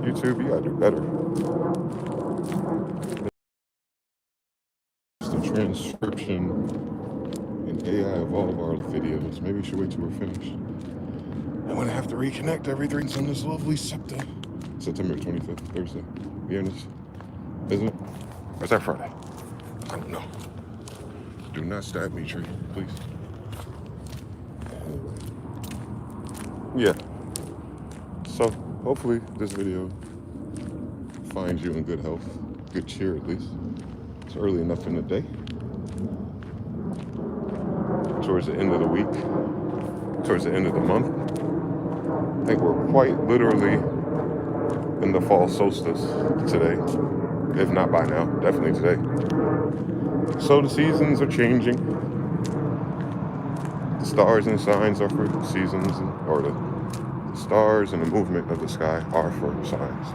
YouTube, you gotta do better. It's the transcription and AI of all of our videos. Maybe we should wait till we're finished. I'm gonna have to reconnect everything on this lovely September 25th, Thursday. Viernes, isn't it? Or is that Friday? I don't know. Do not stab me, tree, please. Yeah. So hopefully this video finds you in good health, good cheer at least. It's early enough in the day. Towards the end of the week, towards the end of the month. I think we're quite literally in the fall solstice today, if not by now, definitely today. So the seasons are changing. The stars and signs are for seasons, or the stars and the movement of the sky are for signs.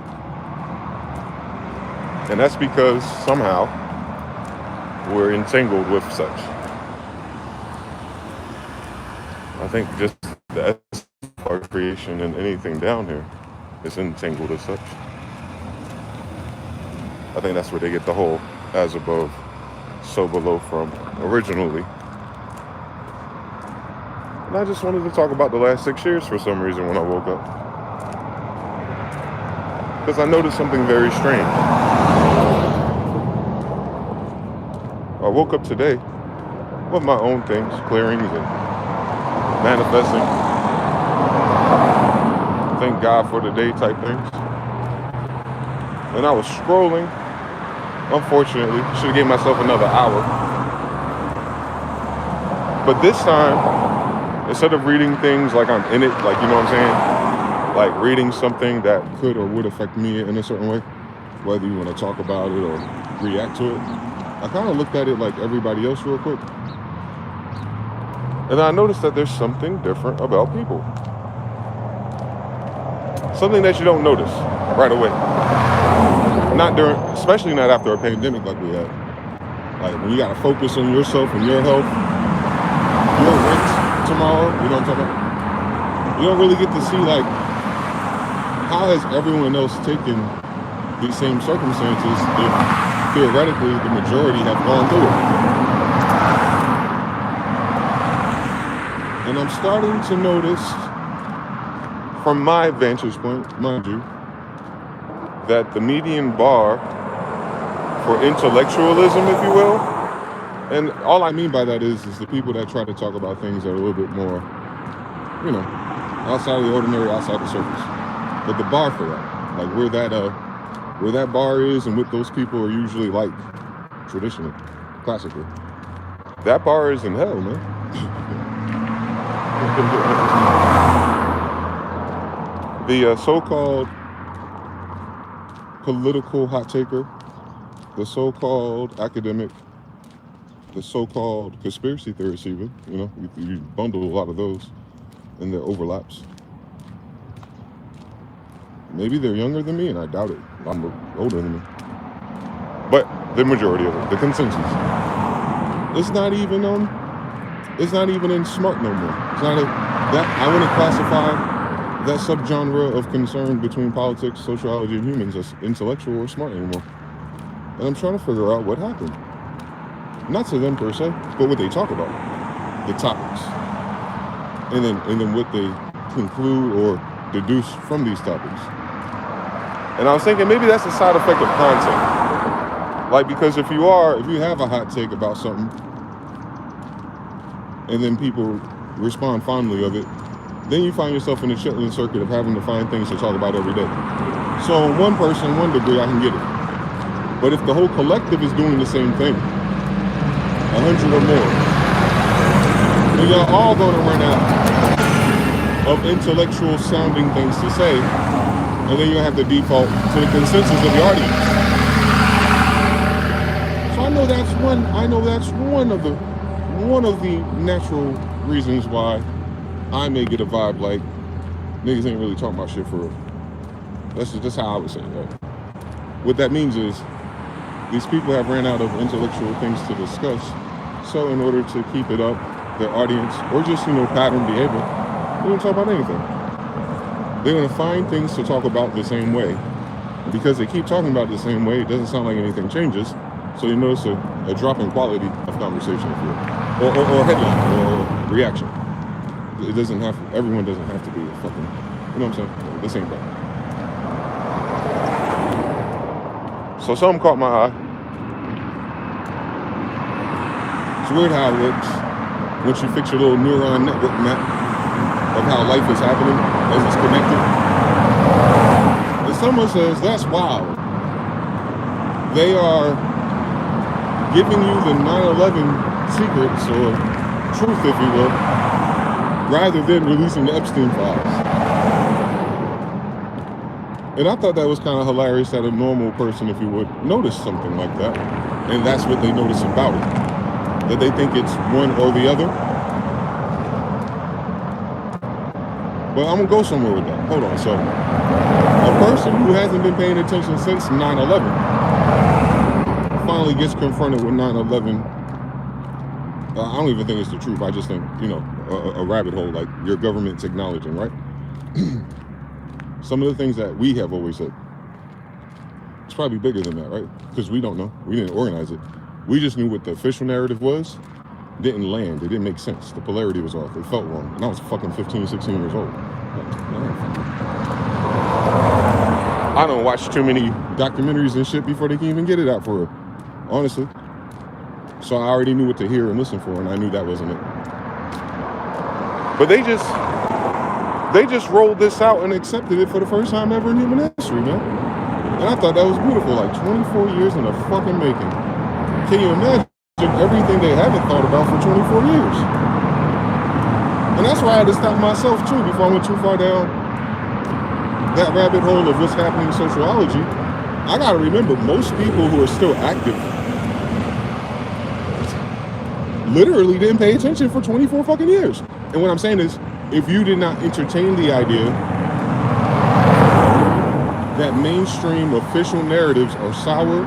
And that's because somehow we're entangled with such. I think just the essence of our creation and anything down here is entangled as such. I think that's where they get the whole as above, so below from originally. And I just wanted to talk about the last 6 years for some reason when I woke up. Because I noticed something very strange. I woke up today with my own things, clearings and manifesting. Thank God for the day type things. And I was scrolling. Unfortunately, should have gave myself another hour. But this time, instead of reading things like I'm in it, like, you know what I'm saying? Like reading something that could or would affect me in a certain way, whether you want to talk about it or react to it, I kind of looked at it like everybody else real quick. And I noticed that there's something different about people. Something that you don't notice right away. Not during, especially not after a pandemic like we had. Like when you got to focus on yourself and your health, your rent tomorrow, you know what I'm talking about? You don't really get to see like, how has everyone else taken these same circumstances if theoretically the majority have gone through it? And I'm starting to notice, from my vantage point, mind you, that the median bar for intellectualism, if you will, and all I mean by that is the people that try to talk about things that are a little bit more, you know, outside of the ordinary, outside the surface. But the bar for that, like where that bar is and what those people are usually like, traditionally, classically, that bar is in hell, man. The so-called political hot taker, the so-called academic, the so-called conspiracy theorists even, you know, you bundle a lot of those and their overlaps. Maybe they're younger than me, and I doubt it. I'm older than me. But the majority of it, the consensus, it's not even in smart no more. It's not that I wouldn't classify that subgenre of concern between politics, sociology, and humans as intellectual or smart anymore. And I'm trying to figure out what happened. Not to them per se, but what they talk about, the topics, and then what they conclude or deduce from these topics. And I was thinking maybe that's a side effect of content. Like, because if you have a hot take about something, and then people respond fondly of it, then you find yourself in a Chitlin circuit of having to find things to talk about every day. So one person, one degree, I can get it. But if the whole collective is doing the same thing, 100 or more, then you're all going to run out of intellectual sounding things to say, and then you have to default to the consensus of the audience. So I know that's one of the natural reasons why I may get a vibe like niggas ain't really talking about shit for real. That's just how I would say it, right? What that means is these people have ran out of intellectual things to discuss. So in order to keep it up, their audience, or just, pattern behavior, they don't talk about anything. they're going to find things to talk about the same way. Because they keep talking about it the same way, it doesn't sound like anything changes. So you notice a drop in quality of conversation, if you will. Or headline, or reaction. It doesn't have, everyone doesn't have to be a fucking, you know what I'm saying? The same thing. So something caught my eye. It's weird how it looks once you fix your little neuron network map of how life is happening as it's connected. And someone says, that's wild. They are giving you the 9/11 secrets, or truth, if you will, rather than releasing the Epstein files. And I thought that was kind of hilarious that a normal person, if you would, notice something like that. And that's what they notice about it. That they think it's one or the other. But I'm going to go somewhere with that. Hold on. So, a person who hasn't been paying attention since 9/11 finally gets confronted with 9/11. I don't even think it's the truth. I just think, you know, a rabbit hole like your government's acknowledging, right? Some of the things that we have always said. It's probably bigger than that, right? Because we don't know. We didn't organize it. We just knew what the official narrative was. Didn't land. It didn't make sense. The polarity was off. It felt wrong. And I was fucking 15, 16 years old. I don't watch too many documentaries and shit before they can even get it out for real. Honestly. So I already knew what to hear and listen for, and I knew that wasn't it. But they just rolled this out and accepted it for the first time ever in human history, man. And I thought that was beautiful. Like 24 years in the fucking making. Can you imagine everything they haven't thought about for 24 years? And that's why I had to stop myself too before I went too far down that rabbit hole of what's happening in sociology. I gotta remember, most people who are still active literally didn't pay attention for 24 fucking years. And what I'm saying is, if you did not entertain the idea that mainstream official narratives are sour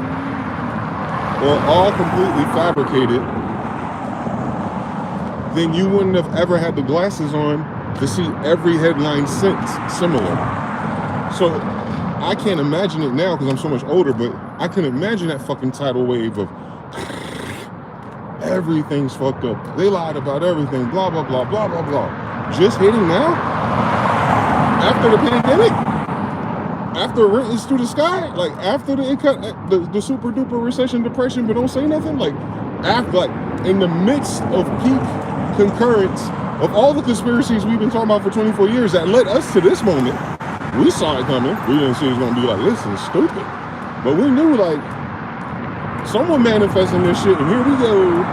or all completely fabricated, then you wouldn't have ever had the glasses on to see every headline since similar. So I can't imagine it now because I'm so much older, but I can imagine that fucking tidal wave of everything's fucked up. They lied about everything, blah, blah, blah, blah, blah, blah. Just hitting now? After the pandemic? After rent is through the sky? Like after the super duper recession, depression, but don't say nothing? Like after, like in the midst of peak concurrence of all the conspiracies we've been talking about for 24 years that led us to this moment. We saw it coming. We didn't see it was gonna be like, this is stupid. But we knew like someone manifesting this shit, and here we go.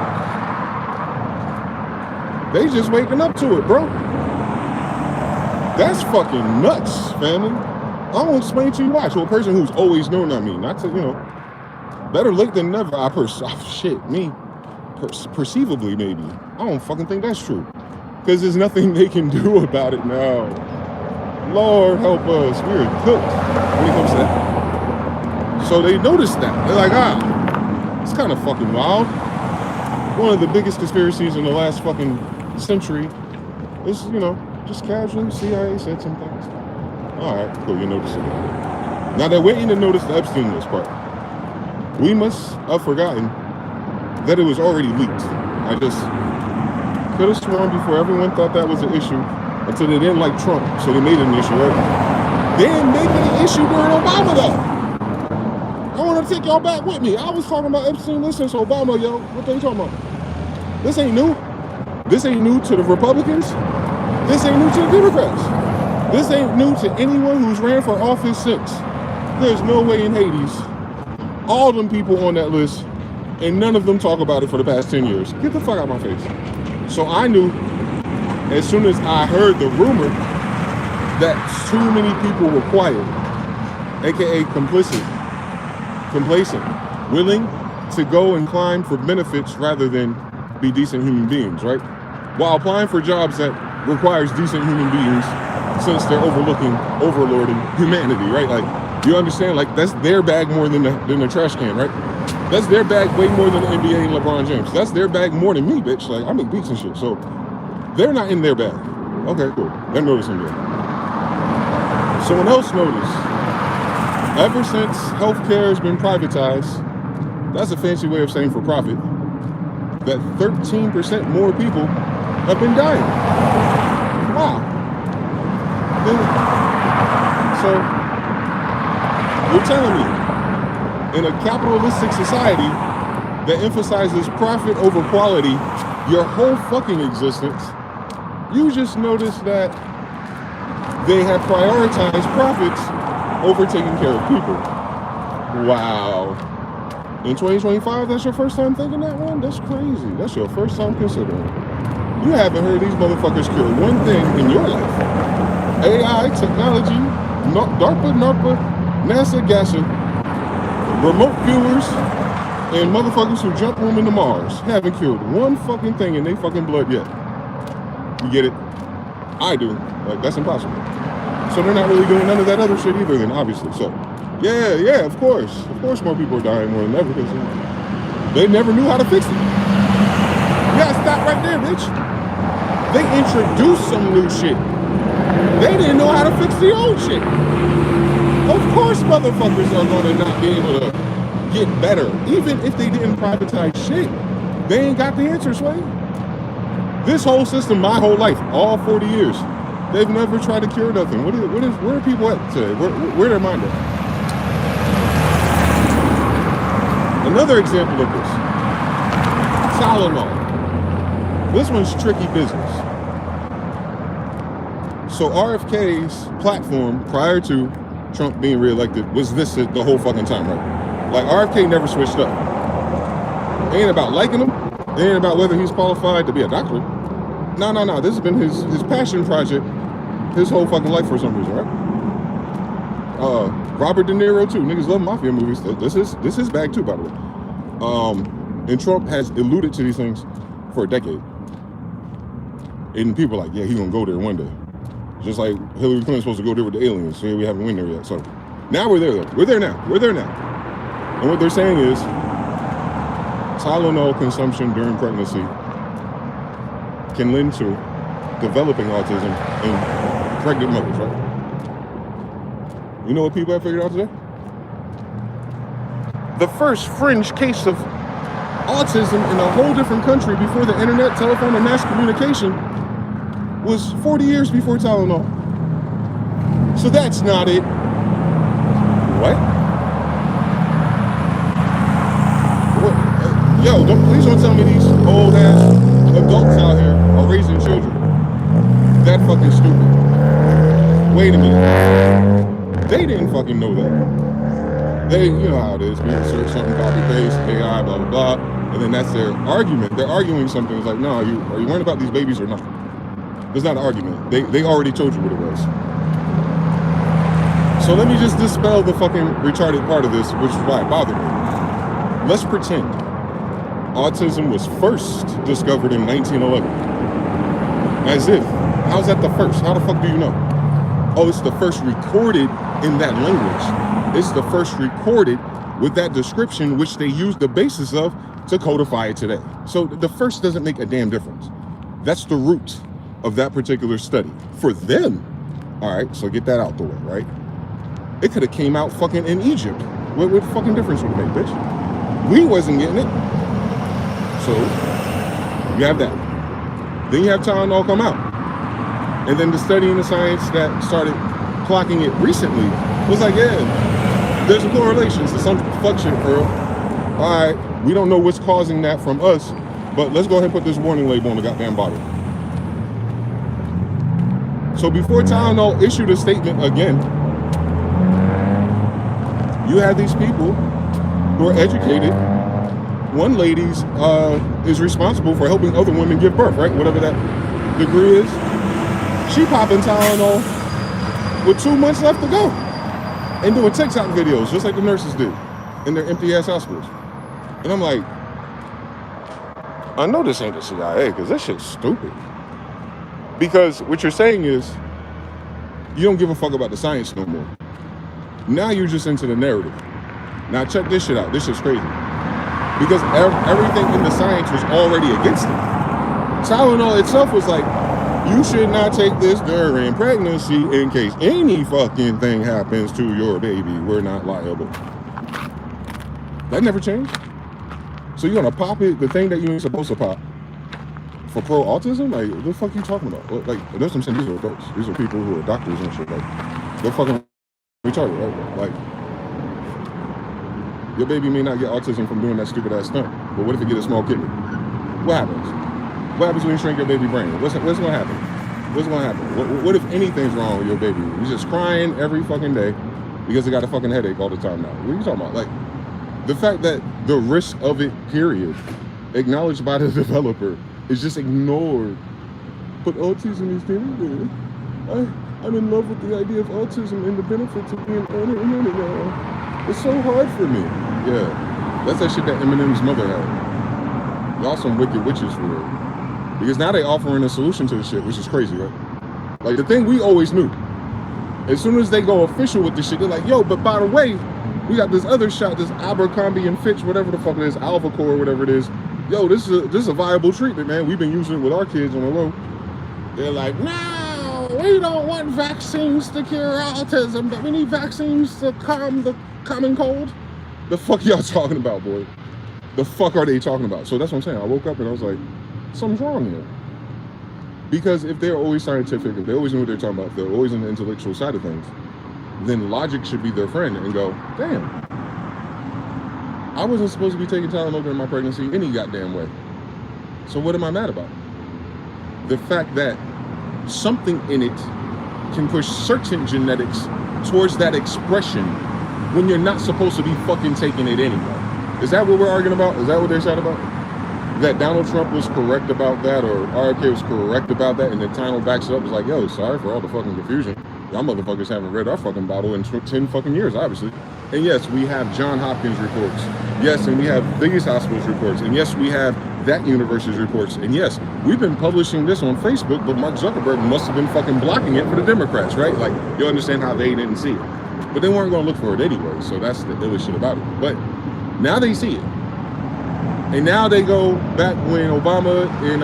They just waking up to it, bro. That's fucking nuts, family. I won't explain to you why. To a person who's always known, I mean, not to, you know, better late than never. Perceivably maybe. I don't fucking think that's true. Because there's nothing they can do about it now. Lord help us. We're cooked when it comes to that. So they noticed that. They're like, it's kind of fucking wild. One of the biggest conspiracies in the last fucking century is, you know, just casually, CIA said some things. All right, cool, you notice it. Now they're waiting to notice the Epstein list part. We must have forgotten that it was already leaked. I just could have sworn before everyone thought that was an issue until they didn't like Trump, so they made it an issue, right? They didn't make it an issue during Obama, though. I want to take y'all back with me. I was talking about Epstein list since Obama, yo. What they talking about? This ain't new. This ain't new to the Republicans. This ain't new to the Democrats. This ain't new to anyone who's ran for office since. There's no way in Hades. All them people on that list, and none of them talk about it for the past 10 years. Get the fuck out of my face. So I knew, as soon as I heard the rumor that too many people were quiet, aka complacent, willing to go and climb for benefits rather than be decent human beings, right? While applying for jobs that requires decent human beings, since they're overlording humanity, right? Like, you understand? Like, that's their bag more than the trash can, right? That's their bag way more than the NBA and LeBron James. That's their bag more than me, bitch. Like, I make beats and shit, so they're not in their bag. Okay, cool. They're noticing that. Someone else noticed, ever since healthcare has been privatized, that's a fancy way of saying for profit, that 13% more people have been dying. Wow. So, you're telling me, in a capitalistic society that emphasizes profit over quality your whole fucking existence, you just noticed that they have prioritized profits over taking care of people. Wow. In 2025, that's your first time thinking that one? That's crazy. That's your first time considering. You haven't heard these motherfuckers cure one thing in your life. AI, technology, DARPA, NARPA, NASA, GASA, remote viewers, and motherfuckers who jump room into Mars haven't cured one fucking thing in their fucking blood yet. You get it? I do. Like, that's impossible. So they're not really doing none of that other shit either then, obviously. So, yeah, of course. Of course more people are dying more than ever because they never knew how to fix it. Yeah, stop right there, bitch. They introduced some new shit. They didn't know how to fix the old shit. Of course motherfuckers are going to not be able to get better. Even if they didn't privatize shit, they ain't got the answers, Sway. This whole system, my whole life, all 40 years, they've never tried to cure nothing. Where are people at today? Where their mind at? Another example of this, Tylenol. This one's tricky business. So RFK's platform prior to Trump being reelected was this the whole fucking time, right? Like RFK never switched up. It ain't about liking him. It ain't about whether he's qualified to be a doctor. No. This has been his passion project his whole fucking life for some reason, right? Robert De Niro too. Niggas love mafia movies. This is his bag too, by the way. And Trump has alluded to these things for a decade. And people are like, yeah, he's gonna go there one day. Just like Hillary Clinton's supposed to go there with the aliens. So we haven't went there yet. So now we're there though. We're there now. And what they're saying is Tylenol consumption during pregnancy can lend to developing autism in pregnant mothers, right? You know what people have figured out today? The first fringe case of autism in a whole different country before the internet, telephone, and mass communication was 40 years before Tylenol. So that's not it. What? Yo, please don't tell me these old ass adults out here are raising children. That fucking stupid. Wait a minute. They didn't fucking know that. They, you know how it is. People search something, copy paste, AI, blah blah blah, and then that's their argument. They're arguing something. It's like, no, are you worried about these babies or not? It's not an argument. They already told you what it was. So let me just dispel the fucking retarded part of this, which is why it bothered me. Let's pretend autism was first discovered in 1911. As if, how's that the first? How the fuck do you know? Oh, it's the first recorded in that language. It's the first recorded with that description, which they used the basis of to codify it today. So the first doesn't make a damn difference. That's the root of that particular study. For them, all right, so get that out the way, right? It could have came out fucking in Egypt. What fucking difference would it make, bitch? We wasn't getting it. So, you have that. Then you have Tylenol come out. And then the study in the science that started clocking it recently was like, yeah, there's a correlation to some fuck shit, Earl. All right, we don't know what's causing that from us, but let's go ahead and put this warning label on the goddamn bottle. So before Tylenol issued a statement again, you have these people who are educated. One lady is responsible for helping other women give birth, right? Whatever that degree is. She popping Tylenol with 2 months left to go and doing TikTok videos just like the nurses did in their empty ass hospitals. And I'm like, I know this ain't the CIA because this shit's stupid. Because what you're saying is you don't give a fuck about the science no more. Now you're just into the narrative. Now check this shit out. This shit's crazy. Because everything in the science was already against it. Tylenol itself was like, You should not take this during pregnancy in case any fucking thing happens to your baby. We're not liable. That never changed. So you're gonna pop it, the thing that you ain't supposed to pop, for pro-autism? Like, what the fuck are you talking about? Like, that's what I'm saying. These are adults. These are people who are doctors and shit. Like, they're fucking retarded, right? Like, your baby may not get autism from doing that stupid ass stunt, but what if it get a small kidney? What happens? What happens when you shrink your baby brain? What's gonna happen? What's gonna happen? What if anything's wrong with your baby? He's just crying every fucking day because he got a fucking headache all the time now. What are you talking about? Like, the fact that the risk of it, period, acknowledged by the developer, is just ignored. But autism is terrible. I'm in love with the idea of autism and the benefits of being on it now. It's so hard for me. Yeah, that's that shit that Eminem's mother had. Y'all some wicked witches for real. Because now they offering a solution to the shit, which is crazy, right? Like, the thing we always knew. As soon as they go official with this shit, they're like, yo, but by the way, we got this other shot, this Abercrombie and Fitch, whatever the fuck it is, Alvacor, whatever it is. Yo, this is a viable treatment, man. We've been using it with our kids on the low. They're like, no, we don't want vaccines to cure autism, but we need vaccines to calm the common cold. The fuck y'all talking about, boy? The fuck are they talking about? So that's what I'm saying. I woke up and I was like, something's wrong here. Because if they're always scientific, if they always know what they're talking about, if they're always on the intellectual side of things, then logic should be their friend and go, damn, I wasn't supposed to be taking Tylenol during my pregnancy any goddamn way. So what am I mad about? The fact that something in it can push certain genetics towards that expression when you're not supposed to be fucking taking it anyway. Is that what we're arguing about? Is that what they're shouting about? That Donald Trump was correct about that, or RFK was correct about that, and then Tylenol backs it up. It's like, yo, sorry for all the fucking confusion. Y'all motherfuckers haven't read our fucking Bible in 10 fucking years, obviously. And yes, we have John Hopkins reports. Yes, and we have biggest hospitals reports. And yes, we have that university's reports. And yes, we've been publishing this on Facebook, but Mark Zuckerberg must have been fucking blocking it for the Democrats, right? Like, you understand how they didn't see it. But they weren't gonna look for it anyway, so that's the illest shit about it. But now they see it. And now they go back when Obama and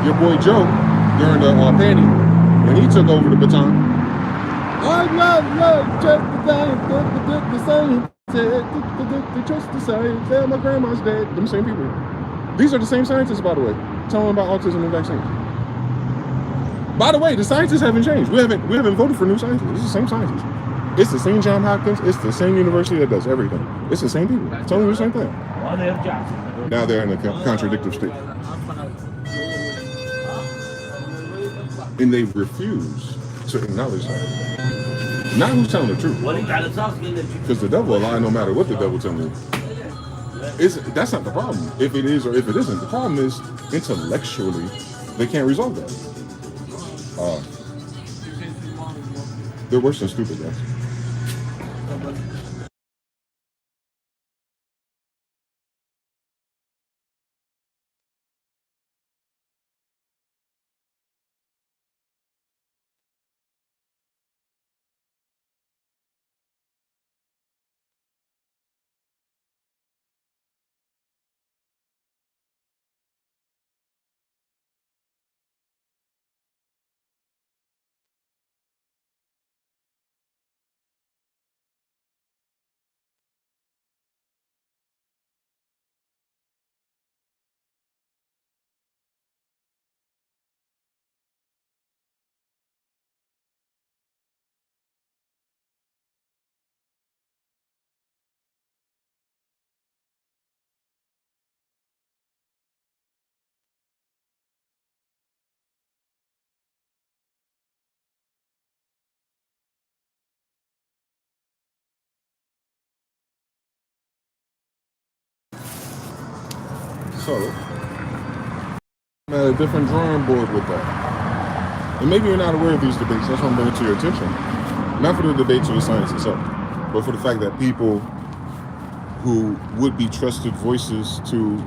your boy Joe, during the panty, when he took over the baton. I love just the science, just the science. Yeah, my grandma's dead. Them same people. These are the same scientists, by the way, telling about autism and vaccines. By the way, the scientists haven't changed. We haven't voted for new scientists. It's the same scientists. It's the same John Hopkins. It's the same university that does everything. It's the same people telling you the same thing. Now they're in a contradictory state. And they refuse to acknowledge that. Not who's telling the truth. Because the devil will lie no matter what the devil tells you. That's not the problem. If it is or if it isn't. The problem is, intellectually, they can't resolve that. They're worse than stupid, guys. So, I'm at a different drawing board with that. And maybe you're not aware of these debates. That's what I'm bringing to your attention. Not for the debates or the science itself, but for the fact that people who would be trusted voices to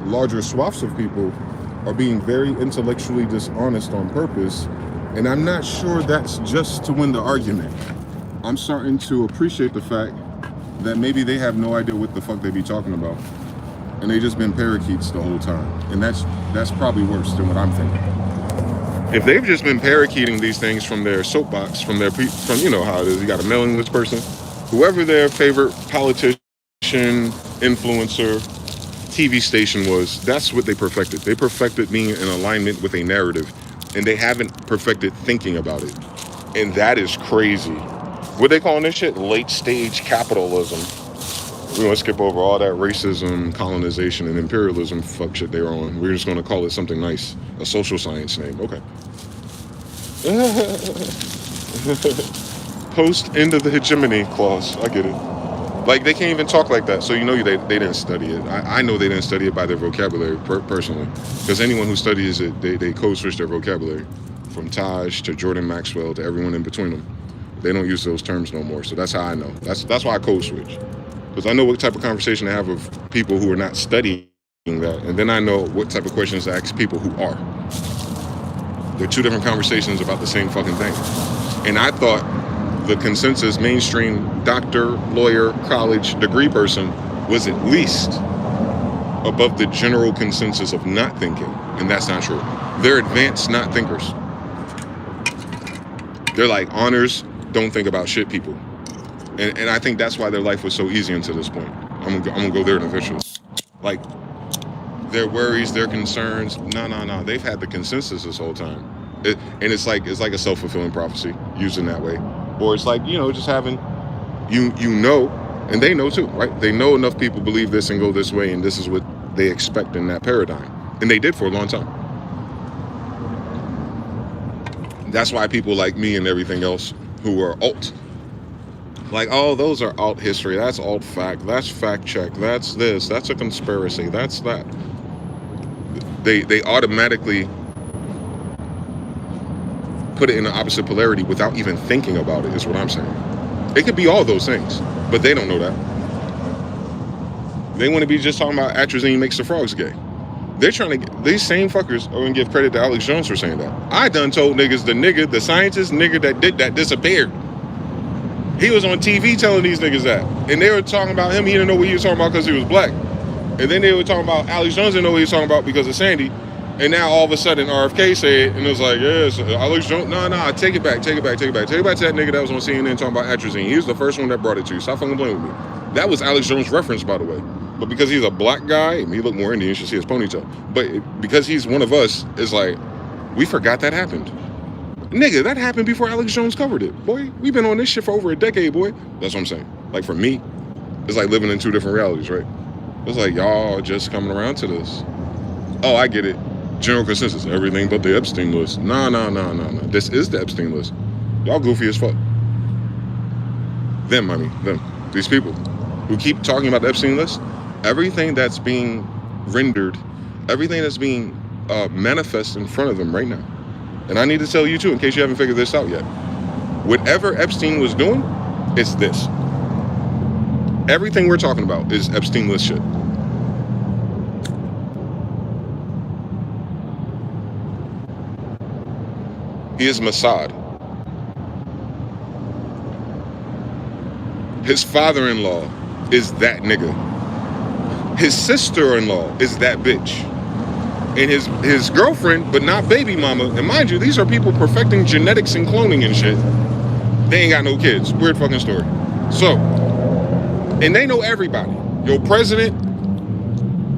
larger swaths of people are being very intellectually dishonest on purpose. And I'm not sure that's just to win the argument. I'm starting to appreciate the fact that maybe they have no idea what the fuck they be talking about. And they just been parakeets the whole time. And that's probably worse than what I'm thinking. If they've just been parakeeting these things from their soapbox, from you know how it is, you got a mailing list person, whoever their favorite politician, influencer, TV station was, that's what they perfected. They perfected being in alignment with a narrative, and they haven't perfected thinking about it. And that is crazy. What they calling this shit? Late stage capitalism. We're going to skip over all that racism, colonization, and imperialism fuck shit they're on. We're just going to call it something nice. A social science name. Okay. Post end of the hegemony clause. I get it. Like, they can't even talk like that. So you know they didn't study it. I know they didn't study it by their vocabulary personally. Because anyone who studies it, they code switch their vocabulary. From Taj to Jordan Maxwell to everyone in between them. They don't use those terms no more. So that's how I know. That's why I code switch. Because I know what type of conversation to have with people who are not studying that. And then I know what type of questions to ask people who are. They're two different conversations about the same fucking thing. And I thought the consensus mainstream doctor, lawyer, college degree person was at least above the general consensus of not thinking. And that's not true. They're advanced not thinkers. They're like honors, don't think about shit people. And I think that's why their life was so easy until this point. I'm gonna go there eventually. Like, their worries, their concerns, no. They've had the consensus this whole time. And it's like a self-fulfilling prophecy, used in that way. Or it's like, just having, you know, and they know too, right? They know enough people believe this and go this way, and this is what they expect in that paradigm. And they did for a long time. That's why people like me and everything else who are alt, like, oh, those are alt history, that's alt fact, that's fact check, that's this, that's a conspiracy, that's that. They automatically put it in the opposite polarity without even thinking about it, is what I'm saying. It could be all those things, but they don't know that. They want to be just talking about atrazine makes the frogs gay. They're trying to get, these same fuckers are going to give credit to Alex Jones for saying that. I done told niggas the scientist nigga that did that disappeared. He was on TV telling these niggas that. And they were talking about him. He didn't know what he was talking about because he was black. And then they were talking about Alex Jones didn't know what he was talking about because of Sandy. And now all of a sudden RFK said, and it was like, yes, Alex Jones, no, take it back. Take it back to that nigga that was on CNN talking about atrazine. He was the first one that brought it to you. Stop fucking playing with me. That was Alex Jones' reference, by the way. But because he's a black guy, and he looked more Indian, you should see his ponytail. But because he's one of us, it's like, we forgot that happened. Nigga, that happened before Alex Jones covered it. Boy, we've been on this shit for over a decade, boy. That's what I'm saying. Like, for me, it's like living in two different realities, right? It's like, y'all just coming around to this. Oh, I get it. General consensus, everything but the Epstein list. No. This is the Epstein list. Y'all goofy as fuck. Them. These people who keep talking about the Epstein list, everything that's being rendered, everything that's being manifest in front of them right now. And I need to tell you too, in case you haven't figured this out yet. Whatever Epstein was doing, it's this. Everything we're talking about is Epstein list shit. He is Mossad. His father-in-law is that nigga. His sister-in-law is that bitch. And his girlfriend, but not baby mama. And mind you, these are people perfecting genetics and cloning and shit. They ain't got no kids. Weird fucking story. So, and they know everybody. Your president,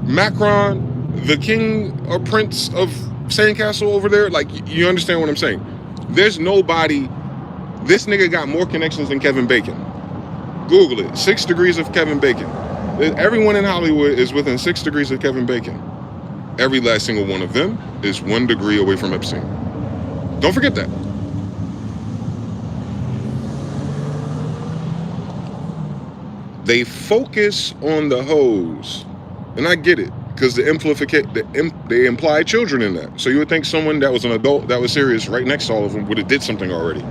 Macron, the king or prince of Sandcastle over there. Like, you understand what I'm saying? There's nobody. This nigga got more connections than Kevin Bacon. Google it. 6 degrees of Kevin Bacon. Everyone in Hollywood is within 6 degrees of Kevin Bacon. Every last single one of them is 1 degree away from Epstein. Don't forget that. They focus on the hoes. And I get it, because they imply children in that. So you would think someone that was an adult that was serious right next to all of them would have did something already.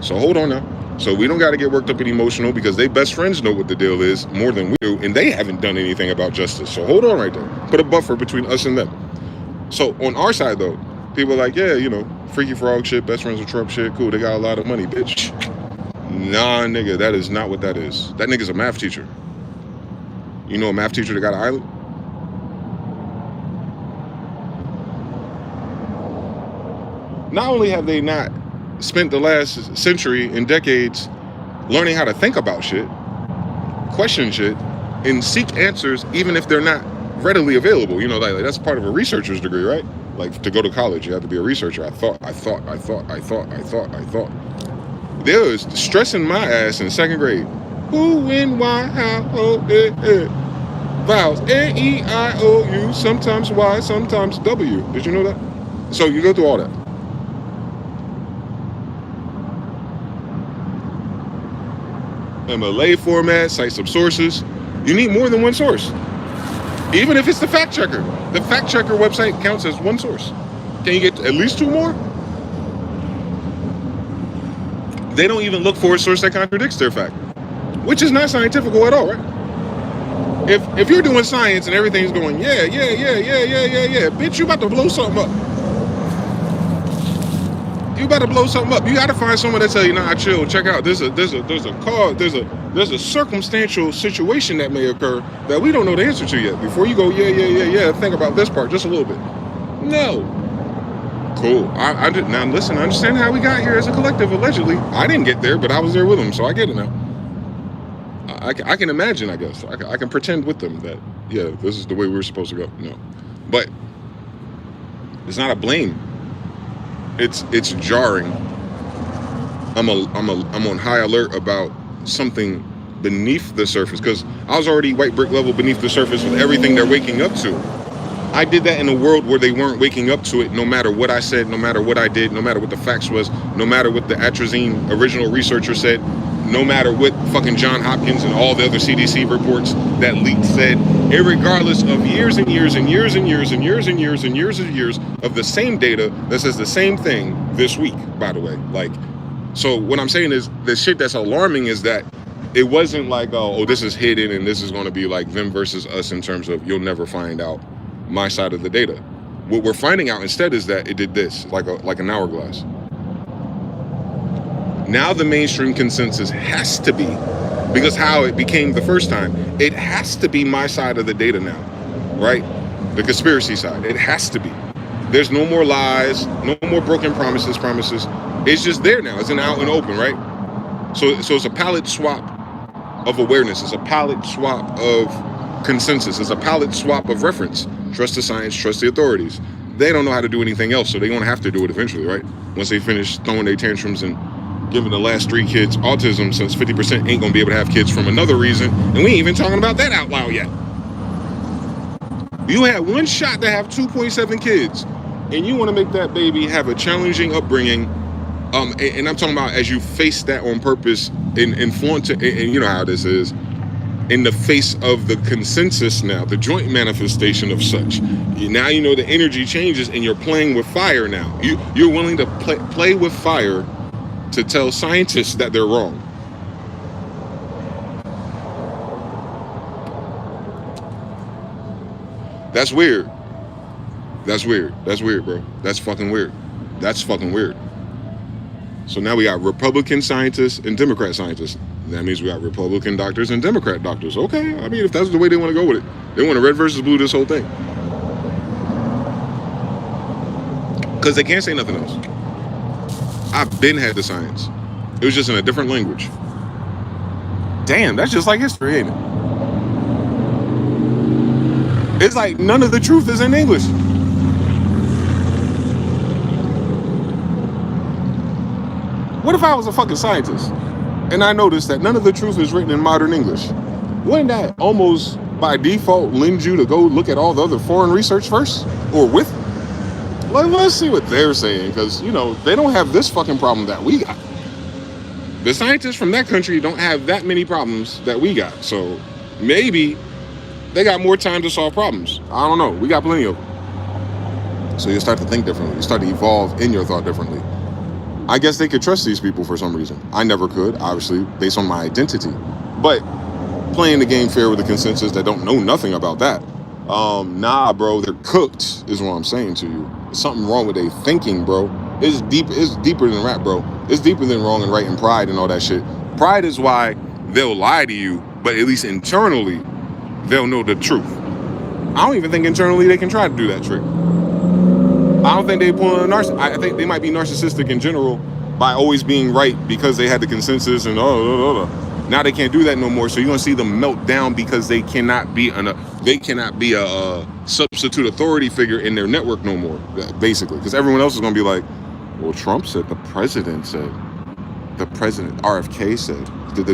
So hold on now. So we don't got to get worked up and emotional because they best friends know what the deal is more than we do, and they haven't done anything about justice. So hold on right there. Put a buffer between us and them. So on our side, though, people are like, yeah, freaky frog shit, best friends with Trump shit, cool, they got a lot of money, bitch. Nah, nigga, that is not what that is. That nigga's a math teacher. You know a math teacher that got an island? not only have they not spent the last century and decades learning how to think about shit, question shit, and seek answers even if they're not readily available. You know, like that's part of a researcher's degree, right? Like to go to college, you have to be a researcher. I thought. There was stressing my ass in second grade. Who, when, why, how, oh, vowels, A-E-I-O-U, sometimes Y, sometimes W. Did you know that? So you go through all that. MLA format, cite some sources. You need more than one source. Even if it's the fact checker. The fact checker website counts as one source. Can you get at least two more? They don't even look for a source that contradicts their fact, which is not scientific at all, right? If you're doing science and everything's going, yeah, bitch, you about to blow something up. You about to blow something up. You got to find someone that tell you, nah, chill, check out. There's a circumstantial situation that may occur that we don't know the answer to yet. Before you go, yeah, think about this part just a little bit. No. Cool. I did. Now listen, I understand how we got here as a collective. Allegedly, I didn't get there, but I was there with them, so I get it now. I can imagine. I guess I can pretend with them that this is the way we were supposed to go. No, but it's not a blame. It's jarring. I'm on high alert about something beneath the surface because I was already white brick level beneath the surface with everything they're waking up to. I did that in a world where they weren't waking up to it, no matter what I said, no matter what I did, no matter what the facts was, no matter what the atrazine original researcher said, no matter what fucking John Hopkins and all the other CDC reports that leaked said, irregardless of years and years and years and years and years and years and years and years of the same data that says the same thing this week, by the way. Like, so what I'm saying is the shit that's alarming is that it wasn't like, oh, this is hidden and this is going to be like them versus us in terms of you'll never find out my side of the data. What we're finding out instead is that it did this, like an hourglass. Now the mainstream consensus has to be, because how it became the first time, it has to be my side of the data now, right? The conspiracy side, it has to be. There's no more lies, no more broken promises. It's just there now, it's out and open, right? So it's a palette swap of awareness, it's a palette swap of consensus, it's a palette swap of reference. Trust the science, trust the authorities. They don't know how to do anything else, so they're gonna have to do it eventually, right? Once they finish throwing their tantrums and giving the last 3 kids autism, since 50% ain't gonna be able to have kids from another reason, and we ain't even talking about that out loud yet. You had one shot to have 2.7 kids, and you wanna make that baby have a challenging upbringing, and I'm talking about as you face that on purpose and flaunt it, and you know how this is, in the face of the consensus now, the joint manifestation of such. Now you know the energy changes and you're playing with fire now. You're willing to play with fire to tell scientists that they're wrong. That's weird. That's weird, bro. That's fucking weird. So now we got Republican scientists and Democrat scientists. That means we got Republican doctors and Democrat doctors. Okay, I mean, if that's the way they want to go with it. They want a red versus blue this whole thing. Because they can't say nothing else. I've been had the science. It was just in a different language. Damn, that's just like history, ain't it? It's like none of the truth is in English. What if I was a fucking scientist and I noticed that none of the truth is written in modern English? Wouldn't that almost by default lend you to go look at all the other foreign research first? Or with? Let's see what they're saying, because, you know, they don't have this fucking problem that we got. The scientists from that country don't have that many problems that we got. So maybe they got more time to solve problems. I don't know. We got plenty of them. So you start to think differently. You start to evolve in your thought differently. I guess they could trust these people for some reason. I never could, obviously, based on my identity. But playing the game fair with the consensus that don't know nothing about that. Nah, bro, they're cooked, is what I'm saying to you. There's something wrong with their thinking, bro. It's deeper than rap, bro. It's deeper than wrong and right and pride and all that shit. Pride is why they'll lie to you, but at least internally, they'll know the truth. I don't even think internally they can try to do that trick. I don't think they pull a I think they might be narcissistic in general by always being right because they had the consensus and now they can't do that no more. So you're gonna see them melt down because they cannot be a substitute authority figure in their network no more, basically. Because everyone else is gonna be like, well, Trump said, the president said, RFK said, the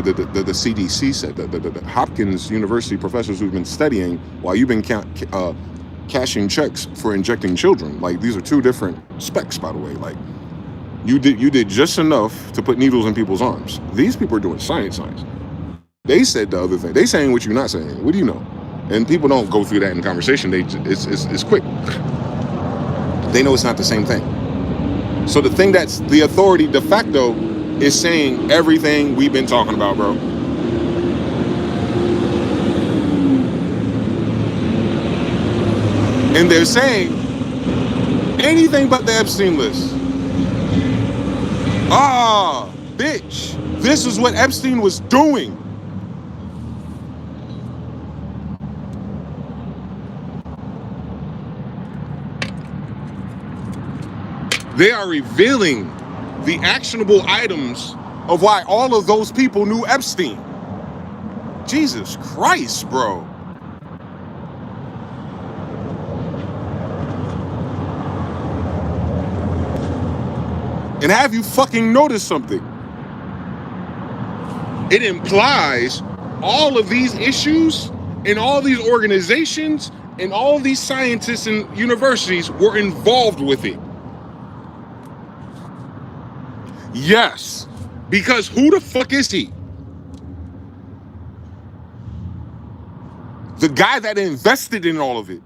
CDC said, the Hopkins University professors who've been studying while you've been cashing checks for injecting children. Like, these are two different specs, by the way. Like, you did just enough to put needles in people's arms. These people are doing science. They said the other thing. They saying what you're not saying. What do you know? And people don't go through that in conversation. It's quick. They know it's not the same thing. So the thing that's the authority de facto is saying everything we've been talking about, bro. And they're saying anything but the Epstein list. Ah, bitch. This is what Epstein was doing. They are revealing the actionable items of why all of those people knew Epstein. Jesus Christ, bro. And have you fucking noticed something? It implies all of these issues and all these organizations and all these scientists and universities were involved with it. Yes, because who the fuck is he? The guy that invested in all of it.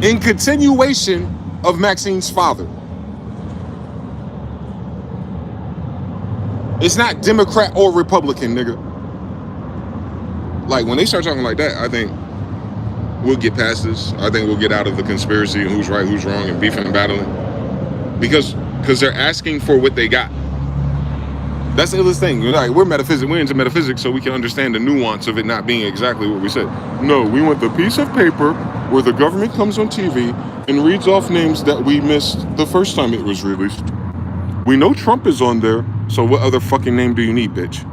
In continuation of Maxine's father. It's not Democrat or Republican, nigga. Like, when they start talking like that, I think we'll get past this. I think we'll get out of the conspiracy and who's right, who's wrong, and beefing and battling. Because they're asking for what they got. That's the illest thing. Like, we're into metaphysics, so we can understand the nuance of it not being exactly what we said. No, we want the piece of paper where the government comes on TV and reads off names that we missed the first time it was released. We know Trump is on there, so what other fucking name do you need, bitch?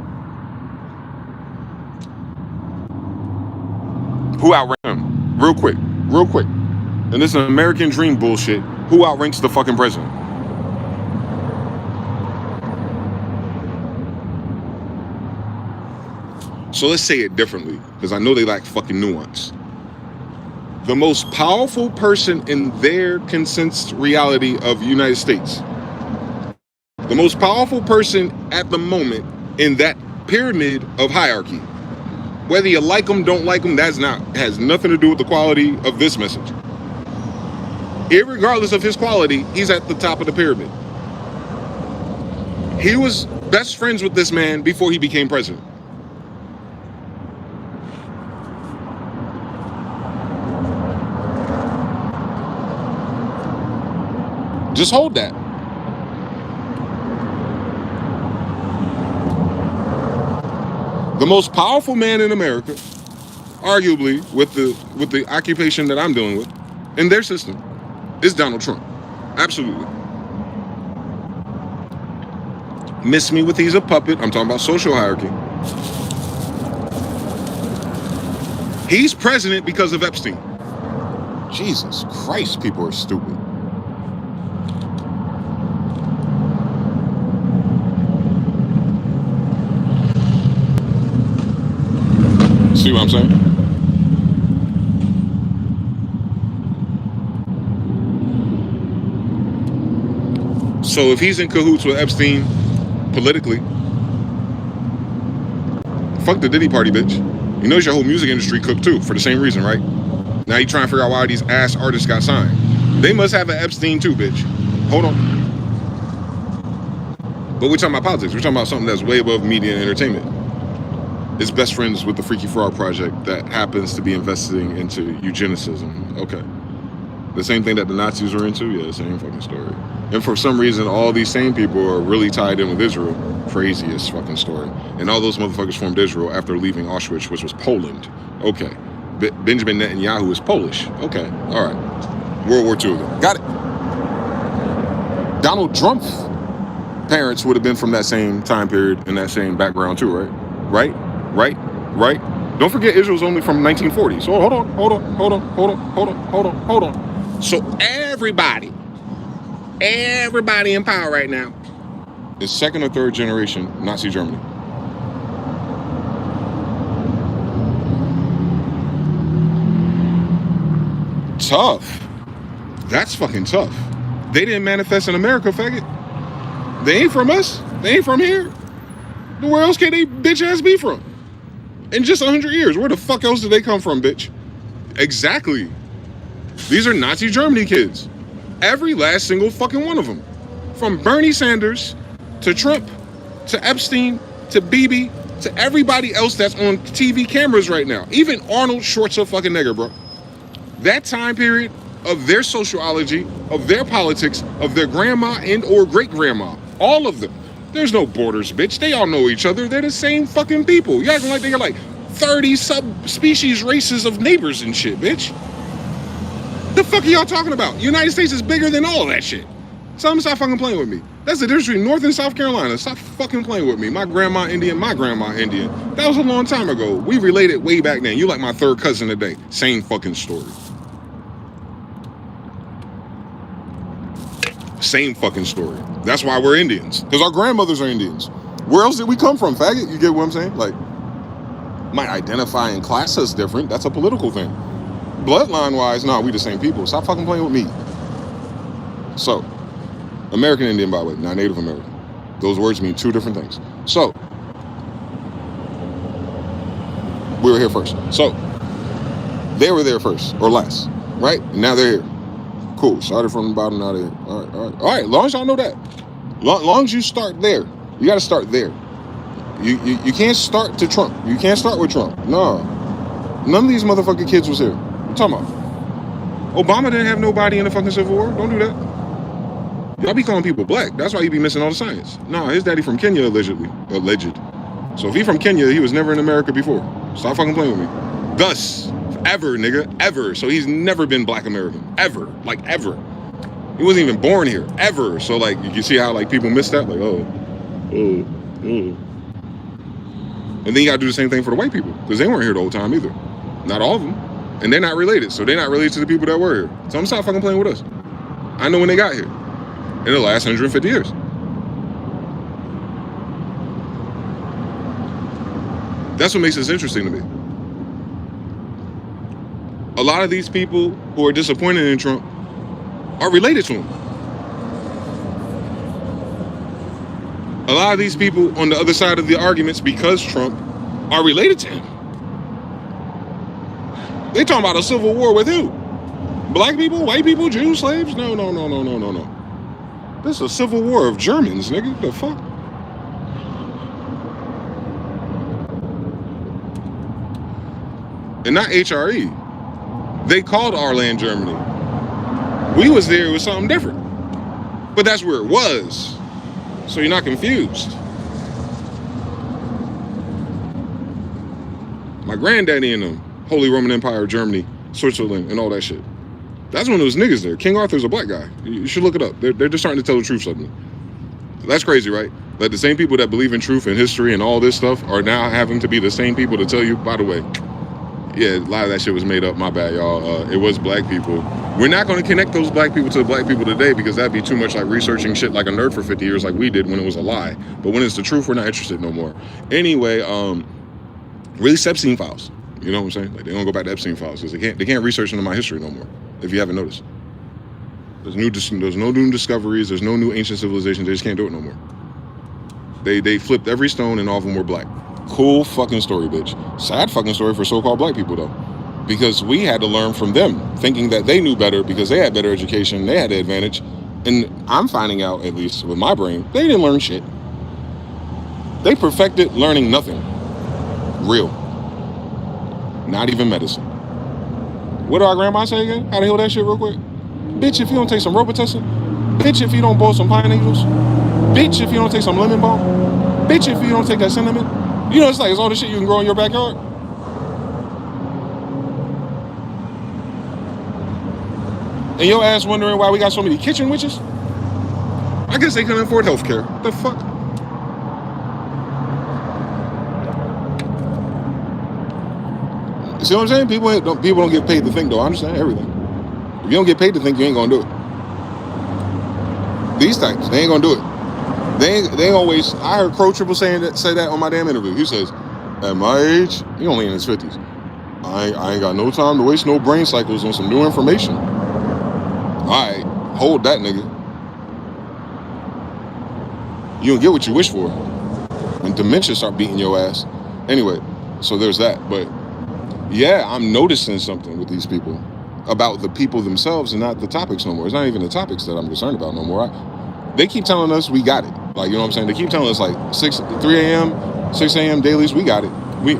Who outranks him? Real quick. And this is American dream bullshit. Who outranks the fucking president? So let's say it differently, because I know they lack fucking nuance. The most powerful person in their consensus reality of the United States, the most powerful person at the moment in that pyramid of hierarchy, whether you like them, don't like them, has nothing to do with the quality of this message. Irregardless of his quality, he's at the top of the pyramid. He was best friends with this man before he became president. Just hold that. The most powerful man in America, arguably with the occupation that I'm dealing with, in their system, is Donald Trump. Absolutely. Miss me with he's a puppet. I'm talking about social hierarchy. He's president because of Epstein. Jesus Christ, people are stupid. See what I'm saying? So if he's in cahoots with Epstein politically, fuck the Diddy party, bitch. You know your whole music industry cooked too, for the same reason, right? Now you trying to figure out why these ass artists got signed. They must have an Epstein too, bitch. Hold on. But we're talking about politics. We're talking about something that's way above media and entertainment. Is best friends with the Freaky Frog Project that happens to be investing into eugenicism. Okay. The same thing that the Nazis were into? Yeah, same fucking story. And for some reason, all these same people are really tied in with Israel. Craziest fucking story. And all those motherfuckers formed Israel after leaving Auschwitz, which was Poland. Okay. Benjamin Netanyahu is Polish. Okay. All right. World War II again. Got it. Donald Trump's parents would have been from that same time period and that same background too, right? Right? Don't forget Israel's only from 1940. So hold on. So everybody in power right now is second or third generation Nazi Germany. Tough. That's fucking tough. They didn't manifest in America, faggot. They ain't from us. They ain't from here. Where else can they bitch ass be from? In just 100 years, where the fuck else did they come from, bitch? Exactly. These are Nazi Germany kids. Every last single fucking one of them. From Bernie Sanders, to Trump, to Epstein, to Bibi, to everybody else that's on TV cameras right now. Even Arnold Schwarzenegger, bro. That time period of their sociology, of their politics, of their grandma and or great-grandma. All of them. There's no borders, bitch. They all know each other. They're the same fucking people. You acting like they got like 30 subspecies races of neighbors and shit, bitch. The fuck are y'all talking about? United States is bigger than all of that shit. So I'm gonna stop fucking playing with me. That's the difference between North and South Carolina. Stop fucking playing with me. My grandma Indian, my grandma Indian. That was a long time ago. We related way back then. You like my third cousin today. Same fucking story. Same fucking story. That's why we're Indians. Because our grandmothers are Indians. Where else did we come from, faggot? You get what I'm saying? Like, might identify and class us different. That's a political thing. Bloodline-wise, nah, we the same people. Stop fucking playing with me. So, American Indian, by the way, not Native American. Those words mean two different things. So, we were here first. So, they were there first, or last, right? And now they're here. Cool. Started from the bottom, now they're here. All right. Long as y'all know that. Long as you start there. You got to start there. You can't start to Trump. You can't start with Trump. No. None of these motherfucking kids was here. What you talking about? Obama didn't have nobody in the fucking Civil War. Don't do that. Y'all be calling people black. That's why you be missing all the science. Nah, his daddy from Kenya, allegedly. Alleged. So if he from Kenya, he was never in America before. Stop fucking playing with me. Thus, ever, nigga. Ever. So he's never been black American. Ever. Like, ever. He wasn't even born here. Ever. So, like, you can see how, like, people miss that? Like, oh. And then you gotta do the same thing for the white people. Because they weren't here the whole time either. Not all of them. And they're not related. So they're not related to the people that were here. So I'm stop fucking playing with us. I know when they got here. In the last 150 years. That's what makes this interesting to me. A lot of these people who are disappointed in Trump are related to him. A lot of these people on the other side of the arguments because Trump are related to him. They talking about a civil war with who? Black people, white people, Jews, slaves? No. This is a civil war of Germans, nigga. The fuck? And not HRE. They called our land Germany. We was there, it was something different. But that's where it was. So you're not confused. My granddaddy in the Holy Roman Empire of Germany, Switzerland, and all that shit. That's when there was niggas there. King Arthur's a black guy. You should look it up. They're just starting to tell the truth suddenly. That's crazy, right? Like the same people that believe in truth and history and all this stuff are now having to be the same people to tell you, by the way, yeah, a lot of that shit was made up. My bad, y'all. It was black people. We're not going to connect those black people to the black people today because that'd be too much like researching shit like a nerd for 50 years like we did when it was a lie. But when it's the truth, we're not interested no more. Anyway, release Epstein files. You know what I'm saying? Like they don't go back to Epstein files because they can't research into my history no more. If you haven't noticed, there's no new discoveries. There's no new ancient civilizations. They just can't do it no more. They flipped every stone and all of them were black. Cool fucking story, bitch. Sad fucking story for so-called black people though, because we had to learn from them, thinking that they knew better because they had better education, they had the advantage, and I'm finding out, at least with my brain, they didn't learn shit. They perfected learning nothing. Real. Not even medicine. What did our grandma say again? How to heal that shit real quick? Bitch, if you don't take some Robitussin. Bitch, if you don't boil some pine needles. Bitch, if you don't take some lemon balm. Bitch, if you don't take that cinnamon. You know, it's like, it's all the shit you can grow in your backyard. And your ass wondering why we got so many kitchen witches? I guess they couldn't afford healthcare. The fuck? See what I'm saying? People don't get paid to think, though. I understand everything. If you don't get paid to think, you ain't gonna do it. These types, they ain't gonna do it. They always. I heard Crow Triple say that on my damn interview. He says, at my age, he only in his 50s. I ain't got no time to waste no brain cycles on some new information. Alright, hold that, nigga. You don't get what you wish for. When dementia start beating your ass. Anyway, so there's that. But yeah, I'm noticing something with these people about the people themselves and not the topics no more. It's not even the topics that I'm concerned about no more. They keep telling us we got it. Like, you know what I'm saying? They keep telling us like 3 a.m., 6 a.m. dailies, we got it. We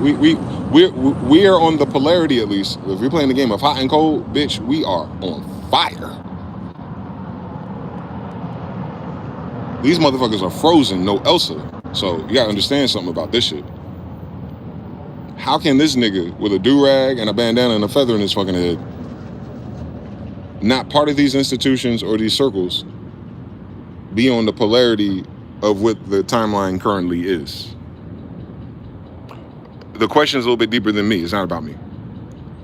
are on the polarity, at least. If we're playing the game of hot and cold, bitch, we are on fire. These motherfuckers are frozen, no Elsa. So you gotta understand something about this shit. How can this nigga with a do-rag and a bandana and a feather in his fucking head, not part of these institutions or these circles, be on the polarity of what the timeline currently is? The question is a little bit deeper than me. It's not about me.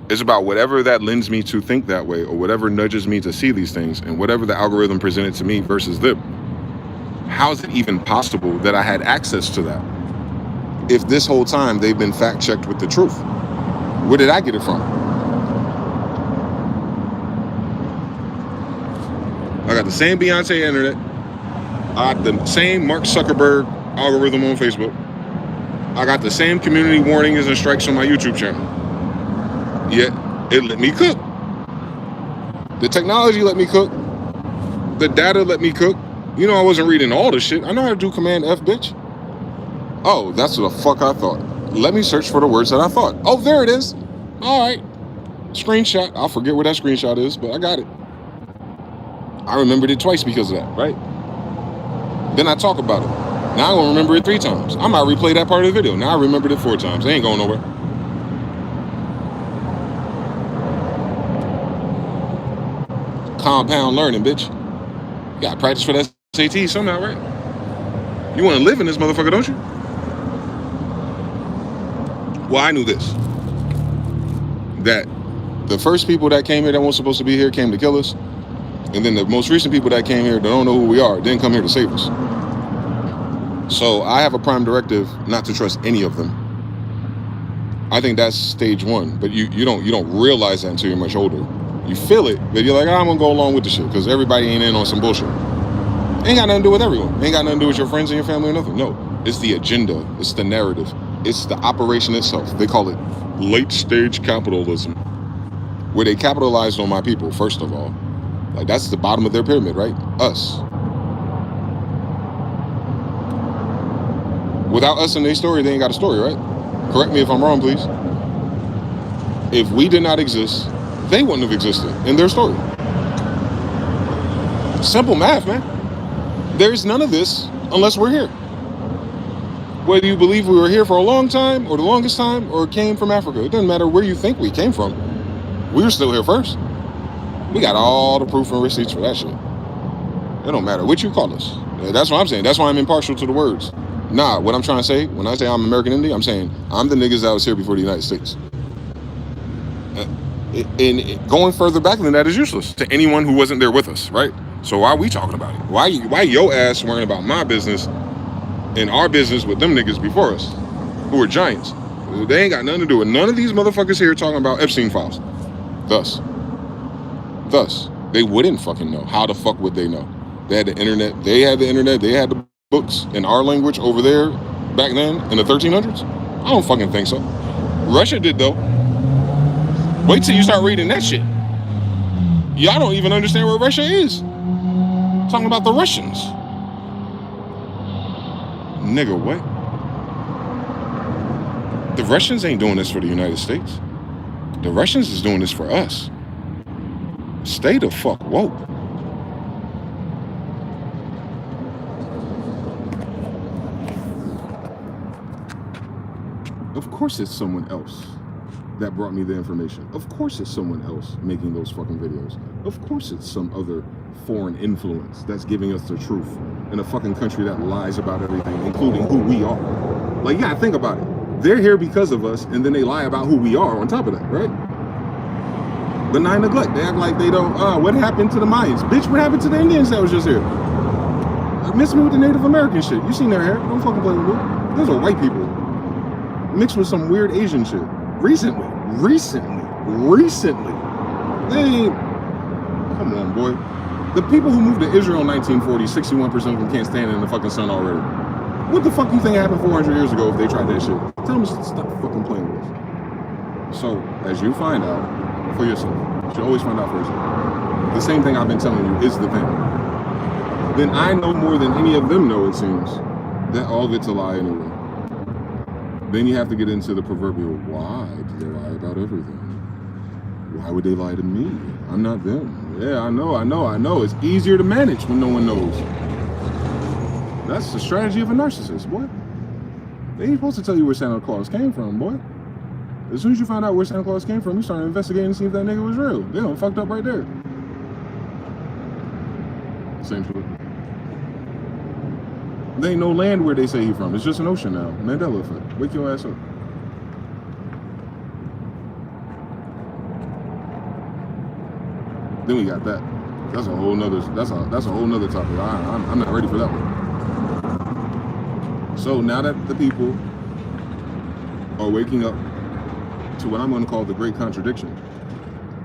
It's about whatever that lends me to think that way, or whatever nudges me to see these things, and whatever the algorithm presented to me versus them. How is it even possible that I had access to that if this whole time they've been fact-checked with the truth? Where did I get it from? I got the same Beyonce internet. I got the same Mark Zuckerberg algorithm on Facebook. I got the same community warnings and strikes on my YouTube channel. Yet, it let me cook. The technology let me cook. The data let me cook. You know, I wasn't reading all the shit. I know how to do Command F, bitch. Oh, that's what the fuck I thought. Let me search for the words that I thought. Oh, there it is. All right. Screenshot. I'll forget where that screenshot is, but I got it. I remembered it twice because of that, right? Then I talk about it. Now I'm going to remember it 3 times. I might replay that part of the video. Now I remembered it 4 times. They ain't going nowhere. Compound learning, bitch. You got to practice for that SAT somehow, right? You want to live in this motherfucker, don't you? Well, I knew this. That the first people that came here that weren't supposed to be here came to kill us. And then the most recent people that came here that don't know who we are didn't come here to save us. So I have a prime directive not to trust any of them. I think that's stage 1. But you don't realize that until you're much older. You feel it, but you're like, I'm going to go along with the shit because everybody ain't in on some bullshit. Ain't got nothing to do with everyone. Ain't got nothing to do with your friends and your family or nothing. No, it's the agenda. It's the narrative. It's the operation itself. They call it late stage capitalism, where they capitalized on my people, first of all. Like, that's the bottom of their pyramid, right? Us. Without us in their story, they ain't got a story, right? Correct me if I'm wrong, please. If we did not exist, they wouldn't have existed in their story. Simple math, man. There's none of this unless we're here. Whether you believe we were here for a long time or the longest time or came from Africa, it doesn't matter where you think we came from. We were still here first. We got all the proof and receipts for that shit. It don't matter what you call us. That's what I'm saying. That's why I'm impartial to the words. Nah, what I'm trying to say, when I say I'm American Indian, I'm saying I'm the niggas that was here before the United States. And going further back than that is useless to anyone who wasn't there with us, right? So why are we talking about it? Why your ass worrying about my business and our business with them niggas before us, who are giants? They ain't got nothing to do with none of these motherfuckers here talking about Epstein files. Thus, they wouldn't fucking know. How the fuck would they know? They had the internet. They had the internet. They had the books in our language over there back then in the 1300s. I don't fucking think so. Russia did, though. Wait till you start reading that shit. Y'all don't even understand where Russia is. Talking about the Russians. Nigga, what? The Russians ain't doing this for the United States. The Russians is doing this for us. Stay the fuck woke. Of course it's someone else that brought me the information. Of course it's someone else making those fucking videos. Of course it's some other foreign influence that's giving us the truth in a fucking country that lies about everything, including who we are. Like, yeah, think about it. They're here because of us, and then they lie about who we are on top of that, right? Benign neglect. They act like they don't, what happened to the Mayans? Bitch, what happened to the Indians that was just here? Miss me with the Native American shit. You seen their hair. Don't fucking play with me. Those are white people mixed with some weird Asian shit. Recently. They, come on, boy. The people who moved to Israel in 1940, 61% of them can't stand in the fucking sun already. What the fuck you think happened 400 years ago if they tried that shit? Tell them to stop fucking playing with us. So, as you find out for yourself, you should always find out for yourself. The same thing I've been telling you is the thing. Then I know more than any of them know, it seems, that all of it's a lie anyway. Then you have to get into the proverbial, why do they lie about everything? Why would they lie to me? I'm not them. Yeah, I know. It's easier to manage when no one knows. That's the strategy of a narcissist, boy. They ain't supposed to tell you where Santa Claus came from, boy. As soon as you find out where Santa Claus came from, you start investigating and see if that nigga was real. They done fucked up right there. Same shit. There ain't no land where they say he from. It's just an ocean now. Mandela effect. Wake your ass up. Then we got that. That's a whole nother. That's a whole nother topic. I'm not ready for that one. So now that the people are waking up to what I'm going to call the great contradiction,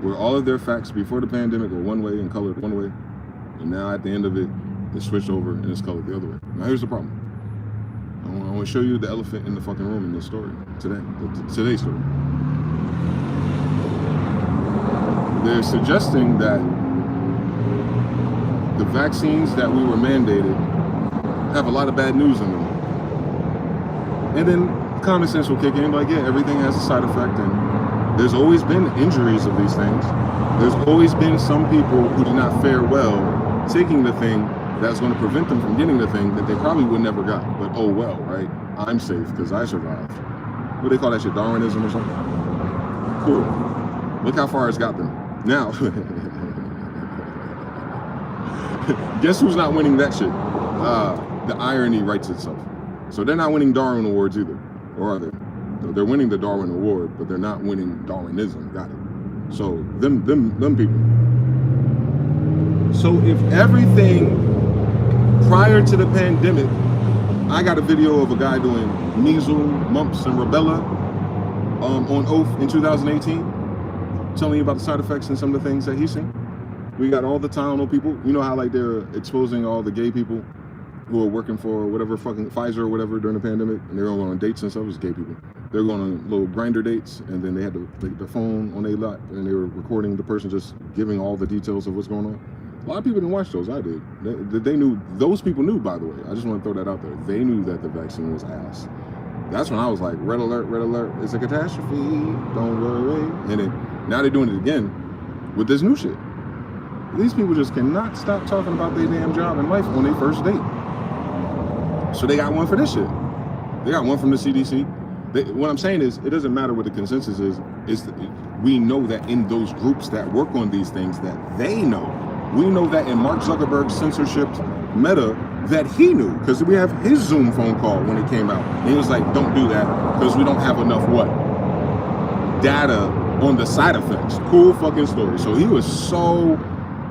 where all of their facts before the pandemic were one way and colored one way, and now at the end of it, it's switched over and it's colored the other way. Now here's the problem. I want to show you the elephant in the fucking room in this story today. Today's story. They're suggesting that the vaccines that we were mandated have a lot of bad news in them. And then common sense will kick in, like, yeah, everything has a side effect, and there's always been injuries of these things. There's always been some people who did not fare well taking the thing that's going to prevent them from getting the thing that they probably would never got. But oh well, right? I'm safe because I survived. What do they call that shit? Darwinism or something? Cool. Look how far it's got them. Now, guess who's not winning that shit? The irony writes itself. So they're not winning Darwin Awards either, or are they? No, they're winning the Darwin Award, but they're not winning Darwinism. Got it. So them people. So if everything prior to the pandemic, I got a video of a guy doing measles, mumps, and rubella on oath in 2018, telling you about the side effects and some of the things that he's seen. We got all the Tylenol people. You know how like they're exposing all the gay people who are working for whatever fucking Pfizer or whatever during the pandemic, and they're going on dates and stuff. It was gay people. They're going on little grinder dates, and then they had the phone on their lap, and they were recording the person just giving all the details of what's going on. A lot of people didn't watch those. I did. They knew. Those people knew, by the way. I just want to throw that out there. They knew that the vaccine was ass. That's when I was like, red alert, it's a catastrophe. Don't worry. And then now they're doing it again with this new shit. These people just cannot stop talking about their damn job and life on their first date. So they got one for this shit. They got one from the CDC. What I'm saying is, it doesn't matter what the consensus is. We know that in those groups that work on these things, that they know. We know that in Mark Zuckerberg's censorship Meta, that he knew, because we have his Zoom phone call when it came out. And he was like, don't do that, because we don't have enough what? Data on the side effects. Cool fucking story. So he was so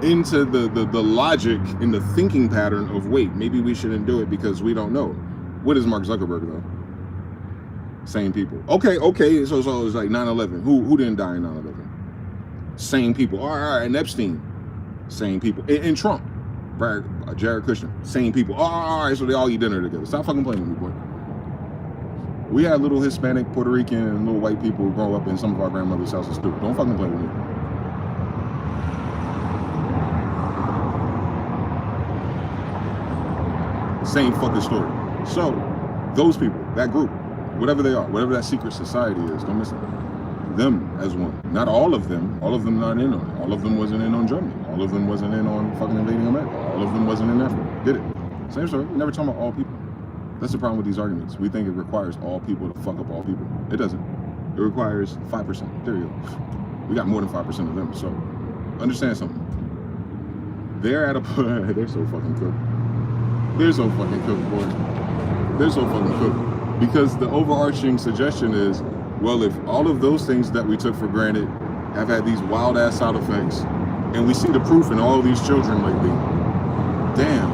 into the logic and the thinking pattern of, wait, maybe we shouldn't do it because we don't know. What is Mark Zuckerberg though? Same people. Okay, so it's like 9/11. Who didn't die in 9/11? Same people. All right, and Epstein. Same people. And Trump. Jared Kushner. Same people. All right, so they all eat dinner together. Stop fucking playing with me, boy. We had little Hispanic, Puerto Rican, and little white people grow up in some of our grandmother's houses too. Don't fucking play with me. Same fucking story. So, those people, that group, whatever they are, whatever that secret society is, don't miss it. them as one. Not all of them. All of them not in on it. All of them wasn't in on Germany. All of them wasn't in on fucking invading America. All of them wasn't in Africa. Get it? Same story. We're never talking about all people. That's the problem with these arguments. We think it requires all people to fuck up all people. It doesn't. It requires 5%. There you go. We got more than 5% of them. So understand something. They're at a point. They're so fucking cooked. They're so fucking cooked, boy. They're so fucking cooked. Because the overarching suggestion is, well, if all of those things that we took for granted have had these wild ass side effects, and we see the proof in all of these children lately, damn.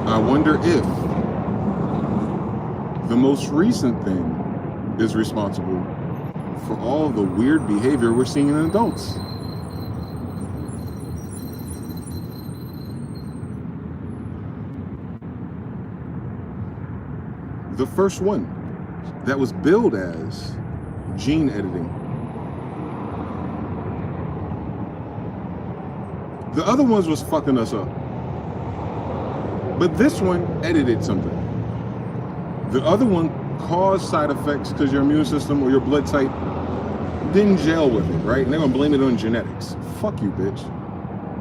I wonder if the most recent thing is responsible for all the weird behavior we're seeing in adults. The first one that was billed as gene editing. The other ones was fucking us up. But this one edited something. The other one caused side effects because your immune system or your blood type didn't gel with it, right? And they're gonna blame it on genetics. Fuck you, bitch.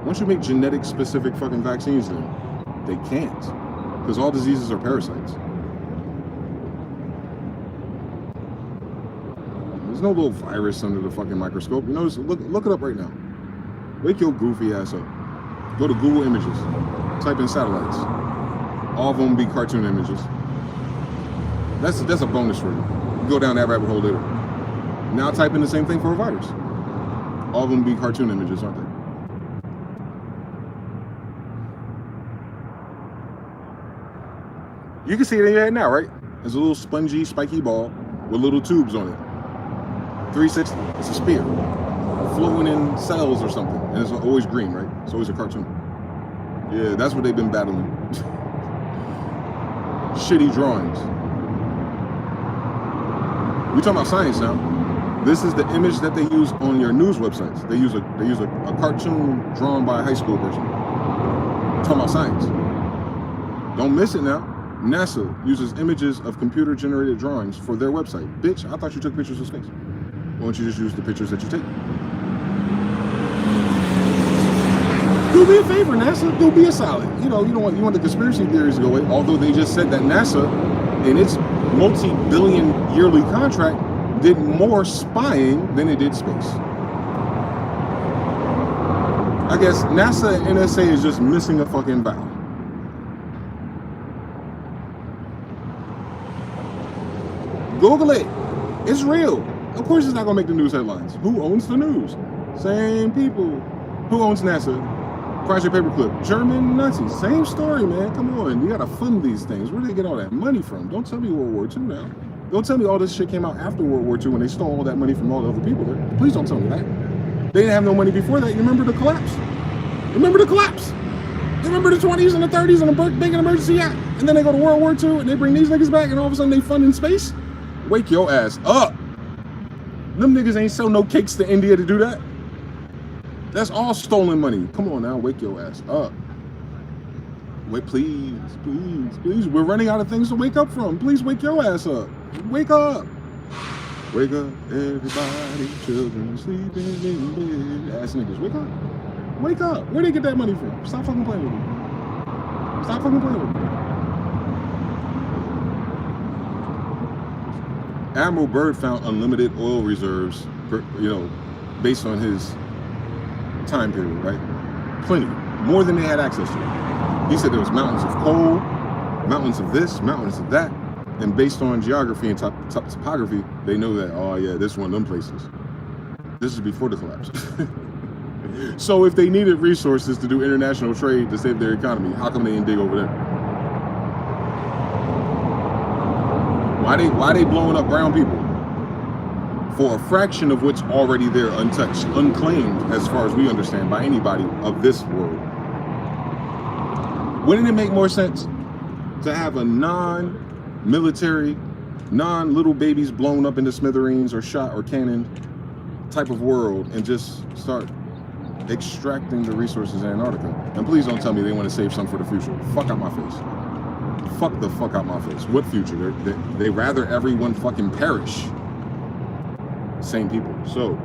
Once you make genetic specific fucking vaccines, then they can't. Because all diseases are parasites. There's no little virus under the fucking microscope. You notice, look it up right now. Wake your goofy ass up. Go to Google Images. Type in satellites. All of them be cartoon images. That's a bonus for you. Go down that rabbit hole later. Now type in the same thing for a virus. All of them be cartoon images, aren't they? You can see it in your head now, right? There's a little spongy, spiky ball with little tubes on it. 360. It's a spear. Floating in cells or something. And it's always green, right? It's always a cartoon. Yeah, that's what they've been battling. Shitty drawings. We talking about science now. This is the image that they use on your news websites. They use a cartoon drawn by a high school person. We're talking about science. Don't miss it now. NASA uses images of computer-generated drawings for their website. Bitch, I thought you took pictures of space. Why don't you just use the pictures that you take? Do me a favor, NASA. Do be a solid. You want the conspiracy theories to go away. Although they just said that NASA, in its multi-billion yearly contract, did more spying than it did space. I guess NASA and NSA is just missing a fucking vowel. Google it. It's real. Of course it's not gonna make the news headlines. Who owns the news? Same people. Who owns NASA? Project Paperclip. German Nazis. Same story, man. Come on. You gotta fund these things. Where do they get all that money from? Don't tell me World War II now. Don't tell me all this shit came out after World War II when they stole all that money from all the other people there. Please don't tell me that. They didn't have no money before that. You remember the collapse? Remember the collapse? You remember the 20s and the 30s and the Banking Emergency Act? And then they go to World War II and they bring these niggas back and all of a sudden they fund in space? Wake your ass up. Them niggas ain't sell no cakes to India to do that. That's all stolen money. Come on now, wake your ass up. Wait, please. We're running out of things to wake up from. Please wake your ass up. Wake up. Wake up, everybody, children sleeping in bed. Ass niggas, wake up. Wake up. Where'd they get that money from? Stop fucking playing with me. Stop fucking playing with me. Admiral Byrd found unlimited oil reserves, based on his time period, right? Plenty. More than they had access to. He said there was mountains of coal, mountains of this, mountains of that. And based on geography and topography, they know that, oh yeah, this is one of them places. This is before the collapse. So if they needed resources to do international trade to save their economy, how come they didn't dig over there? Why they blowing up brown people? For a fraction of what's already there, untouched, unclaimed, as far as we understand, by anybody of this world. Wouldn't it make more sense to have a non-military, non-little babies blown up into smithereens or shot or cannoned type of world and just start extracting the resources in Antarctica? And please don't tell me they want to save some for the future. Fuck out my face. Fuck the fuck out my face. What future? They rather everyone fucking perish. Same people. So,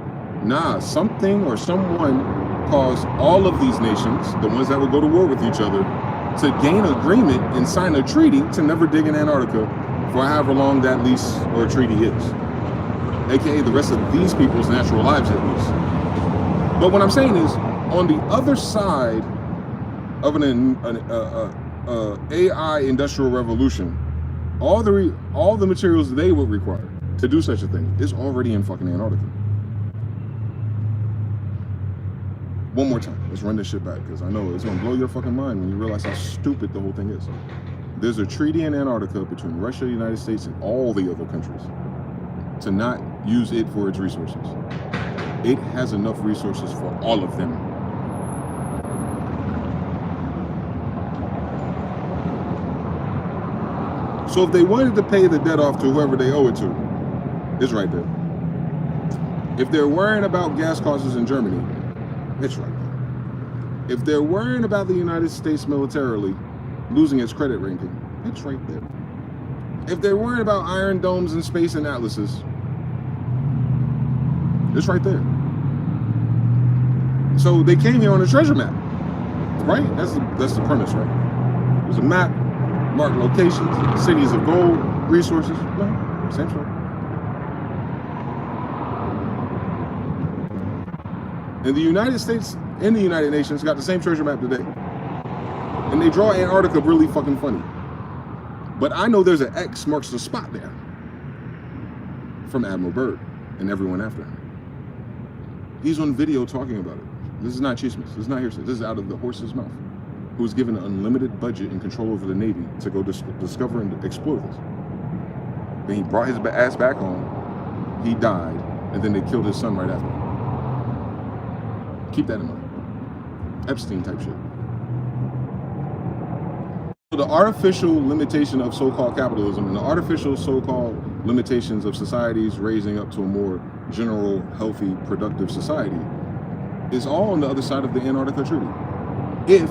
something or someone caused all of these nations, the ones that would go to war with each other, to gain agreement and sign a treaty to never dig in Antarctica for however long that lease or treaty is. AKA the rest of these people's natural lives at least. But what I'm saying is, on the other side of an AI industrial revolution, all the materials they would require to do such a thing is already in fucking Antarctica. One more time, let's run this shit back, because I know it's gonna blow your fucking mind when you realize how stupid the whole thing is. There's a treaty in Antarctica between Russia, the United States, and all the other countries to not use it for its resources. It has enough resources for all of them. So if they wanted to pay the debt off to whoever they owe it to, it's right there. If they're worrying about gas costs in Germany, it's right there. If they're worrying about the United States militarily losing its credit ranking, it's right there. If they're worried about iron domes in space and atlases, it's right there. So they came here on a treasure map, right? That's the premise, right? There's a map, marked locations, cities of gold, resources. No, same story. And the United States and the United Nations got the same treasure map today. And they draw Antarctica really fucking funny. But I know there's an X marks the spot there from Admiral Byrd and everyone after him. He's on video talking about it. This is not chismis. This is not hearsay. This is out of the horse's mouth. Who was given an unlimited budget and control over the Navy to go discover and explore this. Then he brought his ass back home. He died, and then they killed his son right after. Keep that in mind. Epstein type shit. So the artificial limitation of so-called capitalism and the artificial so-called limitations of societies raising up to a more general, healthy, productive society is all on the other side of the Antarctica Treaty. If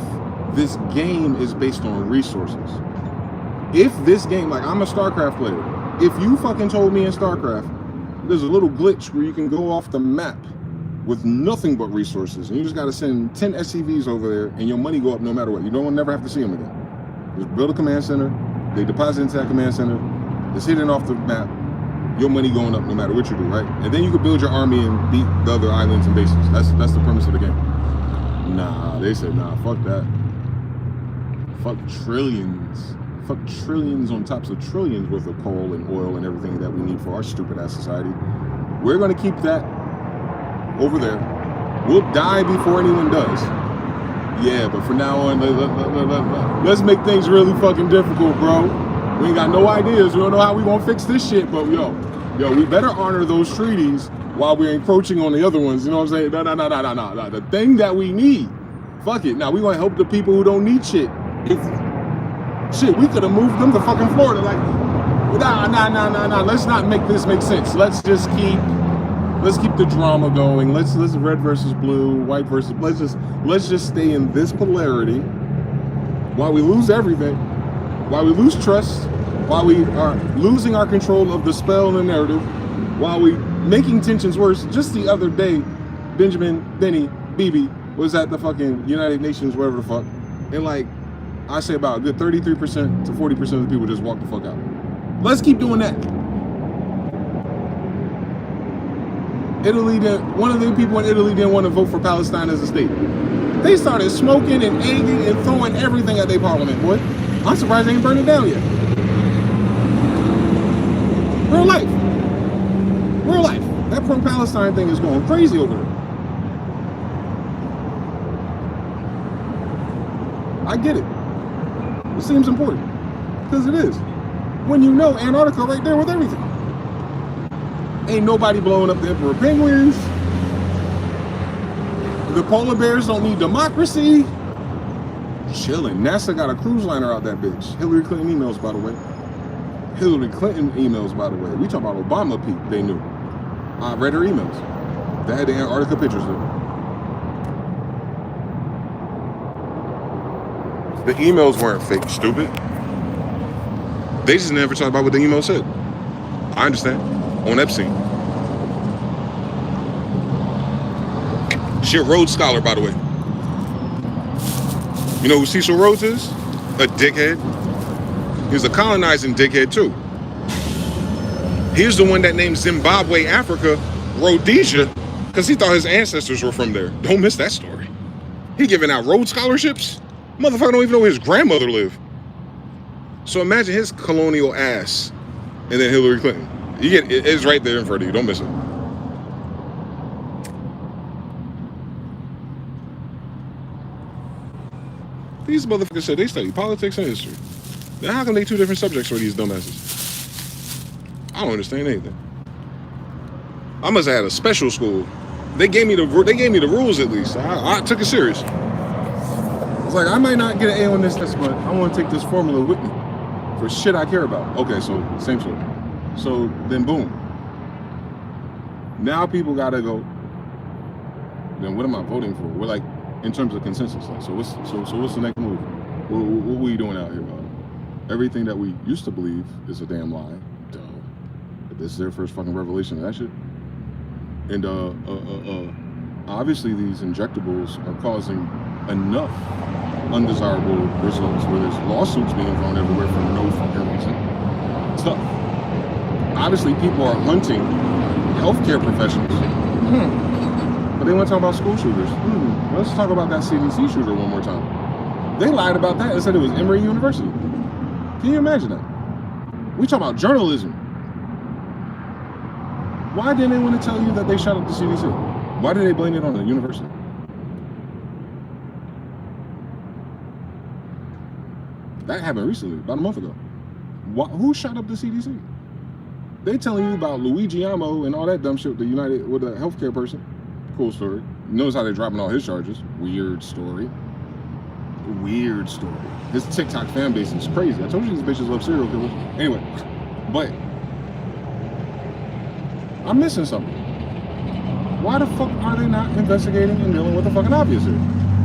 this game is based on resources. If this game, like I'm a StarCraft player, if you fucking told me in StarCraft, there's a little glitch where you can go off the map with nothing but resources, and you just gotta send 10 SCVs over there and your money go up no matter what. You don't never have to see them again. Just build a command center, they deposit into that command center, it's hidden off the map, your money going up no matter what you do, right? And then you can build your army and beat the other islands and bases. That's the premise of the game. Nah, they said, nah, fuck that. Fuck trillions. Fuck trillions on tops of trillions worth of coal and oil and everything that we need for our stupid ass society. We're gonna keep that over there. We'll die before anyone does. Yeah, but from now on, let's make things really fucking difficult, bro. We ain't got no ideas. We don't know how we gonna fix this shit, but yo, we better honor those treaties while we're encroaching on the other ones. You know what I'm saying? No. The thing that we need, fuck it. Now we gonna help the people who don't need shit. Shit, we could have moved them to fucking Florida. Like, nah. Let's not make this make sense. Let's keep the drama going. Let's red versus blue, white versus. Let's just stay in this polarity while we lose everything, while we lose trust, while we are losing our control of the spell and the narrative, while we making tensions worse. Just the other day, Benny Bibi was at the fucking United Nations, whatever the fuck, and like, I say about a good 33% to 40% of the people just walk the fuck out. Let's keep doing that. Italy one of the people in Italy didn't want to vote for Palestine as a state. They started smoking and egging and throwing everything at their parliament, boy. I'm surprised they ain't burned it down yet. Real life. That pro-Palestine thing is going crazy over there. I get it. It seems important, because it is. When you know Antarctica right there with everything. Ain't nobody blowing up the emperor penguins. The polar bears don't need democracy. Chilling. NASA got a cruise liner out that bitch. Hillary Clinton emails, by the way. We talking about Obama peak, they knew. I read her emails. They had the Antarctica pictures there. The emails weren't fake, stupid. They just never talked about what the email said. I understand. On Epstein. She a Rhodes Scholar, by the way. You know who Cecil Rhodes is? A dickhead. He's a colonizing dickhead, too. He's the one that named Zimbabwe, Africa, Rhodesia, because he thought his ancestors were from there. Don't miss that story. He giving out Rhodes scholarships? Motherfucker don't even know where his grandmother lived. So imagine his colonial ass and then Hillary Clinton. You get it's right there in front of you. Don't miss it. These motherfuckers said they study politics and history. Now how come they two different subjects for these dumbasses? I don't understand anything. I must have had a special school. They gave me the rules at least. I took it serious. It's like I might not get an A on this test, but I want to take this formula with me for shit I care about. Okay, so same story. So then boom. Now people gotta go. Then what am I voting for? We're like in terms of consensus. Like, so what's the next move? What are we doing out here? Everything that we used to believe is a damn lie. Duh. This is their first fucking revelation of that shit. And obviously these injectables are causing enough undesirable results where there's lawsuits being thrown everywhere for no fucking reason. It's tough. Obviously people are hunting healthcare professionals. But they want to talk about school shooters. Let's talk about that CDC shooter one more time. They lied about that and said it was Emory University. Can you imagine that? We talk about journalism. Why didn't they want to tell you that they shot up the CDC? Why did they blame it on the university? That happened recently, about a month ago. Who shot up the CDC? They telling you about Luigi Amo and all that dumb shit with the healthcare person. Cool story. Notice how they're dropping all his charges. Weird story. Weird story. His TikTok fan base is crazy. I told you these bitches love serial killers. Anyway, but I'm missing something. Why the fuck are they not investigating and dealing with the fucking obvious here?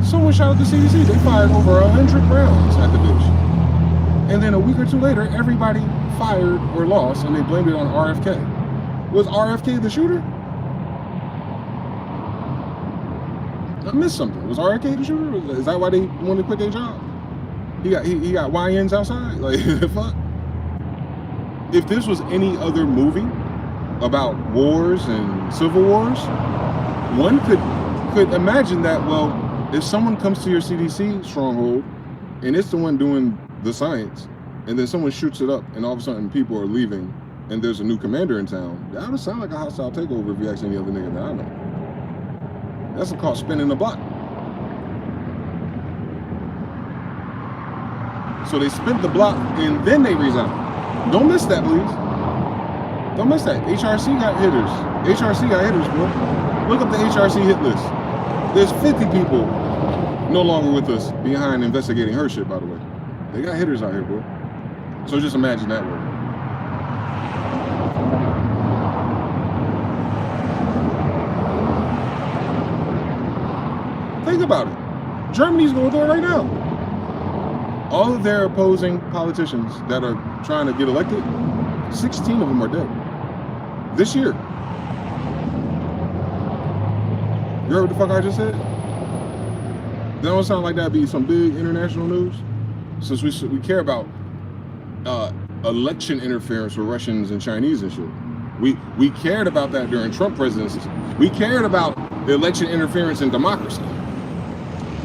Someone shot at the CDC. They fired over 100 rounds at the bitch. And then a week or two later, everybody fired or lost, and they blamed it on RFK. Was RFK the shooter? I missed something. Was RFK the shooter? Is that why they wanted to quit their job? He got YNs outside? Like, fuck. If this was any other movie about wars and civil wars, one could imagine that, well, if someone comes to your CDC stronghold and it's the one doing the science, and then someone shoots it up and all of a sudden people are leaving and there's a new commander in town, that would sound like a hostile takeover if you ask any other nigga that I know. That's called spinning the block. So they spent the block and then they resigned. Don't miss that, please. Don't miss that. HRC got hitters. HRC got hitters, bro. Look up the HRC hit list. There's 50 people no longer with us behind investigating her shit, by the way. They got hitters out here, bro. So just imagine that way. Think about it. Germany's going through it right now. All of their opposing politicians that are trying to get elected, 16 of them are dead. This year. You heard what the fuck I just said? That don't sound like that'd be some big international news? Since we care about election interference with Russians and Chinese and shit. We cared about that during Trump presidency. We cared about the election interference in democracy.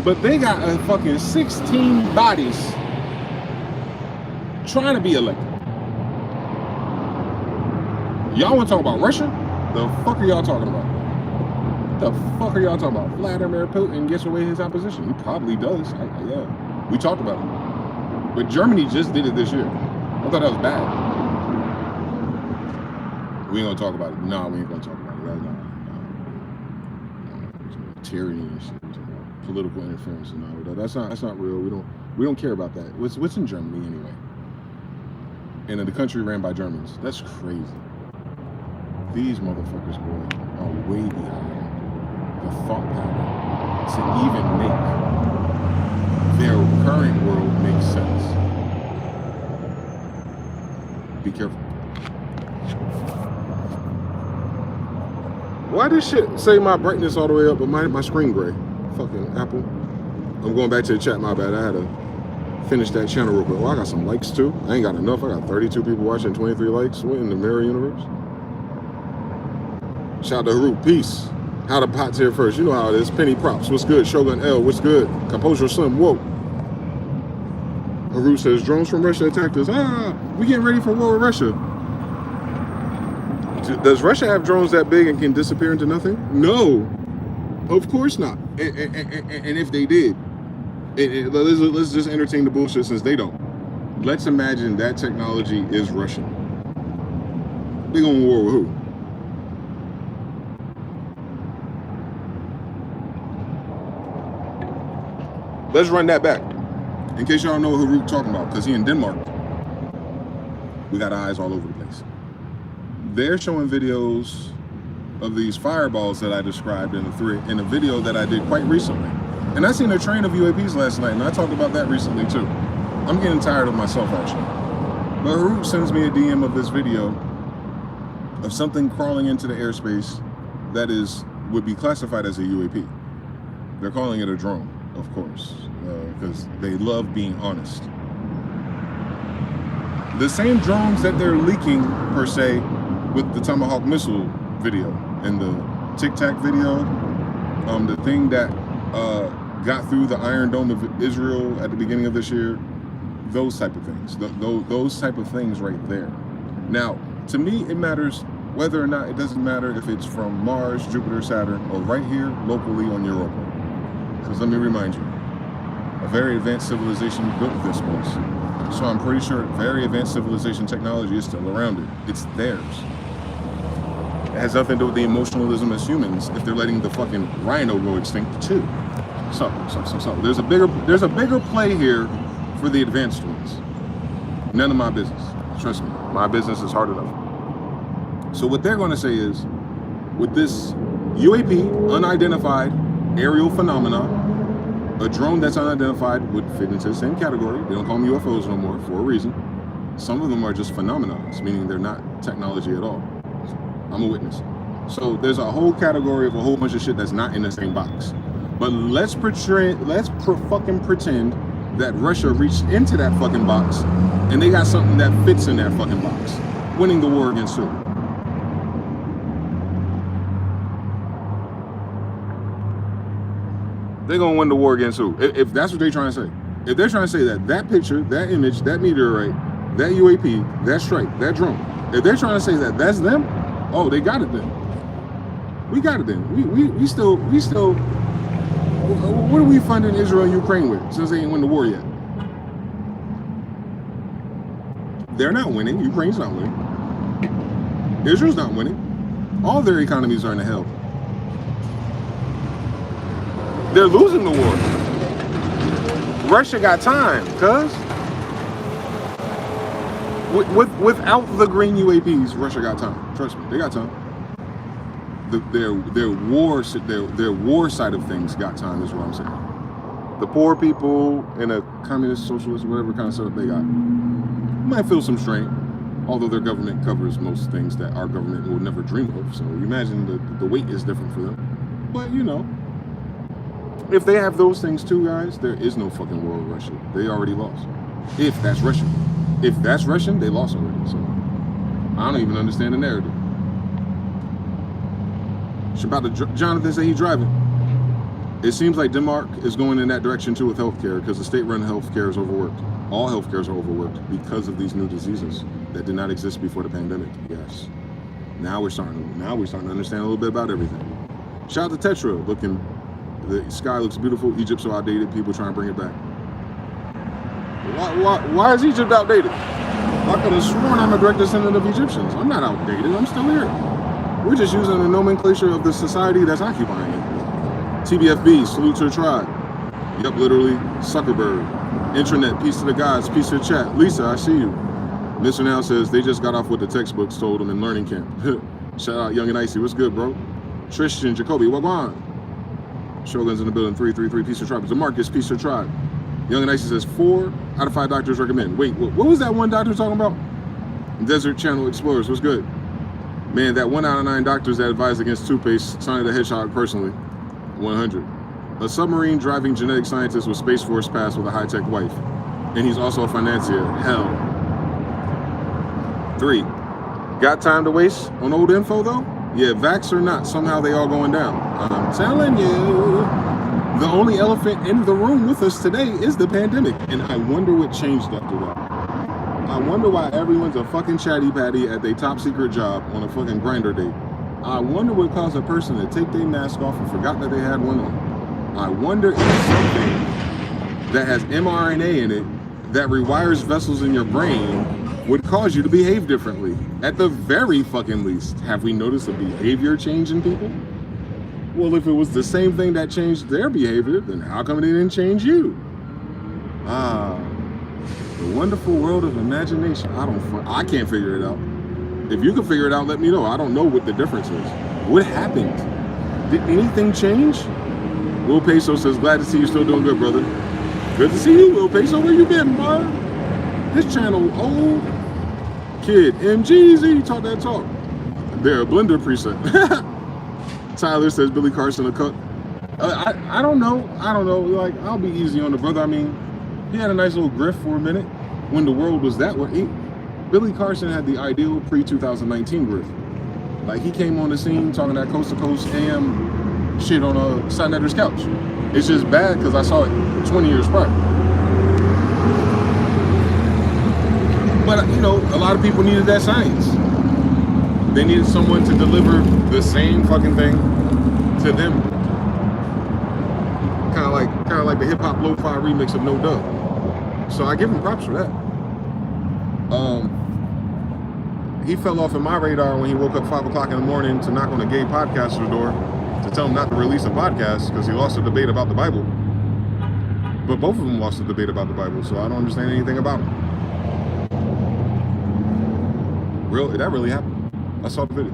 But they got a fucking 16 bodies trying to be elected. Y'all want to talk about Russia? The fuck are y'all talking about? The fuck are y'all talking about? Vladimir Putin gets away his opposition. He probably does. Yeah, we talked about it. But Germany just did it this year. I thought that was bad. We ain't gonna talk about it. No, we ain't gonna talk about it. No. Tyranny and shit. Political interference and all that. That's not real. We don't care about that. What's in Germany anyway? And in the country ran by Germans. That's crazy. These motherfuckers, boy, are way behind the thought pattern to even make their current world make sense. Be careful. Why this shit say my brightness all the way up, but my screen gray? Fucking Apple. I'm going back to the chat, my bad. I had to finish that channel real quick. Well, I got some likes too. I ain't got enough. I got 32 people watching, 23 likes. What in the mirror universe? Shout out to Harut. Peace. How the pot's here first. You know how it is. Penny Props. What's good? Shogun L. What's good? Composure Slim. Whoa. Harut says, drones from Russia attacked us. We getting ready for war with Russia. Does Russia have drones that big and can disappear into nothing? No. Of course not. And if they did, let's just entertain the bullshit since they don't. Let's imagine that technology is Russian. They going to war with who? Let's run that back. In case y'all know who Harut talking about, because he in Denmark. We got eyes all over the place. They're showing videos of these fireballs that I described in a video that I did quite recently. And I seen a train of UAPs last night, and I talked about that recently too. I'm getting tired of myself actually. But Harut sends me a DM of this video of something crawling into the airspace that would be classified as a UAP. They're calling it a drone, of course, because they love being honest. The same drones that they're leaking, per se, with the Tomahawk missile video and the Tic Tac video, the thing that got through the Iron Dome of Israel at the beginning of this year, those type of things, those type of things right there. Now, to me, it matters whether or not, it doesn't matter if it's from Mars, Jupiter, Saturn, or right here locally on Europa. Because let me remind you, a very advanced civilization built this place. So I'm pretty sure very advanced civilization technology is still around it. It's theirs. It has nothing to do with the emotionalism as humans if they're letting the fucking rhino go extinct too. So there's a bigger play here for the advanced ones. None of my business. Trust me, my business is hard enough. So what they're going to say is, with this UAP, unidentified aerial phenomena, a drone that's unidentified would fit into the same category. They don't call them UFOs no more for a reason. Some of them are just phenomena, meaning they're not technology at all. I'm a witness. So there's a whole category of a whole bunch of shit that's not in the same box. But let's fucking pretend that Russia reached into that fucking box and they got something that fits in that fucking box, winning the war against who? They're gonna win the war against who? If that's what they're trying to say. If they're trying to say that that picture, that image, that meteorite, that UAP, that strike, that drone, if they're trying to say that that's them, oh, they got it then. We got it then. We still. What are we funding Israel and Ukraine with since they ain't won the war yet? They're not winning. Ukraine's not winning. Israel's not winning. All their economies are in the hell. They're losing the war. Russia got time, cuz. Without the green UAPs, Russia got time. Trust me, they got time. Their war side of things got time, is what I'm saying. The poor people in a communist, socialist, whatever kind of stuff they got, might feel some strain, although their government covers most things that our government will never dream of. So you imagine the weight is different for them. But you know, if they have those things too, guys, there is no fucking war with Russia. They already lost. If that's Russian. If that's Russian, they lost already. So I don't even understand the narrative. Jonathan said he's driving. It seems like Denmark is going in that direction too with healthcare, because the state-run healthcare is overworked. All healthcares are overworked because of these new diseases that did not exist before the pandemic. Yes. Now we're starting to understand a little bit about everything. Shout out to Tetra. The sky looks beautiful. Egypt's so outdated. People trying to bring it back. Why is Egypt outdated? I could have sworn I'm a direct descendant of Egyptians. I'm not outdated. I'm still here. We're just using the nomenclature of the society that's occupying it. TBFB, salute to the tribe. Yep, literally. Zuckerberg. Intranet, peace to the gods, peace to the chat. Lisa, I see you. Mr. Now says they just got off what the textbooks told them in learning camp. Shout out Young and Icy. What's good, bro? Tristan, Jacoby, wagwan. Shogun's in the building. 333, peace to the tribe. DeMarcus, peace to the tribe. Young and Icy says 4 out of 5 doctors recommend. Wait, what was that one doctor talking about? Desert Channel Explorers, what's good? Man, that 1 out of 9 doctors that advise against toothpaste, Sonic the Hedgehog personally. 100. A submarine driving genetic scientist with Space Force pass with a high-tech wife. And he's also a financier. Hell. 3. Got time to waste on old info though? Yeah, vax or not, somehow they all going down. I'm telling you. The only elephant in the room with us today is the pandemic. And I wonder what changed after that. I wonder why everyone's a fucking chatty patty at their top secret job on a fucking grinder date. I wonder what caused a person to take their mask off and forgot that they had one on. I wonder if something that has mRNA in it that rewires vessels in your brain would cause you to behave differently. At the very fucking least, have we noticed a behavior change in people? Well, if it was the same thing that changed their behavior, then how come it didn't change you? Ah, the wonderful world of imagination. I can't figure it out. If you can figure it out, let me know. I don't know what the difference is. What happened? Did anything change? Will Peso says, glad to see you still doing good, brother. Good to see you, Will Peso. Where you been, bro? This channel, old kid, MGZ, talk that talk. There, a blender preset. Tyler says Billy Carson a cut. I don't know. Like, I'll be easy on the brother. I mean, he had a nice little grift for a minute when the world was that way. Billy Carson had the ideal pre-2019 grift. Like, he came on the scene talking that coast to coast AM shit on a Sinetter's couch. It's just bad because I saw it 20 years prior. But, you know, a lot of people needed that science. They needed someone to deliver the same fucking thing to them. Kind of like the hip hop lo-fi remix of No Dub. So I give him props for that. He fell off in my radar when he woke up 5 o'clock in the morning to knock on a gay podcaster's door to tell him not to release a podcast because he lost a debate about the Bible. But both of them lost a debate about the Bible, so I don't understand anything about it. That really happened. I saw the video.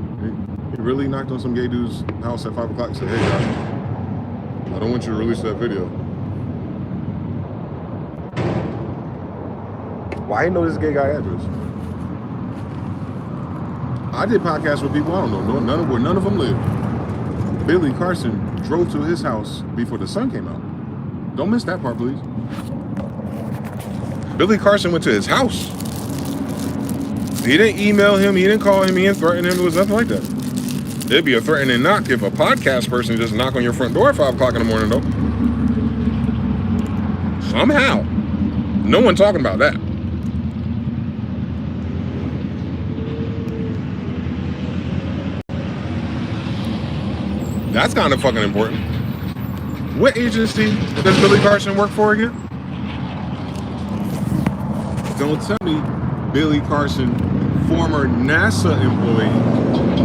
He really knocked on some gay dude's house at 5 o'clock and said, hey, guys, I don't want you to release that video. Why didn't know this gay guy address? I did podcasts with people I don't know, where none of them live. Billy Carson drove to his house before the sun came out. Don't miss that part, please. Billy Carson went to his house. He didn't email him, he didn't call him, he didn't threaten him, it was nothing like that. It'd be a threatening knock if a podcast person just knock on your front door at 5 o'clock in the morning, though. Somehow. No one talking about that. That's kind of fucking important. What agency does Billy Carson work for again? Don't tell me Billy Carson, former NASA employee,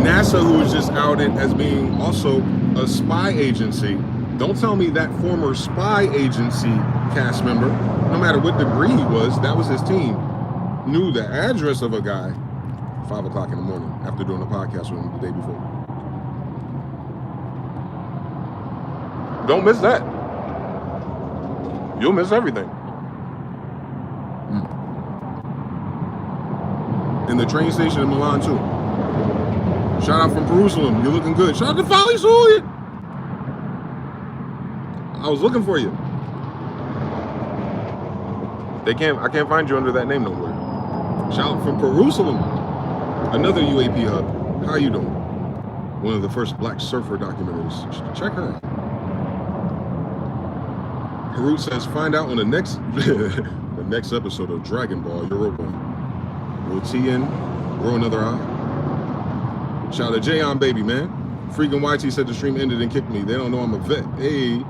NASA who was just outed as being also a spy agency. Don't tell me that former spy agency cast member, no matter what degree he was, that was his team, knew the address of a guy 5 o'clock in the morning after doing a podcast with him the day before. Don't miss that. You'll miss everything. In the train station in Milan too. Shout out from Jerusalem. You're looking good. Shout out to Folly Sulian. I was looking for you. I can't find you under that name nowhere. Shout out from Jerusalem. Another UAP hub. How you doing? One of the first black surfer documentaries. Check her out. Harut says, find out on the next the next episode of Dragon Ball Europa. Will TN grow another eye? Shout out to Jayon baby, man. Freaking YT said the stream ended and kicked me. They don't know I'm a vet. Hey.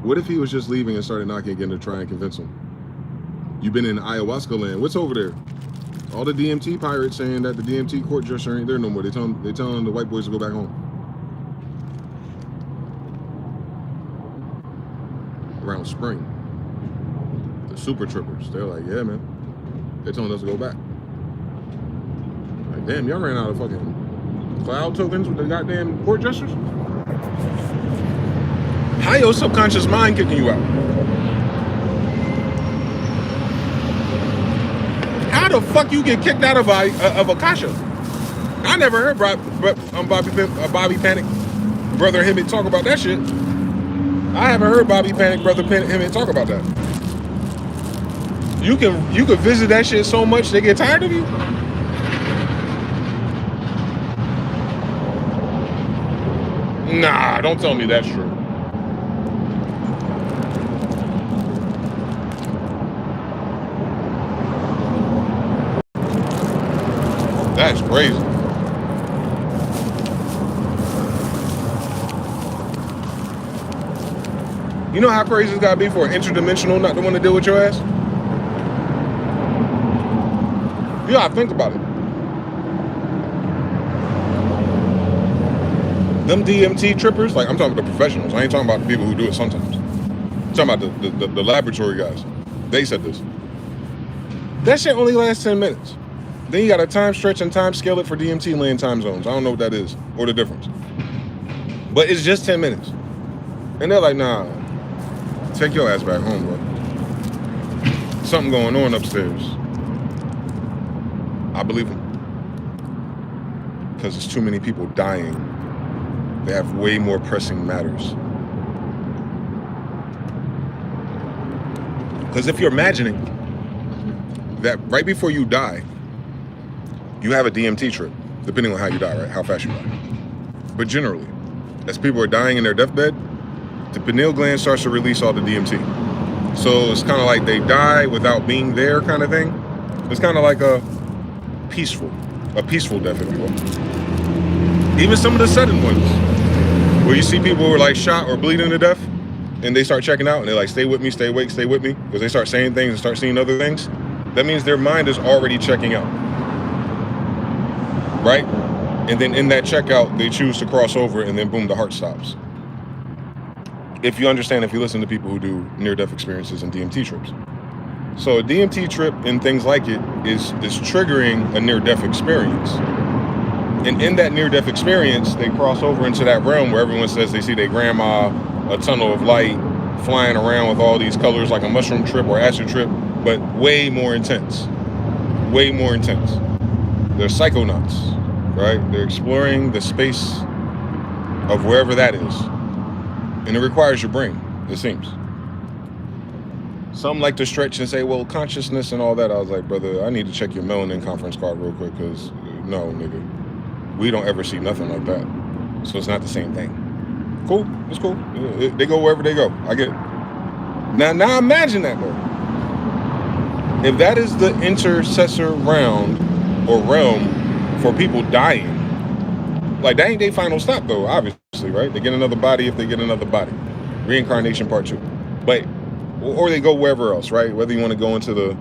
What if he was just leaving and started knocking again to try and convince him? You've been in ayahuasca land. What's over there? All the DMT pirates saying that the DMT court dresser ain't there no more. They telling the white boys to go back home. Around spring. The super trippers. They're like, yeah, man. They're telling us to go back. Like, damn, y'all ran out of fucking cloud tokens with the goddamn court gestures? How your subconscious mind kicking you out? How the fuck you get kicked out of a Cashapp? I never heard Bobby Panic, Brother Hemmett talk about that shit. I haven't heard Bobby Panic, Brother Hemmett talk about that. You can visit that shit so much they get tired of you. Nah, don't tell me that's true. That's crazy. You know how crazy it's gotta be for an interdimensional not to want to deal with your ass? You gotta think about it. Them DMT trippers, like I'm talking about the professionals. I ain't talking about the people who do it sometimes. I'm talking about the laboratory guys. They said this. That shit only lasts 10 minutes. Then you gotta time stretch and time scale it for DMT land time zones. I don't know what that is or the difference. But it's just 10 minutes. And they're like, nah, take your ass back home, bro. Something going on upstairs. I believe them. Because there's too many people dying. They have way more pressing matters. Because if you're imagining that right before you die, you have a DMT trip, depending on how you die, right? How fast you die. But generally, as people are dying in their deathbed, the pineal gland starts to release all the DMT. So it's kind of like they die without being there kind of thing. It's kind of like a peaceful death, if you will. Even some of the sudden ones, where you see people who are like shot or bleeding to death, and they start checking out, and they're like, stay with me, stay awake, stay with me, because they start saying things and start seeing other things. That means their mind is already checking out, right? And then in that checkout, they choose to cross over, and then boom, the heart stops. If you understand, if you listen to people who do near-death experiences and DMT trips. So a DMT trip and things like it is triggering a near-death experience. And in that near-death experience, they cross over into that realm where everyone says they see their grandma, a tunnel of light, flying around with all these colors like a mushroom trip or acid trip, but way more intense. Way more intense. They're psychonauts, right? They're exploring the space of wherever that is. And it requires your brain, it seems. Some like to stretch and say, well, consciousness and all that. I was like, brother, I need to check your melanin conference card real quick, because no, nigga. We don't ever see nothing like that. So it's not the same thing. Cool, it's cool. They go wherever they go. I get it. Now imagine that though. If that is the intercessor round or realm for people dying, like that ain't their final stop though, obviously, right? They get another body if they get another body. Reincarnation part 2. But, or they go wherever else, right? Whether you want to go into the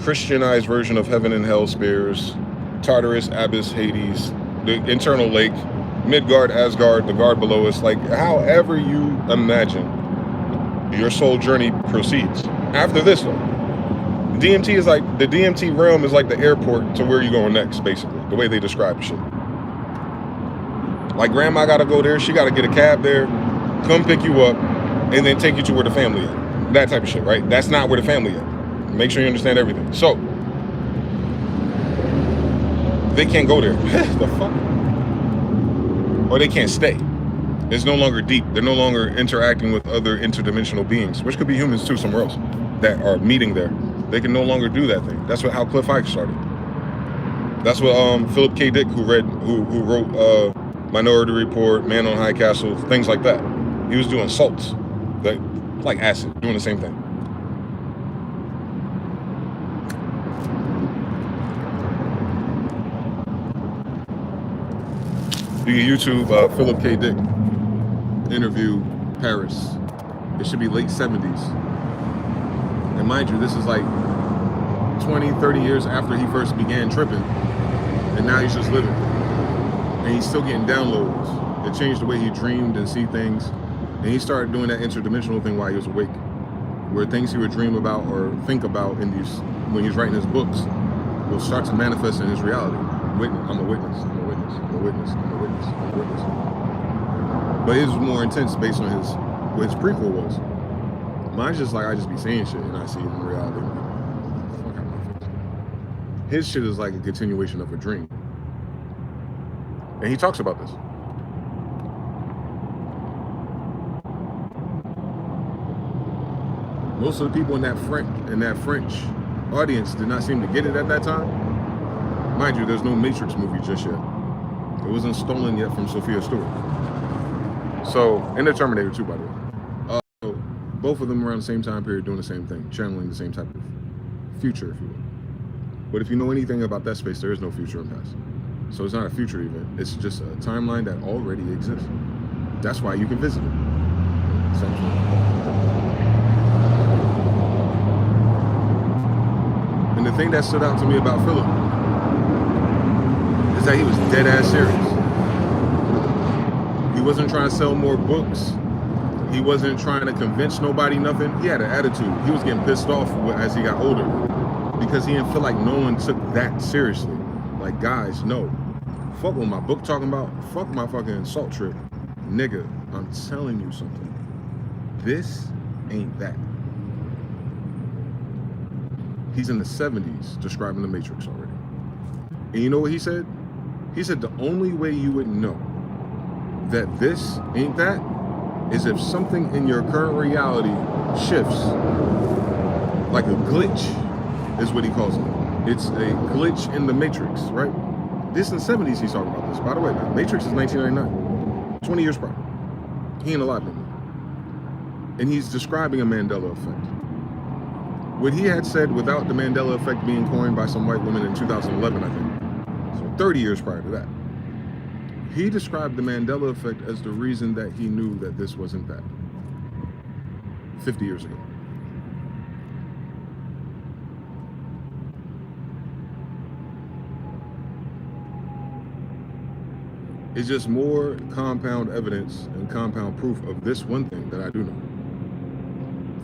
Christianized version of heaven and hell spheres, Tartarus, Abyss, Hades, the internal lake, Midgard, Asgard, the guard below us, like however you imagine your soul journey proceeds. After this though, DMT is like, the DMT realm is like the airport to where you going next, basically, the way they describe the shit. Like grandma gotta go there, she gotta get a cab there, come pick you up, and then take you to where the family is. That type of shit, right? That's not where the family is. Make sure you understand everything. So, they can't go there. The fuck? Or they can't stay. It's no longer deep. They're no longer interacting with other interdimensional beings, which could be humans too somewhere else, that are meeting there. They can no longer do that thing. That's how Cliff Hike started. That's what Philip K. Dick, who wrote Minority Report, Man on High Castle, things like that. He was doing salts, like acid, doing the same thing. You can YouTube Philip K. Dick interview Paris. It should be late 70s. And mind you, this is like 20, 30 years after he first began tripping. And now he's just living. And he's still getting downloads. It changed the way he dreamed and see things. And he started doing that interdimensional thing while he was awake, where things he would dream about or think about in these, when he's writing his books, will start to manifest in his reality. I'm a witness, I'm a witness, I'm a witness, I'm a witness, I'm a witness. But his was more intense based on what his prequel was. Mine's just like, I just be saying shit and I see it in reality. Fuck out my face. His shit is like a continuation of a dream. And he talks about this. Most of the people in that French audience did not seem to get it at that time. Mind you, there's no Matrix movie just yet. It wasn't stolen yet from Sophia Stewart. So, and the Terminator 2, by the way. Both of them around the same time period doing the same thing, channeling the same type of future, if you will. But if you know anything about that space, there is no future and past. So it's not a future event. It's just a timeline that already exists. That's why you can visit it. Essentially. And the thing that stood out to me about Philip is that he was dead ass serious. He wasn't trying to sell more books. He wasn't trying to convince nobody nothing. He had an attitude. He was getting pissed off as he got older because he didn't feel like no one took that seriously. Like, guys, no. Fuck what my book talking about. Fuck my fucking salt trip. Nigga, I'm telling you something. This ain't that. He's in the 70s describing the Matrix already. And you know what he said? He said the only way you would know that this ain't that is if something in your current reality shifts, like a glitch is what he calls it. It's a glitch in the Matrix, right? This in the 70s he's talking about this. By the way, man, Matrix is 1999, 20 years prior. He ain't alive anymore. And he's describing a Mandela effect. What he had said without the Mandela effect being coined by some white woman in 2011, I think. So 30 years prior to that. He described the Mandela effect as the reason that he knew that this wasn't that. 50 years ago. It's just more compound evidence and compound proof of this one thing that I do know.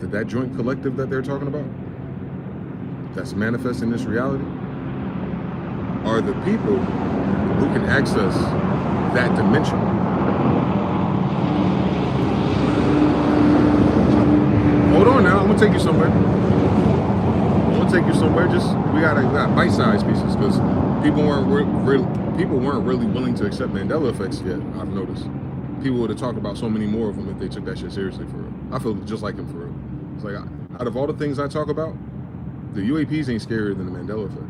That joint collective that they're talking about, that's manifesting this reality, are the people who can access that dimension. Hold on now, I'm gonna take you somewhere. Just we got bite-sized pieces because people weren't really willing to accept Mandela effects yet. I've noticed people would have talked about so many more of them if they took that shit seriously for real. I feel just like him for real. It's like out of all the things I talk about, the UAPs ain't scarier than the Mandela effect.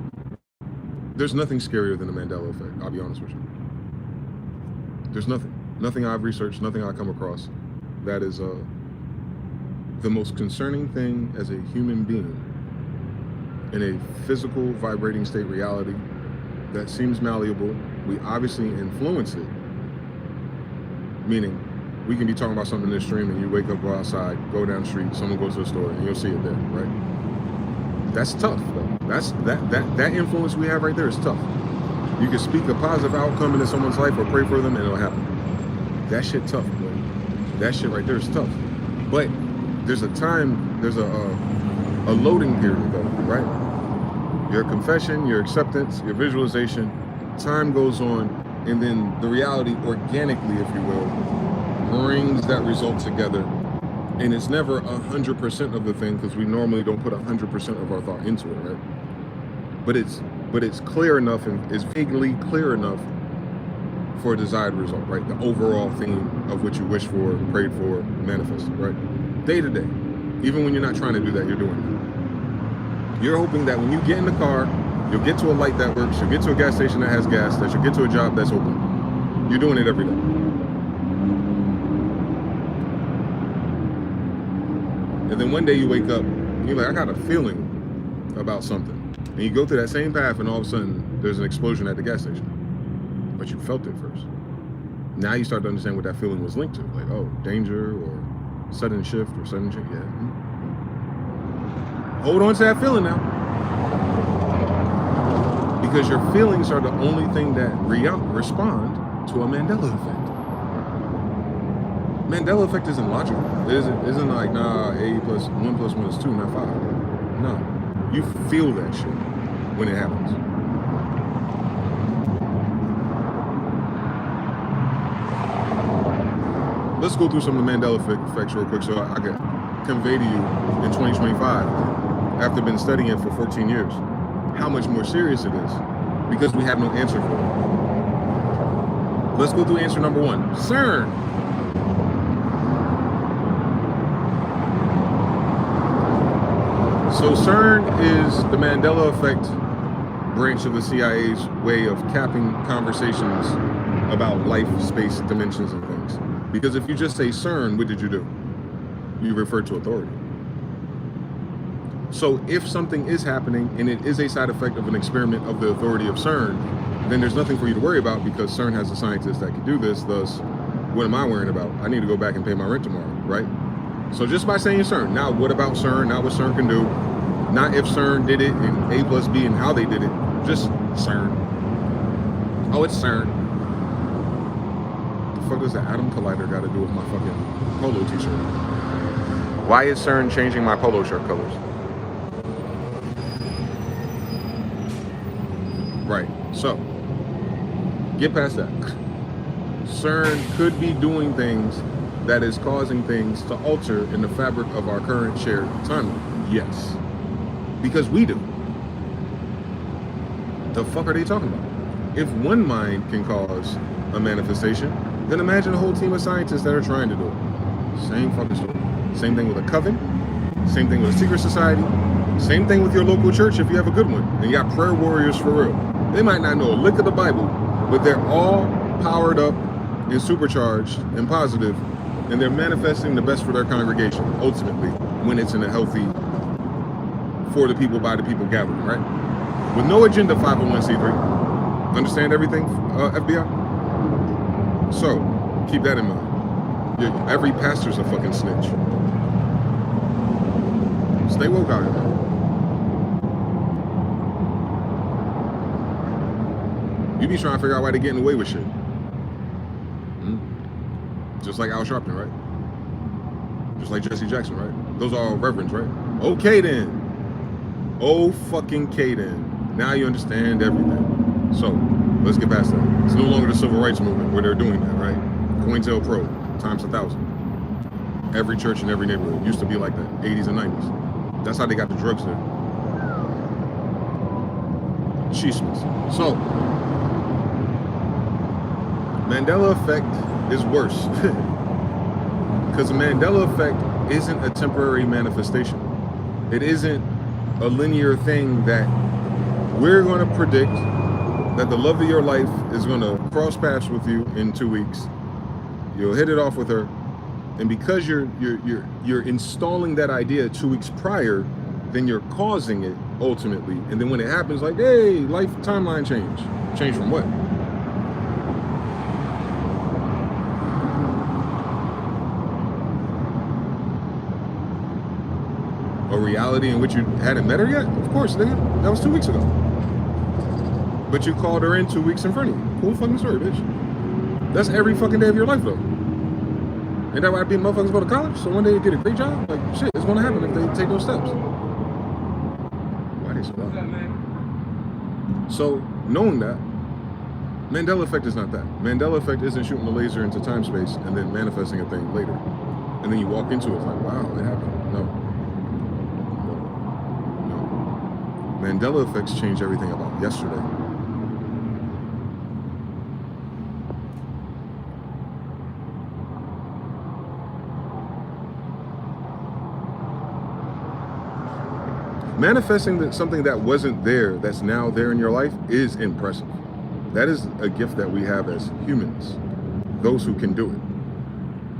There's nothing scarier than the Mandela effect. I'll be honest with you. There's nothing I've researched, nothing I come across that is the most concerning thing as a human being in a physical vibrating state reality that seems malleable. We obviously influence it, meaning we can be talking about something in this stream and you wake up, go outside, go down the street, someone goes to the store and you'll see it there, right? That's tough though. That influence we have right there is tough. You can speak a positive outcome into someone's life or pray for them and it'll happen. That shit tough, boy. That shit right there is tough. But there's a time, there's a loading period though, right? Your confession, your acceptance, your visualization, time goes on, and then the reality organically, if you will, brings that result together. And it's never 100% of the thing because we normally don't put 100% of our thought into it, right? But it's clear enough and is vaguely clear enough for a desired result, right? The overall theme of what you wish for, prayed for, manifested, right? Day to day. Even when you're not trying to do that, you're doing it. You're hoping that when you get in the car, you'll get to a light that works, you'll get to a gas station that has gas, that you'll get to a job that's open. You're doing it every day. And then one day you wake up, and you're like, I got a feeling about something. And you go through that same path, and all of a sudden, there's an explosion at the gas station. But you felt it first. Now you start to understand what that feeling was linked to. Like, oh, danger, or sudden shift, or sudden change. Yeah. Hold on to that feeling now. Because your feelings are the only thing that respond to a Mandela effect. Mandela effect isn't logical. It isn't like, nah, 1 + 1 is 2, not 5. No. You feel that shit when it happens. Let's go through some of the Mandela effects real quick so I can convey to you in 2025, after been studying it for 14 years, how much more serious it is, because we have no answer for it. Let's go through answer number one. CERN. So CERN is the Mandela effect branch of the CIA's way of capping conversations about life, space, dimensions, and things. Because if you just say CERN, what did you do? You refer to authority. So if something is happening and it is a side effect of an experiment of the authority of CERN, then there's nothing for you to worry about because CERN has a scientist that can do this. Thus, what am I worrying about? I need to go back and pay my rent tomorrow, right? So just by saying CERN, now what about CERN? Not what CERN can do. Not if CERN did it and A plus B and how they did it. Just CERN. Oh, it's CERN. What the fuck does the atom collider got to do with my fucking polo t-shirt? Why is CERN changing my polo shirt colors? Right, so get past that. CERN could be doing things that is causing things to alter in the fabric of our current shared timeline. Yes, because we do. The fuck are they talking about? If one mind can cause a manifestation, then imagine a whole team of scientists that are trying to do it. Same fucking story. Same thing with a coven, same thing with a secret society, same thing with your local church if you have a good one, and you got prayer warriors for real. They might not know a lick of the Bible, but they're all powered up and supercharged and positive, and they're manifesting the best for their congregation, ultimately, when it's in a healthy, for the people, by the people gathering, right? With no agenda, 501c3. Understand everything, FBI? So, keep that in mind. Every pastor's a fucking snitch. Stay woke out here, man. You be trying to figure out why they're getting away with shit. Just like Al Sharpton, right? Just like Jesse Jackson, right? Those are all reverends, right? Okay then. Oh fucking K then. Now you understand everything. So, let's get past that. It's no longer the civil rights movement where they're doing that, right? COINTELPRO times 1,000. Every church in every neighborhood used to be like that, 80s and 90s. That's how they got the drugs there. Cheesemans. So, Mandela effect is worse. Because the Mandela effect isn't a temporary manifestation. It isn't a linear thing that we're going to predict that the love of your life is going to cross paths with you in 2 weeks. You'll hit it off with her. And because you're installing that idea 2 weeks prior, then you're causing it ultimately. And then when it happens, like, hey, life timeline change. Change from what? A reality in which you hadn't met her yet? Of course, nigga. That was 2 weeks ago. But you called her in 2 weeks in front of you. Cool fucking story, bitch. That's every fucking day of your life, though. Ain't that why motherfuckers go to college? So one day you get a great job? Like, shit, it's gonna happen if they take those steps. Why they so loud? So, knowing that, Mandela effect is not that. Mandela effect isn't shooting a laser into time space and then manifesting a thing later. And then you walk into it, it's like, wow, it happened. No. Mandela effects change everything about yesterday. Manifesting something that wasn't there, that's now there in your life, is impressive. That is a gift that we have as humans, those who can do it.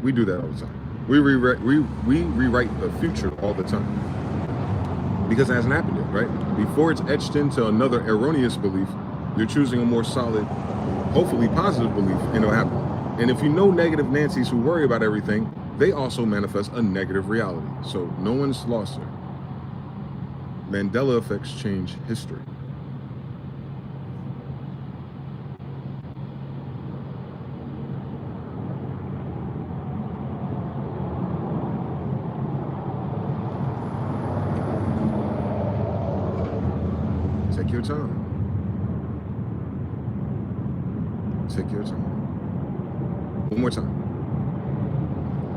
We do that all the time. We rewrite the future all the time. Because it hasn't happened yet, right? Before it's etched into another erroneous belief, you're choosing a more solid, hopefully positive belief, and it'll happen. And if you know negative Nancy's who worry about everything, they also manifest a negative reality. So no one's lost there. Mandela effects change history. Take your time. Take your time. One more time.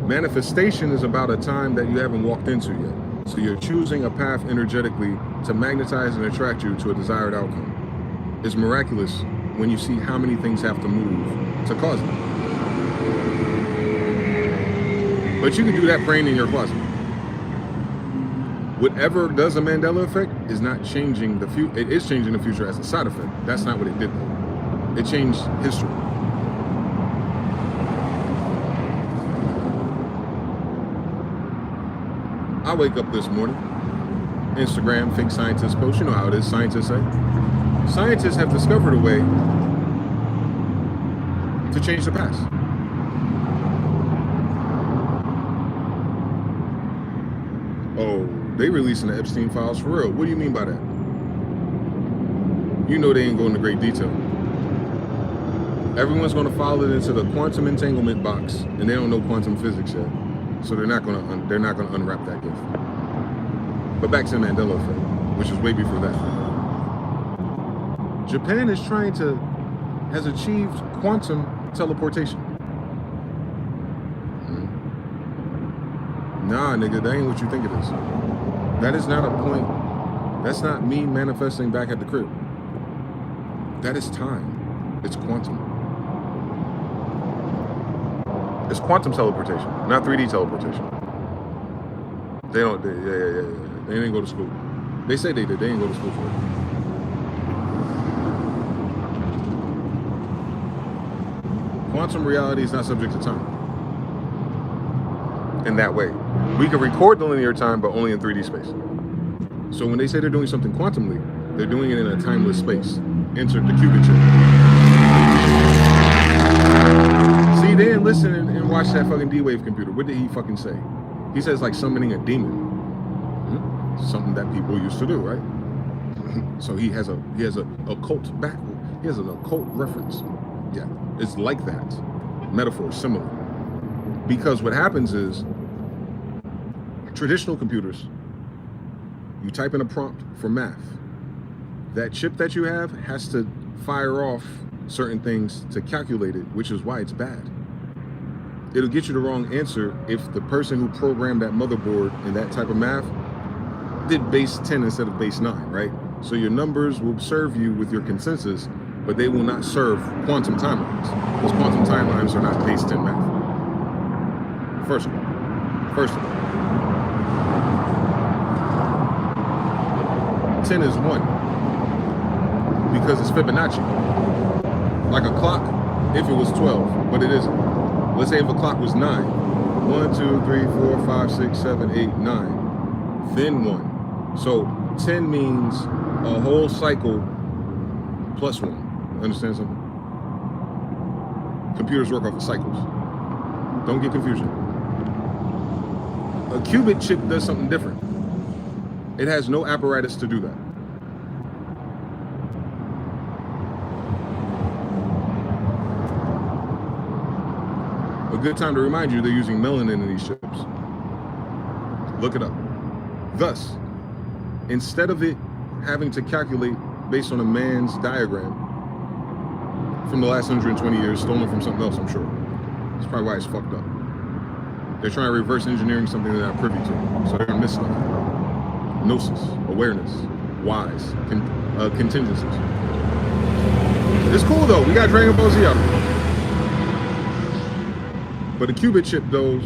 Manifestation is about a time that you haven't walked into yet. So you're choosing a path energetically to magnetize and attract you to a desired outcome. It's miraculous when you see how many things have to move to cause it. But you can do that praying in your closet. Whatever does a Mandela effect is not changing the future. It is changing the future as a side effect. That's not what it did though. It changed history. I wake up this morning, Instagram, fake scientist post. You know how it is, scientists say. Scientists have discovered a way to change the past. Oh, they releasing the Epstein files for real. What do you mean by that? You know they ain't going into great detail. Everyone's going to follow it into the quantum entanglement box, and they don't know quantum physics yet, so they're not going to unwrap that gift. But back to the Mandela effect, which is way before that. Japan has achieved quantum teleportation. Nah, nigga, that ain't what you think it is. That is not a point. That's not me manifesting back at the crib. That is time. It's quantum. It's quantum teleportation, not 3D teleportation. They don't, yeah. They didn't go to school. They say they did, they didn't go to school for it. Quantum reality is not subject to time. In that way. We can record the linear time, but only in 3D space. So when they say they're doing something quantumly, they're doing it in a timeless space. Enter the qubit chip. See, they didn't listen and watch that fucking D-Wave computer. What did he fucking say? He says like summoning a demon. Something that people used to do, right? So he has a occult background. He has an occult reference. Yeah, it's like that. Metaphor, similar. Because what happens is, traditional computers, you type in a prompt for math. That chip that you have has to fire off certain things to calculate it, which is why it's bad. It'll get you the wrong answer if the person who programmed that motherboard and that type of math did base 10 instead of base 9, right? So your numbers will serve you with your consensus, but they will not serve quantum timelines, because quantum timelines are not base 10 math. First of all. 10 is 1, because it's Fibonacci. Like a clock, if it was 12, but it isn't. Let's say if a clock was 9. 1, 2, 3, 4, 5, 6, 7, 8, 9. Then 1. So 10 means a whole cycle plus 1. Understand something? Computers work off of cycles. Don't get confusion. A qubit chip does something different. It has no apparatus to do that. A good time to remind you they're using melanin in these chips. Look it up. Thus, instead of it having to calculate based on a man's diagram from the last 120 years, stolen from something else, I'm sure. That's probably why it's fucked up. They're trying to reverse engineering something they're not privy to. So they're gonna miss stuff. Gnosis, awareness, wise, contingencies. It's cool though, we got Dragon Ball Z out. But a qubit chip goes,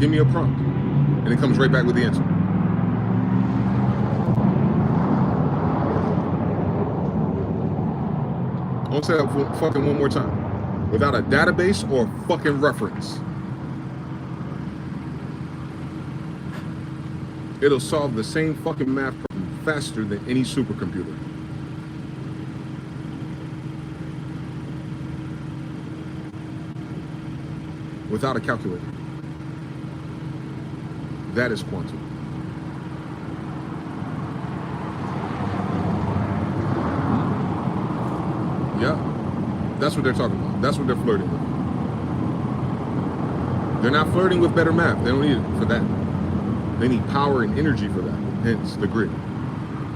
give me a prompt, and it comes right back with the answer. I'll say that fucking one more time. Without a database or a fucking reference. It'll solve the same fucking math problem faster than any supercomputer. Without a calculator. That is quantum. Yeah, that's what they're talking about. That's what they're flirting with. They're not flirting with better math. They don't need it for that. They need power and energy for that. Hence the grid.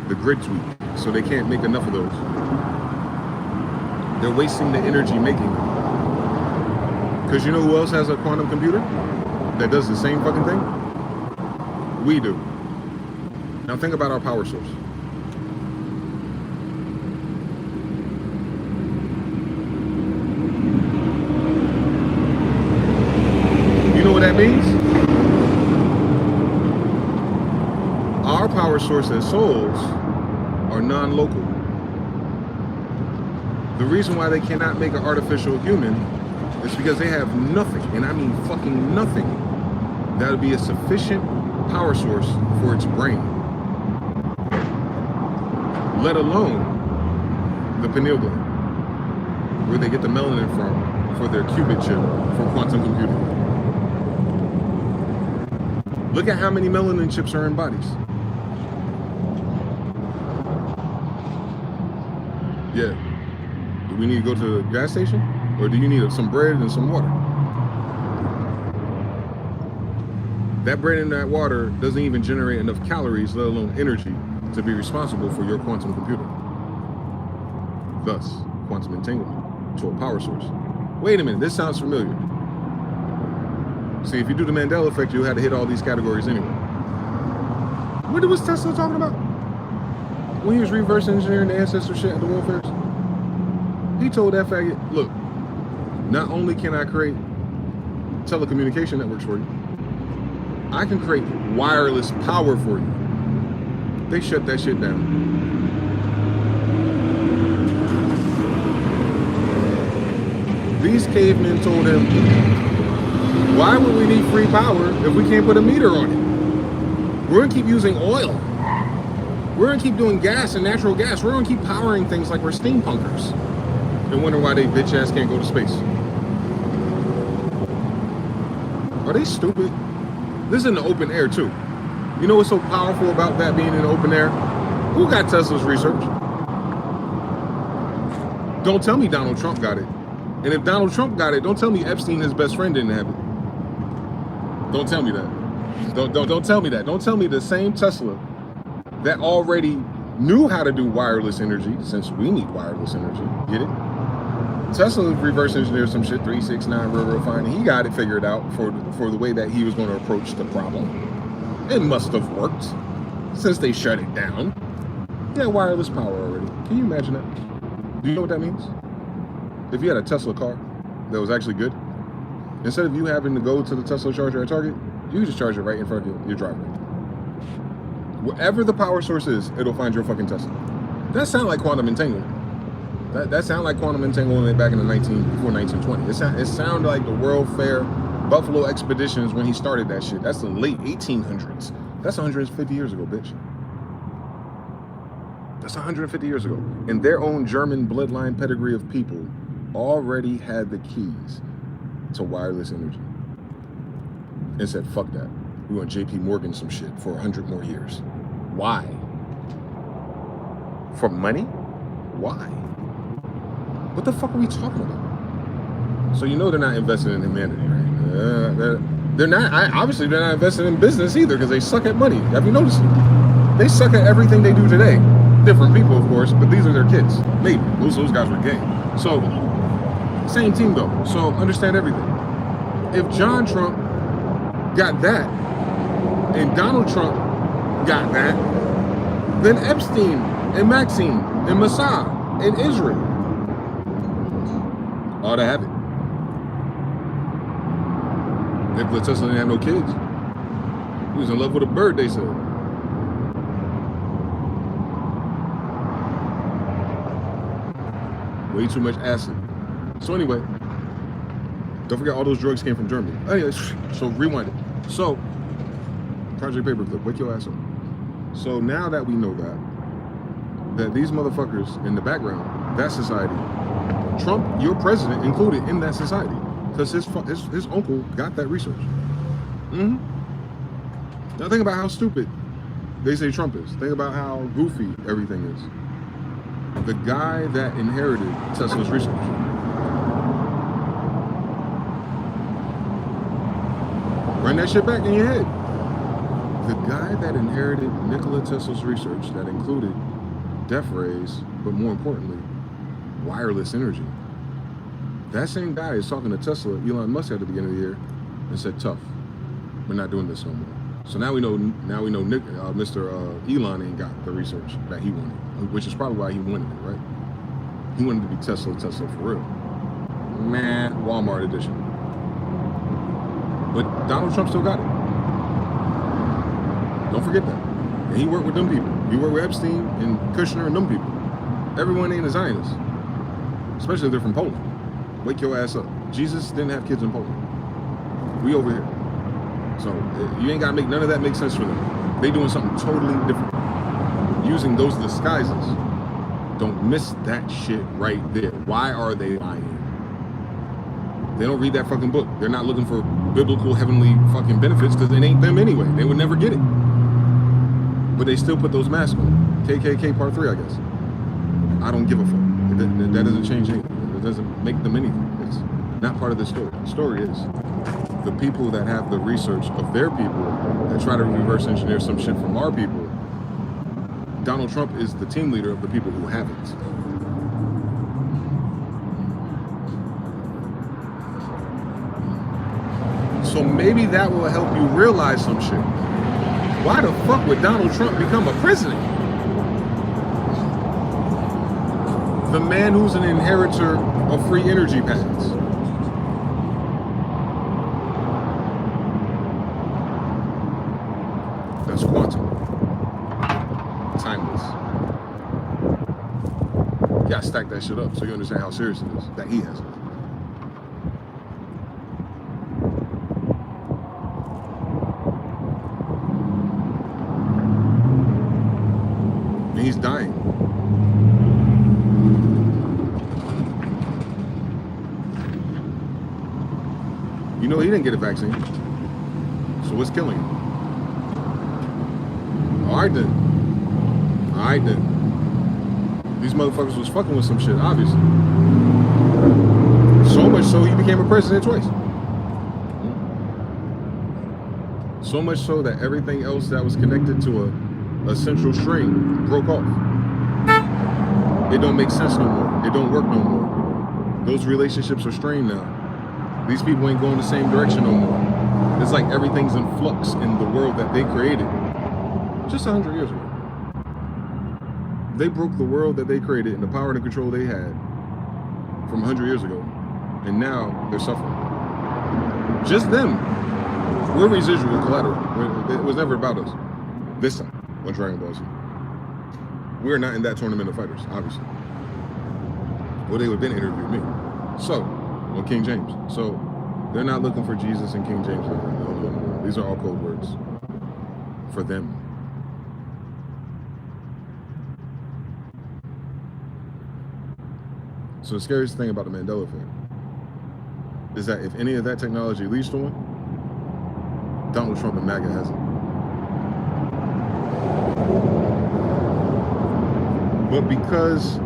The grid's weak, so they can't make enough of those. They're wasting the energy making them. Because you know who else has a quantum computer that does the same fucking thing? We do. Now think about our power source. what that means? Our power source as souls are non-local. The reason why they cannot make an artificial human is because they have nothing, and I mean fucking nothing, that would be a sufficient power source for its brain. Let alone the pineal gland, where they get the melanin from for their qubit chip for quantum computing. Look at how many melanin chips are in bodies. Yeah. Do we need to go to the gas station? Or do you need some bread and some water? That bread and that water doesn't even generate enough calories, let alone energy, to be responsible for your quantum computer. Thus, quantum entanglement to a power source. Wait a minute, this sounds familiar. See, if you do the Mandela effect, you had to hit all these categories anyway. What was Tesla talking about? When he was reverse engineering the ancestor shit at the World Fairs? He told that faggot, look, not only can I create telecommunication networks for you, I can create wireless power for you. They shut that shit down. These cavemen told him, why would we need free power if we can't put a meter on it? We're gonna keep using oil. We're gonna keep doing gas and natural gas. We're gonna keep powering things like we're steampunkers. And wonder why they bitch ass can't go to space. Are they stupid? This is in the open air too. You know what's so powerful about that being in the open air? Who got Tesla's research? Don't tell me Donald Trump got it. And if Donald Trump got it, don't tell me Epstein, his best friend, didn't have it. Don't tell me that. Don't tell me that. Don't tell me the same Tesla that already knew how to do wireless energy, since we need wireless energy. Get it? Tesla reverse engineered some shit, 369 real fine, and he got it figured out for the way that he was going to approach the problem. It must have worked, since they shut it down. Yeah, wireless power already. Can you imagine that? Do you know what that means? If you had a Tesla car that was actually good, instead of you having to go to the Tesla charger at Target, you can just charge it right in front of your driveway. Wherever the power source is, it'll find your fucking Tesla. That sounds like quantum entanglement. That sounded like quantum entanglement back in the before 1920. It sounded like the World Fair Buffalo Expeditions when he started that shit. That's the late 1800s. That's 150 years ago, bitch. That's 150 years ago. And their own German bloodline pedigree of people already had the keys to wireless energy. And said, fuck that. We want JP Morgan some shit for 100 more years. Why? For money? Why? What the fuck are we talking about? So you know they're not invested in humanity, right? They're not. Obviously, they're not invested in business either because they suck at money. Have you noticed it? They suck at everything they do today. Different people, of course, but these are their kids. Maybe most of those guys were gay. So same team though. So understand everything. If John Trump got that, and Donald Trump got that, then Epstein and Maxine and Mossad and Israel ought to have it. Nikola Tesla didn't have no kids. He was in love with a bird, they said. Way too much acid. So anyway, don't forget all those drugs came from Germany. Anyway, so rewind it. So, Project Paperclip, wake your ass up. So now that we know that these motherfuckers in the background, that society, Trump, your president, included in that society, because his uncle got that research. Now think about how stupid they say Trump is. Think about how goofy everything is. The guy that inherited Tesla's research. Run that shit back in your head. The guy that inherited Nikola Tesla's research that included death rays, but more importantly, wireless energy. That same guy is talking to Tesla, Elon Musk, at the beginning of the year, and said, "Tough, we're not doing this no more." So now we know Mr. Elon ain't got the research that he wanted, which is probably why he wanted it, right? He wanted to be Tesla for real. Man, Walmart edition. But Donald Trump still got it. Don't forget that. And he worked with them people. He worked with Epstein and Kushner and them people. Everyone ain't a Zionist, especially if they're from Poland. Wake your ass up. Jesus didn't have kids in Poland. We over here. So you ain't gotta make none of that make sense for them. They doing something totally different. Using those disguises. Don't miss that shit right there. Why are they lying? They don't read that fucking book. They're not looking for biblical heavenly fucking benefits because it ain't them anyway. They would never get it. But they still put those masks on. KKK part 3, I guess. I don't give a fuck. That doesn't change anything. It doesn't make them anything. It's not part of the story. The story is the people that have the research of their people that try to reverse engineer some shit from our people. Donald Trump is the team leader of the people who haven't. So maybe that will help you realize some shit. Why the fuck would Donald Trump become a president? The man who's an inheritor of free energy patents. That's quantum. Timeless. You gotta stack that shit up so you understand how serious it is that he has it. And he's dying. You know he didn't get a vaccine. So what's killing him? Alright then. These motherfuckers was fucking with some shit, obviously. So much so he became a president twice. So much so that everything else that was connected to a central string broke off. It don't make sense no more. It don't work no more. Those relationships are strained now. These people ain't going the same direction no more. It's like everything's in flux in the world that they created just 100 years ago. They broke the world that they created and the power and the control they had from 100 years ago. And now they're suffering. Just them. We're residual collateral. It was never about us. This time on Dragon Ball Z. We're not in that tournament of fighters, obviously. Well, they would have been interviewing me. So, on King James. So, they're not looking for Jesus and King James. No. These are all code words for them. So the scariest thing about the Mandela effect is that if any of that technology leads to one, Donald Trump and MAGA has it. But because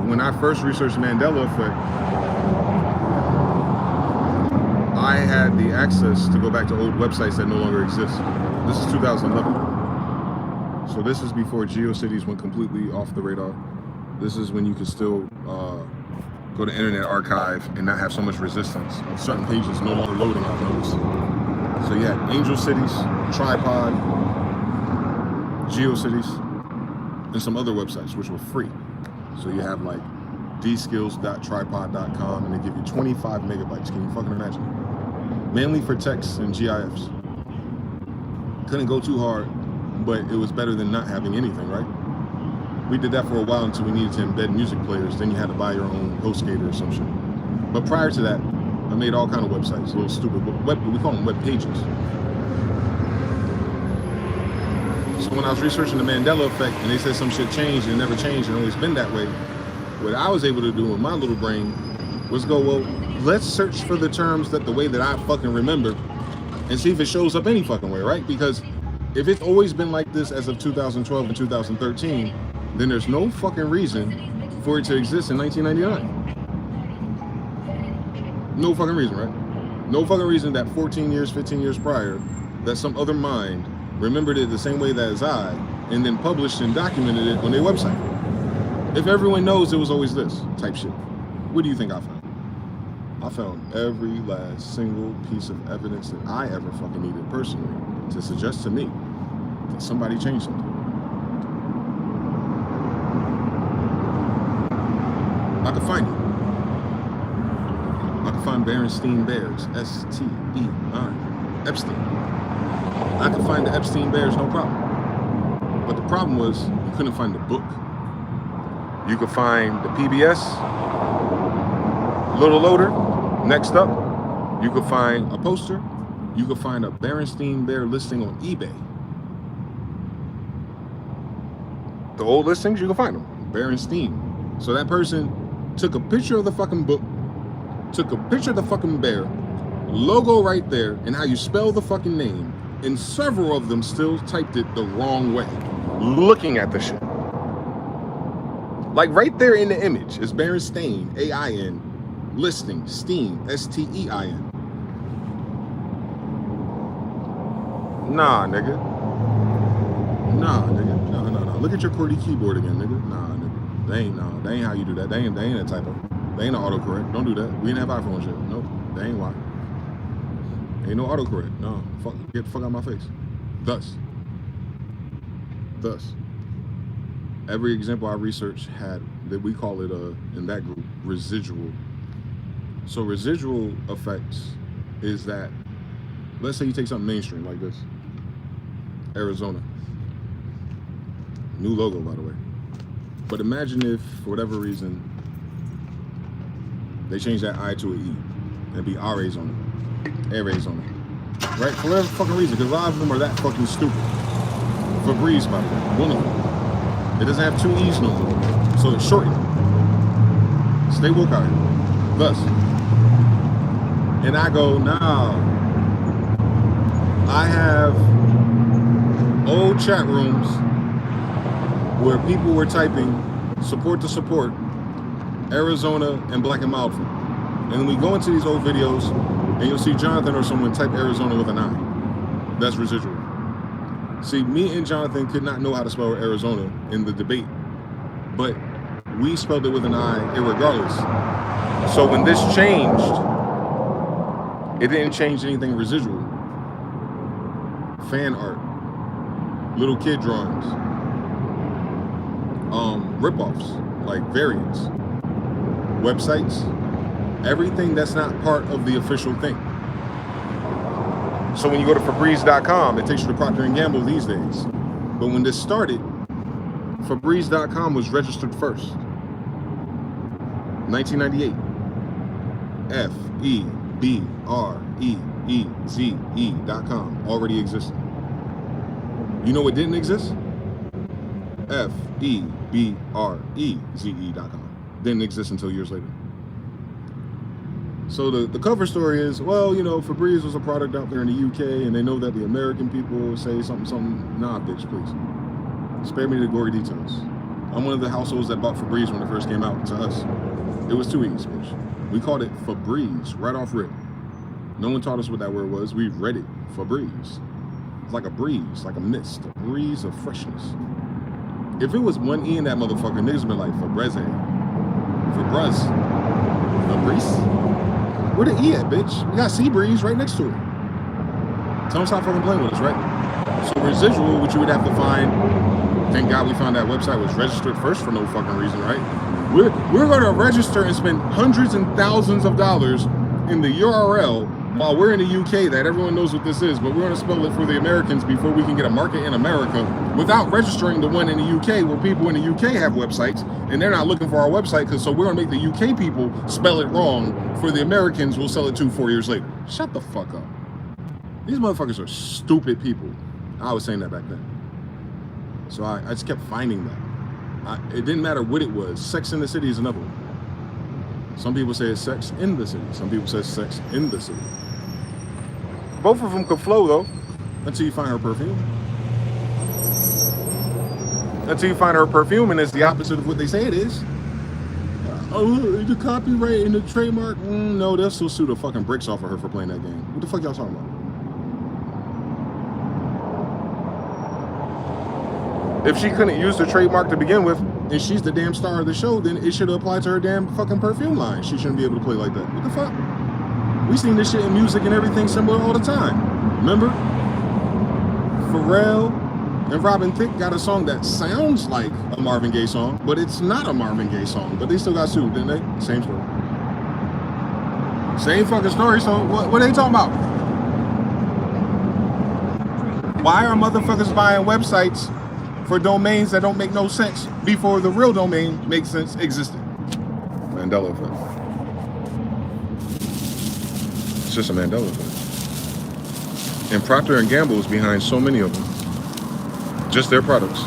when I first researched the Mandela effect, I had the access to go back to old websites that no longer exist. This is 2011. So this is before GeoCities went completely off the radar. This is when you could still go to Internet Archive and not have so much resistance of certain pages no longer loading out notes. So you had Angel Cities, Tripod, GeoCities, and some other websites which were free. So you have like dskills.tripod.com and they give you 25 megabytes. Can you fucking imagine? Mainly for texts and GIFs. Couldn't go too hard, but it was better than not having anything, right? We did that for a while until we needed to embed music players. Then you had to buy your own HostGator or some shit. But prior to that, I made all kind of websites, little stupid we call them web pages. So when I was researching the Mandela effect and they said some shit changed and it never changed and always been that way, what I was able to do in my little brain was go, well, let's search for the terms that the way that I fucking remember and see if it shows up any fucking way, right? Because if it's always been like this as of 2012 and 2013, then there's no fucking reason for it to exist in 1999. No fucking reason, right? No fucking reason that 14 years, 15 years prior, that some other mind remembered it the same way that as I, and then published and documented it on their website. If everyone knows it was always this type shit, what do you think I found? I found every last single piece of evidence that I ever fucking needed personally to suggest to me that somebody changed something. I could find it. I could find Berenstein Bears, S-T-E-I. Epstein. I could find the Epstein bears, no problem. But the problem was you couldn't find the book. You could find the PBS, little loader. Next up, you could find a poster. You could find a Berenstein bear listing on eBay. The old listings, you can find them. Berenstein. So that person took a picture of the fucking book, took a picture of the fucking bear, logo right there, and how you spell the fucking name, and several of them still typed it the wrong way, looking at the shit. Like right there in the image is Berenstein, A-I-N, listing, Stein, S-T-E-I-N. Nah, nigga. Nah, nigga. No. Look at your QWERTY keyboard again, nigga. Nah, nigga. They ain't how you do that. They ain't a typo. They ain't an autocorrect. Don't do that. We didn't have iPhone shit. Nope. They ain't why. Ain't no autocorrect. No. Fuck. Get the fuck out of my face. Thus. Every example I researched had that we call it in that group residual. So residual effects is that, let's say you take something mainstream like this. Arizona. New logo, by the way. But imagine if, for whatever reason, they change that I to an E. It'd be Arizona. Arizona. Right? For whatever fucking reason, because a lot of them are that fucking stupid. Febreze, by the way. One of them. It doesn't have two E's no more. So it's shortened. Stay woke out here. Thus. And I go, nah. I have old chat rooms where people were typing support to support Arizona and Black and Mild Food. And then we go into these old videos and you'll see Jonathan or someone type Arizona with an I. That's residual. See, me and Jonathan could not know how to spell Arizona in the debate, but we spelled it with an I irregardless. So when this changed, it didn't change anything residual. Fan art, little kid drawings, rip-offs, like variants, websites, everything that's not part of the official thing. So when you go to Febreze.com, it takes you to Procter & Gamble these days. But when this started, Febreze.com was registered first. 1998. Febreze.com already existed. You know what didn't exist? Febreze.com. Didn't exist until years later. So the cover story is, well, you know, Febreze was a product out there in the UK, and they know that the American people say something. Nah, bitch, please. Spare me the gory details. I'm one of the households that bought Febreze when it first came out to us. It was 2 E's, bitch. We called it Febreze right off rip. No one taught us what that word was. We read it, Febreze. It's like a breeze, like a mist, a breeze of freshness. If it was one E in that motherfucker, niggas would be like, Febreze. Febreze. Febreze? Where the E at, bitch? We got Sea Breeze right next to it. Tell them stop fucking playing with us, right? So residual, which you would have to find, thank God we found that website was registered first for no fucking reason, right? We're going to register and spend hundreds and thousands of dollars in the URL while we're in the UK that everyone knows what this is, but we're going to spell it for the Americans before we can get a market in America without registering the one in the UK where people in the UK have websites and they're not looking for our website, because so we're going to make the UK people spell it wrong for the Americans we'll sell it to 4 years later. Shut the fuck up. These motherfuckers are stupid people. I was saying that back then. So I just kept finding that. It didn't matter what it was. Sex in the City is another one. Some people say it's Sex in the City. Some people say Sex in the City. Both of them could flow, though, until you find her perfume. Until you find her perfume, and it's the opposite of what they say it is. Oh, the copyright and the trademark? No, they'll still sue the fucking bricks off of her for playing that game. What the fuck y'all talking about? If she couldn't use the trademark to begin with, and she's the damn star of the show, then it should apply to her damn fucking perfume line. She shouldn't be able to play like that. What the fuck? We seen this shit in music and everything similar all the time. Remember? Pharrell and Robin Thicke got a song that sounds like a Marvin Gaye song, but it's not a Marvin Gaye song. But they still got sued, didn't they? Same story. Same fucking story. So what are they talking about? Why are motherfuckers buying websites for domains that don't make no sense before the real domain makes sense existed? Mandela effect. It's just a Mandela effect. And Procter & Gamble is behind so many of them. Just their products.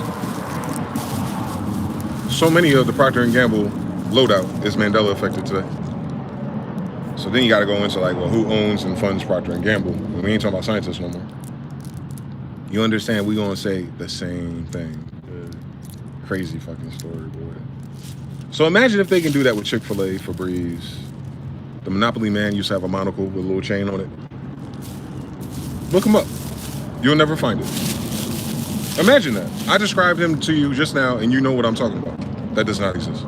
So many of the Procter & Gamble loadout is Mandela affected today. So then you got to go into like, well, who owns and funds Procter & Gamble? And we ain't talking about scientists no more. You understand? We gonna say the same thing. Crazy fucking story, boy. So imagine if they can do that with Chick-fil-A, Febreze. The Monopoly man used to have a monocle with a little chain on it. Look him up. You'll never find it. Imagine that. I described him to you just now, and you know what I'm talking about. That does not exist.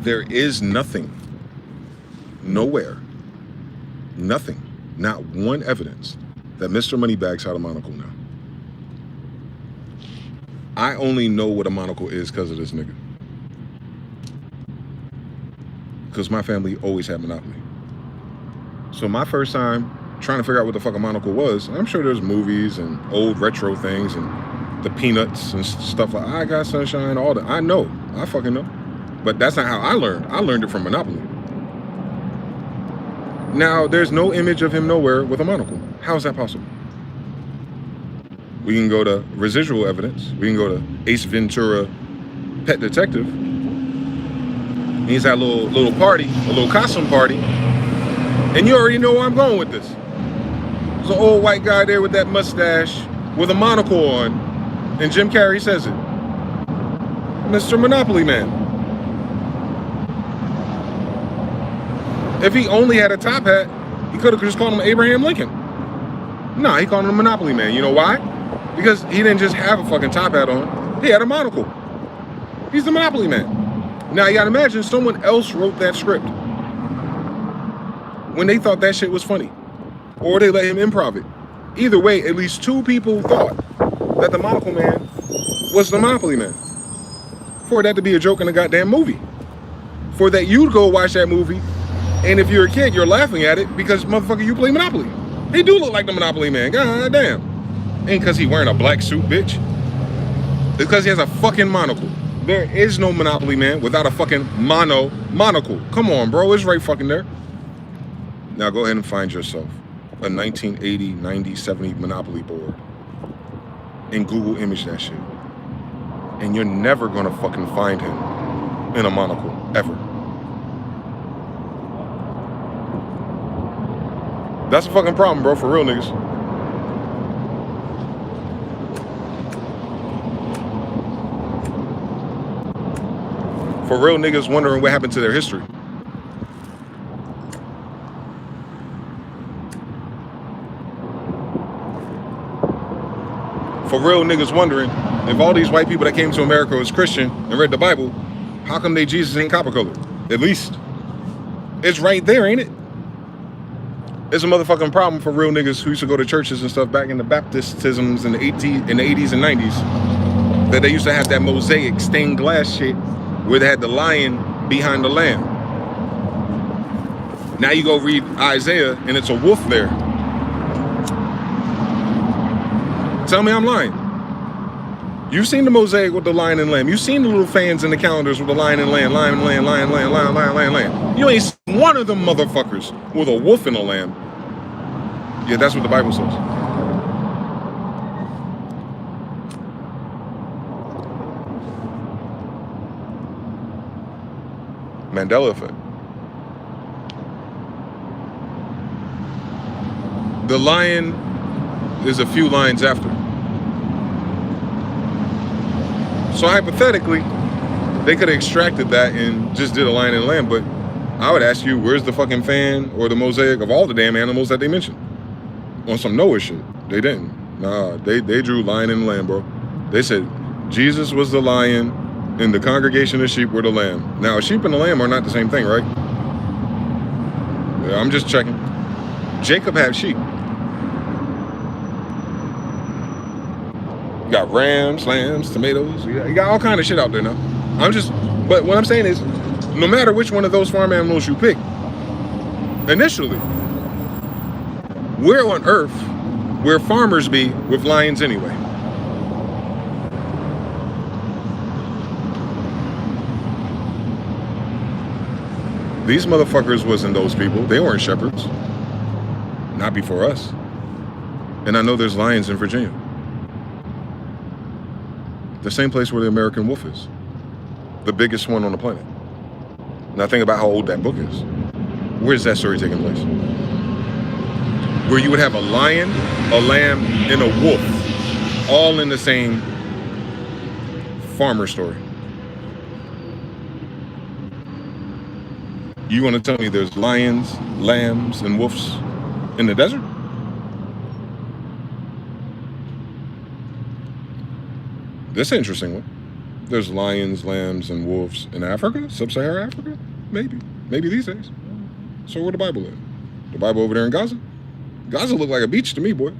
There is nothing, nowhere, nothing, not one evidence that Mr. Moneybags had a monocle now. I only know what a monocle is because of this nigga. Because my family always had Monopoly. So my first time trying to figure out what the fuck a monocle was, I'm sure there's movies and old retro things and the Peanuts and stuff like I Got Sunshine, all that. I know, I fucking know. But that's not how I learned. I learned it from Monopoly. Now, there's no image of him nowhere with a monocle. How is that possible? We can go to residual evidence. We can go to Ace Ventura, Pet Detective. He's at a little party, a little costume party. And you already know where I'm going with this. There's an old white guy there with that mustache with a monocle on. And Jim Carrey says it. Mr. Monopoly Man. If he only had a top hat, he could have just called him Abraham Lincoln. No, he called him Monopoly Man. You know why? Because he didn't just have a fucking top hat on. He had a monocle. He's the Monopoly Man. Now, you gotta imagine someone else wrote that script when they thought that shit was funny. Or they let him improv it. Either way, at least two people thought that the Monocle Man was the Monopoly Man. For that to be a joke in a goddamn movie. For that you'd go watch that movie, and if you're a kid, you're laughing at it because, motherfucker, you play Monopoly. He do look like the Monopoly Man. God damn. Ain't because he wearing a black suit, bitch. It's because he has a fucking monocle. There is no Monopoly Man without a fucking monocle. Come on, bro. It's right fucking there. Now go ahead and find yourself a 1980, 90, 70 Monopoly board and Google image that shit. And you're never gonna fucking find him in a monocle, ever. That's a fucking problem, bro, for real niggas. For real niggas wondering what happened to their history. For real niggas wondering if all these white people that came to America was Christian and read the Bible, how come they Jesus ain't copper colored? At least it's right there, ain't it? It's a motherfucking problem for real niggas who used to go to churches and stuff back in the Baptistisms in the 80s and 90s, that they used to have that mosaic stained glass shit where they had the lion behind the lamb. Now you go read Isaiah and it's a wolf there. Tell me I'm lying. You've seen the mosaic with the lion and lamb. You've seen the little fans in the calendars with the lion and lamb, lion, lamb, lion, lamb, lion, lion, lion, lamb. You ain't seen one of them motherfuckers with a wolf and a lamb. Yeah, that's what the Bible says. Mandela effect. The lion is a few lines after. So hypothetically, they could have extracted that and just did a lion and lamb, but I would ask you, where's the fucking fan or the mosaic of all the damn animals that they mentioned? On some Noah shit. They didn't. Nah, they drew lion and lamb, bro. They said Jesus was the lion and the congregation of sheep were the lamb. Now, a sheep and a lamb are not the same thing, right? Yeah, I'm just checking. Jacob had sheep. You got rams, lambs, tomatoes. You got all kind of shit out there now. But what I'm saying is, no matter which one of those farm animals you pick, initially, Where on earth, where farmers be with lions anyway? These motherfuckers wasn't those people. They weren't shepherds. Not before us. And I know there's lions in Virginia. The same place where the American wolf is. The biggest one on the planet. Now think about how old that book is. Where's that story taking place? Where you would have a lion, a lamb, and a wolf all in the same farmer story. You want to tell me there's lions, lambs, and wolves in the desert? That's an interesting one. There's lions, lambs, and wolves in Africa, sub-Saharan Africa? Maybe these days. So where the Bible at? The Bible over there in Gaza? Gaza look like a beach to me, boy.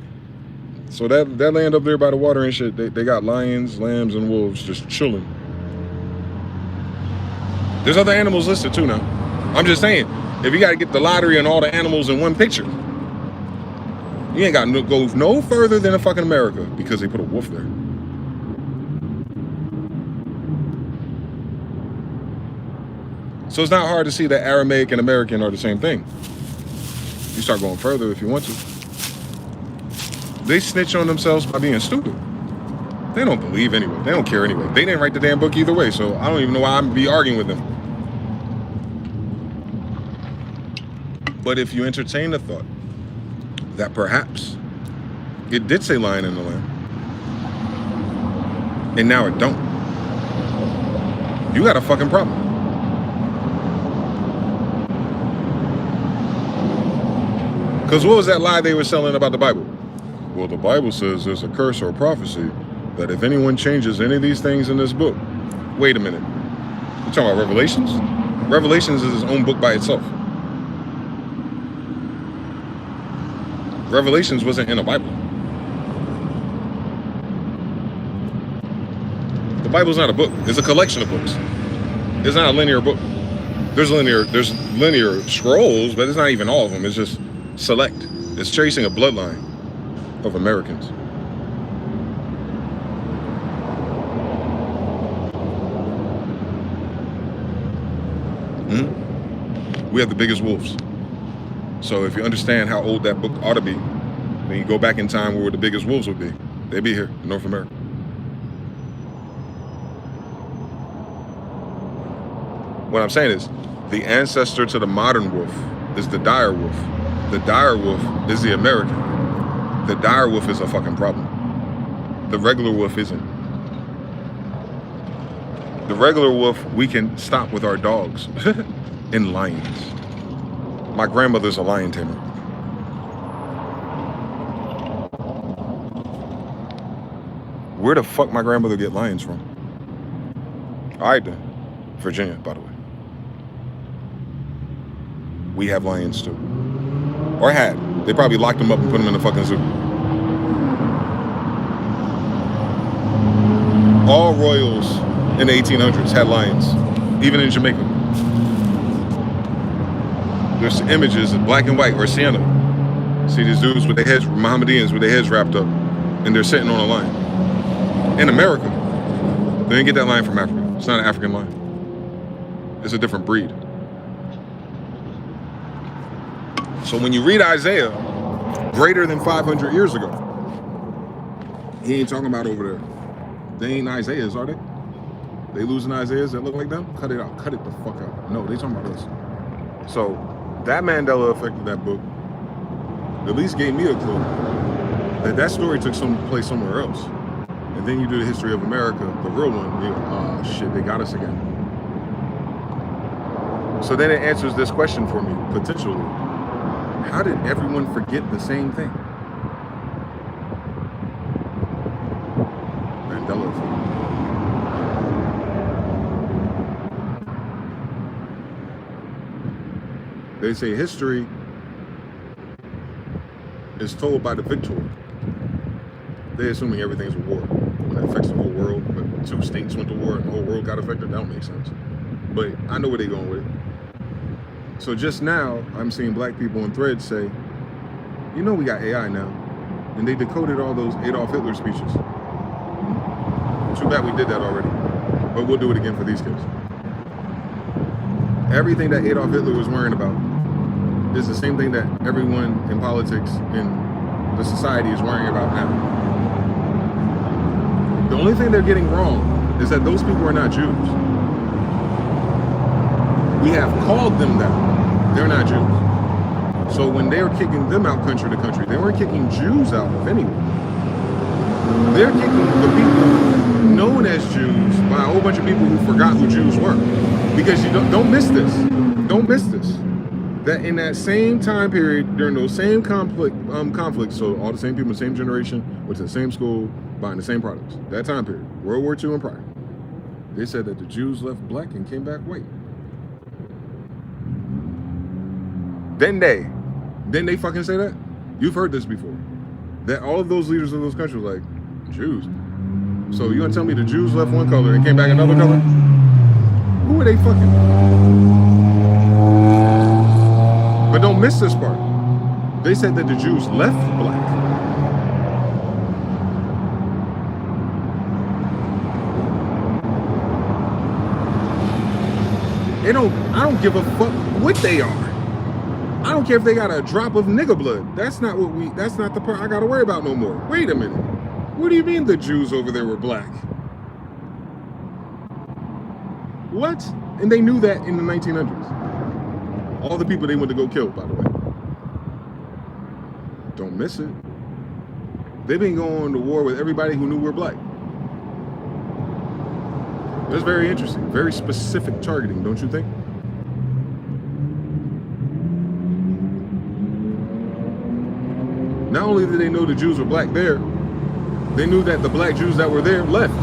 So that land up there by the water and shit, they got lions, lambs, and wolves just chilling. There's other animals listed too now. I'm just saying, if you got to get the lottery and all the animals in one picture, you ain't got to go no further than a fucking America because they put a wolf there. So it's not hard to see that Aramaic and American are the same thing. You start going further if you want to. They snitch on themselves by being stupid. They don't believe anyway. They don't care anyway. They didn't write the damn book either way, so I don't even know why I'm be arguing with them. But if you entertain the thought that perhaps it did say lion in the lamb, and now it don't, you got a fucking problem. Because what was that lie they were selling about the Bible? Well, the Bible says there's a curse or a prophecy that if anyone changes any of these things in this book, wait a minute. You're talking about Revelations? Revelations is its own book by itself. Revelations wasn't in a Bible. The Bible's not a book. It's a collection of books. It's not a linear book. There's linear scrolls, but it's not even all of them. It's just select. It's tracing a bloodline of Americans. We have the biggest wolves. So if you understand how old that book ought to be, then you go back in time where the biggest wolves would be. They'd be here in North America. What I'm saying is, the ancestor to the modern wolf is the dire wolf. The dire wolf is the American. The dire wolf is a fucking problem. The regular wolf isn't. The regular wolf we can stop with our dogs and lions. My grandmother's a lion tamer. Where the fuck my grandmother get lions from? All right then. Virginia, by the way. We have lions too. Or had. They probably locked them up and put them in the fucking zoo. All royals in the 1800s had lions, even in Jamaica. There's images in black and white or sienna. See these dudes with their heads, Mohammedans with their heads wrapped up, and they're sitting on a lion. In America. They didn't get that lion from Africa. It's not an African lion. It's a different breed. So when you read Isaiah, greater than 500 years ago, he ain't talking about over there. They ain't Isaiahs, are they? They losing Isaiahs that look like them? Cut it out. Cut it the fuck out. No, they talking about us. So that Mandela effect of that book at least gave me a clue that story took place somewhere else. And then you do the history of America, the real one, you go, oh shit, they got us again. So then it answers this question for me, potentially. How did everyone forget the same thing? Mandela effect. They say history is told by the victor. They're assuming everything's a war. When it affects the whole world, but 2 states went to war and the whole world got affected, that don't make sense. But I know where they're going with it. So just now, I'm seeing black people on threads say, You know we got AI now, and they decoded all those Adolf Hitler speeches. Too bad we did that already, but we'll do it again for these kids. Everything that Adolf Hitler was worrying about is the same thing that everyone in politics in the society is worrying about now. The only thing they're getting wrong is that those people are not Jews. We have called them that. They're not Jews. So when they were kicking them out country to country, they weren't kicking Jews out of anywhere. They're kicking the people known as Jews by a whole bunch of people who forgot who Jews were. Because you don't miss this. Don't miss this. That in that same time period, during those same conflicts, so all the same people, the same generation, went to the same school, buying the same products. That time period, World War II and prior. They said that the Jews left black and came back white. Then they fucking say that? You've heard this before. That all of those leaders of those countries were like, Jews. So you gonna tell me the Jews left one color and came back another color? Who are they fucking? But don't miss this part. They said that the Jews left black. I don't give a fuck what they are. I don't care if they got a drop of nigga blood. That's not the part I gotta worry about no more. Wait a minute. What do you mean the Jews over there were black? What? And they knew that in the 1900s. All the people they went to go kill, by the way. Don't miss it. They've been going to war with everybody who knew we're black. That's very interesting. Very specific targeting, don't you think? Not only did they know the Jews were black there, they knew that the black Jews that were there left.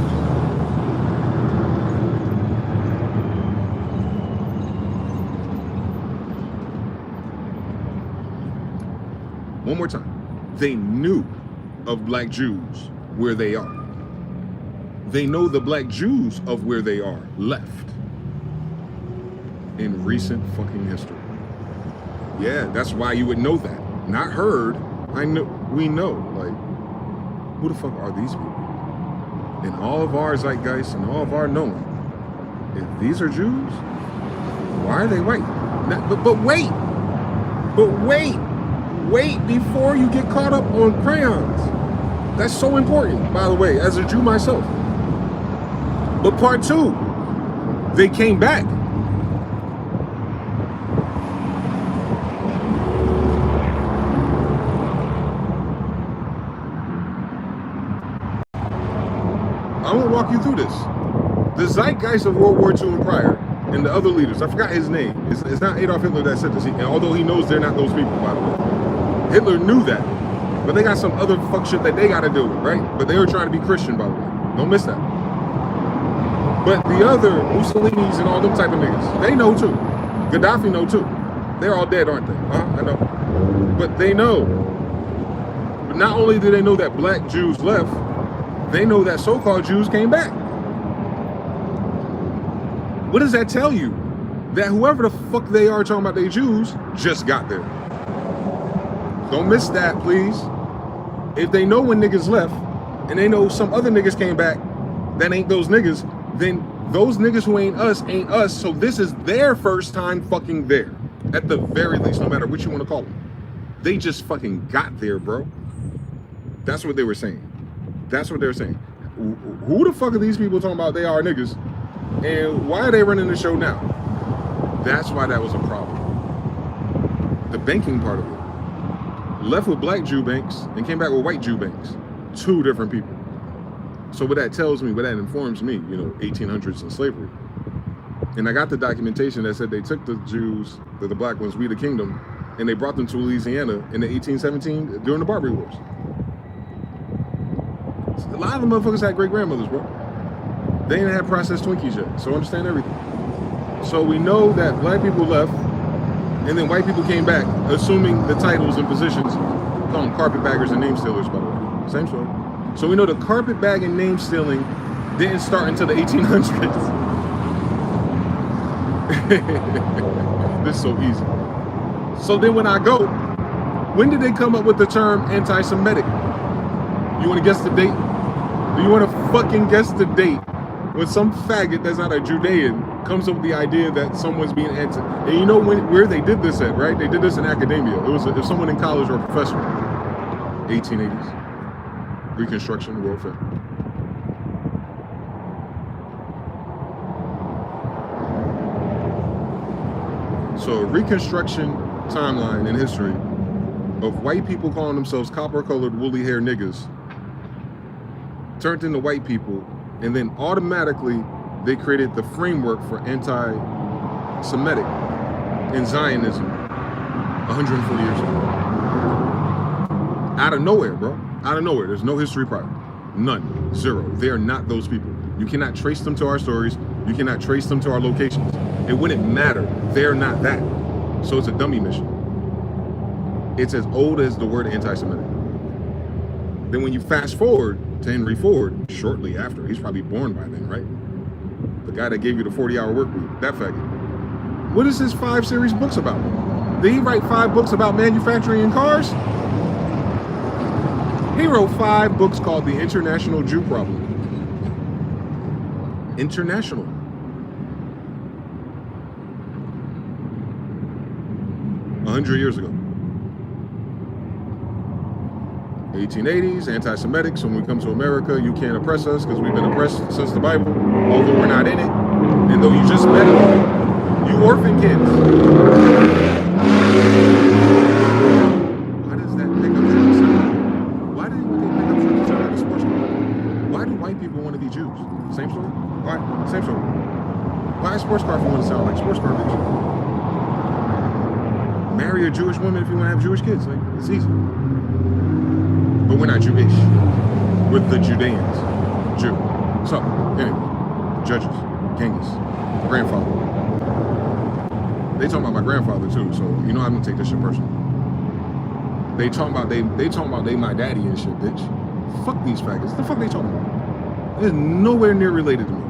One more time. They knew of black Jews where they are. They know the black Jews of where they are left in recent fucking history. Yeah, that's why you would know that. Not heard. We know. Like, who the fuck are these people? In all of our zeitgeist and all of our knowing, if these are Jews, why are they white? But wait before you get caught up on crayons. That's so important, by the way, as a Jew myself. But part two, they came back. I'm gonna walk you through this. The zeitgeist of World War II and prior, and the other leaders, I forgot his name. It's not Adolf Hitler that said this, and although he knows they're not those people, by the way. Hitler knew that, but they got some other fuck shit that they gotta deal with, right? But they were trying to be Christian, by the way. Don't miss that. But the other Mussolinis and all them type of niggas, they know too. Gaddafi know too. They're all dead, aren't they? I know. But they know. But not only do they know that black Jews left, they know that so-called Jews came back. What does that tell you? That whoever the fuck they are talking about they Jews just got there. Don't miss that, please. If they know when niggas left, and they know some other niggas came back that ain't those niggas, then those niggas who ain't us, so this is their first time fucking there. At the very least, no matter what you want to call them. They just fucking got there, bro. That's what they were saying. That's what they're saying. Who the fuck are these people talking about they are niggas? And why are they running the show now? That's why that was a problem. The banking part of it. Left with black Jew banks and came back with white Jew banks. Two different people. So what that tells me, what that informs me, 1800s and slavery. And I got the documentation that said they took the Jews, the black ones, we the kingdom, and they brought them to Louisiana in the 1817 during the Barbary Wars. A lot of the motherfuckers had great grandmothers, bro. They didn't have processed Twinkies yet, so understand everything. So we know that black people left, and then white people came back, assuming the titles and positions. Call them carpetbaggers and name stealers, by the way. Same story. So we know the carpetbag and name stealing didn't start until the 1800s. This is so easy. So then when I go When did they come up with the term anti-Semitic? You want to guess the date? Do you want to fucking guess the date when some faggot that's not a Judean comes up with the idea that someone's being anti? And you know where they did this at, right? They did this in academia. It was if someone in college or a professor. 1880s. Reconstruction, World Fair. So Reconstruction timeline in history of white people calling themselves copper-colored, woolly-haired niggas turned into white people, and then automatically they created the framework for anti-Semitic and Zionism 140 years ago. Out of nowhere, bro. Out of nowhere. There's no history prior. None. Zero. They are not those people. You cannot trace them to our stories. You cannot trace them to our locations. It wouldn't matter. They're not that. So it's a dummy mission. It's as old as the word anti-Semitic. Then when you fast forward to Henry Ford, shortly after, he's probably born by then, right? The guy that gave you the 40-hour work week, that faggot. What is his 5 series books about? Did he write 5 books about manufacturing and cars? He wrote 5 books called The International Jew Problem. International. A 100 years ago. 1880s, anti-Semitic. So when we come to America, you can't oppress us because we've been oppressed since the Bible, although we're not in it. And though you just met them, you orphan kids. Why does that pickup truck sound? Why do they pickup trucks sound like a sports car? Why do white people want to be Jews? Same story? Why? Same story. Why a sports car if you want to sound like sports car, bitch? Marry a Jewish woman if you want to have Jewish kids. Like, it's easy. But we're not Jewish. We're the Judeans. Jew. So, anyway, judges, Genghis, grandfather. They talking about my grandfather too, so you know I'm gonna take this shit personal. They talking about they my daddy and shit, bitch. Fuck these faggots. What the fuck they talking about? They're nowhere near related to me.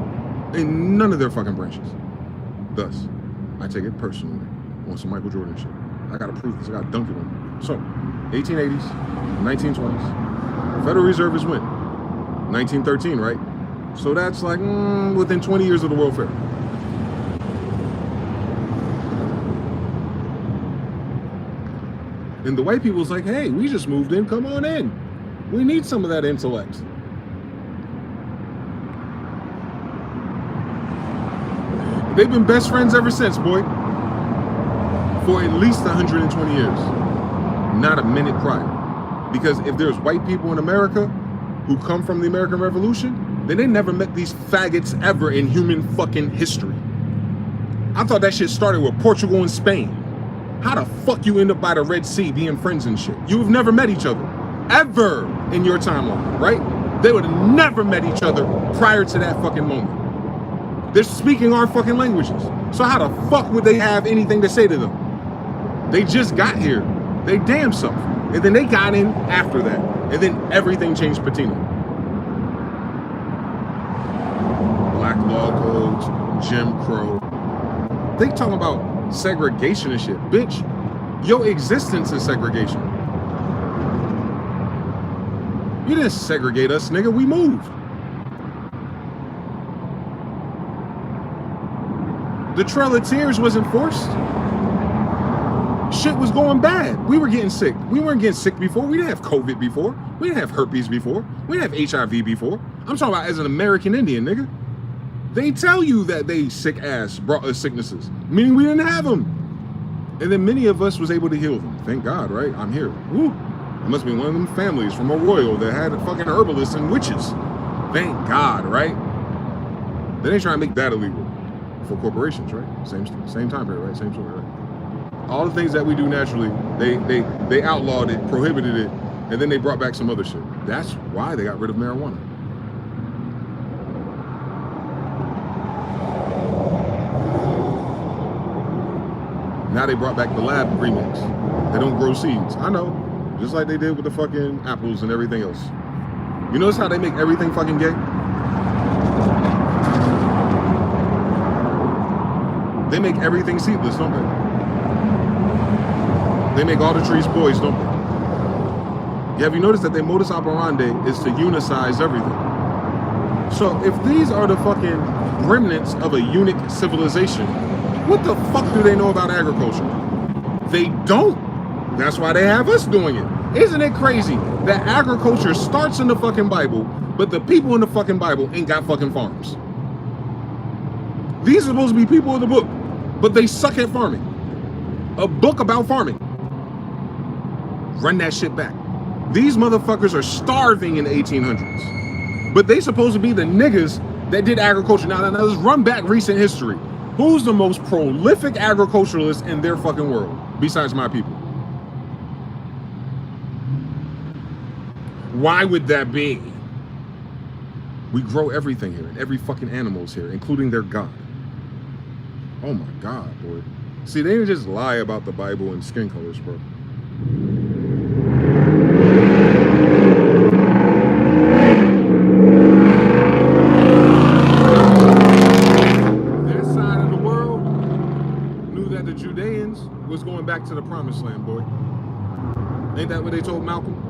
In none of their fucking branches. Thus, I take it personally on some Michael Jordan shit. I gotta prove this. I gotta dunk it on them. So, 1880s, 1920s. Federal Reserve is when? 1913, right? So that's like within 20 years of the World Fair. And the white people's like, hey, we just moved in, come on in. We need some of that intellect. They've been best friends ever since, boy. For at least 120 years. Not a minute prior. Because if there's white people in America who come from the American Revolution, then they never met these faggots ever in human fucking history. I thought that shit started with Portugal and Spain. How the fuck you end up by the Red Sea being friends and shit? You've never met each other. Ever in your timeline, right? They would have never met each other prior to that fucking moment. They're speaking our fucking languages. So how the fuck would they have anything to say to them? They just got here. They damn self. And then they got in after that. And then everything changed patina. Black law codes, Jim Crow. They talking about segregation and shit. Bitch, your existence is segregation. You didn't segregate us, nigga. We moved. The Trail of Tears wasn't forced. Shit was going bad. We were getting sick. We weren't getting sick before. We didn't have COVID before. We didn't have herpes before. We didn't have HIV before. I'm talking about as an American Indian, nigga. They tell you that they sick ass brought us sicknesses, meaning we didn't have them. And then many of us was able to heal them. Thank God, right? I'm here. Woo. It must be one of them families from a royal that had fucking herbalists and witches. Thank God, right? They ain't trying to make that illegal for corporations, right? Same time period, right? Same story, right? All the things that we do naturally, they outlawed it, prohibited it, and then they brought back some other shit. That's why they got rid of marijuana. Now they brought back the lab remix. They don't grow seeds. I know. Just like they did with the fucking apples and everything else. You notice how they make everything fucking gay? They make everything seedless, don't they? They make all the trees boys, don't they? Have you noticed that their modus operandi is to unicize everything? So if these are the fucking remnants of a eunuch civilization, what the fuck do they know about agriculture? They don't. That's why they have us doing it. Isn't it crazy that agriculture starts in the fucking Bible, but the people in the fucking Bible ain't got fucking farms? These are supposed to be people of the book, but they suck at farming. A book about farming. Run that shit back. These motherfuckers are starving in the 1800s, but they supposed to be the niggas that did agriculture. Now let's run back recent history. Who's the most prolific agriculturalist in their fucking world besides my people? Why would that be? We grow everything here, and every fucking animal's here, including their God. Oh my God, boy. See, they didn't just lie about the Bible and skin colors, bro. That side of the world knew that the Judeans was going back to the promised land, boy. Ain't that what they told Malcolm?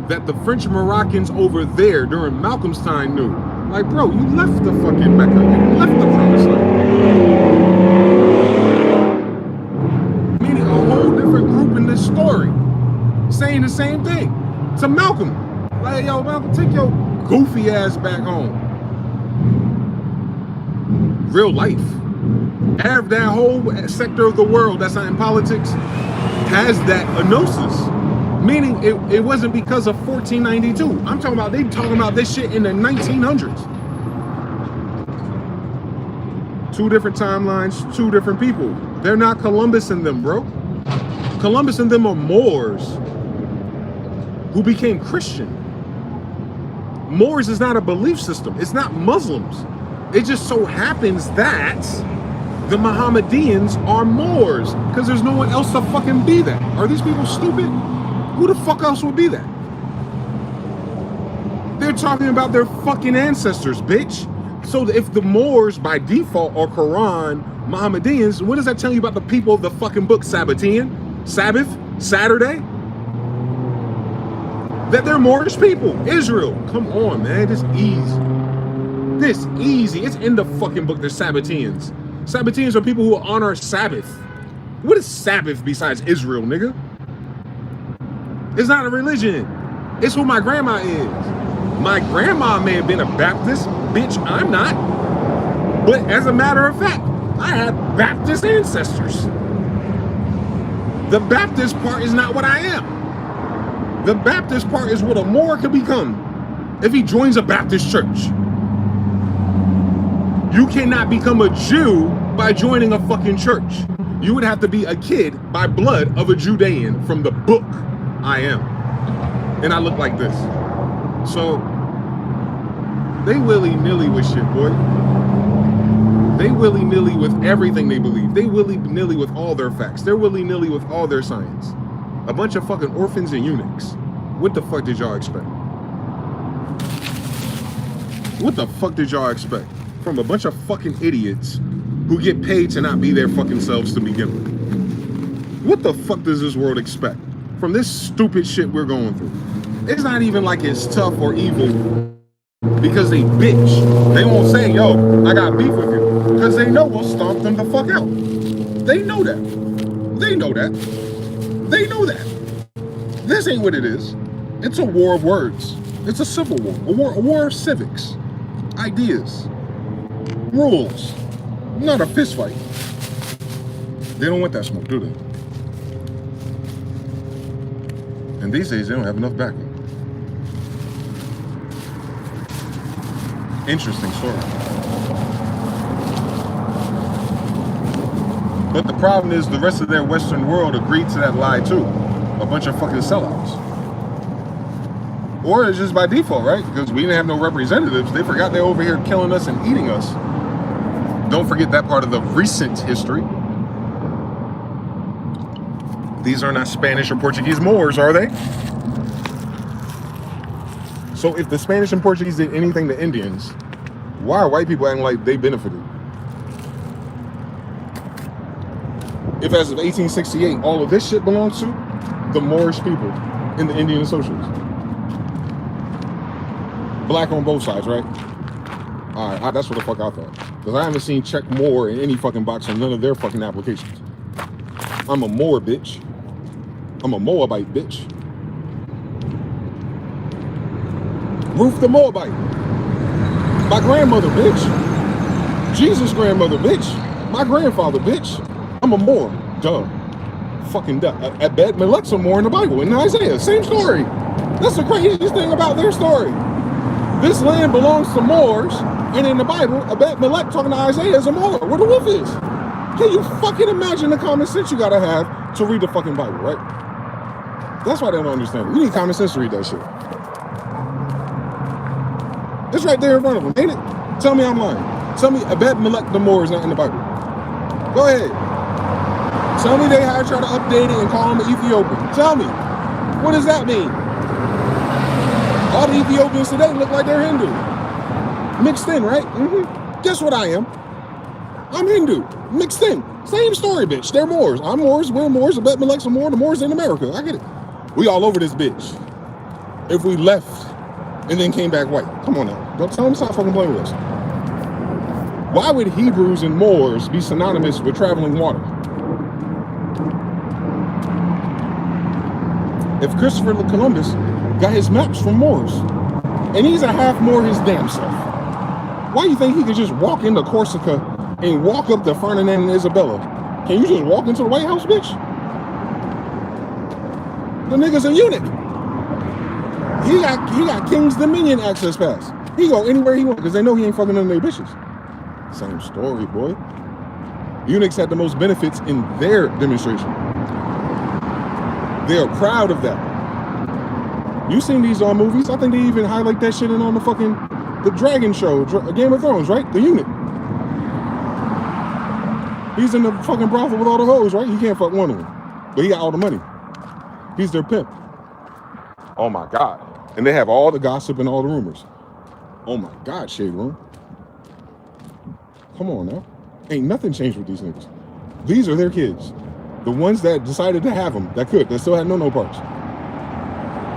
That the French Moroccans over there during Malcolm's time knew. Like, bro, you left the fucking Mecca. You left the promised land. Meaning a whole different group in this story saying the same thing to Malcolm. Like, yo, Malcolm, take your goofy ass back home. Real life. Have that whole sector of the world that's not in politics has that gnosis. Meaning it wasn't because of 1492. I'm talking about, they talking about this shit in the 1900s. Two different timelines, two different people. They're not Columbus and them, bro. Columbus and them are Moors who became Christian. Moors is not a belief system. It's not Muslims. It just so happens that the Mohammedans are Moors because there's no one else to fucking be that. Are these people stupid? Who the fuck else would be that? They're talking about their fucking ancestors, bitch. So if the Moors by default are Quran Mohammedans, what does that tell you about the people of the fucking book? Sabbatean? Sabbath? Saturday? That they're Moorish people. Israel. Come on, man. This easy. This easy. It's in the fucking book. They're Sabbateans. Sabbateans are people who honor Sabbath. What is Sabbath besides Israel, nigga? It's not a religion. It's who my grandma is. My grandma may have been a Baptist. Bitch, I'm not. But as a matter of fact, I have Baptist ancestors. The Baptist part is not what I am. The Baptist part is what a Moor could become if he joins a Baptist church. You cannot become a Jew by joining a fucking church. You would have to be a kid by blood of a Judean from the book I am. And I look like this. So they willy-nilly with shit, boy. They willy-nilly with everything they believe. They willy-nilly with all their facts. They're willy-nilly with all their science. A bunch of fucking orphans and eunuchs. What the fuck did y'all expect? What the fuck did y'all expect from a bunch of fucking idiots who get paid to not be their fucking selves to begin with? What the fuck does this world expect from this stupid shit we're going through? It's not even like it's tough or evil because they bitch. They won't say, yo, I got beef with you, because they know we'll stomp them the fuck out. They know that. They know that. They know that. This ain't what it is. It's a war of words. It's a civil war. A war of civics. Ideas. Rules. Not a fist fight. They don't want that smoke, do they? And these days, they don't have enough backing. Interesting story. But the problem is the rest of their Western world agreed to that lie too. A bunch of fucking sellouts. Or it's just by default, right? Because we didn't have no representatives. They forgot they're over here killing us and eating us. Don't forget that part of the recent history. These are not Spanish or Portuguese Moors, are they? So if the Spanish and Portuguese did anything to Indians, why are white people acting like they benefited? If as of 1868, all of this shit belongs to the Moorish people, in the Indian socials. Black on both sides, right? All right, that's what the fuck I thought. Because I haven't seen check more in any fucking box on none of their fucking applications. I'm a Moor, bitch. I'm a Moabite, bitch. Ruth the Moabite. My grandmother, bitch. Jesus' grandmother, bitch. My grandfather, bitch. I'm a Moor. Duh. Fucking duh. Abed Melech some more in the Bible. In Isaiah. Same story. That's the craziest thing about their story. This land belongs to Moors, and in the Bible, Abed Melech talking to Isaiah is a Moor, where the wolf is. Can you fucking imagine the common sense you gotta have to read the fucking Bible, right? That's why they don't understand it. You need common sense to read that shit. It's right there in front of them, ain't it? Tell me I'm lying. Tell me Abed Melech the Moor is not in the Bible. Go ahead. Tell me they had to try to update it and call him an Ethiopian. Tell me. What does that mean? All the Ethiopians today look like they're Hindu. Mixed in, right? Guess what I am? I'm Hindu. Mixed in. Same story, bitch. They're Moors. I'm Moors. We're Moors. Abed Melech's a Moor. The Moors in America. I get it. We all over this bitch. If we left and then came back white. Come on now. Don't tell them stop fucking playing with us. Why would Hebrews and Moors be synonymous with traveling water? If Christopher Columbus got his maps from Moors, and he's a half Moor his damn self, why do you think he could just walk into Corsica and walk up to Ferdinand and Isabella? Can you just walk into the White House, bitch? The nigga's a eunuch. He got King's Dominion access pass. He go anywhere he wants because they know he ain't fucking none of their bitches. Same story, boy. Eunuchs had the most benefits in their demonstration. They are proud of that. You seen these movies? I think they even highlight that shit in on the Dragon show, Game of Thrones, right? The eunuch. He's in the fucking brothel with all the hoes, right? He can't fuck one of them, but he got all the money. He's their pimp. Oh my God. And they have all the gossip and all the rumors. Oh my God, Shade Room. Come on now. Ain't nothing changed with these niggas. These are their kids. The ones that decided to have them, that still had no parts.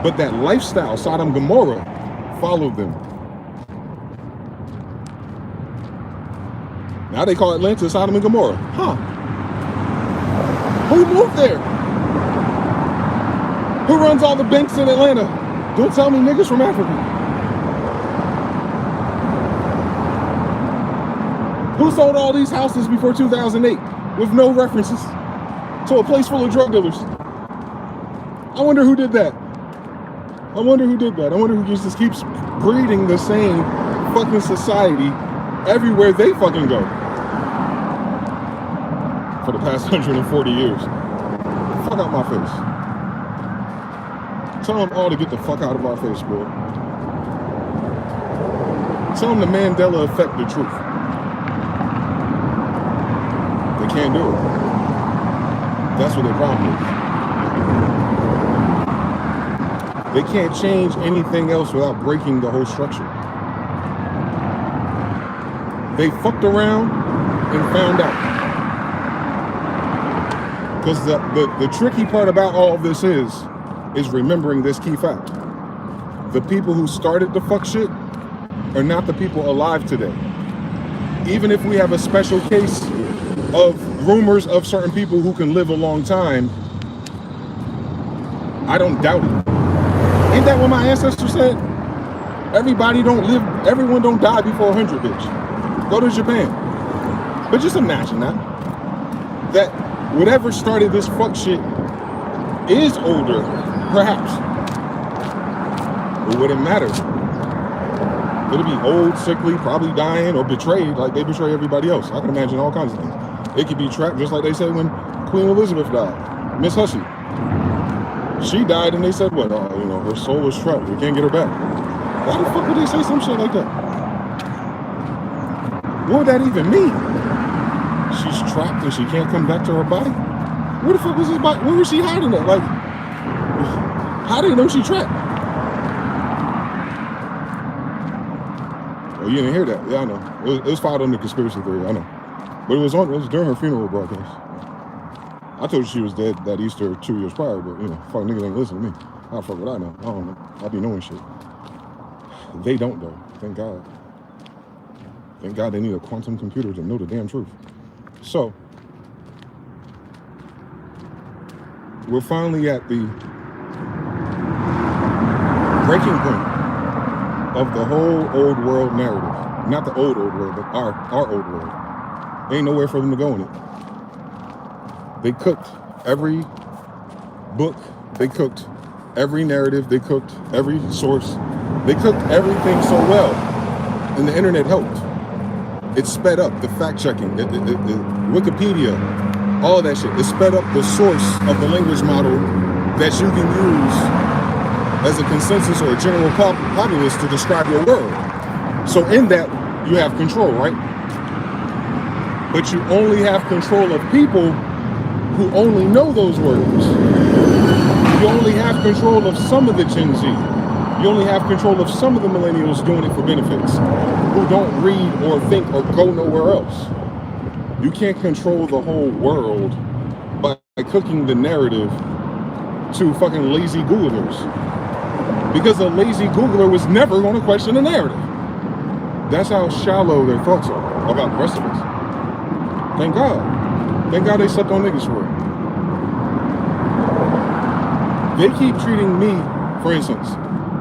But that lifestyle, Sodom and Gomorrah, followed them. Now they call Atlanta Sodom and Gomorrah. Huh. Who moved there? Who runs all the banks in Atlanta? Don't tell me niggas from Africa. Who sold all these houses before 2008 with no references to a place full of drug dealers? I wonder who did that. I wonder who just keeps breeding the same fucking society everywhere they fucking go for the past 140 years. Fuck out my face. Tell them all to get the fuck out of our face, boy. Tell them the Mandela effect, the truth. They can't do it. That's what their problem is. They can't change anything else without breaking the whole structure. They fucked around and found out. Because the tricky part about all of this is remembering this key fact. The people who started the fuck shit are not the people alive today. Even if we have a special case of rumors of certain people who can live a long time, I don't doubt it. Ain't that what my ancestors said? Everyone don't die before 100, bitch. Go to Japan. But just imagine that whatever started this fuck shit is older, perhaps. But would it matter? Could it be old, sickly, probably dying, or betrayed like they betray everybody else? I can imagine all kinds of things. It could be trapped, just like they said when Queen Elizabeth died. Miss Hussey. She died and they said, what? Her soul was trapped. We can't get her back. Why the fuck would they say some shit like that? What would that even mean? She's trapped and she can't come back to her body? Where the fuck was his body? Where was she hiding at? Like, how do you know she trapped? Oh, you didn't hear that? Yeah, I know. It was filed under conspiracy theory, I know. But it was during her funeral broadcast. I told you she was dead that Easter 2 years prior, but fuck niggas ain't listen to me. How the fuck would I know? I don't know. I'll be knowing shit. They don't though. Thank God. Thank God they need a quantum computer to know the damn truth. So we're finally at the breaking point of the whole old world narrative. Not the old world, but our old world. Ain't nowhere for them to go in it. They cooked every book, they cooked every narrative, they cooked every source, they cooked everything so well, and the internet helped. It sped up the fact checking, Wikipedia, all that shit. It sped up the source of the language model that you can use as a consensus or a general populace to describe your world. So in that, you have control, right? But you only have control of people who only know those words. You only have control of some of the Gen Z. You only have control of some of the millennials doing it for benefits, who don't read or think or go nowhere else. You can't control the whole world by cooking the narrative to fucking lazy Googlers. Because a lazy Googler was never going to question the narrative. That's how shallow their thoughts are about the rest of us. Thank God. Thank God they slept on niggas for it. They keep treating me, for instance,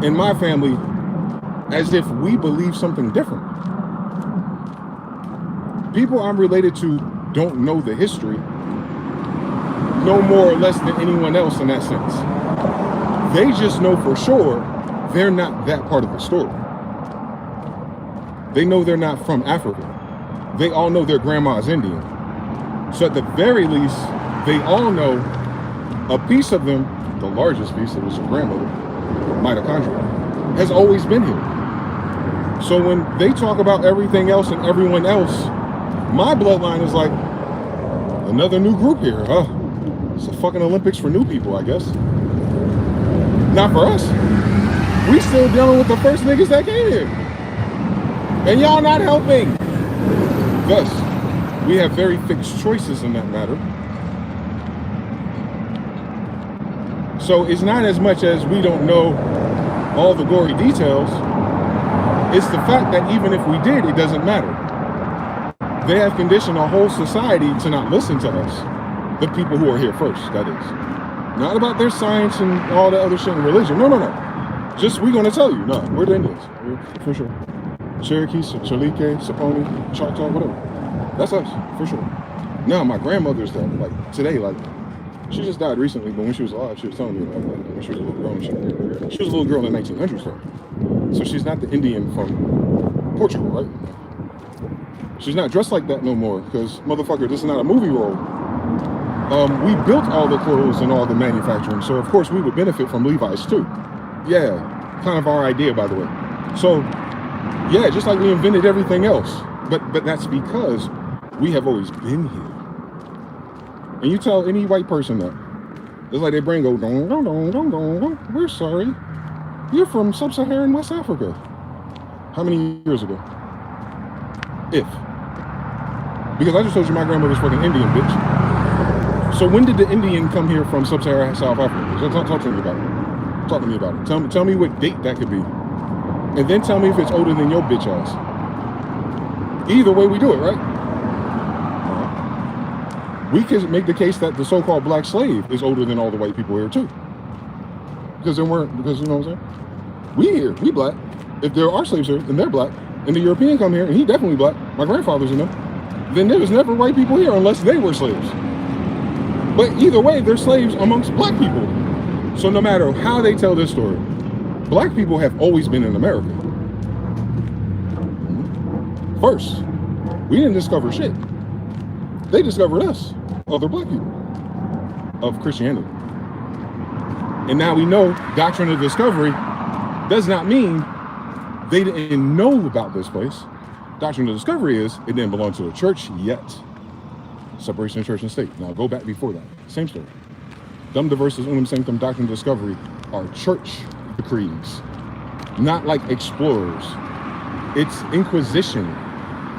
in my family, as if we believe something different. People I'm related to don't know the history, no more or less than anyone else in that sense. They just know for sure they're not that part of the story. They know they're not from Africa. They all know their grandma's Indian. So at the very least, they all know a piece of them, the largest piece, it was your grandmother, mitochondria, has always been here. So when they talk about everything else and everyone else, my bloodline is like, another new group here, huh? It's a fucking Olympics for new people, I guess. Not for us. We still dealing with the first niggas that came here. And y'all not helping. Thus, we have very fixed choices in that matter. So it's not as much as we don't know all the gory details. It's the fact that even if we did, it doesn't matter. They have conditioned our whole society to not listen to us. The people who are here first, that is. Not about their science and all that other shit and religion. No. Just, we're going to tell you. No, we're the Indians. For sure. Cherokee, Chalike, Saponi, Choctaw, whatever. That's us, for sure. Now, my grandmother's that, like, today, like, she just died recently, but when she was alive, she was telling me about that. When she was a little girl, she was a little girl in the 1900s, though. So she's not the Indian from Portugal, right? She's not dressed like that no more, because, motherfucker, this is not a movie role. We built all the clothes and all the manufacturing, so of course we would benefit from Levi's too. Yeah, kind of our idea, by the way. So, yeah, just like we invented everything else, but that's because we have always been here. And you tell any white person that, it's like their brain go, dong, dong, dong, dong, dong, dong. We're sorry. You're from sub-Saharan West Africa. How many years ago? If. Because I just told you my grandmother's fucking Indian, bitch. So when did the Indian come here from sub-Saharan South Africa? So talk to me about it. Talk to me about it. Tell me what date that could be. And then tell me if it's older than your bitch ass. Either way we do it, right? We can make the case that the so-called black slave is older than all the white people here too. Because you know what I'm saying? We here, we black. If there are slaves here, then they're black. And the European come here, and he definitely black. My grandfather's in them. Then there was never white people here unless they were slaves. But either way, they're slaves amongst black people. So no matter how they tell this story, black people have always been in America. First, we didn't discover shit. They discovered us, other black people, of Christianity. And now we know doctrine of discovery does not mean they didn't know about this place. Doctrine of discovery is it didn't belong to the church yet. Separation of church and state. Now go back before that. Same story. Dum diversas unum sanctum doctrine of discovery are church decrees, not like explorers. It's inquisition.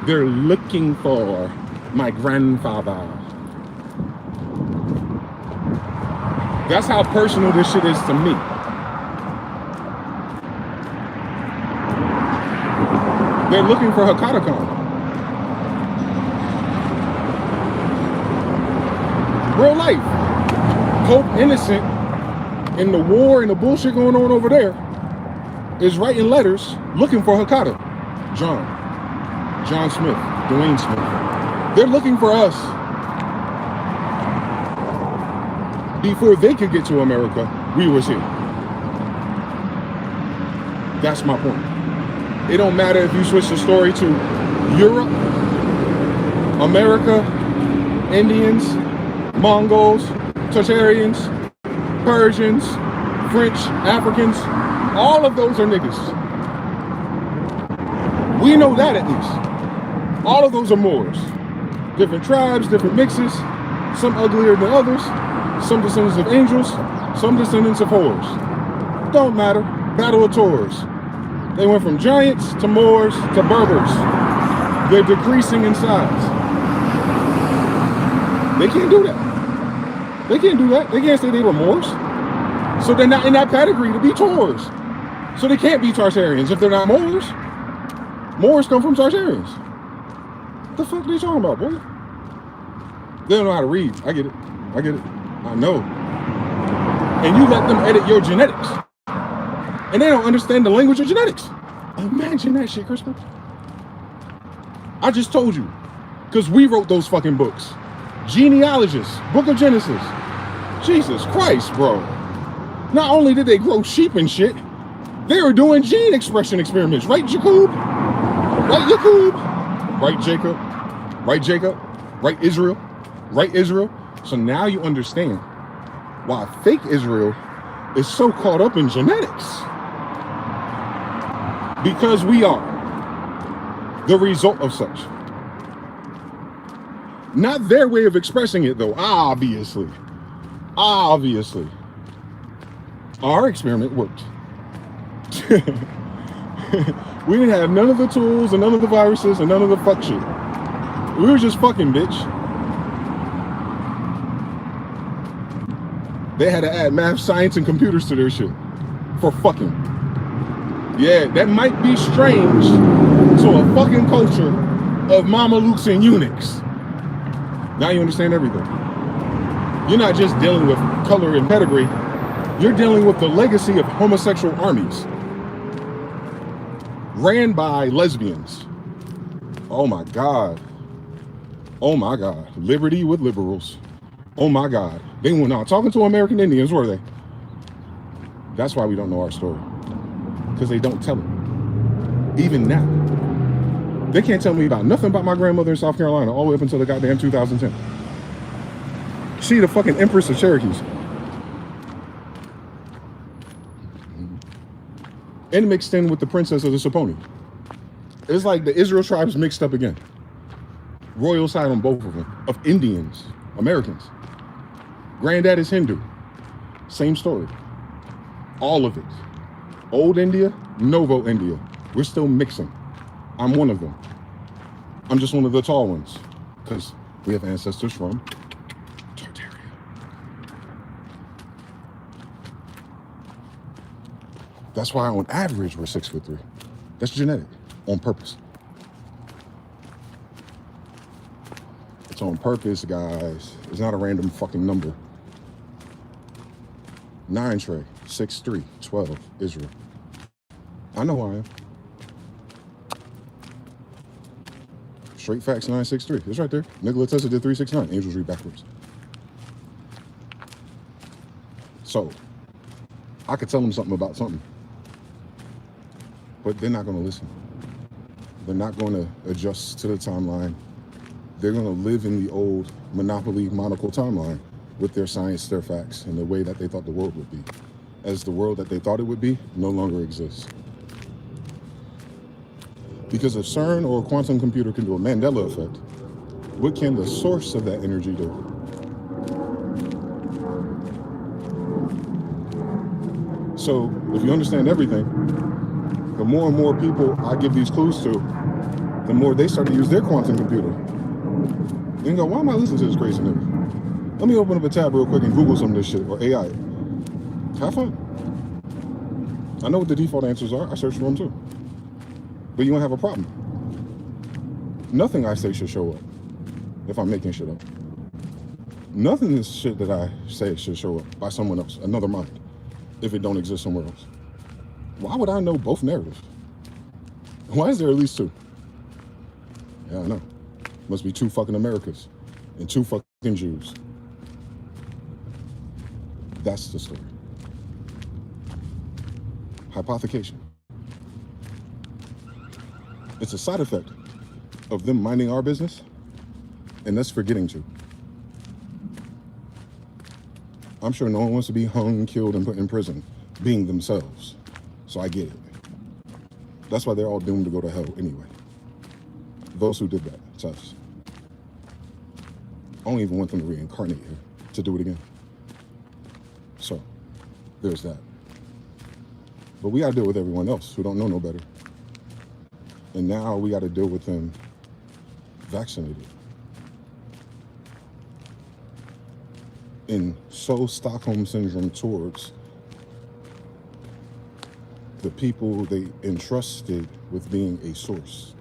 They're looking for my grandfather. That's how personal this shit is to me. They're looking for Hakata Khan. Real life. Pope Innocent, in the war and the bullshit going on over there, is writing letters looking for Hakata. John Smith, Dwayne Smith. They're looking for us. Before they could get to America, we was here. That's my point. It don't matter if you switch the story to Europe, America, Indians, Mongols, Tartarians, Persians, French, Africans, all of those are niggas. We know that at least. All of those are Moors. Different tribes, different mixes, some uglier than others, some descendants of angels, some descendants of whores. Don't matter. Battle of Taurs. They went from giants to Moors to Berbers. They're decreasing in size. They can't do that. They can't do that. They can't say they were Moors. So they're not in that category to be Taurs. So they can't be Tartarians if they're not Moors. Moors come from Tartarians. What the fuck are they talking about, boy? They don't know how to read. I get it. I get it. I know. And you let them edit your genetics. And they don't understand the language of genetics. Imagine that shit, Crispin. I just told you. Because we wrote those fucking books. Genealogists, Book of Genesis. Jesus Christ, bro. Not only did they grow sheep and shit, they were doing gene expression experiments. Right, Jacob? Right, Jacob? Right, Jacob? Right, Jacob? Right, Israel? Right, Israel? So now you understand why fake Israel is so caught up in genetics. Because we are the result of such. Not their way of expressing it, though, obviously. Obviously. Our experiment worked. We didn't have none of the tools and none of the viruses and none of the fuck shit. We were just fucking, bitch. They had to add math, science, and computers to their shit for fucking. Yeah, that might be strange to a fucking culture of Mamelukes and eunuchs. Now you understand everything. You're not just dealing with color and pedigree. You're dealing with the legacy of homosexual armies ran by lesbians. Oh my God. Oh my God. Liberty with liberals. Oh my God. They were not talking to American Indians, were they? That's why we don't know our story. Because they don't tell it. Even now. They can't tell me about nothing about my grandmother in South Carolina all the way up until the goddamn 2010. She the fucking Empress of Cherokees. And mixed in with the Princess of the Saponi. It's like the Israel tribes mixed up again. Royal side on both of them. Of Indians. Americans. Granddad is Hindu. Same story. All of it. Old India, Novo India. We're still mixing. I'm one of them. I'm just one of the tall ones. Because we have ancestors from Tartaria. That's why on average we're 6'3". That's genetic. On purpose. It's on purpose, guys. It's not a random fucking number. 9 Trey, 6'3", 12, Israel. I know who I am. Straight facts, 963. It's right there. Nikola Tesla did 369. Angels read backwards. So, I could tell them something about something. But they're not going to listen. They're not going to adjust to the timeline. They're going to live in the old monopoly monocle timeline with their science, their facts, and the way that they thought the world would be. As the world that they thought it would be no longer exists. Because if CERN or a quantum computer can do a Mandela effect, what can the source of that energy do? So if you understand everything, the more and more people I give these clues to, the more they start to use their quantum computer. You go, why am I listening to this crazy nigga? Let me open up a tab real quick and Google some of this shit, or AI. Have fun. I know what the default answers are. I searched for them too. but you won't have a problem. Nothing I say should show up if I'm making shit up. Nothing is shit that I say should show up by someone else, another mind, if it don't exist somewhere else. Why would I know both narratives? Why is there at least two? Yeah, I know. Must be two fucking Americas and two fucking Jews. That's the story. Hypothecation. It's a side effect of them minding our business and us forgetting to. I'm sure no one wants to be hung, killed, and put in prison being themselves. So I get it. That's why they're all doomed to go to hell anyway. Those who did that, it's us. I don't even want them to reincarnate here to do it again. So, there's that. But we gotta deal with everyone else who don't know no better. And now we gotta deal with them vaccinated. And so Stockholm Syndrome towards the people they entrusted with being a source,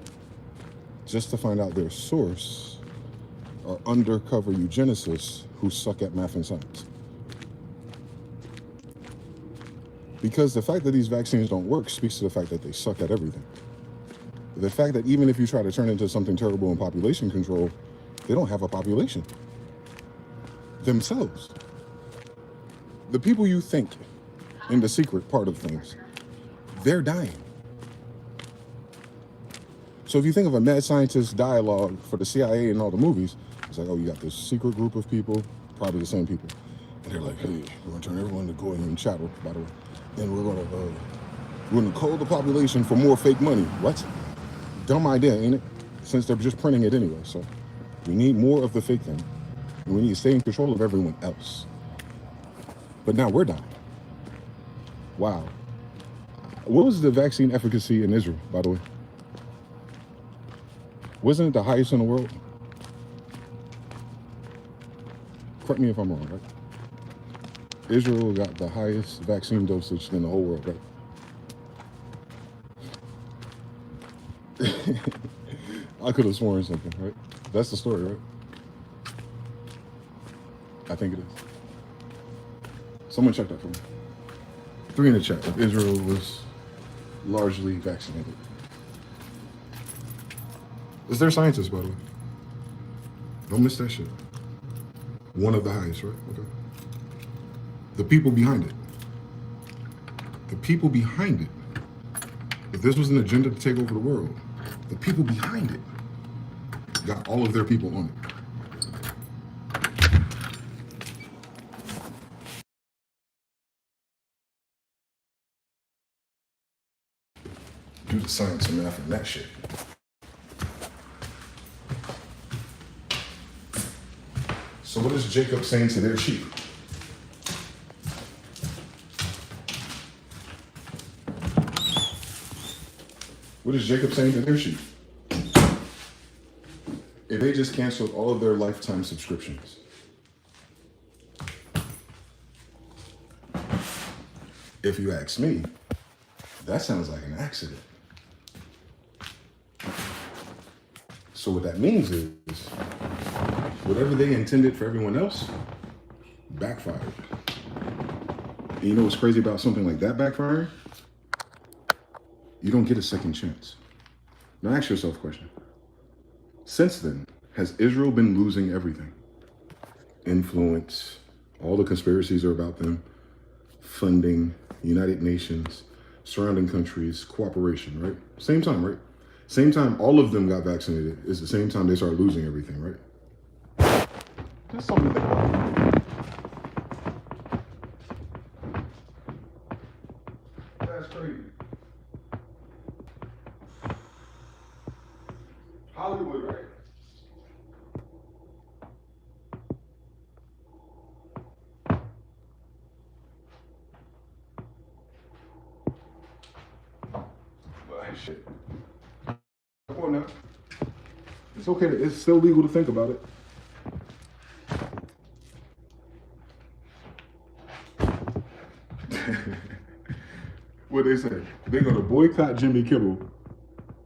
just to find out their source are undercover eugenicists who suck at math and science. Because the fact that these vaccines don't work speaks to the fact that they suck at everything. The fact that even if you try to turn into something terrible in population control, they don't have a population themselves. The people you think in the secret part of things, they're dying. So if you think of a mad scientist dialogue for the CIA and all the movies, it's like, oh, you got this secret group of people, probably the same people. And they're like, hey, we're gonna turn everyone to go ahead and chattel, by the way. And we're gonna call the population for more fake money. What? Dumb idea, ain't it? Since they're just printing it anyway. So we need more of the fake thing. And we need to stay in control of everyone else. But now we're dying. Wow. What was the vaccine efficacy in Israel, by the way? Wasn't it the highest in the world? Correct me if I'm wrong, right? Israel got the highest vaccine dosage in the whole world, right? I could have sworn something, right? That's the story, right? I think it is. Someone check that for me. 3 in the chat. If Israel was largely vaccinated. Is there scientists, by the way? Don't miss that shit. One of the highest, right? Okay. The people behind it. The people behind it. If this was an agenda to take over the world, the people behind it got all of their people on it. Do the science and math and that shit. So what is Jacob saying to their sheep? What is Jacob saying to their sheep? If they just canceled all of their lifetime subscriptions, if you ask me, that sounds like an accident. So what that means is, whatever they intended for everyone else, backfired. And you know what's crazy about something like that backfiring? You don't get a second chance. Now ask yourself a question. Since then, has Israel been losing everything? Influence, all the conspiracies are about them, funding, United Nations, surrounding countries, cooperation, right? Same time, right? Same time all of them got vaccinated is the same time they started losing everything, right? That's something to think about. That's crazy. Hollywood, right? Shit. Come on now. It's okay. It's still legal to think about it. What they say? They're gonna boycott Jimmy Kimmel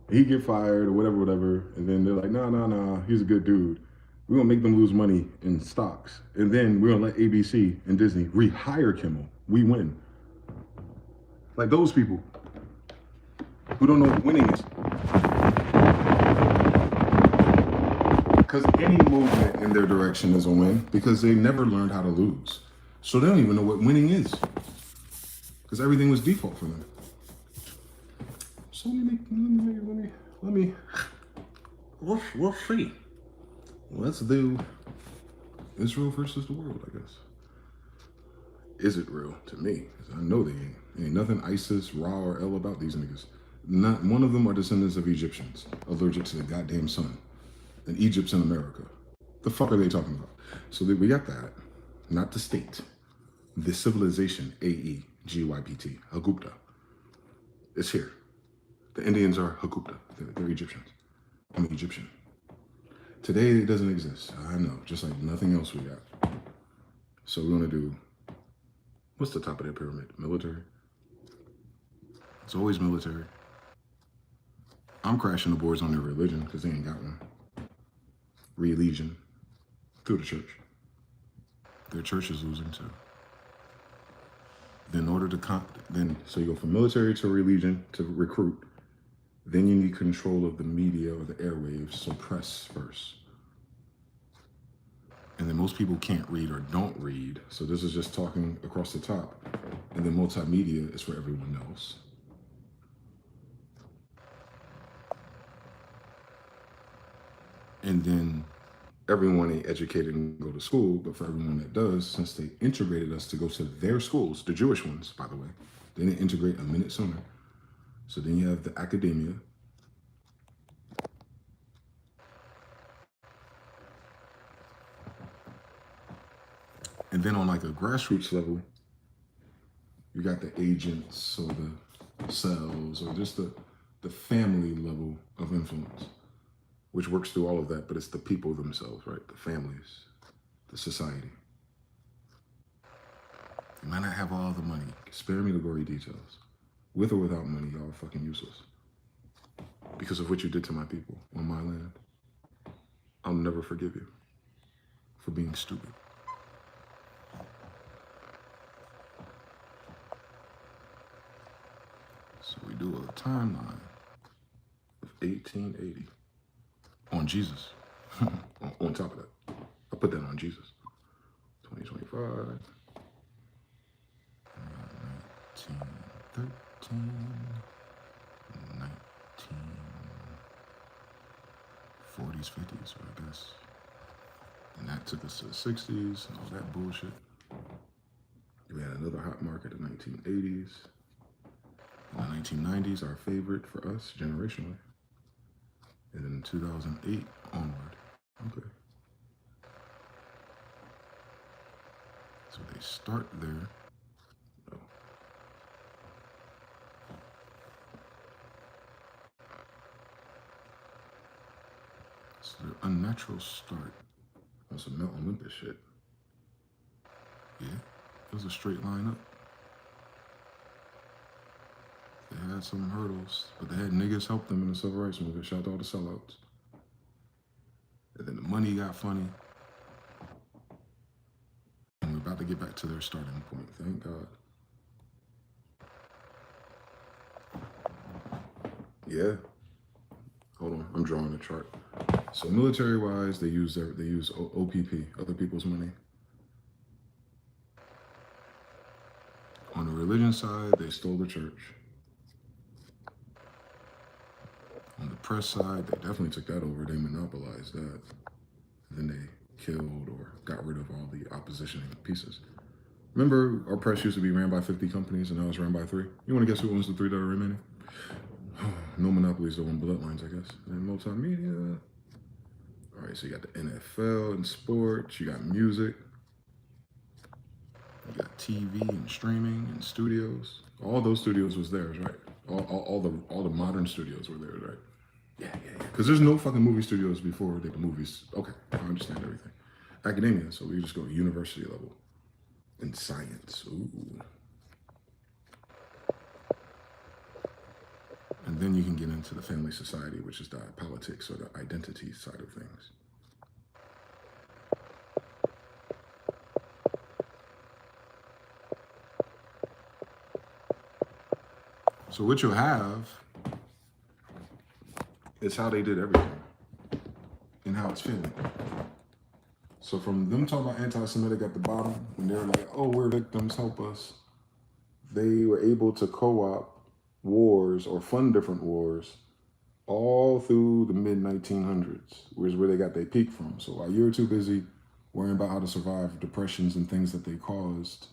He get fired or whatever, and then they're like, nah, he's a good dude. We're gonna make them lose money in stocks, and then we're gonna let ABC and Disney rehire Kimmel. We win. Like those people who don't know what winning is. Because any movement in their direction is a win because they never learned how to lose. So they don't even know what winning is. Because everything was default for them. So we'll see. Let's do Israel versus the world, I guess. Is it real? To me, because I know they ain't. Ain't nothing ISIS, Ra, or El about these niggas. Not one of them are descendants of Egyptians, allergic to the goddamn sun. And Egypt's in America. The fuck are they talking about? So we got that. Not the state. The civilization, A-E-G-Y-P-T, Hagupta. It's here. The Indians are Hagupta. They're Egyptians. I'm Egyptian. Today it doesn't exist. I know, just like nothing else we got. So we're gonna do, what's the top of that pyramid? Military? It's always military. I'm crashing the boards on their religion because they ain't got one. Religion. Through the church. Their church is losing too. In order to so you go from military to religion to recruit. Then you need control of the media or the airwaves, so press first. And then most people can't read or don't read, so this is just talking across the top. And then multimedia is for everyone else. And then everyone ain't educated and go to school, but for everyone that does, since they integrated us to go to their schools, the Jewish ones, by the way, they didn't integrate a minute sooner. So then you have the academia. And then on like a grassroots level, you got the agents or the cells or just the family level of influence, which works through all of that, but it's the people themselves, right? The families, the society. You might not have all the money. Spare me the gory details. With or without money, y'all are fucking useless. Because of what you did to my people on my land. I'll never forgive you for being stupid. So we do a timeline of 1880 on Jesus. on top of that. I put that on Jesus. 2025. 1913. 1940s, 50s, I guess. And that took us to the 60s, all that bullshit. We had another hot market in the 1980s. In the 1990s, our favorite for us, generationally. And then in 2008 onward. Okay. So they start there. Oh. It's their unnatural start. On some Mount Olympus shit. Yeah, it was a straight line up. They had some hurdles, but they had niggas help them in the civil rights movement. Shout out to all the sellouts. And then the money got funny. And we're about to get back to their starting point, thank God. Yeah. Hold on, I'm drawing a chart. So military-wise, they use OPP, other people's money. On the religion side, they stole the church. On the press side, they definitely took that over. They monopolized that. Then they killed or got rid of all the opposition pieces. Remember, our press used to be ran by 50 companies, and now it's ran by 3. You want to guess who owns the 3 that are remaining? No monopolies, though, on bloodlines, I guess. And multimedia. All right, so you got the NFL and sports. You got music. You got TV and streaming and studios. All those studios was theirs, right? All the modern studios were theirs, right? Yeah. Because there's no fucking movie studios before the movies. Okay, I understand everything. Academia, so we just go university level. And science, ooh. And then you can get into the family society, which is the politics or the identity side of things. So what you'll have is how they did everything and how it's feeling. So from them talking about anti-Semitic at the bottom, when they're like, oh, we're victims, help us, they were able to co-op wars or fund different wars all through the mid-1900s, which is where they got their peak from. So while you're too busy worrying about how to survive depressions and things that they caused,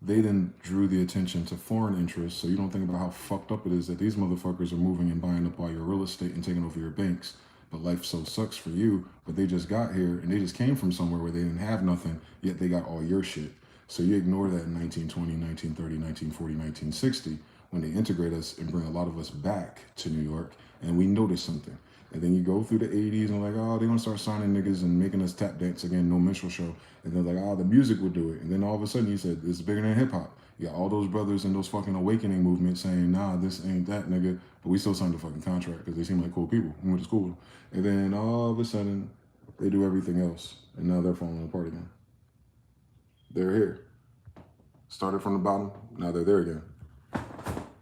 they then drew the attention to foreign interests. So you don't think about how fucked up it is that these motherfuckers are moving and buying up all your real estate and taking over your banks. But life so sucks for you, but they just got here and they just came from somewhere where they didn't have nothing, yet they got all your shit. So you ignore that in 1920, 1930, 1940, 1960, when they integrate us and bring a lot of us back to New York, and we notice something. And then you go through the 80s and like, oh, they're gonna start signing niggas and making us tap dance again, no minstrel show. And they're like, oh, the music would do it. And then all of a sudden you said, this is bigger than hip hop. You got all those brothers in those fucking awakening movements saying, nah, this ain't that nigga. But we still signed the fucking contract because they seem like cool people. We went to school. And then all of a sudden they do everything else. And now they're falling apart again. They're here. Started from the bottom, now they're there again.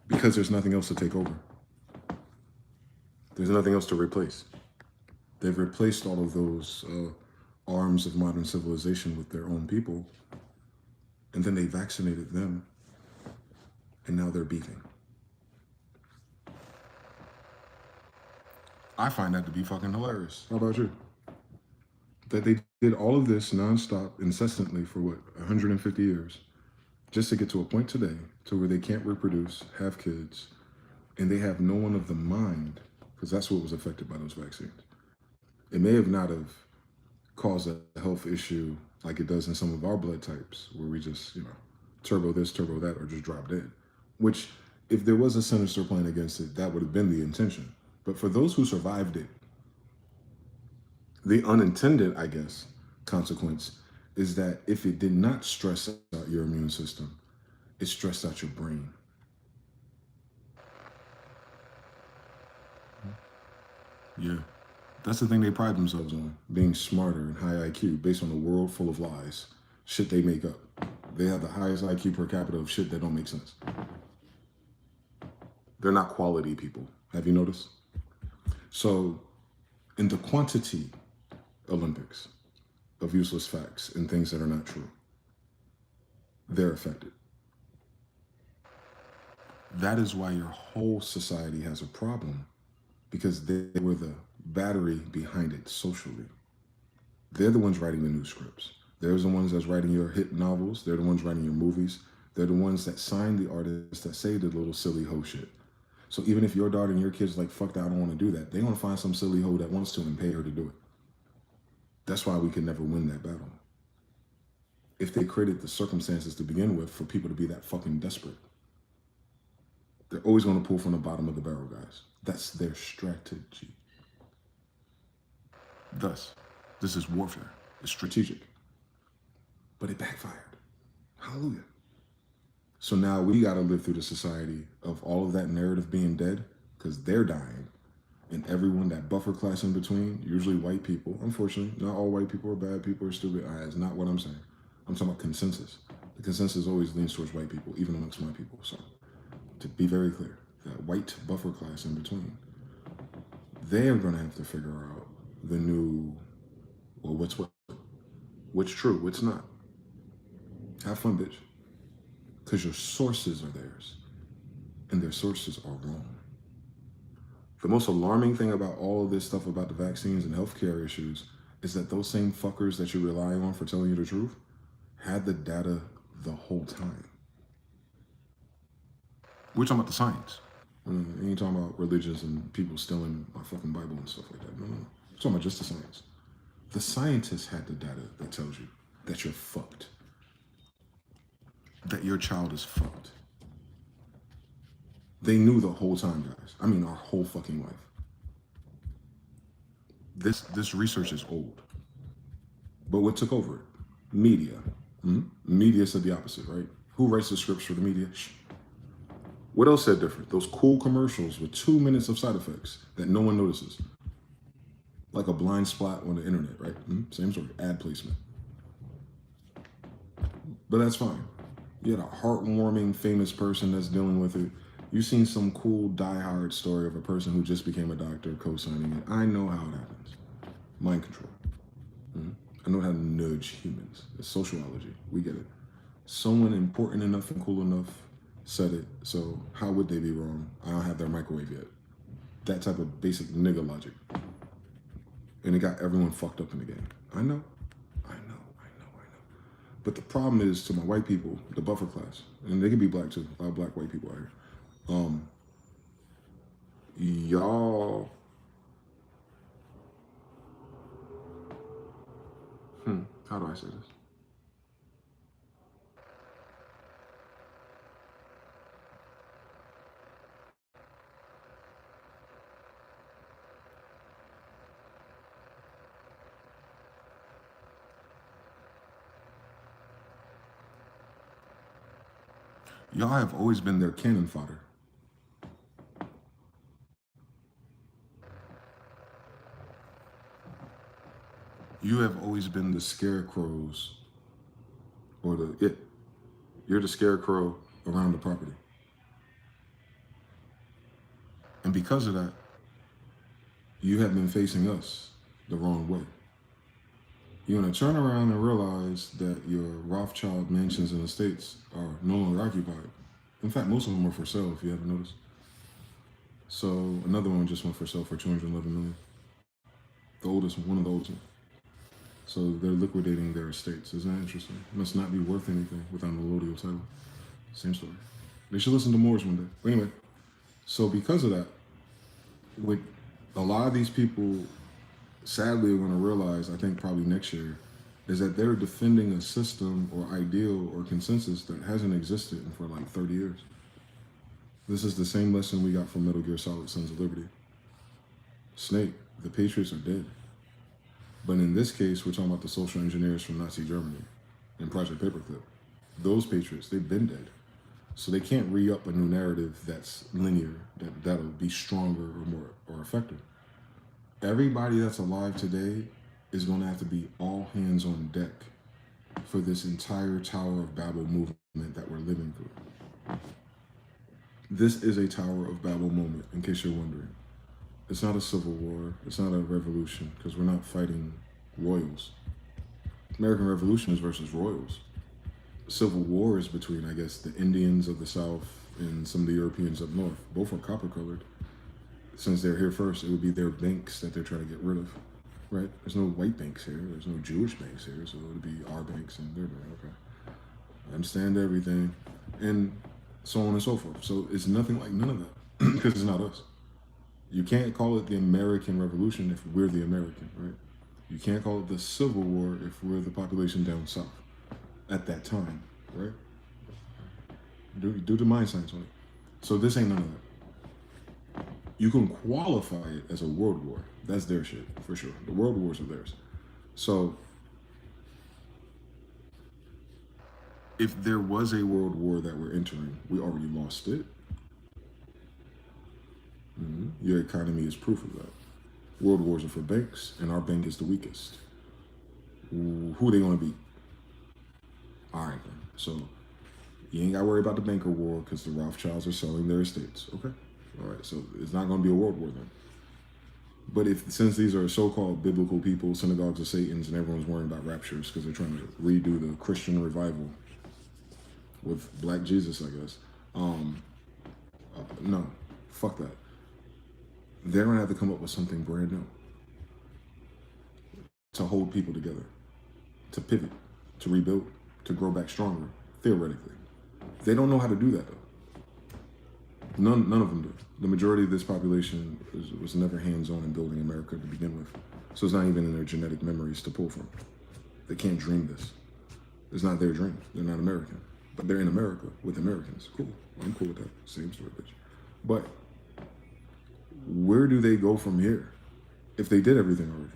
Because there's nothing else to take over. There's nothing else to replace. They've replaced all of those arms of modern civilization with their own people, and then they vaccinated them, and now they're beefing. I find that to be fucking hilarious. How about you? That they did all of this nonstop, incessantly for what, 150 years, just to get to a point today to where they can't reproduce, have kids, and they have no one of the mind, because that's what was affected by those vaccines. It may have not have caused a health issue like it does in some of our blood types, where we just, turbo this, turbo that, or just drop dead. Which, if there was a sinister plan against it, that would have been the intention. But for those who survived it, the unintended, I guess, consequence is that if it did not stress out your immune system, it stressed out your brain. Yeah. That's the thing they pride themselves on, being smarter and high IQ based on a world full of lies, shit they make up. They have the highest IQ per capita of shit that don't make sense. They're not quality people. Have you noticed? So in the quantity Olympics of useless facts and things that are not true, they're affected. That is why your whole society has a problem, because they were the battery behind it socially. They're the ones writing the new scripts. They're the ones that's writing your hit novels. They're the ones writing your movies. They're the ones that sign the artists that say the little silly hoe shit. So even if your daughter and your kids like, fuck that, I don't want to do that, they're going to find some silly hoe that wants to and pay her to do it. That's why we can never win that battle. If they created the circumstances to begin with for people to be that fucking desperate, they're always going to pull from the bottom of the barrel, guys. That's their strategy. Thus, this is warfare. It's strategic. But it backfired. Hallelujah. So now we got to live through the society of all of that narrative being dead, because they're dying. And everyone, that buffer class in between, usually white people, unfortunately, not all white people are bad, people are stupid. That's not what I'm saying. I'm talking about consensus. The consensus always leans towards white people, even amongst my people. So to be very clear, that white buffer class in between, they're going to have to figure out the new, well, what's true, what's not. Have fun, bitch. Because your sources are theirs, and their sources are wrong. The most alarming thing about all of this stuff about the vaccines and healthcare issues is that those same fuckers that you rely on for telling you the truth had the data the whole time. We're talking about the science. I ain't talking about religions and people stealing my fucking Bible and stuff like that. No. We're talking about just the science. The scientists had the data that tells you that you're fucked. That your child is fucked. They knew the whole time, guys. I mean, our whole fucking life. This research is old. But what took over it? Media. Media said the opposite, right? Who writes the scripts for the media? Shh. What else said different? Those cool commercials with 2 minutes of side effects that no one notices. Like a blind spot on the internet, right? Same sort of ad placement. But that's fine. You had a heartwarming, famous person that's dealing with it. You've seen some cool, die-hard story of a person who just became a doctor, co-signing it. I know how it happens. Mind control. I know how to nudge humans. It's sociology. We get it. Someone important enough and cool enough said it, so how would they be wrong? I don't have their microwave yet. That type of basic nigga logic. And it got everyone fucked up in the game. I know. But the problem is, to my white people, the buffer class, and they can be black too, a lot of black white people out here. Y'all, how do I say this? Y'all have always been their cannon fodder. You have always been the scarecrows, or you're the scarecrow around the property. And because of that, you have been facing us the wrong way. You're gonna turn around and realize that your Rothschild mansions and estates are no longer occupied. In fact, most of them are for sale, if you haven't noticed. So another one just went for sale for $211 million. The oldest one, one of the oldest ones. So they're liquidating their estates. Isn't that interesting? Must not be worth anything without a allodial title. Same story. They should listen to Moors one day. But anyway, so because of that, with a lot of these people, sadly, are going to realize, I think probably next year, is that they're defending a system or ideal or consensus that hasn't existed for like 30 years. This is the same lesson we got from Metal Gear Solid Sons of Liberty. Snake, the Patriots are dead. But in this case, we're talking about the social engineers from Nazi Germany and Project Paperclip. Those Patriots, they've been dead. So they can't re-up a new narrative that's linear, that'll be stronger or more effective. Everybody that's alive today is going to have to be all hands on deck for this entire Tower of Babel movement that we're living through. This is a Tower of Babel moment, in case you're wondering. It's not a civil war. It's not a revolution, because we're not fighting royals. American Revolution is versus royals. Civil war is between, I guess, the Indians of the South and some of the Europeans up north. Both are copper-colored. Since they're here first, it would be their banks that they're trying to get rid of, right? There's no white banks here. There's no Jewish banks here, so it would be our banks and their banks. Okay, I understand everything, and so on and so forth. So it's nothing like none of that, because it's not us. You can't call it the American Revolution if we're the American, right? You can't call it the Civil War if we're the population down south at that time, right? Do the mind science on it. So this ain't none of that. You can qualify it as a world war. That's their shit, for sure. The world wars are theirs. So if there was a world war that we're entering, we already lost it. Your economy is proof of that. World wars are for banks, and our bank is the weakest. Who are they going to beat? All right, then. So you ain't got to worry about the banker war because the Rothschilds are selling their estates. Okay. All right. So it's not going to be a world war then. But since these are so-called biblical people, synagogues of Satans, and everyone's worrying about raptures because they're trying to redo the Christian revival with Black Jesus, I guess. No, fuck that. They're going to have to come up with something brand new to hold people together, to pivot, to rebuild, to grow back stronger, theoretically. They don't know how to do that, though. None of them do. The majority of this population was never hands-on in building America to begin with. So it's not even in their genetic memories to pull from. They can't dream this. It's not their dream. They're not American. But they're in America with Americans. Cool. I'm cool with that. Same story, bitch. But where do they go from here if they did everything already?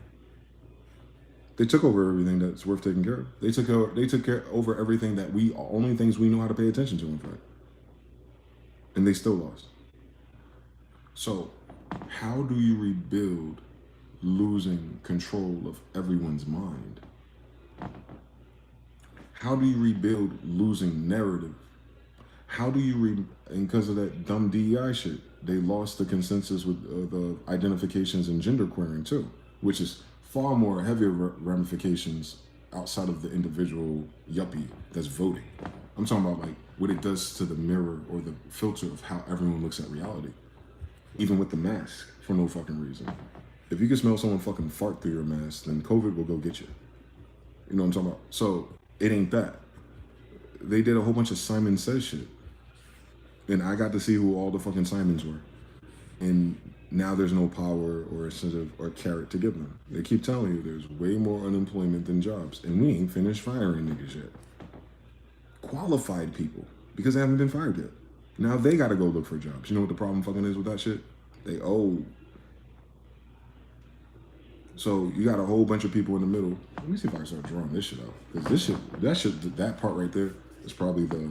They took over everything that's worth taking care of. They took care over everything that only things we know how to pay attention to, in fact. and they still lost. So how do you rebuild losing control of everyone's mind? How do you rebuild losing narrative? How do you and because of that dumb DEI shit, they lost the consensus with the identifications and gender queering too, which is far more heavier ramifications outside of the individual yuppie that's voting. I'm talking about like what it does to the mirror or the filter of how everyone looks at reality. Even with the mask, for no fucking reason. If you can smell someone fucking fart through your mask, then COVID will go get you. You know what I'm talking about? So it ain't that. They did a whole bunch of Simon Says shit. And I got to see who all the fucking Simons were. And now there's no power or incentive or carrot to give them. They keep telling you there's way more unemployment than jobs. And we ain't finished firing niggas yet. Qualified people, because they haven't been fired yet. Now they gotta go look for jobs. You know what the problem fucking is with that shit? They old. So you got a whole bunch of people in the middle. Let me see if I can start drawing this shit out. Because this shit, that part right there is probably the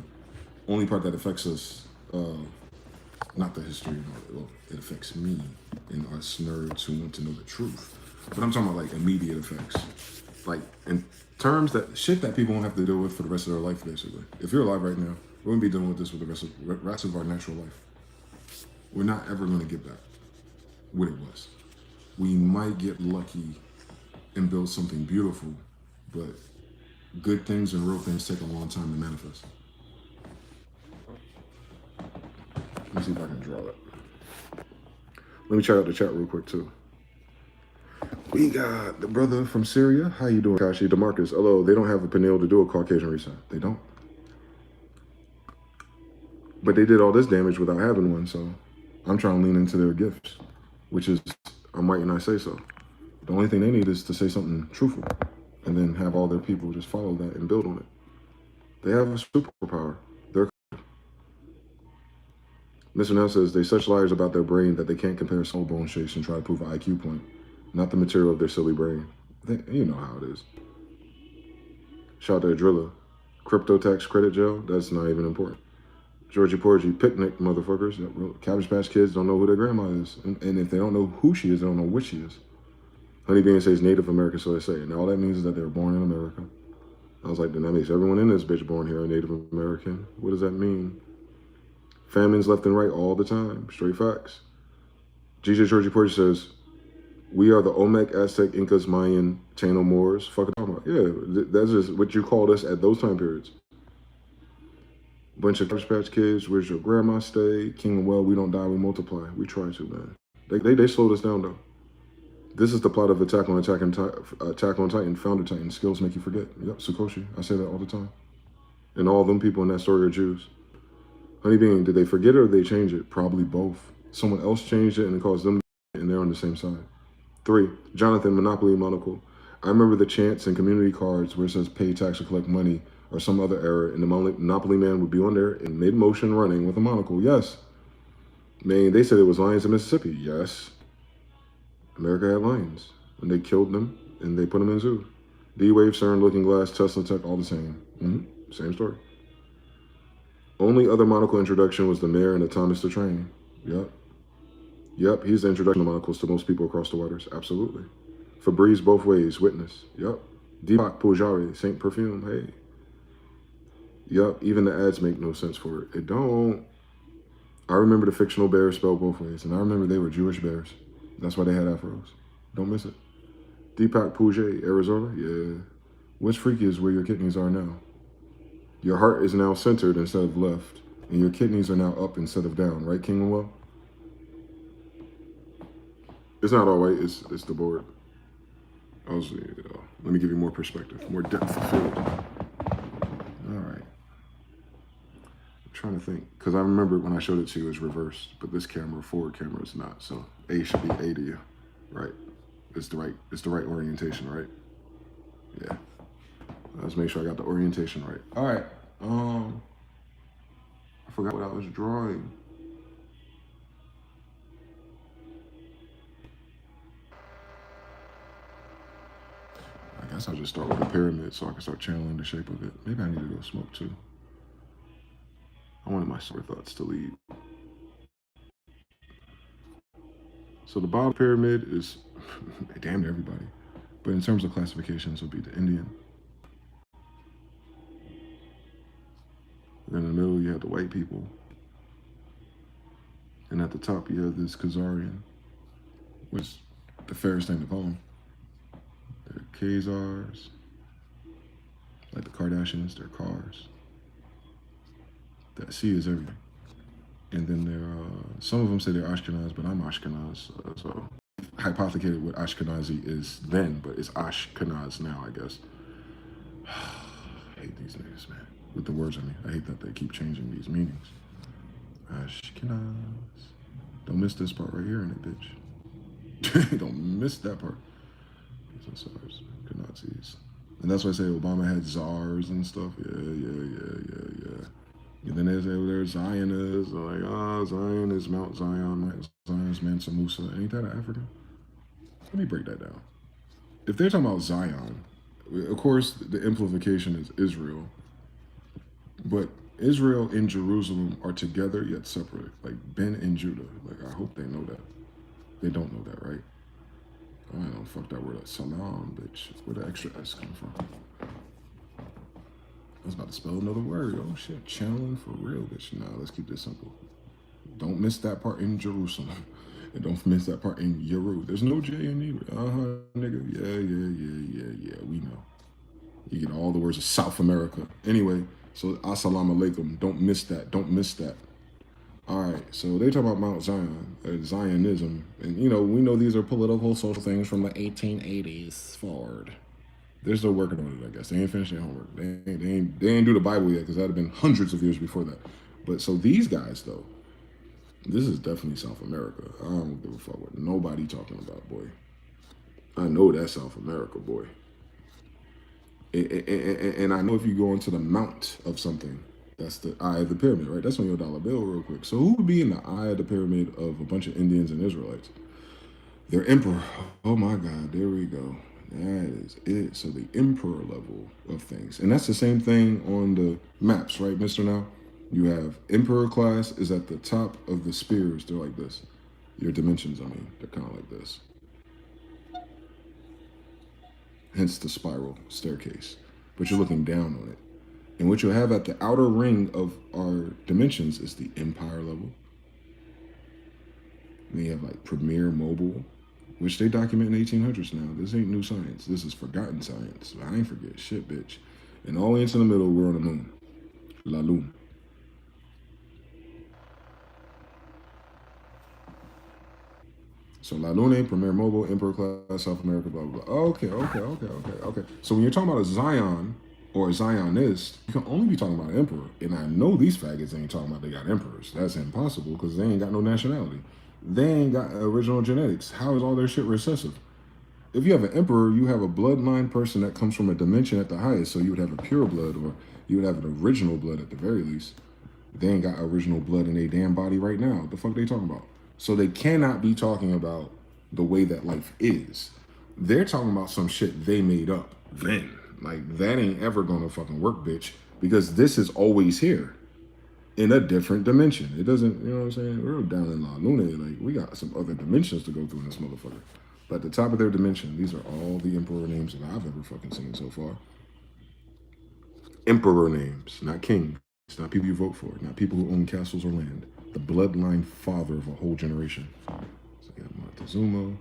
only part that affects us. Not the history, well, it affects me and us nerds who want to know the truth. But I'm talking about like immediate effects. Like in terms that shit that people won't have to deal with for the rest of their life, basically. If you're alive right now, we wouldn't be dealing with this for the rest of our natural life. We're not ever gonna get back what it was. We might get lucky and build something beautiful, but good things and real things take a long time to manifest. Let me see if I can draw that. Let me check out the chat real quick too. We got the brother from Syria. How you doing, Kashi? DeMarcus. Hello. They don't have a Peniel to do a Caucasian reset. They don't. But they did all this damage without having one, so I'm trying to lean into their gifts, which is, I might not say so. The only thing they need is to say something truthful and then have all their people just follow that and build on it. They have a superpower. They're Mr. Nell says they such liars about their brain that they can't compare soul bone shapes and try to prove an IQ point, not the material of their silly brain. You know how it is. Shout out to Drilla. Crypto tax credit jail, that's not even important. Georgie Porgy, picnic motherfuckers. Cabbage Patch Kids don't know who their grandma is. And if they don't know who she is, they don't know what she is. Honeybean says Native American, so they say. And all that means is that they were born in America. I was like, then that makes everyone in this bitch born here a Native American. What does that mean? Famines left and right all the time. Straight facts. GJ Georgie Porgy says, we are the Olmec, Aztec, Incas, Mayan, Taino Moors. Fuck it, talking about. Yeah, that's just what you called us at those time periods. Bunch of Cabbage Patch Kids. Where's your grandma stay? King and Well, we don't die, we multiply. We try to, man. They slowed us down though. This is the plot of Attack on Titan, Founder Titan. Skills make you forget. Yep, Sukoshi. I say that all the time. And all them people in that story are Jews. Honeybean, did they forget it or did they change it? Probably both. Someone else changed it and it caused them, and they're on the same side. 3, Jonathan, Monopoly Monocle. I remember the chants and community cards where it says pay tax or collect money or some other error, and the Monopoly man would be on there in mid-motion running with a monocle. Yes. Man, they said it was lions in Mississippi. Yes. America had lions, and they killed them, and they put them in zoos. D-Wave, CERN, Looking Glass, Tesla Tech, all the same. Same story. Only other monocle introduction was the mayor and the Thomas the Train. Yep, he's the introduction of monocles to most people across the waters. Absolutely. Febreze both ways, witness. Yep. Deepak Pujari, Saint Perfume, hey. Yep, even the ads make no sense for it. It don't. I remember the fictional bears spelled both ways, and I remember they were Jewish bears. That's why they had afros. Don't miss it. Deepak Pujari, Arizona, yeah. What's freaky is where your kidneys are now. Your heart is now centered instead of left, and your kidneys are now up instead of down, right, King and Well? It's not all white, it's the board. Let me give you more perspective, more depth of field. All right. I'm trying to think, because I remember when I showed it to you, it was reversed, but this camera, forward camera, is not. So A should be A to you, right? It's the right orientation, right? Yeah. Let's make sure I got the orientation right. All right. I forgot what I was drawing. I guess I'll just start with a pyramid so I can start channeling the shape of it. Maybe I need to go smoke too. I wanted my story thoughts to lead. So the bottom pyramid is damn near everybody. But in terms of classifications, it'll be the Indian. Then in the middle, you have the white people. And at the top, you have this Khazarian, which is the fairest thing to call them. They're Khazars, like the Kardashians, they're cars. That C is everything. And then there are, some of them say they're Ashkenaz, but I'm Ashkenaz. So hypothecated what Ashkenazi is then, but it's Ashkenaz now, I guess. I hate these niggas, man. With the words, I mean. I hate that they keep changing these meanings. Ashkenaz. Don't miss this part right here in it, bitch. Don't miss that part. Nazis. And that's why I say Obama had czars and stuff. Yeah. And then they say they're Zionists. They're like, Zion is Mount Zion. Mount Zion is Mansa Musa. Ain't that an African? Let me break that down. If they're talking about Zion, of course, the implication is Israel. But Israel and Jerusalem are together yet separate. Like Ben and Judah. Like, I hope they know that. They don't know that, right? I don't fuck that word up. Salam, bitch. Where the extra S come from? I was about to spell another word. Oh shit, channeling for real, bitch. Nah, let's keep this simple. Don't miss that part in Jerusalem. And don't miss that part in Yeru. There's no J in either. Nigga. Yeah. We know. You get all the words of South America. Anyway, so assalamu alaikum. Don't miss that. Don't miss that. All right, so they talk about Mount Zion, Zionism, and we know these are political, social things from the 1880s forward. They're still working on it, I guess. They ain't finished their homework. They ain't do the Bible yet, because that'd have been hundreds of years before that. But so these guys, though, this is definitely South America. I don't give a fuck what nobody talking about, boy. I know that's South America, boy. And I know if you go into the mount of something, that's the eye of the pyramid, right? That's on your dollar bill real quick. So who would be in the eye of the pyramid of a bunch of Indians and Israelites? Their emperor. Oh my God, there we go. That is it. So the emperor level of things. And that's the same thing on the maps, right, Mr. Now? You have emperor class is at the top of the spears. They're like this. Your dimensions, I mean, they're kind of like this. Hence the spiral staircase. But you're looking down on it. And what you'll have at the outer ring of our dimensions is the empire level. And then you have like premier mobile, which they document in 1800s now. This ain't new science. This is forgotten science. I ain't forget shit, bitch. And all the way into the middle, we're on the moon. La Lune. So La Lune, premier mobile, emperor class, South America, blah, blah, blah. Okay. So when you're talking about a Zion, or a Zionist, you can only be talking about an emperor. And I know these faggots ain't talking about they got emperors. That's impossible because they ain't got no nationality. They ain't got original genetics. How is all their shit recessive? If you have an emperor, you have a bloodline person that comes from a dimension at the highest. So you would have a pure blood, or you would have an original blood at the very least. They ain't got original blood in their damn body right now. What the fuck they talking about? So they cannot be talking about the way that life is. They're talking about some shit they made up then. Like, that ain't ever gonna fucking work, bitch. Because this is always here. In a different dimension. It doesn't, you know what I'm saying? We're down in La Luna. Like, we got some other dimensions to go through in this motherfucker. But at the top of their dimension, these are all the emperor names that I've ever fucking seen so far. Emperor names, not kings. It's not people you vote for. Not people who own castles or land. The bloodline father of a whole generation. So you got Montezuma.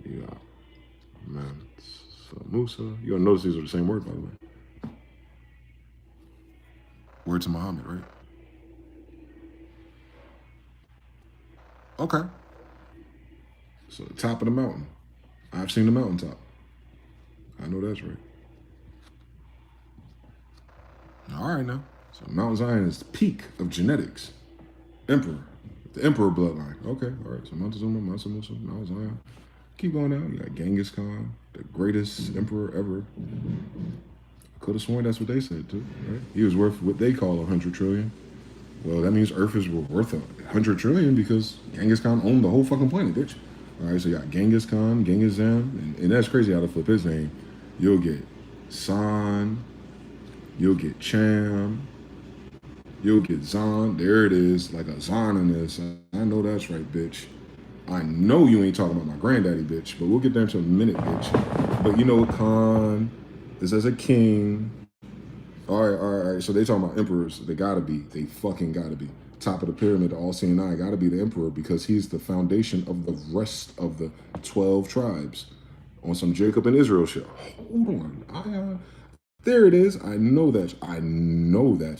You got Musa. You'll notice these are the same word, by the way. Word to Muhammad, right? Okay. So the top of the mountain. I've seen the mountaintop. I know that's right. All right now. So Mount Zion is the peak of genetics. Emperor. The emperor bloodline. Okay, all right. So Montezuma, Mansa Musa, Mount Zion. Keep going down. You got Genghis Khan, the greatest emperor ever. I could have sworn that's what they said too, right? He was worth what they call 100 trillion. Well, that means Earth is worth 100 trillion because Genghis Khan owned the whole fucking planet, bitch. All right, so you got Genghis Khan, Genghis Zam, and that's crazy how to flip his name. You'll get San, you'll get Cham, you'll get Zan. There it is, like a Zan in this. I know that's right, bitch. I know you ain't talking about my granddaddy, bitch, but we'll get there in a minute, bitch. But you know what, Khan, this as a king. All right. So they talking about emperors. They gotta be. They fucking gotta be. Top of the pyramid, the all-seeing eye, gotta be the emperor because he's the foundation of the rest of the 12 tribes. On some Jacob and Israel shit. Hold on. There it is. I know that's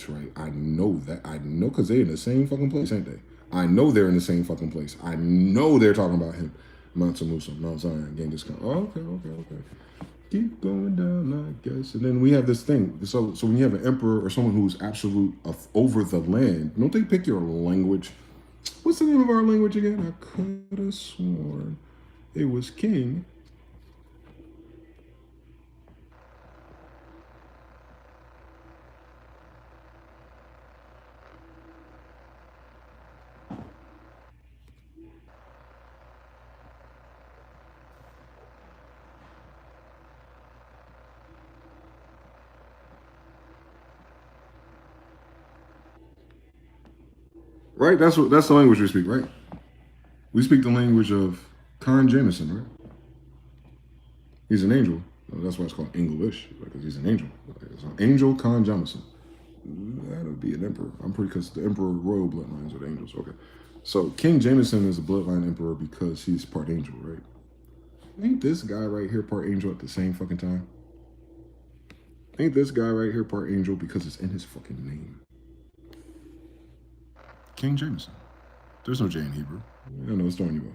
right. I know because they're in the same fucking place, ain't they? I know they're in the same fucking place. I know they're talking about him. Mount Musa, Mount Zion, Genghis Khan. Oh, okay. Keep going down, I guess. And then we have this thing. So when you have an emperor or someone who's absolute over the land, don't they pick your language? What's the name of our language again? I could have sworn it was king. Right? That's the language we speak, right? We speak the language of Khan Jameson, right? He's an angel. That's why it's called English, because he's an angel. It's an angel Khan Jameson. That'll be an emperor. I'm pretty, because the emperor royal bloodlines are the angels. Okay. So King Jameson is a bloodline emperor because he's part angel, right? Ain't this guy right here part angel at the same fucking time? Ain't this guy right here part angel because it's in his fucking name? King Jameson. There's no J in Hebrew. I know it's throwing you off.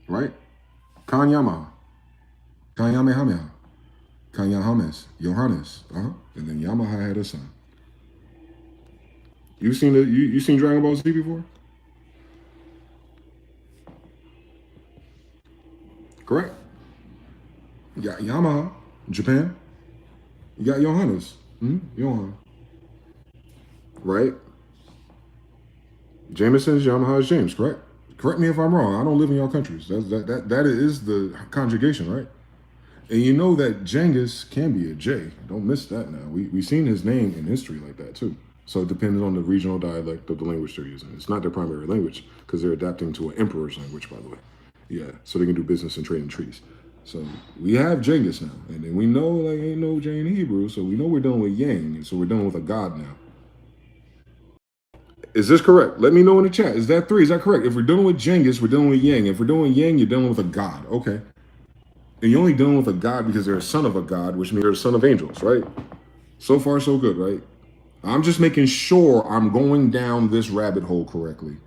Right? Khan Yamaha. Khan Yamehameha. Khan Yahames. Johannes. And then Yamaha had a son. You seen Dragon Ball Z before? Correct. You got Yamaha, Japan. You got Johannes. Johan. Right? Jameson's Yamaha is James, correct? Correct me if I'm wrong. I don't live in your countries. That is the conjugation, right? And you know that Genghis can be a J. Don't miss that now. We've seen his name in history like that too. So it depends on the regional dialect of the language they're using. It's not their primary language because they're adapting to an emperor's language, by the way. Yeah, so they can do business and trade in trees. So we have Genghis now. And then we know like ain't no J in Hebrew, so we know we're dealing with Yang. So we're dealing with a god now. Is this correct? Let me know in the chat. Is that 3? Is that correct? If we're dealing with Genghis, we're dealing with Yang. If we're dealing with Yang, you're dealing with a god. Okay. And you're only dealing with a god because they're a son of a god, which means they're a son of angels, right? So far, so good, right? I'm just making sure I'm going down this rabbit hole correctly.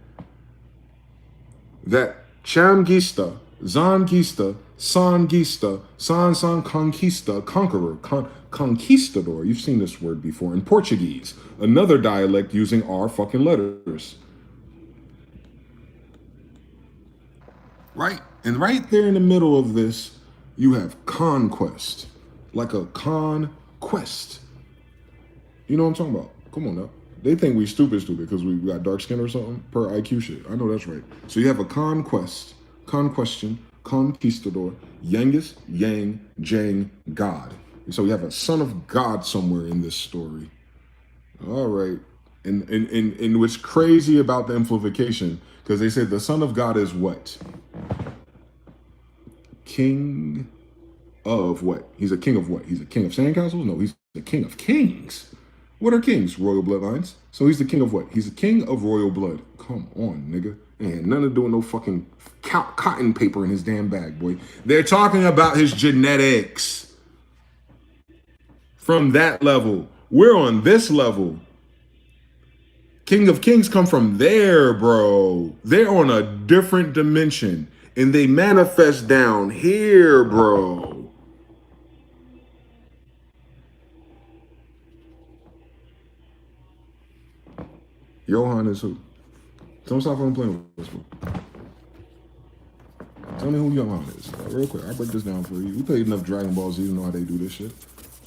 That Chamgista, Zangista, Sangista, San Conquista, conqueror, conquistador. You've seen this word before in Portuguese. Another dialect using our fucking letters. Right? And right there in the middle of this, you have conquest. Like a conquest. You know what I'm talking about? Come on now. They think we stupid because we got dark skin or something per IQ shit. I know that's right. So you have a conquest, conquestion, conquistador, Yangus, Yang, Jang, God. And so we have a son of God somewhere in this story. All right. And what's crazy about the amplification, because they said the son of God is what? King of what? He's a king of what? He's a king of sandcastles? No, he's the king of kings. What are kings? Royal bloodlines. So he's the king of what? He's a king of royal blood. Come on, nigga. Ain't nothing to do with no fucking cotton paper in his damn bag, boy. They're talking about his genetics. From that level. We're on this level. King of kings come from there, bro. They're on a different dimension. And they manifest down here, bro. Johan is who? Don't stop playing with this fool. Tell me who Johan is. Real quick, I'll break this down for you. We played enough Dragon Ball Z to know how they do this shit.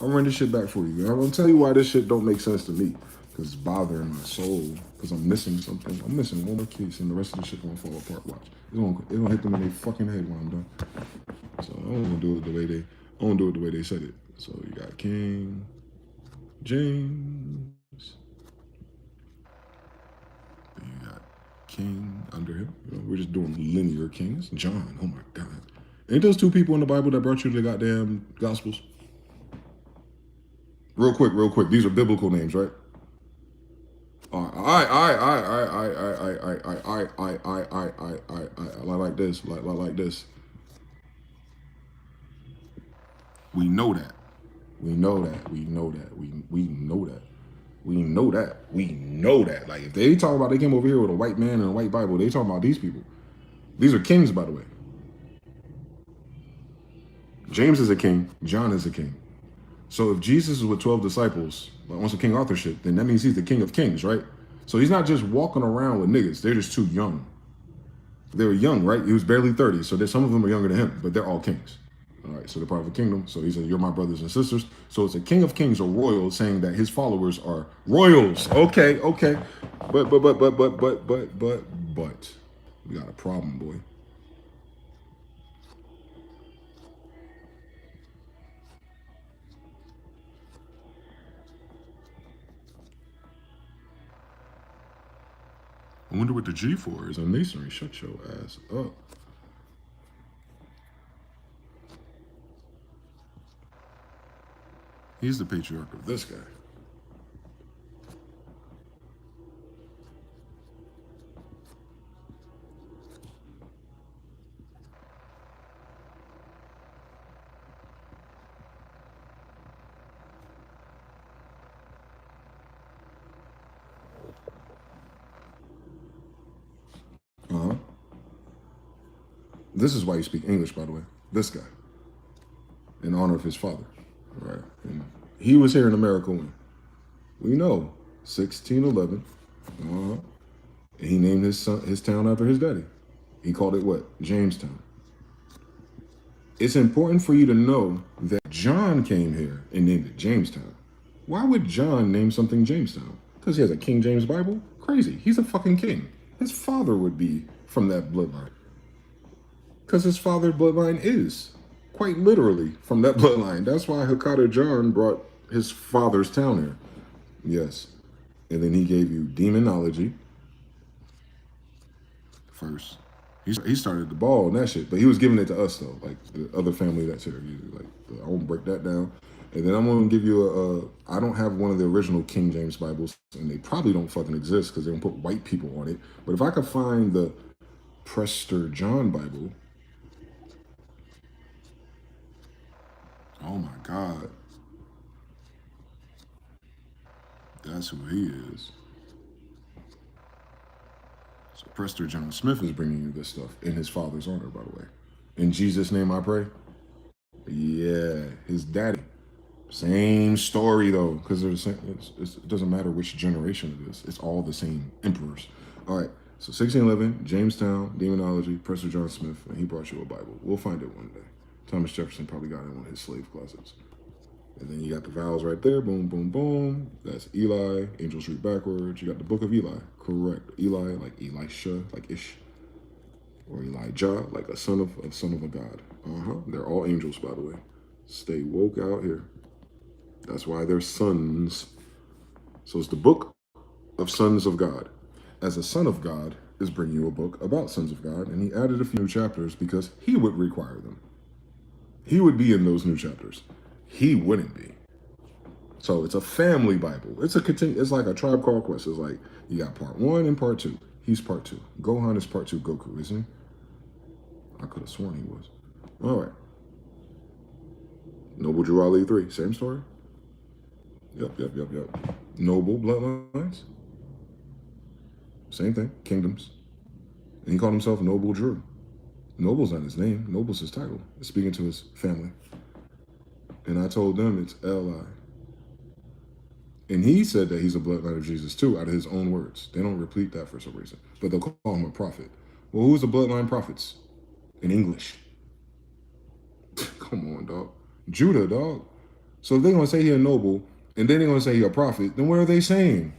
I'll run this shit back for you. I'm gonna tell you why this shit don't make sense to me. because it's bothering my soul. Because I'm missing something. I'm missing one more case, and the rest of the shit gonna fall apart. Watch. It's gonna hit them in their fucking head when I'm done. So I don't want to do it the way they. I want to do it the way they said it. So you got King James. Then you got King under him. You know, we're just doing linear kings. John. Oh my God. Ain't those two people in the Bible that brought you the goddamn Gospels? Real quick. These are biblical names, right? I like this. Like this. We know that. We know that. We know that. We know that. We know that. We know that. Like if they talk about they came over here with a white man and a white Bible, they talking about these people. These are kings, by the way. James is a king. John is a king. So if Jesus is with 12 disciples, wants a king authorship, then that means he's the king of kings, right? So he's not just walking around with niggas. They're just too young. They were young, right? He was barely 30. So some of them are younger than him, but they're all kings. All right, so they're part of a kingdom. So he said, you're my brothers and sisters. So it's a king of kings or royal saying that his followers are royals. Okay. But. We got a problem, boy. I wonder what the G for is on masonry. Shut your ass up. He's the patriarch of this guy. This is why you speak English, by the way. This guy. In honor of his father. Right. And he was here in America when? We know. 1611. And he named his town after his daddy. He called it what? Jamestown. It's important for you to know that John came here and named it Jamestown. Why would John name something Jamestown? Because he has a King James Bible? Crazy. He's a fucking king. His father would be from that bloodline. Because his father's bloodline is quite literally from that bloodline. That's why Hakata John brought his father's town here. Yes. And then he gave you demonology first. He started the ball and that shit, but he was giving it to us though, like the other family that's here. Like I won't break that down. And then I'm gonna give you I don't have one of the original King James Bibles, and they probably don't fucking exist because they don't put white people on it. But if I could find the Prester John Bible, oh my God. That's who he is. So Prester John Smith is bringing you this stuff in his father's honor, by the way. In Jesus' name I pray. Yeah, his daddy. Same story though, because it doesn't matter which generation it is. It's all the same emperors. All right, so 1611, Jamestown, demonology, Prester John Smith, and he brought you a Bible. We'll find it one day. Thomas Jefferson probably got it in one of his slave closets. And then you got the vowels right there. Boom, boom, boom. That's Eli. Angels read backwards. You got the book of Eli. Correct. Eli, like Elisha, like Ish. Or Elijah, like a son of a god. They're all angels, by the way. Stay woke out here. That's why they're sons. So it's the book of sons of God. As a son of God is bringing you a book about sons of God, and he added a few new chapters because he would require them. He would be in those new chapters. He wouldn't be. So it's a family Bible. It's like a Tribe Called Quest. It's like you got part 1 and part 2. He's part 2. Gohan is part 2 Goku, isn't he? I could have sworn he was. All right. Noble Drew Ali 3. Same story. Yep. Noble bloodlines. Same thing. Kingdoms. And he called himself Noble Drew. Noble's not his name. Noble's his title. It's speaking to his family. And I told them it's Li. And he said that he's a bloodline of Jesus too, out of his own words. They don't repeat that for some reason. But they'll call him a prophet. Well, who's the bloodline prophets? In English. Come on, dog. Judah, dog. So if they're going to say he's a noble, and then they're going to say he's a prophet, then what are they saying?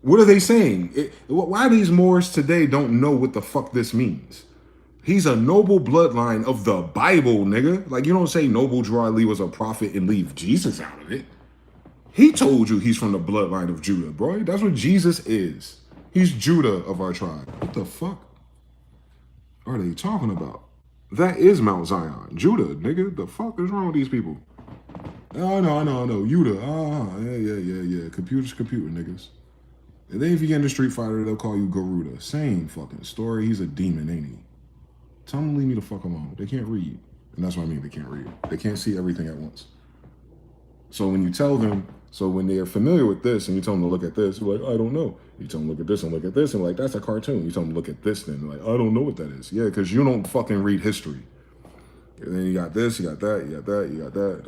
What are they saying? Why these Moors today don't know what the fuck this means? He's a noble bloodline of the Bible, nigga. Like, you don't say noble Drew Ali was a prophet and leave Jesus out of it. He told you he's from the bloodline of Judah, bro. That's what Jesus is. He's Judah of our tribe. What the fuck are they talking about? That is Mount Zion. Judah, nigga. The fuck is wrong with these people? Oh, no, I know. Judah. Yeah. Computer's computer, niggas. And then if you get in the Street Fighter, they'll call you Garuda. Same fucking story. He's a demon, ain't he? Tell them to leave me the fuck alone. They can't read. And that's what I mean, they can't read. They can't see everything at once. So when you tell them, so when they're familiar with this and you tell them to look at this, they're like, I don't know. You tell them look at this and look at this and like, that's a cartoon. You tell them look at this then. They're like, I don't know what that is. Yeah, because you don't fucking read history. And then you got this, you got that, you got that, you got that.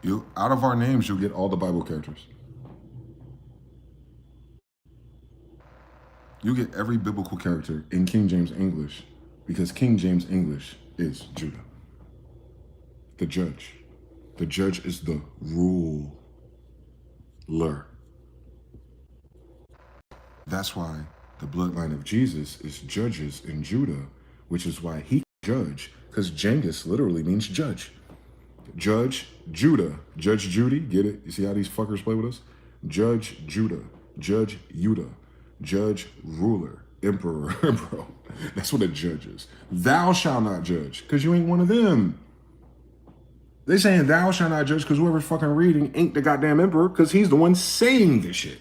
You out of our names, you'll get all the Bible characters. You get every biblical character in King James English because King James English is Judah. The judge. The judge is the ruler. That's why the bloodline of Jesus is judges in Judah, which is why he judge, because Genghis literally means judge. Judge Judah, Judge Judy, get it? You see how these fuckers play with us? Judge Judah, Judge Yudah, Judge Ruler, Emperor, bro. That's what a judge is. Thou shalt not judge, because you ain't one of them. They saying thou shalt not judge because whoever's fucking reading ain't the goddamn emperor, because he's the one saying this shit.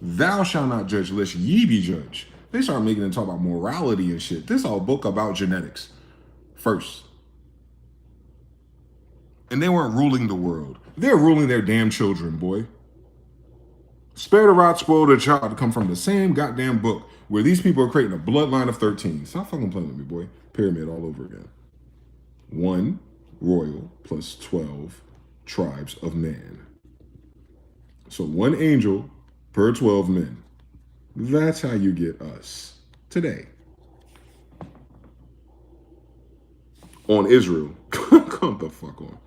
Thou shalt not judge lest ye be judged. They start making it talk about morality and shit. This whole book about genetics first. And they weren't ruling the world. They're ruling their damn children, boy. Spare the rod, spoil the child to come from the same goddamn book where these people are creating a bloodline of 13. Stop fucking playing with me, boy. Pyramid all over again. 1 royal plus 12 tribes of man. So 1 angel per 12 men. That's how you get us today. On Israel. Come the fuck on.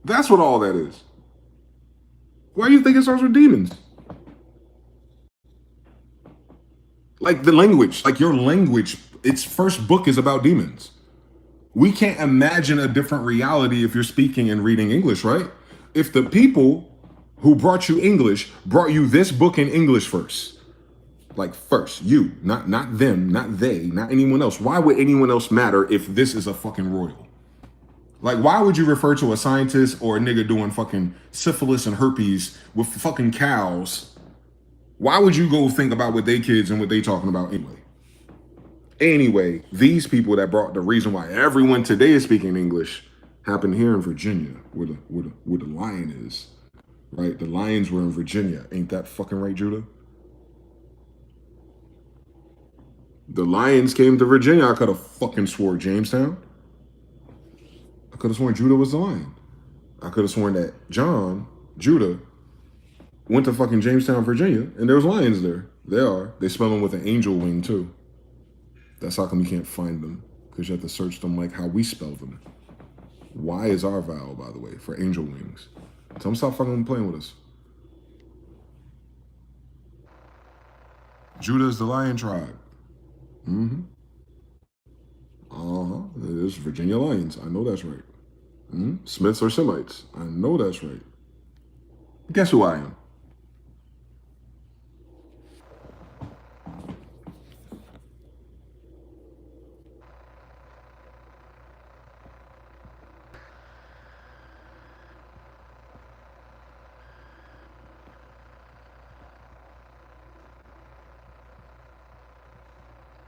That's what all that is. Why do you think it starts with demons? Like the language, like your language, its first book is about demons. We can't imagine a different reality if you're speaking and reading English, right? If the people who brought you English brought you this book in English first, like first, you, not them, not they, not anyone else. Why would anyone else matter if this is a fucking royal? Like, why would you refer to a scientist or a nigga doing fucking syphilis and herpes with fucking cows? Why would you go think about what they kids and what they talking about anyway? Anyway, these people that brought the reason why everyone today is speaking English happened here in Virginia, where the lion is, right? The lions were in Virginia. Ain't that fucking right, Judah? The lions came to Virginia. I could have fucking swore Jamestown. I could have sworn Judah was the lion. I could have sworn that Judah, went to fucking Jamestown, Virginia, and there was lions there. They are. They spell them with an angel wing, too. That's how come you can't find them, because you have to search them like how we spell them. Y is our vowel, by the way, for angel wings. Tell them stop fucking playing with us. Judah is the lion tribe. Mm-hmm. There's Virginia Lions. I know that's right. Smiths or Semites. I know that's right. Guess who I am?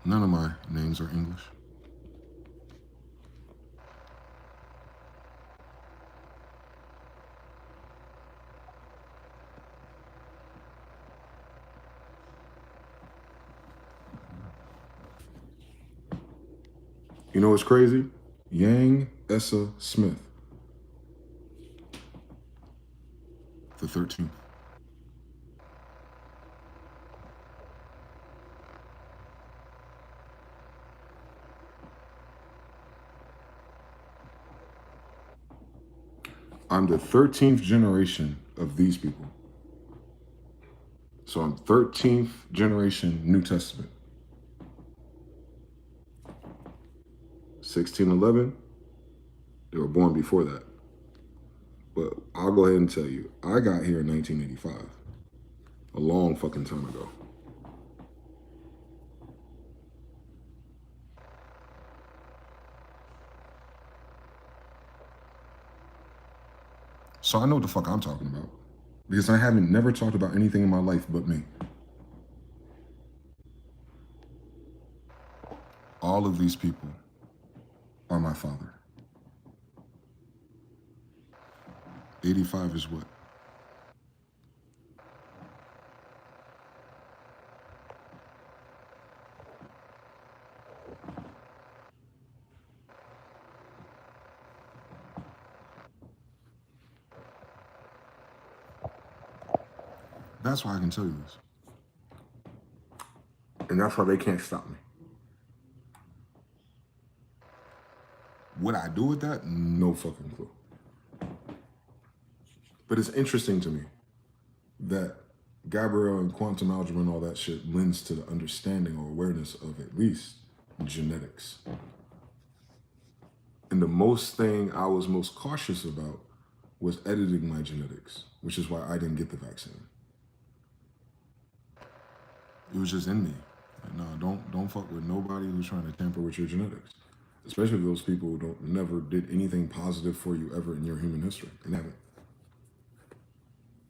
None of my names are English. You know what's crazy? Yang Essa Smith, the 13th. I'm the 13th generation of these people. So I'm 13th generation New Testament. 1611, they were born before that. But I'll go ahead and tell you, I got here in 1985. A long fucking time ago. So I know what the fuck I'm talking about. Because I haven't never talked about anything in my life but me. All of these people are my father. 85 is what? That's why I can tell you this. And that's why they can't stop me. What I do with that? No fucking clue. But it's interesting to me that Gabriel and quantum algebra and all that shit lends to the understanding or awareness of at least genetics. And the most thing I was most cautious about was editing my genetics, which is why I didn't get the vaccine. It was just in me. Like, no, don't fuck with nobody who's trying to tamper with your genetics. Especially those people who never did anything positive for you ever in your human history. And haven't.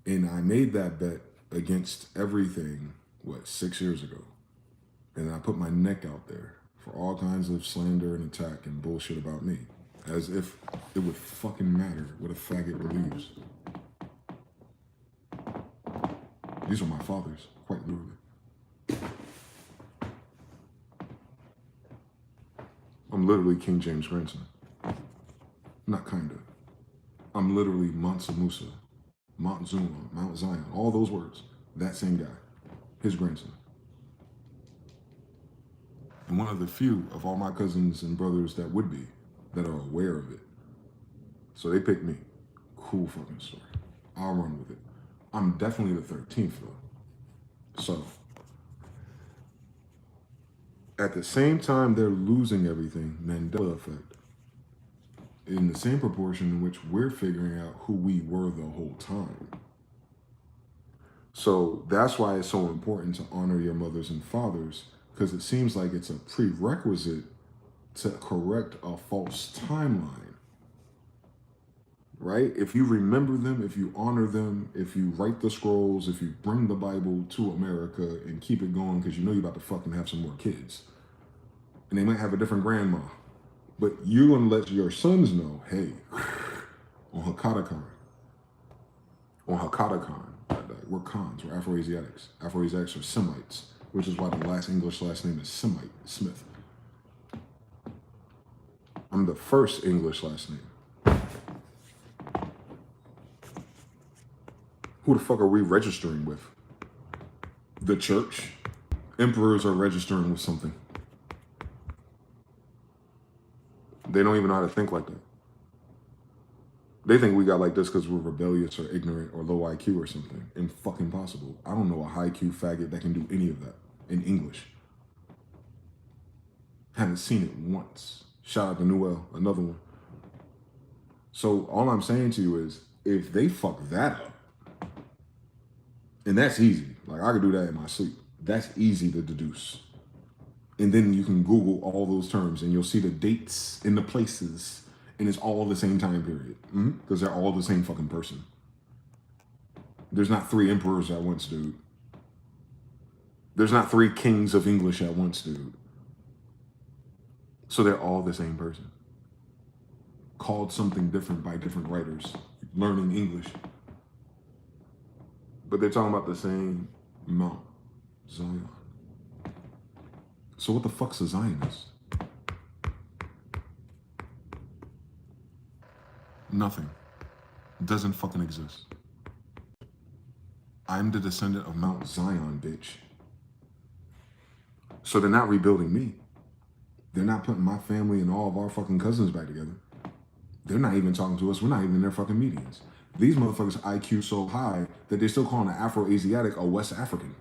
And I made that bet against everything, 6 years ago. And I put my neck out there for all kinds of slander and attack and bullshit about me. As if it would fucking matter what a faggot believes. These are my fathers, quite literally. I'm literally King James' grandson. Not kinda. I'm literally Mansa Musa, Mount Zuma, Mount Zion, all those words. That same guy, his grandson. And one of the few of all my cousins and brothers that would be, that are aware of it. So they picked me. Cool fucking story. I'll run with it. I'm definitely the 13th though. So, at the same time they're losing everything, Mandela effect, in the same proportion in which we're figuring out who we were the whole time. So that's why it's so important to honor your mothers and fathers, because it seems like it's a prerequisite to correct a false timeline. Right? If you remember them, if you honor them, if you write the scrolls, if you bring the Bible to America and keep it going, because you know you're about to fucking have some more kids. And they might have a different grandma. But you're going to let your sons know, hey, on Hakata Khan, we're Khans, we're Afro-Asiatics. Afro-Asiatics are Semites, which is why the last English last name is Semite, Smith. I'm the first English last name. Who the fuck are we registering with? The church? Emperors are registering with something. They don't even know how to think like that. They think we got like this because we're rebellious or ignorant or low IQ or something. Impossible. I don't know a high IQ faggot that can do any of that in English. Haven't seen it once. Shout out to Noel, another one. So all I'm saying to you is, if they fuck that up, and that's easy. Like, I could do that in my sleep. That's easy to deduce. And then you can Google all those terms and you'll see the dates and the places, and it's all the same time period. Because they're all the same fucking person. There's not 3 emperors at once, dude. There's not 3 kings of English at once, dude. So they're all the same person, called something different by different writers, learning English. But they're talking about the same Mount Zion. So what the fuck's a Zionist? Nothing. Doesn't fucking exist. I'm the descendant of Mount Zion, bitch. So they're not rebuilding me. They're not putting my family and all of our fucking cousins back together. They're not even talking to us. We're not even in their fucking meetings. These motherfuckers IQ so high that they're still calling an Afro-Asiatic a West African.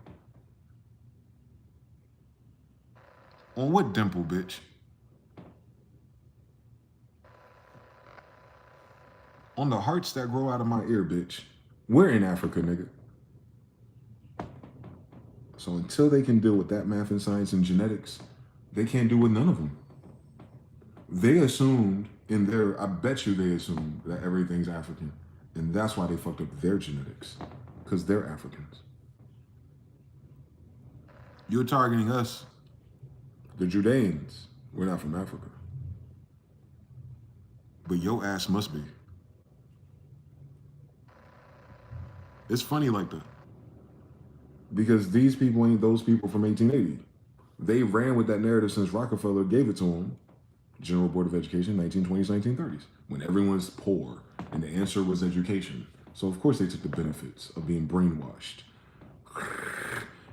On what dimple, bitch? On the hearts that grow out of my ear, bitch. We're in Africa, nigga. So until they can deal with that math and science and genetics, they can't do with none of them. They assumed in their, I bet you they assumed that everything's African. And that's why they fucked up their genetics. Because they're Africans. You're targeting us, the Judeans. We're not from Africa. But your ass must be. It's funny like that. Because these people ain't those people from 1880. They ran with that narrative since Rockefeller gave it to them, General Board of Education, 1920s, 1930s, when everyone's poor and the answer was education. So of course they took the benefits of being brainwashed.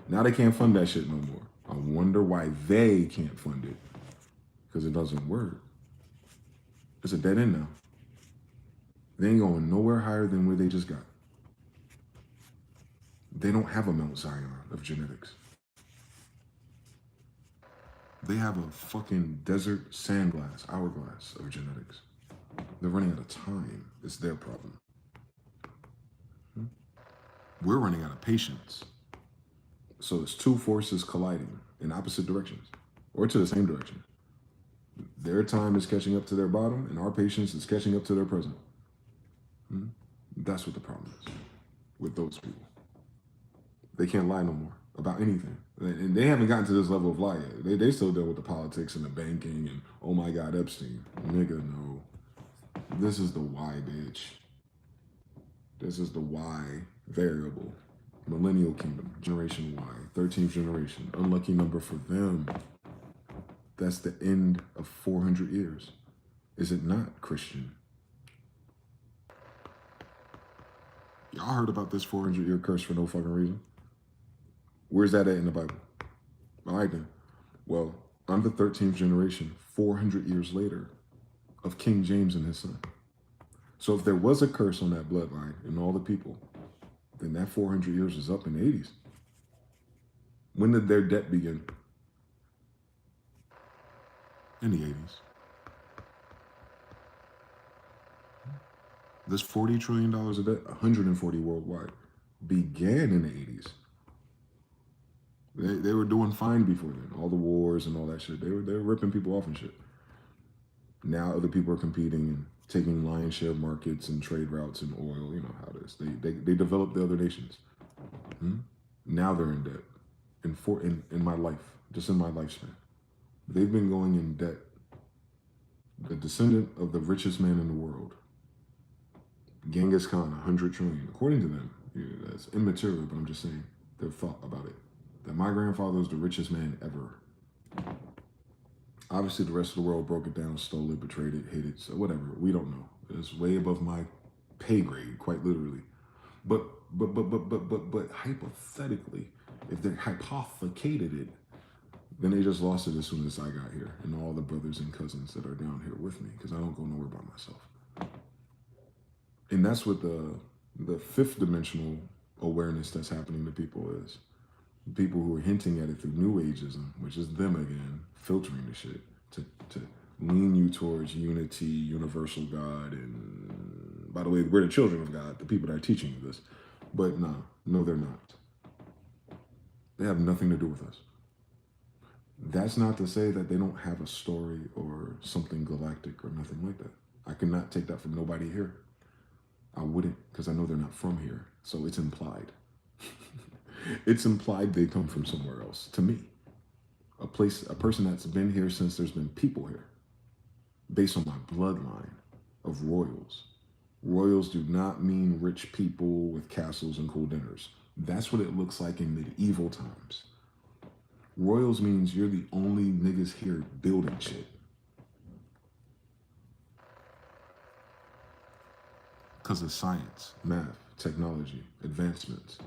Now they can't fund that shit no more. I wonder why they can't fund it. Because it doesn't work. It's a dead end now. They ain't going nowhere higher than where they just got. They don't have a Mount Zion of genetics. They have a fucking desert sandglass, hourglass of genetics. They're running out of time. It's their problem. We're running out of patience. So it's two forces colliding in opposite directions or to the same direction. Their time is catching up to their bottom and our patience is catching up to their present. That's what the problem is with those people. They can't lie no more about anything. And they haven't gotten to this level of lie yet. They still deal with the politics and the banking and, oh my God, Epstein. Nigga, no. This is the why, bitch. This is the why variable. Millennial kingdom, generation Y, 13th generation. Unlucky number for them. That's the end of 400 years. Is it not, Christian? Y'all heard about this 400-year curse for no fucking reason? Where's that at in the Bible? All right then. Well, I'm the 13th generation, 400 years later, of King James and his son. So if there was a curse on that bloodline and all the people, then that 400 years is up in the 80s. When did their debt begin? In the 80s. This $40 trillion of debt, 140 worldwide, began in the 80s. They were doing fine before then. All the wars and all that shit. They were ripping people off and shit. Now other people are competing and taking lion's share markets and trade routes and oil. You know how it is. They developed the other nations. Now they're in debt. In my life, just in my lifespan, they've been going in debt. The descendant of the richest man in the world, Genghis Khan, 100 trillion. According to them, that's immaterial, but I'm just saying their thought about it. That my grandfather was the richest man ever. Obviously, the rest of the world broke it down, stole it, betrayed it, hid it, so whatever. We don't know. It's way above my pay grade, quite literally. But hypothetically, if they hypothecated it, then they just lost it as soon as I got here, and all the brothers and cousins that are down here with me, because I don't go nowhere by myself. And that's what the fifth dimensional awareness that's happening to people is. People who are hinting at it through New Ageism, which is them again, filtering the shit to lean you towards unity, universal God, and by the way, we're the children of God, the people that are teaching you this. But no, they're not. They have nothing to do with us. That's not to say that they don't have a story or something galactic or nothing like that. I cannot take that from nobody here. I wouldn't, because I know they're not from here. So it's implied. It's implied they come from somewhere else, to me. a person that's been here since there's been people here, based on my bloodline of royals. Royals do not mean rich people with castles and cool dinners. That's what it looks like in medieval times. Royals means you're the only niggas here building shit. Because of science, math, technology, advancements,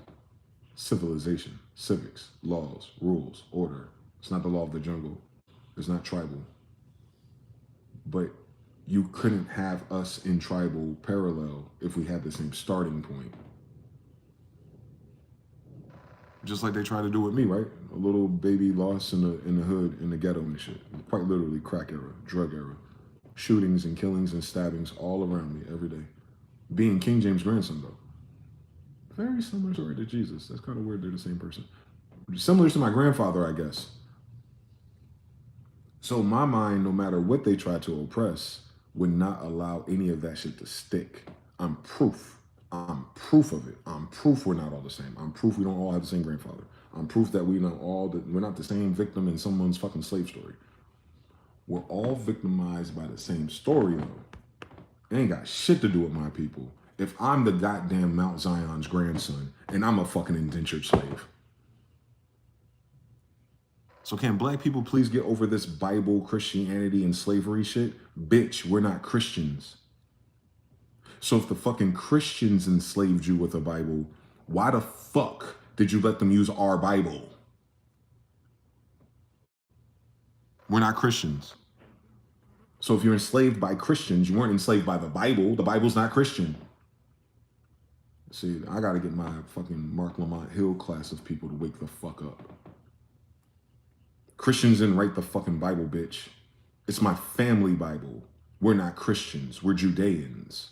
civilization, civics, laws, rules, order. It's not the law of the jungle. It's not tribal. But you couldn't have us in tribal parallel if we had the same starting point. Just like they try to do with me, right? A little baby lost in the hood, in the ghetto and shit. Quite literally crack era, drug era. Shootings and killings and stabbings all around me every day. Being King James' grandson, though. Very similar story to Jesus. That's kind of weird they're the same person. Similar to my grandfather, I guess. So my mind, no matter what they try to oppress, would not allow any of that shit to stick. I'm proof. I'm proof of it. I'm proof we're not all the same. I'm proof we don't all have the same grandfather. I'm proof that we're not the same victim in someone's fucking slave story. We're all victimized by the same story, though. It ain't got shit to do with my people. If I'm the goddamn Mount Zion's grandson and I'm a fucking indentured slave. So can black people please get over this Bible, Christianity, and slavery shit? Bitch, we're not Christians. So if the fucking Christians enslaved you with a Bible, why the fuck did you let them use our Bible? We're not Christians. So if you're enslaved by Christians, you weren't enslaved by the Bible. The Bible's not Christian. See, I gotta get my fucking Mark Lamont Hill class of people to wake the fuck up. Christians didn't write the fucking Bible, bitch. It's my family Bible. We're not Christians. We're Judeans.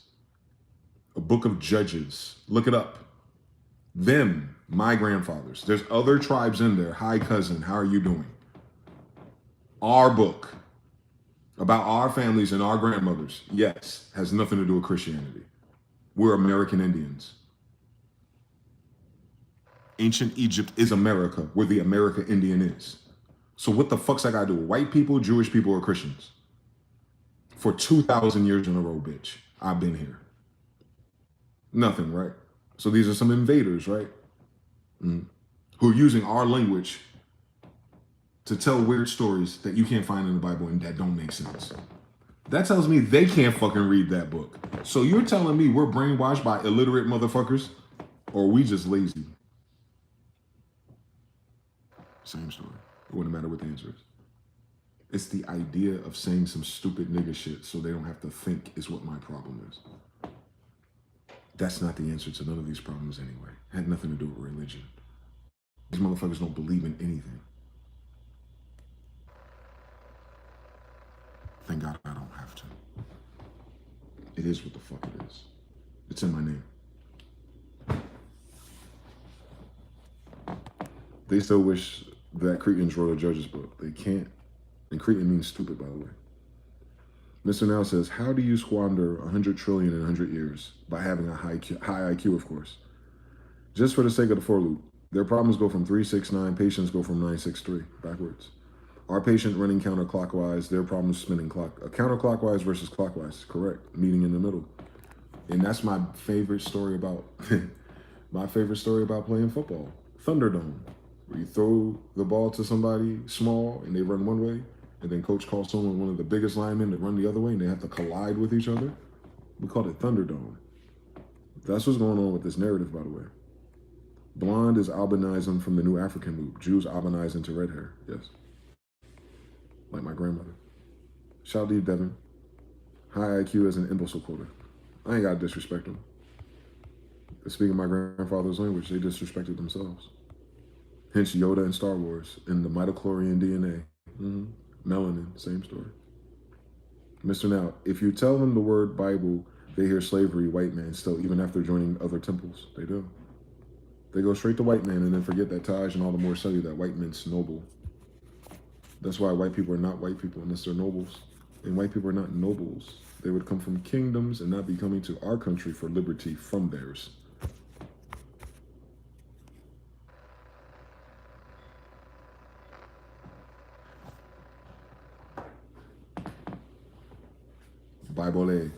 A book of Judges. Look it up. Them, my grandfathers. There's other tribes in there. Hi, cousin. How are you doing? Our book about our families and our grandmothers, yes, has nothing to do with Christianity. We're American Indians. Ancient Egypt is America, where the America Indian is. So what the fuck's I gotta do with white people, Jewish people, or Christians? For 2,000 years in a row, bitch. I've been here. Nothing, right? So these are some invaders, right? Who are using our language to tell weird stories that you can't find in the Bible and that don't make sense. That tells me they can't fucking read that book. So you're telling me we're brainwashed by illiterate motherfuckers? Or are we just lazy? Same story. It wouldn't matter what the answer is. It's the idea of saying some stupid nigga shit so they don't have to think is what my problem is. That's not the answer to none of these problems anyway. It had nothing to do with religion. These motherfuckers don't believe in anything. Thank God I don't have to. It is what the fuck it is. It's in my name. They still wish that Cretans wrote a Judges book. They can't. And Cretan means stupid, by the way. Mr. Now says, how do you squander 100 trillion in 100 years? By having a high IQ, of course. Just for the sake of the for loop. Their problems go from 369, patients go from 963, backwards. Our patient running counterclockwise, their problems spinning counterclockwise versus clockwise, correct, meeting in the middle. And that's my favorite story about, playing football. Thunderdome, where you throw the ball to somebody small and they run one way, and then coach calls someone, one of the biggest linemen, to run the other way, and they have to collide with each other. We call it Thunderdome. That's what's going on with this narrative, by the way. Blonde is albinism from the New African loop. Jews albinize into red hair, yes. Like my grandmother. Shout out to you, Devin. High IQ as an imbecile quota. I ain't gotta disrespect them. Speaking my grandfather's language, they disrespected themselves. Hence Yoda and Star Wars and the midichlorian DNA. Melanin, same story. Mr. Now, if you tell them the word Bible, they hear slavery, white man still, even after joining other temples. They do. They go straight to white man and then forget that Taj and all the more tell you that white means noble. That's why white people are not white people unless they're nobles. And white people are not nobles. They would come from kingdoms and not be coming to our country for liberty from theirs. Bipole.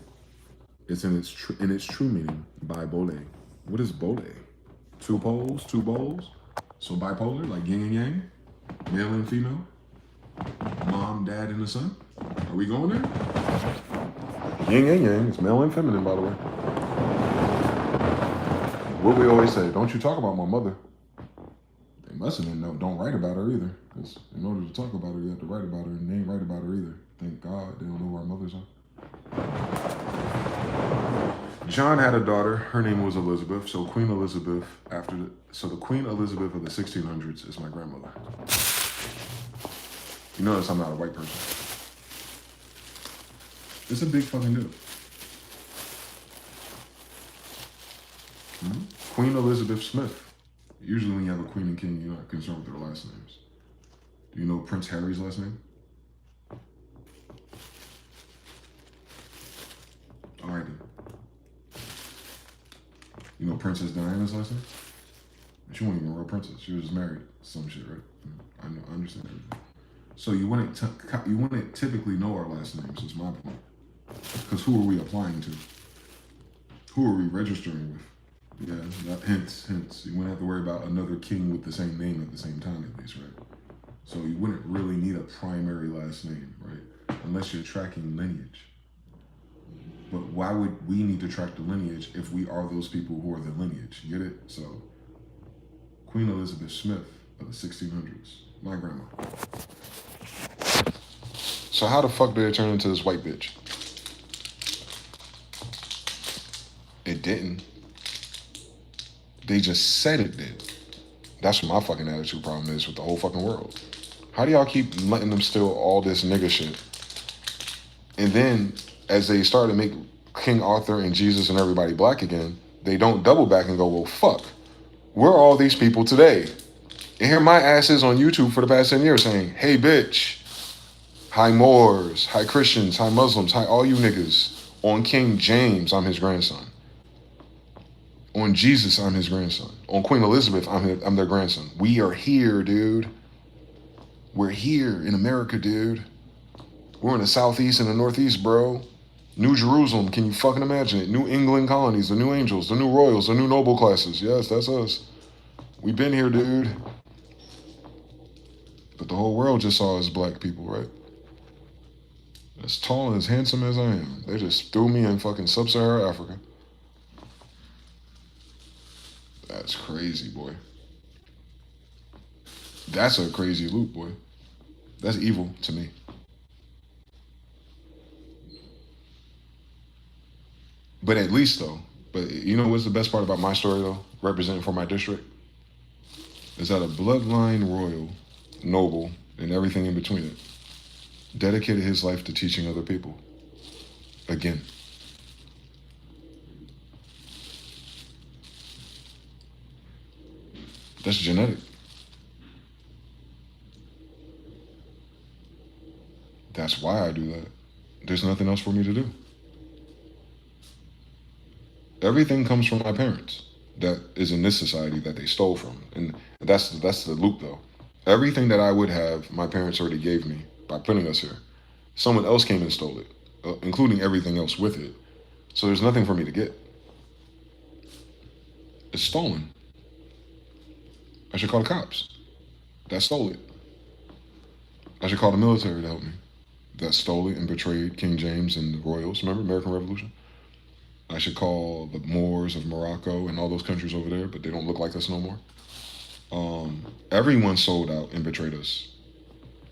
It's in its true meaning. Bipole. What is bole? Two poles, two bowls. So bipolar, like yin and yang, male and female, mom, dad, and the son. Are we going there? Yin and yang. It's male and feminine, by the way. What we always say, don't you talk about my mother. They mustn't know. Don't write about her either. Because in order to talk about her, you have to write about her, and they ain't write about her either. Thank God they don't know who our mothers are. John had a daughter. Her name was Elizabeth. So Queen Elizabeth, the Queen Elizabeth of the 1600s is my grandmother. You notice I'm not a white person. It's a big fucking deal. Queen Elizabeth Smith. Usually when you have a queen and king, you're not concerned with their last names. Do you know Prince Harry's last name? All right then. You know Princess Diana's last name? She wasn't even a real princess. She was just married. Some shit, right? I know. I understand everything. So you wouldn't typically know our last names. Is my point. Because who are we applying to? Who are we registering with? Yeah, hence. You wouldn't have to worry about another king with the same name at the same time, at least, right? So you wouldn't really need a primary last name, right? Unless you're tracking lineage. But why would we need to track the lineage if we are those people who are the lineage? You get it? So, Queen Elizabeth Smith of the 1600s, my grandma. So how the fuck did it turn into this white bitch? It didn't. They just said it did. That's what my fucking attitude problem is with the whole fucking world. How do y'all keep letting them steal all this nigga shit? And then, as they start to make King Arthur and Jesus and everybody black again, they don't double back and go, well, fuck. Where are all these people today? And here my ass is on YouTube for the past 10 years saying, hey, bitch. Hi, Moors. Hi, Christians. Hi, Muslims. Hi, all you niggas. On King James, I'm his grandson. On Jesus, I'm his grandson. On Queen Elizabeth, I'm their grandson. We are here, dude. We're here in America, dude. We're in the Southeast and the Northeast, bro. New Jerusalem, can you fucking imagine it? New England colonies, the new angels, the new royals, the new noble classes. Yes, that's us. We've been here, dude. But the whole world just saw us black people, right? As tall and as handsome as I am. They just threw me in fucking sub-Saharan Africa. That's crazy, boy. That's a crazy loop, boy. That's evil to me. But at least, though, you know what's the best part about my story, though, representing for my district? Is that a bloodline royal, noble, and everything in between it, dedicated his life to teaching other people. Again. That's genetic. That's why I do that. There's nothing else for me to do. Everything comes from my parents that is in this society that they stole from. And that's the loop, though. Everything that I would have, my parents already gave me by putting us here. Someone else came and stole it, including everything else with it. So there's nothing for me to get. It's stolen. I should call the cops. That stole it. I should call the military to help me. That stole it and betrayed King James and the royals. Remember American Revolution? I should call the Moors of Morocco and all those countries over there, but they don't look like us no more. Everyone sold out and betrayed us.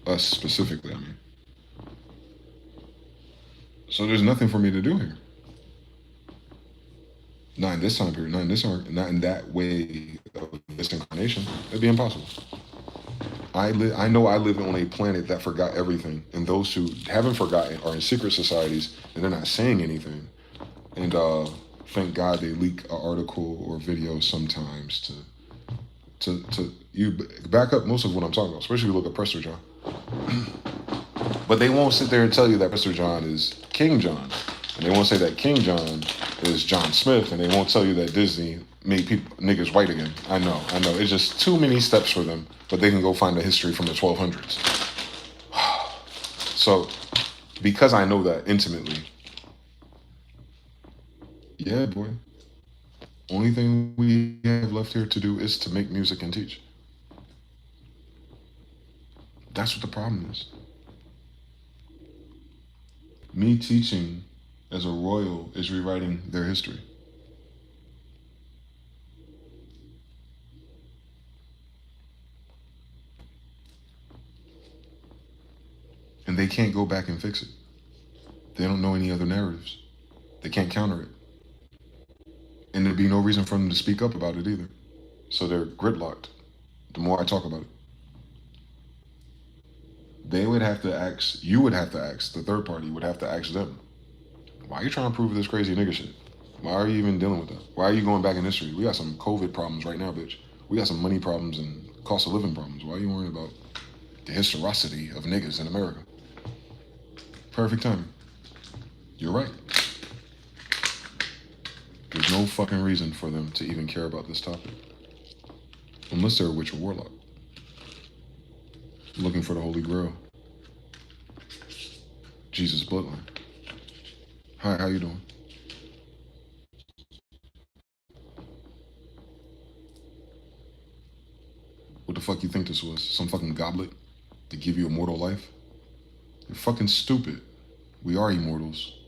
Us specifically, I mean. So there's nothing for me to do here. Not in this time period, not in that way of this incarnation. That'd be impossible. I know I live on a planet that forgot everything, and those who haven't forgotten are in secret societies, and they're not saying anything. And thank God they leak an article or video sometimes to you back up most of what I'm talking about, especially if you look at Prester John. But they won't sit there and tell you that Prester John is King John, and they won't say that King John is John Smith, and they won't tell you that Disney made niggas white again. I know. It's just too many steps for them, but they can go find the history from the 1200s. So, because I know that intimately, Yeah, boy. Only thing we have left here to do is to make music and teach. That's what the problem is. Me teaching as a royal is rewriting their history. And they can't go back and fix it. They don't know any other narratives. They can't counter it. And there'd be no reason for them to speak up about it either. So they're gridlocked. The more I talk about it, they would have to ask, you would have to ask, the third party would have to ask them, why are you trying to prove this crazy nigga shit? Why are you even dealing with that? Why are you going back in history? We got some COVID problems right now, bitch. We got some money problems and cost of living problems. Why are you worrying about the historicity of niggas in America? Perfect timing. You're right. There's no fucking reason for them to even care about this topic. Unless they're a witch or warlock. Looking for the Holy Grail. Jesus' bloodline. Hi, how you doing? What the fuck you think this was? Some fucking goblet to give you immortal life? You're fucking stupid. We are immortals.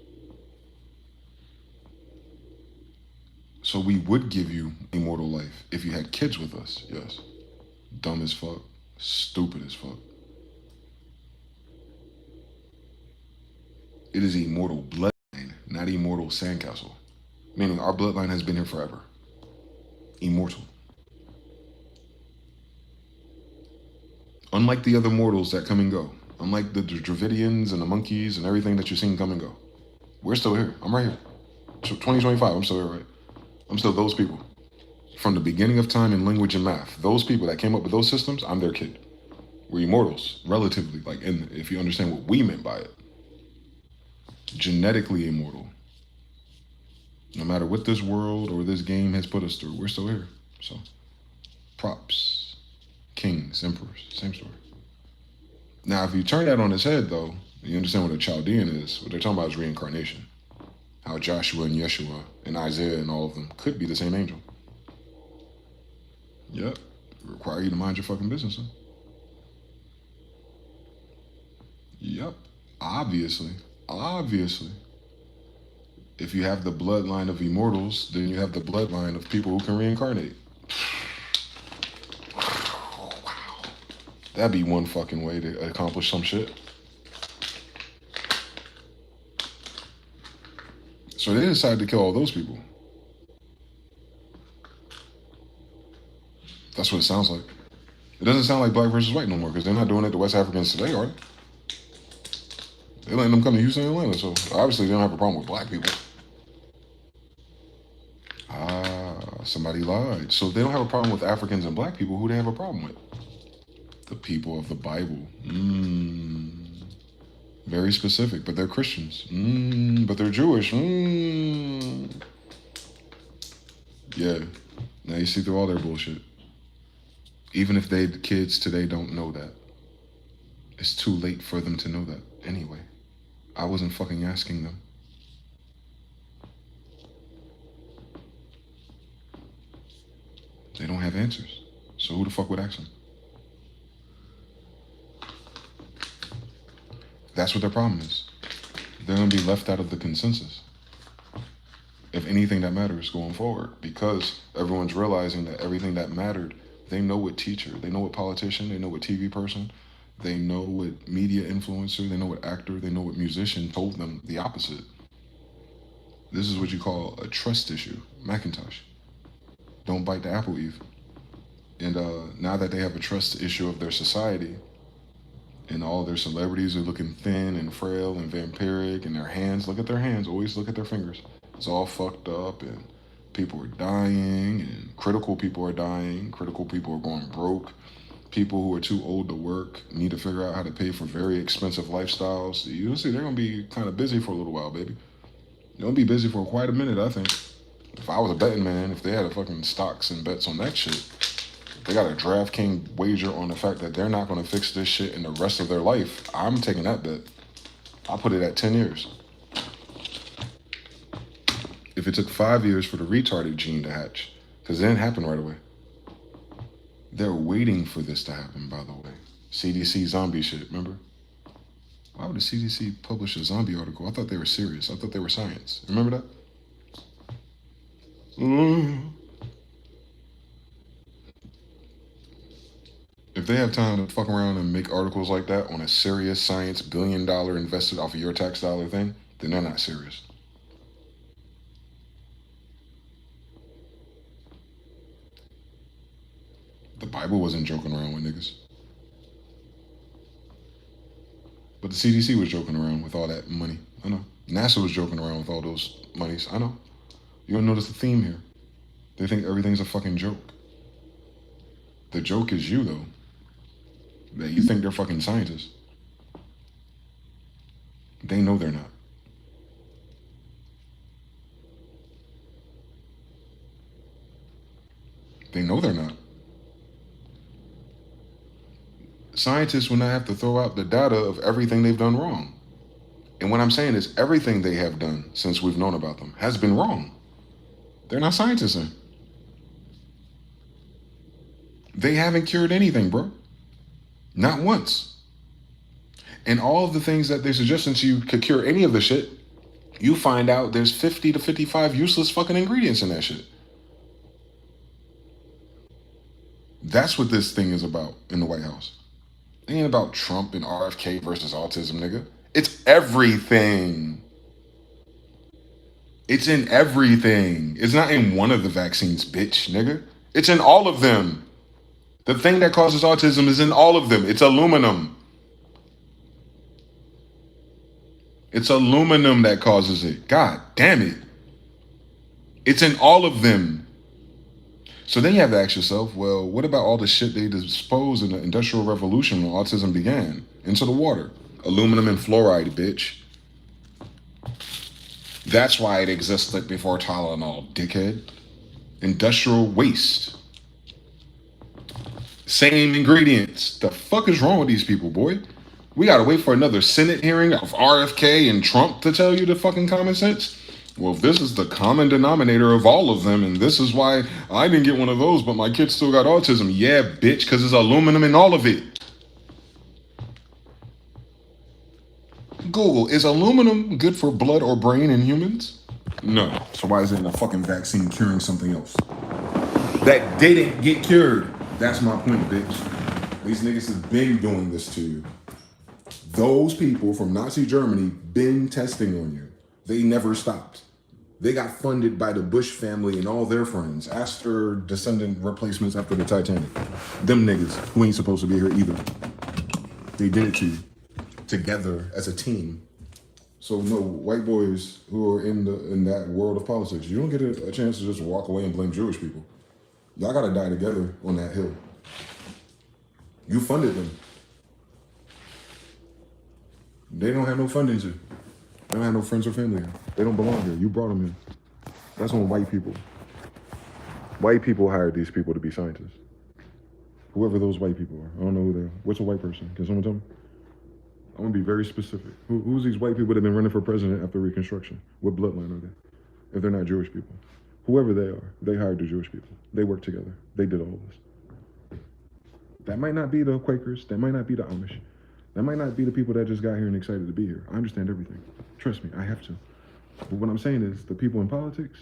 So we would give you immortal life if you had kids with us, yes. Dumb as fuck. Stupid as fuck. It is immortal bloodline, not immortal sandcastle. Meaning our bloodline has been here forever. Immortal. Unlike the other mortals that come and go. Unlike the Dravidians and the monkeys and everything that you've seen come and go. We're still here. I'm right here. 2025, I'm still here, right? I'm still those people. From the beginning of time in language and math, those people that came up with those systems, I'm their kid. We're immortals, relatively, like, if you understand what we meant by it. Genetically immortal. No matter what this world or this game has put us through, we're still here. So, props. Kings, emperors, same story. Now, if you turn that on its head, though, you understand what a Chaldean is. What they're talking about is reincarnation. How Joshua and Yeshua and Isaiah and all of them could be the same angel. Yep. Require you to mind your fucking business, huh? Yep. Obviously. If you have the bloodline of immortals, then you have the bloodline of people who can reincarnate. Wow. That'd be one fucking way to accomplish some shit. So they decided to kill all those people. That's what it sounds like. It doesn't sound like black versus white no more, because they're not doing it to West Africans today, are they? They're letting them come to Houston and Atlanta, so obviously they don't have a problem with black people. Somebody lied. So if they don't have a problem with Africans and black people, who do they have a problem with? The people of the Bible. Very specific, but they're Christians. But they're Jewish. Yeah. Now you see through all their bullshit. Even if the kids today don't know that. It's too late for them to know that anyway. I wasn't fucking asking them. They don't have answers. So who the fuck would ask them? That's what their problem is. They're going to be left out of the consensus. If anything that matters going forward. Because everyone's realizing that everything that mattered, they know what teacher, they know what politician, they know what TV person, they know what media influencer, they know what actor, they know what musician told them the opposite. This is what you call a trust issue. Macintosh. Don't bite the apple, Eve. And now that they have a trust issue of their society, and all their celebrities are looking thin and frail and vampiric, and their hands, look at their hands, always look at their fingers. It's all fucked up, and people are dying, and critical people are dying, critical people are going broke. People who are too old to work need to figure out how to pay for very expensive lifestyles. You'll see they're going to be kind of busy for a little while, baby. They're going to be busy for quite a minute, I think. If I was a betting man, if they had a fucking stocks and bets on that shit, they got a DraftKings wager on the fact that they're not going to fix this shit in the rest of their life, I'm taking that bet. I'll put it at 10 years. If if it took 5 years for the retarded gene to hatch, because it didn't happen right away. They're waiting for this to happen, by the way. CDC zombie shit, remember? Why would the CDC publish a zombie article? I thought they were serious. I thought they were science. Remember that? If they have time to fuck around and make articles like that on a serious science $1 billion invested off of your tax dollar thing, then they're not serious. The Bible wasn't joking around with niggas. But the CDC was joking around with all that money. I know. NASA was joking around with all those monies. I know. You don't notice the theme here. They think everything's a fucking joke. The joke is you, though. That you think they're fucking scientists. They know they're not. They know they're not. Scientists will not have to throw out the data of everything they've done wrong. And what I'm saying is everything they have done since we've known about them has been wrong. They're not scientists then. They haven't cured anything, bro. Not once. And all of the things that they're suggesting to you could cure any of the shit, you find out there's 50 to 55 useless fucking ingredients in that shit. That's what this thing is about in the White House. It ain't about Trump and RFK versus autism, nigga. It's everything. It's in everything. It's not in one of the vaccines, bitch, nigga. It's in all of them. The thing that causes autism is in all of them. It's aluminum. It's aluminum that causes it. God damn it. It's in all of them. So then you have to ask yourself, well, what about all the shit they disposed in the Industrial Revolution when autism began? Into the water. Aluminum and fluoride, bitch. That's why it existed before Tylenol, dickhead. Industrial waste. Same ingredients. The fuck is wrong with these people, boy? We gotta wait for another Senate hearing of RFK and Trump to tell you the fucking common sense? Well, if this is the common denominator of all of them, and this is why I didn't get one of those, but my kid still got autism. Yeah, bitch, because there's aluminum in all of it. Google, is aluminum good for blood or brain in humans? No. So why is it in a fucking vaccine curing something else? That didn't get cured. That's my point, bitch. These niggas have been doing this to you. Those people from Nazi Germany been testing on you. They never stopped. They got funded by the Bush family and all their friends. Ask their descendant replacements after the Titanic. Them niggas who ain't supposed to be here either. They did it to you. Together as a team. So no, white boys who are in that world of politics, you don't get a chance to just walk away and blame Jewish people. Y'all gotta die together on that hill. You funded them. They don't have no funding to. They don't have no friends or family here. They don't belong here. You brought them here. That's on white people. White people hired these people to be scientists. Whoever those white people are. I don't know who they are. What's a white person? Can someone tell me? I want to be very specific. Who's these white people that have been running for president after Reconstruction? What bloodline are they? If they're not Jewish people. Whoever they are, they hired the Jewish people. They worked together. They did all of this. That might not be the Quakers. That might not be the Amish. That might not be the people that just got here and excited to be here. I understand everything. Trust me, I have to. But what I'm saying is the people in politics,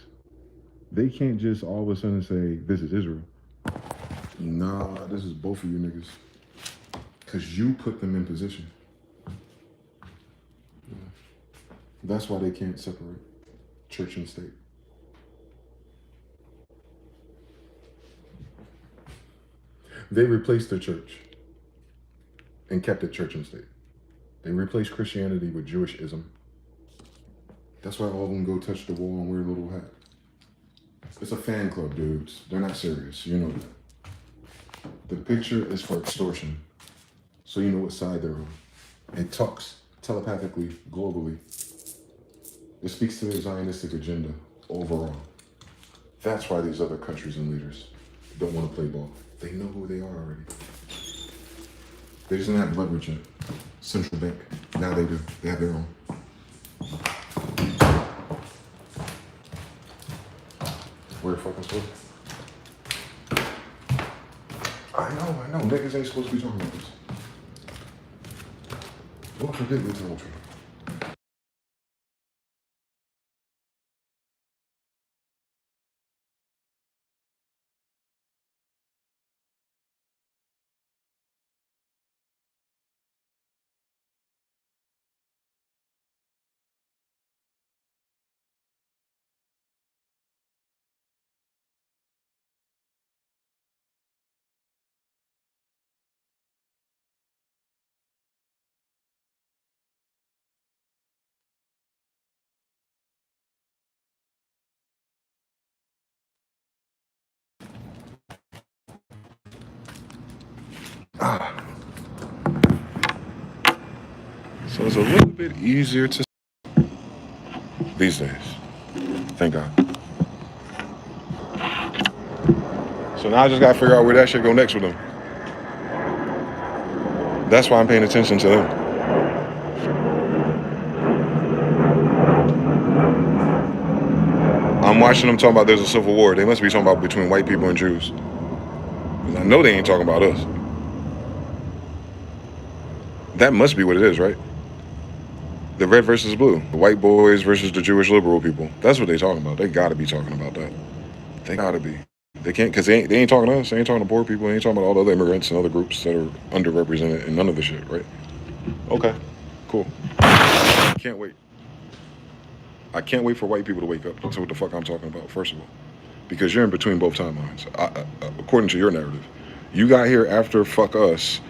they can't just all of a sudden say, this is Israel. Nah, this is both of you niggas. Because you put them in position. Yeah. That's why they can't separate church and state. They replaced the church and kept it church and state. They replaced Christianity with Jewishism. That's why all of them go touch the wall and wear a little hat. It's a fan club, dudes. They're not serious. You know that. The picture is for extortion. So you know what side they're on. It talks telepathically, globally. It speaks to their Zionistic agenda overall. That's why these other countries and leaders don't want to play ball. They know who they are already. They just didn't have leverage yet. Central bank. Now they do. They have their own. fucking story. I know. Niggas ain't supposed to be talking about this. What forbid me to know? So it's a little bit easier to these days. Thank God. So now I just gotta figure out where that shit go next with them. That's why I'm paying attention to them. I'm watching them talking about there's a civil war. They must be talking about between white people and Jews. And I know they ain't talking about us. That must be what it is, right? The red versus blue. The white boys versus the Jewish liberal people. That's what they talking about. They gotta be talking about that. They gotta be. They can't, because they ain't talking to us. They ain't talking to poor people. They ain't talking about all the other immigrants and other groups that are underrepresented and none of the shit, right? Okay, cool. Can't wait. I can't wait for white people to wake up to what the fuck I'm talking about, first of all. Because you're in between both timelines, according to your narrative. You got here after fuck us,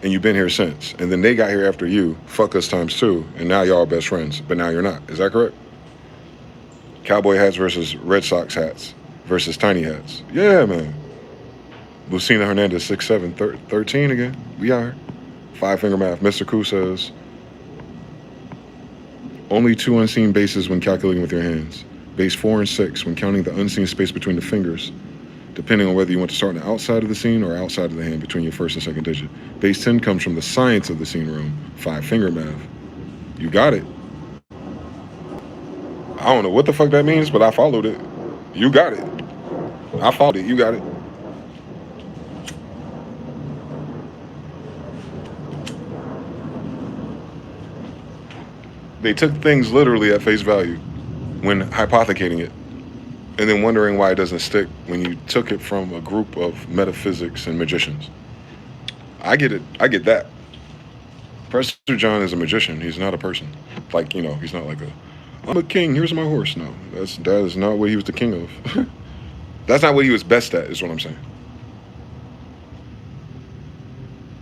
and you've been here since. And then they got here after you, fuck us times two, and now y'all best friends, but now you're not. Is that correct? Cowboy hats versus Red Sox hats versus tiny hats. Yeah, man. Lucina Hernandez, 6'7", 13 again. We out here. 5-finger math. Mr. Koo says, only 2 unseen bases when calculating with your hands. Base 4 and 6 when counting the unseen space between the fingers, depending on whether you want to start on the outside of the scene or outside of the hand between your first and second digit. Base 10 comes from the science of the scene room. 5-finger math. You got it. I don't know what the fuck that means, but I followed it. You got it. I followed it. You got it. They took things literally at face value when hypothecating it, and then wondering why it doesn't stick when you took it from a group of metaphysics and magicians. I get it. I get that. Prester John is a magician. He's not a person. Like, you know, he's not like I'm a king, here's my horse. No, that is not what he was the king of. That's not what he was best at, is what I'm saying.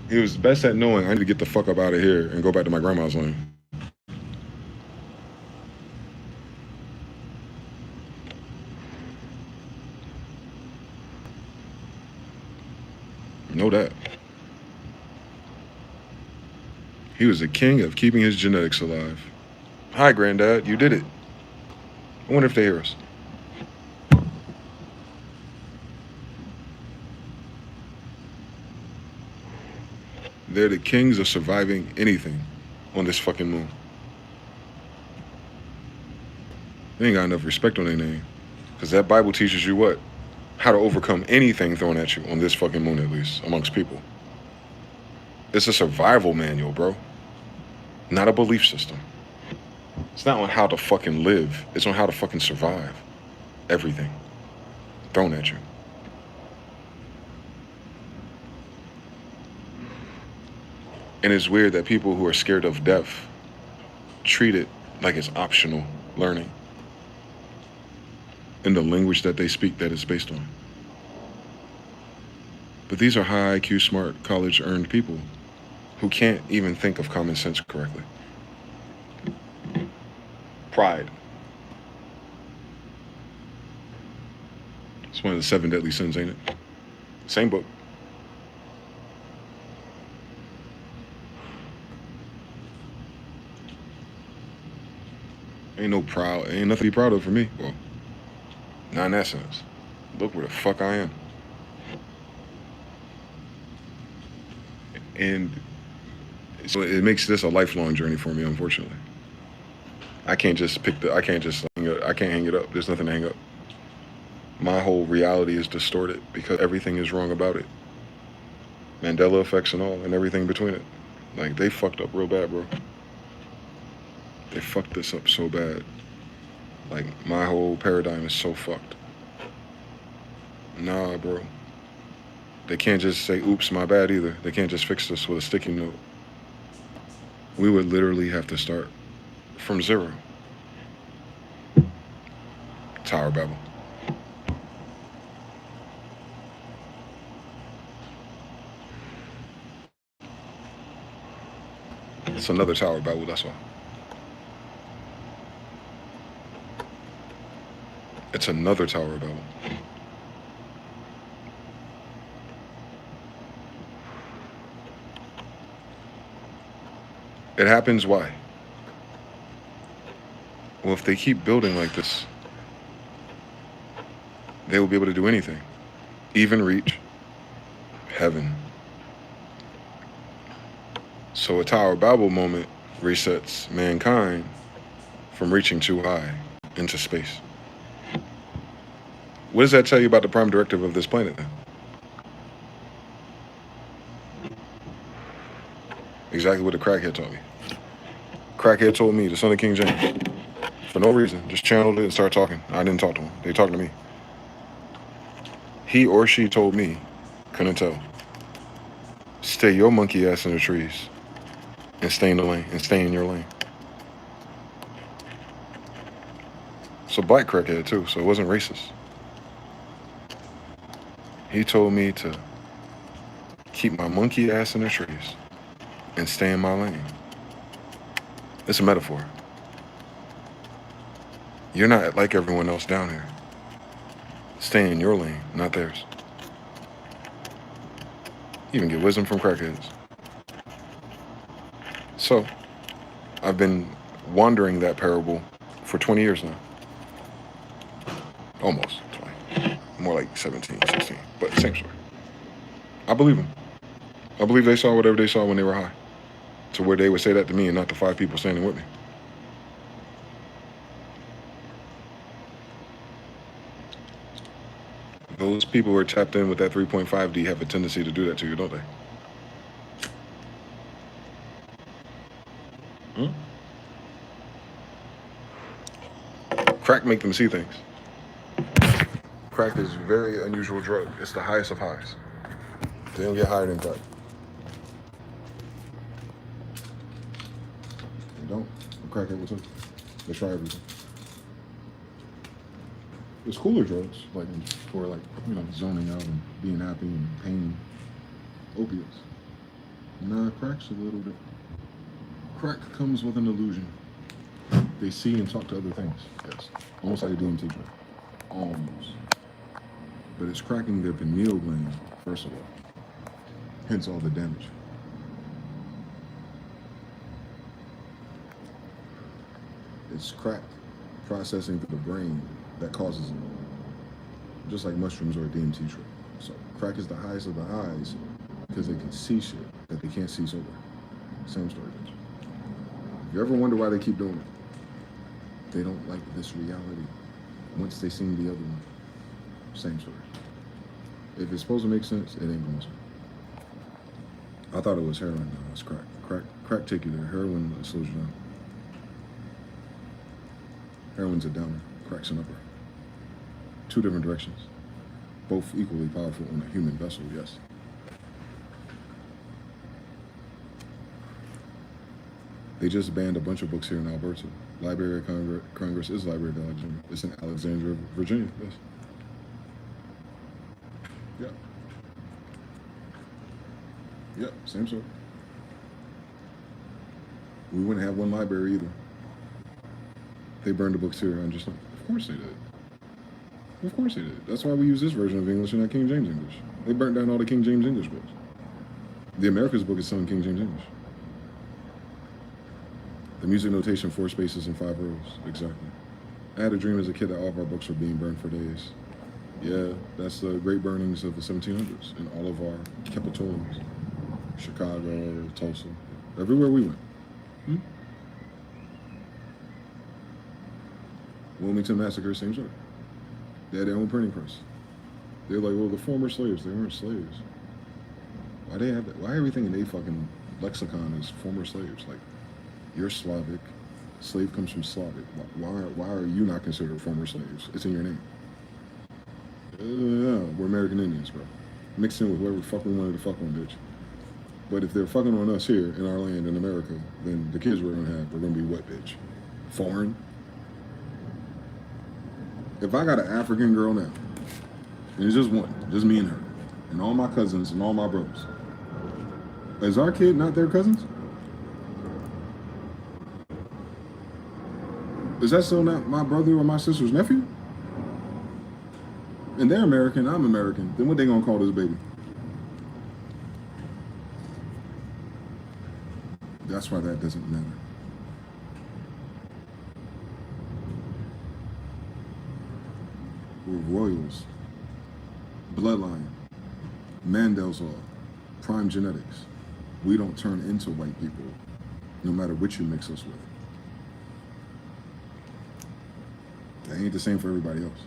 He was best at knowing I need to get the fuck up out of here and go back to my grandma's lane. Know that. He was the king of keeping his genetics alive. Hi, Granddad, you did it. I wonder if they hear us. They're the kings of surviving anything on this fucking moon. They ain't got enough respect on their name. Because that Bible teaches you what? How to overcome anything thrown at you on this fucking moon, at least, amongst people. It's a survival manual, bro. Not a belief system. It's not on how to fucking live. It's on how to fucking survive. Everything thrown at you. And it's weird that people who are scared of death treat it like it's optional learning in the language that they speak that it's based on. But these are high IQ, smart, college-earned people who can't even think of common sense correctly. Pride. It's one of the 7 deadly sins, ain't it? Same book. Ain't nothing to be proud of for me. Well, not in that sense. Look where the fuck I am. And so it makes this a lifelong journey for me, unfortunately. I can't just hang it up. There's nothing to hang up. my whole reality is distorted because everything is wrong about it. Mandela effects and all, and everything between it. Like, they fucked up real bad, bro. They fucked this up so bad. Like, my whole paradigm is so fucked. Nah, bro. They can't just say, oops, my bad either. They can't just fix this with a sticky note. We would literally have to start from zero. Tower Babel. It's another Tower Babel, that's all. It's another Tower Babel. It happens why? Well, if they keep building like this, they will be able to do anything, even reach heaven. So a Tower Babel moment resets mankind from reaching too high into space. What does that tell you about the prime directive of this planet then? Exactly what the crackhead taught me. Crackhead told me, the son of King James, for no reason, just channeled it and started talking. I didn't talk to him. They talked to me. He or she told me, couldn't tell, stay your monkey ass in the trees and stay in the lane and stay in your lane. So black crackhead too, so it wasn't racist. He told me to keep my monkey ass in the trees and stay in my lane. It's a metaphor. You're not like everyone else down here. Stay in your lane, not theirs. You can get wisdom from crackheads. So, I've been wandering that parable for 20 years now. Almost 20. More like 17, 16. But same story. I believe them. I believe they saw whatever they saw when they were high. To where they would say that to me and not the 5 people standing with me. Those people who are tapped in with that 3.5D have a tendency to do that to you, don't they? Crack make them see things. Crack is a very unusual drug. It's the highest of highs. They don't get higher than crack. They don't. Crack it too. They try everything. There's cooler drugs, like for zoning out and being happy and pain. Opiates. Nah, crack's a little bit. Crack comes with an illusion. They see and talk to other things. Yes. Almost like a DMT drug. Almost. But it's cracking their pineal gland, first of all. Hence all the damage. It's crack processing through the brain that causes it. Just like mushrooms or a DMT trip. So crack is the highest of the highs because they can see shit that they can't see sober. Same story. If you ever wonder why they keep doing it, they don't like this reality. Once they seen the other one, same story. If it's supposed to make sense, it ain't going to. I thought it was heroin, no, it's crack. Crack take you there. Heroin slows you down. Heroin's a downer, crack's an upper. 2 different directions. Both equally powerful on a human vessel, yes. They just banned a bunch of books here in Alberta. Library of Congress is Library of Alexandria. It's in Alexandria, Virginia, yes. Yeah. Yep, same sort. We wouldn't have one library either. They burned the books here. I'm just like, of course they did. Of course they did. That's why we use this version of English and not King James English. They burnt down all the King James English books. The America's book is still in King James English. The music notation, 4 spaces and 5 rows. Exactly. I had a dream as a kid that all of our books were being burned for days. Yeah, that's the great burnings of the 1700s in all of our capitoliums. Chicago, Tulsa, everywhere we went. Wilmington Massacre, same story. They had their own printing press. They're like, well, the former slaves, they weren't slaves. Why they have that? Why everything in their fucking lexicon is former slaves? Like, you're Slavic. Slave comes from Slavic. Why are you not considered former slaves? It's in your name. We're American Indians, bro. Mixed in with whoever the fuck we wanted to fuck on, bitch. But if they're fucking on us here in our land in America, then the kids we're gonna have are gonna be what, bitch? Foreign? If I got an African girl now, and it's just one, just me and her, and all my cousins and all my brothers, is our kid not their cousins? Is that still not my brother or my sister's nephew? And they're American, I'm American. Then what they gonna call this baby? That's why that doesn't matter. We're royals, bloodline, Mandel's law, prime genetics. We don't turn into white people, no matter what you mix us with. That ain't the same for everybody else.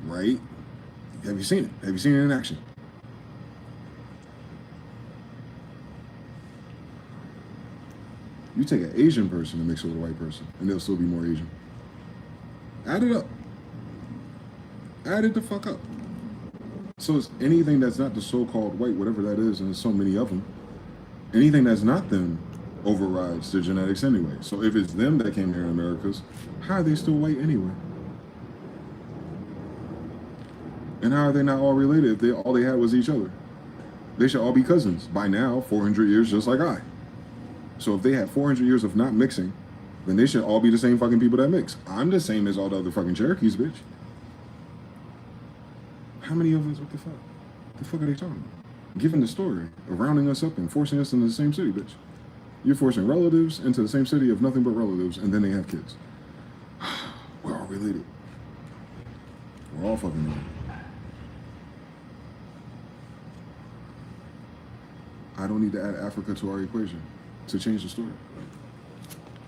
Right? Have you seen it? Have you seen it in action? You take an Asian person and mix it with a white person, and they'll still be more Asian. Add it up. Add it the fuck up. So it's anything that's not the so-called white, whatever that is, and there's so many of them, anything that's not them overrides their genetics anyway. So if it's them that came here in Americas, how are they still white anyway? And how are they not all related if all they had was each other? They should all be cousins by now, 400 years, just like I. So if they had 400 years of not mixing, then they should all be the same fucking people that mix. I'm the same as all the other fucking Cherokees, bitch. How many of us, what the fuck? The fuck are they talking about? Given the story of rounding us up and forcing us into the same city, bitch. You're forcing relatives into the same city of nothing but relatives, and then they have kids. We're all related. We're all fucking related. I don't need to add Africa to our equation to change the story.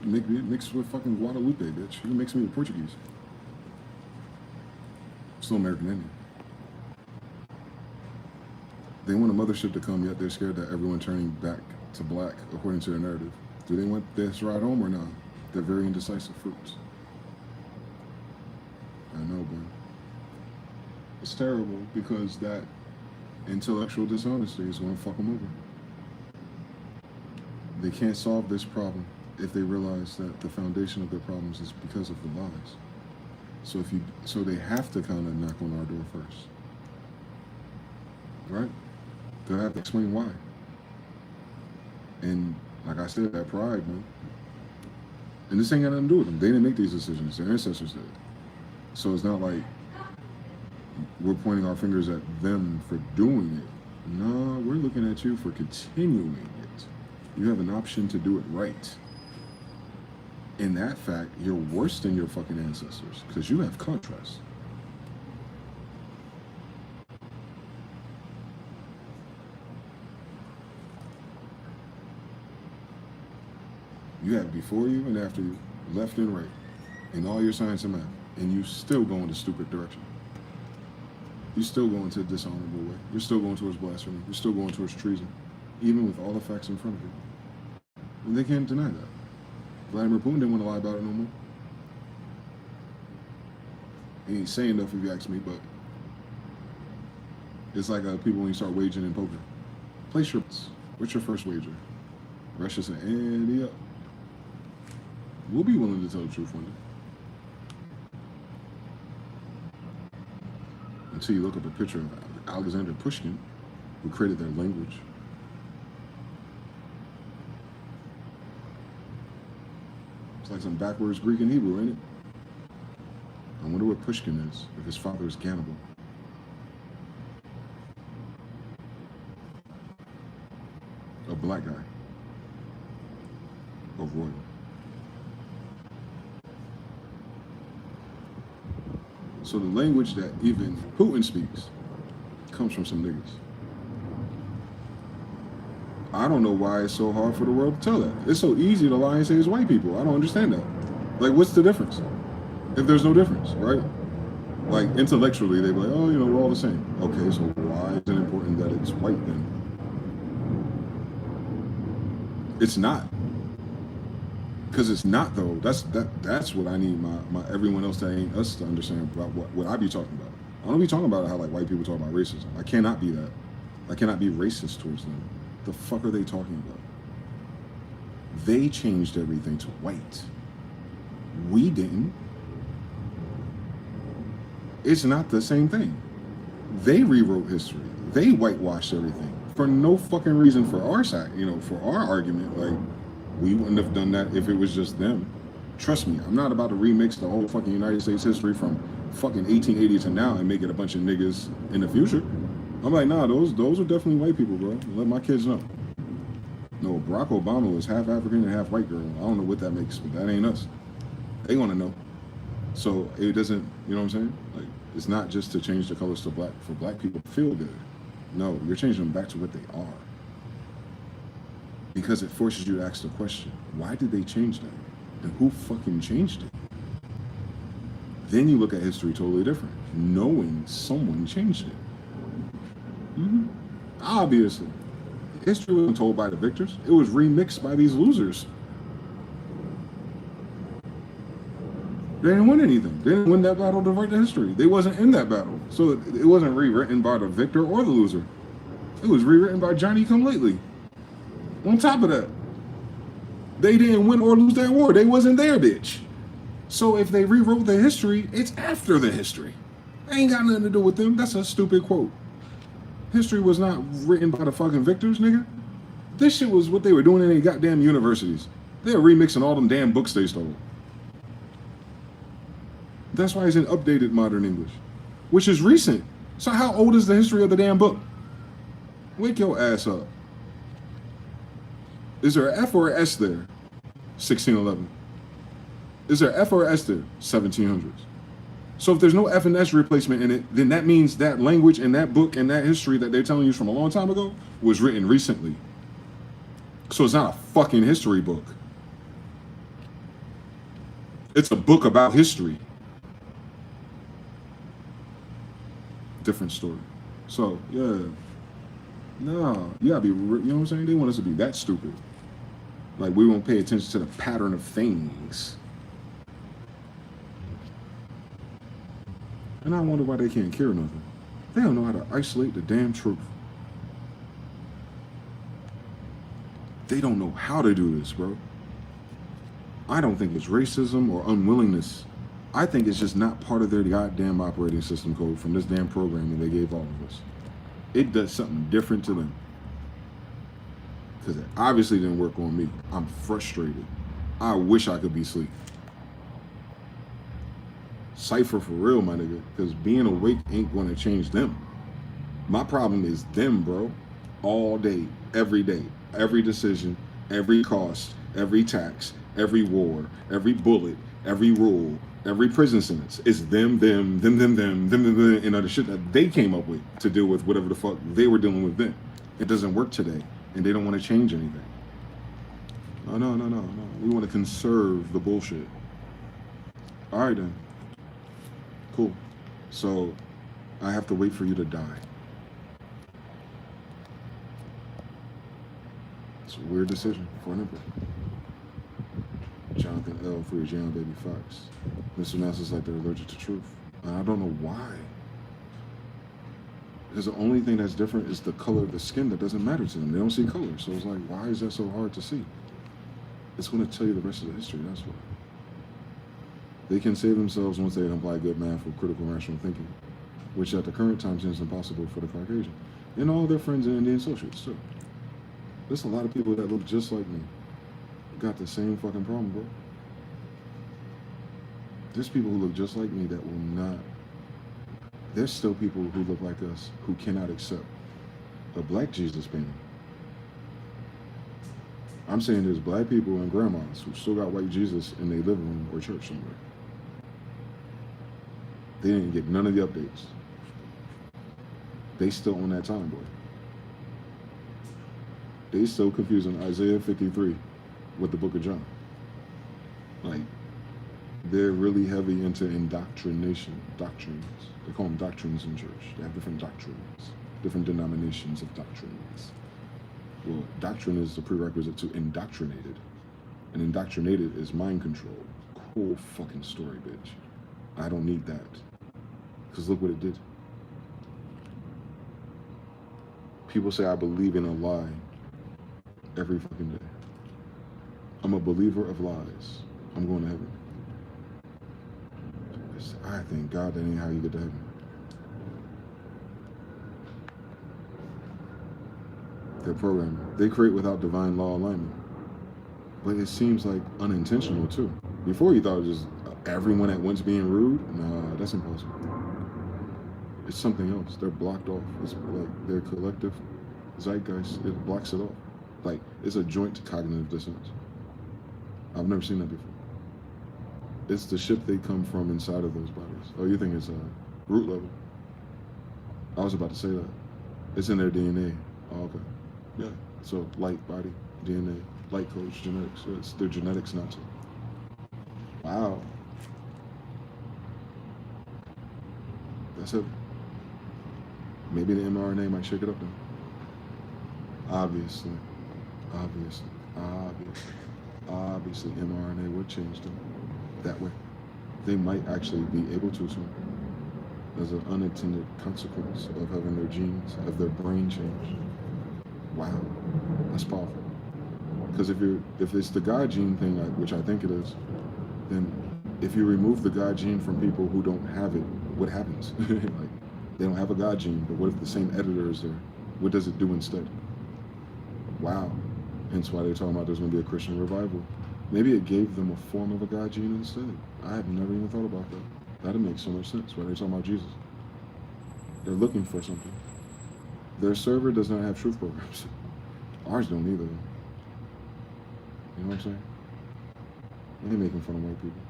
Mix with fucking Guadalupe, bitch. You mix me with Portuguese. Still American Indian. They want a mothership to come, yet they're scared that everyone turning back to black according to their narrative. Do they want this ride home or not? They're very indecisive fruits. I know, but it's terrible because that intellectual dishonesty is going to fuck them over. They can't solve this problem if they realize that the foundation of their problems is because of the lies. So they have to kind of knock on our door first, right? They'll have to explain why. And like I said, that pride, man. And this ain't got nothing to do with them. They didn't make these decisions. Their ancestors did. So it's not like we're pointing our fingers at them for doing it. No, we're looking at you for continuing it. You have an option to do it right. In that fact, you're worse than your fucking ancestors because you have contrast. You have before you and after you, left and right, in all your science and math, and you still go in the stupid direction. You still go into a dishonorable way. You're still going towards blasphemy. You're still going towards treason, even with all the facts in front of you. And they can't deny that. Vladimir Putin didn't want to lie about it no more. He ain't saying enough if you ask me, but it's like people when you start wagering in poker. Place your bets. What's your first wager? Russia said, ante up. We'll be willing to tell the truth one day. Until you look up a picture of Alexander Pushkin, who created their language. It's like some backwards Greek and Hebrew, ain't it? I wonder what Pushkin is, if his father is cannibal. A black guy. A royal. So the language that even Putin speaks comes from some niggas. I don't know why it's so hard for the world to tell that. It's so easy to lie and say it's white people. I don't understand that. Like, what's the difference? If there's no difference, right? Like, intellectually, they'd be like, oh, you know, we're all the same. Okay, so why is it important that it's white then? It's not. Because it's not, though. That's what I need my everyone else that ain't us to understand about what I be talking about. I don't be talking about how, like, white people talk about racism. I cannot be that. I cannot be racist towards them. The fuck are they talking about? They changed everything to white. We didn't. It's not the same thing. They rewrote history. They whitewashed everything for no fucking reason for our side, you know, for our argument. Like, we wouldn't have done that if it was just them. Trust me, I'm not about to remix the whole fucking United States history from fucking 1880 to now and make it a bunch of niggas in the future. I'm like, nah, those are definitely white people, bro. Let my kids know. No, Barack Obama was half African and half white girl. I don't know what that makes, but that ain't us. They want to know. So it doesn't, you know what I'm saying? Like, it's not just to change the colors to black for black people to feel good. No, you're changing them back to what they are. Because it forces you to ask the question, why did they change that? And who fucking changed it? Then you look at history totally different, knowing someone changed it. Obviously. History wasn't told by the victors. It was remixed by these losers. They didn't win anything. They didn't win that battle to write the history. They wasn't in that battle. So it wasn't rewritten by the victor or the loser. It was rewritten by Johnny Come Lately. On top of that, they didn't win or lose that war. They wasn't there, bitch. So if they rewrote the history, it's after the history. It ain't got nothing to do with them. That's a stupid quote. History was not written by the fucking victors, nigga. This shit was what they were doing in their goddamn universities. They were remixing all them damn books they stole. That's why it's in updated modern English, which is recent. So how old is the history of the damn book? Wake your ass up. Is there an F or an S there? 1611. Is there an F or an S there? 1700s. So if there's no F and S replacement in it, then that means that language and that book and that history that they're telling you from a long time ago was written recently. So it's not a fucking history book. It's a book about history. Different story. So, yeah. No, you gotta be, you know what I'm saying? They want us to be that stupid. Like, we won't pay attention to the pattern of things. And I wonder why they can't care nothing. They don't know how to isolate the damn truth. They don't know how to do this, bro. I don't think it's racism or unwillingness. I think it's just not part of their goddamn operating system code from this damn programming they gave all of us. It does something different to them. Because it obviously didn't work on me. I'm frustrated. I wish I could be asleep. Cypher for real, my nigga. Because being awake ain't going to change them. My problem is them, bro. All day, every day, every decision, every cost, every tax, every war, every bullet, every rule, every prison sentence. It's them, and other shit that they came up with to deal with whatever the fuck they were dealing with then. It doesn't work today, and they don't want to change anything. No. We want to conserve the bullshit. All right, then. Cool. So, I have to wait for you to die. It's a weird decision for an emperor. Jonathan L. for your jam, baby Fox. Mr. Nelson's like they're allergic to truth. I don't know why. Because the only thing that's different is the color of the skin that doesn't matter to them. They don't see color. So it's like, why is that so hard to see? It's going to tell you the rest of the history, that's why. They can save themselves once they apply good math or critical rational thinking, which at the current time seems impossible for the Caucasian. And all their friends and Indian associates, too. There's a lot of people that look just like me. Got the same fucking problem, bro. There's people who look just like me that will not. There's still people who look like us who cannot accept a black Jesus painting. I'm saying there's black people and grandmas who still got white Jesus in their living room or church somewhere. They didn't get none of the updates. They still on that time, boy. They still confusing Isaiah 53 with the book of John. Like, They're really heavy into indoctrination, doctrines. They call them doctrines in church. They have different doctrines, different denominations of doctrines. Well, doctrine is the prerequisite to indoctrinated. And indoctrinated is mind control. Cool fucking story, bitch. I don't need that. Because look what it did. People say I believe in a lie every fucking day. I'm a believer of lies. I'm going to heaven. I thank God that ain't how you get to heaven. Their programming. They create without divine law alignment. But it seems like unintentional too. Before you thought it was just everyone at once being rude. Nah, that's impossible. It's something else. They're blocked off. It's like their collective zeitgeist. It blocks it off. Like it's a joint cognitive dissonance. I've never seen that before. It's the ship they come from inside of those bodies. Oh, you think it's root level? I was about to say that. It's in their DNA. Oh, okay. Yeah. So light body, DNA, light codes, genetics. So it's their genetics not to. Wow. That's it. Maybe the mRNA might shake it up then. Obviously, mRNA would change them that way. They might actually be able to soon, as an unintended consequence of having their genes, of their brain change. Wow, that's powerful. Because if it's the God gene thing, which I think it is, then if you remove the God gene from people who don't have it, what happens? Like they don't have a God gene, but what if the same editor is there? What does it do instead? Wow. Hence why they're talking about there's going to be a Christian revival. Maybe it gave them a form of a God gene instead. I have never even thought about that. That'd make so much sense. Why they're talking about Jesus? They're looking for something. Their server does not have truth programs. Ours don't either. You know what I'm saying? I ain't making fun of white people.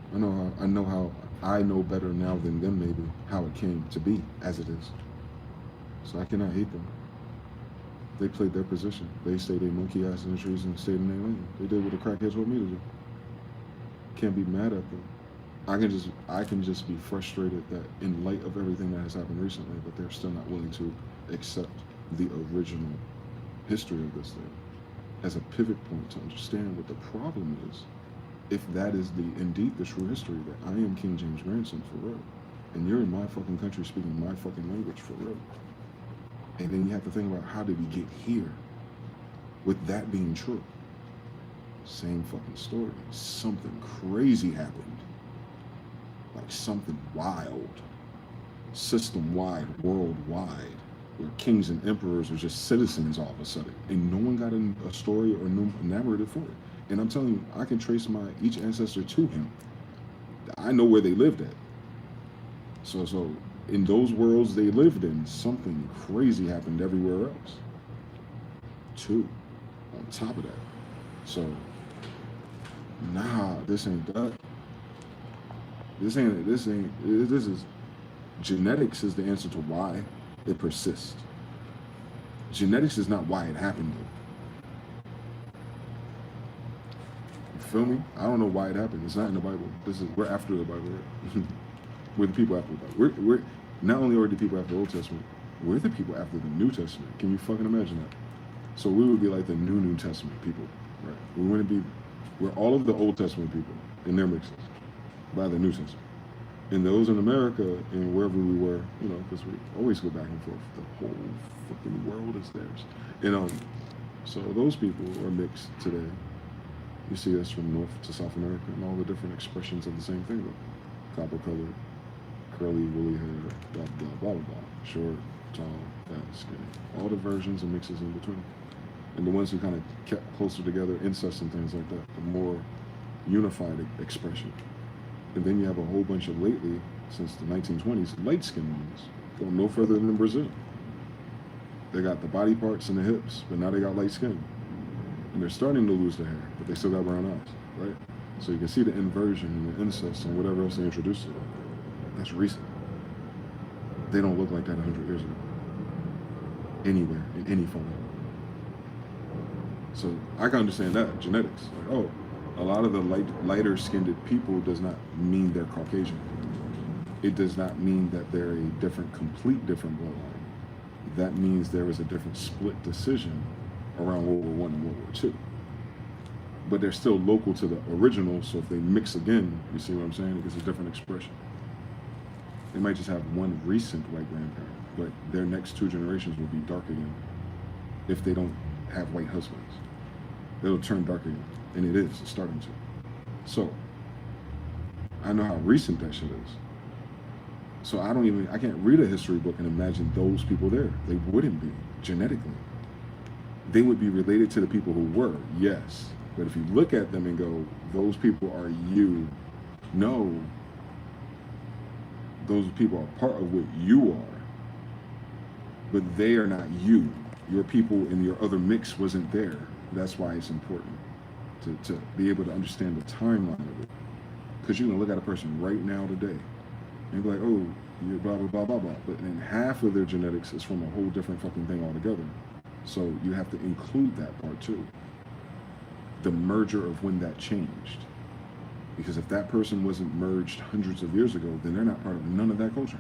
I know better now than them maybe how it came to be as it is. So I cannot hate them. They played their position. They stayed their monkey ass in the trees and stayed in their lane. They did what the crackheads told me to do. Can't be mad at them. I can just be frustrated that in light of everything that has happened recently, that they're still not willing to accept the original history of this thing as a pivot point to understand what the problem is. If that is indeed the true history, that I am King James' grandson for real, and you're in my fucking country speaking my fucking language for real. And then you have to think about how did we get here with that being true. Same fucking story. Something crazy happened. Like something wild. System-wide, worldwide. Where kings and emperors are just citizens all of a sudden. And no one got a story or a narrative for it. And I'm telling you, I can trace each ancestor to him. I know where they lived at. So in those worlds they lived in, something crazy happened everywhere else. Too, on top of that. So, nah, this ain't that. This is, genetics is the answer to why it persists. Genetics is not why it happened. You feel me? I don't know why it happened. It's not in the Bible. We're after the Bible, right? We're the people after the Bible. We're not only are the people after the Old Testament, we're the people after the New Testament. Can you fucking imagine that? So we would be like the New Testament people, right? We're all of the Old Testament people in their mixes by the New Testament. And those in America and wherever we were, you know, because we always go back and forth. The whole fucking world is theirs. And so those people are mixed today. You see us from North to South America and all the different expressions of the same thing, though. Copper colored, curly, woolly hair, blah, blah, blah, blah, blah. Short, tall, fat, skinny. All the versions and mixes in between. And the ones who kind of kept closer together, incest and things like that, the more unified expression. And then you have a whole bunch of lately, since the 1920s, light-skinned ones, going no further than Brazil. They got the body parts and the hips, but now they got light skin. And they're starting to lose the hair, but they still got brown eyes, right? So you can see the inversion and the incest and whatever else they introduced to them. That's recent. They don't look like that 100 years ago. Anywhere, in any form. So I can understand that, genetics. Like, oh, A lot of the lighter-skinned people does not mean they're Caucasian. It does not mean that they're a complete different bloodline. That means there was a different split decision around World War I and World War II. But they're still local to the original, so if they mix again, you see what I'm saying? It's a different expression. They might just have one recent white grandparent, but their next 2 generations will be dark again if they don't have white husbands. It'll turn dark again, and it is. It's starting to. So, I know how recent that shit is. So I can't read a history book and imagine those people there. They wouldn't be, genetically. They would be related to the people who were, yes. But if you look at them and go, those people are you, no, those people are part of what you are, but they are not you. Your people in your other mix wasn't there. That's why it's important to be able to understand the timeline of it. Because you can look at a person right now today and be like, oh, you're blah, blah, blah, blah, blah. But then half of their genetics is from a whole different fucking thing altogether. So you have to include that part too. The merger of when that changed. Because if that person wasn't merged hundreds of years ago, then they're not part of none of that culture.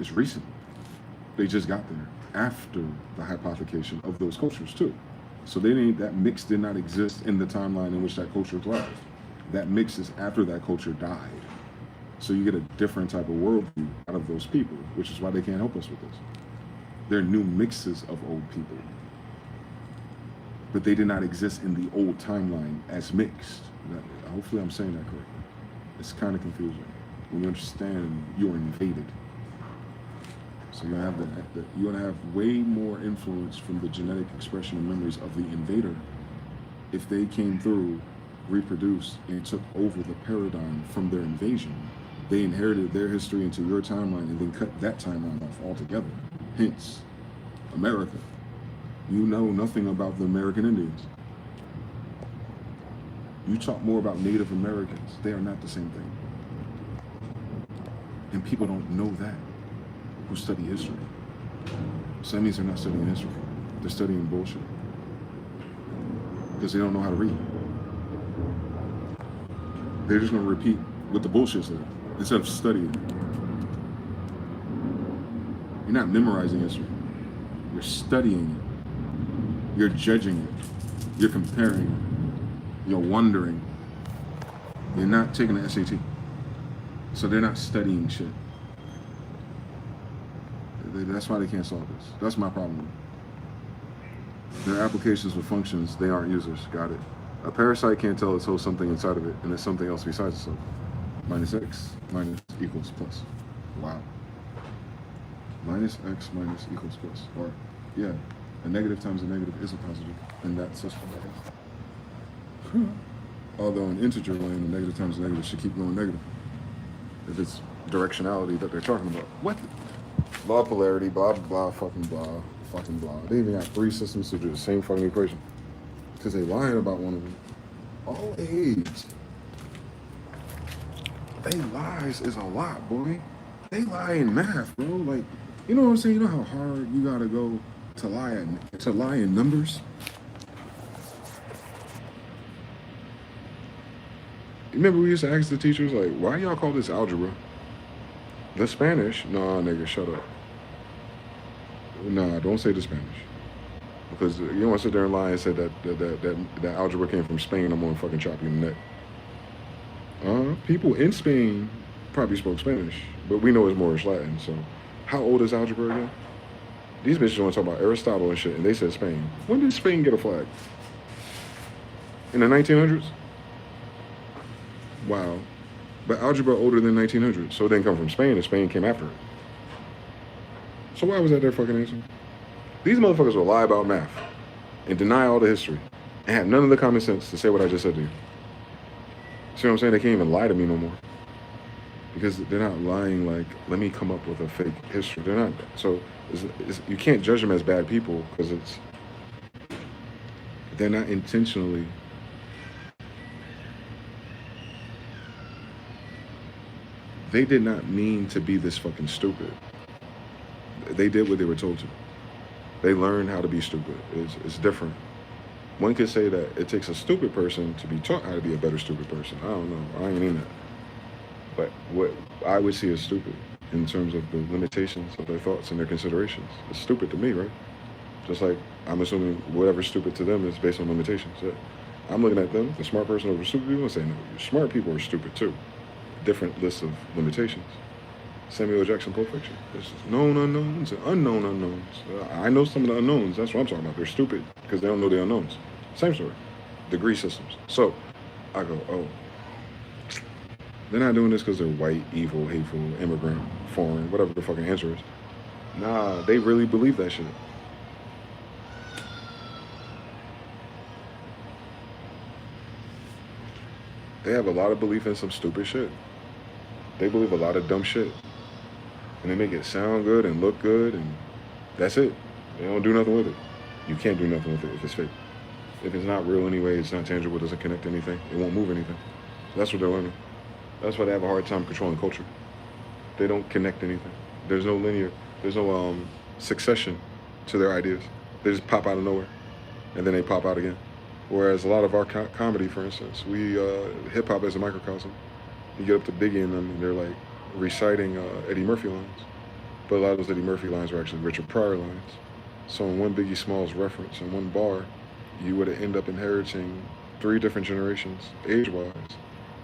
It's recent. They just got there after the hypothecation of those cultures too. So that mix did not exist in the timeline in which that culture thrived. That mix is after that culture died. So you get a different type of worldview out of those people, which is why they can't help us with this. They're new mixes of old people. But they did not exist in the old timeline as mixed. Hopefully I'm saying that correctly. It's kind of confusing. When you understand you're invaded. So you're gonna have way more influence from the genetic expression and memories of the invader if they came through, reproduced, and took over the paradigm from their invasion. They inherited their history into your timeline and then cut that timeline off altogether. Hence, America. You know nothing about the American Indians. You talk more about Native Americans. They are not the same thing. And people don't know that who study history. So that means they're not studying history. They're studying bullshit. Because they don't know how to read. They're just going to repeat what the bullshit said instead of studying it. You're not memorizing history. You're studying it. You're judging it. You're comparing it. You're wondering. You're not taking the SAT. So they're not studying shit. That's why they can't solve this. That's my problem. Their applications with functions, they aren't users. Got it. A parasite can't tell its host something inside of it, and it's something else besides itself. Minus x minus equals plus. Wow. Minus x minus equals plus. Or, yeah, a negative times a negative is a positive in that system. Although in integer land, a negative times a negative should keep going negative. If it's directionality that they're talking about. What? Law of polarity, blah, blah, fucking blah, fucking blah. They even got 3 systems to do the same fucking equation. Because they lying about one of them. All AIDS. They lies is a lot, boy. They lie in math, bro. Like, you know what I'm saying? You know how hard you gotta go to lie in numbers? Remember we used to ask the teachers, like, why y'all call this algebra? The Spanish? Nah, nigga, shut up. Nah, don't say the Spanish. Because you don't want to sit there and lie and say that algebra came from Spain. I'm gonna fucking chop you in the neck. People in Spain probably spoke Spanish, but we know it's Moorish Latin. So, how old is algebra again? These bitches want to talk about Aristotle and shit, and they said Spain. When did Spain get a flag? In the 1900s? Wow. But algebra older than 1900, so it didn't come from Spain, and Spain came after it. So why was that their fucking answer? These motherfuckers will lie about math and deny all the history and have none of the common sense to say what I just said to you. See what I'm saying? They can't even lie to me no more. Because they're not lying like, let me come up with a fake history. They're not. So you can't judge them as bad people because they're not intentionally. They did not mean to be this fucking stupid. They did what they were told to. They learned how to be stupid. It's different. One could say that it takes a stupid person to be taught how to be a better stupid person. I don't know. I ain't mean that. But what I would see as stupid in terms of the limitations of their thoughts and their considerations, it's stupid to me, right? Just like I'm assuming whatever's stupid to them is based on limitations. Yeah. I'm looking at them, the smart person over stupid people, and saying, no, smart people are stupid too. Different lists of limitations. Samuel Jackson, Pulp Fiction. There's known unknowns and unknown unknowns. I know some of the unknowns. That's what I'm talking about. They're stupid because they don't know the unknowns. Same story. Degree systems. So I go, oh, they're not doing this because they're white, evil, hateful, immigrant, foreign, whatever the fucking answer is. Nah, they really believe that shit. They have a lot of belief in some stupid shit. They believe a lot of dumb shit. And they make it sound good and look good, and that's it. They don't do nothing with it. You can't do nothing with it if it's fake. If it's not real anyway, it's not tangible, it doesn't connect to anything, it won't move anything. That's what they're learning. That's why they have a hard time controlling culture. They don't connect anything. There's no succession to their ideas. They just pop out of nowhere, and then they pop out again. Whereas a lot of our comedy, for instance, hip hop as a microcosm. You get up to Biggie and them, and they're like reciting Eddie Murphy lines. But a lot of those Eddie Murphy lines were actually Richard Pryor lines. So in one Biggie Smalls reference, in one bar, you would end up inheriting 3 different generations, age-wise,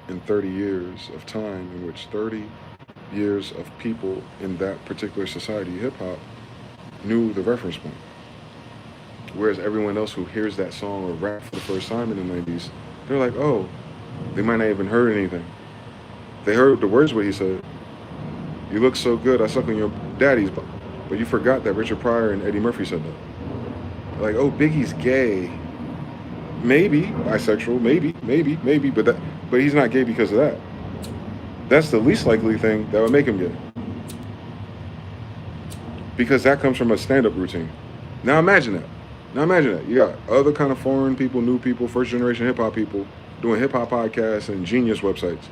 in 30 years of time, in which 30 years of people in that particular society, hip-hop, knew the reference point. Whereas everyone else who hears that song or rap for the first time in the 90s, they're like, oh, they might not even heard anything. They heard the words what he said. You look so good, I suck on your daddy's butt. But you forgot that Richard Pryor and Eddie Murphy said that. Like, oh, Biggie's gay. Maybe bisexual, maybe, but he's not gay because of that. That's the least likely thing that would make him gay. Because that comes from a stand-up routine. Now imagine that. You got other kind of foreign people, new people, first generation hip hop people doing hip hop podcasts and genius websites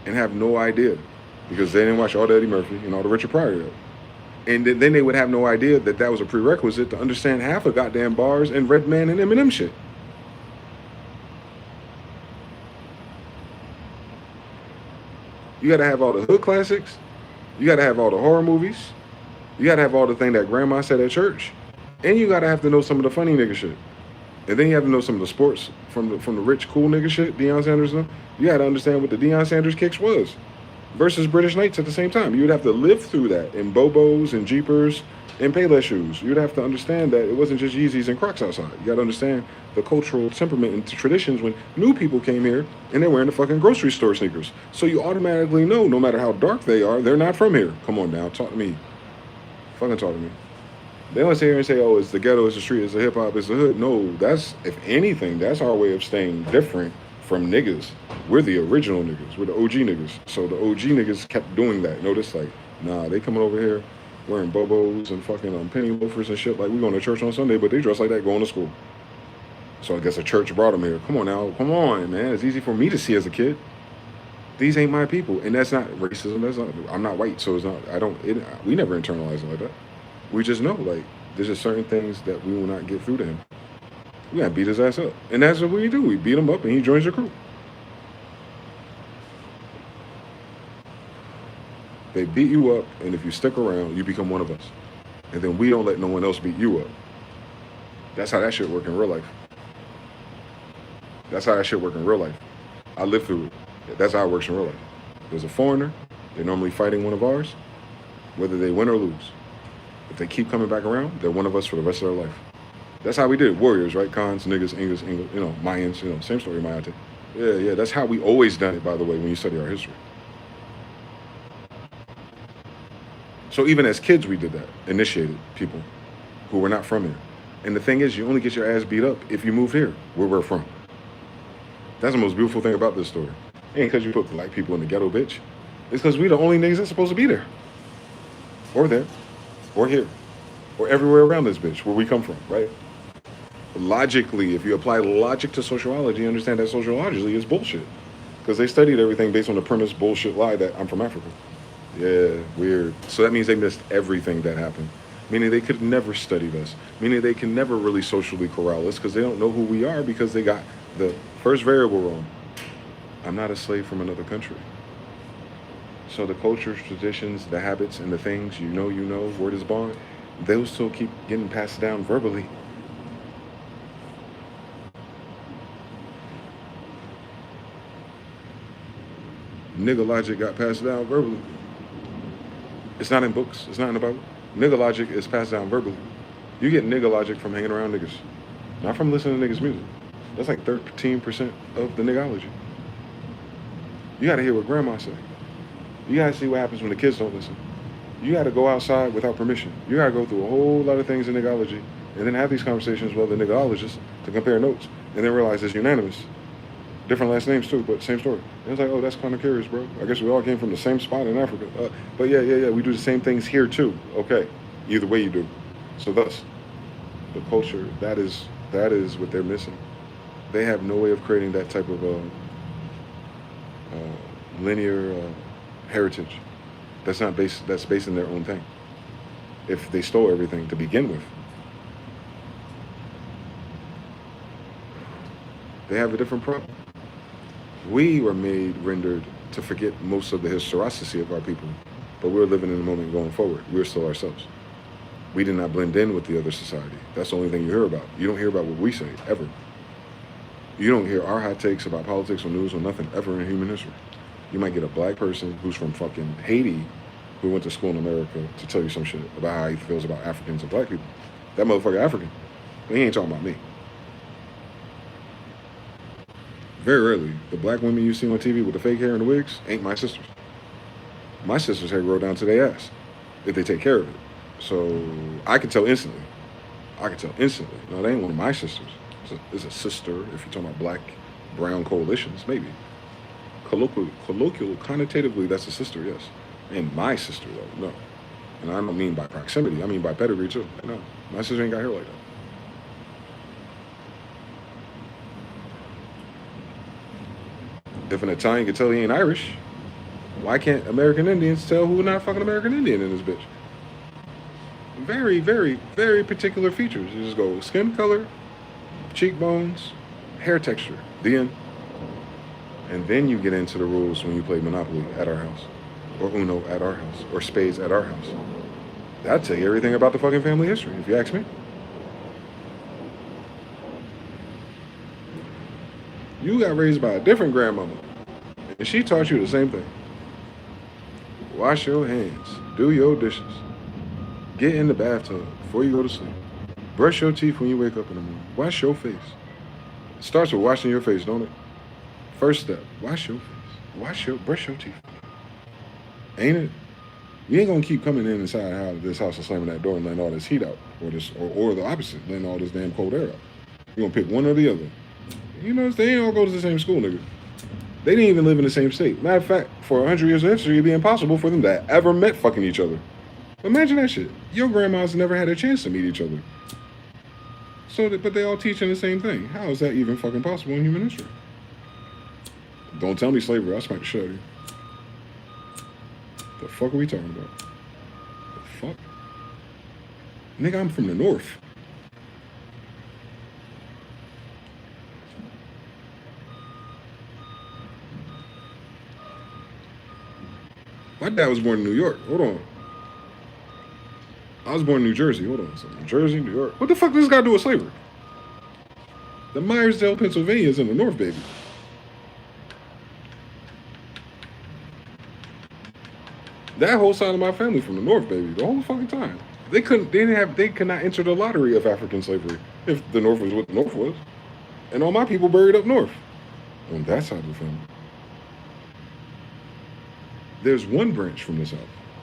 and have no idea because they didn't watch all the Eddie Murphy and all the Richard Pryor yet. And then they would have no idea that that was a prerequisite to understand half of goddamn bars and Redman and Eminem shit. You gotta have all the hood classics. You gotta have all the horror movies. You gotta have all the thing that grandma said at church. And you gotta have to know some of the funny nigga shit. And then you have to know some of the sports from the rich, cool nigga shit, Deion Sanders. You gotta understand what the Deion Sanders kicks was versus British Knights at the same time. You would have to live through that in Bobos and Jeepers and Payless shoes. You'd have to understand that it wasn't just Yeezys and Crocs outside. You gotta understand the cultural temperament and traditions when new people came here and they're wearing the fucking grocery store sneakers. So you automatically know, no matter how dark they are, they're not from here. Come on now, talk to me. Fucking talk to me. They don't sit here and say, oh, it's the ghetto, it's the street, it's the hip hop, it's the hood. No, that's, if anything, that's our way of staying different from niggas. We're the original niggas. We're the OG niggas. So the OG niggas kept doing that. Notice, like, nah, they coming over here wearing bobos and fucking penny loafers and shit. Like, we going to church on Sunday, but they dress like that going to school. So I guess a church brought them here. Come on now. Come on, man. It's easy for me to see as a kid. These ain't my people. And that's not racism. That's not, I'm not white, so it's not, we never internalize it like that. We just know, like, there's just certain things that we will not get through to him. We gotta beat his ass up. And that's what we do. We beat him up and he joins the crew. They beat you up, and if you stick around, you become one of us. And then we don't let no one else beat you up. That's how that shit work in real life. That's how that shit work in real life. I live through it. That's how it works in real life. There's a foreigner, they're normally fighting one of ours, whether they win or lose. If they keep coming back around, they're one of us for the rest of their life. That's how we did it. Warriors, right? Khans, niggas, English, Mayans, same story, Mayate. Yeah, that's how we always done it, by the way, when you study our history. So even as kids, we did that, initiated people who were not from here. And the thing is, you only get your ass beat up if you move here, where we're from. That's the most beautiful thing about this story. It ain't because you put black people in the ghetto, bitch. It's because we the only niggas that's supposed to be there. Or there. Or here, or everywhere around this bitch, where we come from, right? Logically, if you apply logic to sociology, you understand that sociologically is bullshit. Because they studied everything based on the premise bullshit lie that I'm from Africa. Yeah, weird. So that means they missed everything that happened. meaning they could never study us, meaning they can never really socially corral us because they don't know who we are because they got the first variable wrong. I'm not a slave from another country. So the cultures, traditions, the habits, and the things you know, word is bond, those still keep getting passed down verbally. Nigga logic got passed down verbally. It's not in books. It's not in the Bible. Nigga logic is passed down verbally. You get nigga logic from hanging around niggas, not from listening to niggas' music. That's like 13% of the niggology. You gotta hear what grandma say. You gotta see what happens when the kids don't listen. You gotta go outside without permission. You gotta go through a whole lot of things in niggology and then have these conversations with other niggologists to compare notes and then realize it's unanimous. Different last names too, but same story. And it's like, oh, that's kind of curious, bro. I guess we all came from the same spot in Africa. But yeah, we do the same things here too. Okay, either way you do. So thus, the culture, that is what they're missing. They have no way of creating that type of linear heritage. That's based in their own thing. If they stole everything to begin with. They have a different problem. We were rendered to forget most of the historicity of our people, but we're living in the moment going forward. We're still ourselves. We did not blend in with the other society. That's the only thing you hear about. You don't hear about what we say, ever. You don't hear our hot takes about politics or news or nothing ever in human history. You might get a black person who's from fucking Haiti who went to school in America to tell you some shit about how he feels about Africans and black people. That motherfucker African. He ain't talking about me. Very rarely, the black women you see on TV with the fake hair and the wigs ain't my sisters. My sisters' hair grow down to their ass if they take care of it. So I can tell instantly. Now, that ain't one of my sisters. It's a sister, if you're talking about black, brown coalitions, maybe. Colloquial, connotatively, that's a sister, yes. And my sister, though, no. And I don't mean by proximity, I mean by pedigree, too. No, my sister ain't got hair like that. If an Italian can tell he ain't Irish, why can't American Indians tell who not fucking American Indian in this bitch? Very, very, very particular features. You just go skin color, cheekbones, hair texture, the end. And then you get into the rules when you play Monopoly at our house, or Uno at our house, or Spades at our house. That'd tell you everything about the fucking family history, if you ask me. You got raised by a different grandmama, and she taught you the same thing. Wash your hands, do your dishes, get in the bathtub before you go to sleep, brush your teeth when you wake up in the morning, wash your face. It starts with washing your face, don't it? First step, wash your face, brush your teeth. Ain't it? You ain't gonna keep coming in inside this house and slamming that door and letting all this heat out, or the opposite, letting all this damn cold air out. You're gonna pick one or the other. You know, they ain't all go to the same school, nigga. They didn't even live in the same state. Matter of fact, for 100 years of history, it'd be impossible for them to ever met fucking each other. Imagine that shit. Your grandmas never had a chance to meet each other. But they all teaching the same thing. How is that even fucking possible in human history? Don't tell me slavery. I'll smack the shit out of you. The fuck are we talking about? The fuck? Nigga, I'm from the north. My dad was born in New York. Hold on. I was born in New Jersey. Hold on. So New Jersey, New York. What the fuck does this got to do with slavery? The Myersdale, Pennsylvania is in the north, baby. That whole side of my family from the north, baby. The whole fucking time. They could not enter the lottery of African slavery if the north was what the north was. And all my people buried up north. On that side of the family. There's one branch from the south.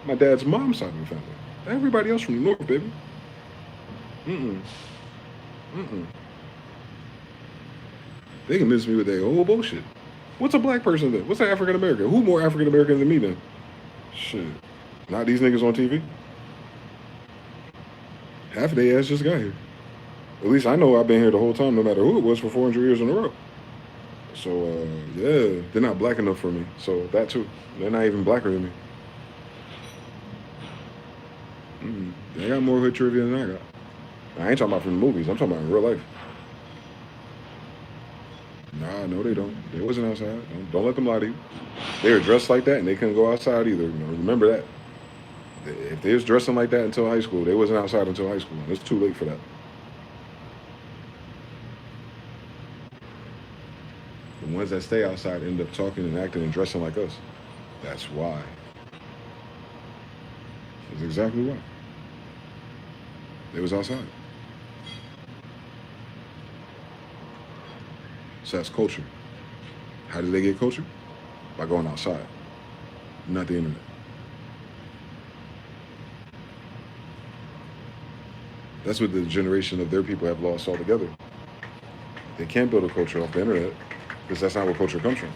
My dad's mom's side of the family. Everybody else from the north, baby. They convinced me with that whole bullshit. What's a black person then? What's an African American? Who more African American than me then? Shit. Not these niggas on TV. Half of their ass just got here. At least I know I've been here the whole time, no matter who it was, for 400 years in a row. So, yeah, they're not black enough for me. So, that too. They're not even blacker than me. They got more hood trivia than I got. I ain't talking about from the movies. I'm talking about in real life. Nah, no, they don't. They wasn't outside. Don't let them lie to you. They were dressed like that, and they couldn't go outside either. Remember that. If they was dressing like that until high school, they wasn't outside until high school. It's too late for that. The ones that stay outside end up talking and acting and dressing like us. That's why. That's exactly why. They was outside. So that's culture. How did they get culture? By going outside, not the internet. That's what the generation of their people have lost altogether. They can't build a culture off the internet because that's not where culture comes from.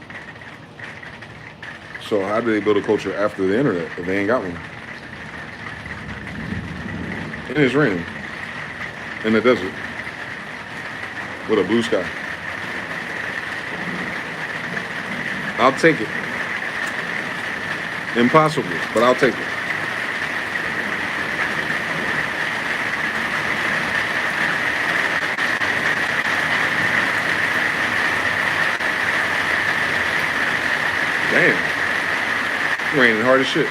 So how do they build a culture after the internet if they ain't got one? And it's raining in the desert with a blue sky. I'll take it. Impossible, but I'll take it. Damn. Raining hard as shit.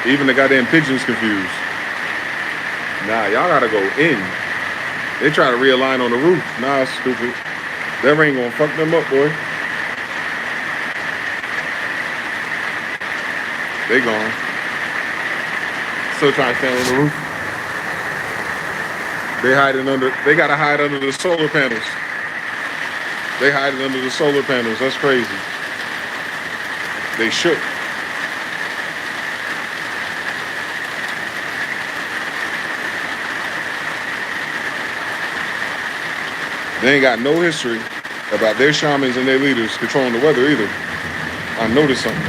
Even the goddamn pigeons confused. Nah, y'all gotta go in. They try to realign on the roof. Nah, stupid. That rain gonna fuck them up, boy. They gone. Still trying to stand on the roof. They gotta hide under the solar panels. They hiding under the solar panels. That's crazy. They shook. They ain't got no history about their shamans and their leaders controlling the weather either. I noticed something.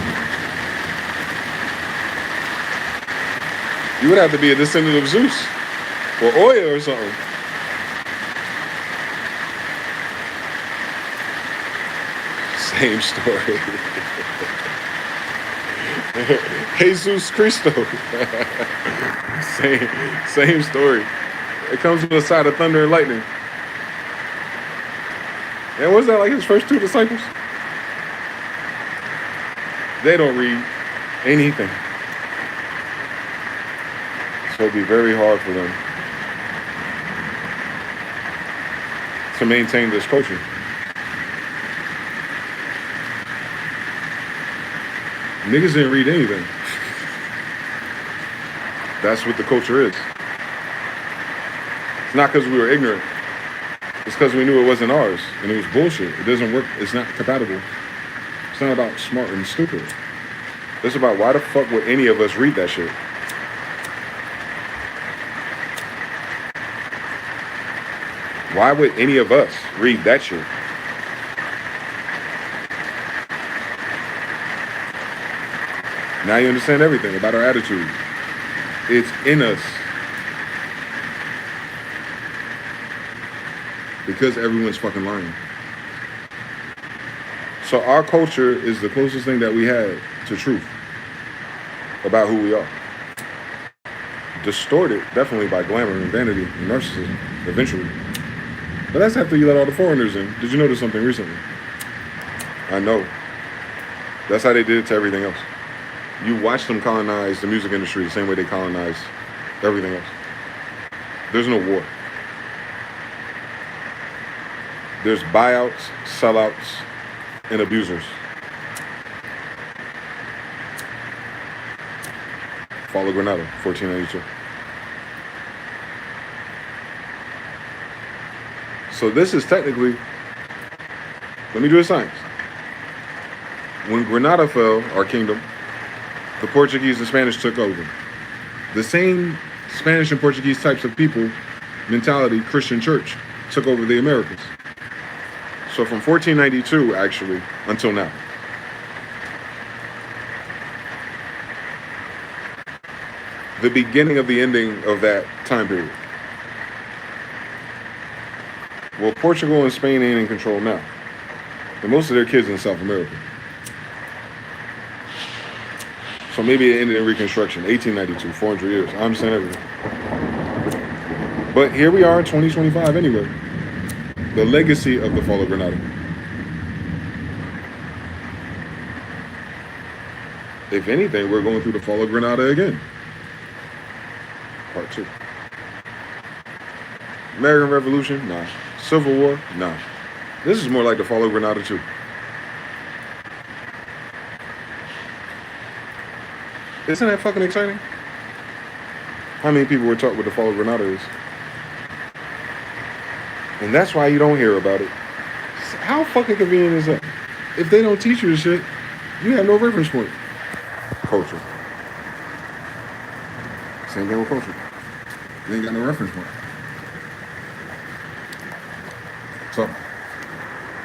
You would have to be a descendant of Zeus or Oya or something. Same story. Jesus Cristo. same story. It comes with a side of thunder and lightning. And was that like his first two disciples? They don't read anything. So it'd be very hard for them to maintain this culture. Niggas didn't read anything. That's what the culture is. It's not because we were ignorant. It's because we knew it wasn't ours, and it was bullshit. It doesn't work. It's not compatible. It's not about smart and stupid. It's about why the fuck would any of us read that shit? Why would any of us read that shit? Now you understand everything about our attitude. It's in us. Because everyone's fucking lying. So our culture is the closest thing that we had to truth about who we are. Distorted, definitely, by glamour and vanity and narcissism, eventually. But that's after you let all the foreigners in. Did you notice something recently? I know. That's how they did it to everything else. You watch them colonize the music industry the same way they colonize everything else. There's no war. There's buyouts, sellouts, and abusers. Follow Granada, 1492. So this is technically, let me do a science. When Granada fell, our kingdom, the Portuguese and Spanish took over. The same Spanish and Portuguese types of people, mentality, Christian church, took over the Americas. So from 1492, actually, until now. The beginning of the ending of that time period. Well, Portugal and Spain ain't in control now. And most of their kids in South America. So So maybe it ended in Reconstruction, 1892, 400 years. I understand everything. But here we are in 2025 anyway. The legacy of the fall of Grenada. If anything, we're going through the fall of Grenada again. Part 2. American Revolution? Nah. Civil War? Nah. This is more like the fall of Grenada too. Isn't that fucking exciting? How many people were taught what the fall of Grenada is? And that's why you don't hear about it. How fucking convenient is that? If they don't teach you this shit, you have no reference point. Culture. Same thing with culture. You ain't got no reference point. So,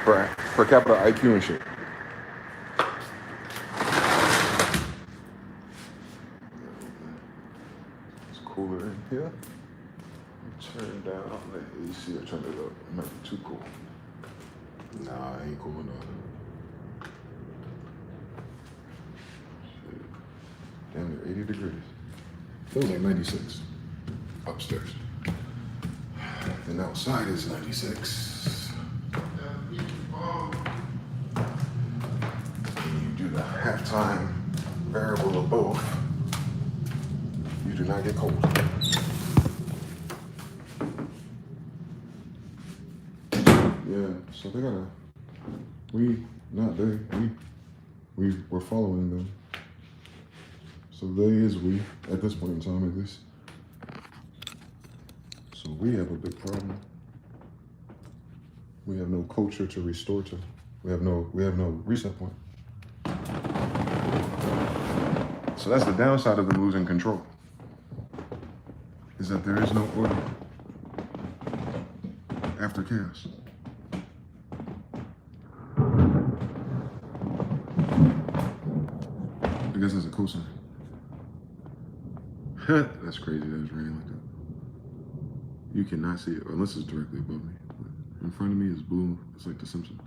per capita IQ and shit. It's cooler in here. Turn down the AC or turn it up. It might be too cool. Nah, it ain't cool enough. Shit. Damn near 80 degrees. Feels like 96 upstairs. And outside is 96. When you do the halftime variable of both, you do not get cold. Yeah, so they gotta, we're following them. So they is we, at this point in time at least. So we have a big problem. We have no culture to restore to. We have no reset point. So that's the downside of them losing control. Is that there is no order after chaos. I guess that's a cosign. That's crazy that it's raining like that. You cannot see it unless it's directly above me. But in front of me is blue. It's like The Simpsons.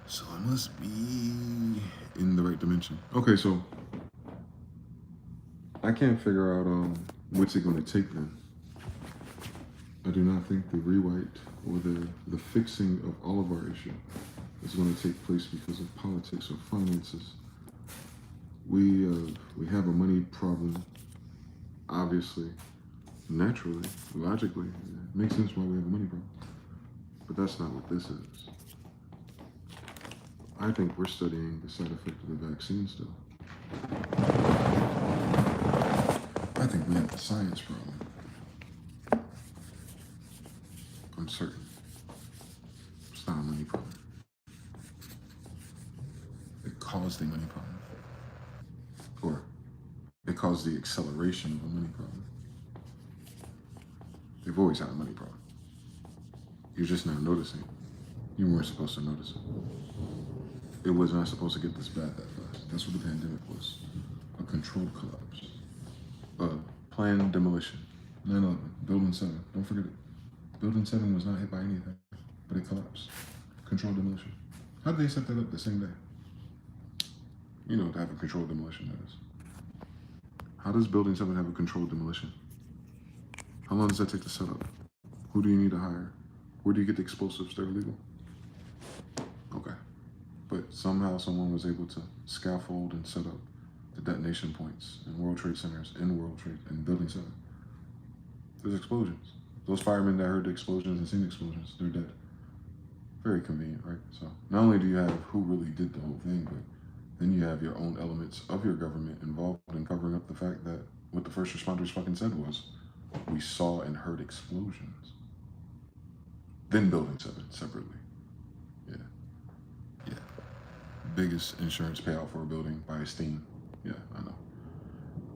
So I must be in the right dimension. Okay, so I can't figure out what's it going to take then. I do not think the rewrite or the fixing of all of our issue is going to take place because of politics or finances. We have a money problem, obviously, naturally, logically. It makes sense why we have a money problem. But that's not what this is. I think we're studying the side effect of the vaccine still. I think we have a science problem. I'm certain. It's not a money problem. It caused a money problem. Or it caused the acceleration of a money problem. They've always had a money problem. You're just now noticing. You weren't supposed to notice it. It was not supposed to get this bad that fast. That's what the pandemic was. A controlled collapse. A planned demolition. 9/11, Building 7, don't forget it. Building 7 was not hit by anything, but it collapsed. Controlled demolition. How did they set that up the same day? You know, to have a controlled demolition, that is. How does Building 7 have a controlled demolition? How long does that take to set up? Who do you need to hire? Where do you get the explosives that are legal? Okay. But somehow someone was able to scaffold and set up the detonation points in World Trade Centers, in Building 7. There's explosions. Those firemen that heard the explosions and seen the explosions, they're dead. Very convenient, right? So not only do you have who really did the whole thing, but then you have your own elements of your government involved in covering up the fact that what the first responders fucking said was, we saw and heard explosions. Then Building 7 separately. Yeah. Biggest insurance payout for a building by esteem. Yeah, I know.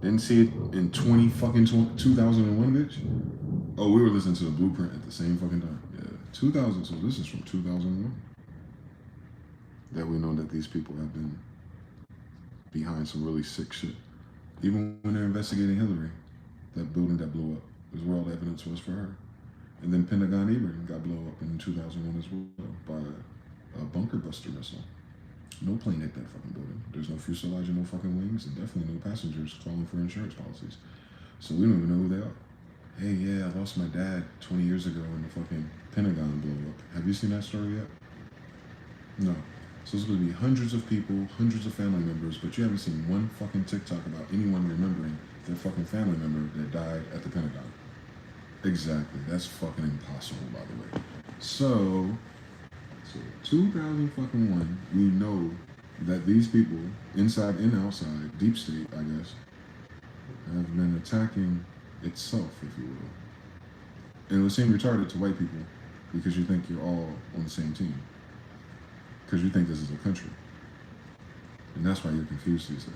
Didn't see it in 2001, bitch. Oh, we were listening to the blueprint at the same fucking time. Yeah, 2000. So this is from 2001. That we know that these people have been behind some really sick shit. Even when they're investigating Hillary, that building that blew up is where all the evidence was for her. And then Pentagon Abraham got blown up in 2001 as well by a bunker buster missile. no plane hit that fucking building. There's no fuselage and no fucking wings, and definitely no passengers calling for insurance policies. So we don't even know who they are. Hey, yeah, I lost my dad 20 years ago in the fucking Pentagon blow up. Have you seen that story yet? No. So it's going to be hundreds of people, hundreds of family members, but you haven't seen one fucking TikTok about anyone remembering their fucking family member that died at the Pentagon. Exactly. That's fucking impossible, by the way. So 2001, we know that these people, inside and outside, deep state, I guess, have been attacking itself, if you will. And it would seem retarded to white people because you think you're all on the same team. Because you think this is a country. And that's why you're confused these days.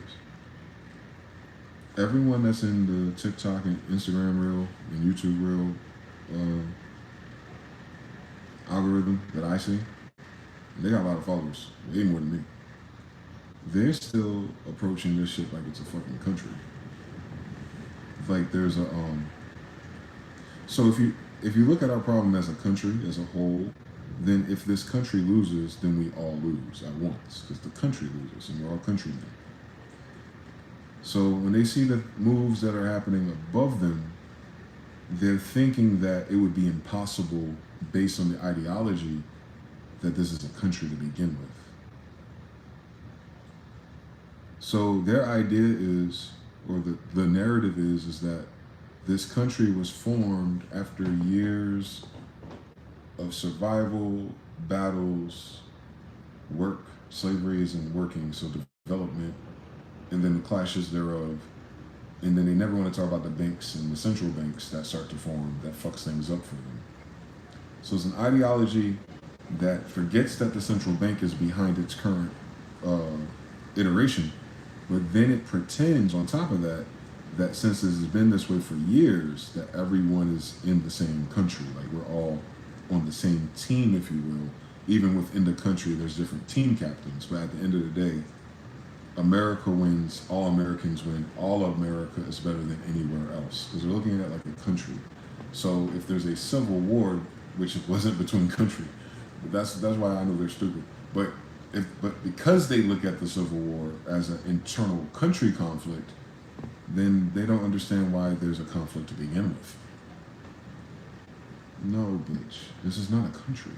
Everyone that's in the TikTok and Instagram reel and YouTube reel algorithm that I see, they got a lot of followers, way more than me. They're still approaching this shit like it's a fucking country. Like there's a so if you look at our problem as a country as a whole, then if this country loses, then we all lose at once because the country loses and we're all countrymen. So when they see the moves that are happening above them, they're thinking that it would be impossible based on the ideology that this is a country to begin with. So their idea is, or the narrative is that this country was formed after years of survival, battles, work, slavery isn't working, so development, and then the clashes thereof. And then they never want to talk about the banks and the central banks that start to form that fucks things up for them. So it's an ideology that forgets that the central bank is behind its current iteration, but then it pretends on top of that, that since this has been this way for years, that everyone is in the same country. Like we're all on the same team, if you will. Even within the country, there's different team captains, but at the end of the day, America wins, all Americans win, all of America is better than anywhere else. Because they're looking at it like a country. So if there's a civil war, which wasn't between country, that's why I know they're stupid. But because they look at the Civil War as an internal country conflict, then they don't understand why there's a conflict to begin with. No, bitch, this is not a country.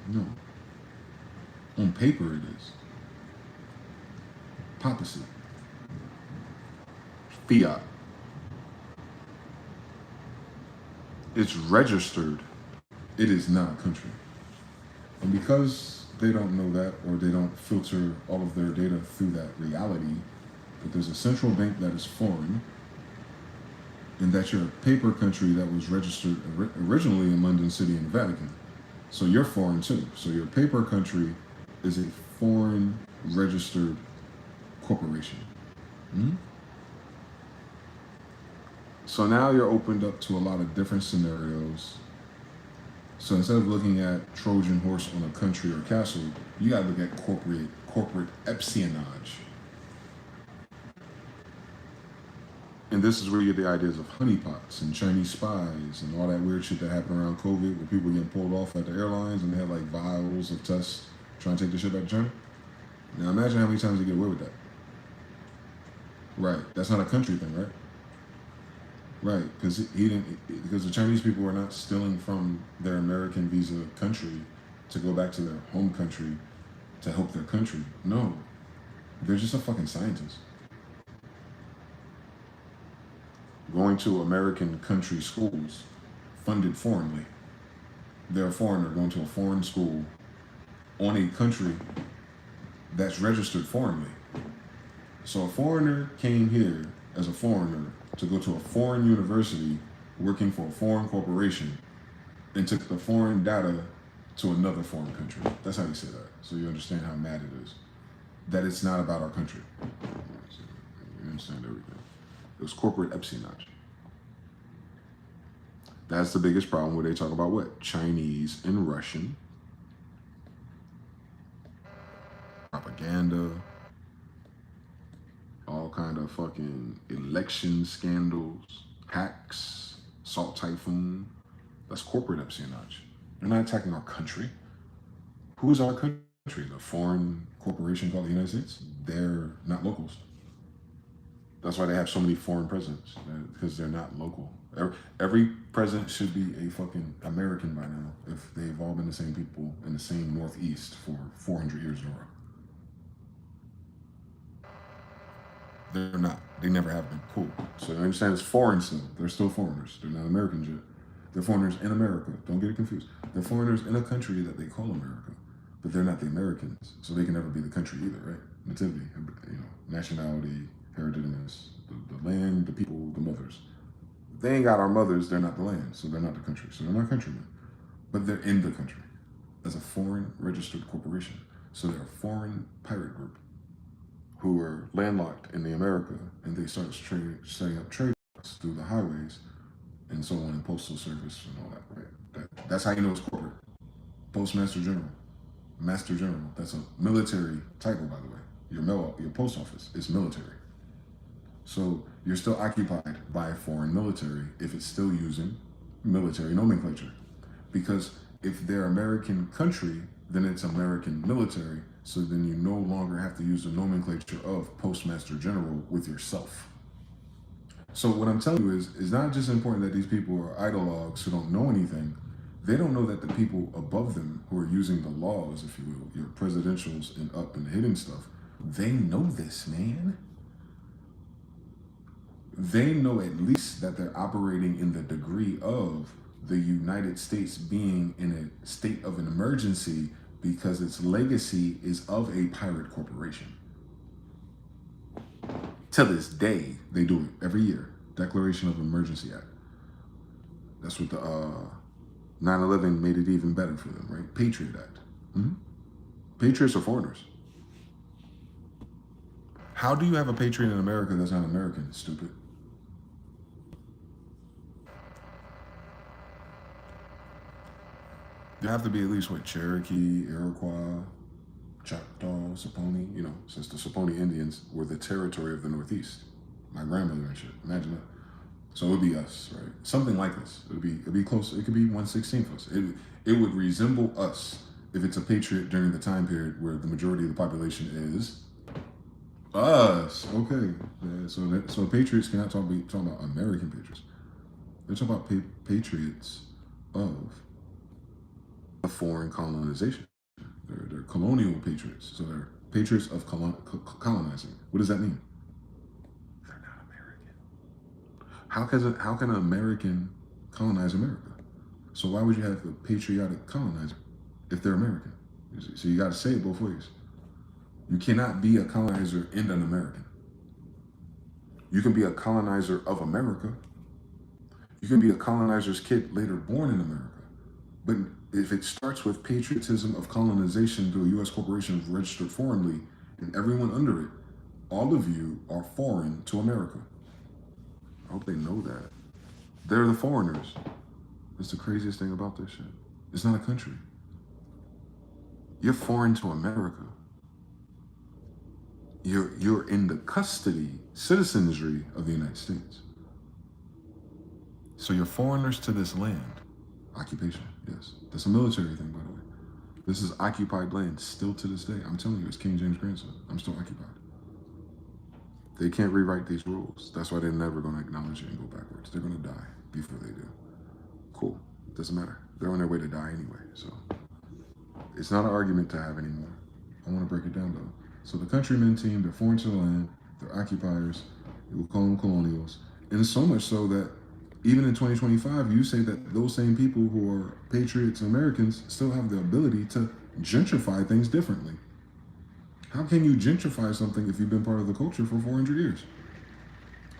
No. On paper it is. Papacy. Fiat. It's registered. It is not a country. And because they don't know that, or they don't filter all of their data through that reality, that there's a central bank that is foreign, and that you're a paper country that was registered originally in London City and the Vatican. So you're foreign too. So your paper country is a foreign registered corporation. So now you're opened up to a lot of different scenarios. So instead of looking at Trojan horse on a country or castle, you gotta look at corporate espionage. And this is where you get the ideas of honeypots and Chinese spies and all that weird shit that happened around COVID where people getting pulled off at the airlines and they have like vials of tests trying to take the shit back to China. Now imagine how many times they get away with that. Right, that's not a country thing, right? Right, because the Chinese people were not stealing from their American visa country to go back to their home country to help their country. No, they're just a fucking scientist. Going to American country schools funded foreignly. They're a foreigner going to a foreign school on a country that's registered foreignly. So a foreigner came here as a foreigner to go to a foreign university working for a foreign corporation and took the foreign data to another foreign country. That's how you say that. So you understand how mad it is. That it's not about our country. You understand everything. It was corporate espionage. That's the biggest problem where they talk about what? Chinese and Russian. Propaganda. All kind of fucking election scandals, hacks, salt typhoon. That's corporate espionage. They're not attacking our country. Who is our country? The foreign corporation called the United States? They're not locals. That's why they have so many foreign presidents, because they're not local. Every president should be a fucking American by now if they've all been the same people in the same Northeast for 400 years in a row. They're not. They never have been. Cool. So I understand it's foreign still. They're still foreigners. They're not Americans yet. They're foreigners in America. Don't get it confused. They're foreigners in a country that they call America, but they're not the Americans. So they can never be the country either, right? Nativity, nationality, hereditament, the land, the people, the mothers. If they ain't got our mothers, they're not the land, so they're not the country. So they're not countrymen, but they're in the country as a foreign registered corporation. So they're a foreign pirate group who are landlocked in the America, and they start setting up trade routes through the highways and so on, and postal service and all that, right? That's how you know it's corporate. Postmaster General, Master General. That's a military title, by the way. Your post office is military. So you're still occupied by a foreign military if it's still using military nomenclature. Because if they're American country, then it's American military. So then you no longer have to use the nomenclature of Postmaster General with yourself. So what I'm telling you is not just important that these people are ideologues who don't know anything. They don't know that the people above them who are using the laws, if you will, your presidentials and up and hidden stuff, they know this, man. They know at least that they're operating in the degree of the United States being in a state of an emergency because its legacy is of a pirate corporation. To this day, they do it every year. Declaration of Emergency Act. That's what the 9/11 made it even better for them, right? Patriot Act. Patriots are foreigners. How do you have a patriot in America that's not American, stupid? There have to be at least, Cherokee, Iroquois, Choctaw, Saponi, since the Saponi Indians were the territory of the Northeast. My grandmother and shit, imagine that. So it would be us, right? Something like us. It'd be close. It could be 1/16 of us. It would resemble us if it's a patriot during the time period where the majority of the population is us. Okay. Yeah, so patriots cannot talking about American patriots. They're talking about patriots of a foreign colonization. They're colonial patriots. So they're patriots of colonizing. What does that mean? They're not American. How can an American colonize America? So why would you have a patriotic colonizer if they're American? So you got to say it both ways. You cannot be a colonizer and an American. You can be a colonizer of America. You can be a colonizer's kid later born in America. But if it starts with patriotism of colonization to a U.S. corporation registered foreignly, and everyone under it, all of you are foreign to America. I hope they know that. They're the foreigners. That's the craziest thing about this shit. It's not a country. You're foreign to America. You're in the citizenry of the United States. So you're foreigners to this land. Occupation, yes. That's a military thing, by the way. This is occupied land still to this day. I'm telling you, it's King James' grandson. I'm still occupied. They can't rewrite these rules. That's why they're never going to acknowledge it and go backwards. They're going to die before they do. Cool. Doesn't matter. They're on their way to die anyway. So it's not an argument to have anymore. I want to break it down, though. So the countrymen team, they're foreign to the land. They're occupiers. We'll call them colonials. And so much so that even in 2025, you say that those same people who are patriots and Americans still have the ability to gentrify things differently. How can you gentrify something if you've been part of the culture for 400 years?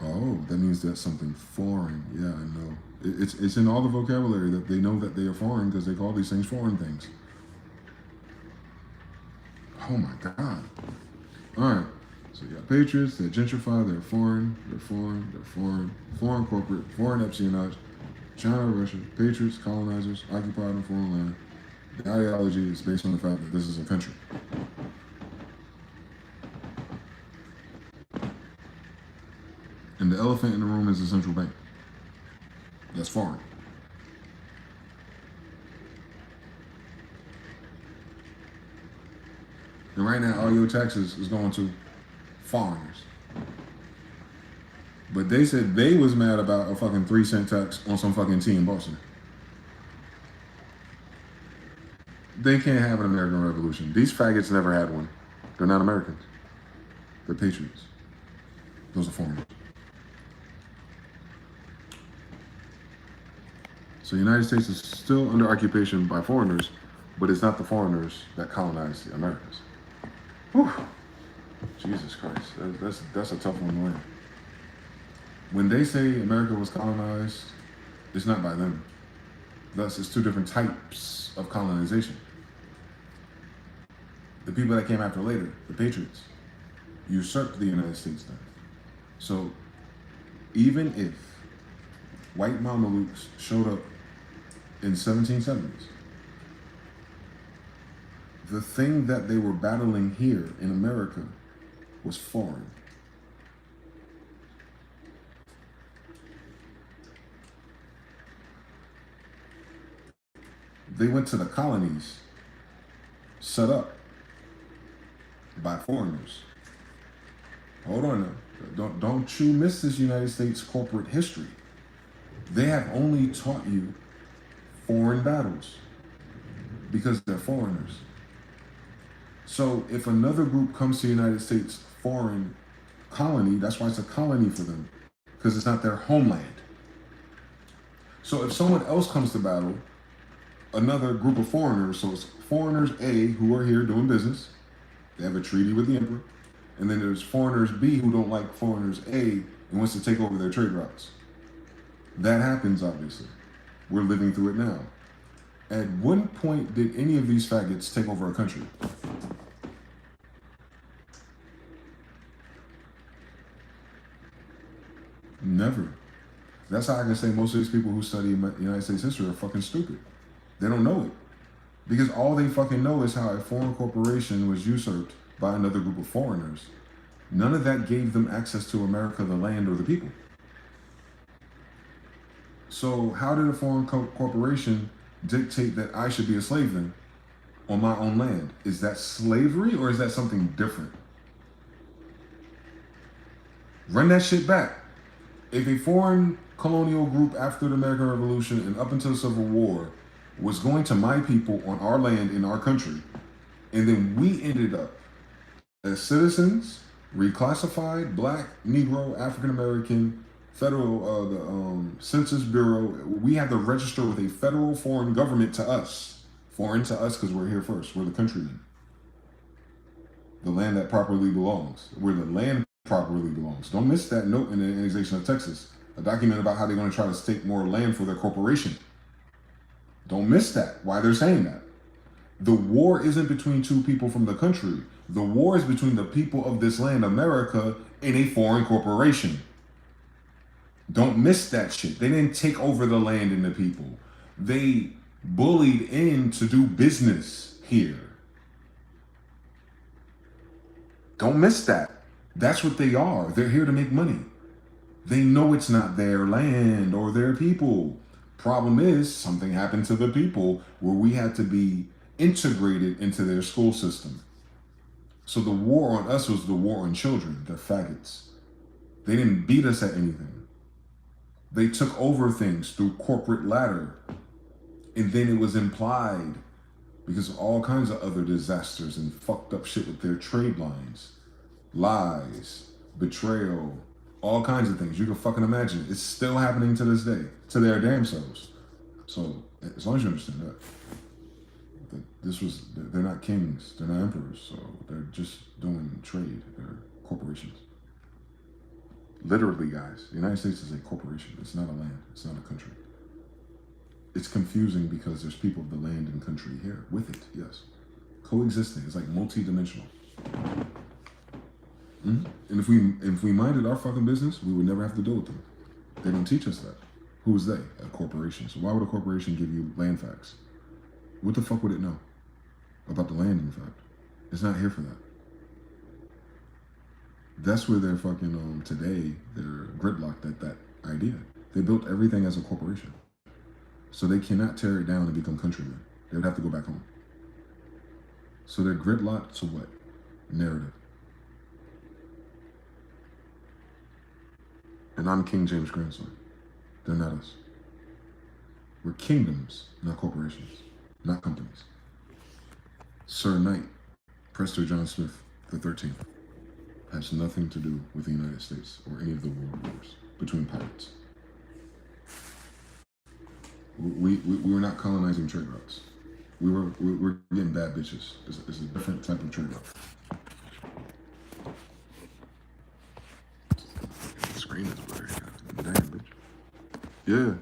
Oh, that means that's something foreign. Yeah, I know. It's in all the vocabulary that they know that they are foreign because they call these things foreign things. Oh my God. All right. So you got patriots, they're gentrified, they're foreign, foreign corporate, foreign espionage, China, Russia, patriots, colonizers, occupied in foreign land. The ideology is based on the fact that this is a country. And the elephant in the room is the central bank. That's foreign. And right now, all your taxes is going to foreigners. But they said they was mad about a fucking 3 cent tax on some fucking tea in Boston. They can't have an American Revolution. These faggots never had one. They're not Americans. They're patriots. Those are foreigners. So the United States is still under occupation by foreigners, but it's not the foreigners that colonized the Americas. Whew. Jesus Christ, that's a tough one to learn. When they say America was colonized, it's not by them. Thus, it's two different types of colonization. The people that came after later, the patriots, usurped the United States then. So even if white Mamelukes showed up in 1770s, the thing that they were battling here in America was foreign. They went to the colonies set up by foreigners. Hold on now. Don't you miss this United States corporate history. They have only taught you foreign battles because they're foreigners. So if another group comes to the United States foreign colony, that's why it's a colony for them, because it's not their homeland. So if someone else comes to battle, another group of foreigners, so it's foreigners A who are here doing business, they have a treaty with the emperor, and then there's foreigners B who don't like foreigners A and wants to take over their trade routes. That happens, obviously. We're living through it now. At what point did any of these faggots take over a country? Never. That's how I can say most of these people who study United States history are fucking stupid. They don't know it. Because all they fucking know is how a foreign corporation was usurped by another group of foreigners. None of that gave them access to America, the land, or the people. So how did a foreign corporation dictate that I should be a slave then on my own land? Is that slavery or is that something different? Run that shit back. If a foreign colonial group after the American Revolution and up until the Civil War was going to my people on our land in our country, and then we ended up as citizens, reclassified, black, Negro, African American, federal, the Census Bureau, we have to register with a federal foreign government to us. Foreign to us because we're here first. We're the countrymen. The land that properly belongs. Where the land properly belongs. Don't miss that note in the annexation of Texas. A document about how they're going to try to stake more land for their corporation. Don't miss that. Why they're saying that. The war isn't between two people from the country. The war is between the people of this land, America, and a foreign corporation. Don't miss that shit. They didn't take over the land and the people. They bullied in to do business here. Don't miss that. That's what they are. They're here to make money. They know it's not their land or their people. Problem is, something happened to the people where we had to be integrated into their school system. So the war on us was the war on children. They're faggots. They didn't beat us at anything. They took over things through corporate ladder. And then it was implied because of all kinds of other disasters and fucked up shit with their trade lines. Lies, betrayal, all kinds of things. You can fucking imagine. It's still happening to this day, to their damn selves. So as long as you understand that they're not kings, they're not emperors, so they're just doing trade. They're corporations. Literally, guys, the United States is a corporation. It's not a land. It's not a country. It's confusing because there's people of the land and country here with it, yes. Coexisting. It's like multi-dimensional. Mm-hmm. And if we minded our fucking business, we would never have to deal with them. They don't teach us that. Who is they? A corporation. So why would a corporation give you land facts? What the fuck would it know about the land, in fact? It's not here for that. That's where they're fucking, today, they're gridlocked at that idea. They built everything as a corporation. So they cannot tear it down and become countrymen. They would have to go back home. So they're gridlocked to what? narrative. And I'm King James' grandson. They're not us. We're kingdoms, not corporations, not companies. Sir Knight, Prester John Smith the 13th, has nothing to do with the United States or any of the world wars between pirates. We were not colonizing trade routes. We were getting bad bitches. It's a different type of trade route. The screen is blurry. Damn, bitch. Yeah.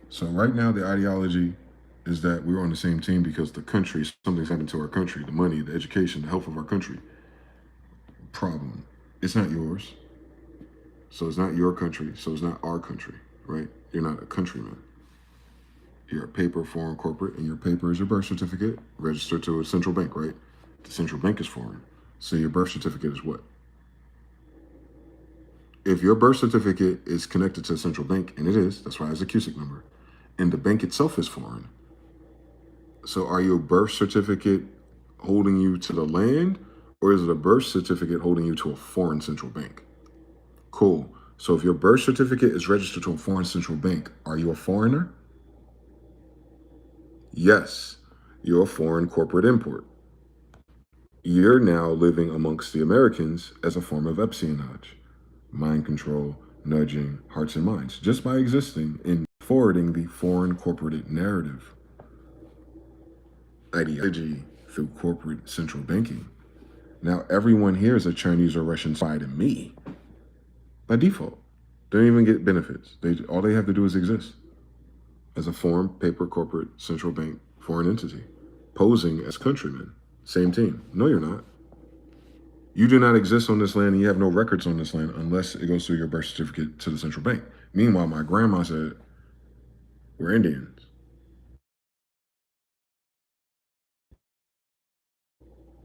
So right now the ideology is that we're on the same team because the country, something's happened to our country, the money, the education, the health of our country. Problem. It's not yours. So it's not your country. So it's not our country, right? You're not a countryman. You're a paper foreign corporate, and your paper is your birth certificate registered to a central bank, right? The central bank is foreign. So your birth certificate is what? If your birth certificate is connected to a central bank, and it is, that's why it has a CUSIC number, and the bank itself is foreign. So are your birth certificate holding you to the land, or is it a birth certificate holding you to a foreign central bank? Cool. So if your birth certificate is registered to a foreign central bank, are you a foreigner? Yes, you're a foreign corporate import. You're now living amongst the Americans as a form of espionage, mind control, nudging hearts and minds, just by existing and forwarding the foreign corporate narrative, ideology through corporate central banking. Now everyone here is a Chinese or Russian spy to me, by default. They don't even get benefits. All they have to do is exist as a foreign paper corporate central bank foreign entity, posing as countrymen. Same team. No, you're not. You do not exist on this land and you have no records on this land unless it goes through your birth certificate to the central bank. Meanwhile, my grandma said, we're Indians.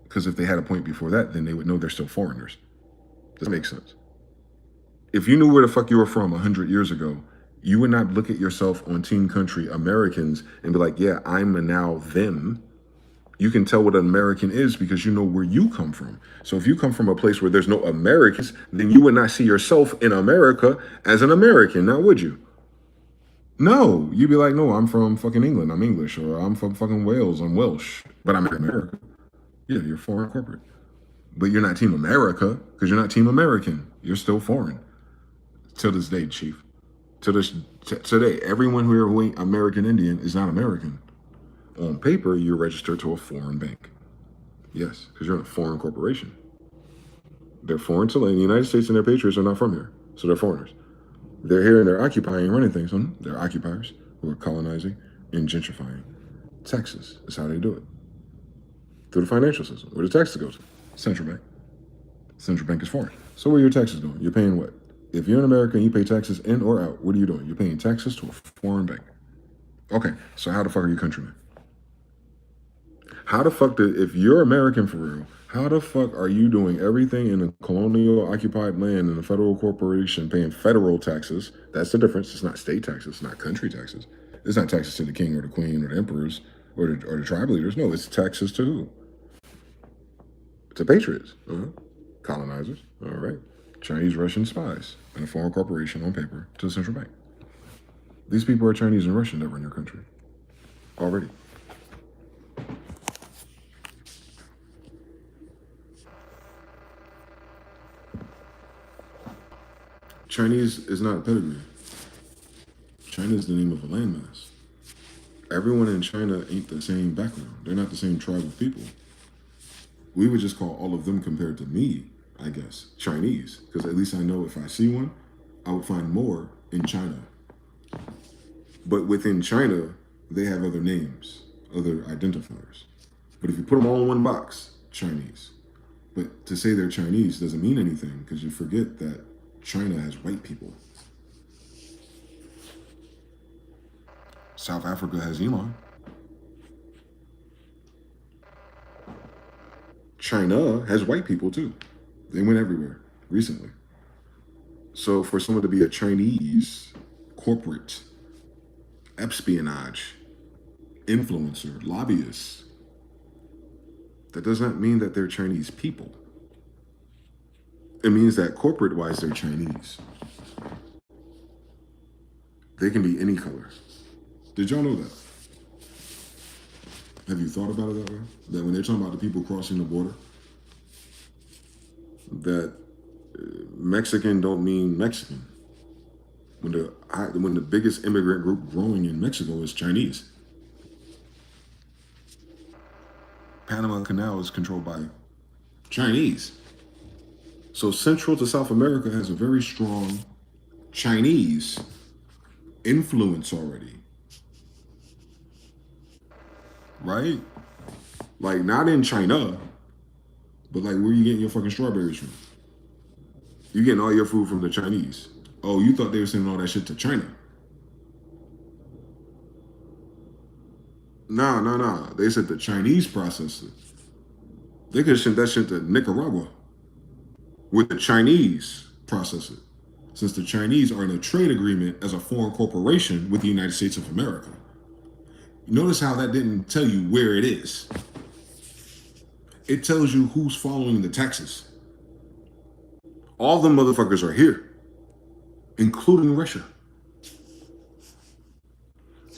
Because if they had a point before that, then they would know they're still foreigners. Does that make sense? If you knew where the fuck you were from 100 years ago, you would not look at yourself on Team Country Americans and be like, yeah, I'm a now them. You can tell what an American is because you know where you come from. So if you come from a place where there's no Americans, then you would not see yourself in America as an American, now would you? No, you'd be like, no, I'm from fucking England, I'm English, or I'm from fucking Wales, I'm Welsh, but I'm in America. Yeah, you're foreign corporate. But you're not Team America because you're not Team American. You're still foreign. Till this day, Chief. Today, everyone who ain't American Indian is not American. On paper, you're registered to a foreign bank. Yes, because you're in a foreign corporation. They're foreign to land. The United States and their patriots are not from here, so they're foreigners. They're here and they're occupying and running things. They're occupiers who are colonizing and gentrifying. Taxes is how they do it. Through the financial system. Where the taxes go to? Central bank. Central bank is foreign. So where are your taxes going? You're paying what? If you're in America and you pay taxes in or out, what are you doing? You're paying taxes to a foreign bank. Okay, so how the fuck are you countrymen? How the fuck if you're American for real, how the fuck are you doing everything in a colonial occupied land in a federal corporation paying federal taxes? That's the difference. It's not state taxes, it's not country taxes. It's not taxes to the king or the queen or the emperors or the tribal leaders. No, it's taxes to who? To patriots, colonizers, all right. Chinese, Russian spies and a foreign corporation on paper to the central bank. These people are Chinese and Russian that run your country already. Chinese is not a pedigree. China is the name of a landmass. Everyone in China ain't the same background. They're not the same tribe of people. We would just call all of them compared to me, I guess, Chinese. Because at least I know if I see one, I would find more in China. But within China, they have other names, other identifiers. But if you put them all in one box, Chinese. But to say they're Chinese doesn't mean anything because you forget that China has white people. South Africa has Elon. China has white people too. They went everywhere recently. So for someone to be a Chinese corporate espionage influencer, lobbyist, That does not mean that they're Chinese people. It means that corporate-wise, they're Chinese. They can be any color. Did y'all know that? Have you thought about it that way? That when they're talking about the people crossing the border, that Mexican don't mean Mexican. When the biggest immigrant group growing in Mexico is Chinese. Panama Canal is controlled by Chinese. So Central to South America has a very strong Chinese influence already. Right? Like, not in China, but like, where you getting your fucking strawberries from? You getting all your food from the Chinese. Oh, you thought they were sending all that shit to China? Nah. They said the Chinese processed it. They could have sent that shit to Nicaragua with the Chinese process it, since the Chinese are in a trade agreement as a foreign corporation with the United States of America. Notice how that didn't tell you where it is. It tells you who's following the taxes. All the motherfuckers are here, including Russia.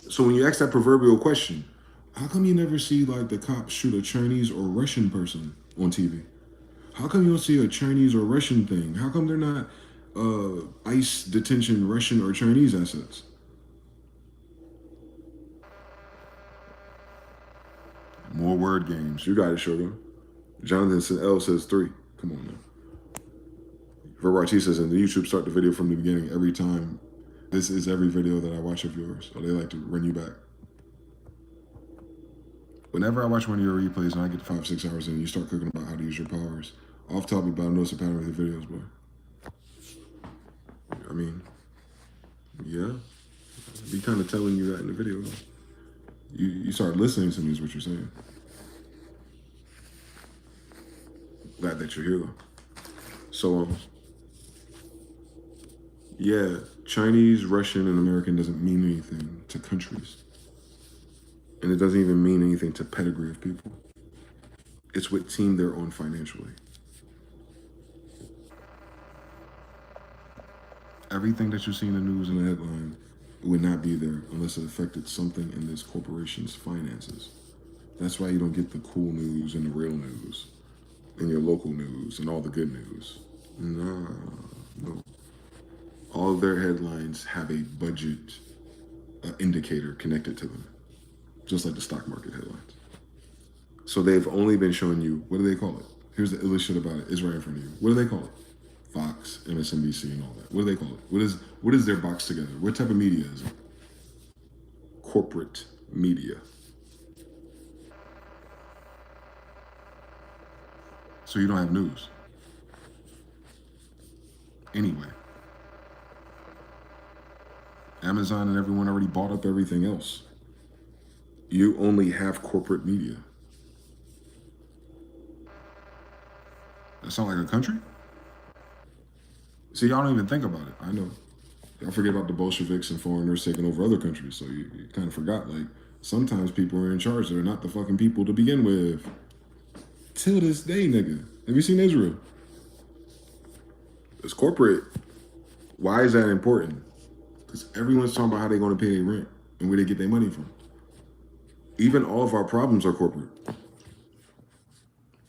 So when you ask that proverbial question, how come you never see like the cops shoot a Chinese or Russian person on TV? How come you don't see a Chinese or Russian thing? How come they're not ICE detention Russian or Chinese assets? More word games. You got it, Sugar. Jonathan L says 3. Come on now. Verarti says, and the YouTube start the video from the beginning every time. This is every video that I watch of yours. Or they like to run you back. Whenever I watch one of your replays and I get 5-6 hours in, you start cooking about how to use your powers. Off topic, but I notice a pattern with your videos, boy. I mean, yeah. Be kind of telling you that in the video. You start listening to me is what you're saying. Glad that you're here, though. So, yeah, Chinese, Russian, and American doesn't mean anything to countries. And it doesn't even mean anything to pedigree of people. It's what team they're on financially. Everything that you see in the news and the headline would not be there unless it affected something in this corporation's finances. That's why you don't get the cool news and the real news and your local news and all the good news. No. All of their headlines have a budget indicator connected to them, just like the stock market headlines. So they've only been showing you, what do they call it? Here's the illest shit about it. It's right in front of you. What do they call it? Fox, MSNBC, and all that. What do they call it? What is their box together? What type of media is it? Corporate media. So you don't have news. Anyway. Amazon and everyone already bought up everything else. You only have corporate media. That sound like a country? See, y'all don't even think about it. I know. Y'all forget about the Bolsheviks and foreigners taking over other countries. So you kind of forgot, like, sometimes people are in charge that are not the fucking people to begin with. Till this day, nigga. Have you seen Israel? It's corporate. Why is that important? Because everyone's talking about how they're going to pay their rent and where they get their money from. Even all of our problems are corporate.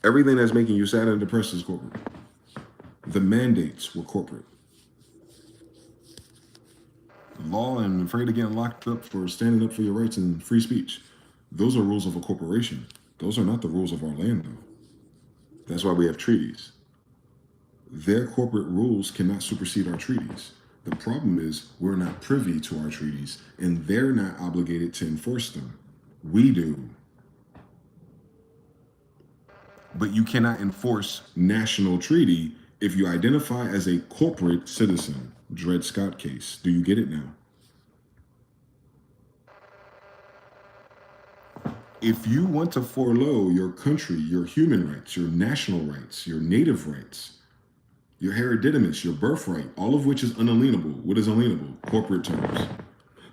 Everything that's making you sad and depressed is corporate. The mandates were corporate. The law and afraid of getting locked up for standing up for your rights and free speech. Those are rules of a corporation. Those are not the rules of our land, though. That's why we have treaties. Their corporate rules cannot supersede our treaties. The problem is we're not privy to our treaties, and they're not obligated to enforce them. We do. But you cannot enforce national treaty if you identify as a corporate citizen. Dred Scott case. Do you get it now? If you want to forego your country, your human rights, your national rights, your native rights, your hereditaments, your birthright, all of which is unalienable. What is alienable? Corporate terms.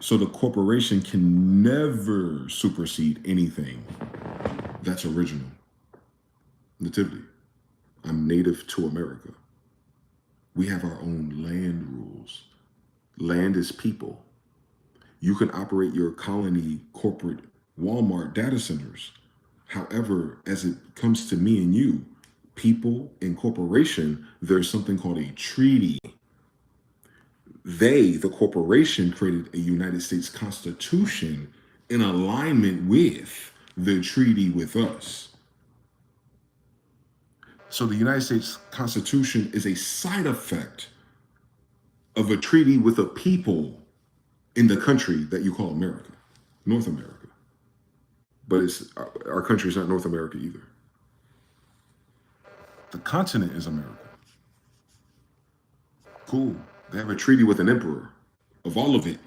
So the corporation can never supersede anything that's original. Nativity. I'm native to America. We have our own land rules. Land is people. You can operate your colony, corporate, Walmart data centers. However, as it comes to me and you, people and corporation, there's something called a treaty. They, the corporation, created a United States Constitution in alignment with the treaty with us. So the United States Constitution is a side effect of a treaty with a people in the country that you call America, North America. But our country is not North America either. The continent is America. Cool. They have a treaty with an emperor of all of it.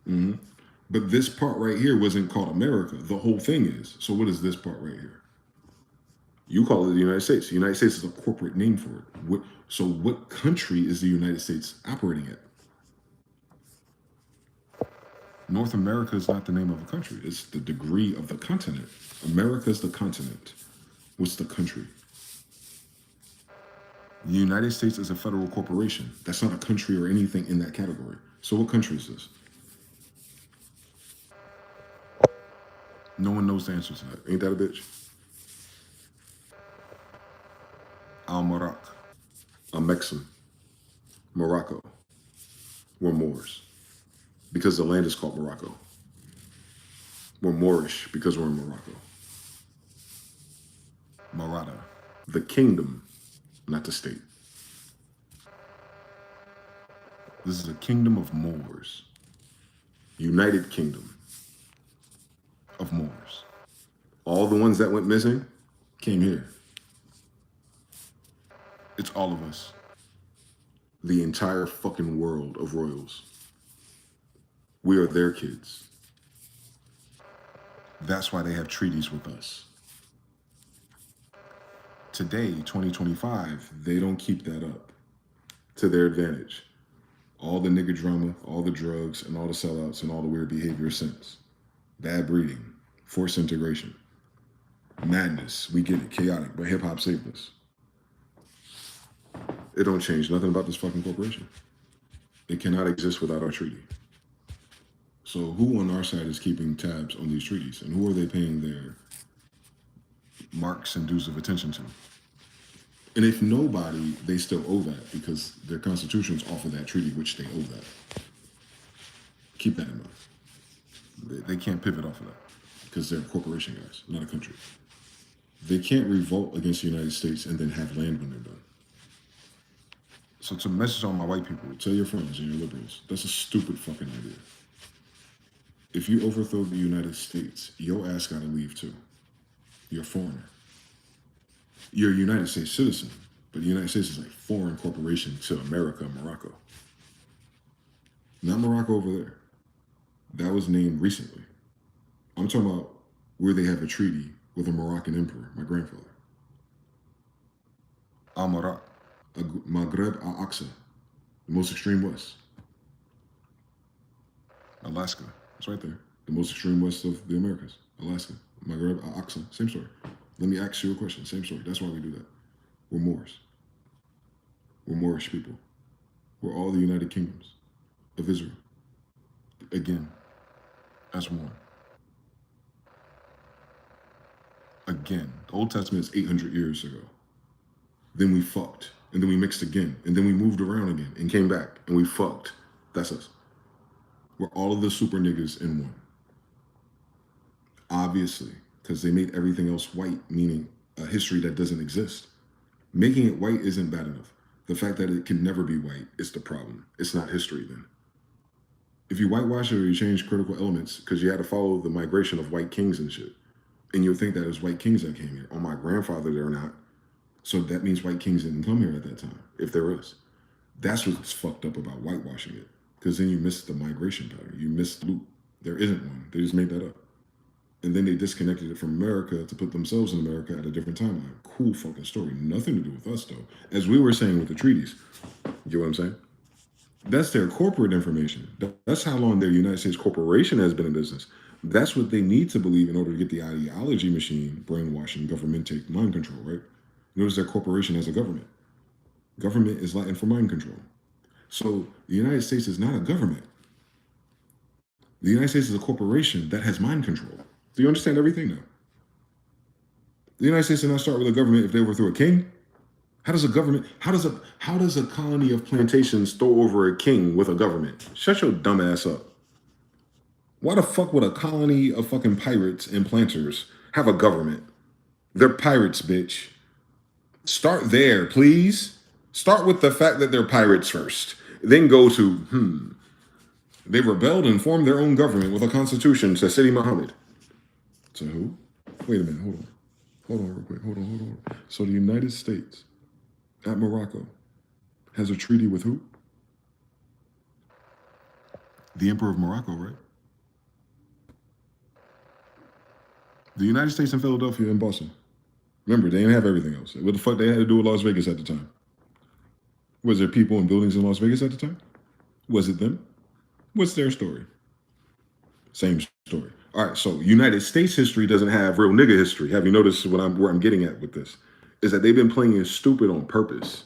Mm-hmm. But this part right here wasn't called America. The whole thing is. So what is this part right here? You call it the United States. The United States is a corporate name for it. So what country is the United States operating at? North America is not the name of a country. It's the degree of the continent. America is the continent. What's the country? The United States is a federal corporation. That's not a country or anything in that category. So what country is this? No one knows the answer to that. Ain't that a bitch? Al-Marak. I'm Mexican. Morocco. We're Moors. Because the land is called Morocco. We're Moorish because we're in Morocco. Marada. The kingdom, not the state. This is a kingdom of Moors. United Kingdom of Moors. All the ones that went missing came here. It's all of us. The entire fucking world of royals. We are their kids. That's why they have treaties with us. Today, 2025, they don't keep that up to their advantage. All the nigga drama, all the drugs, and all the sellouts, and all the weird behavior since. Bad breeding, forced integration, madness, we get it, chaotic, but hip-hop saved us. It don't change nothing about this fucking corporation. It cannot exist without our treaty. So who on our side is keeping tabs on these treaties? And who are they paying their marks and dues of attention to? And if nobody, they still owe that because their constitutions offer that treaty, which they owe that. Keep that in mind. They can't pivot off of that because they're a corporation, guys, not a country. They can't revolt against the United States and then have land when they're done. So to message all my white people, tell your friends and your liberals, that's a stupid fucking idea. If you overthrow the United States, your ass gotta leave too. You're a foreigner. You're a United States citizen, but the United States is like a foreign corporation to America and Morocco. Not Morocco over there. That was named recently. I'm talking about where they have a treaty with a Moroccan emperor, my grandfather. Al-Marak, Maghreb al-Aqsa, the most extreme west. Alaska, it's right there. The most extreme west of the Americas, Alaska, Maghreb al-Aqsa, same story. Let me ask you a question, same story. That's why we do that. We're Moors. We're Moorish people. We're all the United Kingdoms of Israel. Again, as one. Again, the Old Testament is 800 years ago. Then we fucked, and then we mixed again, and then we moved around again and came back, and we fucked. That's us. We're all of the super niggas in one. Obviously, because they made everything else white, meaning a history that doesn't exist. Making it white isn't bad enough. The fact that it can never be white is the problem. It's not history then. If you whitewash it or you change critical elements, because you had to follow the migration of white kings and shit, and you'll think that it was white kings that came here. Oh, my grandfather, they're not. So that means white kings didn't come here at that time, if there is. That's what's fucked up about whitewashing it, because then you miss the migration pattern. You miss the loop. There isn't one. They just made that up. And then they disconnected it from America to put themselves in America at a different timeline. Cool fucking story. Nothing to do with us, though. As we were saying with the treaties. You know what I'm saying? That's their corporate information. That's how long their United States corporation has been in business. That's what they need to believe in order to get the ideology machine, brainwashing, government take mind control, right? Notice that corporation has a government. Government is Latin for mind control. So the United States is not a government. The United States is a corporation that has mind control. Do you understand everything now? The United States did not start with a government if they overthrew a king. How does a colony of plantations throw over a king with a government? Shut your dumb ass up. Why the fuck would a colony of fucking pirates and planters have a government? They're pirates, bitch. Start there, please. Start with the fact that they're pirates first. Then go to, they rebelled and formed their own government with a constitution to Sidi Muhammad. To who? Wait a minute, hold on. Hold on real quick, hold on. So the United States at Morocco has a treaty with who? The Emperor of Morocco, right? The United States and Philadelphia and Boston. Remember, they didn't have everything else. What the fuck they had to do with Las Vegas at the time? Was there people and buildings in Las Vegas at the time? Was it them? What's their story? Same story. All right, so United States history doesn't have real nigga history. Have you noticed where I'm getting at with this? Is that they've been playing it stupid on purpose.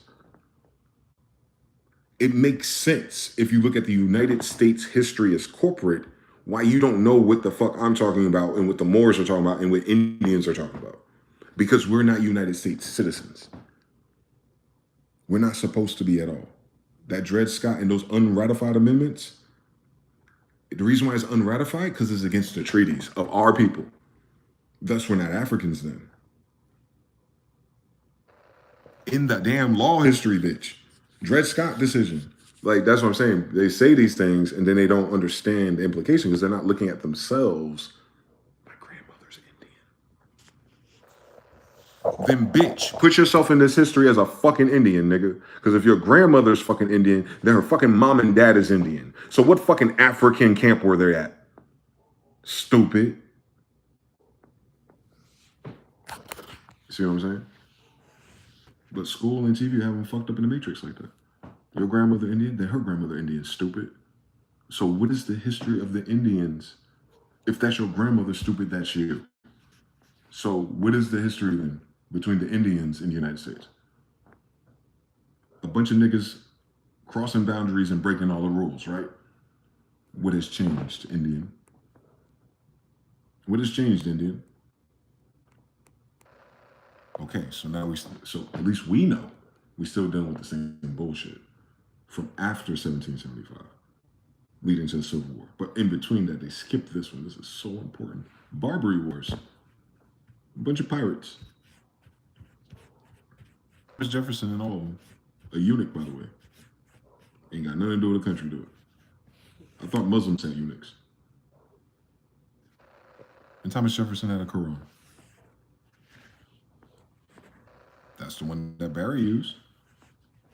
It makes sense if you look at the United States history as corporate, why you don't know what the fuck I'm talking about and what the Moors are talking about and what Indians are talking about. Because we're not United States citizens. We're not supposed to be at all. That Dred Scott and those unratified amendments, the reason why it's unratified, because it's against the treaties of our people. Thus, we're not Africans then. In the damn law history, bitch. Dred Scott decision. Like, that's what I'm saying. They say these things and then they don't understand the implication because they're not looking at themselves. My grandmother's Indian. Then, bitch, put yourself in this history as a fucking Indian, nigga. Because if your grandmother's fucking Indian, then her fucking mom and dad is Indian. So what fucking African camp were they at? Stupid. See what I'm saying? But school and TV have them fucked up in the matrix like that. Your grandmother Indian, then her grandmother Indian, stupid. So what is the history of the Indians? If that's your grandmother, stupid, that's you. So what is the history then between the Indians in the United States? A bunch of niggas crossing boundaries and breaking all the rules, right? What has changed, Indian? What has changed, Indian? Okay, so now so at least we know we still dealing with the same bullshit from after 1775, leading to the Civil War. But in between that, they skipped this one. This is so important. Barbary Wars. A bunch of pirates. Thomas Jefferson and all of them. A eunuch, by the way. Ain't got nothing to do with the country, do it. I thought Muslims had eunuchs. And Thomas Jefferson had a Quran. That's the one that Barry used.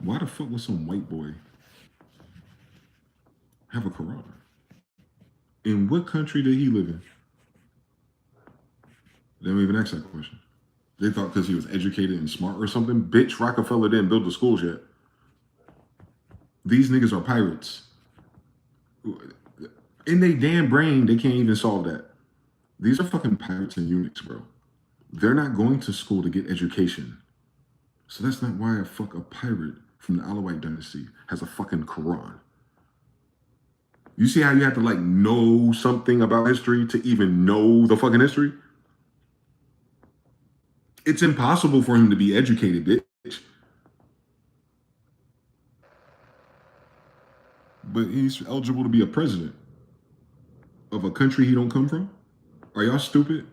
Why the fuck would some white boy have a Quran? In what country did he live in? They don't even ask that question. They thought because he was educated and smart or something. Bitch, Rockefeller didn't build the schools yet. These niggas are pirates. In their damn brain, they can't even solve that. These are fucking pirates and eunuchs, bro. They're not going to school to get education. So that's not why a pirate from the Alawite dynasty has a fucking Quran. You see how you have to like know something about history to even know the fucking history? It's impossible for him to be educated, bitch. But he's eligible to be a president of a country he don't come from? Are y'all stupid?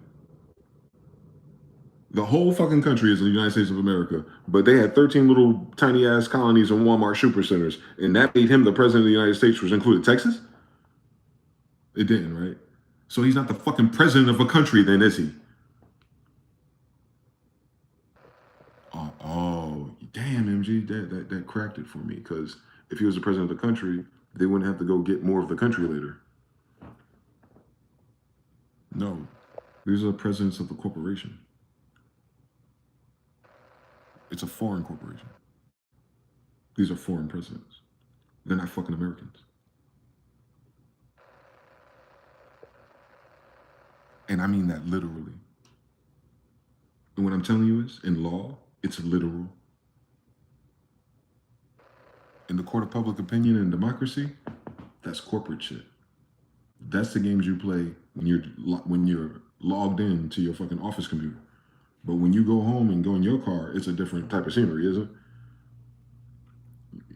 The whole fucking country is the United States of America, but they had 13 little tiny ass colonies and Walmart supercenters, and that made him the president of the United States, which included Texas? It didn't, right? So he's not the fucking president of a country then, is he? Oh, damn, MG, that cracked it for me, because if he was the president of the country, they wouldn't have to go get more of the country later. No, these are the presidents of the corporation. It's a foreign corporation. These are foreign presidents. They're not fucking Americans. And I mean that literally. And what I'm telling you is, in law, It's literal. In the court of public opinion and democracy, that's corporate shit. That's the games you play when you're logged in to your fucking office computer. But when you go home and go in your car, it's a different type of scenery, isn't it?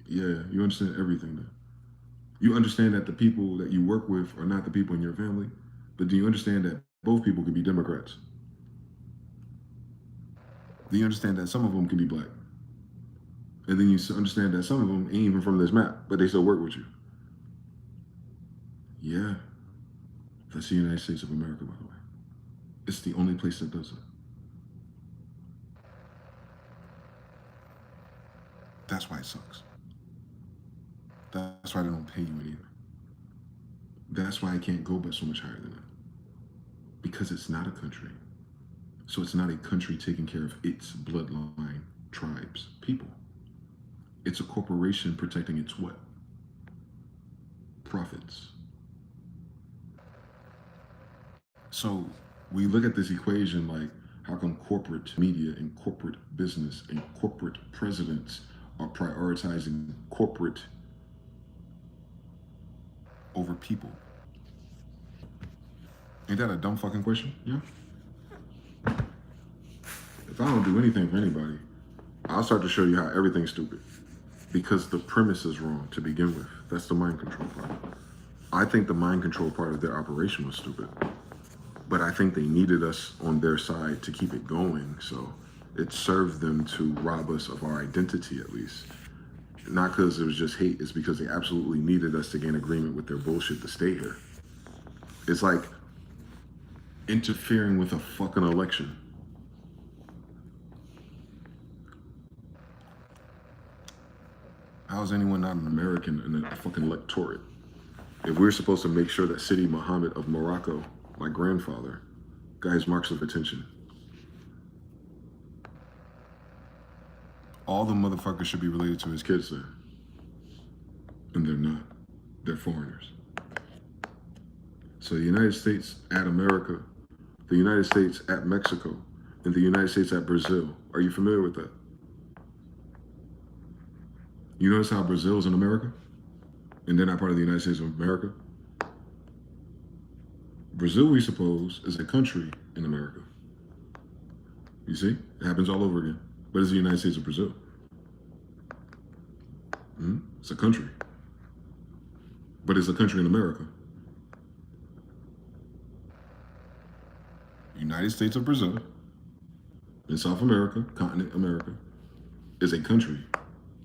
Yeah, you understand everything then. You understand that the people that you work with are not the people in your family, but do you understand that both people can be Democrats? Do you understand that some of them can be black? And then you understand that some of them ain't even from this map, but they still work with you. Yeah, that's the United States of America, by the way. It's the only place that does it. That's why it sucks. That's why they don't pay you anything. That's why I can't go but so much higher than that. Because it's not a country. So it's not a country taking care of its bloodline, tribes, people. It's a corporation protecting its what? Profits. So we look at this equation like, how come corporate media and corporate business and corporate presidents are prioritizing corporate over people? Ain't that a dumb fucking question? Yeah. If I don't do anything for anybody, I'll start to show you how everything's stupid. Because the premise is wrong to begin with. That's the mind control part. I think the mind control part of their operation was stupid. But I think they needed us on their side to keep it going. So it served them to rob us of our identity, at least. Not because it was just hate, it's because they absolutely needed us to gain agreement with their bullshit to stay here. It's like interfering with a fucking election. How is anyone not an American in a fucking electorate? If we're supposed to make sure that Sidi Muhammad of Morocco, my grandfather, got his marks of attention, all the motherfuckers should be related to his kids there. And they're not. They're foreigners. So the United States at America, the United States at Mexico, and the United States at Brazil. Are you familiar with that? You notice how Brazil's in America? And they're not part of the United States of America? Brazil, we suppose, is a country in America. You see? It happens all over again. But it's the United States of Brazil. It's a country. But it's a country in America. United States of Brazil, in South America, continent America, is a country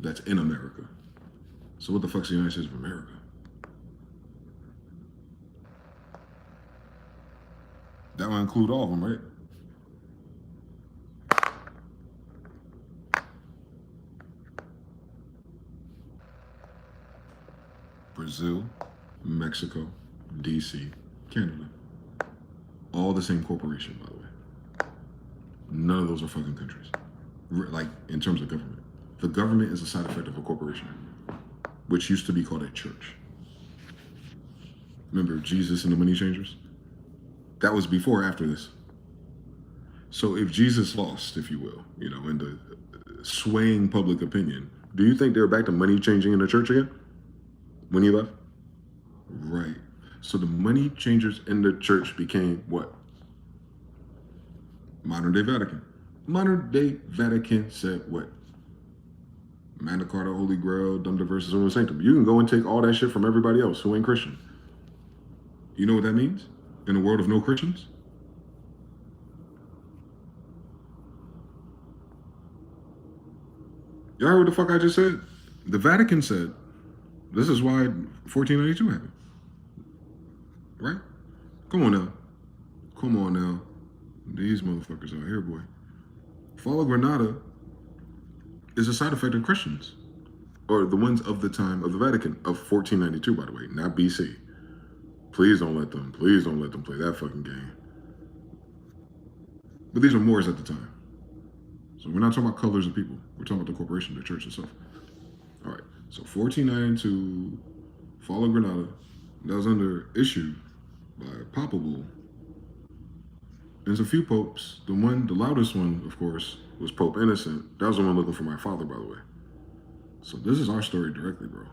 that's in America. So what the fuck's the United States of America? That would include all of them, right? Brazil, Mexico, DC, Canada. All the same corporation, by the way. None of those are fucking countries. Like, in terms of government. The government is a side effect of a corporation, which used to be called a church. Remember Jesus and the money changers? That was before or after this. So if Jesus lost, if you will, in the swaying public opinion, do you think they were back to money changing in the church again? When he left? Right. So the money changers in the church became what? Modern day Vatican. Modern day Vatican said what? Magna Carta, Holy Grail, Dum Diversas, Unum Sanctum. You can go and take all that shit from everybody else who ain't Christian. You know what that means? In a world of no Christians? Y'all heard what the fuck I just said? The Vatican said, this is why 1492 happened. Right? Come on now. Come on now. These motherfuckers out here, boy. Fall of Granada is a side effect of Christians. Or the ones of the time of the Vatican, of 1492, by the way, not BC. Please don't let them play that fucking game. But these are Moors at the time. So we're not talking about colors of people. We're talking about the corporation, the church itself. All right. So 1492, Fall of Granada, that was under issue by Papal Bull There's a few popes. The loudest one, of course, was Pope Innocent. That was the one looking for my father, by the way. So this is our story directly, bro.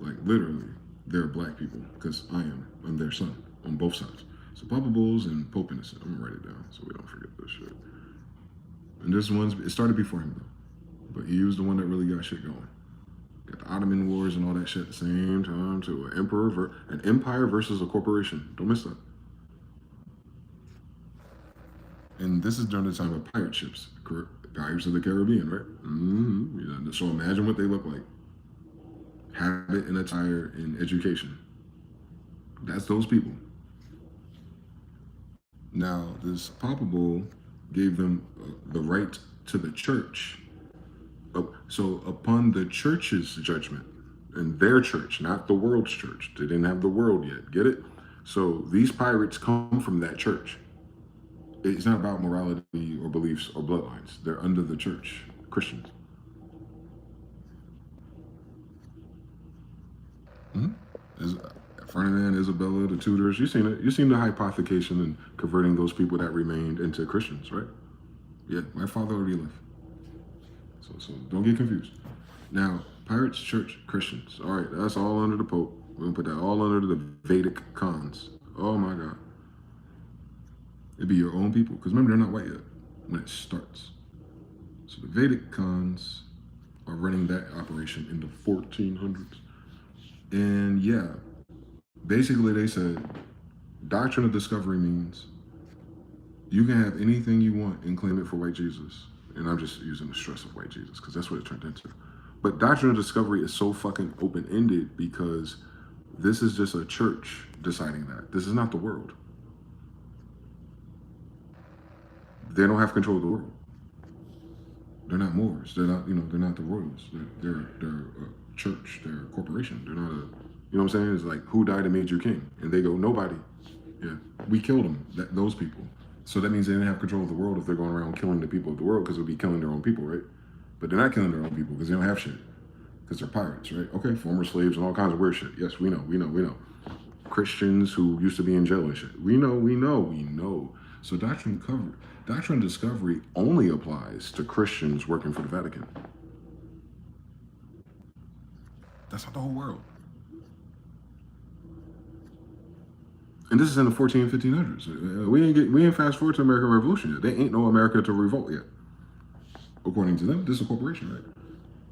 Like literally, they're black people because I'm their son on both sides. So Papa Bulls and Pope Innocent. I'm gonna write it down so we don't forget this shit. And this one's it started before him though, but he was the one that really got shit going. Got the Ottoman Wars and all that shit at the same time too. An empire versus a corporation. Don't miss that. And this is during the time of pirate ships, Pirates of the Caribbean, right? Mm-hmm. Yeah, so imagine what they look like. Habit and attire and education. That's those people. Now, this Papa Bull gave them the right to the church. So upon the church's judgment, and their church, not the world's church. They didn't have the world yet. Get it? So these pirates come from that church. It's not about morality or beliefs or bloodlines. They're under the church, Christians. Ferdinand, Isabella, the Tudors. You seen it. You seen the hypothecation and converting those people that remained into Christians, right? Yeah, my father already left. So don't get confused. Now, pirates, church, Christians. All right, that's all under the Pope. We're gonna put that all under the Vedic cons. Oh my God. It'd be your own people, because remember, they're not white yet when it starts. So the Vedic cons are running that operation in the 1400s. And yeah, basically they said doctrine of discovery means you can have anything you want and claim it for white Jesus. And I'm just using the stress of white Jesus because that's what it turned into. But doctrine of discovery is so fucking open-ended because this is just a church deciding that. This is not the world. They don't have control of the world. They're not Moors. They're not, they're not the royals. They're a church. They're a corporation. They're not a, you know what I'm saying? It's like, who died and made you king? And they go, nobody. Yeah, we killed them, those people. So that means they didn't have control of the world if they're going around killing the people of the world because it would be killing their own people, right? But they're not killing their own people because they don't have shit. Because they're pirates, right? Okay, former slaves and all kinds of weird shit. Yes, we know. Christians who used to be in jail and shit. We know. So doctrine of discovery only applies to Christians working for the Vatican. That's not the whole world. And this is in the 1400s, 1500s. We ain't fast forward to American Revolution yet. They ain't no America to revolt yet. According to them, this is a corporation, right?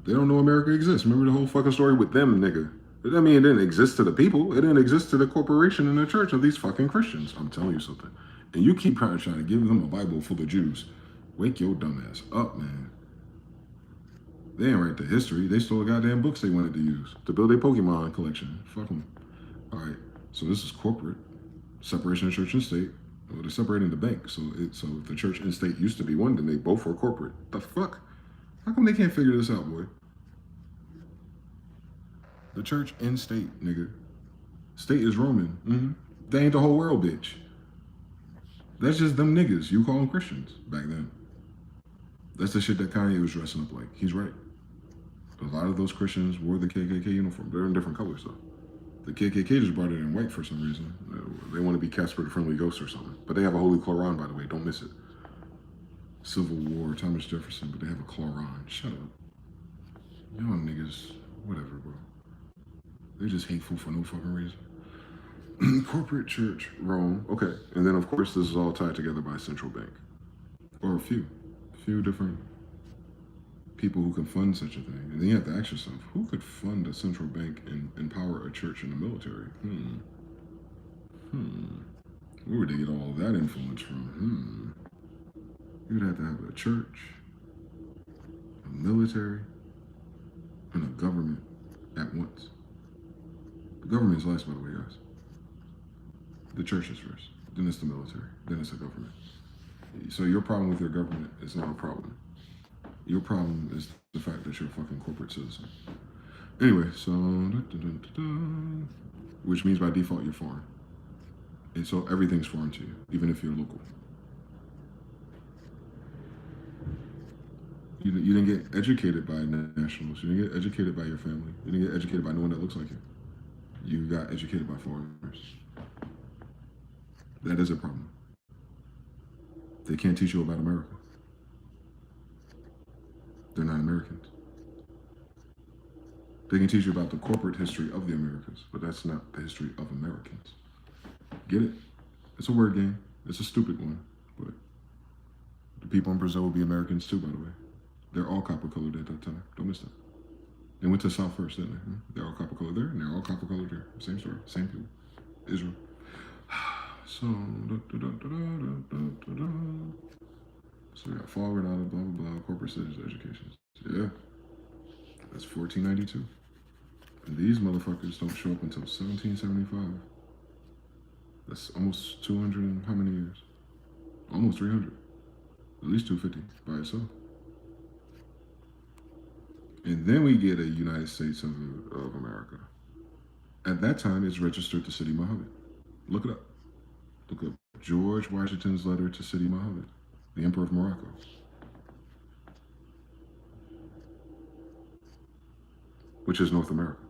They don't know America exists. Remember the whole fucking story with them, nigga. That mean it didn't exist to the people. It didn't exist to the corporation and the church of these fucking Christians. I'm telling you something. And you keep trying to give them a Bible full of Jews. Wake your dumb ass up, man. They ain't write the history. They stole the goddamn books they wanted to use to build a Pokemon collection. Fuck them. All right, so this is corporate. Separation of church and state. Well, they're separating the bank. So if the church and state used to be one, then they both were corporate. The fuck? How come they can't figure this out, boy? The church and state, nigga. State is Roman. Mm-hmm. They ain't the whole world, bitch. That's just them niggas. You call them Christians back then. That's the shit that Kanye was dressing up like. He's right. A lot of those Christians wore the KKK uniform. They're in different colors, though. The KKK just brought it in white for some reason. They want to be Casper the Friendly Ghost or something. But they have a Holy Quran, by the way. Don't miss it. Civil War, Thomas Jefferson, but they have a Quran. Shut up. Y'all niggas, whatever, bro. They're just hateful for no fucking reason. Corporate church, Rome. Okay. And then, of course, this is all tied together by a central bank. Or a few different people who can fund such a thing. And then you have to ask yourself, who could fund a central bank and empower a church and the military? Where would they get all of that influence from? You'd have to have a church, a military, and a government at once. The government is last, by the way, guys. The church is first, then it's the military, then it's the government. So your problem with your government is not a problem. Your problem is the fact that you're a fucking corporate citizen. Anyway, so, which means by default you're foreign. And so everything's foreign to you, even if you're local. You didn't get educated by nationals. You didn't get educated by your family. You didn't get educated by no one that looks like you. You got educated by foreigners. That is a problem. They can't teach you about America. They're not Americans. They can teach you about the corporate history of the Americas, but that's not the history of Americans. Get it? It's a word game. It's a stupid one, but the people in Brazil will be Americans too, by the way. They're all copper colored at that time. Don't miss that. They went to the South first, didn't they? They're all copper colored there, and they're all copper colored here. Same story, same people. Israel. So, so we got fall Granada, blah, blah, blah, corporate citizen education. Yeah, that's 1492. And these motherfuckers don't show up until 1775. That's almost 200 and how many years? Almost 300. At least 250 by itself. And then we get a United States of America. At that time, it's registered to Sidi Muhammad. Look it up. Look up George Washington's letter to Sidi Muhammad, the Emperor of Morocco. Which is North America.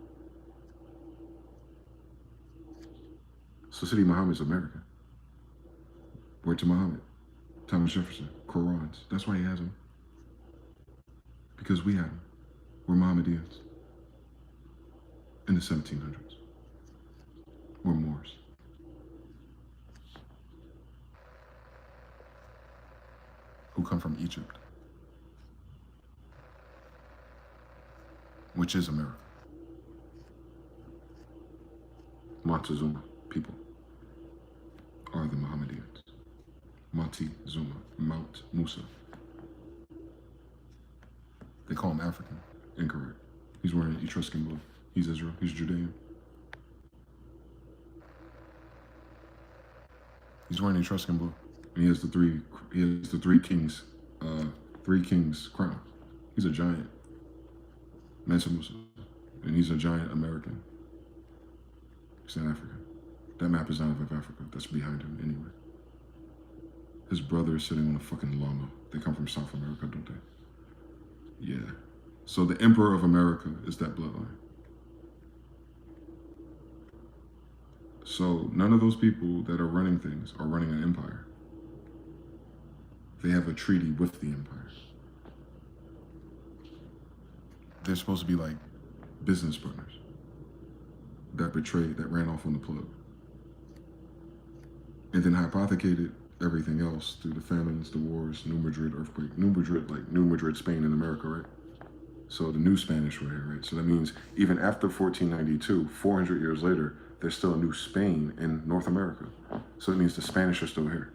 So Sidi Muhammad's American. Word to Muhammad. Thomas Jefferson. Qurans. That's why he has them. Because we had them. We're Mohammedans. In the 1700s. We're Moors. Who come from Egypt. Which is America. Montezuma people are the Mohammedans. Montezuma, Mount Musa. They call him African. Incorrect. He's wearing Etruscan blue. He's Israel. He's Judean. He's wearing Etruscan blue. And he has the three kings crown. He's a giant. Mansa Musa. And he's a giant American. He's not African. That map is not of Africa. That's behind him anyway. His brother is sitting on a fucking llama. They come from South America, don't they? Yeah. So the Emperor of America is that bloodline. So none of those people that are running things are running an empire. They have a treaty with the empire. They're supposed to be like business partners that betrayed, that ran off on the plug. And then hypothecated everything else through the famines, the wars, New Madrid earthquake. New Madrid, like New Madrid, Spain in America, right? So the new Spanish were here, right? So that means even after 1492, 400 years later, there's still a new Spain in North America. So it means the Spanish are still here.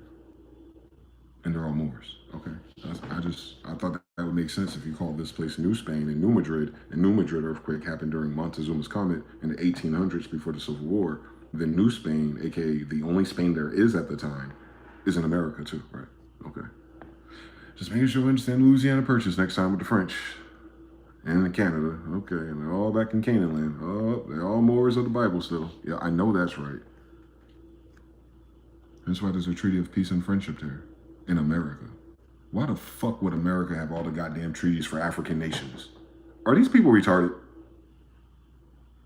And they're all Moors, okay? I thought that would make sense if you called this place New Spain and New Madrid. And New Madrid earthquake happened during Montezuma's comet in the 1800s before the Civil War. Then New Spain, aka the only Spain there is at the time, is in America too, right? Okay. Just making sure we understand Louisiana Purchase next time with the French. And in Canada, okay, and they're all back in Canaan land. Oh, they're all Moors of the Bible still. Yeah, I know that's right. That's why there's a treaty of peace and friendship there in America. Why the fuck would America have all the goddamn treaties for African nations? Are these people retarded?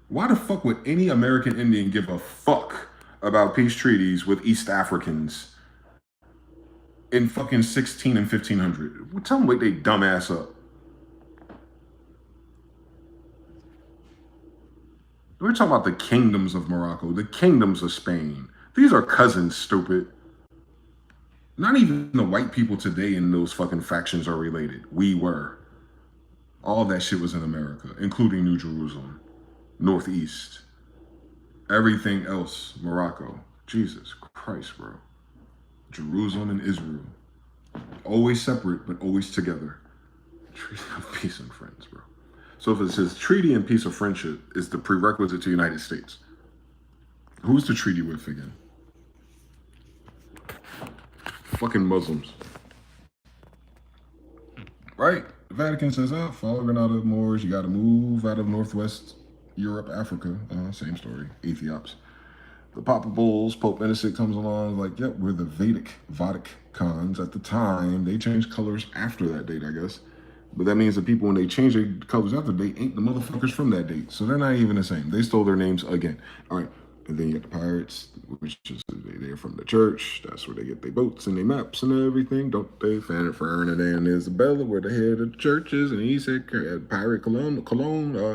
Why the fuck would any American Indian give a fuck about peace treaties with East Africans in fucking 16 and 1500? Tell them wake they dumb ass up. We're talking about the kingdoms of Morocco, the kingdoms of Spain. These are cousins, stupid. Not even the white people today in those fucking factions are related. We were. All that shit was in America, including New Jerusalem, Northeast, everything else, Morocco. Jesus Christ, bro. Jerusalem and Israel. Always separate, but always together. Treaty of peace and friends, bro. So if it says treaty and peace of friendship is the prerequisite to the United States, who's the treaty with again? Fucking Muslims. Right? The Vatican says, follow Granada Moors, you gotta move out of Northwest Europe, Africa. Same story, Ethiops. The Papa Bulls, Pope Benedict comes along, like, yep, we're the Vaticans at the time. They changed colors after that date, I guess. But that means the people, when they change their colors after the date, ain't the motherfuckers from that date. So they're not even the same. They stole their names again. All right. And then you got the pirates, which is, they they're from the church. That's where they get their boats and their maps and everything, don't they? Ferdinand Isabella, where the head of the church is, and he said, Pirate Cologne,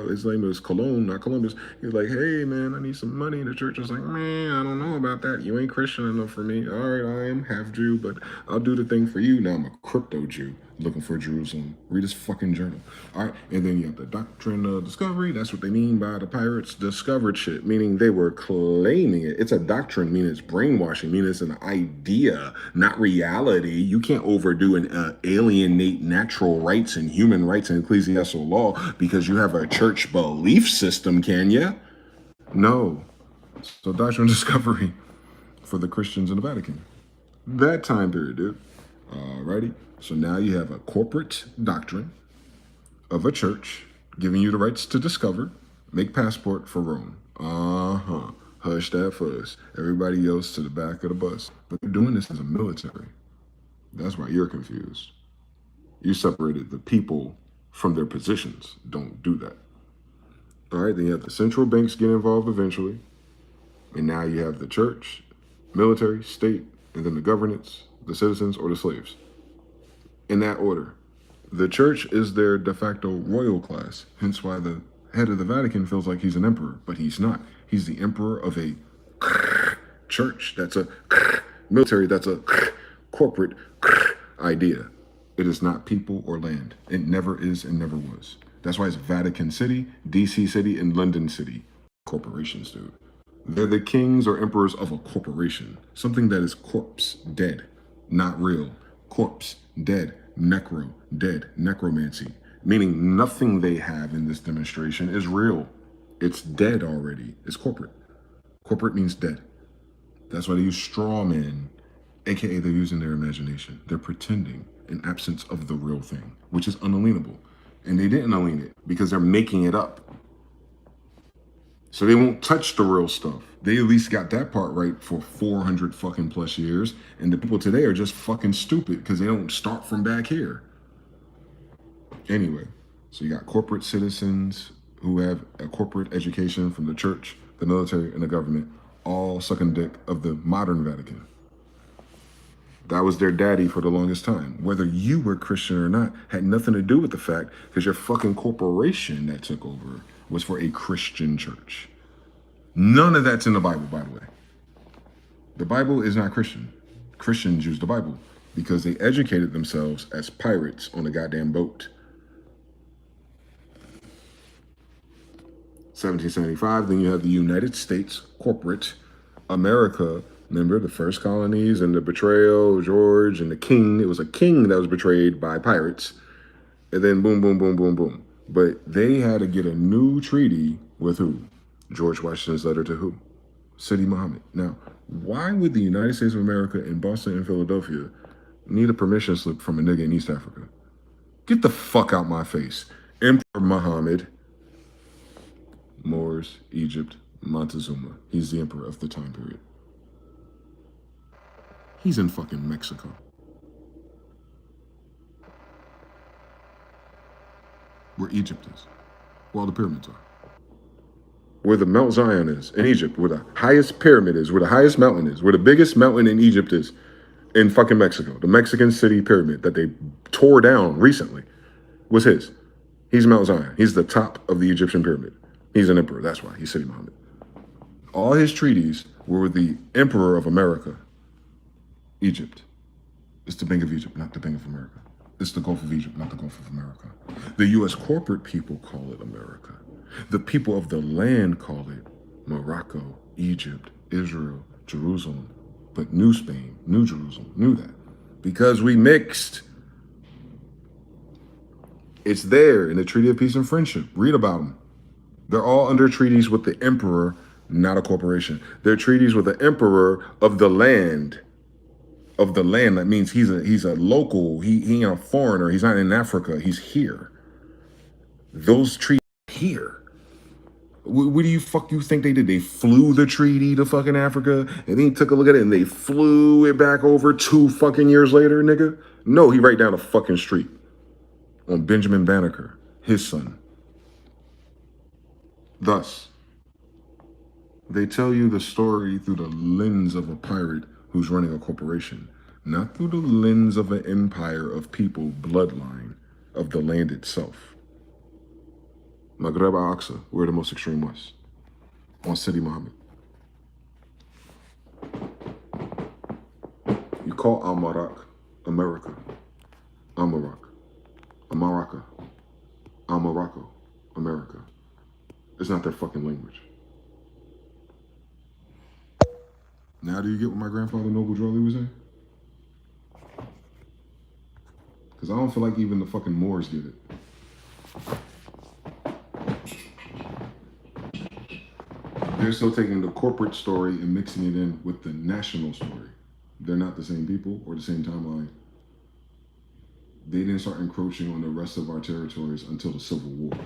his name is Cologne, not Columbus. He was like, hey, man, I need some money. The church was like, man, I don't know about that. You ain't Christian enough for me. All right, I am half Jew, but I'll do the thing for you. Now I'm a crypto Jew looking for Jerusalem. Read his fucking journal. All right, and then you have the doctrine of discovery. That's what they mean by the pirates discovered shit, meaning they were claiming it. It's a doctrine, meaning it's brainwashing, meaning it's an idea, not reality. You can't overdo and alienate natural rights and human rights and ecclesiastical law because you have a church belief system, can you? No. So doctrine of discovery for the Christians in the Vatican. That time period, dude. Alrighty. So now you have a corporate doctrine of a church giving you the rights to discover, make passport for Rome. Hush that fuss. Everybody else to the back of the bus. But they're doing this as a military. That's why you're confused. You separated the people from their positions. Don't do that. All right, then you have the central banks get involved eventually. And now you have the church, military, state, and then the governance, the citizens, or the slaves. In that order. The church is their de facto royal class, hence why the head of the Vatican feels like he's an emperor, but he's not. He's the emperor of a church. That's a military. That's a corporate idea. It is not people or land. It never is and never was. That's why it's Vatican City, DC City, and London City. Corporations, dude. They're the kings or emperors of a corporation. Something that is corpse, dead, not real. Corpse, dead, necro, dead, necromancy. Meaning nothing they have in this demonstration is real. It's dead already. It's corporate. Corporate means dead. That's why they use straw men, aka they're using their imagination. They're pretending in absence of the real thing, which is unalienable. And they didn't alien it because they're making it up. So they won't touch the real stuff. They at least got that part right for 400 fucking plus years. And the people today are just fucking stupid because they don't start from back here. Anyway, so you got corporate citizens who have a corporate education from the church, the military, and the government, all sucking dick of the modern Vatican. That was their daddy for the longest time. Whether you were Christian or not had nothing to do with the fact because your fucking corporation that took over was for a Christian church. None of that's in the Bible, by the way. The Bible is not Christian. Christians use the Bible because they educated themselves as pirates on a goddamn boat. 1775, then you have the United States corporate America. Remember the first colonies and the betrayal of George and the king. It was a king that was betrayed by pirates. And then boom, boom, boom, boom, boom. But they had to get a new treaty with who? George Washington's letter to who? Sidi Muhammad. Now, why would the United States of America in Boston and Philadelphia need a permission slip from a nigga in East Africa? Get the fuck out my face. Emperor Muhammad, Moors, Egypt, Montezuma. He's the emperor of the time period. He's in fucking Mexico. Where Egypt is. Where all the pyramids are. Where the Mount Zion is in Egypt. Where the highest pyramid is. Where the highest mountain is. Where the biggest mountain in Egypt is. In fucking Mexico. The Mexican city pyramid that they tore down recently was his. He's Mount Zion. He's the top of the Egyptian pyramid. He's an emperor. That's why. He's Sidi Muhammad. All his treaties were with the emperor of America. Egypt. It's the Bank of Egypt, not the Bank of America. It's the Gulf of Egypt, not the Gulf of America. The U.S. corporate people call it America. The people of the land call it Morocco, Egypt, Israel, Jerusalem. But New Spain, New Jerusalem, knew that. Because we mixed. It's there in the Treaty of Peace and Friendship. Read about them. They're all under treaties with the emperor, not a corporation. They're treaties with the emperor of the land. Of the land, that means he's a local. He ain't a foreigner. He's not in Africa. He's here. Those treaties here. What do you think they did? They flew the treaty to fucking Africa and then he took a look at it and they flew it back over 2 fucking years later, nigga? No, he right down the fucking street on Benjamin Banneker, his son. Thus, They tell you the story through the lens of a pirate who's running a corporation, not through the lens of an empire of people, bloodline of the land itself. Maghreb al-Aqsa, we're the most extreme west. On Sidi Muhammad. You call Al-Marak America. Al-Marak. Amaraka. Al-Morocco. America. It's not their fucking language. Now do you get what my grandfather Noble Drawley was saying? Because I don't feel like even the fucking Moors get it. They're still taking the corporate story and mixing it in with the national story. They're not the same people or the same timeline. They didn't start encroaching on the rest of our territories until the Civil War.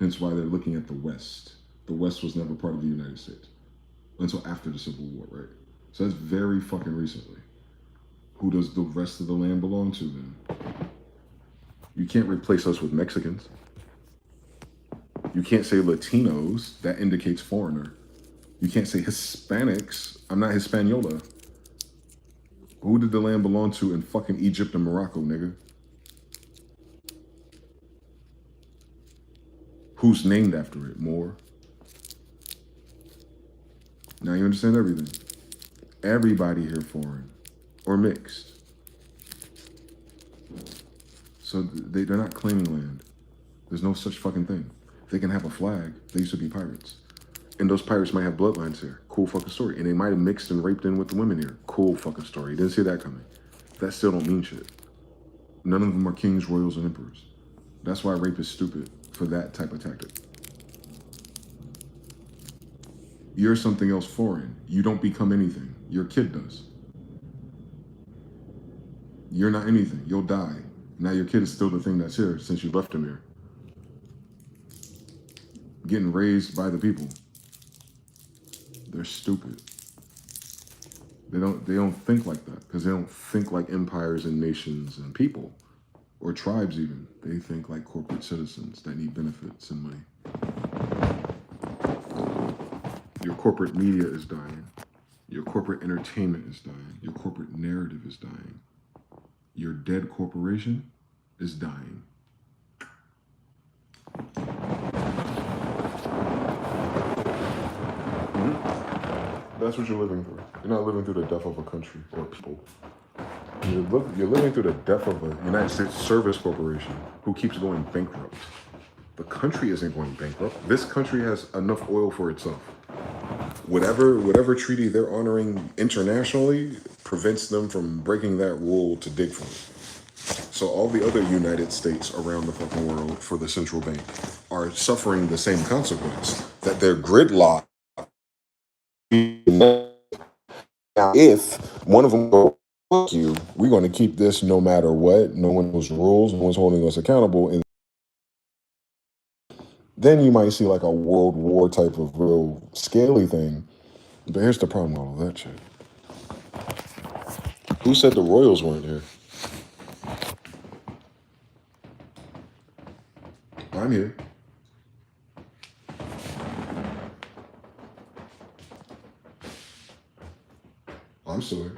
Hence why they're looking at the West. The West was never part of the United States until after the Civil War, right? So that's very fucking recently. Who does the rest of the land belong to then? You can't replace us with Mexicans. You can't say Latinos, that indicates foreigner. You can't say Hispanics, I'm not Hispaniola. Who did the land belong to in fucking Egypt and Morocco, nigga? Who's named after it? Moor. Now you understand everything. Everybody here foreign or mixed. So they're not claiming land. There's no such fucking thing. They can have a flag. They used to be pirates. And those pirates might have bloodlines here. Cool fucking story. And they might have mixed and raped in with the women here. Cool fucking story. Didn't see that coming. That still don't mean shit. None of them are kings, royals, and emperors. That's why rape is stupid for that type of tactic. You're something else foreign. You don't become anything. Your kid does. You're not anything. You'll die. Now your kid is still the thing that's here since you left him here. Getting raised by the people. They're stupid. They don't think like that because they don't think like empires and nations and people or tribes even. They think like corporate citizens that need benefits and money. Your corporate media is dying. Your corporate entertainment is dying. Your corporate narrative is dying. Your dead corporation is dying. That's what you're living through. You're not living through the death of a country or people. You're living through the death of a United States service corporation who keeps going bankrupt. The country isn't going bankrupt. This country has enough oil for itself. Whatever treaty they're honoring internationally prevents them from breaking that rule to dig for it. So all the other United States around the fucking world for the central bank are suffering the same consequence, that they're gridlocked. If one of them goes, fuck you, we're going to keep this no matter what. No one knows rules. No one's holding us accountable. And then you might see like a world war type of real scaly thing. But here's the problem with all of that shit. Who said the royals weren't here? I'm here. I'm still here.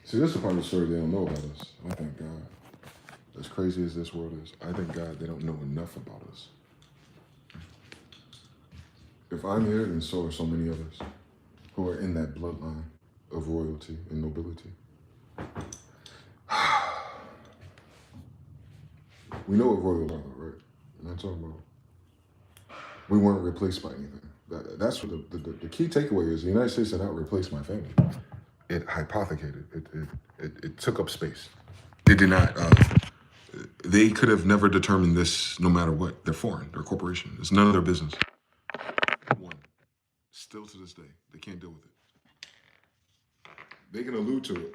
See, this is a part of the story they don't know about us. I thank God. As crazy as this world is, I thank God they don't know enough about us. If I'm here, then so are so many others who are in that bloodline of royalty and nobility. We know what royals are, right? I'm not talking about. We weren't replaced by anything. That's what the key takeaway is. The United States did not replace my family. It hypothecated. It took up space. It did not. They could have never determined this no matter what. They're foreign. They're a corporation. It's none of their business. One. Still to this day, they can't deal with it. They can allude to it.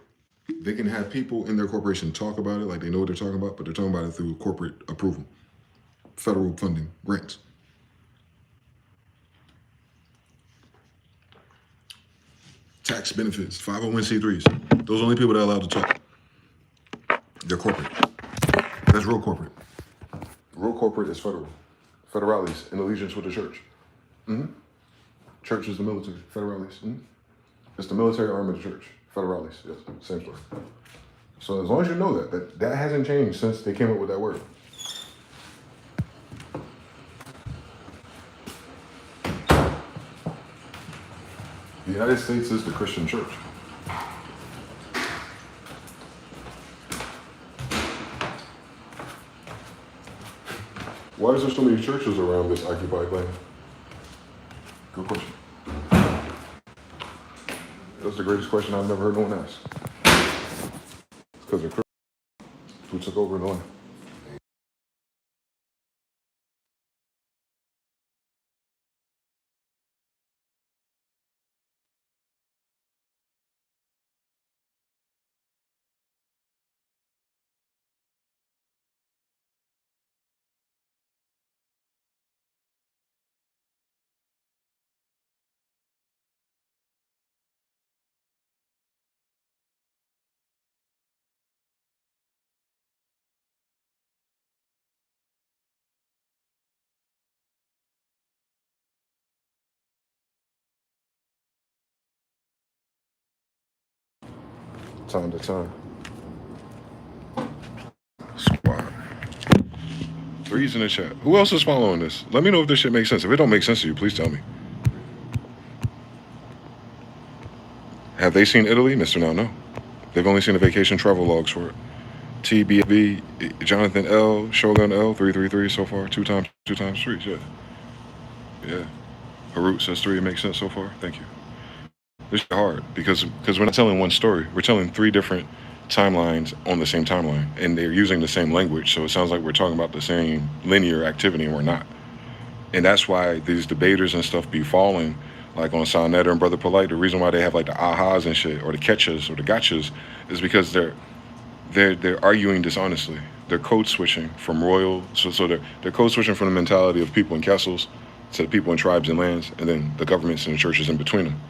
They can have people in their corporation talk about it like they know what they're talking about, but they're talking about it through corporate approval, federal funding, grants. Tax benefits, 501c3s. Those are the only people that are allowed to talk. They're corporate. That's real corporate. Real corporate is federal. Federales, in allegiance with the church. Mm-hmm. Church is the military. Federalis. It's the military arm of the church. Federalis. Yes, same story. So as long as you know that hasn't changed since they came up with that word. The United States is the Christian church. Why is there so many churches around this occupied land? Good question. That's the greatest question I've never heard no one ask. It's because of Christians who took over the land. Time to time. Squad. 3's in the chat. Who else is following this? Let me know if this shit makes sense. If it don't make sense to you, please tell me. Have they seen Italy? Mr. Now, no. They've only seen the vacation travel logs for it. TBB, Jonathan L, Shogun L, 333 so far. 2 times 3, yeah. Yeah. Harut says 3, it makes sense so far. Thank you. It's hard because we're not telling one story. We're telling 3 different timelines on the same timeline, and they're using the same language. So it sounds like we're talking about the same linear activity, and we're not. And that's why these debaters and stuff be falling, like on Sonetta and Brother Polite. The reason why they have like the ahas and shit, or the catches, or the gotchas, is because they're arguing dishonestly. They're code switching from royal, so they're code switching from the mentality of people in castles to the people in tribes and lands, and then the governments and the churches in between them.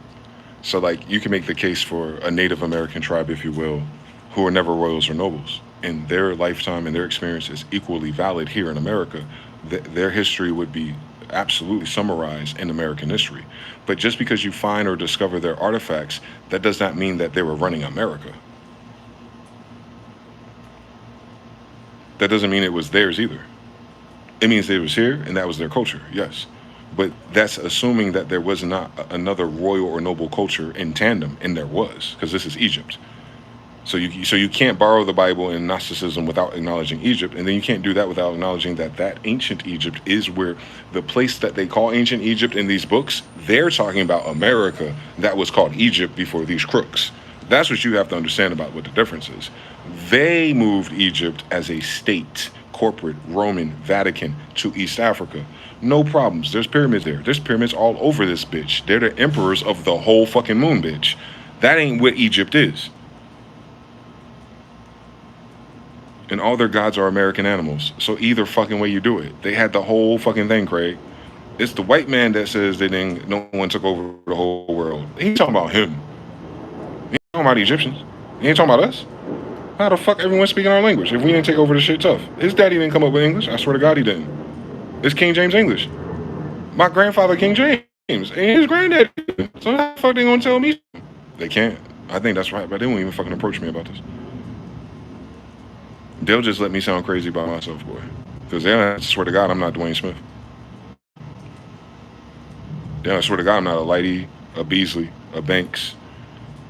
So like you can make the case for a Native American tribe, if you will, who are never royals or nobles, and their lifetime and their experience is equally valid here in America. Their history would be absolutely summarized in American history. But just because you find or discover their artifacts, that does not mean that they were running America. That doesn't mean it was theirs either. It means it was here and that was their culture, yes. But that's assuming that there was not another royal or noble culture in tandem, and there was, because this is Egypt. So you can't borrow the Bible and Gnosticism without acknowledging Egypt, and then you can't do that without acknowledging that ancient Egypt is where the place that they call ancient Egypt in these books, they're talking about America that was called Egypt before these crooks. That's what you have to understand about what the difference is. They moved Egypt as a state, corporate, Roman, Vatican, to East Africa. No problems. There's pyramids there. There's pyramids all over this bitch. They're the emperors of the whole fucking moon, bitch. That ain't what Egypt is. And all their gods are American animals. So either fucking way you do it. They had the whole fucking thing, Craig. It's the white man that says no one took over the whole world. He ain't talking about him. He ain't talking about the Egyptians. He ain't talking about us. How the fuck everyone speaking our language if we didn't take over the shit tough? His daddy didn't come up with English. I swear to God he didn't. It's King James English. My grandfather, King James, and his granddaddy. So how the fuck they gonna tell me? They can't. I think that's right, but they won't even fucking approach me about this. They'll just let me sound crazy by myself, boy. Because I swear to God, I'm not Dwayne Smith. I swear to God, I'm not a Lighty, a Beasley, a Banks.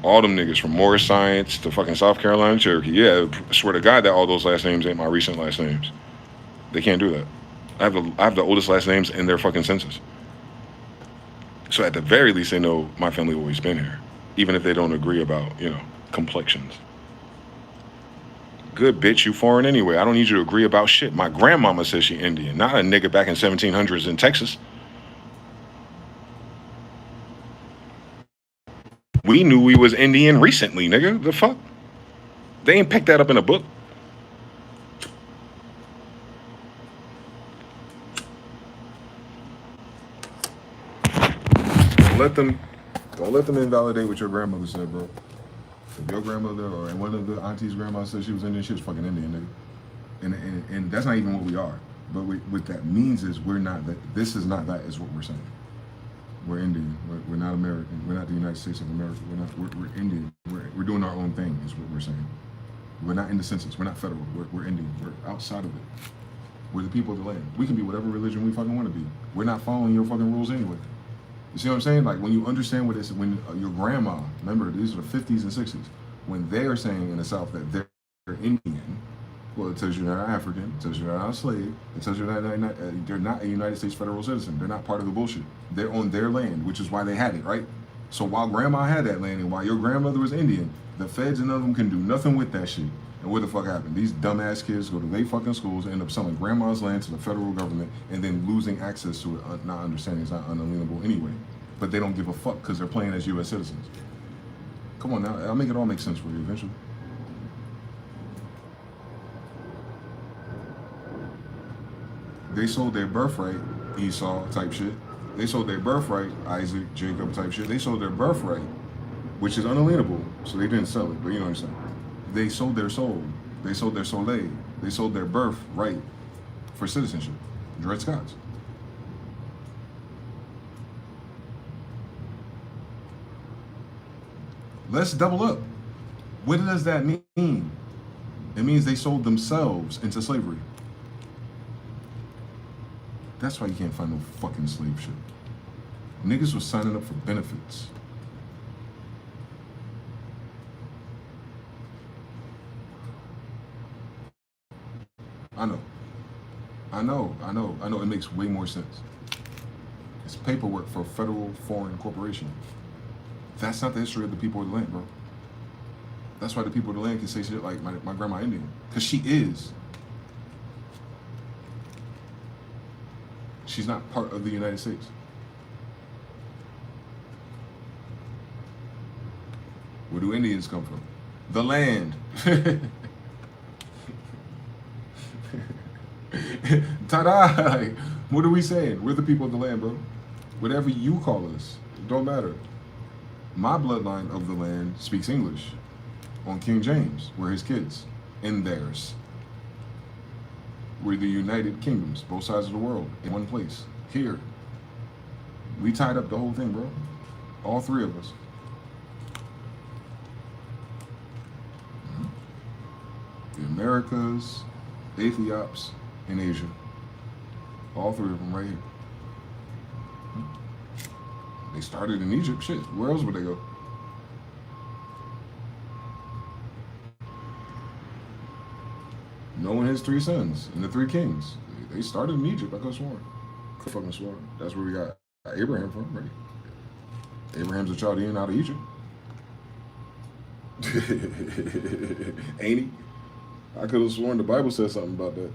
All them niggas from Morris Science to fucking South Carolina, Cherokee. Yeah, I swear to God that all those last names ain't my recent last names. They can't do that. I have the oldest last names in their fucking census. So at the very least, they know my family always been here. Even if they don't agree about, complexions. Good bitch, you foreign anyway. I don't need you to agree about shit. My grandmama says she Indian, not a nigga back in 1700s in Texas. We knew we was Indian recently, nigga. The fuck? They ain't picked that up in a book. Don't let them invalidate what your grandmother said, bro. If your grandmother or one of the aunties' grandma said she was Indian, she was fucking Indian, nigga. And that's not even what we are. But what that means is we're not that. This is not that. Is what we're saying. We're Indian. We're not American. We're not the United States of America. We're Indian. We're doing our own thing, is what we're saying. We're not in the census. We're not federal. We're Indian. We're outside of it. We're the people of the land. We can be whatever religion we fucking want to be. We're not following your fucking rules anyway. You see what I'm saying? Like, when you understand what it's, when your grandma, remember, these are the 50s and 60s, when they are saying in the South that they're Indian, well, it tells you they're not African, it tells you they're not a slave, it tells you they're not a United States federal citizen. They're not part of the bullshit. They're on their land, which is why they had it, right? So while grandma had that land and while your grandmother was Indian, the feds and none of them can do nothing with that shit. And what the fuck happened? These dumbass kids go to their fucking schools, end up selling grandma's land to the federal government, and then losing access to it, not understanding it's not unalienable anyway. But they don't give a fuck because they're playing as U.S. citizens. Come on now, I'll make it all make sense for you eventually. They sold their birthright, Esau type shit. They sold their birthright, Isaac, Jacob type shit. They sold their birthright, which is unalienable, so they didn't sell it, but you know what I'm saying. They sold their soul. They sold their soleil. They sold their birthright for citizenship. Dred Scott's. Let's double up. What does that mean? It means they sold themselves into slavery. That's why you can't find no fucking slave ship. Niggas was signing up for benefits. I know. It makes way more sense. It's paperwork for a federal foreign corporation. That's not the history of the people of the land, bro. That's why the people of the land can say shit like my grandma Indian. Because she is. She's not part of the United States. Where do Indians come from? The land. Ta-da! Like, what are we saying? We're the people of the land, bro. Whatever you call us, it don't matter. My bloodline of the land speaks English on King James. We're his kids and theirs. We're the United Kingdoms, both sides of the world, in one place. Here. We tied up the whole thing, bro. All three of us. The Americas, Ethiops, and Asia. All three of them right here. They started in Egypt. Shit, where else would they go? Noah and his three sons and the three kings. They started in Egypt, I could have sworn. Could fucking sworn. That's where we got Abraham from, right? Abraham's a Chaldean out of Egypt. Ain't he? I could have sworn the Bible said something about that.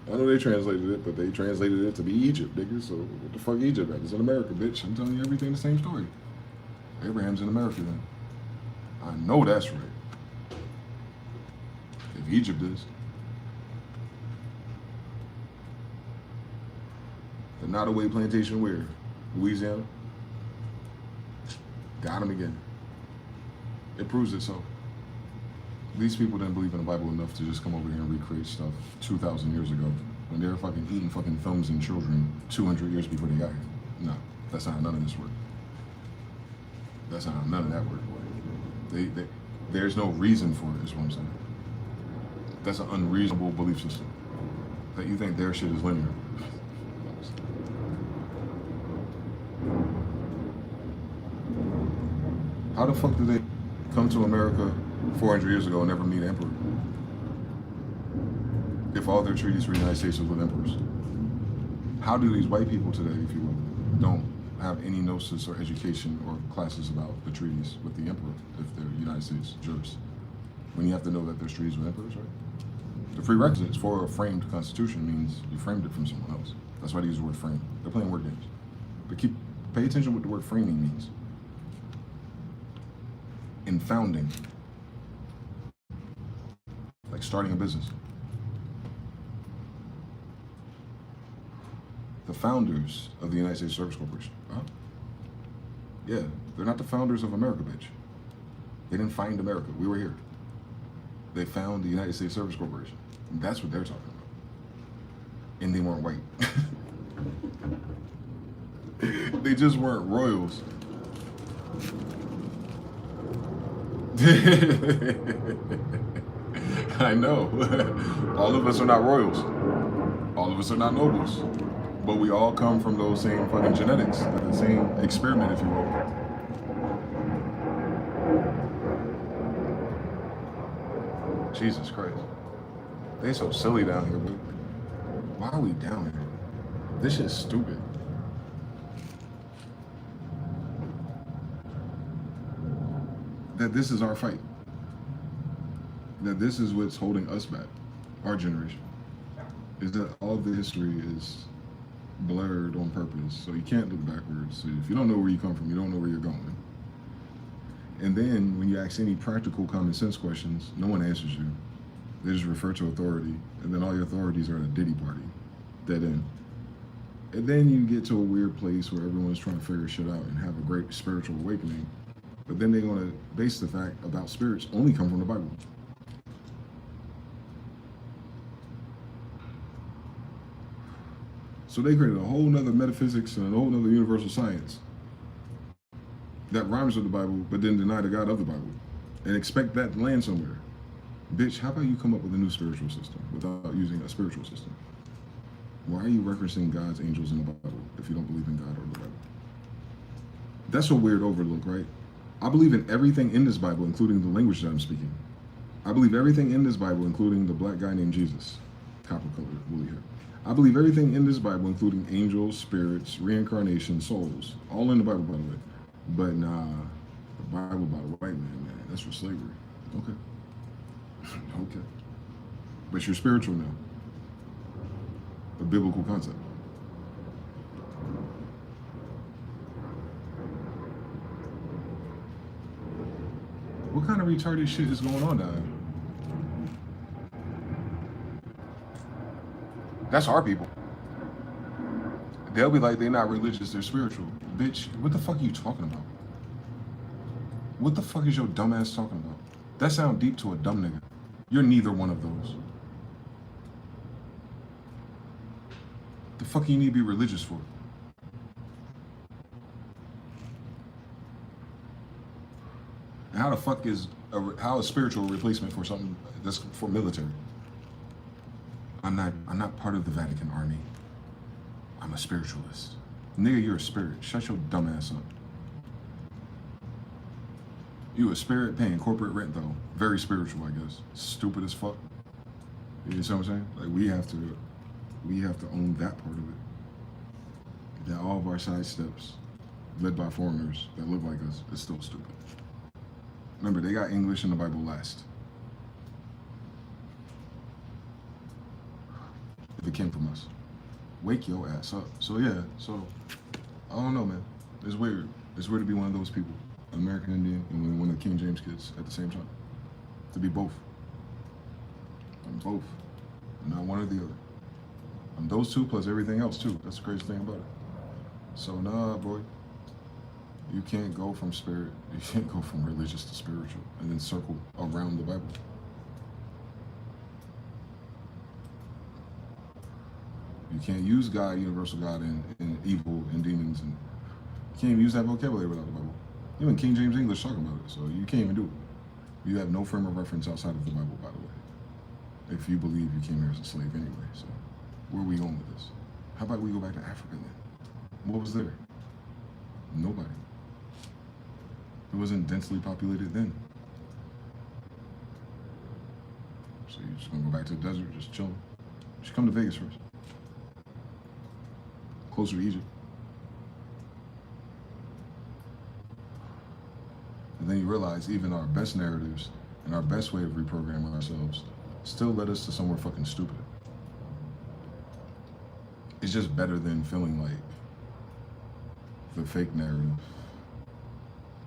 I know they translated it, but they translated it to be Egypt, nigga. So what the fuck Egypt at? It's in America, bitch. I'm telling you everything the same story. Abraham's in America then. I know that's right. If Egypt is. The Nottoway plantation where? Louisiana? Got him again. It proves it so. These people didn't believe in the Bible enough to just come over here and recreate stuff 2,000 years ago when they were fucking eating fucking thumbs and children 200 years before they got here. No, that's not how none of this worked. That's not how none of that worked. There's no reason for it, is what I'm saying. That's an unreasonable belief system. That you think their shit is linear. How the fuck did they come to America 400 years ago and never meet an emperor? If all their treaties were the United States with emperors. How do these white people today, if you will, don't have any gnosis or education or classes about the treaties with the emperor if they're United States jurists? When you have to know that there's treaties with emperors, right? The prerequisites for a framed constitution means you framed it from someone else. That's why they use the word frame. They're playing word games. But pay attention to what the word framing means. In founding. Like starting a business. The founders of the United States Service Corporation. Huh? Yeah, they're not the founders of America, bitch. They didn't find America. We were here. They found the United States Service Corporation. And that's what they're talking about. And they weren't white. They just weren't royals. I know. All of us are not royals. All of us are not nobles. But we all come from those same fucking genetics, the same experiment, if you will. Jesus Christ. They so silly down here, bro. Why are we down here? This shit's stupid. That this is our fight. That this is what's holding us back, our generation. Is that all of the history is blurred on purpose, so you can't look backwards. So if you don't know where you come from, you don't know where you're going. And then when you ask any practical common sense questions, no one answers you. They just refer to authority, and then all your authorities are in a Diddy party, dead end. And then you get to a weird place where everyone's trying to figure shit out and have a great spiritual awakening. But then they want to base the fact about spirits only come from the Bible. So they created a whole nother metaphysics and a whole nother universal science that rhymes with the Bible, but then deny the God of the Bible and expect that to land somewhere. Bitch, how about you come up with a new spiritual system without using a spiritual system? Why are you referencing God's angels in the Bible if you don't believe in God or the Bible? That's a weird overlook, right? I believe in everything in this Bible, including the language that I'm speaking. I believe everything in this Bible, including the black guy named Jesus, copper colored, woolly hair. I believe everything in this Bible, including angels, spirits, reincarnation, souls, all in the Bible, by the way. But nah, the Bible about a white man, that's for slavery. Okay. Okay. But you're spiritual now. A biblical concept. What kind of retarded shit is going on down there? That's our people. They'll be like, they're not religious, they're spiritual. Bitch, what the fuck are you talking about? What the fuck is your dumb ass talking about? That sound deep to a dumb nigga. You're neither one of those. The fuck you need to be religious for? And how the fuck is how is spiritual a replacement for something that's for military? I'm not part of the Vatican army. I'm a spiritualist. Nigga, you're a spirit. Shut your dumb ass up. You a spirit paying corporate rent though. Very spiritual, I guess. Stupid as fuck. You see what I'm saying? Like we have to own that part of it. That all of our side steps, led by foreigners that look like us, is still stupid. Remember, they got English in the Bible last. If it came from us. Wake your ass up. So yeah, I don't know, man. It's weird. It's weird to be one of those people. An American Indian and one of the King James kids at the same time. To be both. I'm both. I'm not one or the other. I'm those two plus everything else too. That's the crazy thing about it. So nah, boy. You can't go from spirit, you can't go from religious to spiritual and then circle around the Bible. You can't use God, universal God, and evil and demons, and you can't even use that vocabulary without the Bible. Even King James English talking about it, so you can't even do it. You have no frame of reference outside of the Bible, by the way. If you believe you came here as a slave anyway, so where are we going with this? How about we go back to Africa then? What was there? Nobody. It wasn't densely populated then. So you're just gonna go back to the desert, just chilling. You should come to Vegas first. Closer to Egypt. And then you realize even our best narratives and our best way of reprogramming ourselves still led us to somewhere fucking stupid. It's just better than feeling like the fake narrative.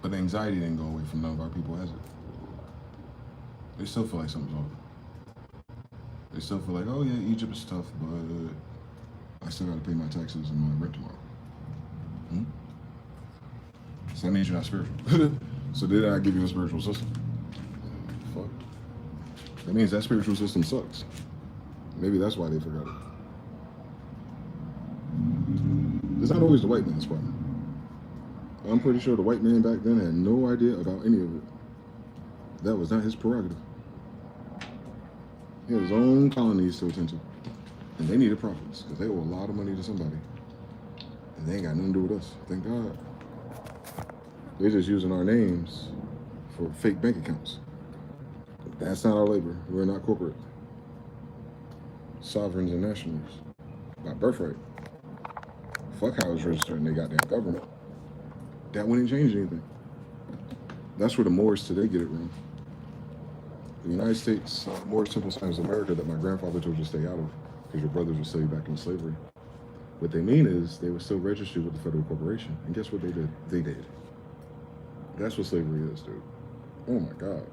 But the anxiety didn't go away from none of our people, has it? They still feel like something's off. They still feel like, oh yeah, Egypt is tough, but I still gotta pay my taxes and my rent tomorrow. So that means you're not spiritual. So did I give you a spiritual system? Fuck. That means that spiritual system sucks. Maybe that's why they forgot it. It's not always the white man's problem. I'm pretty sure the white man back then had no idea about any of it. That was not his prerogative. He had his own colonies to attend to. And they needed profits because they owe a lot of money to somebody. And they ain't got nothing to do with us. Thank God. They're just using our names for fake bank accounts. That's not our labor. We're not corporate. Sovereigns and nationals. By birthright. Fuck how it's registered in their goddamn government. That wouldn't change anything. That's where the Moors today get it wrong. The United States, more simple signs of America that my grandfather told you to stay out of, because your brothers were still back in slavery. What they mean is they were still registered with the federal corporation. And guess what they did? They did. That's what slavery is, dude. Oh my God.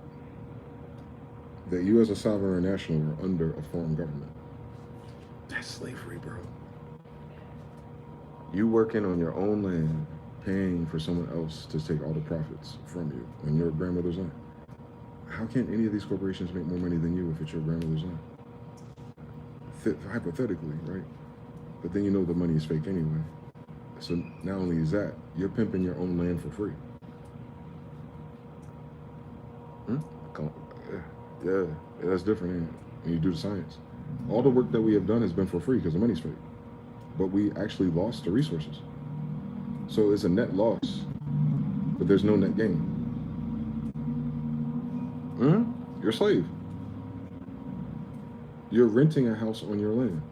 That you as a sovereign national are under a foreign government. That's slavery, bro. You working on your own land, paying for someone else to take all the profits from you on your grandmother's land. How can any of these corporations make more money than you if it's your grandmother's land? Hypothetically, right? But then you know the money is fake anyway. So not only is that, you're pimping your own land for free. Yeah, that's different, ain't it? When you do the science. All the work that we have done has been for free because the money's fake. But we actually lost the resources. So it's a net loss, but there's no net gain. You're a slave. You're renting a house on your land.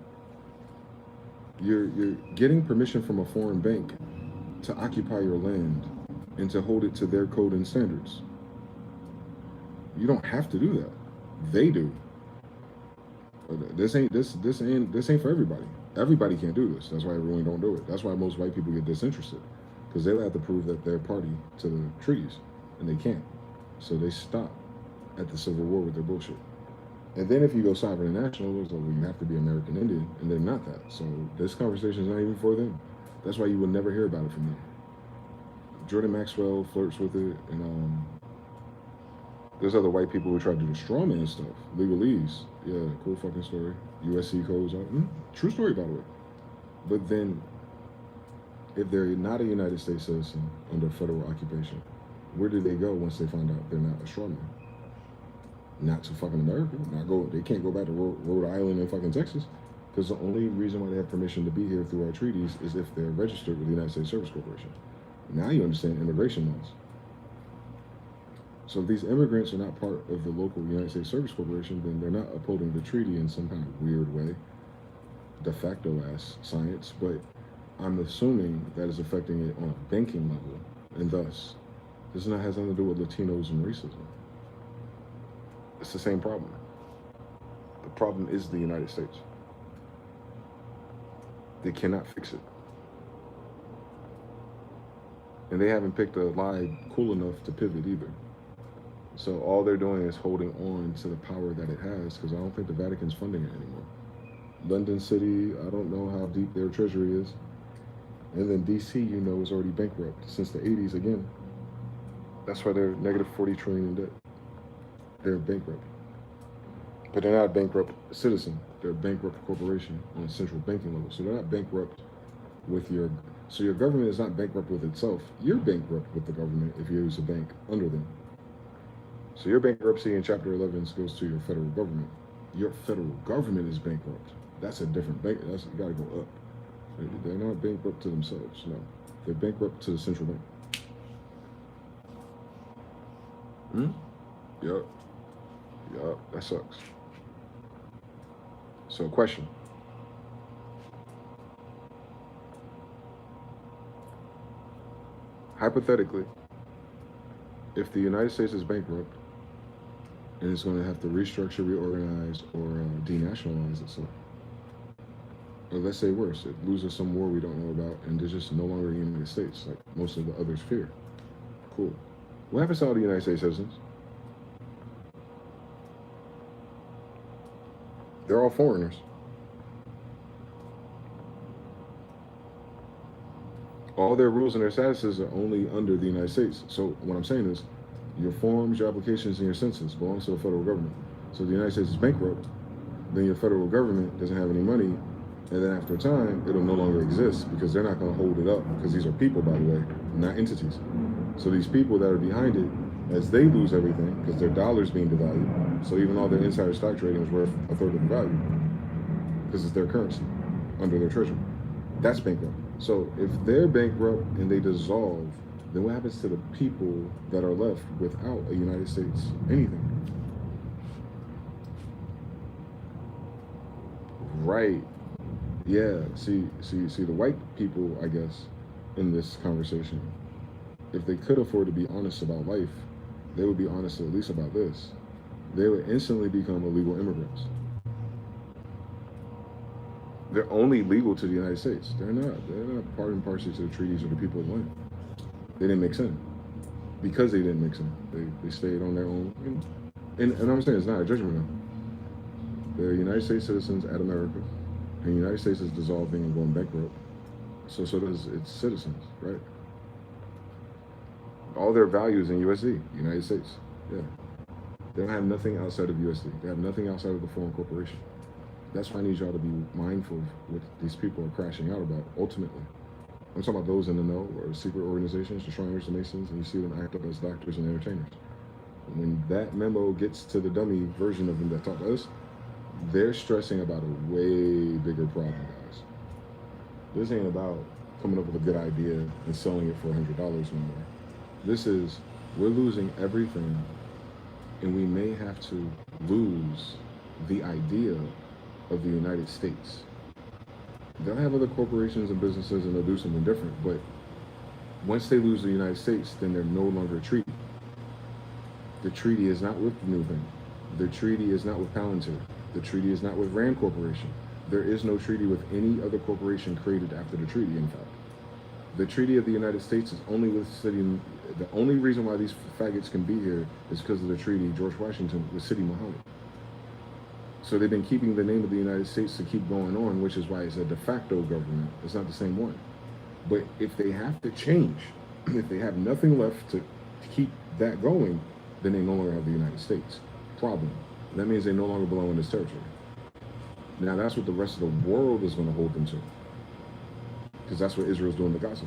You're getting permission from a foreign bank to occupy your land and to hold it to their code and standards. You don't have to do that. They do. This ain't for everybody. Everybody can't do this. That's why everyone don't do it. That's why most white people get disinterested, because they'll have to prove that they're party to the treaties, and they can't. So they stop at the Civil War with their bullshit. And then if you go sovereign and national, it's like, well, you have to be American Indian, and they're not that. So this conversation is not even for them. That's why you will never hear about it from them. Jordan Maxwell flirts with it, and there's other white people who try to do the straw man stuff. Legalese, yeah, cool fucking story. USC codes, true story by the way. But then, if they're not a United States citizen under federal occupation, where do they go once they find out they're not a straw man? Not to fucking America. They can't go back to Rhode Island and fucking Texas, because the only reason why they have permission to be here through our treaties is if they're registered with the United States Service Corporation. Now you understand immigration laws. So if these immigrants are not part of the local United States Service Corporation, then they're not upholding the treaty in some kind of weird way, de facto ass science, but I'm assuming that is affecting it on a banking level, and thus, this has nothing to do with Latinos and racism. It's the same problem. The problem is the United States. They cannot fix it. And they haven't picked a lie cool enough to pivot either. So all they're doing is holding on to the power that it has, because I don't think the Vatican's funding it anymore. London City, I don't know how deep their treasury is. And then DC, is already bankrupt since the 80s again. That's why they're negative 40 trillion in debt. They're bankrupt. But they're not a bankrupt citizen. They're a bankrupt corporation on a central banking level. So they're not bankrupt with your government is not bankrupt with itself. You're bankrupt with the government if you use a bank under them. So your bankruptcy in Chapter 11 goes to your federal government. Your federal government is bankrupt. That's a different bank. You got to go up. They're not bankrupt to themselves. No, they're bankrupt to the central bank. Yup, that sucks. So, question. Hypothetically, if the United States is bankrupt and it's going to have to restructure, reorganize, or denationalize itself, or let's say worse, it loses some war we don't know about and there's just no longer a United States, like most of the others fear. Cool. What happens to all the United States citizens? They're all foreigners. All their rules and their statuses are only under the United States. So what I'm saying is, your forms, your applications, and your census belongs to the federal government. So if the United States is bankrupt, then your federal government doesn't have any money And then after a time, it'll no longer exist because they're not going to hold it up, because these are people, by the way, not entities. So these people that are behind it, as they lose everything, because their dollar's being devalued, so even all their insider stock trading is worth a third of the value, because it's their currency under their treasury. That's bankrupt. So if they're bankrupt and they dissolve, then what happens to the people that are left without a United States anything? Right. Yeah. See, the white people, I guess, in this conversation, if they could afford to be honest about life, they would be honest at least about this. They would instantly become illegal immigrants. They're only legal to the United States. They're not part and parcel to the treaties or the people of the land. They didn't mix in. Because they didn't mix in, they stayed on their own. And I'm saying it's not a judgment now. They're United States citizens at America, and the United States is dissolving and going bankrupt. So does its citizens, right? All their values in USD, United States. Yeah. They don't have nothing outside of USD. They have nothing outside of the foreign corporation. That's why I need y'all to be mindful of what these people are crashing out about, ultimately. I'm talking about those in the know, or secret organizations, the Shriners, the Masons, and you see them act up as doctors and entertainers. When that memo gets to the dummy version of them that talk to us, they're stressing about a way bigger problem, guys. This ain't about coming up with a good idea and selling it for $100 anymore. This is, we're losing everything, and we may have to lose the idea of the United States. They'll have other corporations and businesses and they'll do something different, but once they lose the United States, then they're no longer a treaty. The treaty is not with the new thing. The treaty is not with Palantir. The treaty is not with Rand Corporation. There is no treaty with any other corporation created after the treaty, in fact. The Treaty of the United States is only with City. The only reason why these faggots can be here is because of the treaty George Washington with City Muhammad. So they've been keeping the name of the United States to keep going on, which is why it's a de facto government. It's not the same one. But if they have to change, if they have nothing left to keep that going, then they no longer have the United States. Problem. That means they no longer belong in this territory. Now that's what the rest of the world is going to hold them to. Because that's what Israel's doing to Gaza.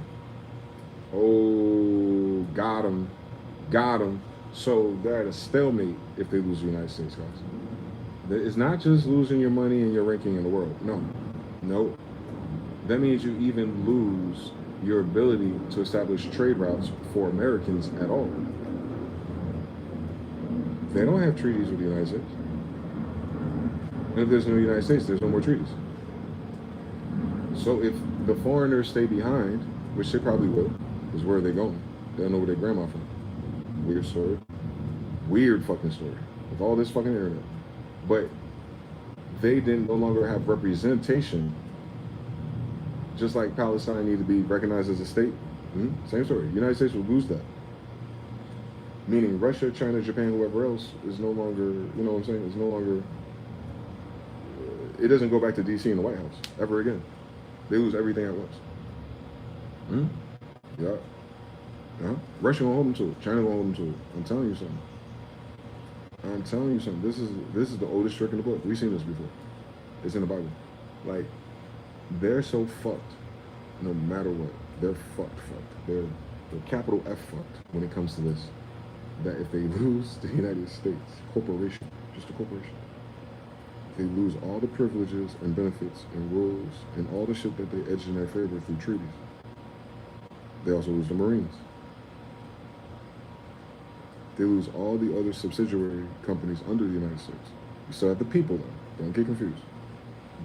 Oh, got them. Got them. So they're at a stalemate if they lose the United States, guys. It's not just losing your money and your ranking in the world. No. That means you even lose your ability to establish trade routes for Americans at all. They don't have treaties with the United States. And if there's no United States, there's no more treaties. So if the foreigners stay behind, which they probably will, because where are they going? They don't know where their grandma from. Weird story. Weird fucking story. With all this fucking internet. But they no longer have representation, just like Palestine needs to be recognized as a state. Same story. United States will lose that. Meaning Russia, China, Japan, whoever else is no longer, you know what I'm saying, is no longer, it doesn't go back to DC and the White House ever again. They lose everything at once. Yeah. Russia gonna hold them to it. China gonna hold them to it. I'm telling you something. This is the oldest trick in the book. We've seen this before. It's in the Bible. Like, they're so fucked, no matter what. They're fucked. They're capital F fucked when it comes to this. That if they lose the United States corporation, just a corporation, they lose all the privileges and benefits and rules and all the shit that they edged in their favor through treaties. They also lose the Marines. They lose all the other subsidiary companies under the United States. You still have the people, though. Don't get confused.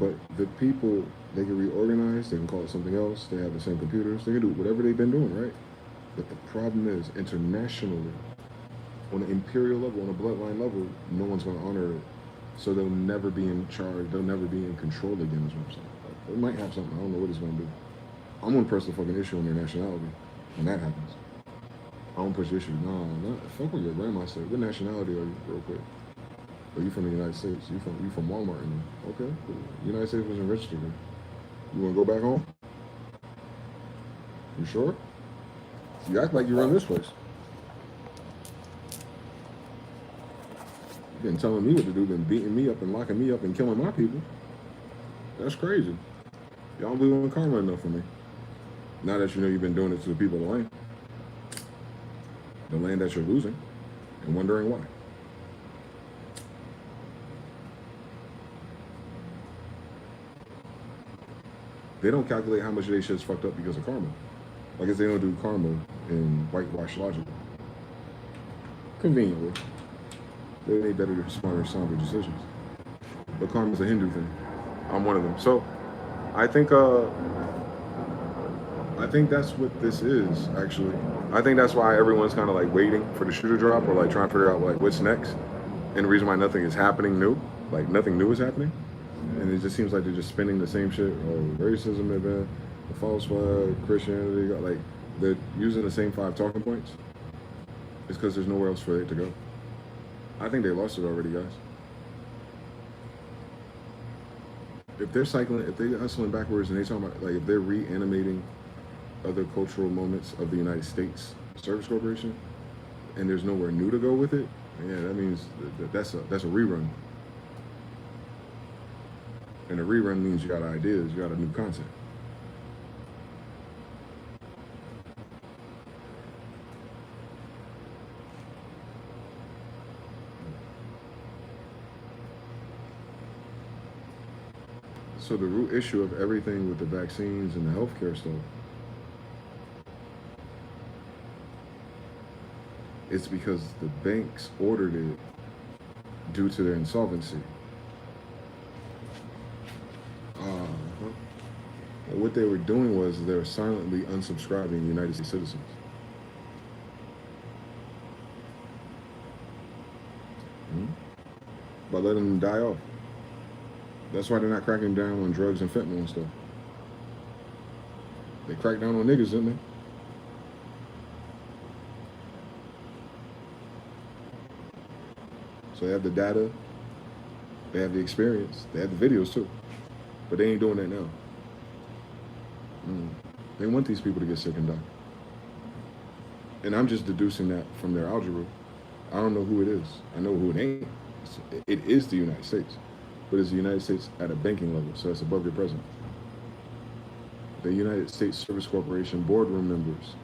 But the people, they can reorganize. They can call it something else. They have the same computers. They can do whatever they've been doing, right? But the problem is, internationally, on an imperial level, on a bloodline level, no one's going to honor it. So they'll never be in charge. They'll never be in control again, is what I'm saying. They might have something. I don't know what it's going to do. I'm going to press the fucking issue on their nationality when that happens. I don't push the issue. No, fuck what your grandma said. What nationality are you, real quick? Are you from the United States? You from Walmart? Okay, cool. United States wasn't registered. You want to go back home? You sure? You act like you run this place. You've been telling me what to do, been beating me up and locking me up and killing my people. That's crazy. Y'all don't believe in karma enough for me. Now that you know you've been doing it to the people of the land that you're losing, and wondering why. They don't calculate how much of their shit's fucked up because of karma. I guess they don't do karma in whitewash logic. Conveniently. They made better, smarter, somber decisions. But karma's a Hindu thing. I'm one of them. So I think that's what this is, actually. I think that's why everyone's kind of like waiting for the shoe to drop, or like trying to figure out like what's next. And the reason why nothing is happening new, like nothing new is happening. And it just seems like they're just spinning the same shit. Oh, racism event, the false flag, Christianity, like they're using the same 5 talking points. It's because there's nowhere else for it to go. I think they lost it already, guys. If they're cycling, if they're hustling backwards and they talking about, like, if they're reanimating other cultural moments of the United States Service Corporation, and there's nowhere new to go with it, yeah, that means that's a rerun. And a rerun means you got ideas, you got a new content. So the root issue of everything with the vaccines and the healthcare stuff is because the banks ordered it due to their insolvency. What they were doing was they were silently unsubscribing United States citizens. By letting them die off. That's why they're not cracking down on drugs and fentanyl and stuff. They cracked down on niggas, didn't they? So they have the data, they have the experience, they have the videos too. But they ain't doing that now. They want these people to get sick and die. And I'm just deducing that from their algebra. I don't know who it is. I know who it ain't. It is the United States. But it's the United States at a banking level, so it's above your president. The United States Service Corporation boardroom members,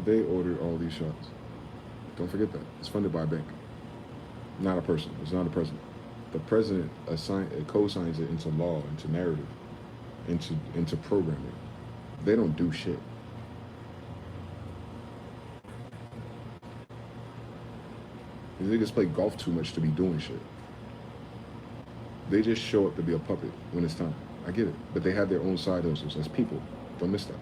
they ordered all these shots. Don't forget that. It's funded by a bank, not a person. It's not a president. The president co-signs it into law, into narrative, into programming. They don't do shit. These niggas play golf too much to be doing shit. They just show up to be a puppet when it's time. I get it. But they have their own side hustles as people. Don't miss that.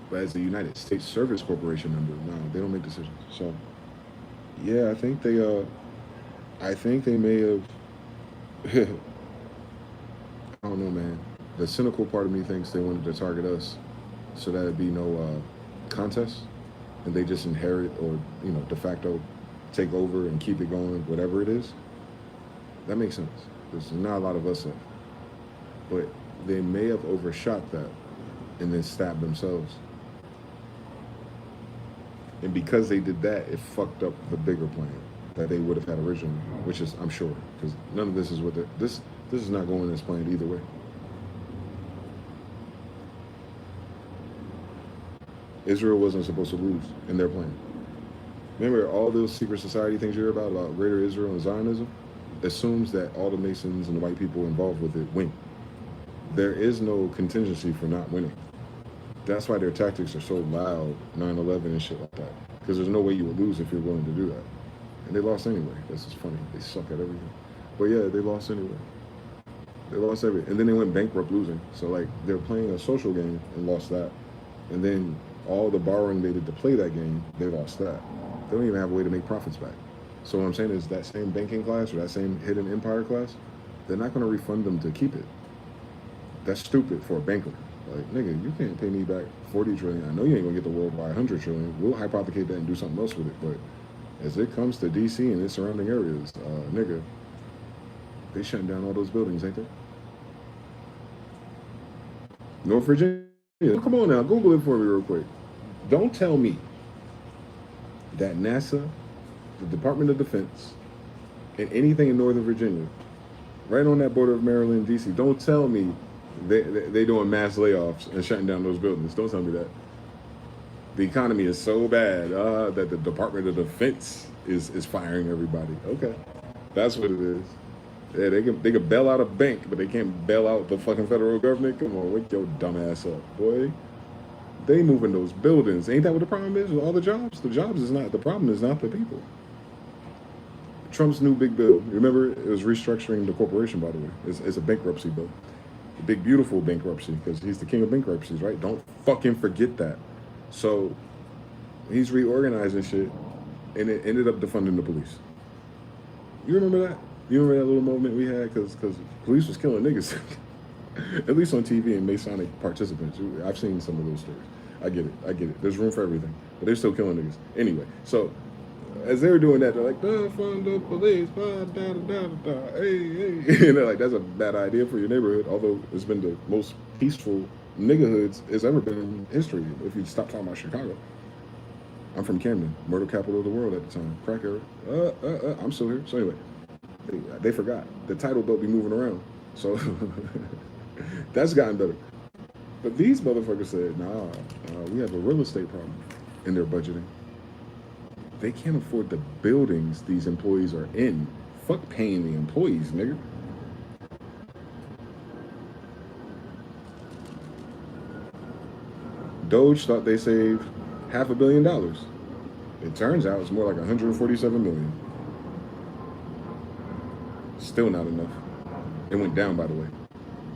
But as the United States Service Corporation member, no, they don't make decisions. So, yeah, I think they may have, I don't know, man. The cynical part of me thinks they wanted to target us so that it'd be no contest, and they just inherit or, de facto take over and keep it going, whatever it is. That makes sense. There's not a lot of us left. But they may have overshot that and then stabbed themselves. And because they did that, it fucked up the bigger plan that they would have had originally, which is, I'm sure, because none of this is what this is not going as planned either way. Israel wasn't supposed to lose in their plan. Remember all those secret society things you hear about Greater Israel and Zionism? Assumes that all the Masons and the white people involved with it win. There is no contingency for not winning. That's why their tactics are so loud, 9/11 and shit like that. Because there's no way you would lose if you're willing to do that. And they lost anyway. That's just funny. They suck at everything. But yeah, they lost anyway. They lost everything. And then they went bankrupt losing. So like they're playing a social game and lost that. And then all the borrowing they did to play that game, they lost that. They don't even have a way to make profits back. So what I'm saying is that same banking class or that same hidden empire class, they're not going to refund them to keep it. That's stupid for a banker. Like, nigga, you can't pay me back 40 trillion. I know you ain't going to get the world by 100 trillion. We'll hypothecate that and do something else with it. But as it comes to DC and its surrounding areas, nigga, they shutting down all those buildings, ain't they? North Virginia. Come on now, Google it for me real quick. Don't tell me that NASA, the Department of Defense, and anything in Northern Virginia, right on that border of Maryland and DC, don't tell me They doing mass layoffs and shutting down those buildings. Don't tell me that. The economy is so bad that the Department of Defense is firing everybody. Okay, that's what it is. Yeah, they can bail out a bank, but they can't bail out the fucking federal government. Come on, wake your dumb ass up, boy. They moving those buildings. Ain't that what the problem is with all the jobs? The jobs is not the problem. Is not the people. Trump's new big bill. Remember, it was restructuring the corporation. By the way, it's a bankruptcy bill, a big beautiful bankruptcy because he's the king of bankruptcies, right? Don't fucking forget that. So he's reorganizing shit, and it ended up defunding the police. You remember that? You remember that little moment we had because police was killing niggas, at least on TV and Masonic participants. I've seen some of those stories. I get it. There's room for everything, but they're still killing niggas anyway. So as they were doing that, they're like, defund the police, hey. And they're like, that's a bad idea for your neighborhood. Although it's been the most peaceful niggerhoods it's ever been in history. If you stop talking about Chicago. I'm from Camden, murder capital of the world at the time. Crack era. I'm still here. So anyway, they forgot. The title belt be moving around. So that's gotten better. But these motherfuckers said, nah, we have a real estate problem in their budgeting. They can't afford the buildings these employees are in. Fuck paying the employees, nigga. Doge thought they saved $500 million. It turns out it's more like 147 million. Still not enough. It went down, by the way,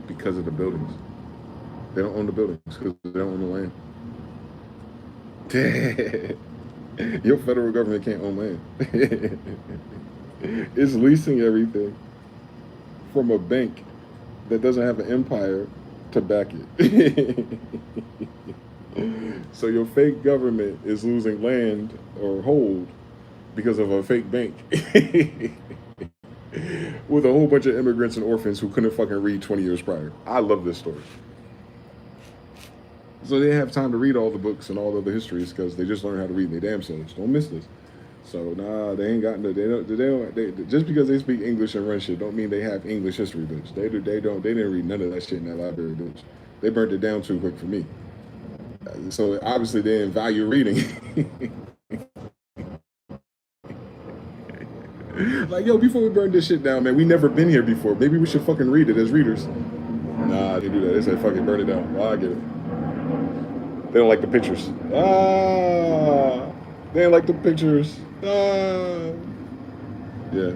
because of the buildings. They don't own the buildings because they don't own the land. Your federal government can't own land. It's leasing everything from a bank that doesn't have an empire to back it. So your fake government is losing land or hold because of a fake bank with a whole bunch of immigrants and orphans who couldn't fucking read 20 years prior. I love this story. So they have time to read all the books and all of the histories because they just learned how to read their damn selves. Don't miss this. So nah, they ain't got no. They just because they speak English and run shit don't mean they have English history, bitch. They didn't read none of that shit in that library, bitch. They burnt it down too quick for me. So obviously they didn't value reading. Like, yo, before we burn this shit down, man, we never been here before. Maybe we should fucking read it as readers. Nah, they do that. They say fucking burn it down. Well, I get it. They don't like the pictures. They don't like the pictures. Yeah.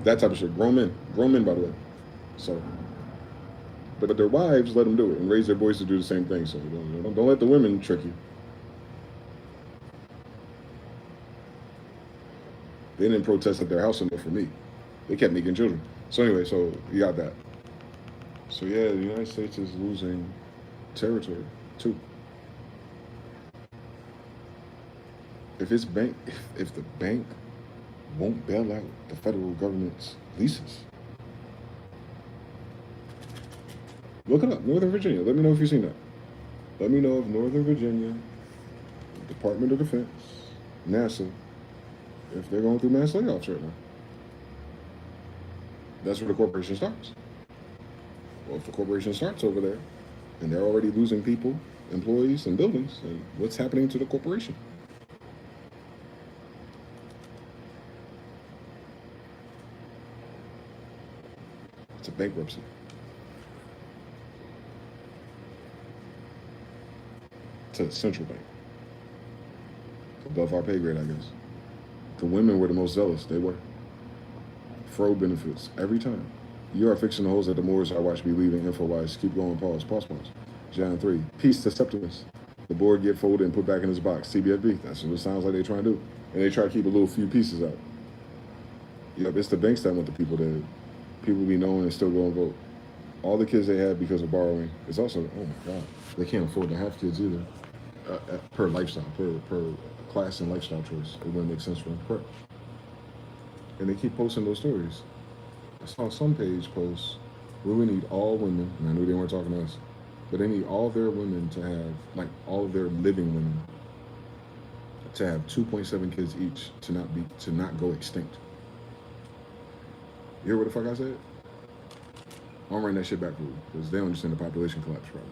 That type of shit. Grown men, by the way. So, but their wives let them do it and raise their boys to do the same thing. So don't let the women trick you. They didn't protest at their house enough for me. They kept making children. So anyway, so you got that. So yeah, the United States is losing territory too. If the bank won't bail out the federal government's leases. Look it up, Northern Virginia. Let me know if you've seen that. Let me know if Northern Virginia, Department of Defense, NASA, if they're going through mass layoffs right now. That's where the corporation starts. Well, if the corporation starts over there, and they're already losing people, employees, and buildings, then what's happening to the corporation? It's a bankruptcy. It's a central bank. It's above our pay grade, I guess. The women were the most zealous. They were. Fro benefits every time. You are fixing the holes at the Moors I watch me leaving InfoWise. Keep going, pause. John 3. Peace to Septimus. The board get folded and put back in his box. CBFB. That's what it sounds like they're trying to do. And they try to keep a little few pieces out. Yep, it's the banks that want the people dead. People be known and still go and vote. All the kids they have because of borrowing. It's also, oh my God, they can't afford to have kids either. Per lifestyle, per class and lifestyle choice. It wouldn't make sense for them. Correct. And they keep posting those stories. I saw some page post where we need all women, and I knew they weren't talking to us, but they need all their women to have, like all of their living women, to have 2.7 kids each to not go extinct. You hear what the fuck I said? I'll run that shit back for you because they don't understand the population collapse problem,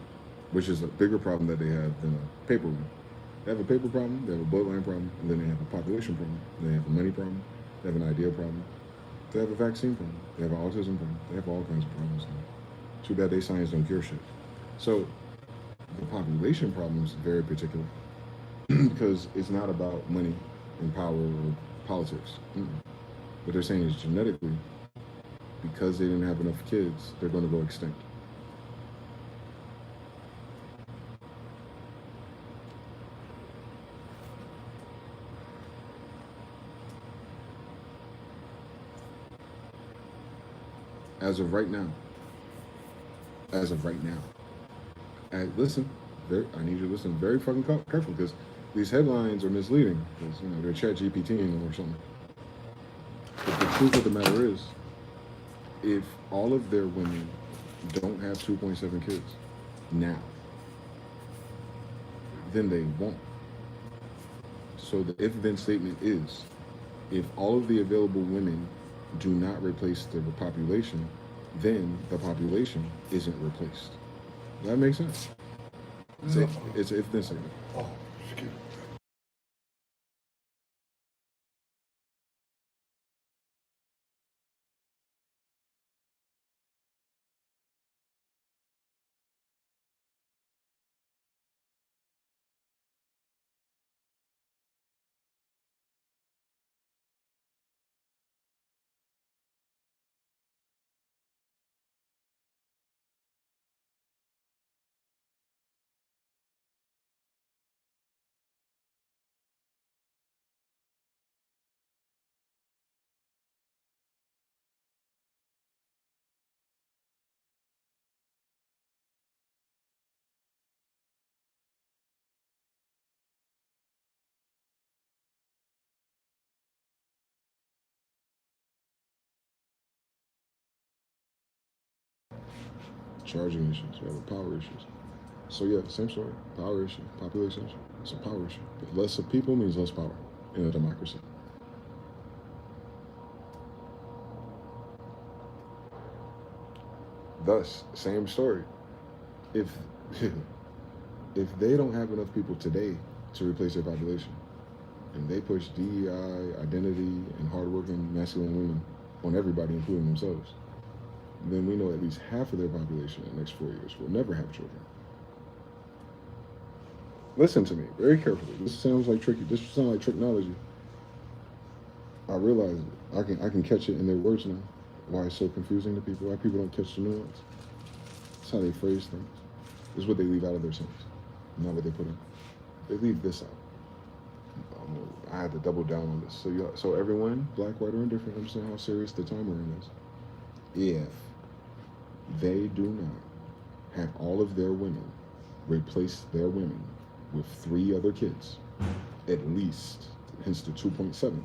which is a bigger problem that they have than a paper one. They have a paper problem, they have a bloodline problem, and then they have a population problem. They have a money problem, they have an idea problem, they have a vaccine problem, they have an autism problem, they have all kinds of problems now. Too bad they science don't cure shit. So the population problem is very particular because it's not about money and power or politics. What they're saying is genetically, because they didn't have enough kids, they're going to go extinct. As of right now. As of right now. And listen, I need you to listen very fucking careful because these headlines are misleading because they're chat GPTing or something. But the truth of the matter is, if all of their women don't have 2.7 kids now, then they won't. So the if-then statement is, if all of the available women do not replace the population, then the population isn't replaced. Does that make sense? It's an if-then statement. Oh, excuse me. Charging issues, we have power issues. So yeah, same story. Power issue, population issue. It's a power issue. But less of people means less power in a democracy. Thus, same story. If if they don't have enough people today to replace their population, and they push DEI, identity, and hardworking masculine women on everybody, including themselves, then we know at least half of their population in the next 4 years will never have children. Listen to me very carefully. This sounds like tricky. This sounds like technology. I realize it. I can catch it in their words now. Why it's so confusing to people. Why people don't catch the nuance. That's how they phrase things. This is what they leave out of their sentence, not what they put in. They leave this out. I had to double down on this. So everyone, black, white, or indifferent, understand how serious the time we're in is. If they do not have all of their women replace their women with 3 other kids, at least, hence the 2.7.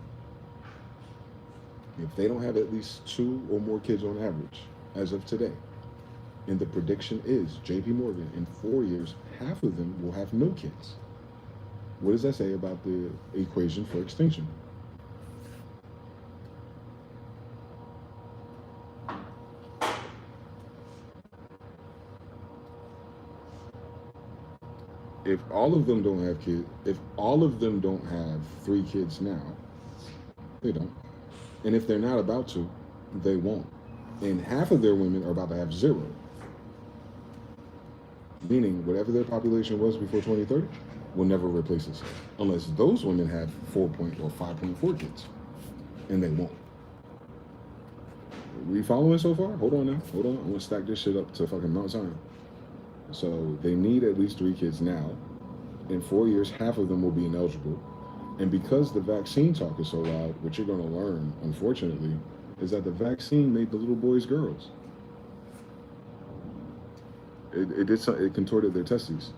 If they don't have at least 2 or more kids on average, as of today, and the prediction is, JP Morgan, in 4 years, half of them will have no kids. What does that say about the equation for extinction? If all of them don't have kids, if all of them don't have 3 kids now, they don't. And if they're not about to, they won't. And half of their women are about to have 0. Meaning, whatever their population was before 2030 will never replace itself. Unless those women have 4 or 5.4 kids. And they won't. We following so far? Hold on now. Hold on. I'm going to stack this shit up to fucking Mount Zion. So they need at least 3 kids now. In 4 years, half of them will be ineligible. And because the vaccine talk is so loud, what you're going to learn, unfortunately, is that the vaccine made the little boys girls. It contorted their testes.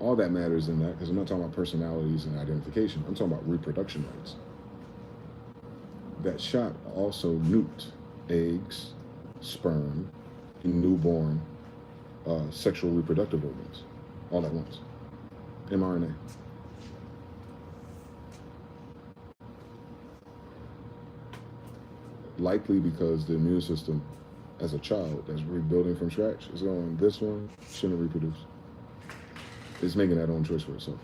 All that matters in that, because I'm not talking about personalities and identification. I'm talking about reproduction rights. That shot also nuked eggs, sperm, and newborn sexual reproductive organs all at once. mRNA. Likely because the immune system as a child that's rebuilding from scratch is going, this one shouldn't reproduce. It's making that own choice for itself.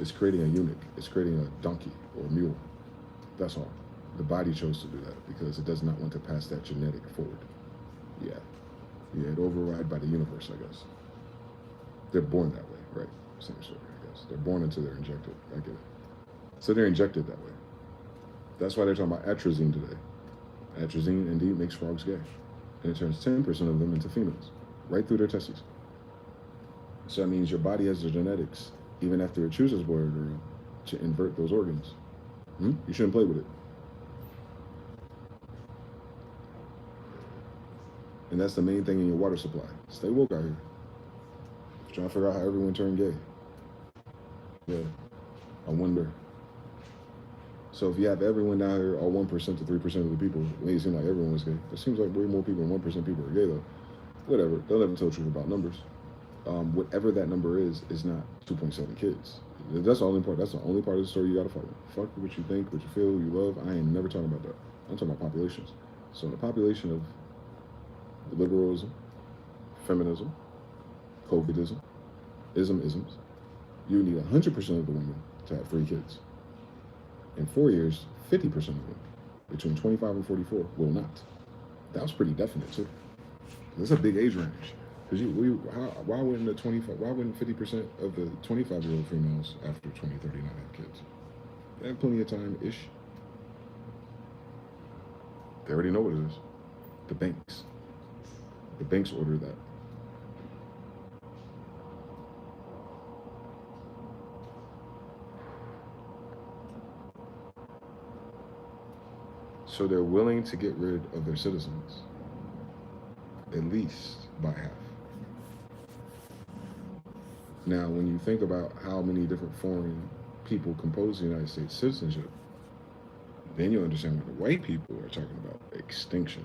It's creating a eunuch. It's creating a donkey or a mule. That's all. The body chose to do that because it does not want to pass that genetic forward. Yeah, it override by the universe, I guess. They're born that way, right? Same story, I guess. They're born until they're injected. I get it. So they're injected that way. That's why they're talking about atrazine today. Atrazine indeed makes frogs gay. And it turns 10% of them into females, right through their testes. So that means your body has the genetics, even after it chooses boy or girl, to invert those organs. You shouldn't play with it. And that's the main thing in your water supply. Stay woke out here. Trying to figure out how everyone turned gay. Yeah, I wonder. So if you have everyone down here, all 1% to 3% of the people, it may seem like everyone was gay. It seems like way more people than 1% people are gay though. Whatever, they'll never tell the truth about numbers. Whatever that number is not 2.7 kids. That's the only part. That's the only part of the story you gotta follow. Fuck what you think, what you feel, you love. I ain't never talking about that. I'm talking about populations. So in the population of liberalism, feminism, COVIDism, isms, you need 100% of the women to have 3 kids. In 4 years, 50% of them, between 25 and 44, will not. That was pretty definite too. That's a big age range. Because why wouldn't 50% of the 25-year-old females after 2039 have kids? They have plenty of time-ish. They already know what it is. The banks. The banks order that. So they're willing to get rid of their citizens, at least by half. Now, when you think about how many different foreign people compose the United States citizenship, then you understand what the white people are talking about, extinction.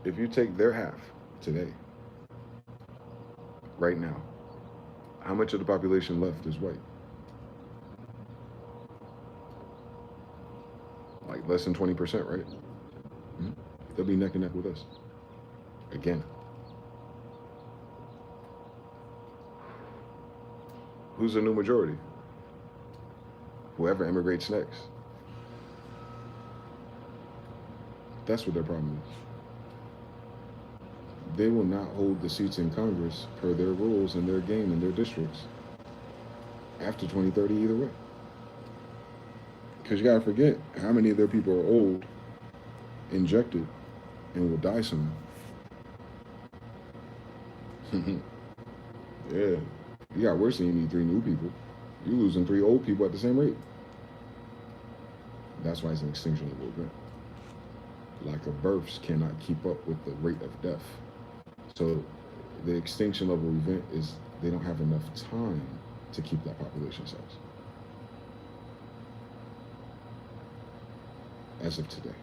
If you take their half today, right now, how much of the population left is white? Like less than 20%, right? They'll be neck and neck with us. Again. Who's the new majority? Whoever immigrates next. That's what their problem is. They will not hold the seats in Congress per their rules and their game and their districts after 2030 either way. Because you gotta forget how many of their people are old, injected, and will die soon. Yeah. You got worse than you need 3 new people. You're losing 3 old people at the same rate. That's why it's an extinction level event. Lack of births cannot keep up with the rate of death. So the extinction level event is they don't have enough time to keep that population size. As of today.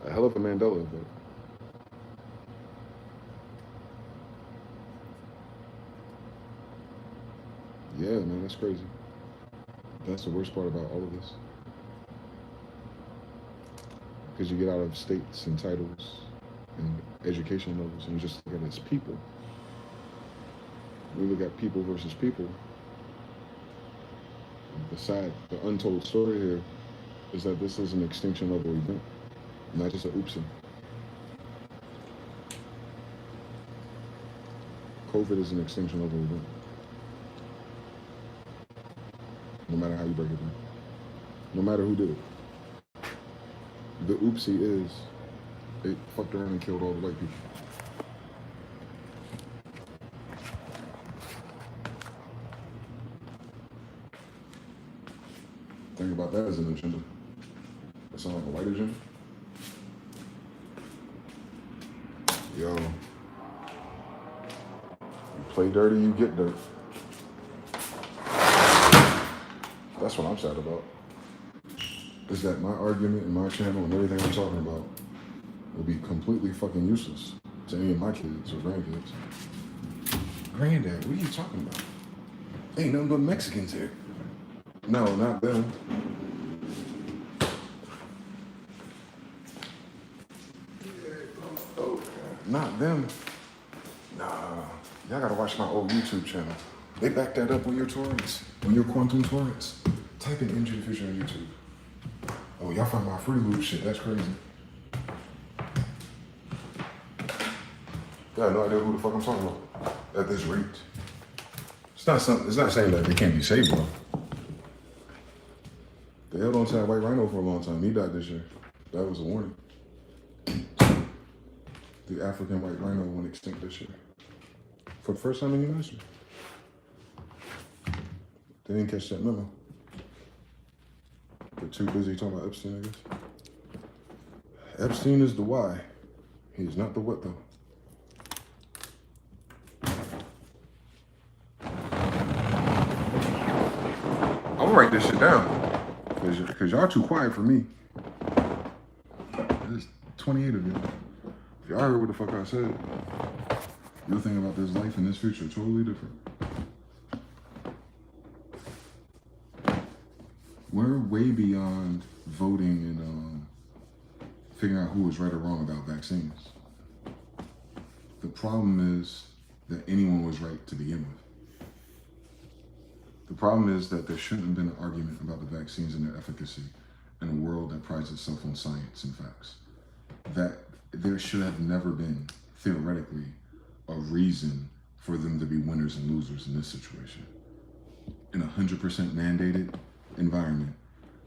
A hell of a Mandela effect. Yeah, man, that's crazy. That's the worst part about all of this. Because you get out of states and titles and education levels and you just look at it as people. We look at people versus people. The untold story here is that this is an extinction level event, not just a oopsie. COVID is an extinction level event. No matter how you break it down. No matter who did it. The oopsie is it fucked around and killed all the white people. Think about that as an agenda. That sounds like a white agenda. Yo. You play dirty, you get dirt. That's what I'm sad about. Is that my argument and my channel and everything I'm talking about will be completely fucking useless to any of my kids or grandkids. Granddad, what are you talking about? Ain't nothing but Mexicans here. No, not them. Oh, not them. Nah, y'all gotta watch my old YouTube channel. They back that up on your torrents, on your quantum torrents. Type in MG the Future on YouTube. Oh, y'all find my free loot shit. That's crazy. I have no idea who the fuck I'm talking about at this rate. It's not saying that they can't be saved, bro. They held on to that white rhino for a long time. He died this year. That was a warning. The African white rhino went extinct this year. For the first time in human history. They didn't catch that memo. They're too busy talking about Epstein, I guess. Epstein is the why. He is not the what, though. I'm gonna write this shit down. Because y'all too quiet for me. There's 28 of you. If y'all heard what the fuck I said, you'll think about this life and this future totally different. We're way beyond voting and figuring out who was right or wrong about vaccines. The problem is that anyone was right to begin with. The problem is that there shouldn't have been an argument about the vaccines and their efficacy in a world that prides itself on science and facts. That there should have never been, theoretically, a reason for them to be winners and losers in this situation. In a 100% mandated environment,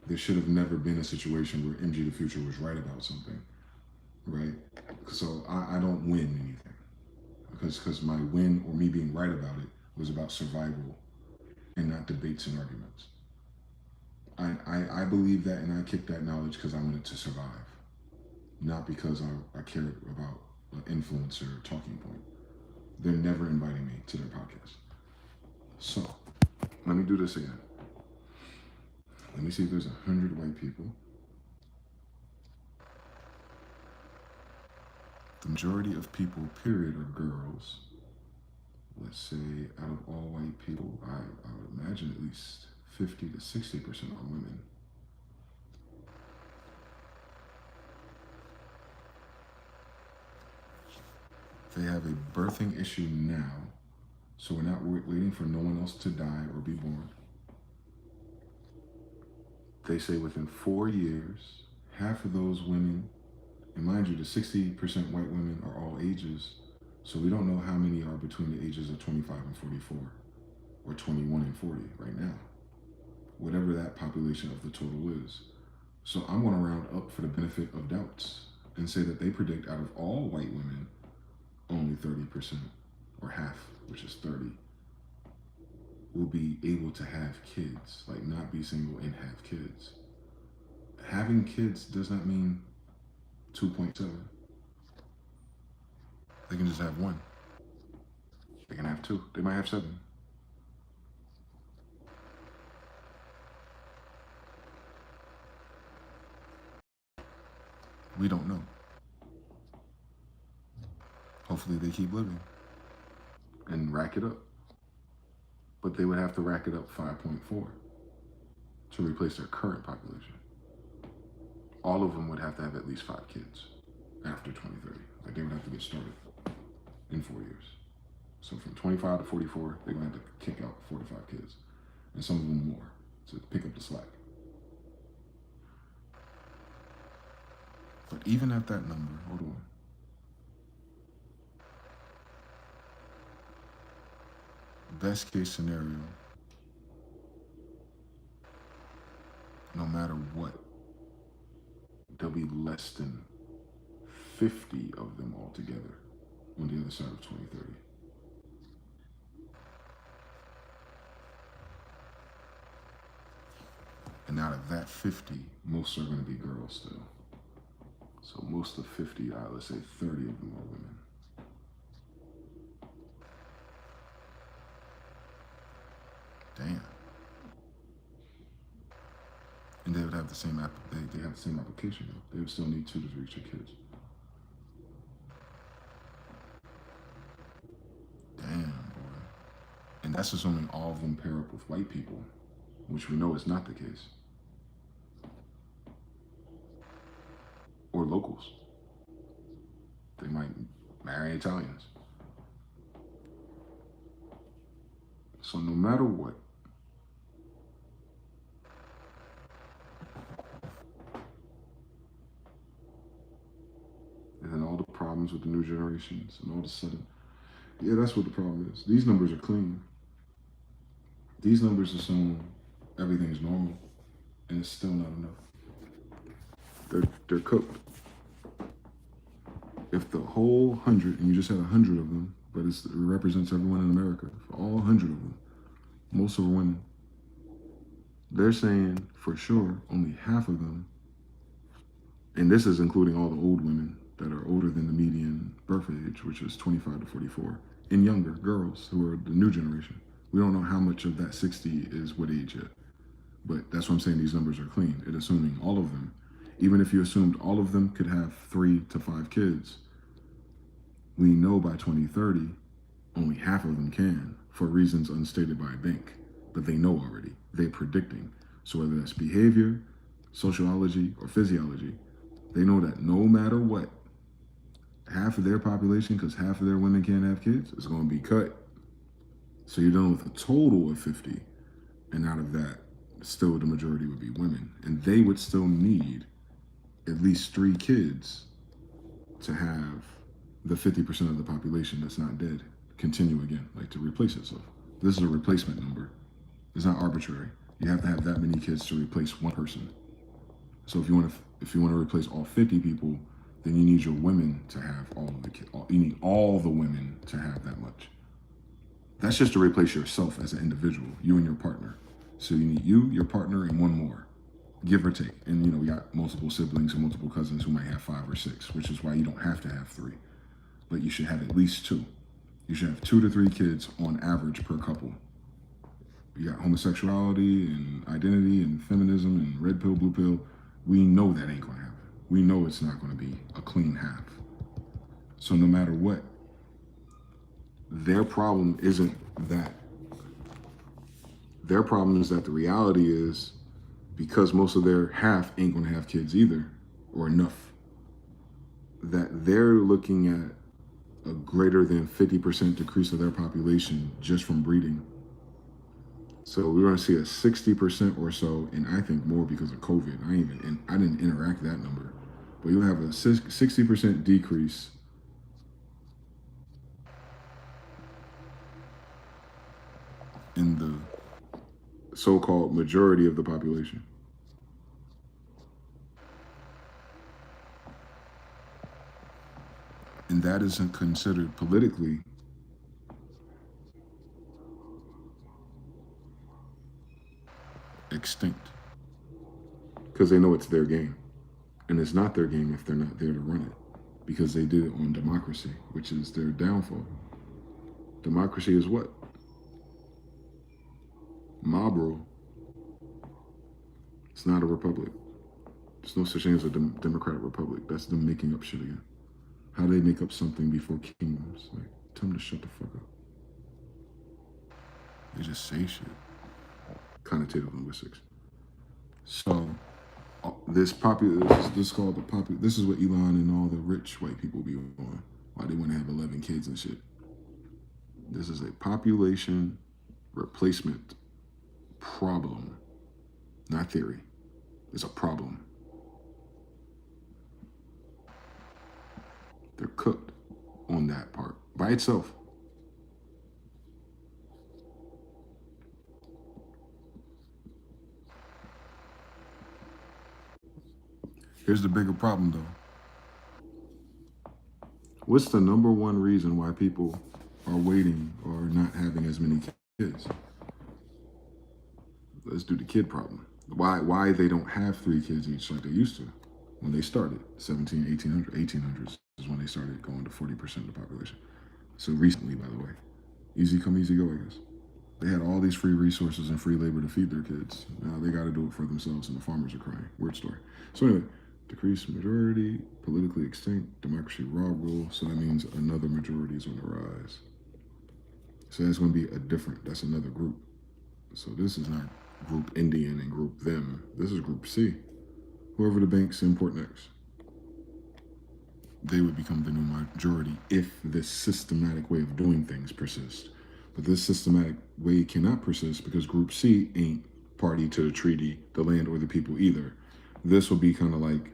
there should have never been a situation where MG the Future was right about something, right? So I don't win anything because my win or me being right about it was about survival and not debates and arguments. I believe that, and I kicked that knowledge because I wanted to survive, not because I cared about an influencer talking point. They're never inviting me to their podcast. So let me do this again. Let me see if there's 100 white people. The majority of people, period, are girls. Let's say out of all white people, I would imagine at least 50 to 60% are women. They have a birthing issue now, so we're not waiting for no one else to die or be born. They say within 4 years, half of those women, and mind you, the 60% white women are all ages, so we don't know how many are between the ages of 25 and 44, or 21 and 40 right now, whatever that population of the total is. So I'm going to round up for the benefit of doubts and say that they predict out of all white women, only 30%, or half, which is 30, will be able to have kids, like not be single and have kids. Having kids does not mean 2.7. They can just have one. They can have two. They might have 7. We don't know. Hopefully they keep living and rack it up. But they would have to rack it up 5.4 to replace their current population. All of them would have to have at least 5 kids after 2030. Like they would have to get started in 4 years. So from 25 to 44, they're gonna have to kick out 4 to 5 kids. And some of them more to pick up the slack. But even at that number, hold on. Best case scenario, no matter what, there'll be less than 50 of them altogether on the other side of 2030. And out of that 50, most are going to be girls still. So most of 50, let's say 30 of them are women. Damn. And they would have the same they have the same application though. They would still need 2 to reach their kids. Damn, boy. that's assuming all of them pair up with white people, which we know is not the case. Or locals. They might marry Italians. So no matter what, and then all the problems with the new generations, and all of a sudden, yeah, that's what the problem is. These numbers are clean. These numbers assume everything is normal, and it's still not enough. They're cooked. If the whole 100, and you just had 100 of them, but it represents everyone in America, for all 100 of them, most of them are women. They're saying for sure only half of them, and this is including all the old women that are older than the median birth age, which is 25 to 44, and younger girls who are the new generation. We don't know how much of that 60 is what age yet, but that's what I'm saying. These numbers are clean. It's assuming all of them. Even if you assumed all of them could have 3 to 5 kids, we know by 2030, only half of them can, for reasons unstated by a bank, but they know already. They're predicting. So whether that's behavior, sociology, or physiology, they know that no matter what, half of their population, because half of their women can't have kids, is going to be cut. So you're done with a total of 50, and out of that, still the majority would be women, and they would still need at least 3 kids to have the 50% of the population that's not dead continue again, like to replace itself. This is a replacement number. It's not arbitrary. You have to have that many kids to replace one person. So if you want to replace all 50 people, then you need your women to have all of the kids. You need all the women to have that much. That's just to replace yourself as an individual, you and your partner. So you need you, your partner, and one more, give or take. And we got multiple siblings and multiple cousins who might have 5 or 6, which is why you don't have to have 3, but you should have at least 2. You should have 2 to 3 kids on average per couple. You got homosexuality and identity and feminism and red pill, blue pill. We know that ain't gonna happen. We know it's not gonna be a clean half. So no matter what, their problem isn't that. Their problem is that the reality is, because most of their half ain't gonna have kids either, or enough, that they're looking at a greater than 50% decrease of their population just from breeding. So we're gonna see a 60% or so, and I think more because of COVID. I didn't interact that number, but you'll have a 60% decrease in the so-called majority of the population. And that isn't considered politically extinct, because they know it's their game. And it's not their game if they're not there to run it, because they did it on democracy, which is their downfall. Democracy is what? Mob rule. It's not a republic. There's no such thing as a democratic republic. That's them making up shit again. How do they make up something before kingdoms? Like, tell them to shut the fuck up. They just say shit. Connotative linguistics. So this is called the this is what Elon and all the rich white people be on. Why they want to have 11 kids and shit. This is a population replacement problem, not theory. It's a problem. They're cooked on that part by itself. Here's the bigger problem though. What's the number one reason why people are waiting or not having as many kids? Let's do the kid problem. Why they don't have 3 kids each like they used to when they started. 1800s is when they started going to 40% of the population. So recently, by the way. Easy come, easy go, I guess. They had all these free resources and free labor to feed their kids. Now they got to do it for themselves, and the farmers are crying. Weird story. So anyway, decreased majority, politically extinct, democracy, raw rule. So that means another majority is on the rise. So that's going to be that's another group. So this is not group Indian and group them. This is group C. Whoever the banks import next, they would become the new majority if this systematic way of doing things persists. But this systematic way cannot persist because group C ain't party to the treaty, the land, or the people either. This will be kind of like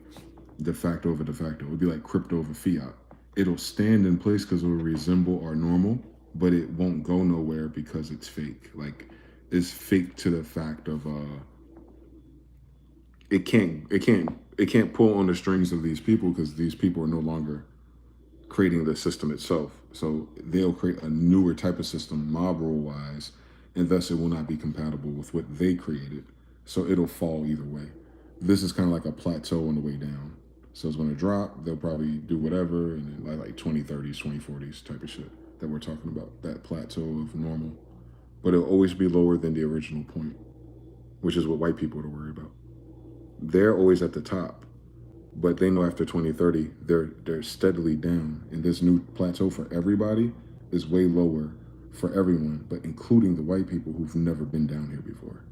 de facto over de facto. It would be like crypto over fiat. It'll stand in place because it will resemble our normal, but it won't go nowhere because it's fake. Like, it's fake to the fact of it can't pull on the strings of these people because these people are no longer creating the system itself. So they'll create a newer type of system, mob rule wise, and thus it will not be compatible with what they created. So it'll fall either way. This is kind of like a plateau on the way down. So it's going to drop. They'll probably do whatever, and then like 2030s, 2040s type of shit that we're talking about, that plateau of normal. But it'll always be lower than the original point, which is what white people are worried about. They're always at the top, but they know after 2030, they're steadily down. And this new plateau for everybody is way lower for everyone, but including the white people who've never been down here before.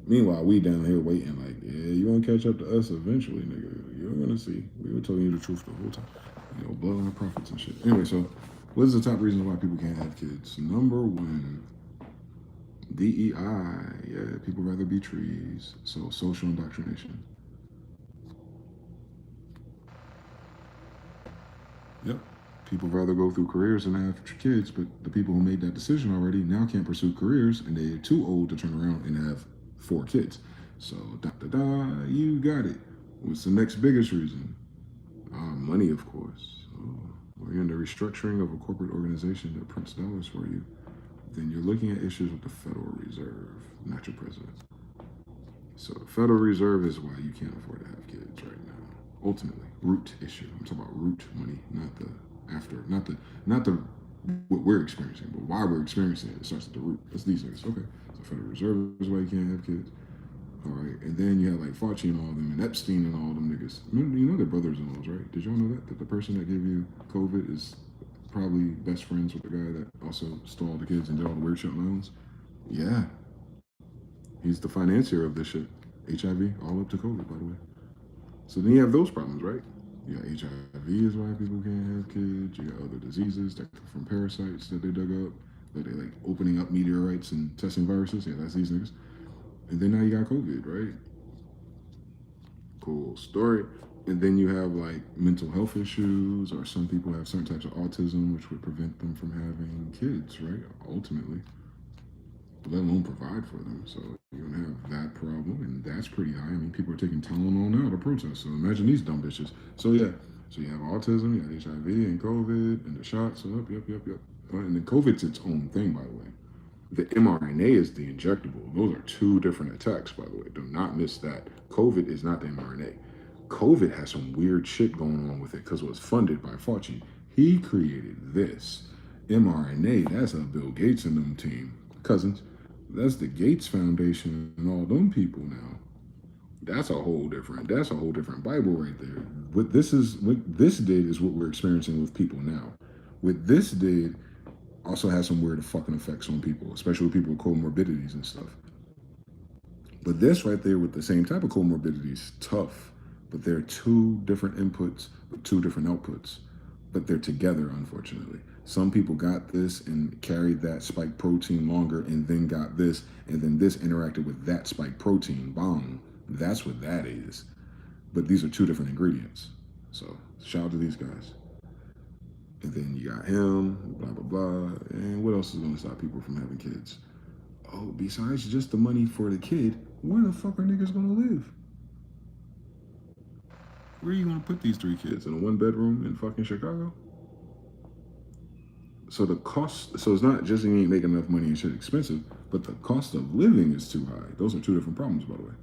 Meanwhile, we down here waiting like, yeah, you won't catch up to us eventually, nigga. You're gonna see. We were telling you the truth the whole time. You know, blood on the prophets and shit. Anyway, so what is the top reason why people can't have kids? Number one, DEI. Yeah, people rather be trees. So social indoctrination. Yep. People rather go through careers than have kids, but the people who made that decision already now can't pursue careers, and they're too old to turn around and have 4 kids. So, you got it. What's the next biggest reason? Money, of course. We're in the restructuring of a corporate organization that prints dollars for you. Then you're looking at issues with the Federal Reserve, not your president. So the Federal Reserve is why you can't afford to have kids right now. Ultimately, root issue. I'm talking about root money, not the what we're experiencing, but why we're experiencing it. It starts at the root. That's these niggas. Okay. So Federal Reserve is why you can't have kids. All right. And then you have like Fauci and all of them, and Epstein and all of them niggas. You know they're brothers-in-laws, right? Did y'all know that? That the person that gave you COVID is probably best friends with the guy that also stole all the kids and did all the weird shit loans? Yeah. He's the financier of this shit. HIV, all up to COVID, by the way. So then you have those problems, right? You got HIV is why people can't have kids. You got other diseases that come from parasites that they dug up, that they like opening up meteorites and testing viruses. Yeah, that's these niggas. And then now you got COVID, right? Cool story. And then you have like mental health issues, or some people have certain types of autism, which would prevent them from having kids, right? Ultimately, let alone provide for them. So you're gonna have that problem, and that's pretty high. I mean, people are taking Tylenol now to protest. So imagine these dumb bitches. So yeah, so you have autism, you have HIV and COVID, and the shots. So yep. And then COVID's its own thing, by the way. The mRNA is the injectable. Those are 2 different attacks, by the way. Do not miss that. COVID is not the mRNA. COVID has some weird shit going on with it because it was funded by Fauci. He created this. mRNA, that's a Bill Gates and them team. Cousins. That's the Gates Foundation and all them people now. That's a whole different Bible right there. What this did is what we're experiencing with people now. What this did also has some weird fucking effects on people, especially with people with comorbidities and stuff. But this right there with the same type of comorbidities, tough. But they're 2 different inputs with 2 different outputs. But they're together, unfortunately. Some people got this and carried that spike protein longer and then got this, and then this interacted with that spike protein. Bong. That's what that is. But these are 2 different ingredients. So shout out to these guys. And then you got him, blah, blah, blah. And what else is going to stop people from having kids? Oh, besides just the money for the kid, where the fuck are niggas going to live? Where are you going to put these 3 kids? In a 1-bedroom in fucking Chicago? So the cost, so it's not just you ain't making enough money and shit expensive, but the cost of living is too high. Those are 2 different problems, by the way.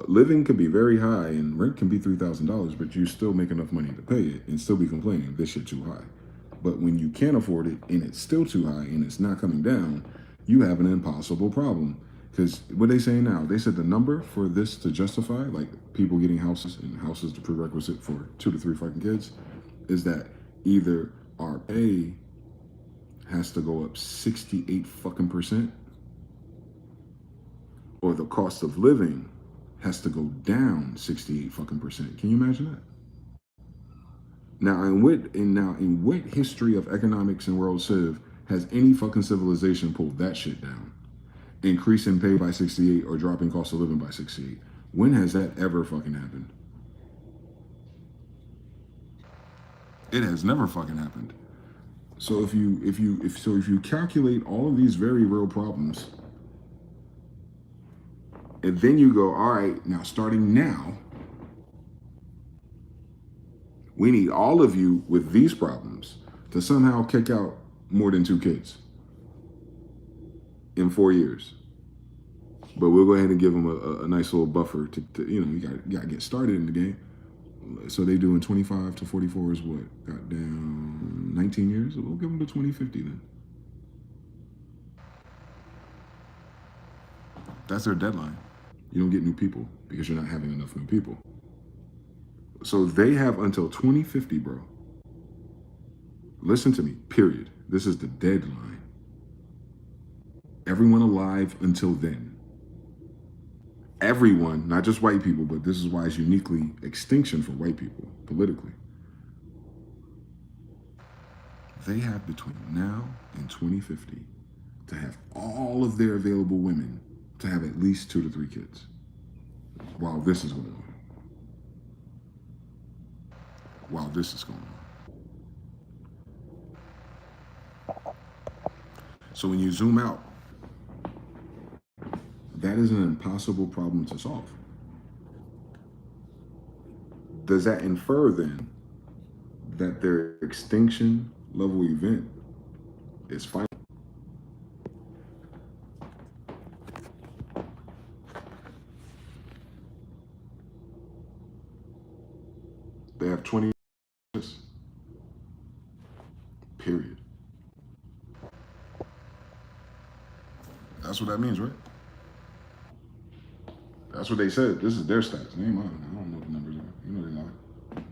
Living can be very high and rent can be $3,000, but you still make enough money to pay it and still be complaining this shit too high. But when you can't afford it and it's still too high and it's not coming down, you have an impossible problem. Because what they say now, they said the number for this to justify, like people getting houses and houses the prerequisite for 2 to 3 fucking kids, is that either our pay has to go up 68 fucking percent, or the cost of living has to go down 68 fucking percent. Can you imagine that? Now, in what history of economics and world civ has any fucking civilization pulled that shit down? Increasing pay by 68 or dropping cost of living by 68. When has that ever fucking happened? It has never fucking happened. So if you calculate all of these very real problems, and then you go, all right, now starting now, we need all of you with these problems to somehow kick out more than 2 kids in 4 years. But we'll go ahead and give them a nice little buffer to you got to get started in the game. So they doing 25 to 44 is what? Got down 19 years? We'll give them to 2050 then. That's their deadline. You don't get new people because you're not having enough new people. So they have until 2050, bro. Listen to me, period. This is the deadline. Everyone alive until then. Everyone, not just white people, but this is why it's uniquely extinction for white people, politically. They have between now and 2050 to have all of their available women to have at least 2 to 3 kids while this is going on. While this is going on. So when you zoom out, that is an impossible problem to solve. Does that infer then that their extinction level event is final? They have 20 years. Period. That's what that means, right? That's what they said. This is their stats. They ain't mine. I don't know what the numbers are. You know they lie.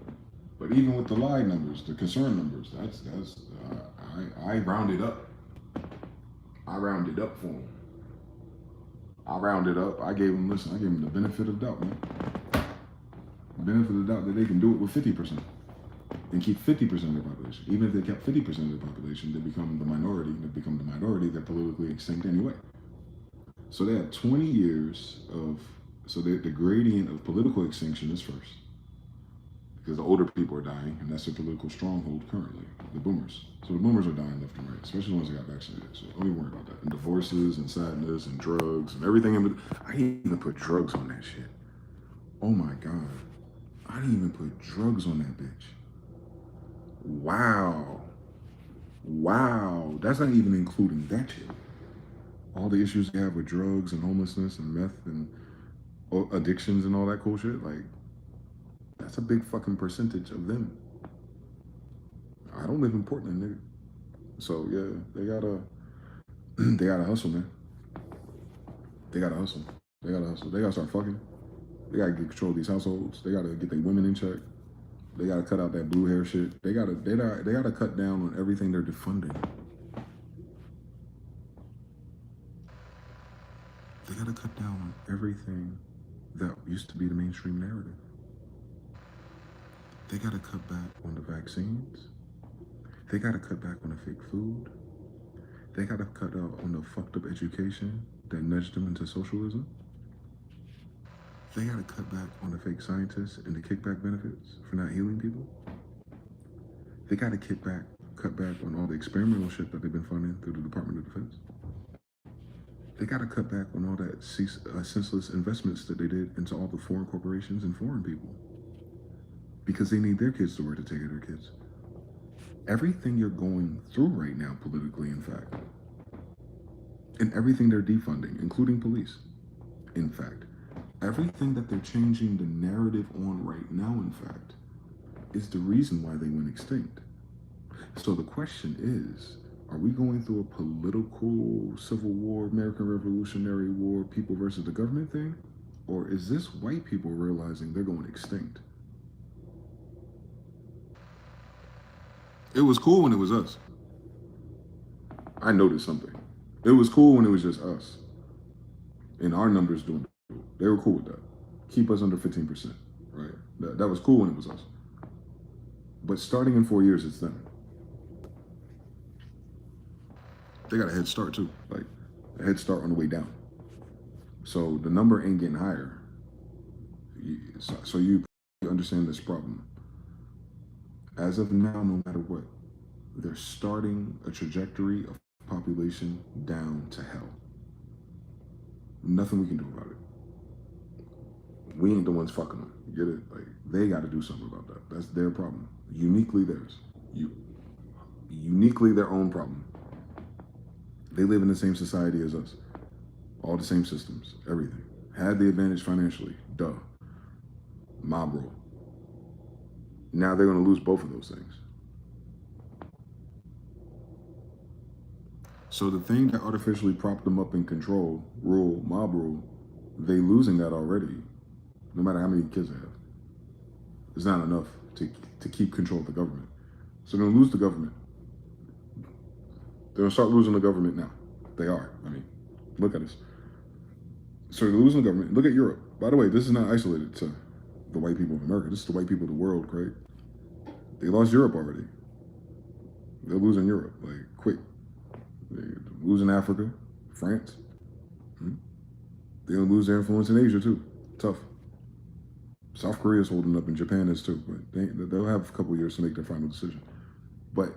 But even with the lie numbers, the concern numbers, I rounded up. I rounded up for them. I rounded up. I gave them the benefit of doubt, man. Benefit of the doubt that they can do it with 50% and keep 50% of their population. Even if they kept 50% of their population, they become the minority. And they become the minority, they're politically extinct anyway. So they have 20 years of, so the gradient of political extinction is first. Because the older people are dying, and that's their political stronghold currently, the boomers. So the boomers are dying left and right, especially the ones that got vaccinated. So don't even worry about that. And divorces and sadness and drugs and everything. I didn't even put drugs on that shit. Oh my God. I didn't even put drugs on that bitch. Wow. Wow. That's not even including that shit. All the issues they have with drugs and homelessness and meth and addictions and all that cool shit. Like, that's a big fucking percentage of them. I don't live in Portland, nigga. So yeah, they gotta hustle, man. They gotta hustle. They gotta start fucking. They gotta get control of these households. They gotta get their women in check. They gotta cut out that blue hair shit. They gotta cut down on everything they're defunding. They gotta cut down on everything that used to be the mainstream narrative. They gotta cut back on the vaccines. They gotta cut back on the fake food. They gotta cut out on the fucked up education that nudged them into socialism. They gotta cut back on the fake scientists and the kickback benefits for not healing people. They gotta cut back on all the experimental shit that they've been funding through the Department of Defense. They gotta cut back on all that senseless investments that they did into all the foreign corporations and foreign people. Because they need their kids to work to take care of their kids. Everything you're going through right now politically, in fact, and everything they're defunding, including police, in fact, everything that they're changing the narrative on right now, in fact, is the reason why they went extinct. So the question is, are we going through a political Civil War, American Revolutionary War, people versus the government thing? Or is this white people realizing they're going extinct? It was cool when it was us. I noticed something. It was cool when it was just us. And our numbers doing it. They were cool with that. Keep us under 15%, right? That was cool when it was us. But starting in 4 years, it's them. They got a head start too, like a head start on the way down. So the number ain't getting higher. So you understand this problem. As of now, no matter what, they're starting a trajectory of population down to hell. Nothing we can do about it. We ain't the ones fucking them. You get it? Like, they got to do something about that. That's their problem. Uniquely theirs. Uniquely their own problem. They live in the same society as us. All the same systems, everything. Had the advantage financially, duh. Mob rule. Now they're going to lose both of those things. So the thing that artificially propped them up in control, rule, mob rule, they losing that already, no matter how many kids they have. It's not enough to keep control of the government. So they're going to lose the government. They're going to start losing the government now. They are. I mean, look at us. So they're losing the government. Look at Europe. By the way, this is not isolated to the white people of America. This is the white people of the world, Craig. They lost Europe already. They're losing Europe, like, quick. They're losing Africa, France. They're going to lose their influence in Asia, too. Tough. South Korea is holding up, and Japan is, too. But they'll have a couple of years to make their final decision. But,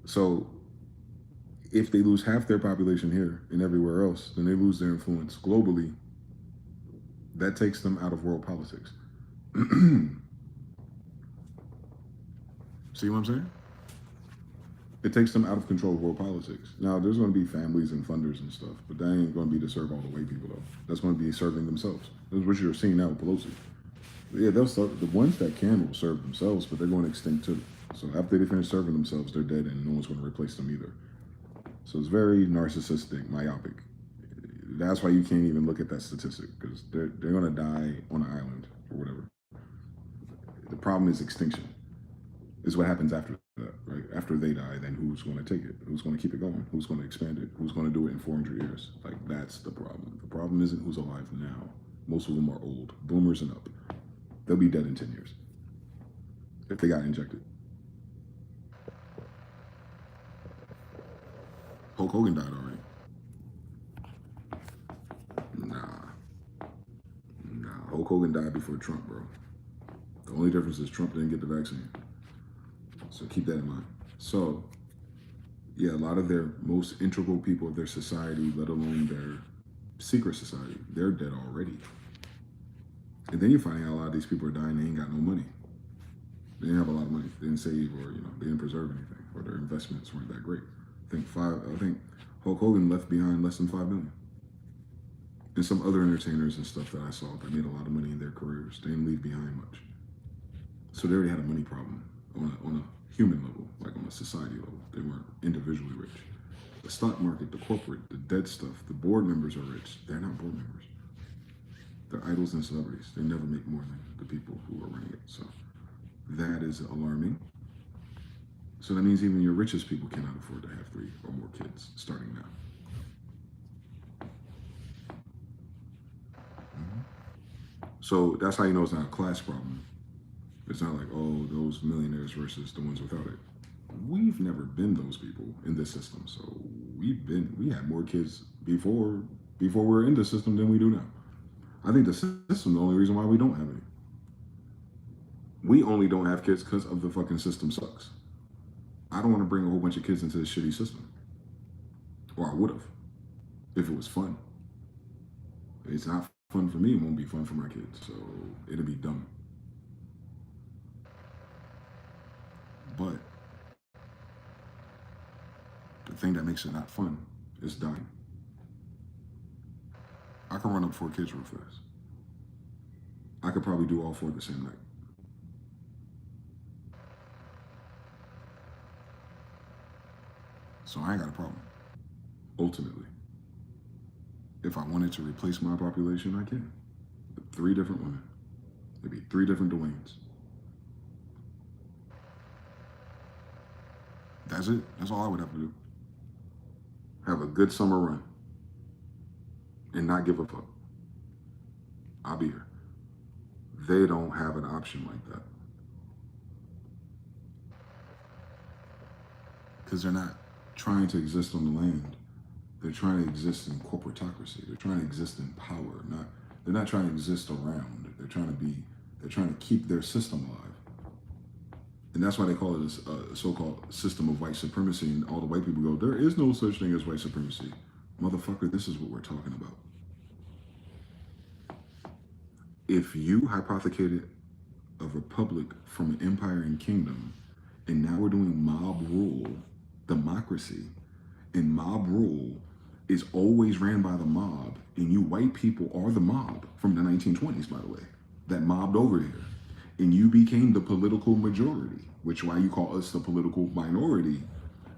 so, if they lose half their population here and everywhere else, then they lose their influence globally. That takes them out of world politics. See what I'm saying? It takes them out of control of world politics. Now, there's going to be families and funders and stuff, but that ain't going to be to serve all the white people, though. That's going to be serving themselves. That's what you're seeing now with Pelosi. Yeah, they'll serve, the ones that can will serve themselves, but they're going to extinct too. So after they finish serving themselves, they're dead, and no one's going to replace them either. So it's very narcissistic, myopic. That's why you can't even look at that statistic, because they're going to die on an island or whatever. The problem is extinction. Is what happens after that, right? After they die, then who's going to take it? Who's going to keep it going? Who's going to expand it? Who's going to do it in 400 years? Like, that's the problem. The problem isn't who's alive now. Most of them are old, boomers and up. They'll be dead in 10 years if they got injected. Hulk Hogan died already. Nah. Hulk Hogan died before Trump, bro. The only difference is Trump didn't get the vaccine. So keep that in mind. So, yeah, a lot of their most integral people of their society, let alone their secret society, they're dead already. And then you're finding out a lot of these people are dying, they ain't got no money. They didn't have a lot of money. They didn't save, or they didn't preserve anything, or their investments weren't that great. I think Hulk Hogan left behind less than $5 million. And some other entertainers and stuff that I saw that made a lot of money in their careers, they didn't leave behind much. So they already had a money problem on a human level, like on a society level. They weren't individually rich. The stock market, the corporate, the dead stuff, the board members are rich. They're not board members. They're idols and celebrities. They never make more than the people who are running it. So that is alarming. So that means even your richest people cannot afford to have 3 or more kids starting now. So that's how you know it's not a class problem. It's not like, oh, those millionaires versus the ones without it. We've never been those people in this system. So we had more kids before we were in the system than we do now. I think the system is the only reason why we don't have any. We only don't have kids because of the fucking system sucks. I don't want to bring a whole bunch of kids into this shitty system. Or I would have, if it was fun. It's not fun for me, it won't be fun for my kids. So it'll be dumb. But the thing that makes it not fun is dying. I can run up 4 kids real fast. I could probably do all 4 the same night. So I ain't got a problem, ultimately. If I wanted to replace my population, I can. With 3 different women. There'd be 3 different Dwaynes. That's it. That's all I would have to do. have a good summer run, and not give a fuck. I'll be here. They don't have an option like that. Because they're not trying to exist on the land. They're trying to exist in corporatocracy. They're trying to exist in power. They're not trying to exist around. They're trying to keep their system alive. And that's why they call it a so-called system of white supremacy. And all the white people go, there is no such thing as white supremacy. Motherfucker, this is what we're talking about. If you hypothecated a republic from an empire and kingdom, and now we're doing mob rule, democracy, and mob rule is always ran by the mob, and you white people are the mob from the 1920s, by the way, that mobbed over here. And you became the political majority, which why you call us the political minority,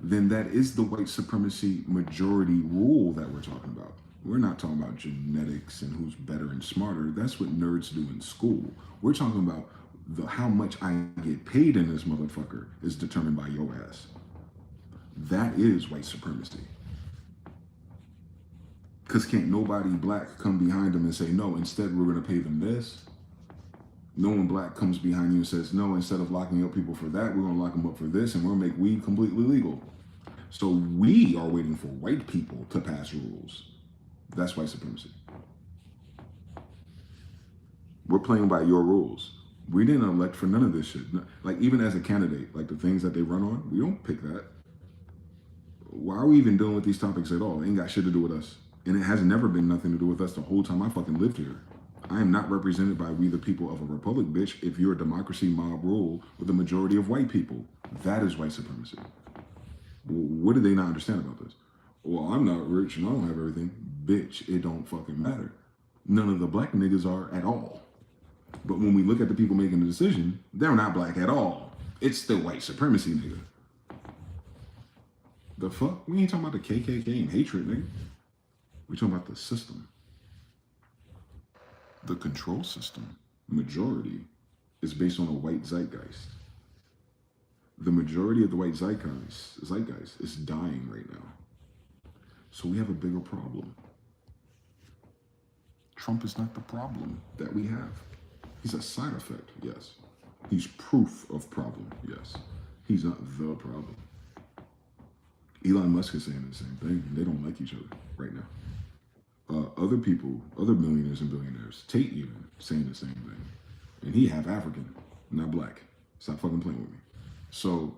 then that is the white supremacy majority rule that we're talking about. We're not talking about genetics and who's better and smarter. That's what nerds do in school. We're talking about how much I get paid in this motherfucker is determined by your ass. That is white supremacy. Because can't nobody black come behind them and say, no, instead we're going to pay them this. No one black comes behind you and says, no, instead of locking up people for that, we're going to lock them up for this, and we're going to make weed completely legal. So we are waiting for white people to pass rules. That's white supremacy. We're playing by your rules. We didn't elect for none of this shit. Like, even as a candidate, like the things that they run on, we don't pick that. Why are we even dealing with these topics at all? It ain't got shit to do with us. And it has never been nothing to do with us the whole time I fucking lived here. I am not represented by we the people of a republic, bitch, if you're a democracy mob rule with a majority of white people. That is white supremacy. What do they not understand about this? Well, I'm not rich and I don't have everything. Bitch, it don't fucking matter. None of the black niggas are at all. But when we look at the people making the decision, they're not black at all. It's the white supremacy nigga. The fuck? We ain't talking about the KKK and hatred, nigga. We talking about the system. The control system, majority, is based on a white zeitgeist. The majority of the white zeitgeist is dying right now. So we have a bigger problem. Trump is not the problem that we have. He's a side effect, yes. He's proof of problem, yes. He's not the problem. Elon Musk is saying the same thing. They don't like each other right now. Other people, other millionaires and billionaires, Tate even, saying the same thing. And he half African, not black. Stop fucking playing with me. So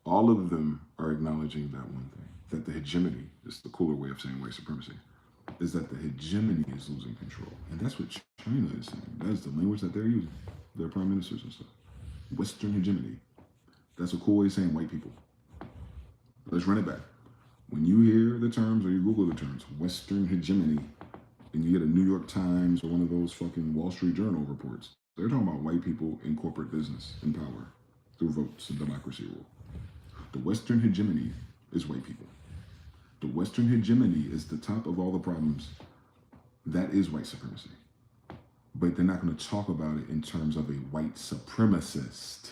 all of them are acknowledging that one thing, that the hegemony, is the cooler way of saying white supremacy, is that the hegemony is losing control. And that's what China is saying. That is the language that they're using, their prime ministers and stuff. Western hegemony. That's a cool way of saying white people. Let's run it back. When you hear the terms or you Google the terms, Western hegemony, and you get a New York Times or one of those fucking Wall Street Journal reports, they're talking about white people in corporate business and power through votes and democracy rule. The Western hegemony is white people. The Western hegemony is the top of all the problems. That is white supremacy. But they're not going to talk about it in terms of a white supremacist.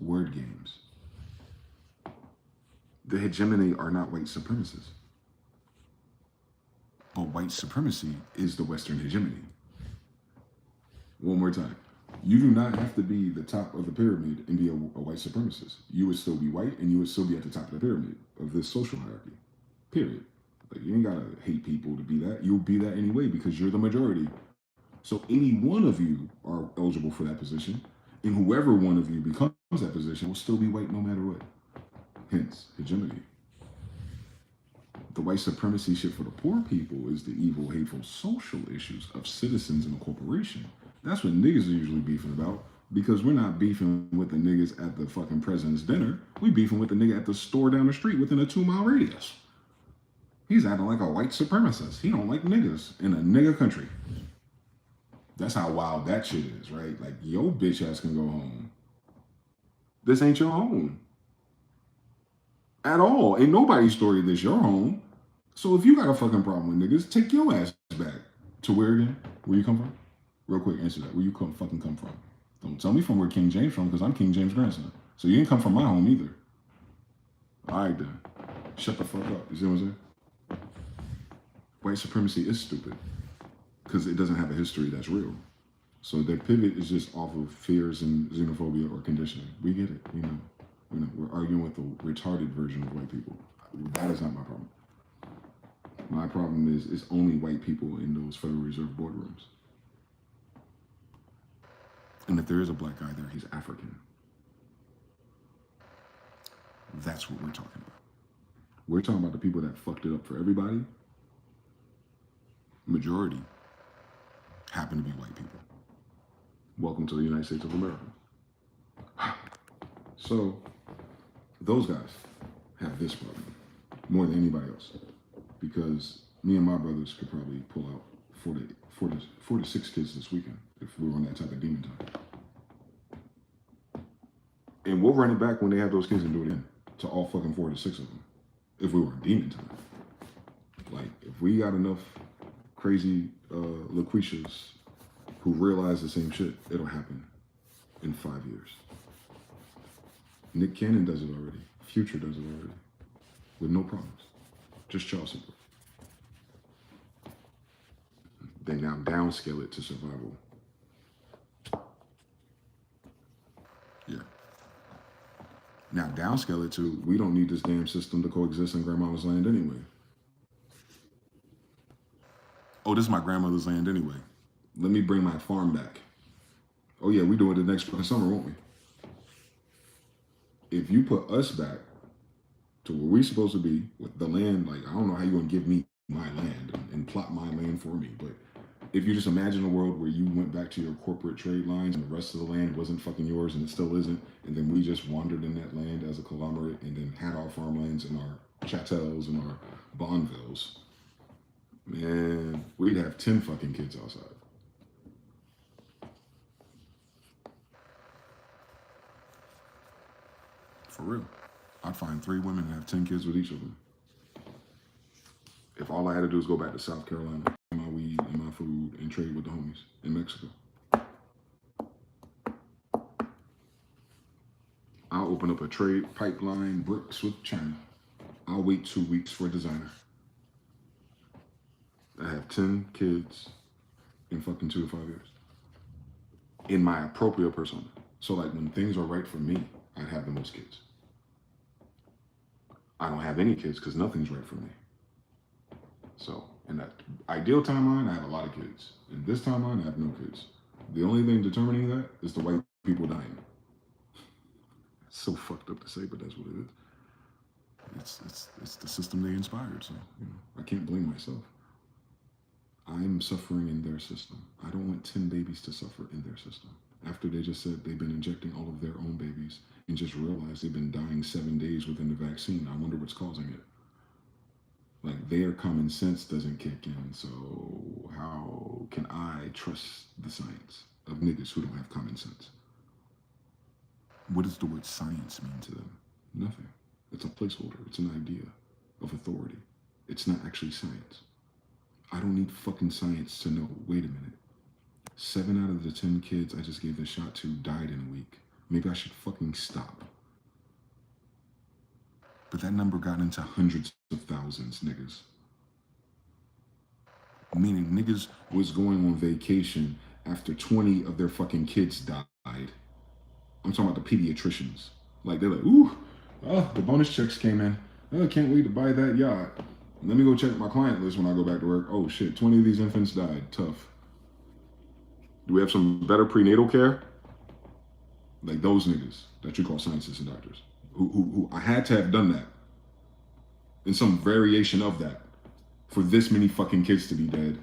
Word games. The hegemony are not white supremacists. But white supremacy is the Western hegemony. One more time. You do not have to be the top of the pyramid and be a white supremacist. You would still be white and you would still be at the top of the pyramid of this social hierarchy. Period. Like, you ain't gotta hate people to be that. You'll be that anyway because you're the majority. So any one of you are eligible for that position, and whoever one of you becomes that position will still be white no matter what. Hence, hegemony. The white supremacy shit for the poor people is the evil, hateful social issues of citizens in a corporation. That's what niggas are usually beefing about, because we're not beefing with the niggas at the fucking president's dinner. We beefing with the nigga at the store down the street within a 2-mile radius. He's acting like a white supremacist. He don't like niggas in a nigga country. That's how wild that shit is, right? Like, your bitch ass can go home. This ain't your home. At all. Ain't nobody's story this your home. So if you got a fucking problem with niggas, take your ass back. To where again? Where you come from? Real quick, answer that. Where you come from? Don't tell me from where King James from, because I'm King James' grandson. So you didn't come from my home either. All right, then. Shut the fuck up. You see what I'm saying? White supremacy is stupid because it doesn't have a history that's real. So their pivot is just off of fears and xenophobia or conditioning. We get it. We know. We're arguing with the retarded version of white people. That is not my problem. My problem is it's only white people in those Federal Reserve boardrooms. And if there is a black guy there, he's African. That's what we're talking about. We're talking about the people that fucked it up for everybody. Majority happen to be white people. Welcome to the United States of America. So those guys have this problem more than anybody else, because me and my brothers could probably pull out four to six kids this weekend if we were on that type of demon time. And we'll run it back when they have those kids and do it again to all fucking 4 to 6 of them if we were on demon time. Like, if we got enough crazy Laquishas who realize the same shit, it'll happen in 5 years. Nick Cannon does it already. Future does it already. With no problems. Just child support. They now downscale it to survival. Yeah. Now downscale it to, we don't need this damn system to coexist in grandmama's land anyway. Oh, this is my grandmother's land anyway. Let me bring my farm back. Oh yeah, we do it the next fucking summer, won't we? If you put us back to where we're supposed to be with the land, like, I don't know how you're gonna give me my land and plot my land for me, but if you just imagine a world where you went back to your corporate trade lines and the rest of the land wasn't fucking yours and it still isn't, and then we just wandered in that land as a conglomerate and then had our farmlands and our chatels and our Bonvilles, man, we'd have 10 fucking kids outside. For real. I'd find 3 women and have 10 kids with each of them. If all I had to do is go back to South Carolina, my weed and my food, and trade with the homies in Mexico. I'll open up a trade pipeline, bricks with China. I'll wait 2 weeks for a designer. I have 10 kids in fucking 2 to 5 years. In my appropriate persona. So like when things are right for me, I'd have the most kids. I don't have any kids because nothing's right for me. So in that ideal timeline, I have a lot of kids. In this timeline, I have no kids. The only thing determining that is the white people dying. It's so fucked up to say, but that's what it is. It's the system they inspired, so I can't blame myself. I'm suffering in their system. I don't want 10 babies to suffer in their system. After they just said they've been injecting all of their own babies and just realized they've been dying 7 days within the vaccine. I wonder what's causing it. Like, their common sense doesn't kick in, so how can I trust the science of niggas who don't have common sense? What does the word science mean to them? Nothing. It's a placeholder. It's an idea of authority. It's not actually science. I don't need fucking science to know, wait a minute, 7 out of the 10 kids I just gave the shot to died in a week. Maybe I should fucking stop. But that number got into hundreds of thousands, niggas. Meaning niggas was going on vacation after 20 of their fucking kids died. I'm talking about the pediatricians. Like, they're like, ooh, oh, the bonus checks came in. Oh, I can't wait to buy that yacht. Let me go check my client list when I go back to work. Oh shit, 20 of these infants died. Tough. Do we have some better prenatal care? Like those niggas that you call scientists and doctors. Who I had to have done that. In some variation of that. For this many fucking kids to be dead.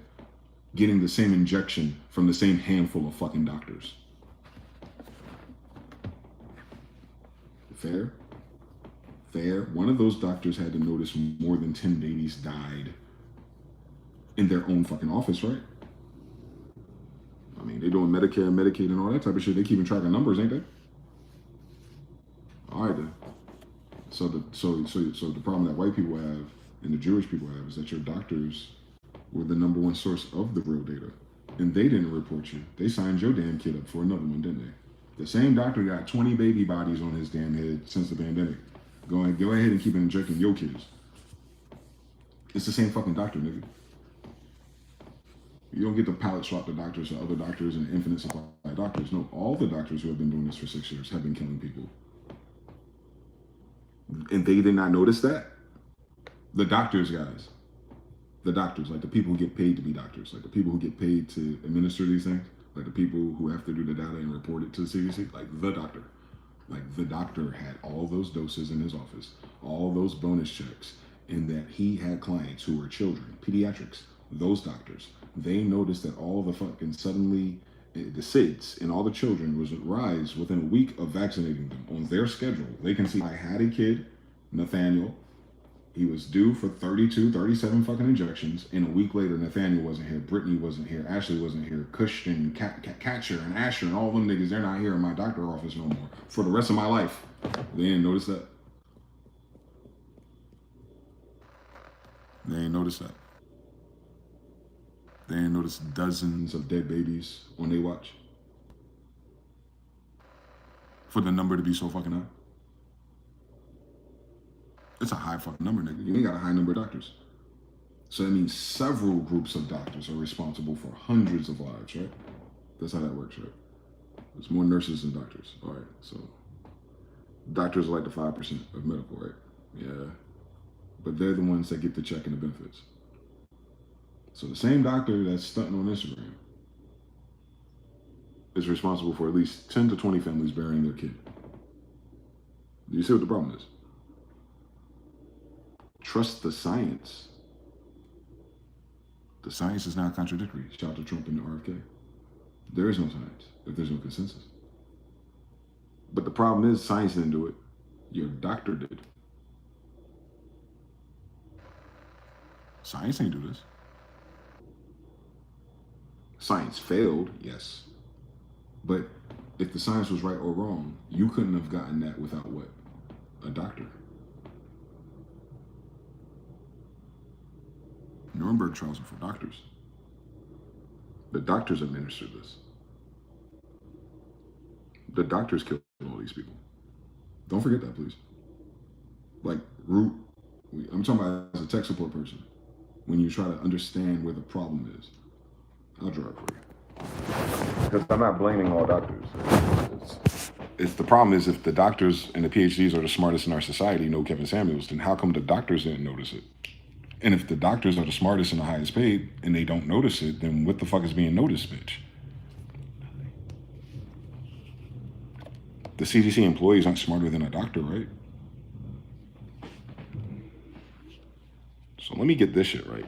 Getting the same injection from the same handful of fucking doctors. Fair? Fair. One of those doctors had to notice more than 10 babies died in their own fucking office, right? I mean, they're doing Medicare and Medicaid and all that type of shit. They keeping track of numbers, ain't they? All right, then. So the problem that white people have and the Jewish people have is that your doctors were the number one source of the real data. And they didn't report you. They signed your damn kid up for another one, didn't they? The same doctor got 20 baby bodies on his damn head since the pandemic. Go ahead and keep injecting your kids. It's the same fucking doctor, nigga. You don't get to pallet swap the doctors to other doctors and infinite supply of doctors. No, all the doctors who have been doing this for 6 years have been killing people. And they did not notice that? The doctors, guys. The doctors, like the people who get paid to be doctors, like the people who get paid to administer these things, like the people who have to do the data and report it to the CDC, like the doctor. Like the doctor had all those doses in his office, all those bonus checks, and that he had clients who were children, pediatrics. Those doctors, they noticed that all the fucking suddenly the SIDS and all the children was rise within a week of vaccinating them on their schedule. They can see I had a kid, Nathaniel. He was due for 32, 37 fucking injections. And a week later, Nathaniel wasn't here. Brittany wasn't here. Ashley wasn't here. Kush and Catcher and Asher and all them niggas, they're not here in my doctor office no more for the rest of my life. They didn't notice that. They ain't noticed that. They ain't noticed dozens of dead babies on their watch. For the number to be so fucking high. It's a high fucking number, nigga. You ain't got a high number of doctors. So that means several groups of doctors are responsible for hundreds of lives, right? That's how that works, right? There's more nurses than doctors. All right, so doctors are like the 5% of medical, right? Yeah. But they're the ones that get the check and the benefits. So the same doctor that's stunting on Instagram is responsible for at least 10 to 20 families burying their kid. Do you see what the problem is? Trust the science. The science is not contradictory. Shout out to Trump and the RFK. There is no science if there's no consensus. But the problem is science didn't do it. Your doctor did. Science ain't do this. Science failed, yes. But if the science was right or wrong, you couldn't have gotten that without what? A doctor. Nuremberg trials are for doctors. The doctors administer this. The doctors killed all these people. Don't forget that, please. Like, I'm talking about as a tech support person. When you try to understand where the problem is, I'll draw it for you. Because I'm not blaming all doctors. It's the problem is if the doctors and the PhDs are the smartest in our society, know Kevin Samuels, then how come the doctors didn't notice it? And if the doctors are the smartest and the highest paid and they don't notice it, then what the fuck is being noticed, bitch? The CDC employees aren't smarter than a doctor, right? So let me get this shit right.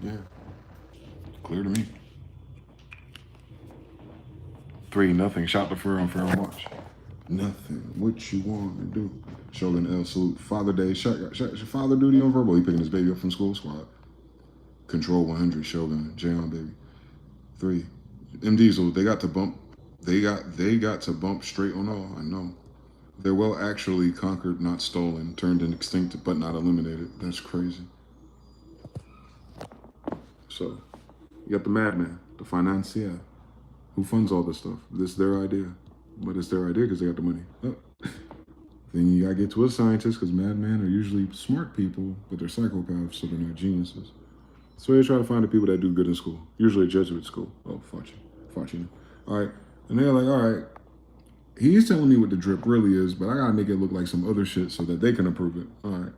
Yeah, clear to me. 3-0. Shot the fur on fair watch. Nothing. What you want to do? Shogun L salute. Father Day. Shut father duty on verbal. He picking his baby up from school. Squad. Control 100. Shogun. J on baby. 3. M Diesel. They got to bump. They got to bump straight on all. I know. They're well actually conquered, not stolen, turned in extinct, but not eliminated. That's crazy. So, you got the madman, the financier, who funds all this stuff. This is their idea. But it's their idea because they got the money. Oh. Then you gotta get to a scientist, because madmen are usually smart people, but they're psychopaths, so they're not geniuses. So they try to find the people that do good in school, usually a Jesuit school. Oh, Fauci. All right, and they're like, all right, he's telling me what the drip really is, but I gotta make it look like some other shit so that they can approve it. All right,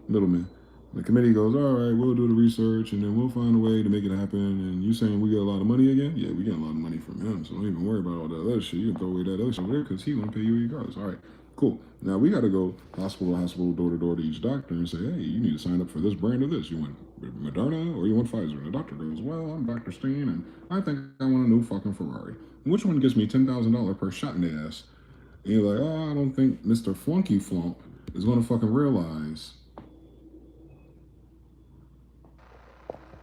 middleman. The committee goes, all right, we'll do the research and then we'll find a way to make it happen. And you saying we get a lot of money again? Yeah, we get a lot of money from him. So don't even worry about all that other shit. You can throw away that other shit over there because he's gonna pay you regardless. All right, cool. Now we gotta go hospital to hospital, door to door to each doctor and say, hey, you need to sign up for this brand of this. You want Moderna or you want Pfizer? And the doctor goes, well, I'm Dr. Steen and I think I want a new fucking Ferrari. Which one gives me $10,000 per shot in the ass? And you're like, oh, I don't think Mr. Flunky Flump is gonna fucking realize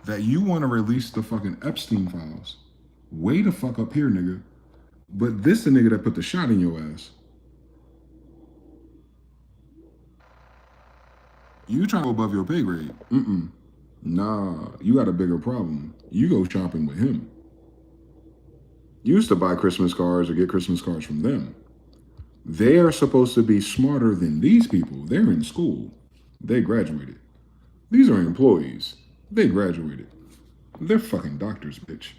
that you want to release the fucking Epstein files. Way the fuck up here, nigga. But this the nigga that put the shot in your ass. You try to go above your pay grade. Nah, you got a bigger problem. You go shopping with him. You used to buy Christmas cards or get Christmas cards from them. They are supposed to be smarter than these people. They're in school. They graduated. These are employees. They graduated. They're fucking doctors, bitch.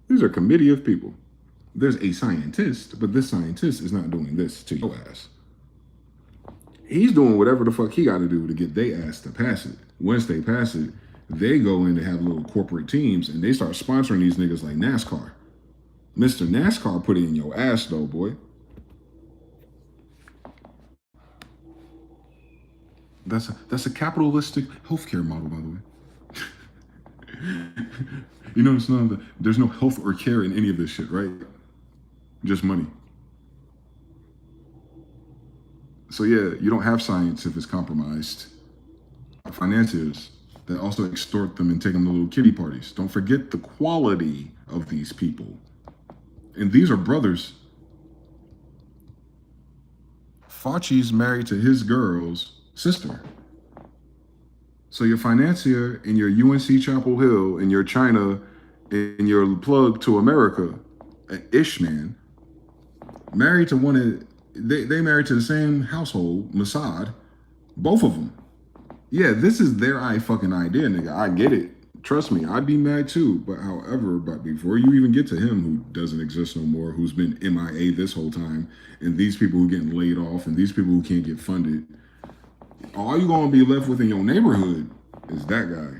These are a committee of people. There's a scientist, but this scientist is not doing this to your ass. He's doing whatever the fuck he got to do to get their ass to pass it. Once they pass it, they go in to have little corporate teams and they start sponsoring these niggas like NASCAR. Mr. NASCAR put it in your ass though, boy. That's a capitalistic healthcare model, by the way. You know, there's no health or care in any of this shit, right? Just money. So yeah, you don't have science if it's compromised. Financiers that also extort them and take them to little kiddie parties. Don't forget the quality of these people. And these are brothers. Fauci's married to his girl's sister. So your financier in your UNC Chapel Hill and your China and your plug to America, Ishman, married to one of, they married to the same household, Mossad, both of them. Yeah, this is their fucking idea, nigga. I get it. Trust me, I'd be mad too. But however, before you even get to him who doesn't exist no more, who's been MIA this whole time, and these people who getting laid off, and these people who can't get funded, all you gonna be left with in your neighborhood is that guy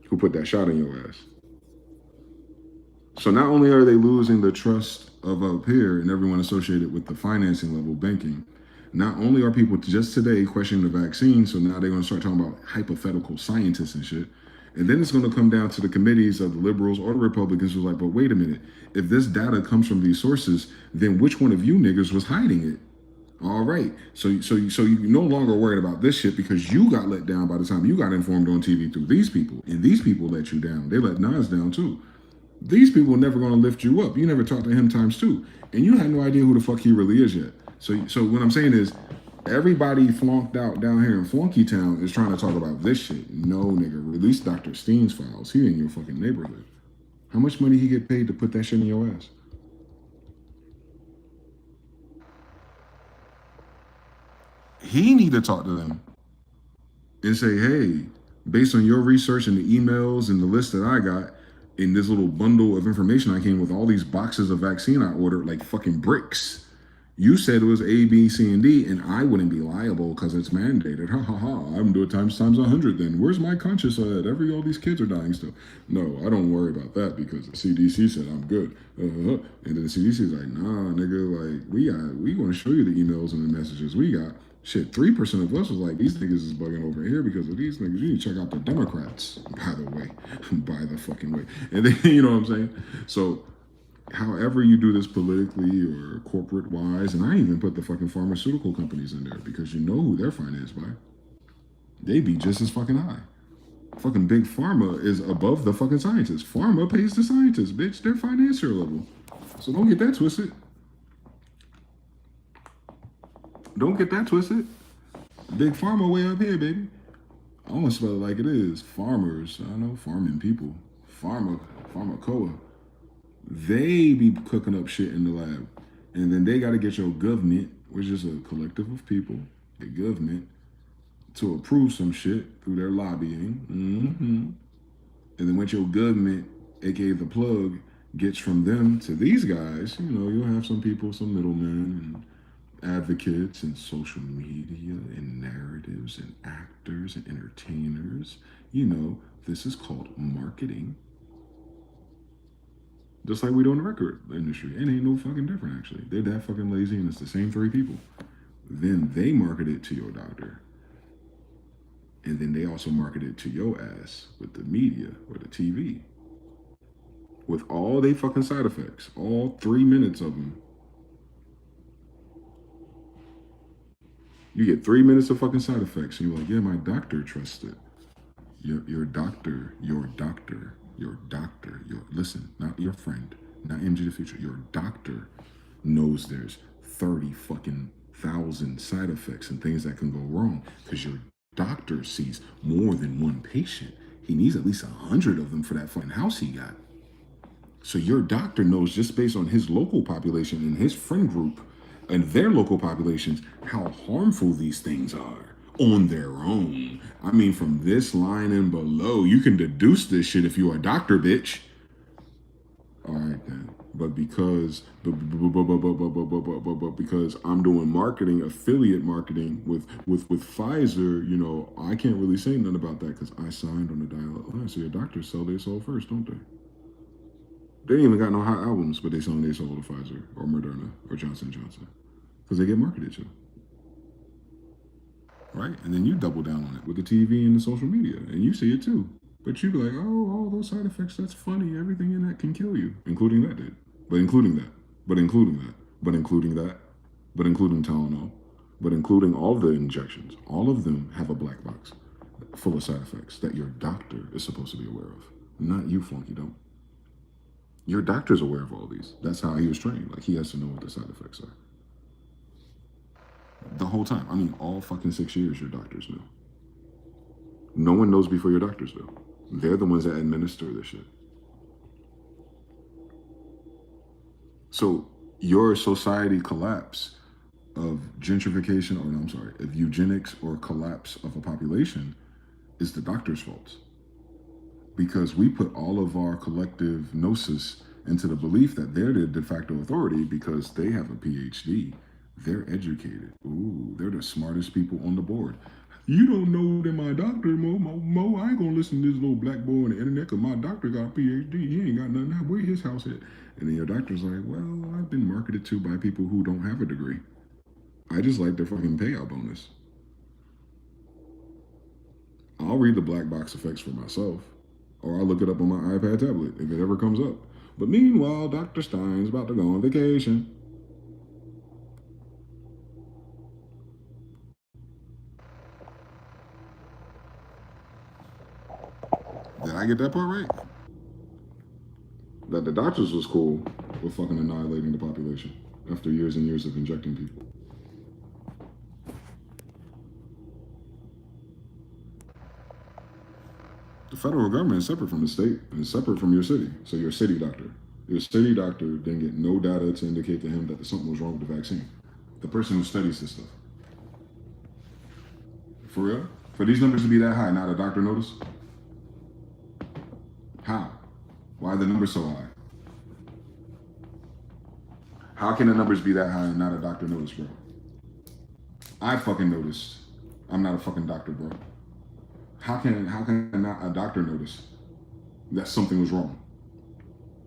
who put that shot in your ass. So not only are they losing the trust of up here and everyone associated with the financing level banking, not only are people just today questioning the vaccine, so now they're gonna start talking about hypothetical scientists and shit. And then it's gonna come down to the committees of the liberals or the Republicans who's like, but wait a minute, if this data comes from these sources, then which one of you niggas was hiding it? All right, so you no longer worried about this shit because you got let down by the time you got informed on TV through these people, and these people let you down. They let Nas down too. These people are never gonna lift you up. You never talked to him times two, and you had no idea who the fuck he really is yet. So what I'm saying is, everybody flunked out down here in Flunky Town is trying to talk about this shit. No, nigga, release Dr. Steen's files. He in your fucking neighborhood. How much money he get paid to put that shit in your ass? He need to talk to them and say, hey, based on your research and the emails and the list that I got in this little bundle of information I came with, all these boxes of vaccine I ordered like fucking bricks. You said it was A, B, C, and D, and I wouldn't be liable because it's mandated. Ha ha ha. I'm doing times 100 then. Where's my conscience at? All these kids are dying still. No, I don't worry about that because the CDC said I'm good. And then the CDC is like, nah, nigga, like we want to show you the emails and the messages we got. Shit, 3% of us was like, these niggas is bugging over here because of these niggas. You need to check out the Democrats, by the way. By the fucking way. And then, you know what I'm saying? So, however you do this politically or corporate wise, and I even put the fucking pharmaceutical companies in there because you know who they're financed by. They be just as fucking high. Fucking big pharma is above the fucking scientists. Pharma pays the scientists, bitch. They're financier level. So don't get that twisted. Don't get that twisted. Big pharma way up here, baby. I want to spell it like it is. Farmers, I know, farming people. Pharmacoa. They be cooking up shit in the lab. And then they got to get your government, which is a collective of people, a government, to approve some shit through their lobbying. And then once your government, aka the plug, gets from them to these guys, you'll have some people, some middlemen and advocates and social media and narratives and actors and entertainers. This is called marketing. Just like we do in the record industry. It ain't no fucking different, actually. They're that fucking lazy, and it's the same 3 people. Then they market it to your doctor. And then they also market it to your ass with the media or the TV. With all they fucking side effects. All 3 minutes of them. You get 3 minutes of fucking side effects. And you're like, yeah, my doctor trusts it. Your doctor, listen, not your friend, not mgthefuture, your doctor knows there's 30 fucking thousand side effects and things that can go wrong because your doctor sees more than one patient. He needs at least 100 of them for that fucking house he got. So your doctor knows just based on his local population and his friend group and their local populations how harmful these things are. On their own. I mean, from this line and below, you can deduce this shit if you're a doctor, bitch. All right then. But because I'm doing marketing, affiliate marketing with Pfizer, I can't really say nothing about that because I signed on the dotted line. So your doctors sell their soul first, don't they? They ain't even got no hot albums, but they selling their soul to Pfizer or Moderna or Johnson & Johnson because they get marketed to. Right? And then you double down on it with the TV and the social media, and you see it too. But you be like, oh, all those side effects, that's funny. Everything in that can kill you, including that, dude. But including that, but including that, but including that, but including Tylenol, but including all the injections. All of them have a black box full of side effects that your doctor is supposed to be aware of. Not you, flunky don't. Your doctor's aware of all these. That's how he was trained. Like, he has to know what the side effects are. The whole time. I mean, all fucking 6 years, your doctors knew. No one knows before your doctors do. They're the ones that administer this shit. So your society collapse of gentrification, of eugenics or collapse of a population is the doctor's fault. Because we put all of our collective gnosis into the belief that they're the de facto authority because they have a PhD. They're educated. Ooh, they're the smartest people on the board. You don't know that my doctor, Mo, I ain't gonna listen to this little black boy on the internet because my doctor got a PhD. He ain't got nothing. Where his house at? And then your doctor's like, well, I've been marketed to by people who don't have a degree. I just like their fucking payout bonus. I'll read the black box effects for myself, or I'll look it up on my iPad tablet if it ever comes up. But meanwhile, Dr. Stein's about to go on vacation. Did I get that part right? That the doctors was cool with fucking annihilating the population after years and years of injecting people. The federal government is separate from the state and is separate from your city. So your city doctor didn't get no data to indicate to him that something was wrong with the vaccine. The person who studies this stuff. For real? For these numbers to be that high, not a doctor notice? How? Why are the numbers so high? How can the numbers be that high and not a doctor notice, bro? I fucking noticed. I'm not a fucking doctor, bro. How can not a doctor notice that something was wrong?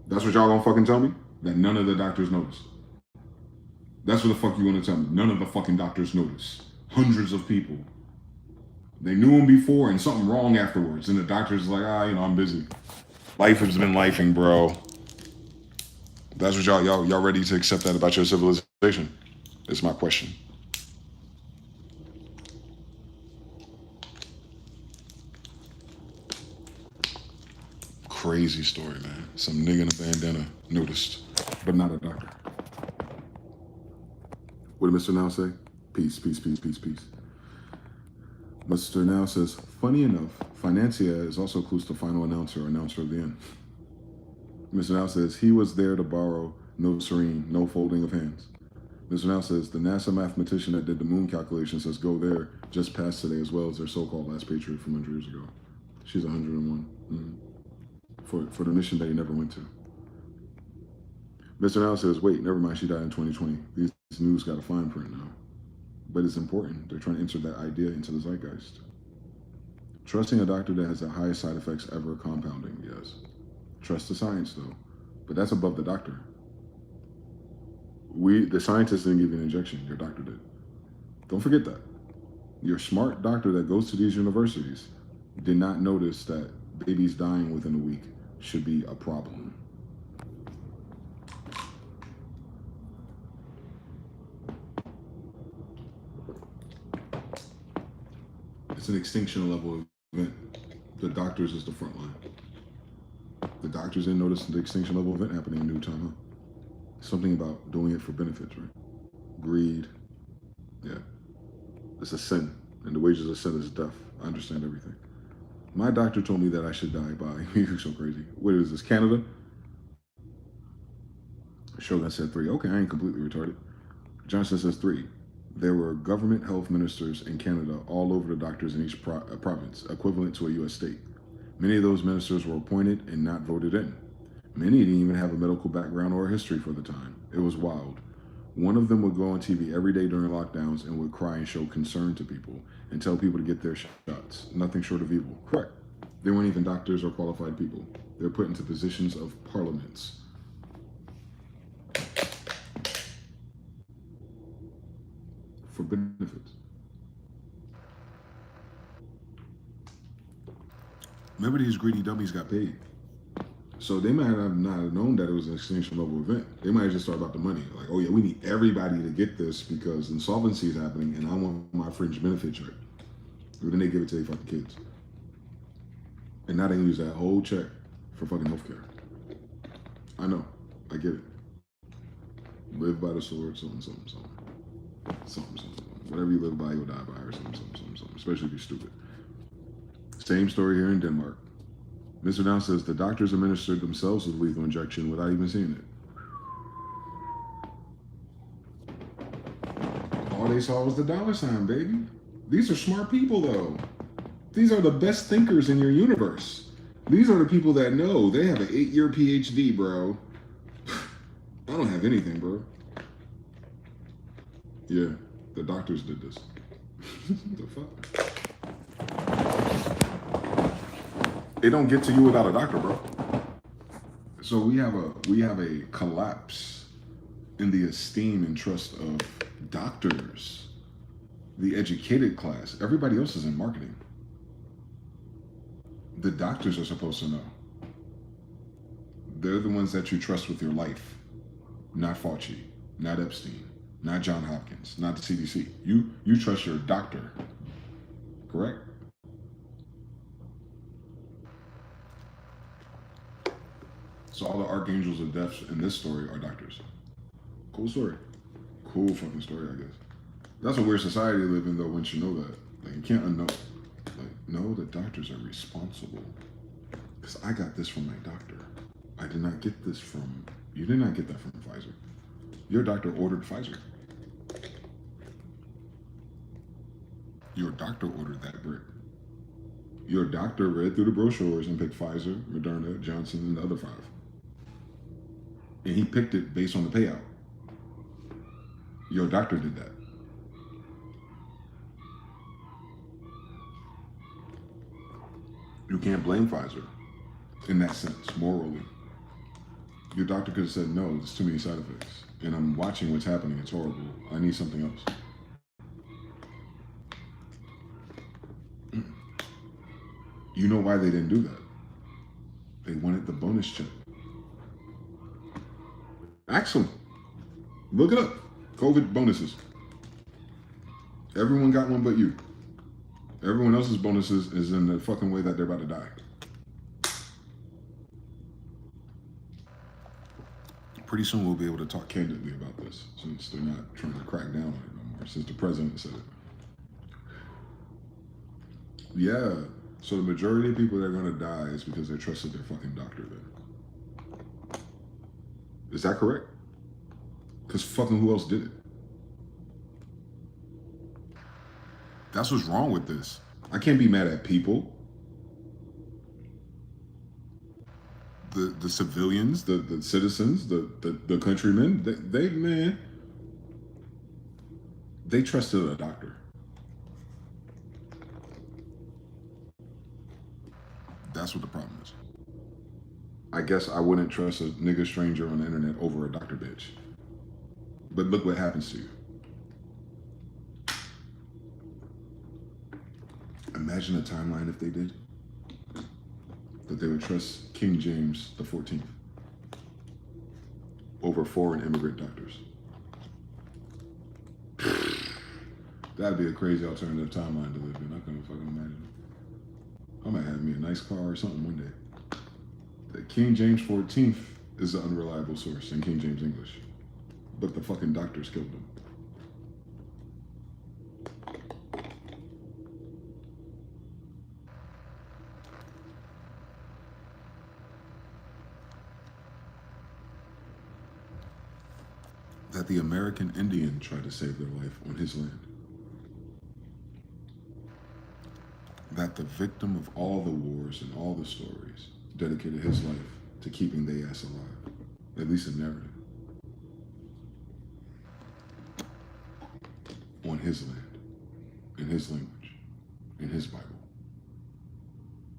That's what y'all gonna fucking tell me? That none of the doctors noticed. That's what the fuck you gonna tell me? None of the fucking doctors noticed. Hundreds of people. They knew him before and something wrong afterwards. And the doctor's like, I'm busy. Life has been lifing, bro. That's what y'all ready to accept that about your civilization? Is my question. Crazy story, man. Some nigga in a bandana noticed, but not a doctor. What did Mr. Now say? Peace, peace, peace, peace, peace. Mr. Now says, funny enough, Financia is also close to final announcer or announcer of the end. Mr. Now says, he was there to borrow, no serene, no folding of hands. Mr. Now says, the NASA mathematician that did the moon calculation says go there just passed today as well as their so-called last patriot from 100 years ago. She's 101. For the mission that he never went to. Mr. Now says, wait, never mind, she died in 2020. These news got a fine print now. But it's important. They're trying to insert that idea into the zeitgeist. Trusting a doctor that has the highest side effects ever, compounding, yes. Trust the science, though. But that's above the doctor. The scientist didn't give you an injection, your doctor did. Don't forget that. Your smart doctor that goes to these universities did not notice that babies dying within a week should be a problem. It's an extinction level event. The doctors is the front line. The doctors didn't notice the extinction level event happening in new time, huh? Something about doing it for benefits, right? Greed. Yeah. It's a sin. And the wages of sin is death. I understand everything. My doctor told me that I should die by, you're so crazy. What is this, Canada? Shogun said 3. Okay, I ain't completely retarded. Johnson says 3. There were government health ministers in Canada all over the doctors in each province, equivalent to a U.S. state. Many of those ministers were appointed and not voted in. Many didn't even have a medical background or a history for the time. It was wild. One of them would go on TV every day during lockdowns and would cry and show concern to people and tell people to get their shots. Nothing short of evil. Correct. They weren't even doctors or qualified people. They were put into positions of parliaments. For benefits. Remember, these greedy dummies got paid. So they might have not have known that it was an extinction level event. They might have just thought about the money. Like, oh yeah, we need everybody to get this because insolvency is happening and I want my fringe benefit check. But then they give it to their fucking kids. And now they can use that whole check for fucking healthcare. I know, I get it. Live by the sword, something, something, something. Something, something. Whatever you live by, you'll die by, or something, something, something, something. Especially if you're stupid. Same story here in Denmark. Mr. Down says the doctors administered themselves with lethal injection without even seeing it. All they saw was the dollar sign, baby. These are smart people, though. These are the best thinkers in your universe. These are the people that know. They have an 8-year PhD, bro. I don't have anything, bro. Yeah, the doctors did this. The fuck? It don't get to you without a doctor, bro. So we have a collapse in the esteem and trust of doctors, the educated class. Everybody else is in marketing. The doctors are supposed to know. They're the ones that you trust with your life, not Fauci, not Epstein, not John Hopkins, not the CDC. You trust your doctor, correct? So all the archangels of death in this story are doctors. Cool story. Cool fucking story, I guess. That's a weird society to live in, though, once you know that. Like, you can't unknow. Like, no, the doctors are responsible. Because I got this from my doctor. I did not get this from... You did not get that from Pfizer. Your doctor ordered Pfizer. Your doctor ordered that brick. Your doctor read through the brochures and picked Pfizer, Moderna, Johnson, and the other 5. And he picked it based on the payout. Your doctor did that. You can't blame Pfizer in that sense, morally. Your doctor could have said, no, there's too many side effects. And I'm watching what's happening. It's horrible. I need something else. You know why they didn't do that? They wanted the bonus check. Ask them. Look it up. COVID bonuses. Everyone got one but you. Everyone else's bonuses is in the fucking way that they're about to die. Pretty soon we'll be able to talk candidly about this, since they're not trying to crack down on it no more, since the president said it. Yeah, so the majority of people that are gonna die is because they trusted their fucking doctor then. Is that correct? Because fucking who else did it? That's what's wrong with this. I can't be mad at people. The civilians, the citizens, the countrymen, they man, they trusted a doctor. That's what the problem is. I guess I wouldn't trust a nigga stranger on the internet over a doctor bitch. But look what happens to you. Imagine a timeline if they did. That they would trust King James the 14th over foreign immigrant doctors. That'd be a crazy alternative timeline to live in. I couldn't fucking imagine. I might have me a nice car or something one day. The King James 14th is the unreliable source in King James English. But the fucking doctors killed them. That the American Indian tried to save their life on his land. That the victim of all the wars and all the stories dedicated his life to keeping they ass alive, at least in narrative, on his land, in his language, in his Bible.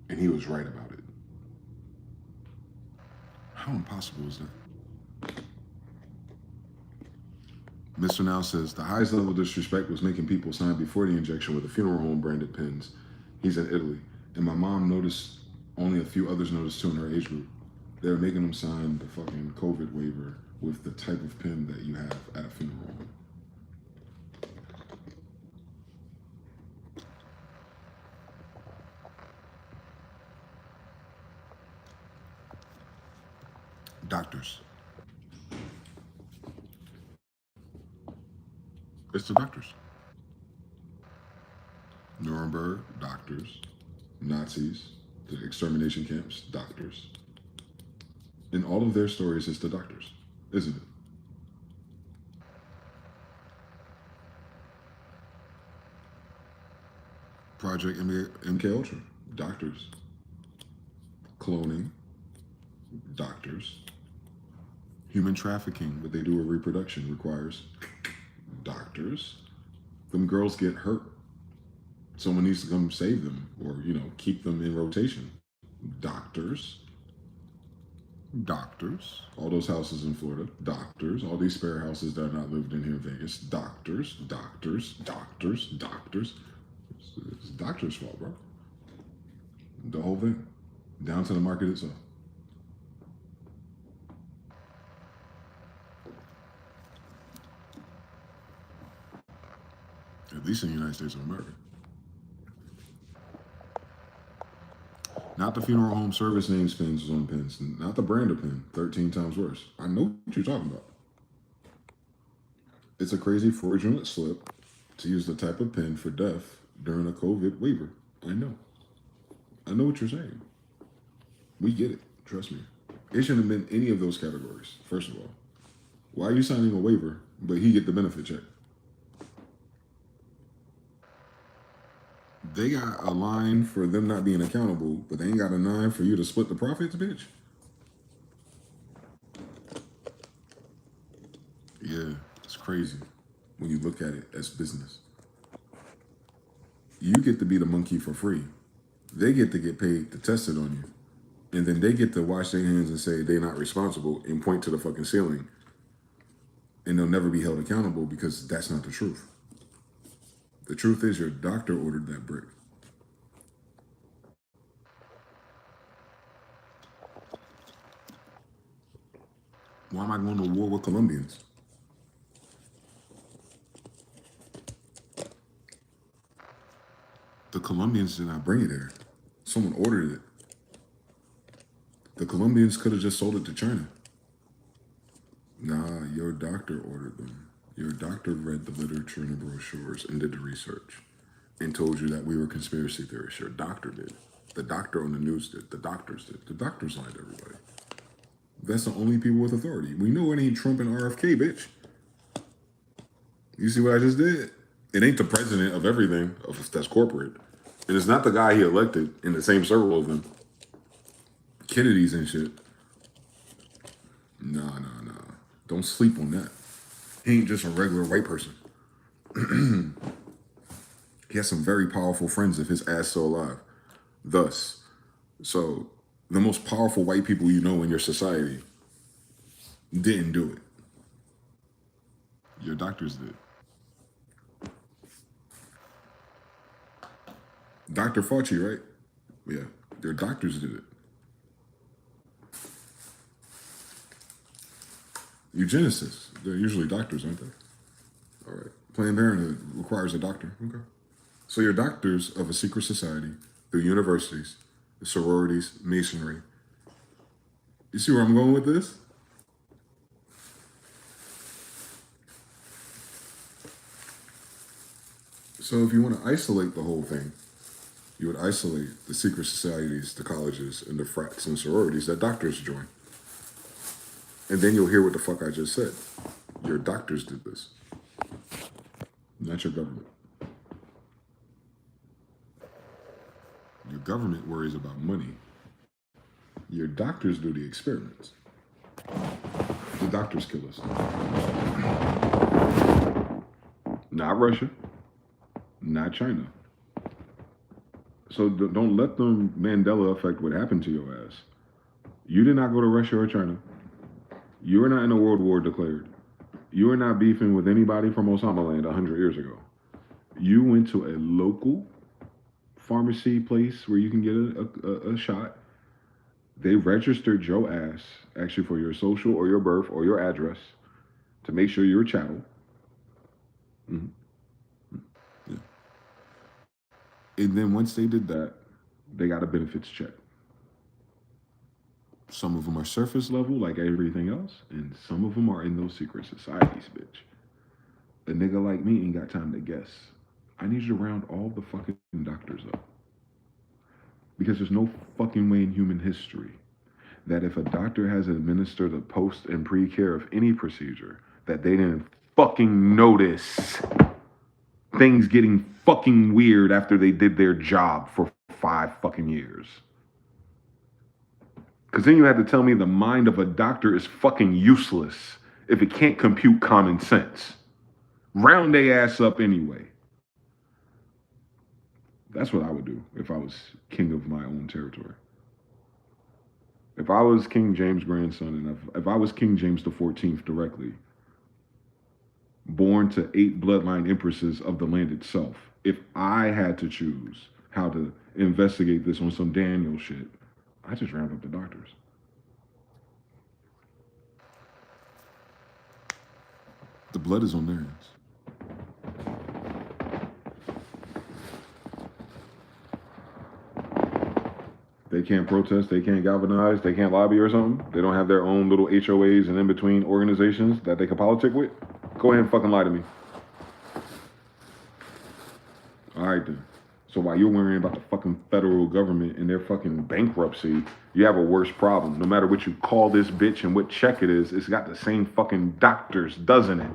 And he was right about it. How impossible is that? Mr. Now says, the highest level of disrespect was making people sign before the injection with the funeral home branded pins. He's in Italy. And my mom noticed, only a few others noticed too in her age group. They were making them sign the fucking COVID waiver with the type of pin that you have at a funeral home. Doctors. It's the doctors. Nuremberg, doctors. Nazis, the extermination camps, doctors. In all of their stories, it's the doctors, isn't it? Project MK Ultra, doctors. Cloning, doctors. Human trafficking, what they do with reproduction requires doctors. Them girls get hurt. Someone needs to come save them or, keep them in rotation. Doctors. Doctors. All those houses in Florida. Doctors. All these spare houses that are not lived in here in Vegas. Doctors. Doctors. Doctors. Doctors. It's doctors' fault, bro. The whole thing. Down to the market itself. At least in the United States of America. Not the funeral home service names pins on pins. Not the Brander pin. 13 times worse. I know what you're talking about. It's a crazy fraudulent slip to use the type of pin for death during a COVID waiver. I know. I know what you're saying. We get it. Trust me. It shouldn't have been any of those categories, first of all. Why are you signing a waiver, but he get the benefit check? They got a line for them not being accountable, but they ain't got a line for you to split the profits, bitch. Yeah, it's crazy when you look at it as business. You get to be the monkey for free. They get to get paid to test it on you. And then they get to wash their hands and say they're not responsible and point to the fucking ceiling. And they'll never be held accountable because that's not the truth. The truth is your doctor ordered that brick. Why am I going to war with Colombians? The Colombians did not bring it here. Someone ordered it. The Colombians could have just sold it to China. Nah, your doctor ordered them. Your doctor read the literature and the brochures and did the research and told you that we were conspiracy theorists. Your doctor did. The doctor on the news did. The doctors did. The doctors lied to everybody. That's the only people with authority. We know it ain't Trump and RFK, bitch. You see what I just did? It ain't the president of everything that's corporate. And it's not the guy he elected in the same circle of him. Kennedy's and shit. Nah. Don't sleep on that. He ain't just a regular white person. He has some very powerful friends if his ass still alive. Thus, so the most powerful white people you know in your society didn't do it. Your doctors did. Dr. Fauci, right? Yeah, their doctors did it. Eugenicists, they're usually doctors, aren't they? All right. Planned Parenthood requires a doctor. Okay. So you're doctors of a secret society, the universities, the sororities, masonry. You see where I'm going with this? So if you want to isolate the whole thing, you would isolate the secret societies, the colleges, and the frats and sororities that doctors join. And then you'll hear what the fuck I just said. Your doctors did this, not your government. Your government worries about money. Your doctors do the experiments. The doctors kill us. Not Russia. Not China. So don't let the Mandela effect what happened to your ass. You did not go to Russia or China. You were not in a world war declared. You were not beefing with anybody from Osama land 100 years ago. You went to a local pharmacy place where you can get a shot. They registered your ass, actually for your social or your birth or your address, to make sure you're a chattel. Mm-hmm. Yeah. And then once they did that, they got a benefits check. Some of them are surface level, like everything else, and some of them are in those secret societies, bitch. A nigga like me ain't got time to guess. I need you to round all the fucking doctors up. Because there's no fucking way in human history that if a doctor has administered a post and pre-care of any procedure, that they didn't fucking notice things getting fucking weird after they did their job for 5 fucking years. Because then you had to tell me the mind of a doctor is fucking useless if it can't compute common sense. Round their ass up anyway. That's what I would do if I was king of my own territory. If I was King James' grandson, and if I was King James the 14th directly, born to 8 bloodline empresses of the land itself, if I had to choose how to investigate this on some Daniel shit, I just round up the doctors. The blood is on their hands. They can't protest, they can't galvanize, they can't lobby or something. They don't have their own little HOAs and in-between organizations that they can politic with. Go ahead and fucking lie to me. All right then. So while you're worrying about the fucking federal government and their fucking bankruptcy, you have a worse problem. No matter what you call this bitch and what check it is, it's got the same fucking doctors, doesn't it?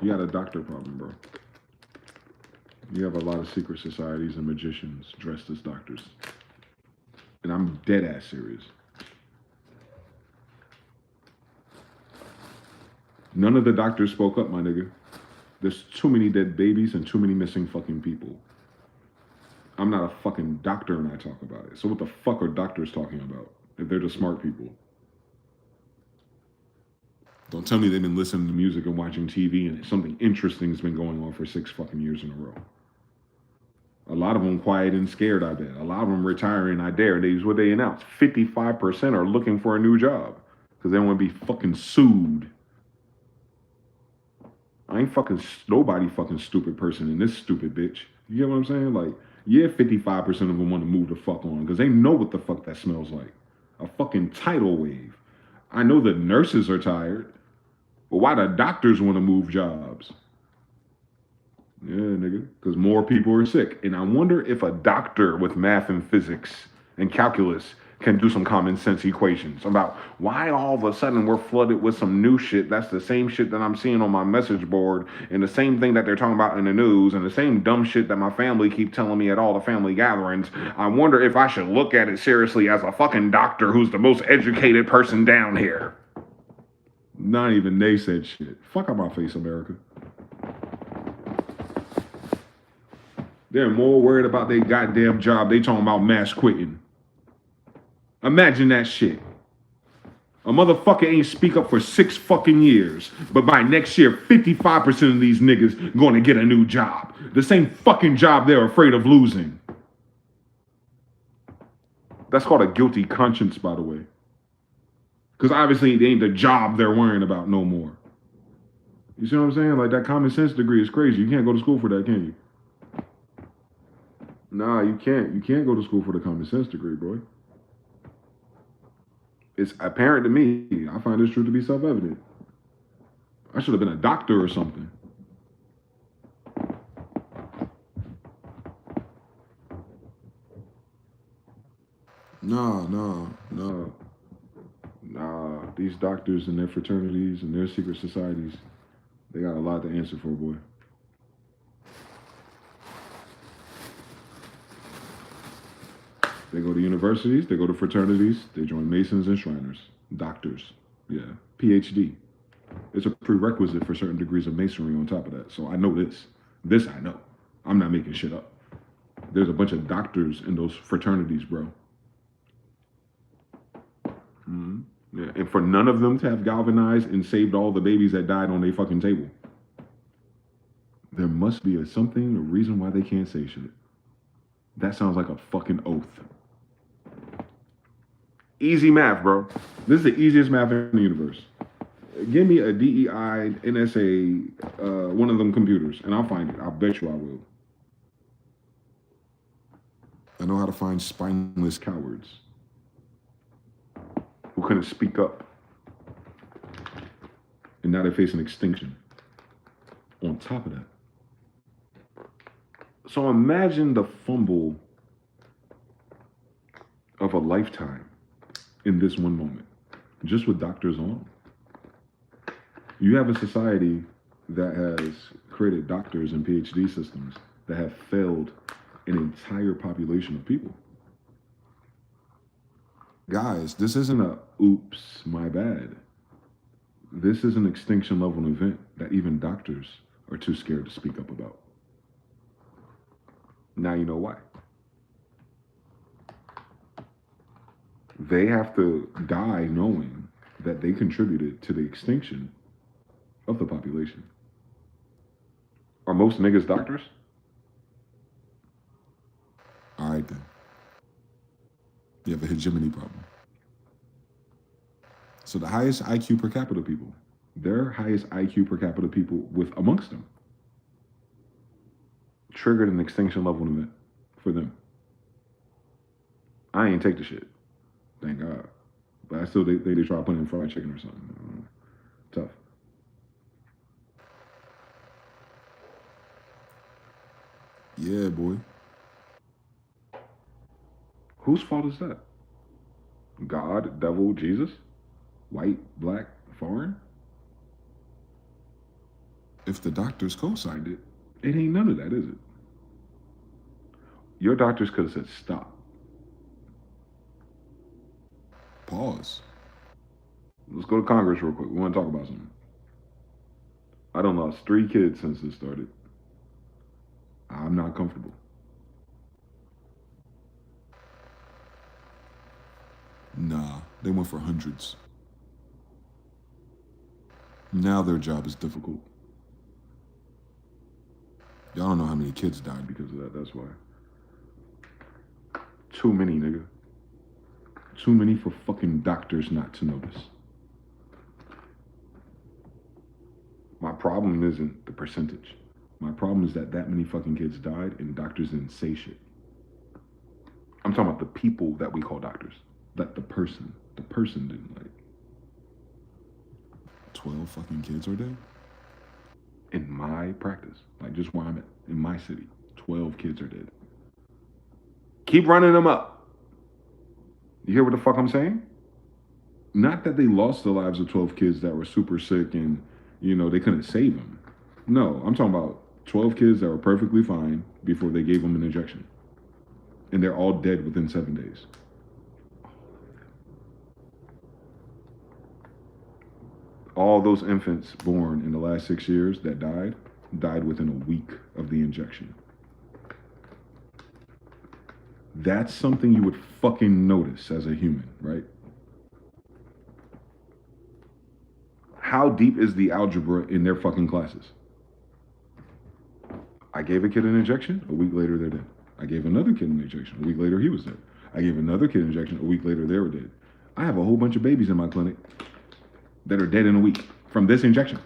You got a doctor problem, bro. You have a lot of secret societies and magicians dressed as doctors. And I'm dead ass serious. None of the doctors spoke up, my nigga. There's too many dead babies and too many missing fucking people. I'm not a fucking doctor and I talk about it. So what the fuck are doctors talking about if they're the smart people? Don't tell me they've been listening to music and watching TV and something interesting has been going on for 6 fucking years in a row. A lot of them quiet and scared, I bet. A lot of them retiring, I dare. They what they announced. 55% are looking for a new job because they don't want to be fucking sued. I ain't fucking nobody fucking stupid person in this stupid bitch. You get what I'm saying? Like, yeah, 55% of them want to move the fuck on because they know what the fuck that smells like. A fucking tidal wave. I know the nurses are tired, but why the doctors want to move jobs? Yeah, nigga, because more people are sick. And I wonder if a doctor with math and physics and calculus can do some common sense equations about why all of a sudden we're flooded with some new shit that's the same shit that I'm seeing on my message board and the same thing that they're talking about in the news and the same dumb shit that my family keep telling me at all the family gatherings. I wonder if I should look at it seriously as a fucking doctor who's the most educated person down here. Not even they said shit. Fuck out my face, America. They're more worried about their goddamn job. They talking about mass quitting. Imagine that shit. A motherfucker ain't speak up for 6 fucking years, but by next year, 55% of these niggas gonna get a new job. The same fucking job they're afraid of losing. That's called a guilty conscience, by the way. Because obviously it ain't the job they're worrying about no more. You see what I'm saying? Like, that common sense degree is crazy. You can't go to school for that, can you? Nah, you can't. You can't go to school for the common sense degree, boy. It's apparent to me. I find this truth to be self-evident. I should have been a doctor or something. Nah. These doctors and their fraternities and their secret societies, they got a lot to answer for, boy. They go to universities, they go to fraternities, they join Masons and Shriners. Doctors, yeah, PhD. It's a prerequisite for certain degrees of masonry on top of that. So I know this. This I know. I'm not making shit up. There's a bunch of doctors in those fraternities, bro. Mm-hmm. Yeah, and for none of them to have galvanized and saved all the babies that died on their fucking table. There must be a reason why they can't say shit. That sounds like a fucking oath. Easy math, bro. This is the easiest math in the universe. Give me a DEI, NSA, one of them computers, and I'll find it. I bet you I will. I know how to find spineless cowards who couldn't speak up. And now they're facing extinction. On top of that. So imagine the fumble of a lifetime in this one moment, just with doctors on. You have a society that has created doctors and PhD systems that have failed an entire population of people. Guys, this isn't a oops, my bad. This is an extinction level event that even doctors are too scared to speak up about. Now you know why. They have to die knowing that they contributed to the extinction of the population. Are most niggas doctors? All right then. You have a hegemony problem. So the highest IQ per capita people, their highest IQ per capita people with amongst them, triggered an extinction level event for them. I ain't take the shit. Thank God. But I still think they try to put in fried chicken or something. Tough. Yeah, boy. Whose fault is that? God, devil, Jesus? White, black, foreign? If the doctors co-signed it, it ain't none of that, is it? Your doctors could have said stop. Pause. Let's go to Congress real quick. We want to talk about something. I done lost 3 kids since this started. I'm not comfortable. Nah, they went for hundreds. Now their job is difficult. Y'all don't know how many kids died because of that, that's why. Too many, nigga. Too many for fucking doctors not to notice. My problem isn't the percentage. My problem is that many fucking kids died and doctors didn't say shit. I'm talking about the people that we call doctors. That the person didn't like. 12 fucking kids are dead? In my practice, like just where I'm at, in my city, 12 kids are dead. Keep running them up. You hear what the fuck I'm saying? Not that they lost the lives of 12 kids that were super sick and, they couldn't save them. No, I'm talking about 12 kids that were perfectly fine before they gave them an injection. And they're all dead within 7 days. All those infants born in the last 6 years that died within a week of the injection. That's something you would fucking notice as a human, right? How deep is the algebra in their fucking classes? I gave a kid an injection, a week later they're dead. I gave another kid an injection, a week later he was dead. I gave another kid an injection, a week later they were dead. I have a whole bunch of babies in my clinic that are dead in a week from this injection.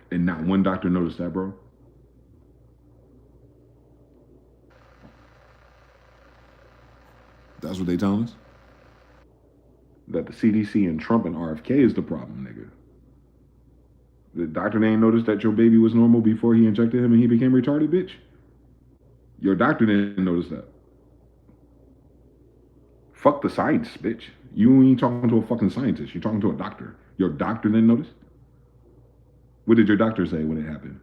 And not one doctor noticed that, bro. That's what they telling us? That the CDC and Trump and RFK is the problem, nigga. The doctor ain't noticed that your baby was normal before he injected him and he became retarded, bitch. Your doctor didn't notice that. Fuck the science, bitch. You ain't talking to a fucking scientist. You're talking to a doctor. Your doctor didn't notice? What did your doctor say when it happened?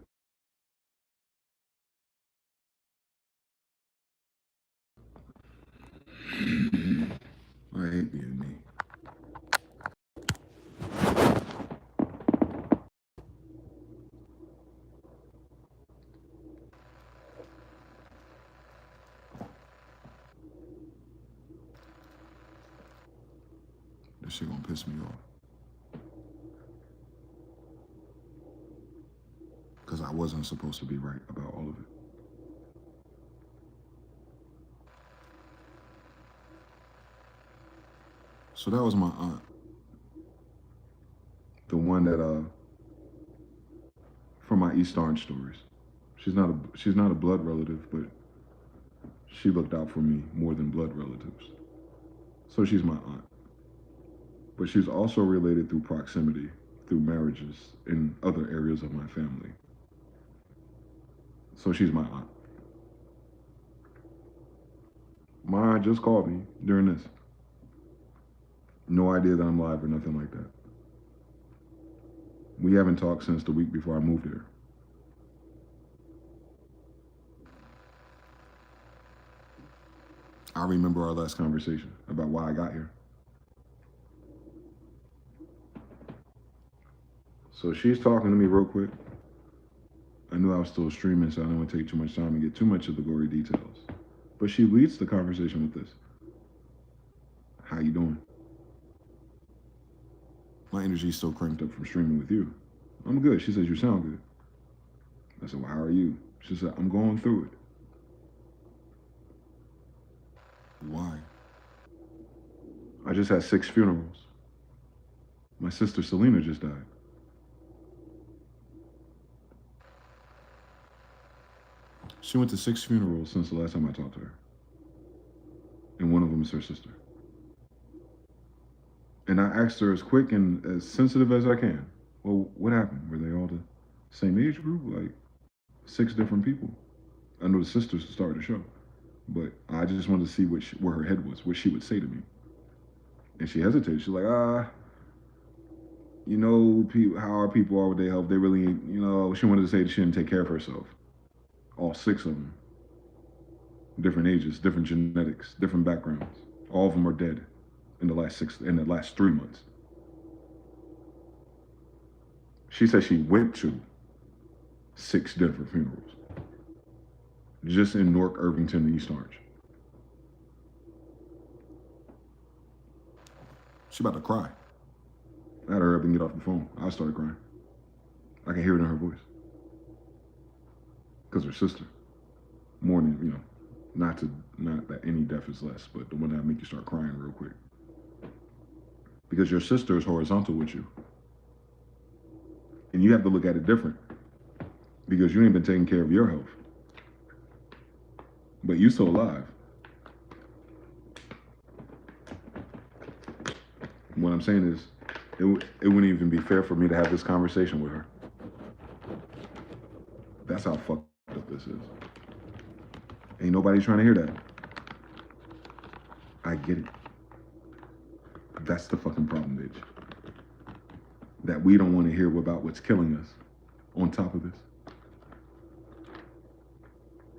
I hate being me. This shit gonna piss me off. Because I wasn't supposed to be right about all of it. So that was my aunt. The one that from my East Orange stories. She's not a blood relative, but she looked out for me more than blood relatives. So she's my aunt. But she's also related through proximity, through marriages in other areas of my family. So she's my aunt. My aunt just called me during this. No idea that I'm live or nothing like that. We haven't talked since the week before I moved here. I remember our last conversation about why I got here. So she's talking to me real quick. I knew I was still streaming, so I didn't want to take too much time and get too much of the gory details. But she leads the conversation with this. How you doing? My energy's still cranked up From streaming with you. I'm good. She says, you sound good. I said, well, how are you? She said, I'm going through it. Why? I just had 6 funerals. My sister Selena just died. She went to 6 funerals. Since the last time I talked to her. And one of them is her sister. And I asked her as quick and as sensitive as I can. Well, what happened? Were they all the same age group? Like 6 different people? I know the sisters started the show. But I just wanted to see where her head was, what she would say to me. And she hesitated. She's like, how our people are with their health. They really, she wanted to say that she didn't take care of herself. All 6 of them. Different ages, different genetics, different backgrounds. All of them are dead in the last 3 months. She said she went to 6 different funerals. Just in Newark, Irvington, and East Orange. She about to cry. I had to hurry up and get off the phone. I started crying. I can hear it in her voice. Because her sister. More than, not that any death is less, but the one that make you start crying real quick. Because your sister is horizontal with you. And you have to look at it different. Because you ain't been taking care of your health. But you still alive. What I'm saying is, it wouldn't even be fair for me to have this conversation with her. That's how fucked up this is. Ain't nobody trying to hear that. I get it. That's the fucking problem, bitch. That we don't want to hear about what's killing us. On top of this,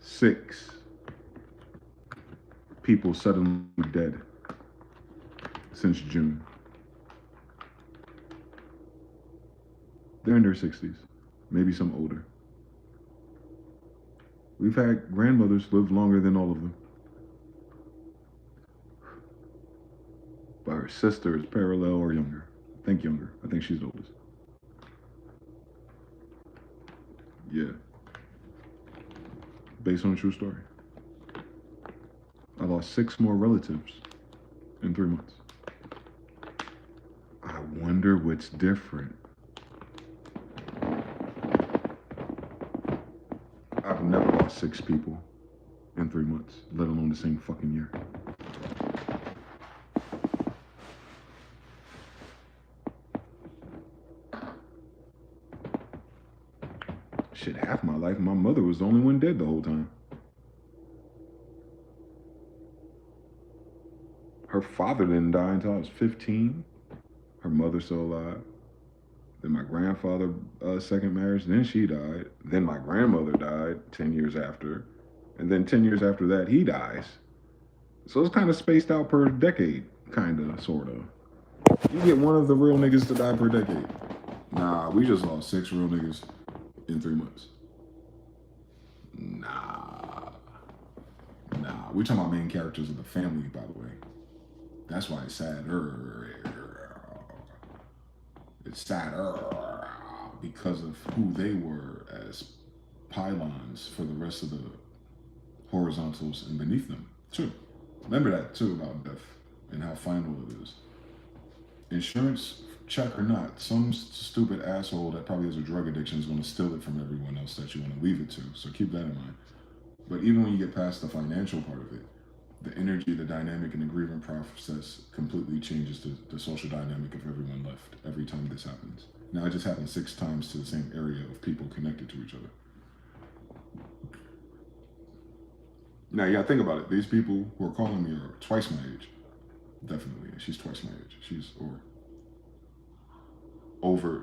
6 people suddenly dead since June. They're in their 60s, maybe some older. We've had grandmothers live longer than all of them. But her sister is parallel or younger. I think younger. I think she's the oldest. Yeah. Based on a true story. I lost 6 more relatives in 3 months. I wonder what's different. I've never lost 6 people in 3 months, let alone the same fucking year. Shit, half my life, my mother was the only one dead the whole time. Her father didn't die until I was 15. Her mother's still alive. Then my grandfather, second marriage, then she died. Then my grandmother died 10 years after. And then 10 years after that, he dies. So it's kind of spaced out per decade, kind of, sort of. You get one of the real niggas to die per decade. Nah, we just lost 6 real niggas in 3 months. Nah. We talking about main characters of the family, by the way. That's why it's sad. It's sadder because of who they were as pylons for the rest of the horizontals and beneath them, too. Remember that, too, about death and how final it is. Insurance, check or not, some stupid asshole that probably has a drug addiction is going to steal it from everyone else that you want to leave it to. So keep that in mind. But even when you get past the financial part of it, the energy, the dynamic, and the grieving process completely changes the social dynamic of everyone left every time this happens. Now, it just happened 6 times to the same area of people connected to each other. Now, you gotta think about it. These people who are calling me are twice my age. Definitely. She's twice my age. She's over,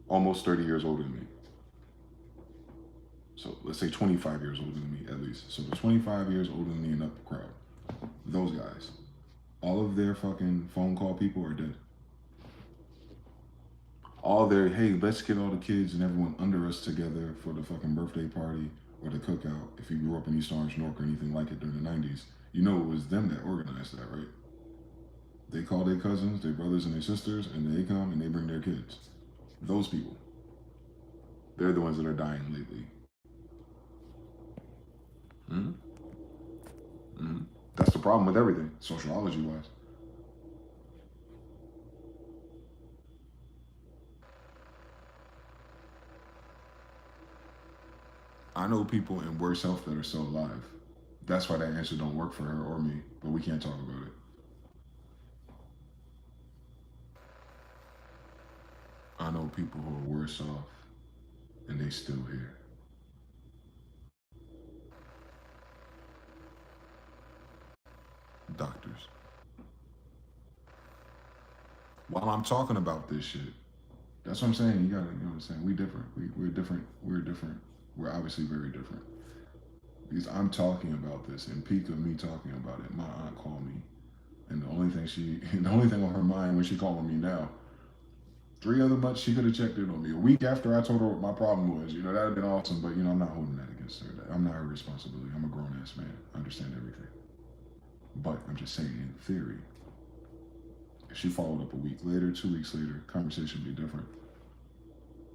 almost 30 years older than me. So let's say 25 years older than me, at least. So the 25 years older than me and up crowd, those guys, all of their fucking phone call people are dead. All their, hey, let's get all the kids and everyone under us together for the fucking birthday party or the cookout. If you grew up in East Orange, Newark, or anything like it during the 90s, you know it was them that organized that, right? They call their cousins, their brothers, and their sisters, and they come and they bring their kids. Those people, they're the ones that are dying lately. That's the problem with everything, sociology-wise. I know people in worse health that are still alive. That's why that answer don't work for her or me, but we can't talk about it. I know people who are worse off, and they still here. Doctors. While I'm talking about this shit, that's what I'm saying. You know what I'm saying? We different. We're different. We're different. We're obviously very different. Because I'm talking about this, and peak of me talking about it, my aunt called me, and the only thing on her mind when she calling me now, 3 other months she could have checked in on me. A week after I told her what my problem was, that'd have been awesome. But I'm not holding that against her. I'm not her responsibility. I'm a grown ass man. I understand everything. But I'm just saying, in theory, if she followed up a week later, 2 weeks later, conversation would be different.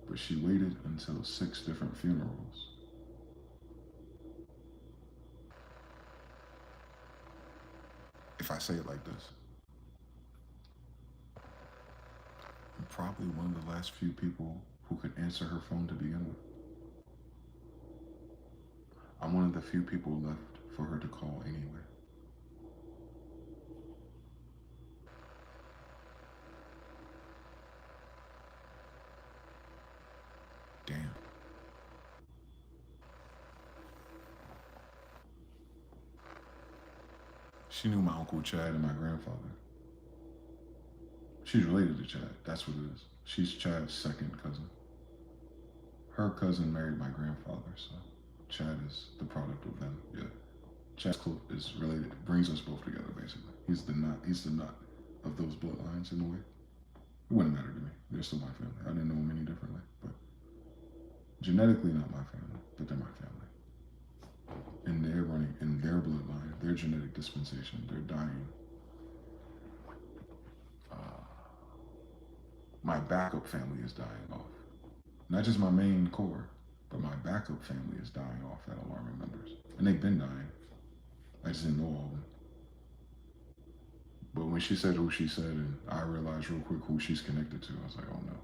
But she waited until 6 different funerals. If I say it like this, I'm probably one of the last few people who could answer her phone to begin with. I'm one of the few people left for her to call anyway. Damn. She knew my Uncle Chad and my grandfather. She's related to Chad. That's what it is. She's Chad's second cousin. Her cousin married my grandfather, so Chad is the product of them. Yeah. Chad is related, brings us both together, basically. He's the nut of those bloodlines in a way. It wouldn't matter to me. They're still my family. I didn't know them any differently, but genetically not my family, but they're my family. And they're running in their bloodline, their genetic dispensation. They're dying. My backup family is dying off. Not just my main core, but my backup family is dying off at alarming numbers. And they've been dying. I just didn't know all of them. But when she said who she said, and I realized real quick who she's connected to, I was like, oh no.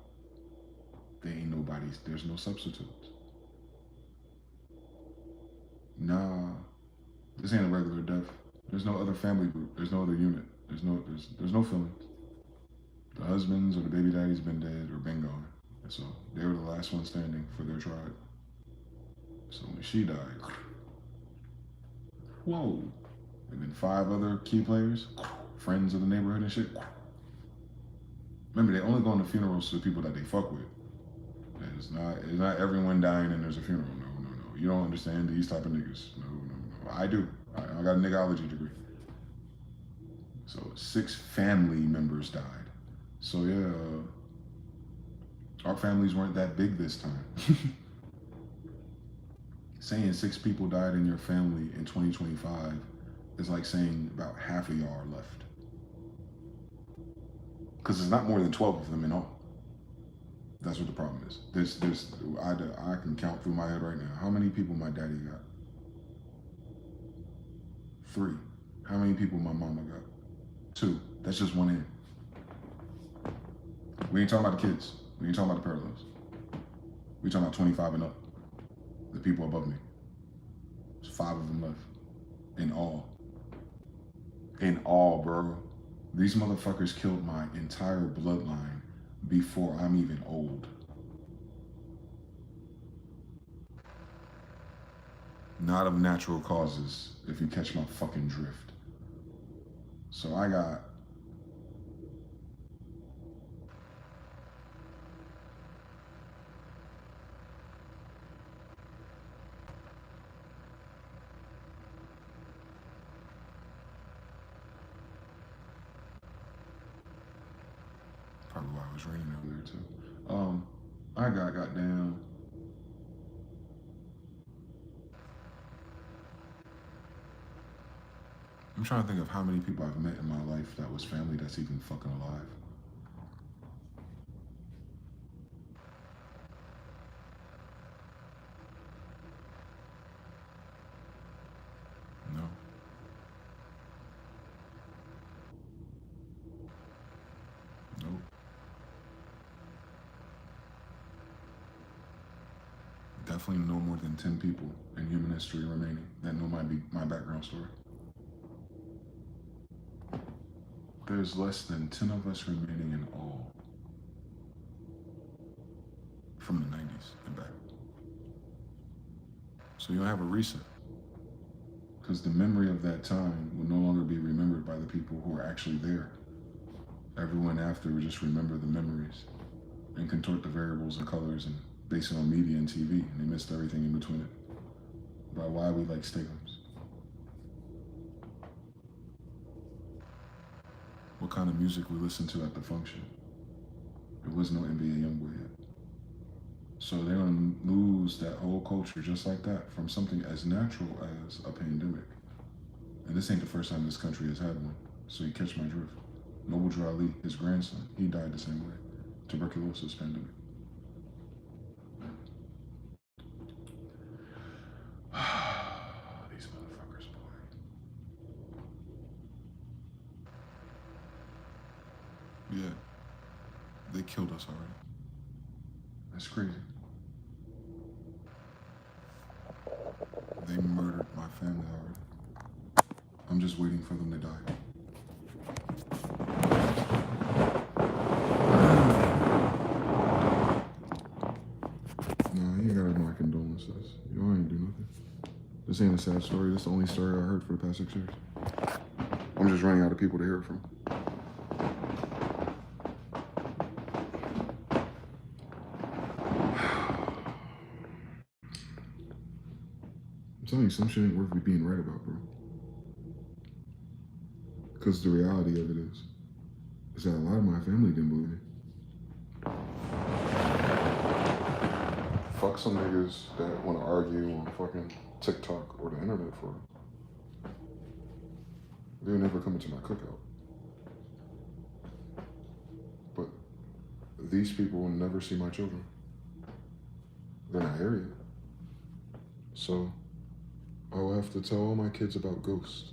There ain't nobody's, there's no substitutes. Nah, this ain't a regular death. There's no other family group. There's no other unit. There's no feelings. The husbands or the baby daddies been dead or been gone. And so they were the last one standing for their tribe. So when she died, whoa. And then 5 other key players, friends of the neighborhood and shit. Remember, they only go on the funerals to the people that they fuck with. It's not everyone dying and there's a funeral. No. You don't understand these type of niggas. No. I do. I got a nigology degree. So 6 family members died. So yeah, our families weren't that big this time. Saying 6 people died in your family in 2025 is like saying about half of y'all are left. Because there's not more than 12 of them in all. That's what the problem is. I can count through my head right now. How many people my daddy got? 3. How many people my mama got? 2. That's just one end. We ain't talking about the kids. We ain't talking about the parallels. We talking about 25 and up. The people above me. There's 5 of them left. In all. In all, bro. These motherfuckers killed my entire bloodline before I'm even old. Not of natural causes, if you catch my fucking drift. So I got probably why it was raining earlier too. I got goddamn. I'm trying to think of how many people I've met in my life that was family that's even fucking alive. No. Nope. Definitely no more than 10 people in human history remaining that know my background story. There's less than 10 of us remaining in all from the 90s and back. So you'll have a reset. Because the memory of that time will no longer be remembered by the people who are actually there. Everyone after will just remember the memories and contort the variables and colors and base it on media and TV, and they missed everything in between it. About why we like steakums. What kind of music we listened to at the function. There was no NBA Youngboy yet. So they're gonna lose that whole culture just like that from something as natural as a pandemic. And this ain't the first time this country has had one, so you catch my drift. Noble Drew Ali, his grandson, he died the same way. Tuberculosis pandemic. These motherfuckers, boy. Yeah, they killed us already. That's crazy. They murdered my family already. I'm just waiting for them to die. Nah, you gotta have my condolences. You ain't do nothing. This ain't a sad story. This is the only story I heard for the past 6 years. I'm just running out of people to hear it from. I'm telling you, some shit ain't worth me being right about, bro. Because the reality of it is that a lot of my family didn't believe me. Fuck some niggas that want to argue on fucking TikTok or the internet for it. They're never coming to my cookout. But these people will never see my children. They're not here yet. So I'll have to tell all my kids about ghosts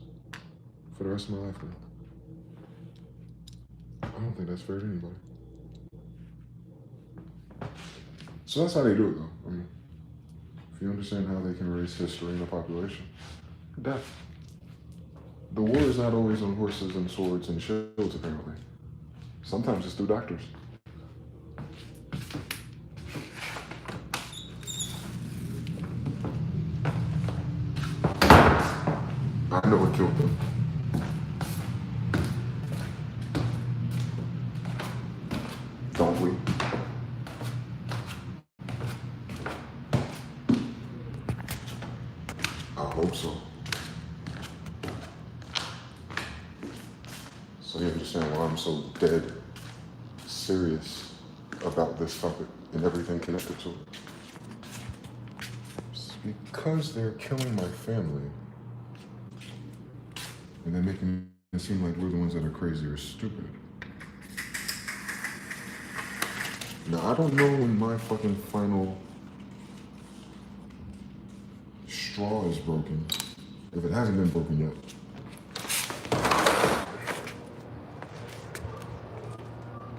for the rest of my life now. I don't think that's fair to anybody. So that's how they do it, though. I mean, if you understand how they can erase history in the population, death. The war is not always on horses and swords and shields, apparently. Sometimes it's through doctors. I know what killed them. Don't we? I hope so. So you understand why I'm so dead serious about this topic and everything connected to it. It's because they're killing my family and they're making it seem like we're the ones that are crazy or stupid. Now, I don't know when my fucking final straw is broken, if it hasn't been broken yet.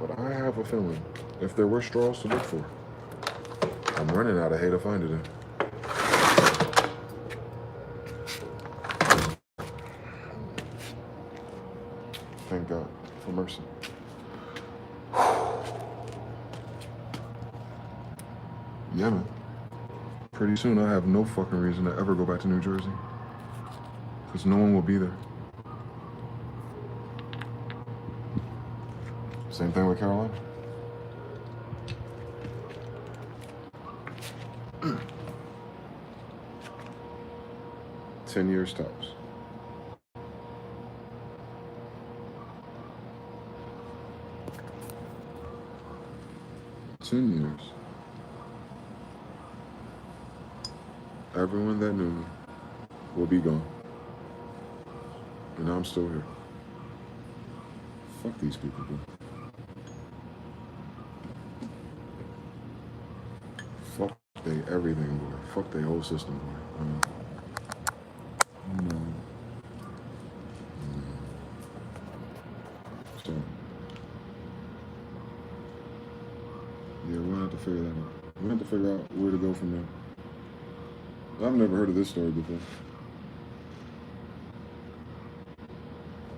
But I have a feeling if there were straws to look for, I'm running out of hay to find it in. Thank God for mercy. Yeah, man. Pretty soon I have no fucking reason to ever go back to New Jersey. Because no one will be there. Same thing with Carolina. Mm. 10 years tops. Years. Everyone that knew me will be gone. And I'm still here. Fuck these people, bro. Fuck they everything, boy. Fuck their whole system, boy. So, yeah, we'll have to figure that out. We'll have to figure out where to go from there. I've never heard of this story before.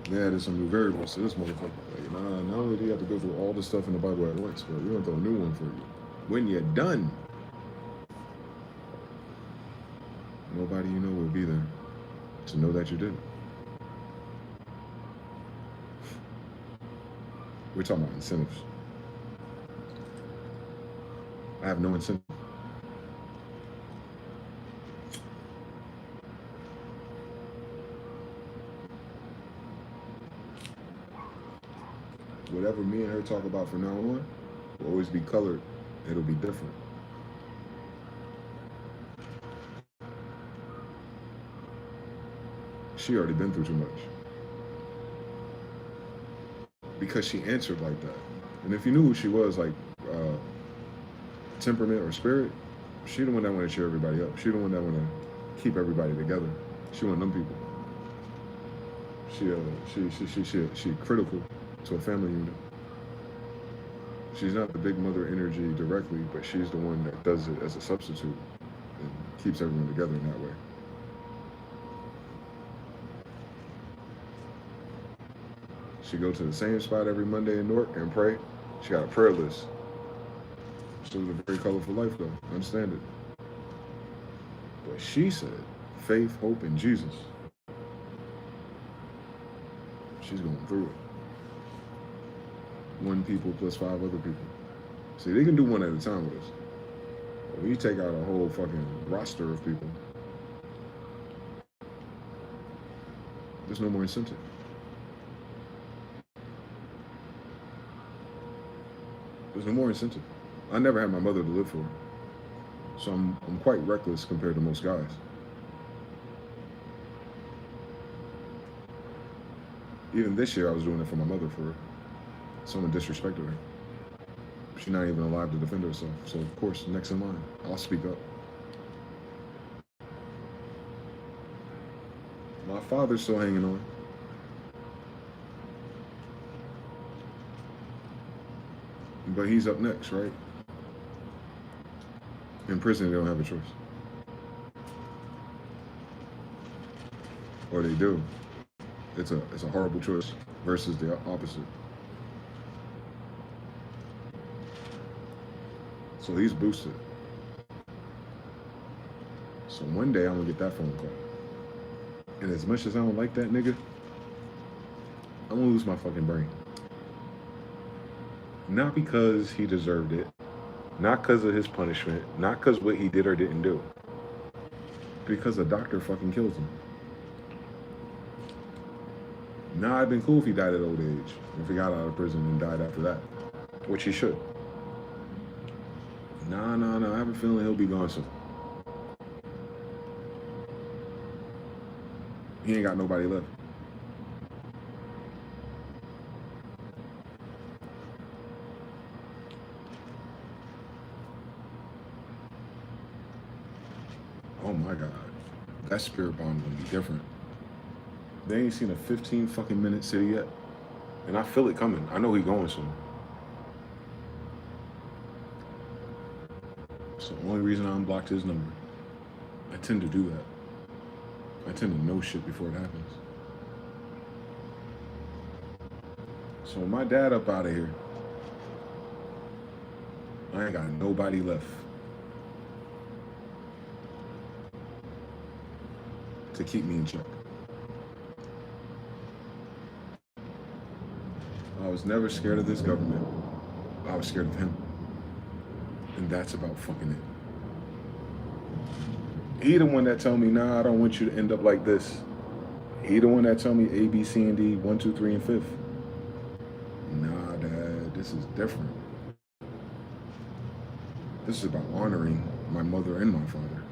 They added some new variables to this motherfucker. Like, not only do you have to go through all the stuff in the Bible at once, but we're gonna throw a new one for you. When you're done, nobody you know will be there to know that you did it. We're talking about incentives. I have no incentive. Whatever me and her talk about from now on will always be colored. It'll be different. She already been through too much. Because she answered like that. And if you knew who she was, like temperament or spirit, she the one that want to cheer everybody up. She the one that want to keep everybody together. She one of them people. She critical to a family unit. She's not the big mother energy directly, but she's the one that does it as a substitute and keeps everyone together in that way. She go to the same spot every Monday in Newark and pray. She got a prayer list. She lives a very colorful life though, I understand it. But she said, faith, hope, and Jesus. She's going through it. 1 people plus 5 other people. See, they can do one at a time with us. But when you take out a whole fucking roster of people, there's no more incentive. There's no more incentive. I never had my mother to live for, so I'm quite reckless compared to most guys. Even this year, I was doing it for my mother. For someone disrespected her. She's not even alive to defend herself. So of course, next in line, I'll speak up. My father's still hanging on. But he's up next, right? In prison, they don't have a choice. Or they do. It's a horrible choice versus the opposite. So he's boosted. So one day I'm gonna get that phone call. And as much as I don't like that nigga, I'm gonna lose my fucking brain. Not because he deserved it, not because of his punishment, not because what he did or didn't do. Because a doctor fucking kills him. Nah, it'd been cool if he died at old age, if he got out of prison and died after that, which he should. Nah, I have a feeling he'll be gone soon. He ain't got nobody left. Oh my God, that spirit bomb gonna be different. They ain't seen a 15 fucking minute city yet, and I feel it coming. I know he going soon. So the only reason I unblocked his number. I tend to do that. I tend to know shit before it happens. So with my dad up out of here, I ain't got nobody left to keep me in check. I was never scared of this government. I was scared of him. And that's about fucking it. He the one that told me, nah, I don't want you to end up like this. He the one that told me A, B, C, and D, 1, 2, 3, and 5th. Nah, Dad, this is different. This is about honoring my mother and my father.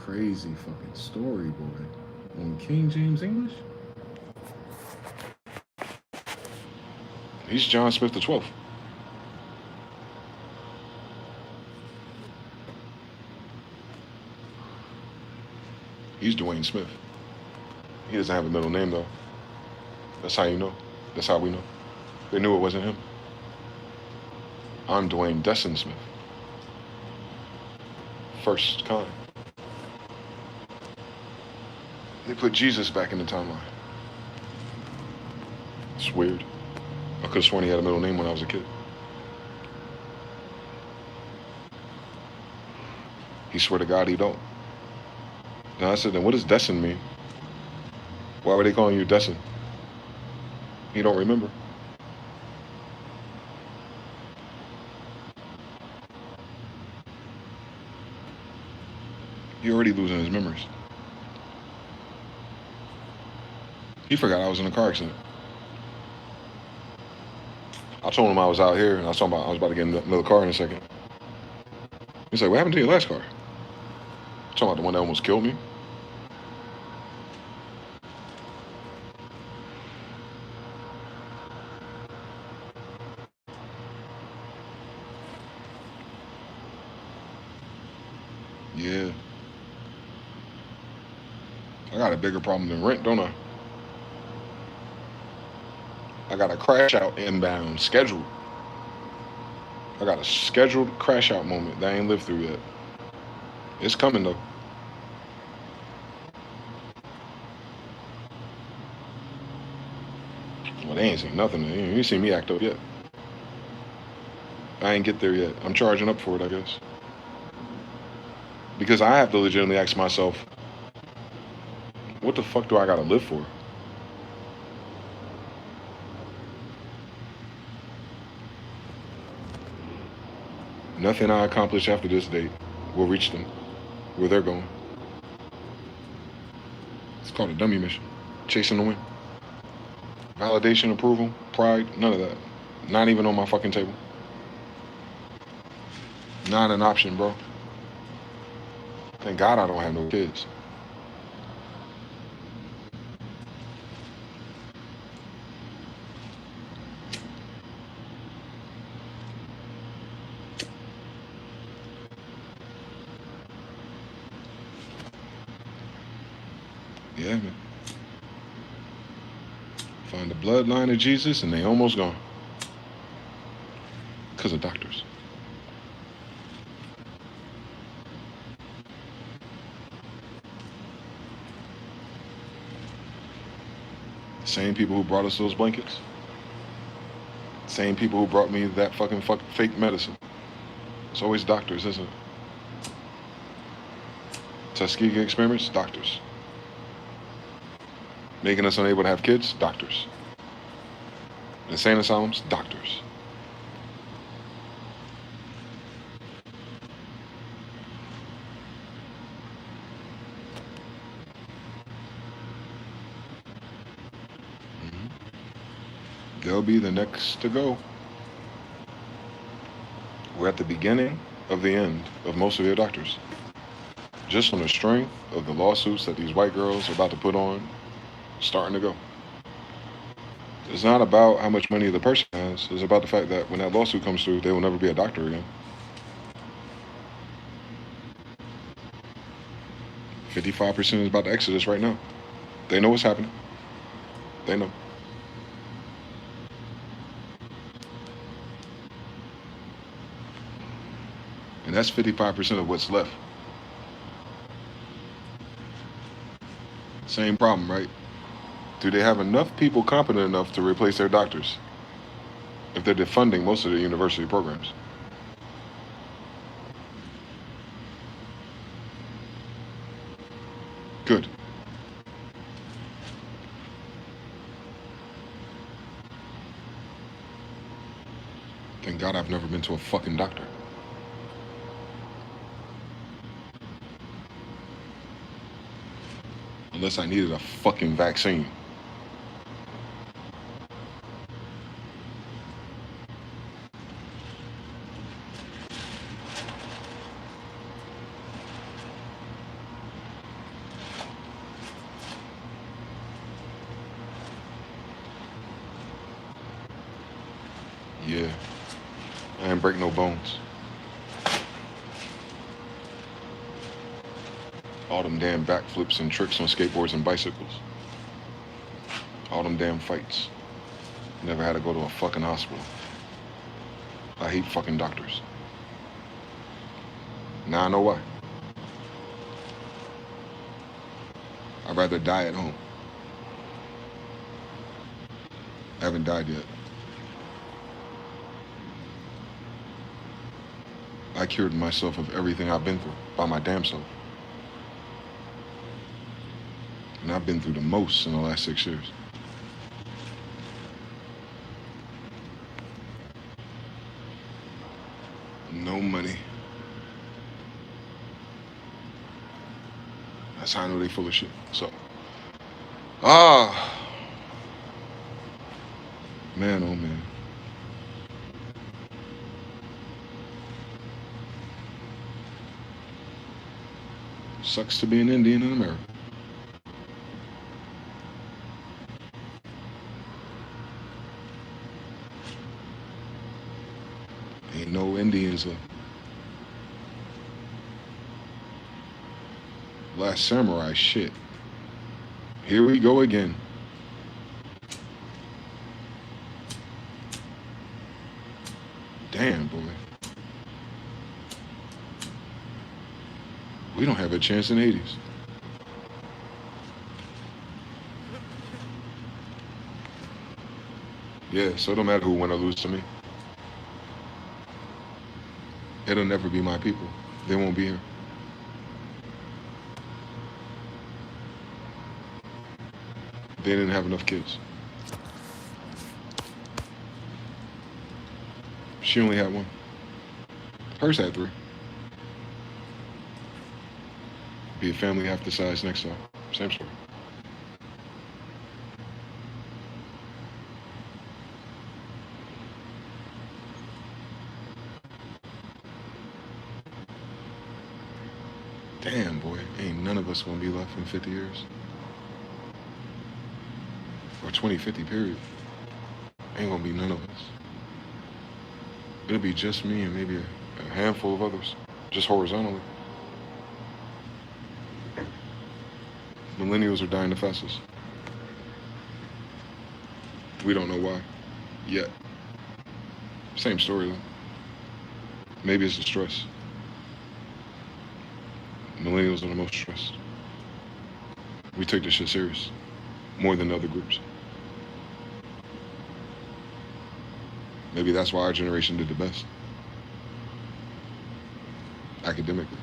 Crazy fucking story, boy. On King James English? He's John Smith the 12th. He's Dwayne Smith. He doesn't have a middle name though. That's how you know. That's how we know. They knew it wasn't him. I'm Dwayne Desson Smith. First kind. They put Jesus back in the timeline. It's weird. I could have sworn he had a middle name when I was a kid. He swore to God he don't. Now I said, then what does Desson mean? Why were they calling you Desson? You don't remember. You're already losing his memories. He forgot I was in a car accident. I told him I was out here and I was about to get in another car in a second. He's like, what happened to your last car? I'm talking about the one that almost killed me. Yeah. I got a bigger problem than rent, don't I? I got a crash out inbound scheduled. I got a scheduled crash out moment that I ain't lived through yet. It's coming though. Well, they ain't seen nothing. You ain't seen me act up yet. I ain't get there yet. I'm charging up for it, I guess. Because I have to legitimately ask myself, what the fuck do I gotta live for? Nothing I accomplish after this date will reach them where they're going. It's called a dummy mission. Chasing the wind. Validation, approval, pride, none of that. Not even on my fucking table. Not an option, bro. Thank God I don't have no kids. Yeah, man. Find the bloodline of Jesus and they almost gone. Because of doctors. Same people who brought us those blankets. Same people who brought me that fucking fake medicine. It's always doctors, isn't it? Tuskegee experiments, doctors. Making us unable to have kids, doctors. Insane asylums, doctors. They'll be the next to go. We're at the beginning of the end of most of your doctors. Just on the strength of the lawsuits that these white girls are about to put on, starting to go. It's not about how much money the person has. It's about the fact that when that lawsuit comes through, they will never be a doctor again. 55% is about to exodus right now. They know what's happening. They know. And that's 55% of what's left. Same problem, right? Do they have enough people competent enough to replace their doctors if they're defunding most of the university programs? Good. Thank God I've never been to a fucking doctor. Unless I needed a fucking vaccine. Yeah, I ain't break no bones. All them damn backflips and tricks on skateboards and bicycles. All them damn fights. Never had to go to a fucking hospital. I hate fucking doctors. Now I know why. I'd rather die at home. I haven't died yet. I cured myself of everything I've been through by my damn self. And I've been through the most in the last 6 years. No money. That's how I know they full of shit. So, man, oh man. Sucks to be an Indian in America. Ain't no Indians left. Last Samurai shit. Here we go again. Damn, boy. We don't have a chance in Hades. Yeah, so it don't matter who win or lose to me. It'll never be my people. They won't be here. They didn't have enough kids. She only had one. Hers had 3. Be a family half the size next time. Same story. Damn, boy, ain't none of us gonna be left in 50 years. Or 2050, period. Ain't gonna be none of us. It'll be just me and maybe a handful of others, just horizontally. Millennials are dying the fastest. We don't know why, yet. Same story though. Maybe it's the stress. Millennials are the most stressed. We take this shit serious, more than other groups. Maybe that's why our generation did the best, academically.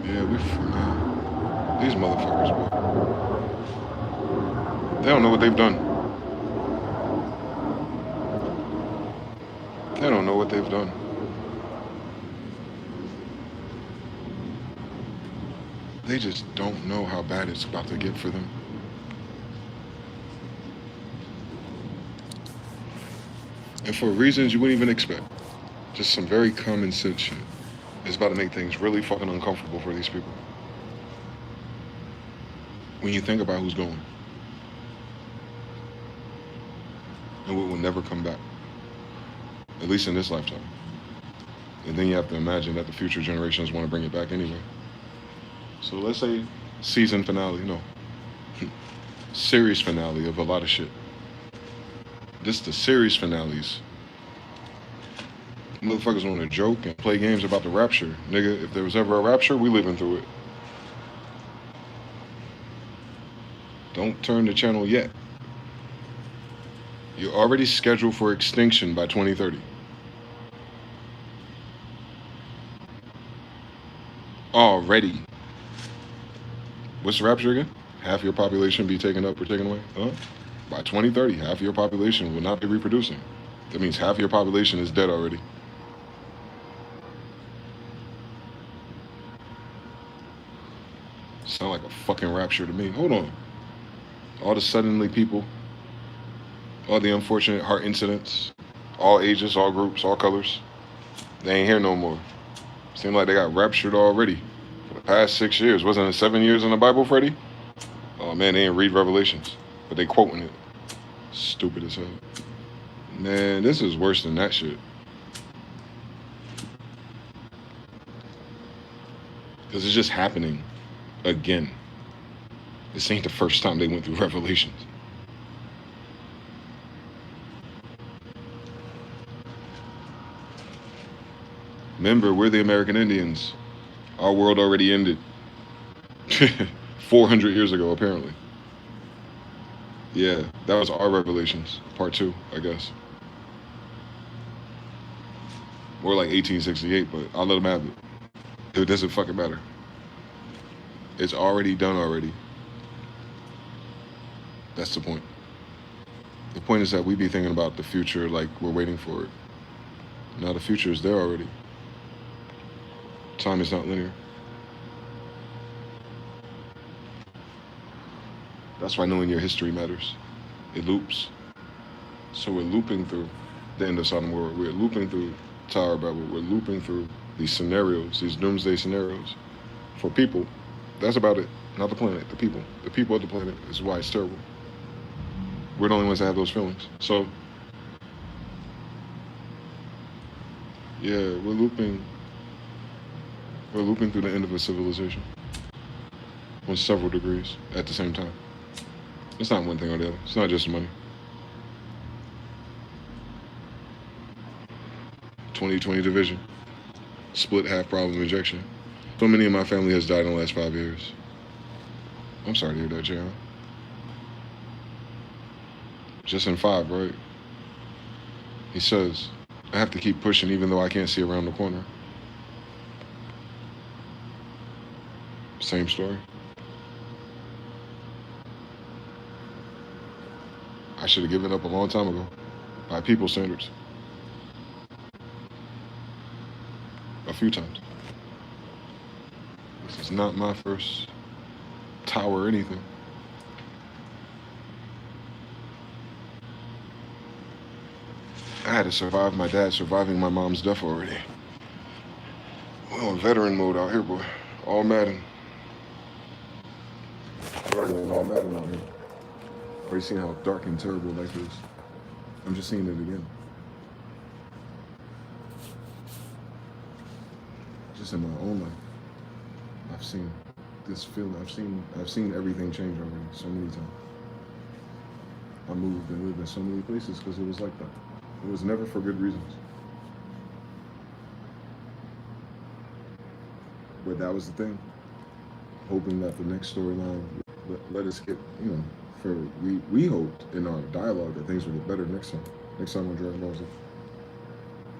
Yeah, man, these motherfuckers, boy. They don't know what they've done. They don't know what they've done. They just don't know how bad it's about to get for them. And for reasons you wouldn't even expect. Just some very common sense shit. It's about to make things really fucking uncomfortable for these people. When you think about who's going. And what will never come back. At least in this lifetime. And then you have to imagine that the future generations want to bring it back anyway. So let's say season finale, no. Series finale of a lot of shit. This the series finales. Motherfuckers want to joke and play games about the rapture. Nigga, if there was ever a rapture, we living through it. Don't turn the channel yet. You're already scheduled for extinction by 2030. Already. What's the rapture again? Half your population be taken up or taken away? Huh? By 2030, half your population will not be reproducing. That means half your population is dead already. Sound like a fucking rapture to me. Hold on. All the suddenly people, all the unfortunate heart incidents, all ages, all groups, all colors, they ain't here no more. Seem like they got raptured already. For the past 6 years. Wasn't it 7 years in the Bible, Freddie? Oh man, they ain't read Revelations, but they quoting it. Stupid as hell. Man, this is worse than that shit. Because it's just happening again. This ain't the first time they went through Revelations. Remember, we're the American Indians. Our world already ended. 400 years ago, apparently. Yeah, that was our Revelations, part 2, I guess. More like 1868, but I'll let them have it. It doesn't fucking matter. It's already done already. That's the point. The point is that we be thinking about the future like we're waiting for it. Now the future is there already. Time is not linear. That's why knowing your history matters. It loops. So we're looping through the end of Sodom World. We're looping through Tower of Babel. We're looping through these scenarios, these doomsday scenarios. For people, that's about it. Not the planet, the people. The people of the planet is why it's terrible. We're the only ones that have those feelings. So, yeah, we're looping through the end of a civilization on several degrees at the same time. It's not one thing or the other. It's not just money. 2020 division. Split half problem injection. So many of my family has died in the last 5 years. I'm sorry to hear that, Jaron. Just in 5, right? He says, I have to keep pushing even though I can't see around the corner. Same story. I should have given up a long time ago, by people's standards. A few times. This is not my first tower or anything. I had to survive my dad surviving my mom's death already. We're on veteran mode out here, boy. All Madden. All Madden out here. Already seen how dark and terrible life is. I'm just seeing it again. Just in my own life, I've seen this feeling. I've seen everything change already so many times. I moved and lived in so many places because it was like that. It was never for good reasons. But that was the thing. Hoping that the next storyline let us get, we hoped in our dialogue that things would get better next time. Next time on Dragon Ball Z.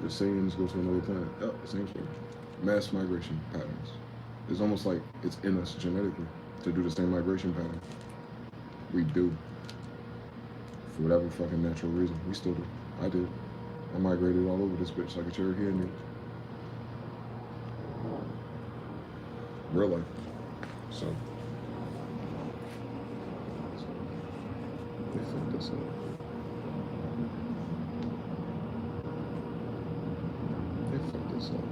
The Saiyans go to another planet. Oh, same story. Mass migration patterns. It's almost like it's in us genetically to do the same migration pattern. We do. For whatever fucking natural reason. We still do. I did. I migrated all over this bitch like a Cherokee Indian. Real life. So. They fucked us up. They fucked us up.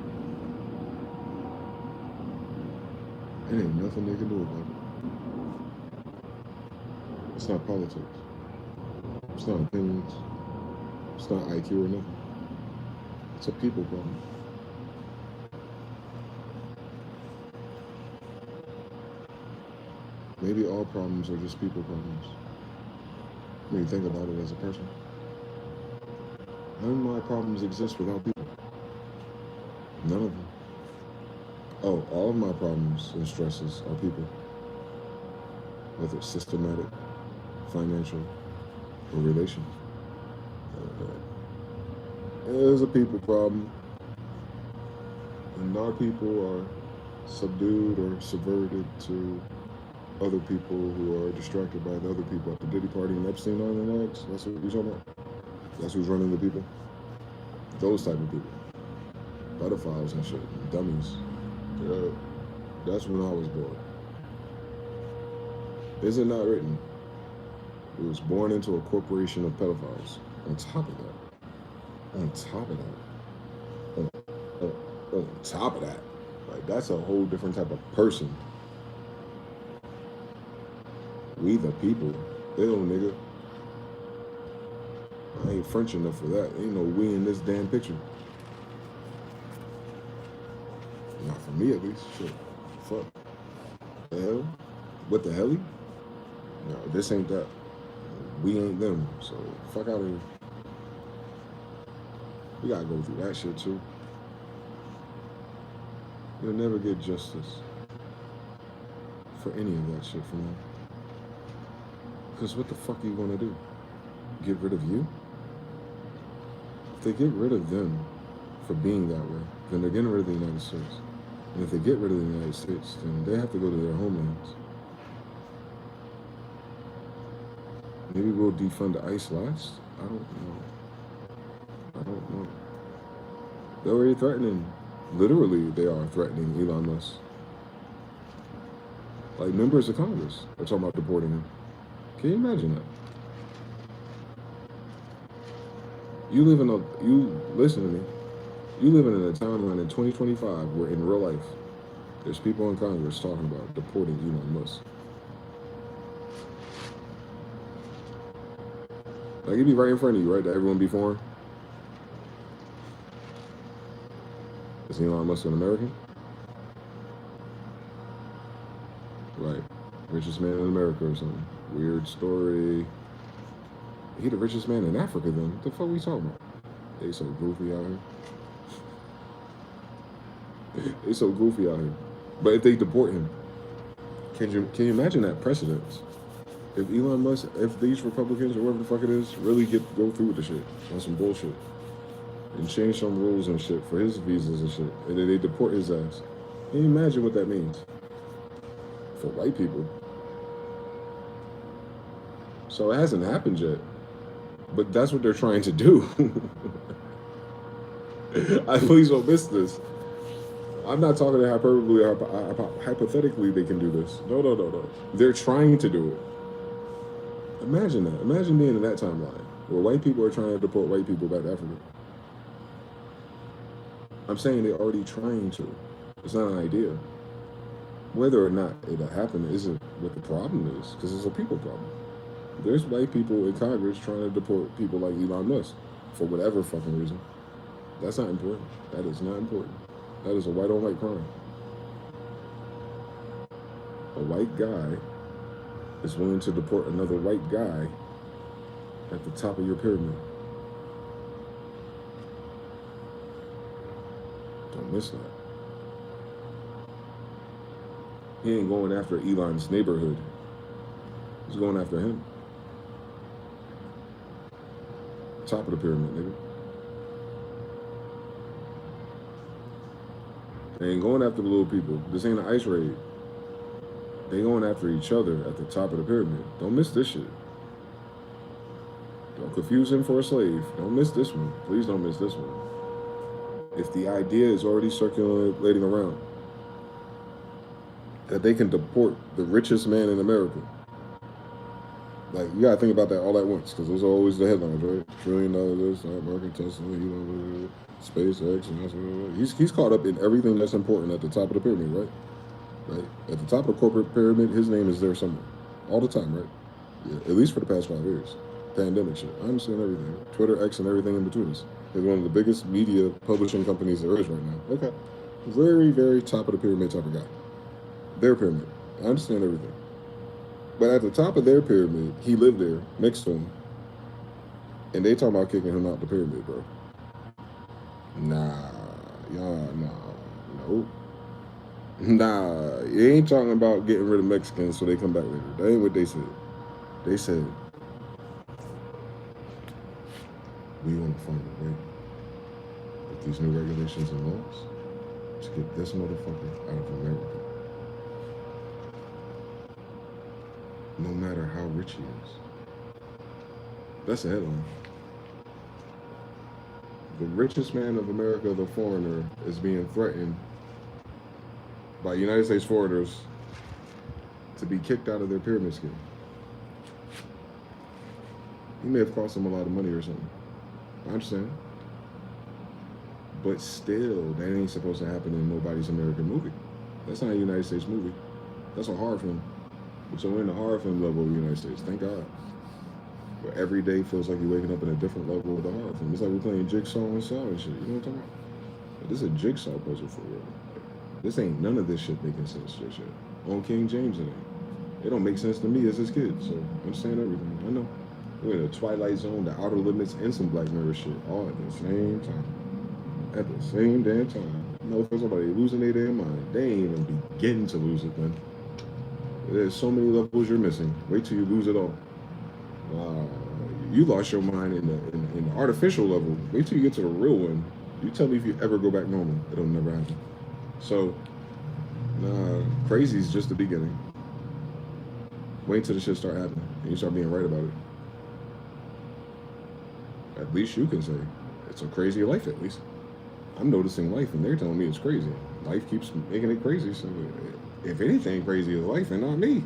It ain't nothing they can do about it. It's not politics. It's not opinions. It's not IQ or nothing. It's a people problem. Maybe all problems are just people problems. When you think about it as a person. None of my problems exist without people. None of them. Oh, all of my problems and stresses are people. Whether it's systematic, financial, or relational. It is a people problem. And our people are subdued or subverted to other people who are distracted by the other people at the Diddy party and Epstein Island. That's what you're talking about? That's who's running the people? Those type of people. Pedophiles and shit, and dummies. Yeah, that's when I was born. Is it not written? It was born into a corporation of pedophiles. On top of that, like that's a whole different type of person. We the people, they don't nigga. I ain't French enough for that. Ain't no we in this damn picture. Not for me at least. Shit. Fuck. The hell? What the hell? No, this ain't that. We ain't them. So fuck out of here. We gotta go through that shit too. You'll never get justice for any of that shit from them. Because what the fuck are you gonna do? Get rid of you? If they get rid of them for being that way, then they're getting rid of the United States. And if they get rid of the United States, then they have to go to their homelands. Maybe we'll defund ICE last? I don't know. They're already threatening. Literally, they are threatening Elon Musk. Like members of Congress are talking about deporting him. Can you imagine that? Listen to me. You living in a timeline in 2025 where in real life, there's people in Congress talking about deporting Elon Musk. Like it'd be right in front of you, right? That everyone be foreign. Is Elon Musk an American? Right. Richest man in America or something. Weird story. He the richest man in Africa then. What the fuck we talking about? They so goofy out here. They so goofy out here. But if they deport him, can you imagine that precedence? If Elon Musk, if these Republicans or whatever the fuck it is, really go through with the shit on some bullshit, and change some rules and shit for his visas and shit, and then they deport his ass. Can you imagine what that means for white people? So it hasn't happened yet, but that's what they're trying to do. I please don't miss this. I'm not talking to hyperbole or hypothetically they can do this. No. They're trying to do it. Imagine that. Imagine being in that timeline where white people are trying to deport white people back to Africa. I'm saying they're already trying to. It's not an idea. Whether or not it'll happen isn't what the problem is, because it's a people problem. There's white people in Congress trying to deport people like Elon Musk for whatever fucking reason. That's not important. That is not important. That is a white on white crime. A white guy is willing to deport another white guy at the top of your pyramid. Don't miss that. He ain't going after Elon's neighborhood. He's going after him. Top of the pyramid, nigga. They ain't going after the little people. This ain't an ice raid. They going after each other at the top of the pyramid. Don't miss this shit. Don't confuse him for a slave. Don't miss this one. Please don't miss this one. If the idea is already circulating around that they can deport the richest man in America, like, you gotta think about that all at once, because those are always the headlines, right? $1 trillion, this, American Tesla, SpaceX, and that's what. He's caught up in everything that's important at the top of the pyramid, right? Right? At the top of the corporate pyramid, his name is there somewhere. All the time, right? Yeah, at least for the past 5 years. Pandemic shit. I understand everything. Twitter, X, and everything in between us. It's one of the biggest media publishing companies there is right now. Okay. Very, very top of the pyramid type of guy. Their pyramid. I understand everything. But at the top of their pyramid, he lived there next to him. And they talking about kicking him out the pyramid, bro. Nah. Nope. Nah, you ain't talking about getting rid of Mexicans so they come back later. That ain't what they said. They said, we want to find a way with these new regulations and laws to get this motherfucker out of America. No matter how rich he is. That's the headline. The richest man of America, the foreigner, is being threatened by United States foreigners to be kicked out of their pyramid scheme. He may have cost them a lot of money or something. I understand. But still, that ain't supposed to happen in nobody's American movie. That's not a United States movie. That's a horror film. So we're in the horror film level of the United States, thank God. Where every day feels like you're waking up in a different level of the horror film. It's like we're playing Jigsaw and Saw and shit, you know what I'm talking about? But this is a Jigsaw puzzle for real. This ain't none of this shit making sense to shit. On King James it ain't. It don't make sense to me as his kid, so I understand everything, I know. We're in the Twilight Zone, the Outer Limits, and some Black Mirror shit, all at the same time. At the same damn time. No, if somebody losing their damn mind, they ain't even begin to lose it, man. There's so many levels you're missing. Wait till you lose it all. You lost your mind in the artificial level. Wait till you get to the real one. You tell me if you ever go back normal. It'll never happen. So, crazy is just the beginning. Wait till the shit start happening and you start being right about it. At least you can say it's a crazy life. At least I'm noticing life, and they're telling me it's crazy. Life keeps making it crazy. So, if anything crazy is life, and not me.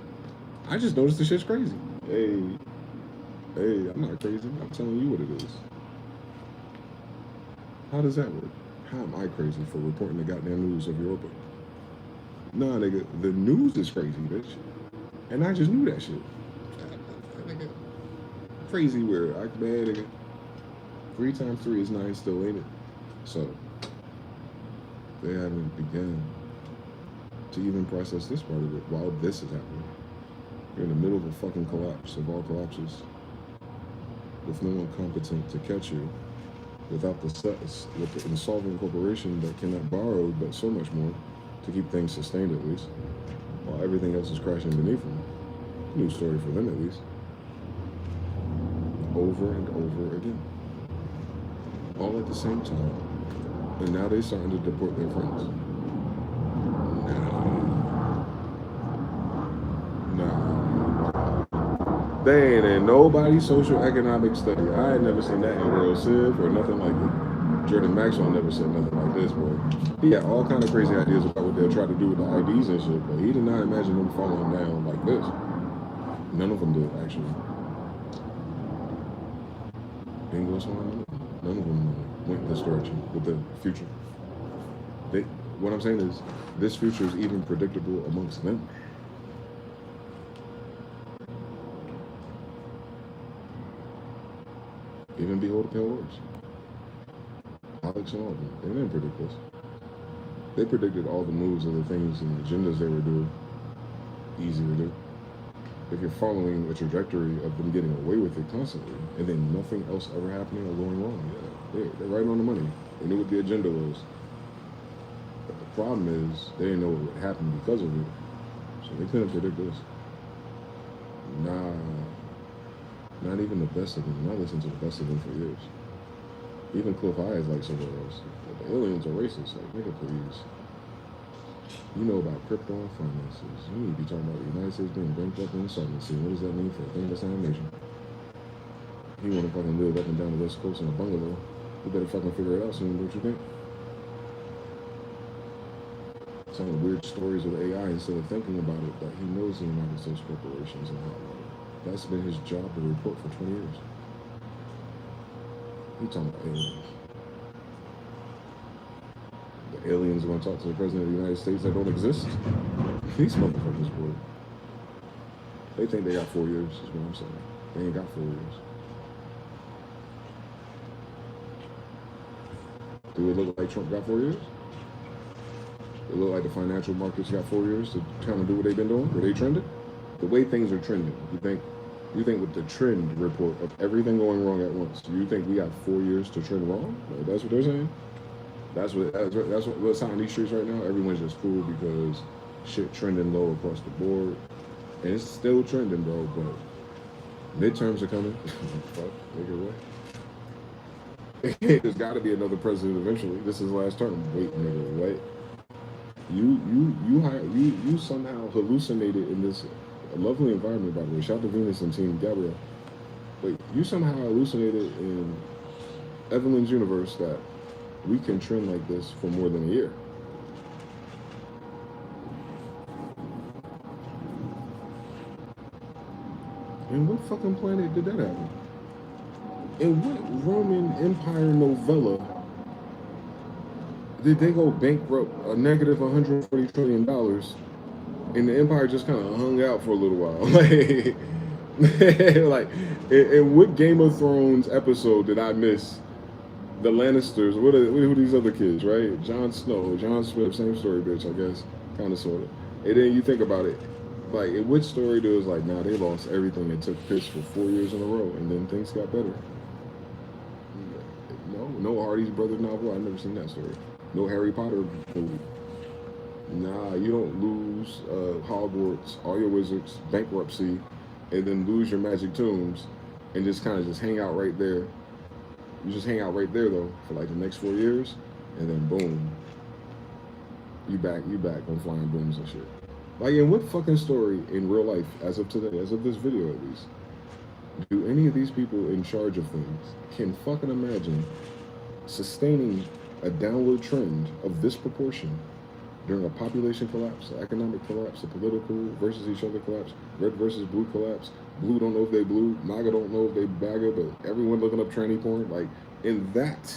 I just noticed the shit's crazy. Hey, I'm not crazy. I'm telling you what it is. How does that work? How am I crazy for reporting the goddamn news of Europa? Nah, nigga, the news is crazy, bitch. And I just knew that shit. Nigga, crazy weird. Man, nigga. 3 times 3 is 9 still, ain't it? So, they haven't begun to even process this part of it while this is happening. You're in the middle of a fucking collapse of all collapses, with no one competent to catch you, without with the insolvent corporation that cannot borrow but so much more to keep things sustained at least, while everything else is crashing beneath them. New story for them at least. Over and over again. all at the same time. And now they're starting to deport their friends. Nah. They ain't in nobody's social economic study. I ain't never seen that in World Civ or nothing like it. Jordan Maxwell never said nothing like this, boy. He had all kind of crazy ideas about what they'll try to do with the IDs and shit, but he did not imagine them falling down like this. None of them did, actually. Bingo Swan, none of them went this direction with the future. What I'm saying is, this future is even predictable amongst them. Even Behold the Pale Horse. Alex and all of them, they didn't predict this. They predicted all the moves of the things and agendas they were doing. Easy to do. If you're following a trajectory of them getting away with it constantly, and then nothing else ever happening or going wrong, yeah, they're right on the money. They knew what the agenda was. But the problem is, they didn't know what would happen because of it, so they couldn't predict this. Nah, not even the best of them. Not listen to the best of them for years. Even Cliff High is like somewhere else. But the aliens are racist. Like, nigga, please. You know about crypto and finances. You need to be talking about the United States being bankrupt and insolvency. What does that mean for a thing that's not a nation? You want to fucking live up and down the West Coast in a bungalow. You better fucking figure it out soon, don't you think? Telling weird stories with AI instead of thinking about it, that he knows the United States corporations and hot water. That's been his job to report for 20 years. He talking about aliens. The aliens are going to talk to the president of the United States that don't exist? These motherfuckers, boy. They think they got 4 years, is what I'm saying. They ain't got 4 years. Do it look like Trump got 4 years? It look like the financial markets got 4 years to kind of do what they've been doing? Were they trending? The way things are trending, you think with the trend report of everything going wrong at once, do you think we got 4 years to trend wrong? Like, that's what they're saying? That's what's happening in these streets right now. Everyone's just cool because shit trending low across the board. And it's still trending, bro, but midterms are coming. Fuck, nigga, what? There's got to be another president eventually. This is the last term. Wait, nigga, what? You somehow hallucinated in this lovely environment, by the way. Shout out to Venus and Team Gabrielle. Wait, you somehow hallucinated in Evelyn's universe that we can trend like this for more than a year. And what fucking planet did that happen? In what Roman Empire novella did they go bankrupt a negative $140 trillion and the empire just kind of hung out for a little while? Like, in what Game of Thrones episode did I miss the Lannisters? Who are these other kids, right? Jon Snow, Jon Smith, same story, bitch, I guess. Kind of, sort of. And then you think about it, like, in which story do it's like, nah, they lost everything and took piss for 4 years in a row, and then things got better? No Hardy's Brothers novel, I've never seen that story. No Harry Potter movie. Nah, you don't lose Hogwarts, all your wizards, bankruptcy, and then lose your magic tombs, and just kind of just hang out right there. You just hang out right there though for like the next 4 years, and then boom, you back on flying booms and shit. Like, in what fucking story in real life, as of today, as of this video at least, do any of these people in charge of things can fucking imagine sustaining a downward trend of this proportion during a population collapse, an economic collapse, a political versus each other collapse, red versus blue collapse? Blue don't know if they blue, MAGA don't know if they MAGA, but everyone looking up tranny porn. Like, in that,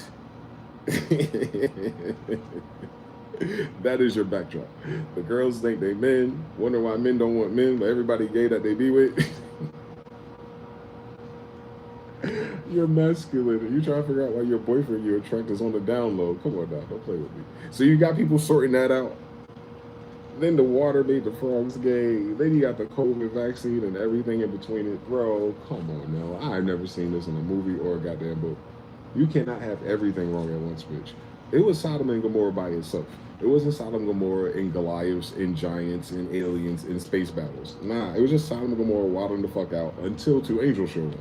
that is your backdrop. The girls think they men, wonder why men don't want men, but everybody gay that they be with. You're masculine. You try to figure out why your boyfriend you attract is on the down low. Come on now, don't play with me. So you got people sorting that out. Then the water made the frogs gay. Then you got the COVID vaccine and everything in between it. Bro, come on now. I've never seen this in a movie or a goddamn book. You cannot have everything wrong at once, bitch. It was Sodom and Gomorrah by itself. It wasn't Sodom and Gomorrah and Goliaths and giants and aliens and space battles. Nah, it was just Sodom and Gomorrah wilding the fuck out until two angels showed up.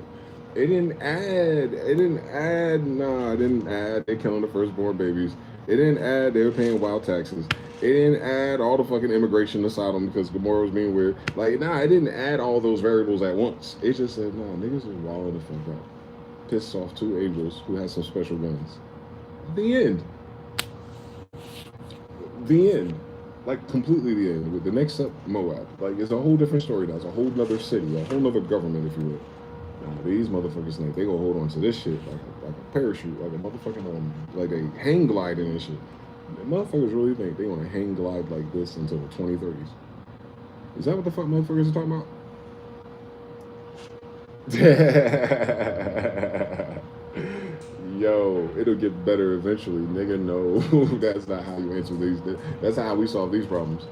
It didn't add. It didn't add. Nah, it didn't add. They killing the firstborn babies. It didn't add. They were paying wild taxes. It didn't add all the fucking immigration asylum because Gomorrah was being weird. Like, nah, it didn't add all those variables at once. It just said, nah, niggas are wilding the fuck out. Pissed off 2 Angels who had some special guns. The end. The end. Like, completely the end. With the next up, Moab. Like, it's a whole different story now. It's a whole nother city, a whole nother government, if you will. Nah, these motherfuckers, like, they gonna hold on to this shit like a parachute, like a motherfucking, like a hang gliding and shit. The motherfuckers really think they gonna hang glide like this until the 2030s. Is that what the fuck motherfuckers are talking about? Yo, it'll get better eventually, nigga. No, that's not how you answer these. That's how we solve these problems.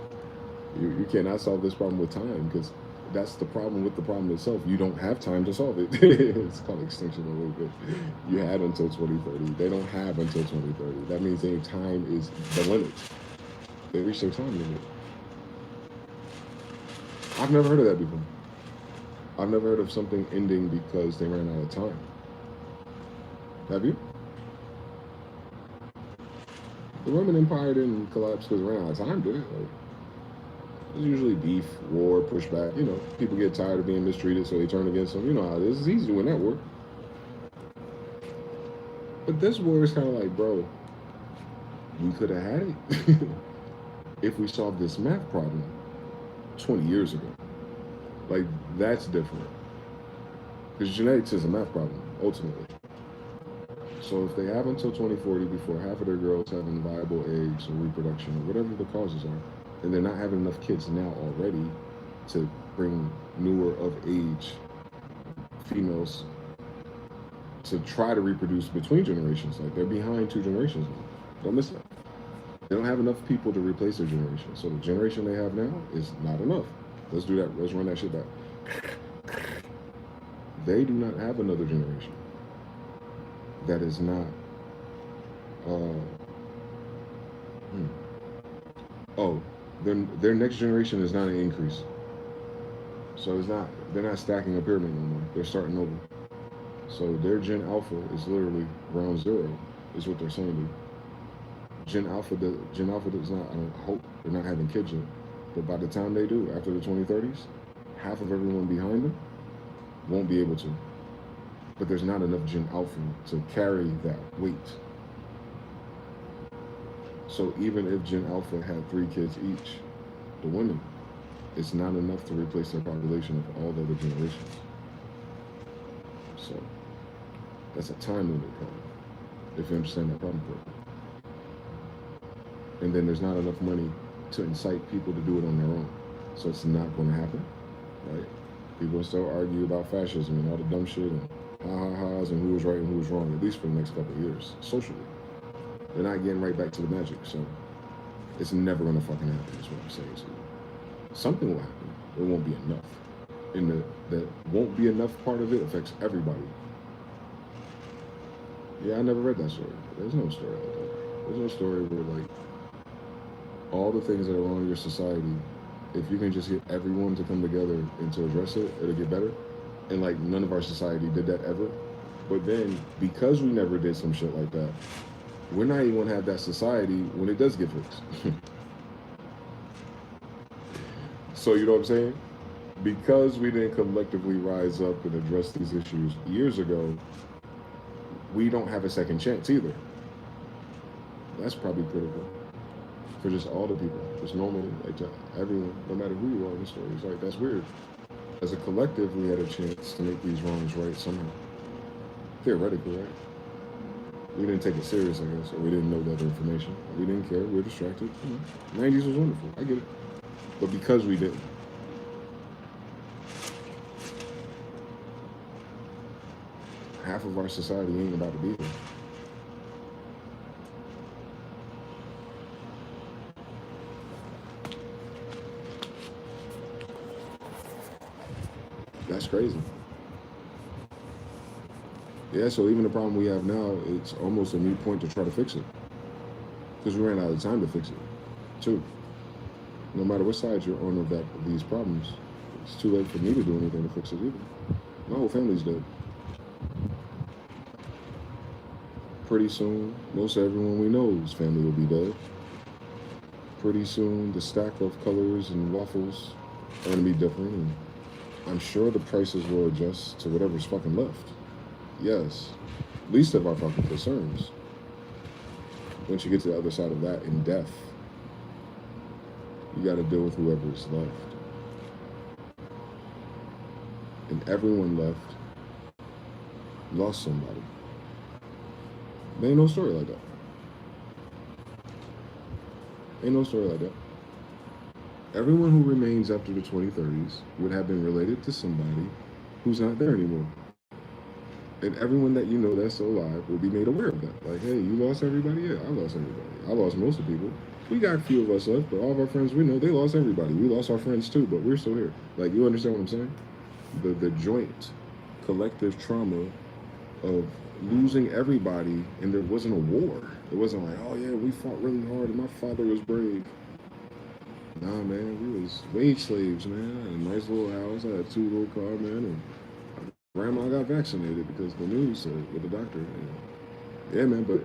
You cannot solve this problem with time because that's the problem with the problem itself. You don't have time to solve it. It's called extinction a little bit. You had until 2030. They don't have until 2030. That means any time is the limit. They reach their time limit. I've never heard of that before. I've never heard of something ending because they ran out of time. Have you? The Roman Empire didn't collapse because they ran out of time, did it? Like, there's usually beef, war, pushback. You know, people get tired of being mistreated, so they turn against them. You know how it is. It's easy to win that war. But this war is kind of like, bro, we could have had it if we solved this math problem 20 years ago. Like, that's different. Because genetics is a math problem, ultimately. So if they have until 2040 before half of their girls having viable eggs or reproduction or whatever the causes are, and they're not having enough kids now already to bring newer of age females to try to reproduce between generations. Like, they're behind 2 generations now. Don't miss that. They don't have enough people to replace their generation. So the generation they have now is not enough. Let's do that. Let's run that shit back. They do not have another generation that is not their next generation is not an increase. So it's not, they're not stacking a pyramid no more. They're starting over. So their Gen Alpha is literally ground zero, is what they're saying, dude. Gen Alpha does not, I don't hope they're not having kids yet. But by the time they do, after the 2030s, half of everyone behind them won't be able to. But there's not enough Gen Alpha to carry that weight. So even if Gen Alpha had 3 kids each, the women, it's not enough to replace their population of all the other generations. So that's a time limit problem, if you understand that problem correctly. And then there's not enough money to incite people to do it on their own. So it's not going to happen, right? People will still argue about fascism and all the dumb shit and ha-ha-has and who was right and who was wrong, at least for the next couple of years, socially. They're not getting right back to the magic, so it's never going to fucking happen, is what I'm saying to you. Something will happen. It won't be enough. And the won't be enough part of it affects everybody. Yeah, I never read that story. There's no story like that. There's no story where, like, all the things that are wrong in your society, if you can just get everyone to come together and to address it, it'll get better. And, like, none of our society did that ever. But then, because we never did some shit like that, we're not even going to have that society when it does get fixed. So, you know what I'm saying? Because we didn't collectively rise up and address these issues years ago, we don't have a second chance either. That's probably critical for just all the people, just normally, like everyone, no matter who you are in the story. It's like, that's weird. As a collective, we had a chance to make these wrongs right somehow. Theoretically, right? We didn't take it serious, I guess, or we didn't know the other information. We didn't care. We were distracted. 90s was wonderful. I get it. But because we didn't, half of our society ain't about to be here. That's crazy. Yeah, so even the problem we have now, it's almost a moot point to try to fix it. Because we ran out of time to fix it, too. No matter what side you're on of these problems, it's too late for me to do anything to fix it either. My whole family's dead. pretty soon, most everyone we know's family will be dead. Pretty soon, the stack of colors and waffles are going to be different, and I'm sure the prices will adjust to whatever's fucking left. Yes, least of our fucking concerns. Once you get to the other side of that in death, you got to deal with whoever's left. And everyone left lost somebody. There ain't no story like that. Ain't no story like that. Everyone who remains after the 2030s would have been related to somebody who's not there anymore. And everyone that you know that's still alive will be made aware of that. Like, hey, you lost everybody? Yeah, I lost everybody. I lost most of the people. We got a few of us left, but all of our friends we know, they lost everybody. We lost our friends too, but we're still here. Like, you understand what I'm saying? The joint collective trauma of losing everybody, and there wasn't a war. It wasn't like, oh yeah, we fought really hard and my father was brave. Nah, man, we was wage slaves, man. I had a nice little house. I had 2 little cars, man, and grandma got vaccinated because the news said with the doctor. And yeah, man, but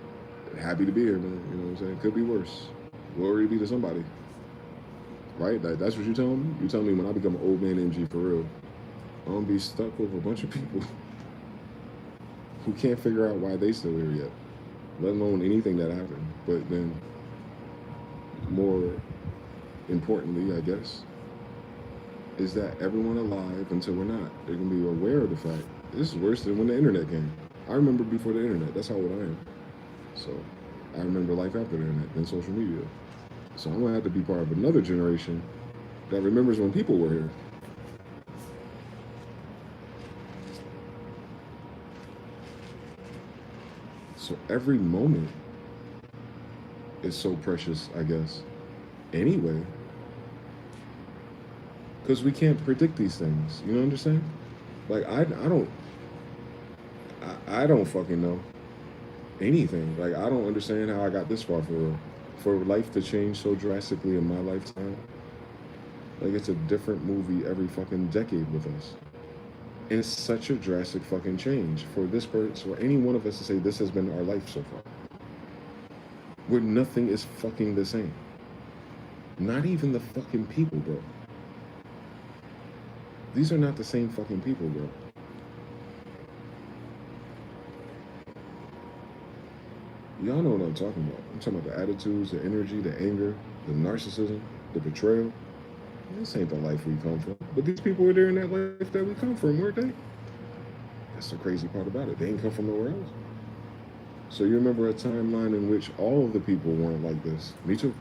happy to be here, man. You know what I'm saying? Could be worse. Glory be to somebody. Right? That's what you're telling me? You're telling me when I become an old man MG for real, I'm gonna be stuck with a bunch of people who can't figure out why they still here yet, let alone anything that happened. But then, more importantly, I guess, is that everyone alive until we're not. They're gonna be aware of the fact this is worse than when the internet came. I remember before the internet. That's how old I am. So I remember life after the internet, then social media. So I'm gonna have to be part of another generation that remembers when people were here. So every moment is so precious, I guess. Anyway, because we can't predict these things. You understand? Like I don't fucking know anything. Like I don't understand how I got this far for real. For life to change so drastically in my lifetime, like it's a different movie every fucking decade with us. And it's such a drastic fucking change for this person, for any one of us to say this has been our life so far. Where nothing is fucking the same. Not even the fucking people, bro. These are not the same fucking people, bro. Y'all know what I'm talking about. I'm talking about the attitudes, the energy, the anger, the narcissism, the betrayal. This ain't the life we come from. But these people were there in that life that we come from, weren't they? That's the crazy part about it. They ain't come from nowhere else. So you remember a timeline in which all of the people weren't like this. Me too.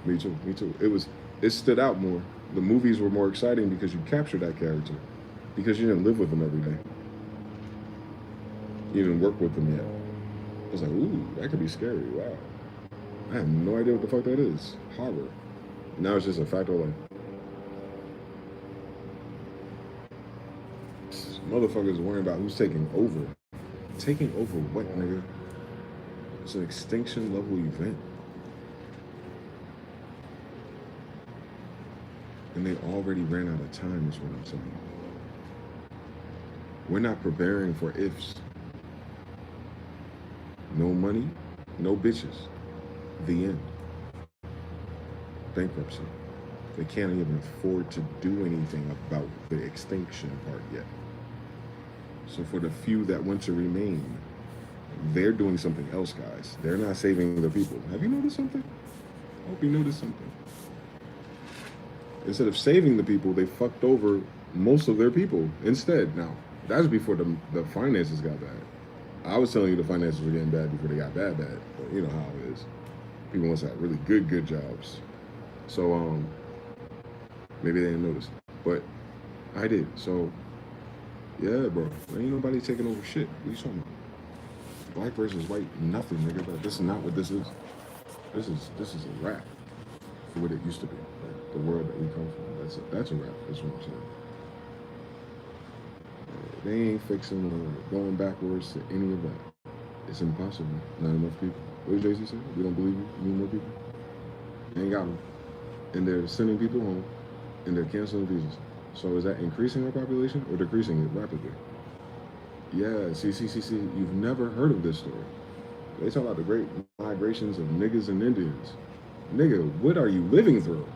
Me too. Me too. It stood out more. The movies were more exciting because you captured that character. Because you didn't live with them every day. You didn't work with them yet. I was like, ooh, that could be scary. Wow. I have no idea what the fuck that is. Horror. Now it's just a fact of life. Motherfuckers worrying about who's taking over. Taking over what, nigga? It's an extinction level event. And they already ran out of time, is what I'm saying. We're not preparing for ifs. No money, no bitches. The end. Bankruptcy. They can't even afford to do anything about the extinction part yet. So for the few that want to remain, they're doing something else, guys. They're not saving the people. Have you noticed something? I hope you noticed something. Instead of saving the people, they fucked over most of their people instead. Now, that's before the finances got bad. I was telling you the finances were getting bad before they got bad. But you know how it is. People once had really good jobs. So, maybe they didn't notice. But I did. So, yeah, bro. Ain't nobody taking over shit. What are you talking about? Black versus white, nothing, nigga. Like, this is not what this is. This is a rap for what it used to be. Like, the world that we come from. That's a rap. That's what I'm saying. They ain't fixing or going backwards to any of that. It's impossible. Not enough people. What did Jay-Z say? We don't believe you. You need more people. They ain't got them. And they're sending people home, and they're canceling visas. So is that increasing our population or decreasing it rapidly? Yeah, see. You've never heard of this story. They talk about the great migrations of niggas and Indians. Nigga, what are you living through?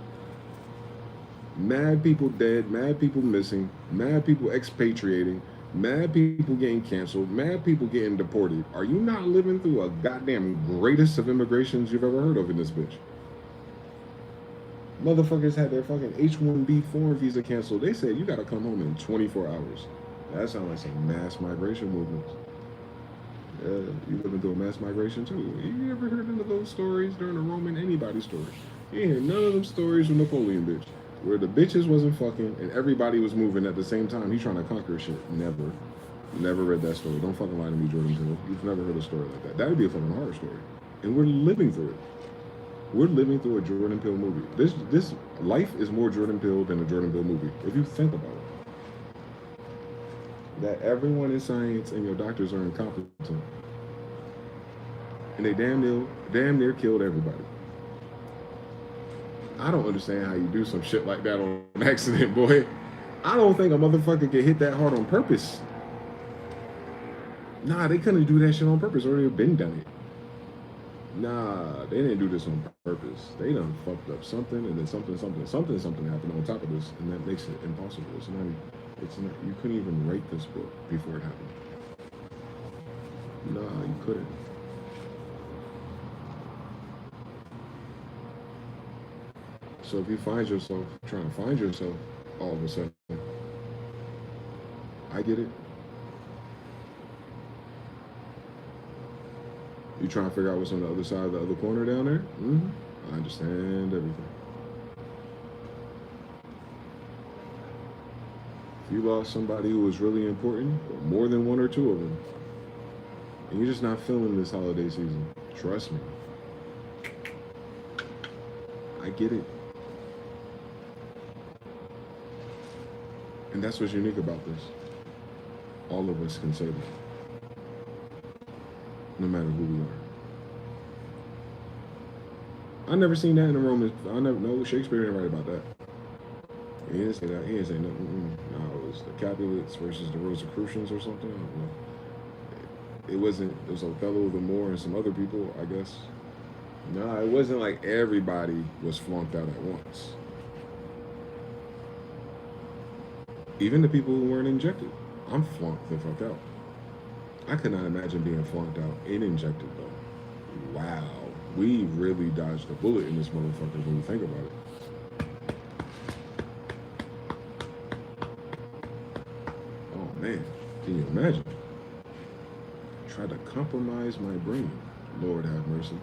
Mad people dead, mad people missing, mad people expatriating, mad people getting canceled, mad people getting deported. Are you not living through a goddamn greatest of immigrations you've ever heard of in this bitch? Motherfuckers had their fucking H-1B foreign visa canceled. They said you gotta come home in 24 hours. That sounds like some mass migration movements. You living through a mass migration too. You ever heard any of those stories during the Roman anybody stories? You ain't hear none of them stories from Napoleon, bitch. Where the bitches wasn't fucking and everybody was moving at the same time. He trying to conquer shit. Never. Never read that story. Don't fucking lie to me, Jordan Peele. You've never heard a story like that. That would be a fucking horror story. And we're living through it. We're living through a Jordan Peele movie. This life is more Jordan Peele than a Jordan Peele movie, if you think about it. That everyone in science and your doctors are incompetent. And they damn near killed everybody. I don't understand how you do some shit like that on accident, boy. I don't think a motherfucker get hit that hard on purpose. Nah, they couldn't do that shit on purpose, or they've been done it. Nah, they didn't do this on purpose. They done fucked up something, and then something happened on top of this, and that makes it impossible. It's not. You couldn't even write this book before it happened. Nah, you couldn't. So if you find yourself trying to find yourself all of a sudden, I get it. You trying to figure out what's on the other side of the other corner down there? I understand everything. If you lost somebody who was really important, or more than one or two of them, and you're just not feeling this holiday season, trust me. I get it. And that's what's unique about this. All of us can say that. No matter who we are. I never seen that in the Romans. No, Shakespeare didn't write about that. He didn't say that. He didn't say nothing. No, it was the Capulets versus the Rosicrucians or something. I don't know. It was Othello, the Moor, and some other people, I guess. No, it wasn't like everybody was flunked out at once. Even the people who weren't injected. I'm flunked the fuck out. I could not imagine being flunked out and injected though. Wow. We really dodged a bullet in this motherfucker when you think about it. Oh man, can you imagine? Try to compromise my brain. Lord have mercy.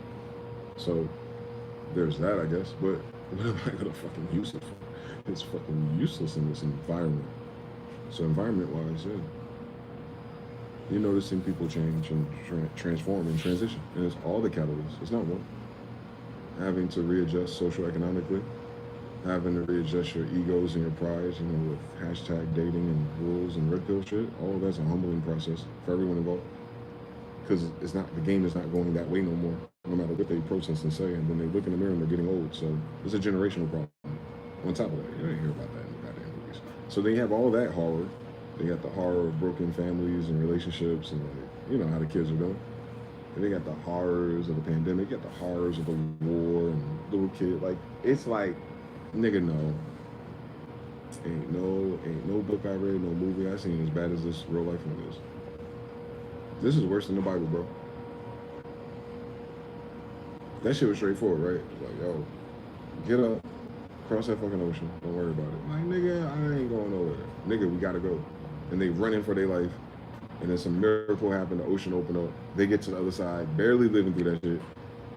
So there's that, I guess, but what am I gonna fucking use it for? It's fucking useless in this environment. So environment-wise, yeah. You're noticing people change and transform and transition. And it's all the catalysts. It's not one. Having to readjust socioeconomically, having to readjust your egos and your prides, with hashtag dating and rules and red pill shit. All of that's a humbling process for everyone involved. Because the game is not going that way no more, no matter what they protest and say. And then they look in the mirror and they're getting old. So it's a generational problem. On top of that, you don't hear about that in the goddamn movies. So they have all that horror. They got the horror of broken families and relationships and how the kids are doing. And they got the horrors of the pandemic, you got the horrors of the war and little kid. It's like, nigga, no. Ain't no book I read, no movie I seen as bad as this real life one is. This is worse than the Bible, bro. That shit was straightforward, right? It's like, yo, get up, cross that fucking ocean, don't worry about it. Like, nigga, I ain't going nowhere. Nigga, we gotta go. And they running for their life, and then some miracle happened, the ocean opened up, they get to the other side, barely living through that shit,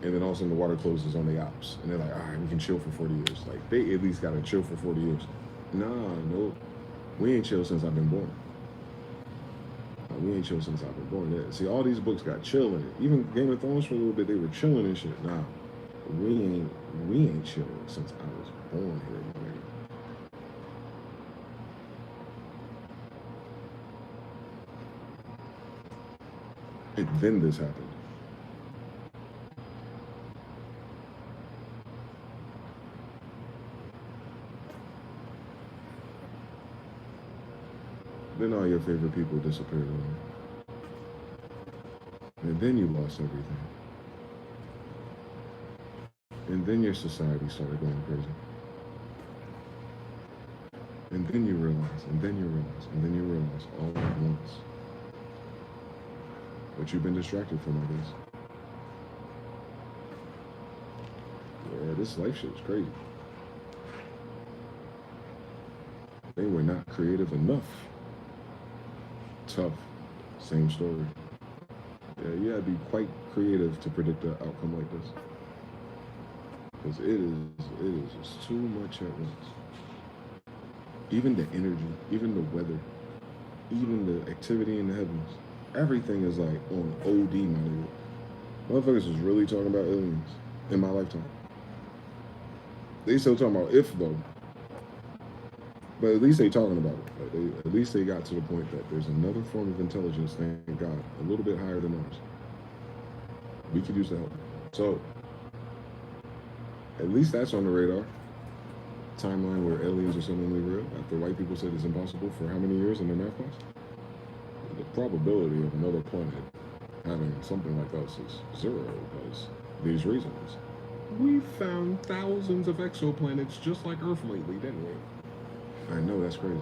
and then all of a sudden the water closes on the ops, and they're like, all right, we can chill for 40 years. Like, they at least gotta chill for 40 years. Nah, no, we ain't chill since I've been born. We ain't chill since I've been born. Yeah. See, all these books got chill in it. Even Game of Thrones for a little bit, they were chilling and shit. Nah, we ain't chilling since I was born here, my nigga. And then this happened. Then all your favorite people disappeared on you. And And then you lost everything. And then your society started going crazy. And then you realize, and then you realize, and then you realize all at once. But you've been distracted from all this. Yeah, this life shit is crazy. They were not creative enough. Tough. Same story. Yeah, you gotta be quite creative to predict an outcome like this. Because it is just too much at once. Even the energy, even the weather, even the activity in the heavens, everything is like on OD, my nigga. Motherfuckers was really talking about aliens in my lifetime. They still talking about if though, but at least they talking about it. Like at least they got to the point that there's another form of intelligence, thank God, a little bit higher than ours. We could use the help. So at least that's on the radar. Timeline where aliens are suddenly real after white people said it's impossible for how many years in their math class? The probability of another planet having something like us is zero because these reasons. We found thousands of exoplanets just like Earth lately, didn't we? I know, that's crazy.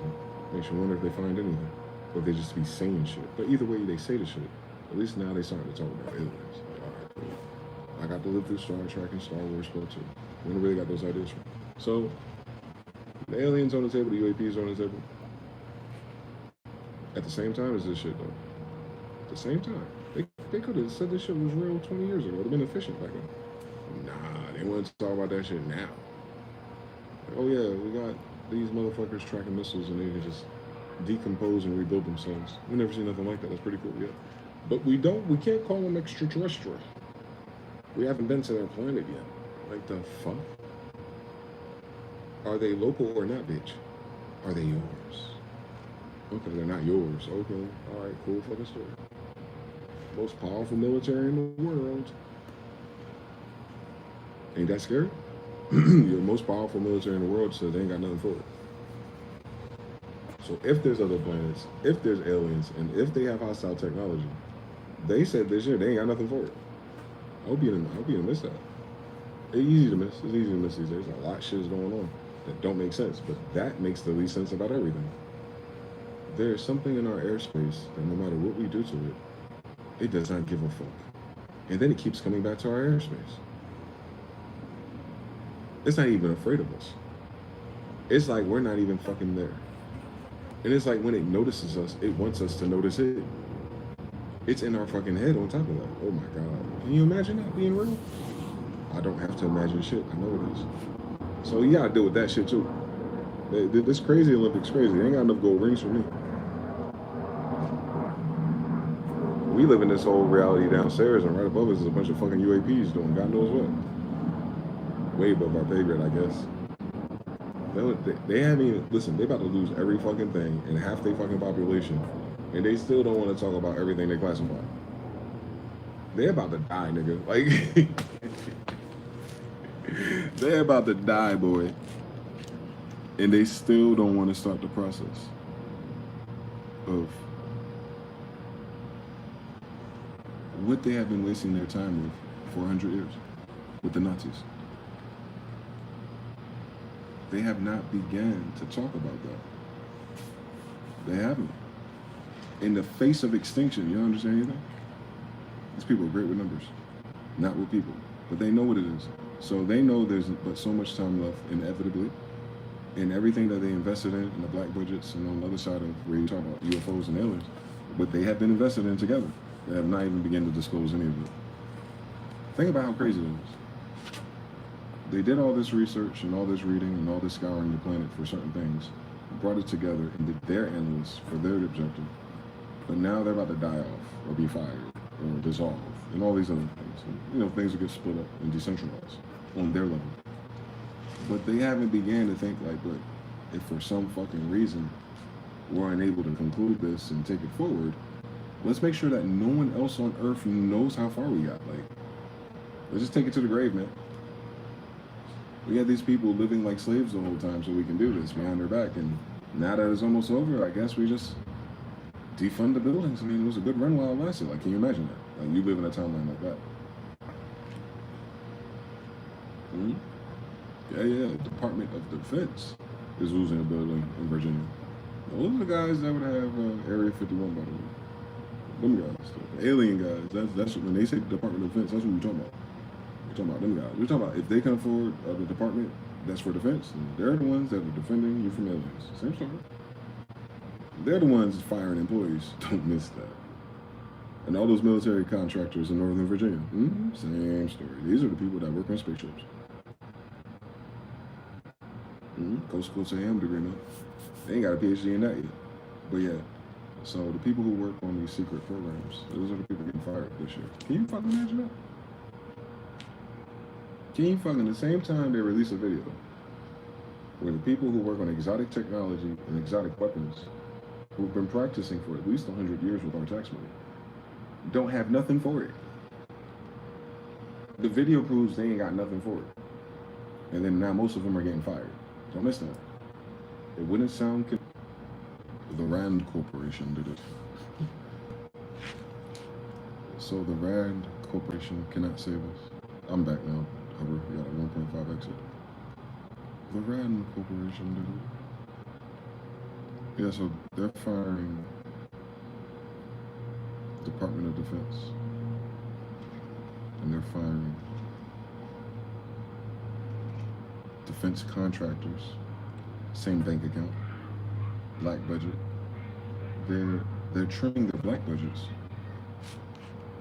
Makes you wonder if they find anything. Or they just be saying shit. But either way they say the shit, at least now they starting to talk about aliens. Like, all right, cool. I got to live through Star Trek and Star Wars too. We never really got those ideas from. So the aliens on the table, the UAPs on the table. At the same time as this shit though. At the same time. They could have said this shit was real 20 years ago. It would have been efficient back then. Nah, they want to talk about that shit now. Like, oh yeah, we got these motherfuckers tracking missiles and they can just decompose and rebuild themselves. We never seen nothing like that. That's pretty cool, yeah. But we can't call them extraterrestrial. We haven't been to their planet yet. Like the fuck? Are they local or not, bitch? Are they yours? Okay, they're not yours. Okay, all right, cool fucking story. Most powerful military in the world. Ain't that scary? Your most powerful military in the world said they ain't got nothing for it. So if there's other planets, if there's aliens, and if they have hostile technology, they said this year they ain't got nothing for it. I hope you didn't miss that. It's easy to miss. It's easy to miss these days. A lot of shit is going on that don't make sense, but that makes the least sense about everything. There's something in our airspace that no matter what we do to it, it does not give a fuck. And then it keeps coming back to our airspace. It's not even afraid of us. It's like we're not even fucking there. And it's like when it notices us, it wants us to notice it. It's in our fucking head on top of that. Oh my God. Can you imagine that being real? I don't have to imagine shit. I know it is. So you gotta deal with that shit too. This crazy Olympics crazy. They ain't got enough gold rings for me. We live in this whole reality downstairs, and right above us is a bunch of fucking UAPs doing God knows what. Way above our pay grade, I guess. They haven't even, listen, they about to lose every fucking thing and half their fucking population, and they still don't want to talk about everything they classify. They're about to die, nigga. Like, they're about to die, boy. And they still don't want to start the process of what they have been wasting their time with for 100 years with the Nazis. They have not began to talk about that. They haven't. In the face of extinction, you don't understand anything? These people are great with numbers, not with people, but they know what it is. So they know there's but so much time left, inevitably, in everything that they invested in the black budgets and on the other side of where you talk about UFOs and aliens, what they have been invested in together. They have not even begun to disclose any of it. Think about how crazy it is. They did all this research and all this reading and all this scouring the planet for certain things, brought it together and did their analysis for their objective. But now they're about to die off or be fired or dissolve and all these other things. And, you know, things will get split up and decentralized on their level. But they haven't began to think like, but if for some fucking reason we're unable to conclude this and take it forward, let's make sure that no one else on Earth knows how far we got. Like, let's just take it to the grave, man. We had these people living like slaves the whole time so we can do this behind their back. And now that it's almost over, I guess we just defund the buildings. I mean, it was a good run while it lasted. Like, can you imagine that? Like, you live in a timeline like that. Yeah. Department of Defense is losing a building in Virginia. Those are the guys that would have Area 51, by the way. Them guys, the alien guys. That's when they say Department of Defense. That's what we're talking about. We're talking about them guys. We're talking about if they can afford the department that's for defense, then they're the ones that are defending you from aliens. Same story. They're the ones firing employees. Don't miss that. And all those military contractors in Northern Virginia. Same story. These are the people that work on spaceships. Coast to coast AM degree now. They ain't got a PhD in that yet. But yeah. So the people who work on these secret programs, those are the people getting fired this year. Can you fucking imagine that? Can you fucking, at the same time they release a video where the people who work on exotic technology and exotic weapons, who've been practicing for at least 100 years with our tax money, don't have nothing for it. The video proves they ain't got nothing for it. And then now most of them are getting fired. Don't miss that. It wouldn't sound... The Rand Corporation did it. So the Rand Corporation cannot save us. I'm back now. However, we got a 1.5 exit. The Rand Corporation did it. Yeah, so they're firing Department of Defense. And they're firing defense contractors. Same bank account. Black budget. They're trimming their black budgets.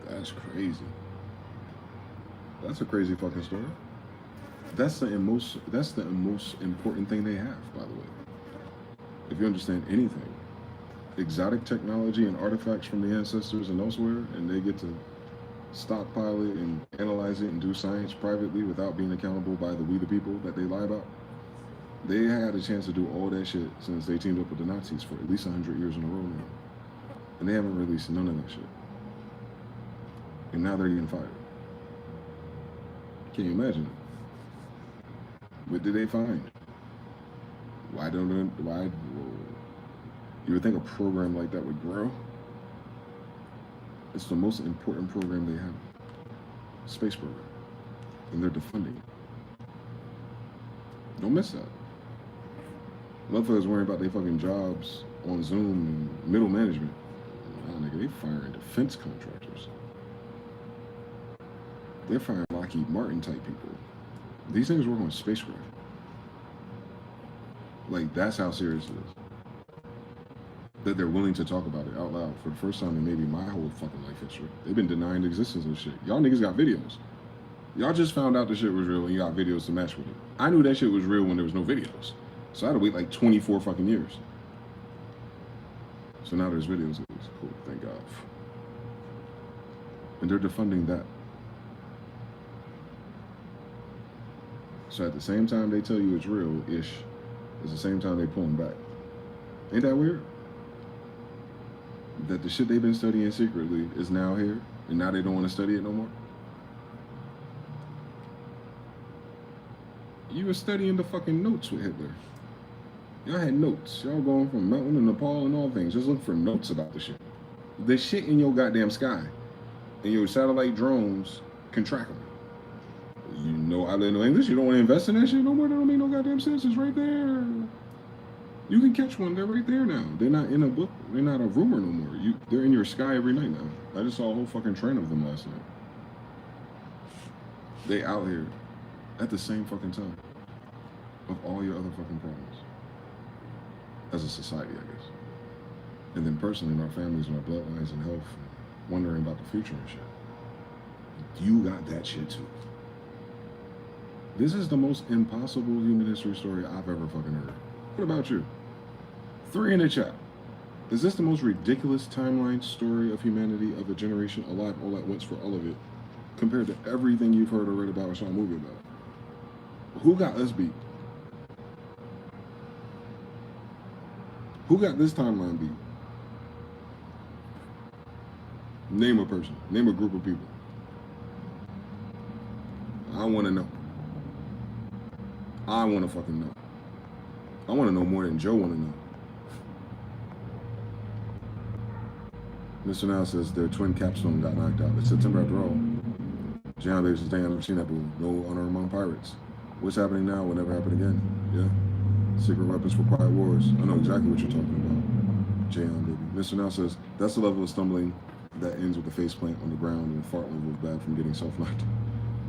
That's crazy. That's a crazy fucking story. That's the most important thing they have, by the way. If you understand anything, exotic technology and artifacts from the ancestors and elsewhere, and they get to stockpile it and analyze it and do science privately without being accountable by we the people that they lie about. They had a chance to do all that shit since they teamed up with the Nazis for at least 100 years in a row now. And they haven't released none of that shit. And now they're getting fired. Can you imagine? What did they find? Why you would think a program like that would grow? It's the most important program they have. Space program. And they're defunding it. Don't miss that. Motherfuckers worrying about their fucking jobs on Zoom and middle management. Nah, nigga, they firing defense contractors. They're firing Lockheed Martin type people. These things work on spacecraft. Like, that's how serious it is. That they're willing to talk about it out loud for the first time in maybe my whole fucking life history. They've been denying the existence of shit. Y'all niggas got videos. Y'all just found out the shit was real and you got videos to match with it. I knew that shit was real when there was no videos. So I had to wait like 24 fucking years. So now there's videos of this. Cool, thank God. And they're defunding that. So at the same time they tell you it's real-ish, it's the same time they pull them back. Ain't that weird? That the shit they've been studying secretly is now here, and now they don't want to study it no more? You were studying the fucking notes with Hitler. Y'all had notes. Y'all going from Mountain to Nepal and all things. Just look for notes about the shit. The shit in your goddamn sky. And your satellite drones can track them. You know, I learned no English. You don't want to invest in that shit no more? That don't make no goddamn sense. It's right there. You can catch one. They're right there now. They're not in a book. They're not a rumor no more. They're in your sky every night now. I just saw a whole fucking train of them last night. They out here at the same fucking time of all your other fucking problems. As a society, I guess. And then personally, in our families and our bloodlines and health, wondering about the future and shit. You got that shit too. This is the most impossible human history story I've ever fucking heard. What about you? 3 in the chat. Is this the most ridiculous timeline story of humanity of a generation alive all at once for all of it, compared to everything you've heard or read about or saw a movie about? Who got us beat? Who got this timeline beat? Name a person. Name a group of people. I want to know. I want to fucking know. I want to know more than Joe want to know. Mr. Now says their twin capstone got knocked out. It's September after all. John Baby says, dang, I've never seen that movie. No honor among pirates. What's happening now will never happen again. Yeah. Secret weapons for quiet wars. I know exactly what you're talking about. Jayon, baby. Mr. Now says, that's the level of stumbling that ends with a face plant on the ground and a fart level is bad from getting self-knocked.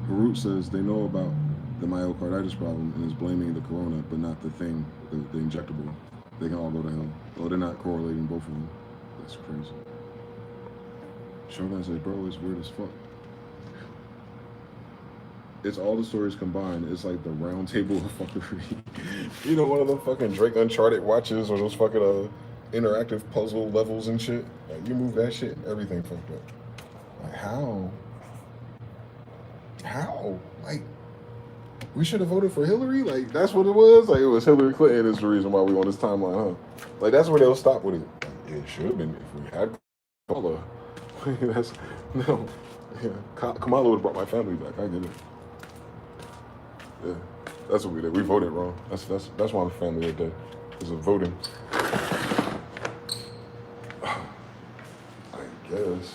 Harut says they know about the myocarditis problem and is blaming the corona, but not the thing, the injectable. They can all go to hell. Oh, they're not correlating both of them. That's crazy. Shogun says, bro, it's weird as fuck. It's all the stories combined. It's like the round table of fuckery. You know, one of the fucking Drake Uncharted watches or those fucking interactive puzzle levels and shit. Like, you move that shit, everything fucked up. Like, how? How? Like, we should have voted for Hillary? Like, that's what it was? Like, it was Hillary Clinton is the reason why we on this timeline, huh? Like, that's where they'll stop with it. Like, it should have been if we had Kamala. That's, no. Yeah, Kamala would have brought my family back. I get it. Yeah, that's what we did. We voted wrong. That's why my family are dead. Because of voting. I guess.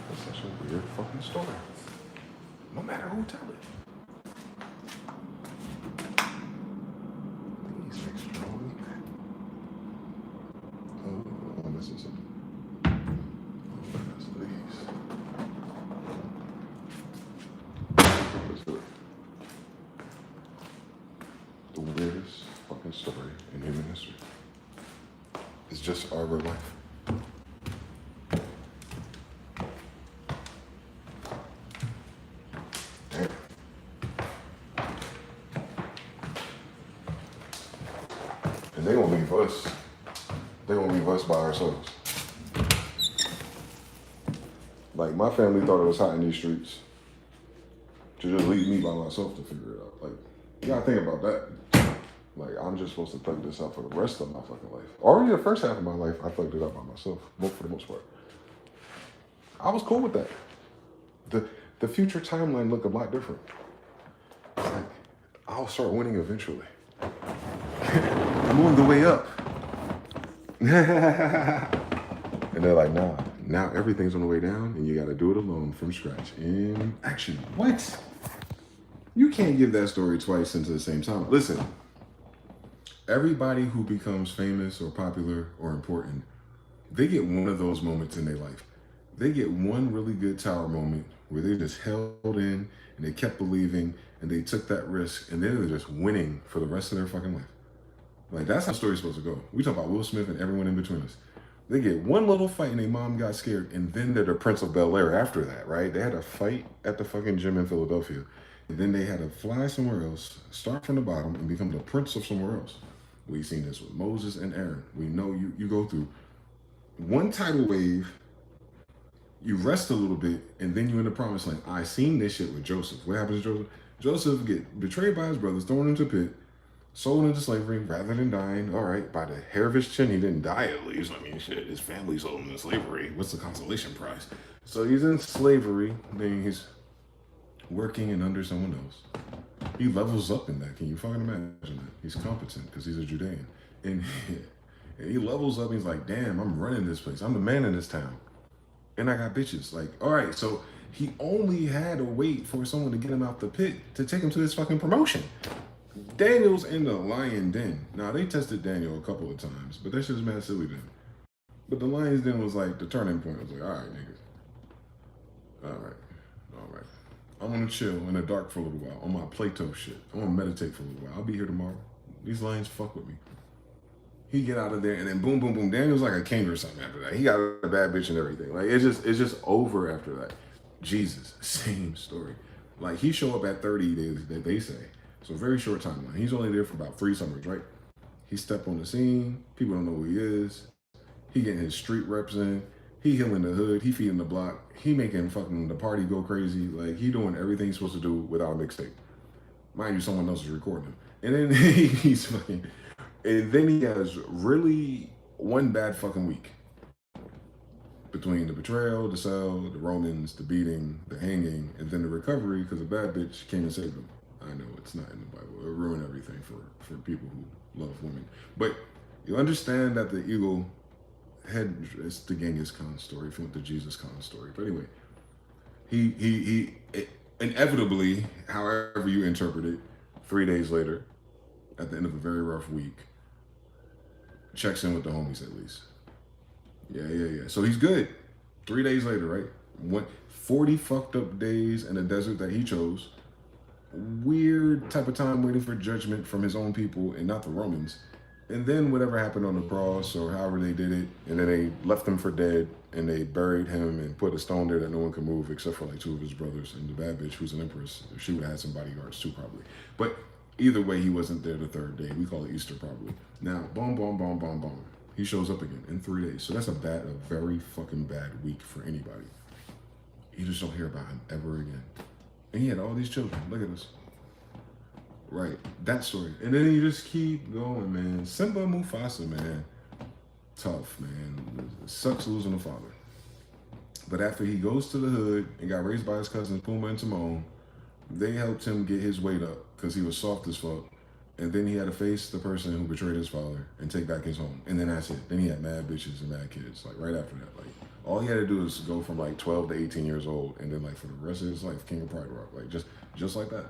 That's such a weird fucking story. No matter who tell it. These makes me really mad. Oh, I'm missing something. Oh, that's these. Let's do it. The weirdest fucking story in human history. It's just our real life. Damn. And they gonna leave us. They gonna leave us by ourselves. Like, my family thought it was hot in these streets. To just leave me by myself to figure it out. Like, you gotta think about that. Like, I'm just supposed to thug this out for the rest of my fucking life. Already the first half of my life, I thugged it out by myself, for the most part. I was cool with that. The future timeline looked a lot different. It's like, I'll start winning eventually. I'm on the way up. And they're like, nah, now everything's on the way down and you gotta do it alone from scratch in action. What? You can't give that story twice into the same time. Listen, everybody who becomes famous or popular or important, they get one of those moments in their life. They get one really good tower moment where they just held in and they kept believing and they took that risk and they're just winning for the rest of their fucking life. Like, that's how the story's supposed to go. We talk about Will Smith and everyone in between us. They get one little fight and their mom got scared and then they're the Prince of Bel-Air after that, right? They had a fight at the fucking gym in Philadelphia. And then they had to fly somewhere else, start from the bottom and become the prince of somewhere else. We've seen this with Moses and Aaron. We know you go through one tidal wave, you rest a little bit, and then you're in the promised land. I seen this shit with Joseph. What happens to Joseph? Joseph get betrayed by his brothers, thrown into a pit, sold into slavery rather than dying. All right, by the hair of his chin, he didn't die at least. I mean, shit, his family sold him into slavery. What's the consolation prize? So he's in slavery, then he's working and under someone else. He levels up in that. Can you fucking imagine that? He's competent because he's a Judean. And he levels up and he's like, damn, I'm running this place. I'm the man in this town. And I got bitches. Like, all right, so he only had to wait for someone to get him out the pit to take him to this fucking promotion. Daniel's in the lion den. Now, they tested Daniel a couple of times, but that shit is mad silly then. But the lion's den was like the turning point. I was like, all right, niggas. All right. I'm gonna chill in the dark for a little while on my Plato shit. I'm gonna meditate for a little while. I'll be here tomorrow. These lions fuck with me. He get out of there and then boom, boom, boom. Daniel's like a king or something after that. He got a bad bitch and everything. Like, it's just over after that. Jesus, same story. Like, he show up at 30 days that they say. So very short timeline. He's only there for about 3 summers, right? He stepped on the scene. People don't know who he is. He getting his street reps in. He healing the hood. He feeding the block. He making fucking the party go crazy. Like, he doing everything he's supposed to do without a mixtape. Mind you, someone else is recording him. And then he's fucking... And then he has really one bad fucking week. Between the betrayal, the sell, the Romans, the beating, the hanging, and then the recovery because a bad bitch came and saved him. I know it's not in the Bible. It ruined everything for people who love women. But You understand that the eagle had, it's the Genghis Khan story, if you want the Jesus Khan story. But anyway, he inevitably, however you interpret it, 3 days later, at the end of a very rough week, checks in with the homies at least. Yeah. So he's good. 3 days later, right? 40 fucked up days in a desert that he chose. Weird type of time waiting for judgment from his own people and not the Romans. And then whatever happened on the cross or however they did it, and then they left him for dead and they buried him and put a stone there that no one could move except for like two of his brothers and the bad bitch who's an empress. She would have had some bodyguards too probably. But either way, he wasn't there the third day. We call it Easter probably. Now, boom. He shows up again in 3 days. So that's a very fucking bad week for anybody. You just don't hear about him ever again. And he had all these children. Look at us. Right, that story. And then you just keep going, man. Simba Mufasa, man. Tough, man. It sucks losing a father. But after he goes to the hood and got raised by his cousins Puma and Timon, they helped him get his weight up because he was soft as fuck. And then he had to face the person who betrayed his father and take back his home. And then that's it. Then he had mad bitches and mad kids. Like right after that. Like all he had to do is go from like 12 to 18 years old. And then like for the rest of his life, King of Pride Rock. Like just like that.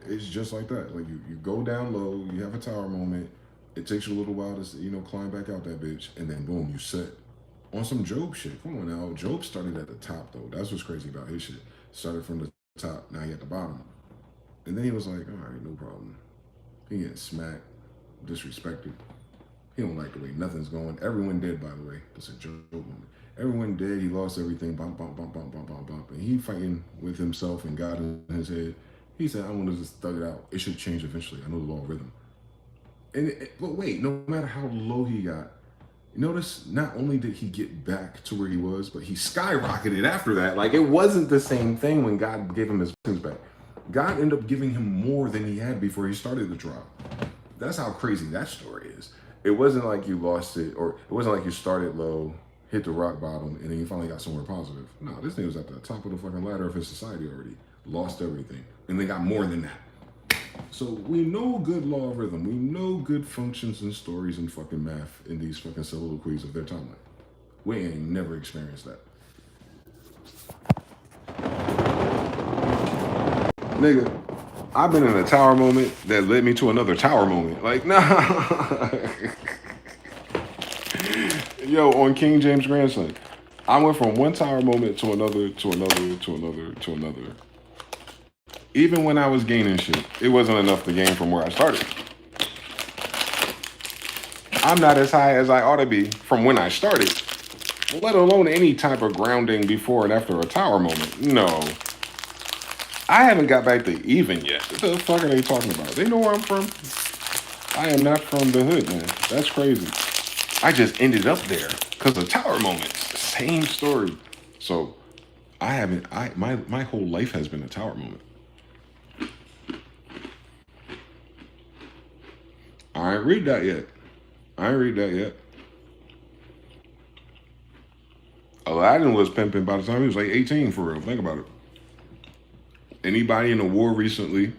It's just like that. Like you go down low, you have a tower moment. It takes you a little while to climb back out that bitch, and then boom, you set on some Job shit. Come on now, Job started at the top though. That's what's crazy about his shit. Started from the top, now he at the bottom, and then he was like, all right, no problem. He getting smacked, disrespected. He don't like the way nothing's going. Everyone dead, by the way. That's a Job moment. Everyone dead. He lost everything. Bump. And he fighting with himself and God in his head. He said, I want to just thug it out. It should change eventually. I know the law of rhythm. But wait, no matter how low he got, notice not only did he get back to where he was, but he skyrocketed after that. Like it wasn't the same thing when God gave him his blessings back. God ended up giving him more than he had before he started the trial. That's how crazy that story is. It wasn't like you lost it, or it wasn't like you started low, hit the rock bottom, and then you finally got somewhere positive. No, this thing was at the top of the fucking ladder of his society already. Lost everything. And they got more than that. So we know good law of rhythm. We know good functions and stories and fucking math in these fucking soliloquies of their timeline. We ain't never experienced that. Nigga, I've been in a tower moment that led me to another tower moment. Like, nah. Yo, on King James' grandson, I went from one tower moment to another, to another. Even when I was gaining shit, it wasn't enough to gain from where I started. I'm not as high as I ought to be from when I started, let alone any type of grounding before and after a tower moment. No. I haven't got back to even yet. What the fuck are they talking about? They know where I'm from. I am not from the hood, man. That's crazy. I just ended up there because of tower moments. Same story. So my whole life has been a tower moment. I ain't read that yet. Aladdin was pimping by the time he was like 18 for real. Think about it. Anybody in the war recently,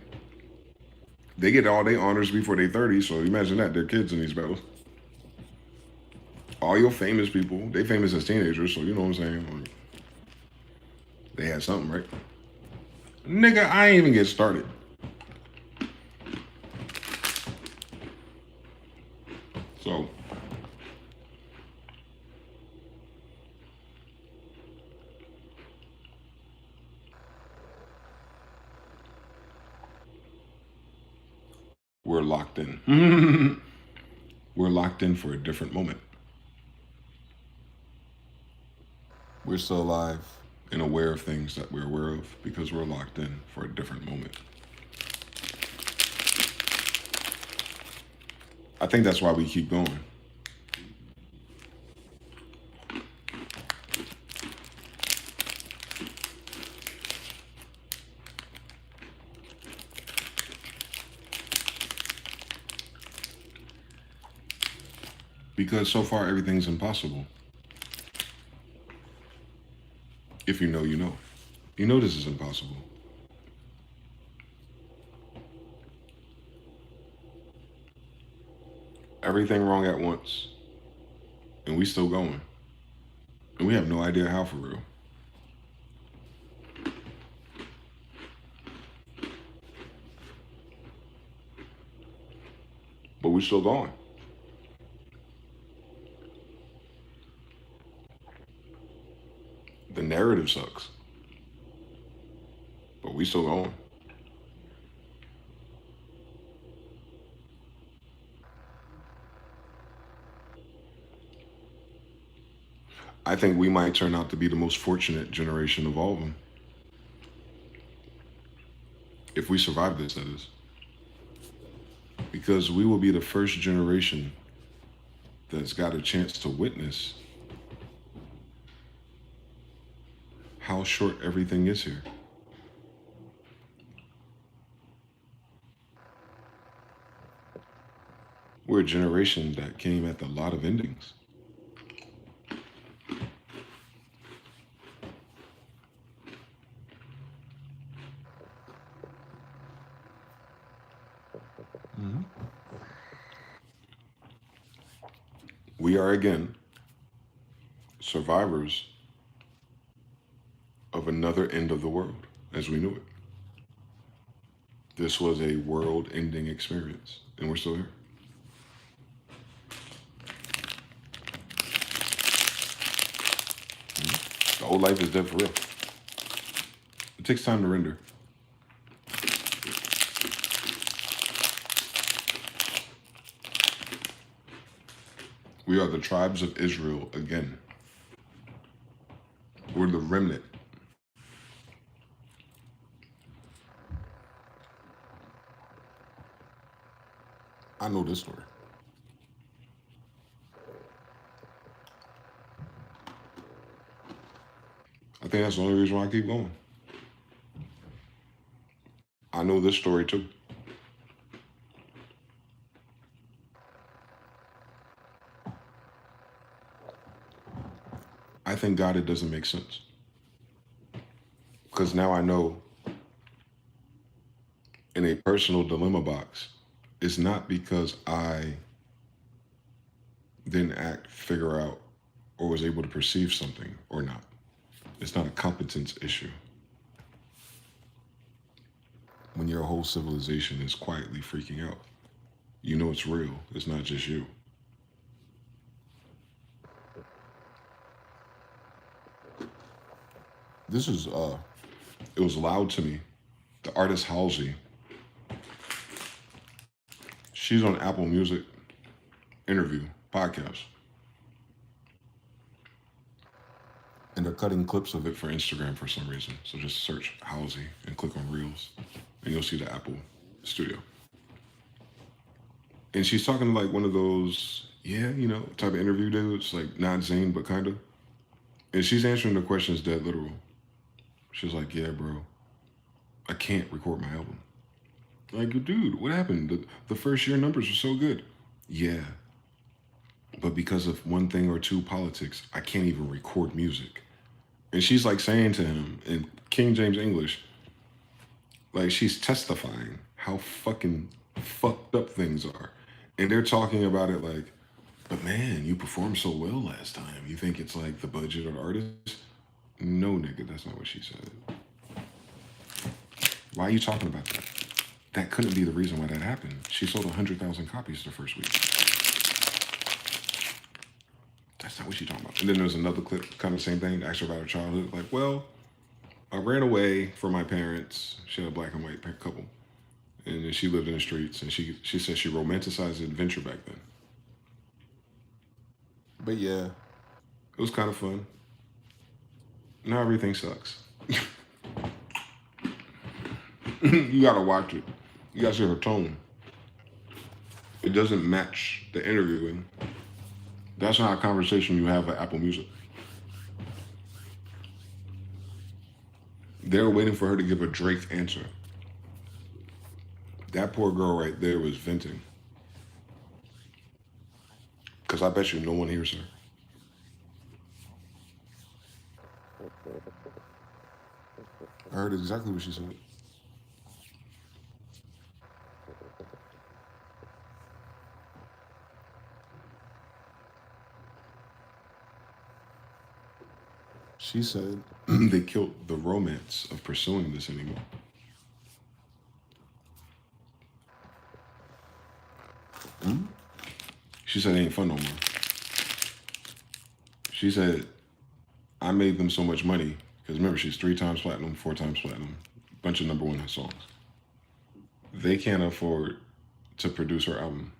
they get all their honors before they 30, so imagine that, they're kids in these battles. All your famous people, they famous as teenagers, so you know what I'm saying? Like, they had something, right? Nigga, I ain't even get started. So, we're locked in. We're locked in for a different moment. We're still alive and aware of things that we're aware of because we're locked in for a different moment. I think that's why we keep going. Because so far everything's impossible. If you know, you know. You know this is impossible. everything wrong at once, and we still going. And we have no idea how, for real. But we still going. The narrative sucks. But we still going. I think we might turn out to be the most fortunate generation of all of them. If we survive this, that is. Because we will be the first generation that's got a chance to witness how short everything is here. We're a generation that came at a lot of endings. We are again survivors of another end of the world as we knew it. This was a world-ending experience, and we're still here. The old life is dead for real. It takes time to render. We are the tribes of Israel again. We're the remnant. I know this story. I think that's the only reason why I keep going. I know this story too. I thank God it doesn't make sense. Because now I know in a personal dilemma box, it's not because I didn't figure out, or was able to perceive something or not. It's not a competence issue. When your whole civilization is quietly freaking out, you know it's real. It's not just you. This is, it was loud to me. The artist Halsey, she's on Apple Music interview, podcast. And they're cutting clips of it for Instagram for some reason. So just search Halsey and click on Reels, and you'll see the Apple studio. And she's talking like one of those, type of interview dudes, like not Zane, but kind of. And she's answering the questions dead literal. She's like, yeah, bro, I can't record my album. Like, dude, what happened? The first year numbers were so good. Yeah, but because of one thing or two politics, I can't even record music. And she's like saying to him in King James English, like she's testifying how fucking fucked up things are. And they're talking about it like, but man, you performed so well last time. You think it's like the budget of the artist? No, nigga, that's not what she said. Why are you talking about that? That couldn't be the reason why that happened. She sold 100,000 copies the first week. That's not what she's talking about. And then there's another clip, kind of same thing, asked her about her childhood. Like, well, I ran away from my parents. She had a black and white couple. And then she lived in the streets. And she said she romanticized adventure back then. But yeah, it was kind of fun. Now everything sucks. You gotta watch it. You gotta see her tone. It doesn't match the interviewing. That's not a conversation you have at Apple Music. They were waiting for her to give a Drake answer. That poor girl right there was venting. Because I bet you no one hears her. I heard exactly what she said. She said they killed the romance of pursuing this anymore. She said it ain't fun no more. She said, I made them so much money, because remember, she's 3 times platinum, 4 times platinum, bunch of #1 songs. They can't afford to produce her album.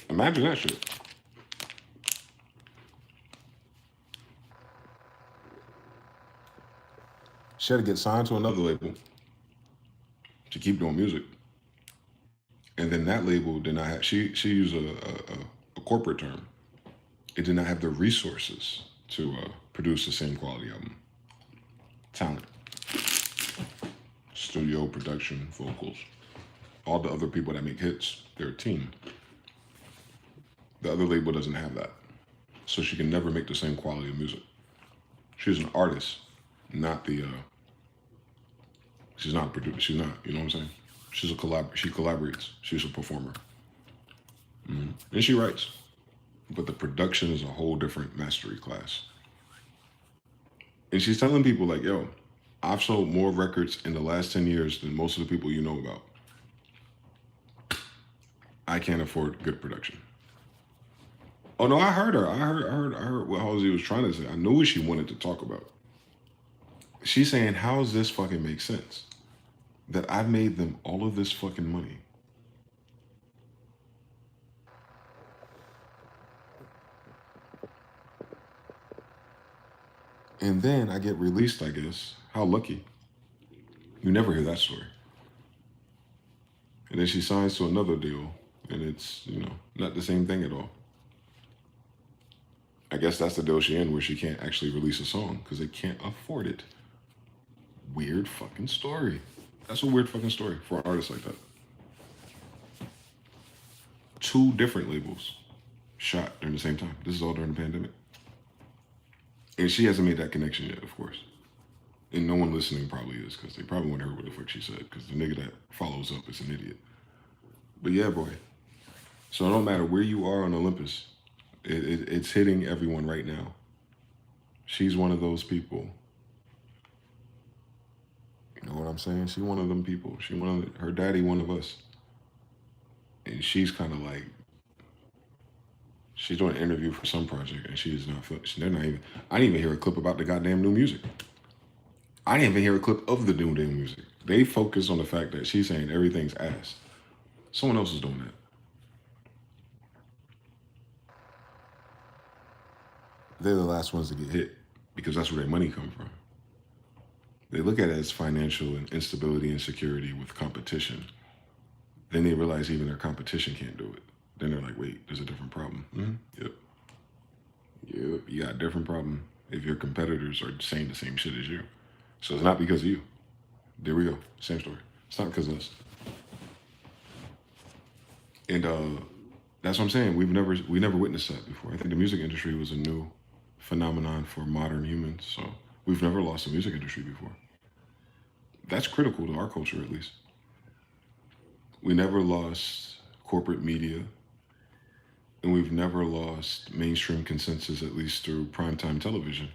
Imagine that shit. She had to get signed to another label to keep doing music. And then that label did not have, she used a corporate term. It did not have the resources to produce the same quality album. Talent. Studio, production, vocals. All the other people that make hits, they're a team. The other label doesn't have that. So she can never make the same quality of music. She's an artist, not the, she's not a producer, she's not, you know what I'm saying? She collaborates, she's a performer. And she writes. But the production is a whole different mastery class. And she's telling people like, yo, I've sold more records in the last 10 years than most of the people you know about. I can't afford good production. Oh no, I heard her. I heard what Halsey was trying to say. I knew what she wanted to talk about. She's saying, how does this fucking make sense? That I've made them all of this fucking money. And then I get released, I guess. How lucky. You never hear that story. And then she signs to another deal, and it's, you know, not the same thing at all. I guess that's the deal she in, where she can't actually release a song because they can't afford it. Weird fucking story. That's a weird fucking story for an artist like that. 2 different labels shot during the same time. This is all during the pandemic. And she hasn't made that connection yet, of course. And no one listening probably is, because they probably won't hear what the fuck she said, because the nigga that follows up is an idiot. But yeah, boy. So it don't matter where you are on Olympus, it's hitting everyone right now. She's one of those people. You know what I'm saying? She's one of them people. Her daddy, one of us. And she's kind of like, she's doing an interview for some project, and she's not, they're not even, I didn't even hear a clip about the goddamn new music. I didn't even hear a clip of the new music. They focus on the fact that she's saying everything's ass. Someone else is doing that. They're the last ones to get hit, because that's where their money comes from. They look at it as financial and instability and security with competition. Then they realize even their competition can't do it. Then they're like, wait, there's a different problem. Yep, you got a different problem if your competitors are saying the same shit as you. So it's not because of you. There we go, same story. It's not because of us. And that's what I'm saying. We never witnessed that before. I think the music industry was a new phenomenon for modern humans. So we've never lost the music industry before. That's critical to our culture, at least. We never lost corporate media, and we've never lost mainstream consensus, at least through primetime television.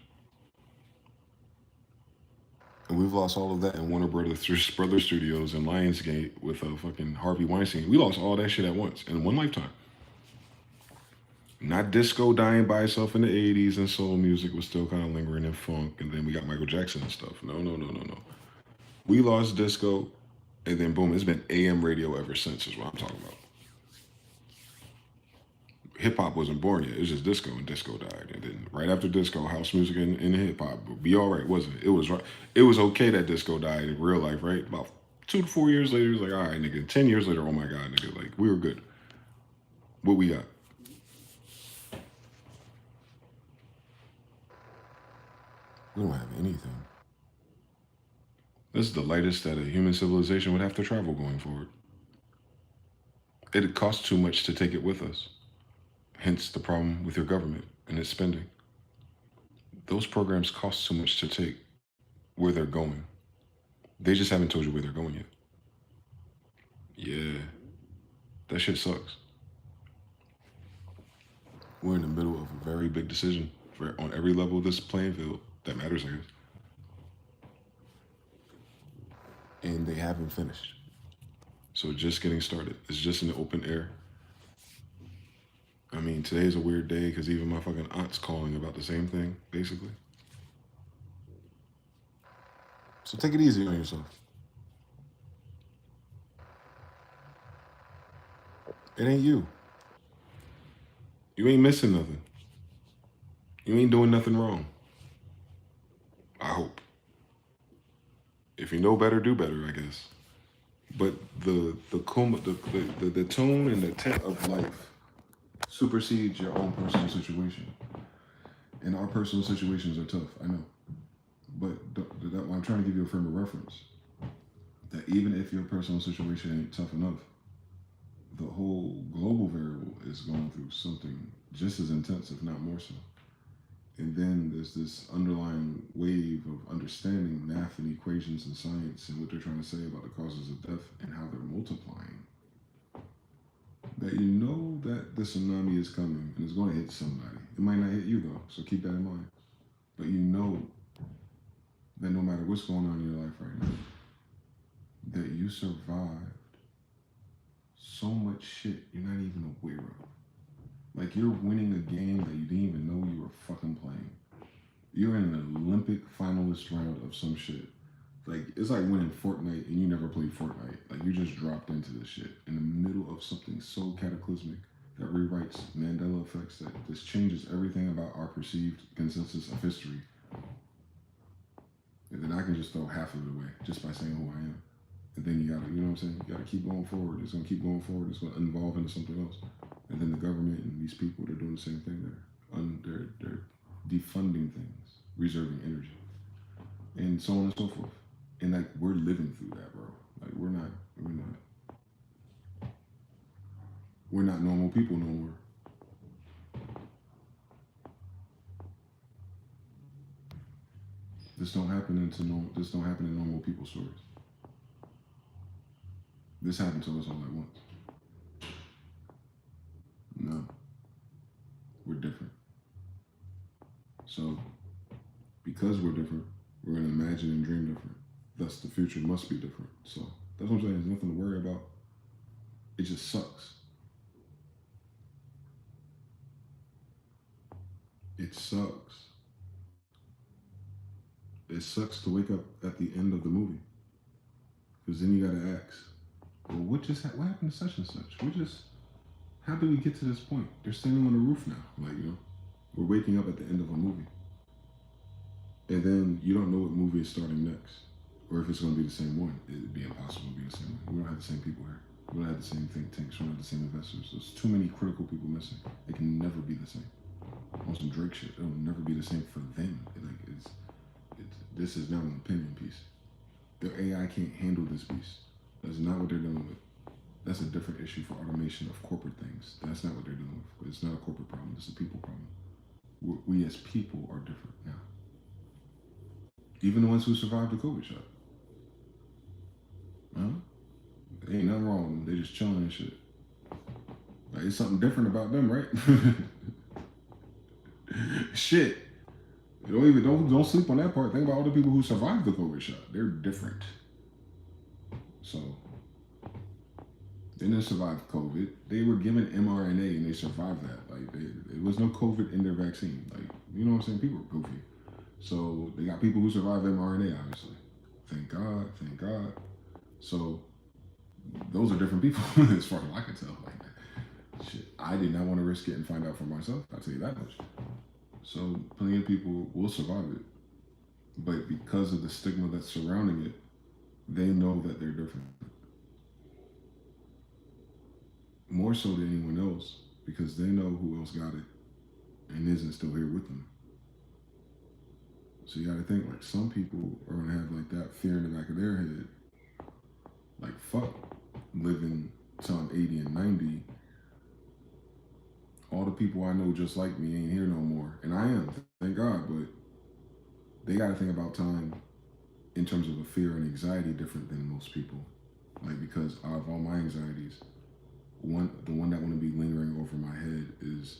And we've lost all of that in Warner Brothers Studios and Lionsgate with fucking Harvey Weinstein. We lost all that shit at once in one lifetime. Not disco dying by itself in the 80s, and soul music was still kind of lingering in funk, and then we got Michael Jackson and stuff. No. We lost disco, and then boom, it's been AM radio ever since is what I'm talking about. Hip-hop wasn't born yet. It was just disco, and disco died. And then right after disco, house music and hip-hop would be all right, wasn't it? It was okay that disco died in real life, right? About 2 to 4 years later, it was like, all right, nigga. 10 years later, oh my God, nigga. Like, we were good. What we got? We don't have anything. This is the lightest that a human civilization would have to travel going forward. It costs too much to take it with us. Hence the problem with your government and its spending. Those programs cost too much to take where they're going. They just haven't told you where they're going yet. Yeah, that shit sucks. We're in the middle of a very big decision on every level of this playing field that matters, I guess. And they haven't finished. So just getting started. It's just in the open air. I mean, today's a weird day because even my fucking aunt's calling about the same thing, basically. So take it easy on yourself. It ain't you. You ain't missing nothing. You ain't doing nothing wrong. I hope. If you know better, do better, I guess. But the tone and the intent of life supersedes your own personal situation. And our personal situations are tough, I know. But I'm trying to give you a frame of reference. That even if your personal situation ain't tough enough, the whole global variable is going through something just as intense, if not more so. And then there's this underlying wave of understanding math and equations and science and what they're trying to say about the causes of death and how they're multiplying. That you know that the tsunami is coming and it's going to hit somebody. It might not hit you though, so keep that in mind. But you know that no matter what's going on in your life right now, that you survived so much shit you're not even aware of. Like you're winning a game that you didn't even know you were fucking playing. You're in an Olympic finalist round of some shit. Like it's like winning Fortnite and you never played Fortnite. Like you just dropped into this shit in the middle of something so cataclysmic that rewrites Mandela effects, that this changes everything about our perceived consensus of history. And then I can just throw half of it away just by saying who I am. And then you gotta, you know what I'm saying? You gotta keep going forward. It's gonna keep going forward. It's gonna evolve into something else. And then the government and these people, they're doing the same thing. They're defunding things, reserving energy, and so on and so forth. And like we're living through that, bro. Like we're not normal people no more. This don't happen in normal people stories. This happened to us all at once. No. We're different. So, because we're different, we're going to imagine and dream different. Thus, the future must be different. So, that's what I'm saying. There's nothing to worry about. It just sucks. It sucks. It sucks to wake up at the end of the movie. Because then you got to ask, well, what happened to such and such? How did we get to this point? They're standing on the roof now. Like, you know, we're waking up at the end of a movie. And then you don't know what movie is starting next. Or if it's going to be the same one. It'd be impossible to be the same one. We don't have the same people here. We don't have the same think tanks. We don't have the same investors. There's too many critical people missing. It can never be the same. On some Drake shit, it'll never be the same for them. This is now an opinion piece. Their AI can't handle this beast. That's not what they're dealing with. That's a different issue for automation of corporate things. That's not what they're dealing with. But it's not a corporate problem. It's a people problem. We as people are different now. Even the ones who survived the COVID shot. Huh? There ain't nothing wrong with them. They just chilling and shit. Like, it's something different about them, right? Shit. Don't sleep on that part. Think about all the people who survived the COVID shot. They're different. So they didn't survive COVID. They were given mRNA and they survived that. Like there was no COVID in their vaccine. Like, you know what I'm saying? People are goofy. So they got people who survived mRNA, obviously. Thank God. Thank God. So those are different people as far as I can tell. Like, shit, I did not want to risk it and find out for myself. I'll tell you that much. So plenty of people will survive it. But because of the stigma that's surrounding it, they know that they're different. More so than anyone else, because they know who else got it and isn't still here with them. So you gotta think, like, some people are gonna have like that fear in the back of their head. Like, fuck living till I'm 80 and 90. All the people I know just like me ain't here no more. And I am, thank God, but they gotta think about time in terms of a fear and anxiety different than most people. Like, because out of all my anxieties, the one that want to be lingering over my head is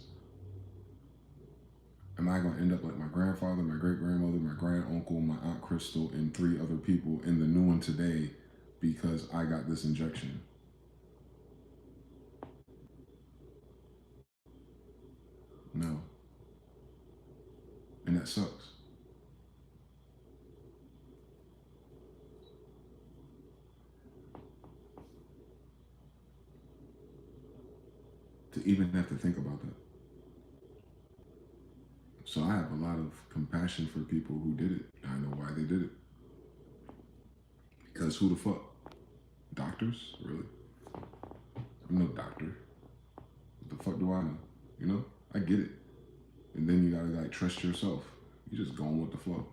Am I going to end up like my grandfather, my great-grandmother, my grand-uncle, my Aunt Crystal, and 3 other people in the new one today because I got this injection? No. And that sucks. To even have to think about that. So I have a lot of compassion for people who did it. I know why they did it. Because who the fuck? Doctors? Really? I'm no doctor. What the fuck do I know? You know? I get it. And then you gotta like trust yourself. You just going with the flow.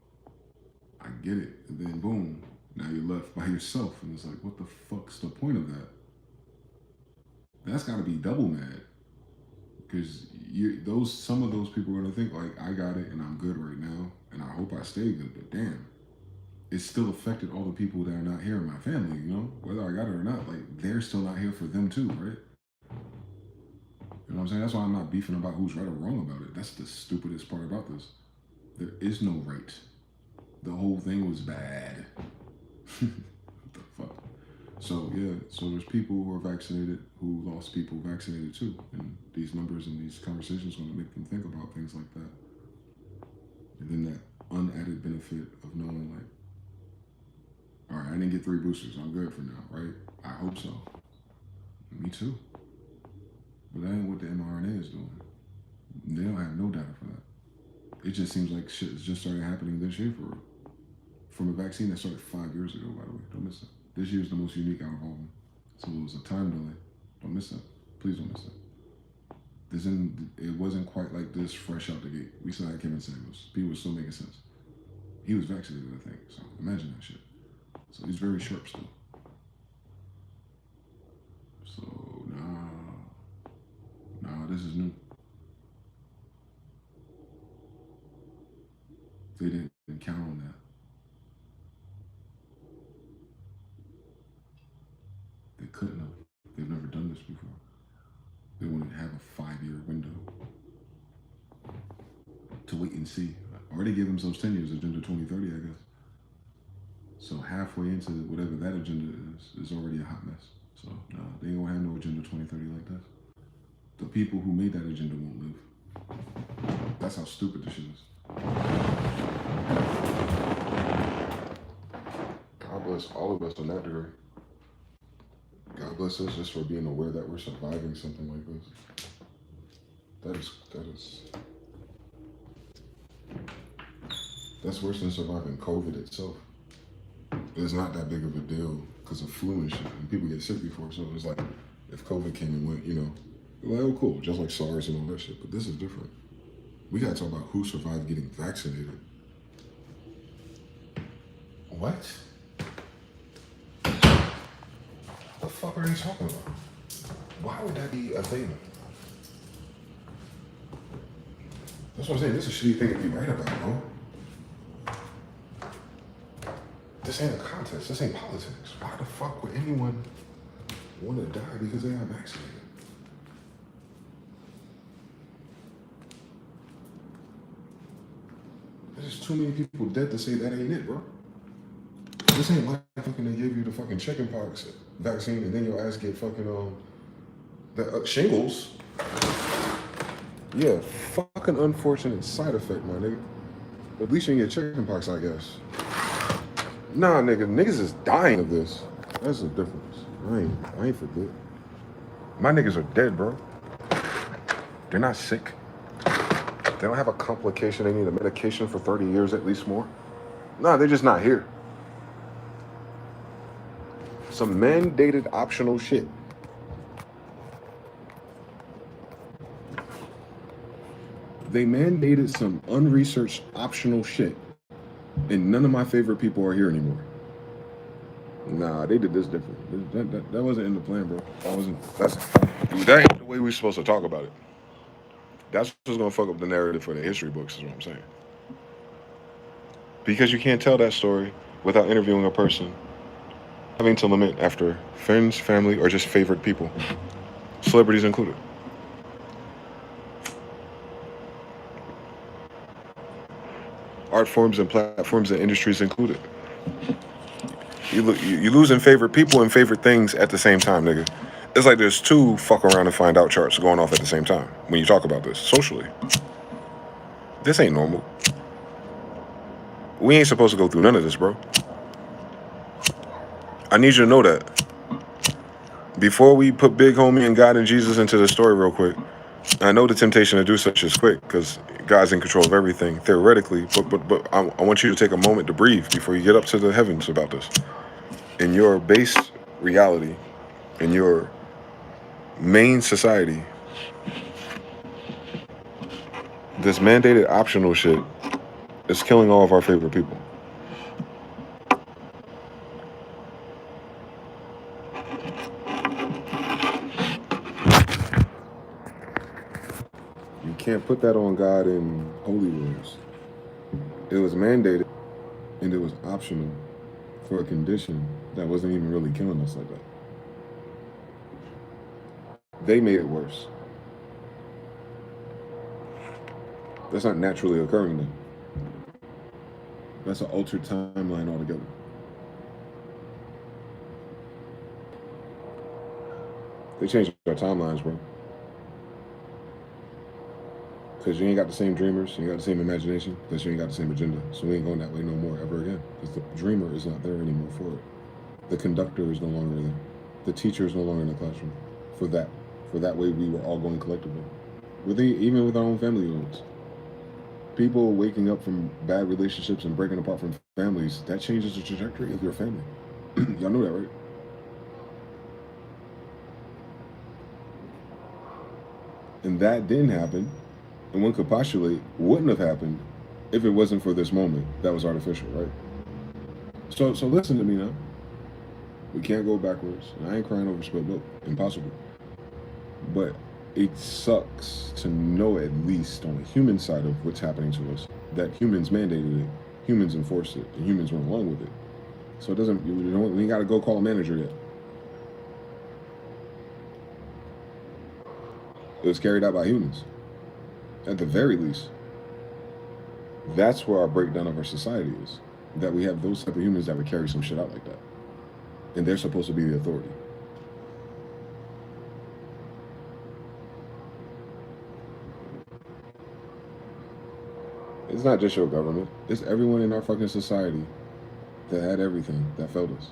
I get it. And then boom, now you're left by yourself. And it's like, what the fuck's the point of that? That's gotta be double mad. Because some of those people are gonna think like, I got it and I'm good right now, and I hope I stay good, but damn, it still affected all the people that are not here in my family, you know? Whether I got it or not, like they're still not here for them too, right? You know what I'm saying? That's why I'm not beefing about who's right or wrong about it. That's the stupidest part about this. There is no right. The whole thing was bad. What the fuck? So yeah, so there's people who are vaccinated who lost people vaccinated too. And these numbers and these conversations are gonna make them think about things like that. And then that unadded benefit of knowing like, all right, I didn't get 3 boosters, I'm good for now, right? I hope so. Me too. But that ain't what the mRNA is doing. They don't have no data for that. It just seems like shit just started happening this year for real. From a vaccine that started 5 years ago, by the way. Don't miss that. This year is the most unique out of all of them. So it was a time delay. Don't miss that. Please don't miss that. It wasn't quite like this fresh out the gate. We still had Kevin Samuels. People were still making sense. He was vaccinated, I think. So imagine that shit. So he's very sharp still. So nah, this is new. They didn't count on that. They couldn't have. They've never done this before. They wouldn't have a 5-year window to wait and see. Or they gave themselves 10 years, Agenda 2030, I guess. So halfway into whatever that agenda is already a hot mess. So nah, they ain't gonna have no Agenda 2030 like this. The people who made that agenda won't live. That's how stupid this shit is. God bless all of us on that degree. God bless us just for being aware that we're surviving something like this. That's worse than surviving COVID itself. It's not that big of a deal because of flu and shit, and people get sick before, so it's like, if COVID came and went, you know, you're like, oh cool, just like SARS and all that shit, but this is different. We gotta talk about who survived getting vaccinated. What? The fuck are they talking about? Why would that be a thing? That's what I'm saying. This is a shitty thing to be right about, bro. This ain't a contest. This ain't politics. Why the fuck would anyone want to die because they got vaccinated? There's too many people dead to say that ain't it, bro. This ain't like fucking they give you the fucking chickenpox vaccine and then your ass get fucking the shingles. Yeah, fucking unfortunate side effect, my nigga. At least you didn't get chickenpox, I guess. Nah, niggas is dying of this. That's the difference. I ain't forget. My niggas are dead, bro. They're not sick. They don't have a complication. They need a medication for 30 years at least more. Nah, they're just not here. Some mandated optional shit. They mandated some unresearched optional shit. And none of my favorite people are here anymore. Nah, they did this different. That wasn't in the plan, bro. That ain't the way we're supposed to talk about it. That's what's gonna fuck up the narrative for the history books, is what I'm saying. Because you can't tell that story without interviewing a person, having to limit after friends, family, or just favorite people, celebrities included. art forms and platforms and industries included. You losing favorite people and favorite things at the same time, nigga. It's like there's two fuck around and find out charts going off at the same time when you talk about this socially. This ain't normal. We ain't supposed to go through none of this, bro. I need you to know that. Before we put Big Homie and God and Jesus into the story real quick, I know the temptation to do such is quick because God's in control of everything, theoretically, but I want you to take a moment to breathe before you get up to the heavens about this. In your base reality, in your main society, this mandated optional shit is killing all of our favorite people. You can't put that on God in holy wars. It was mandated and it was optional for a condition that wasn't even really killing us like that. They made it worse. That's not naturally occurring then. That's an altered timeline altogether. They changed our timelines, bro. Because you ain't got the same dreamers, you ain't got the same imagination, because you ain't got the same agenda. So we ain't going that way no more ever again. Because the dreamer is not there anymore for it. The conductor is no longer there. The teacher is no longer in the classroom. For that way we were all going collectively. Even with our own family units. People waking up from bad relationships and breaking apart from families, that changes the trajectory of your family. Y'all know that, right? And that didn't happen. And one could postulate wouldn't have happened if it wasn't for this moment that was artificial, right? So listen to me now. We can't go backwards. I ain't crying over spilled milk. Impossible. But it sucks to know at least on the human side of what's happening to us that humans mandated it, humans enforced it, and humans went along with it. So it doesn't, we got to go call a manager yet. It was carried out by humans, at the very least. That's where our breakdown of our society is. That we have those type of humans that would carry some shit out like that. And they're supposed to be the authority. It's not just your government. It's everyone in our fucking society that had everything that failed us.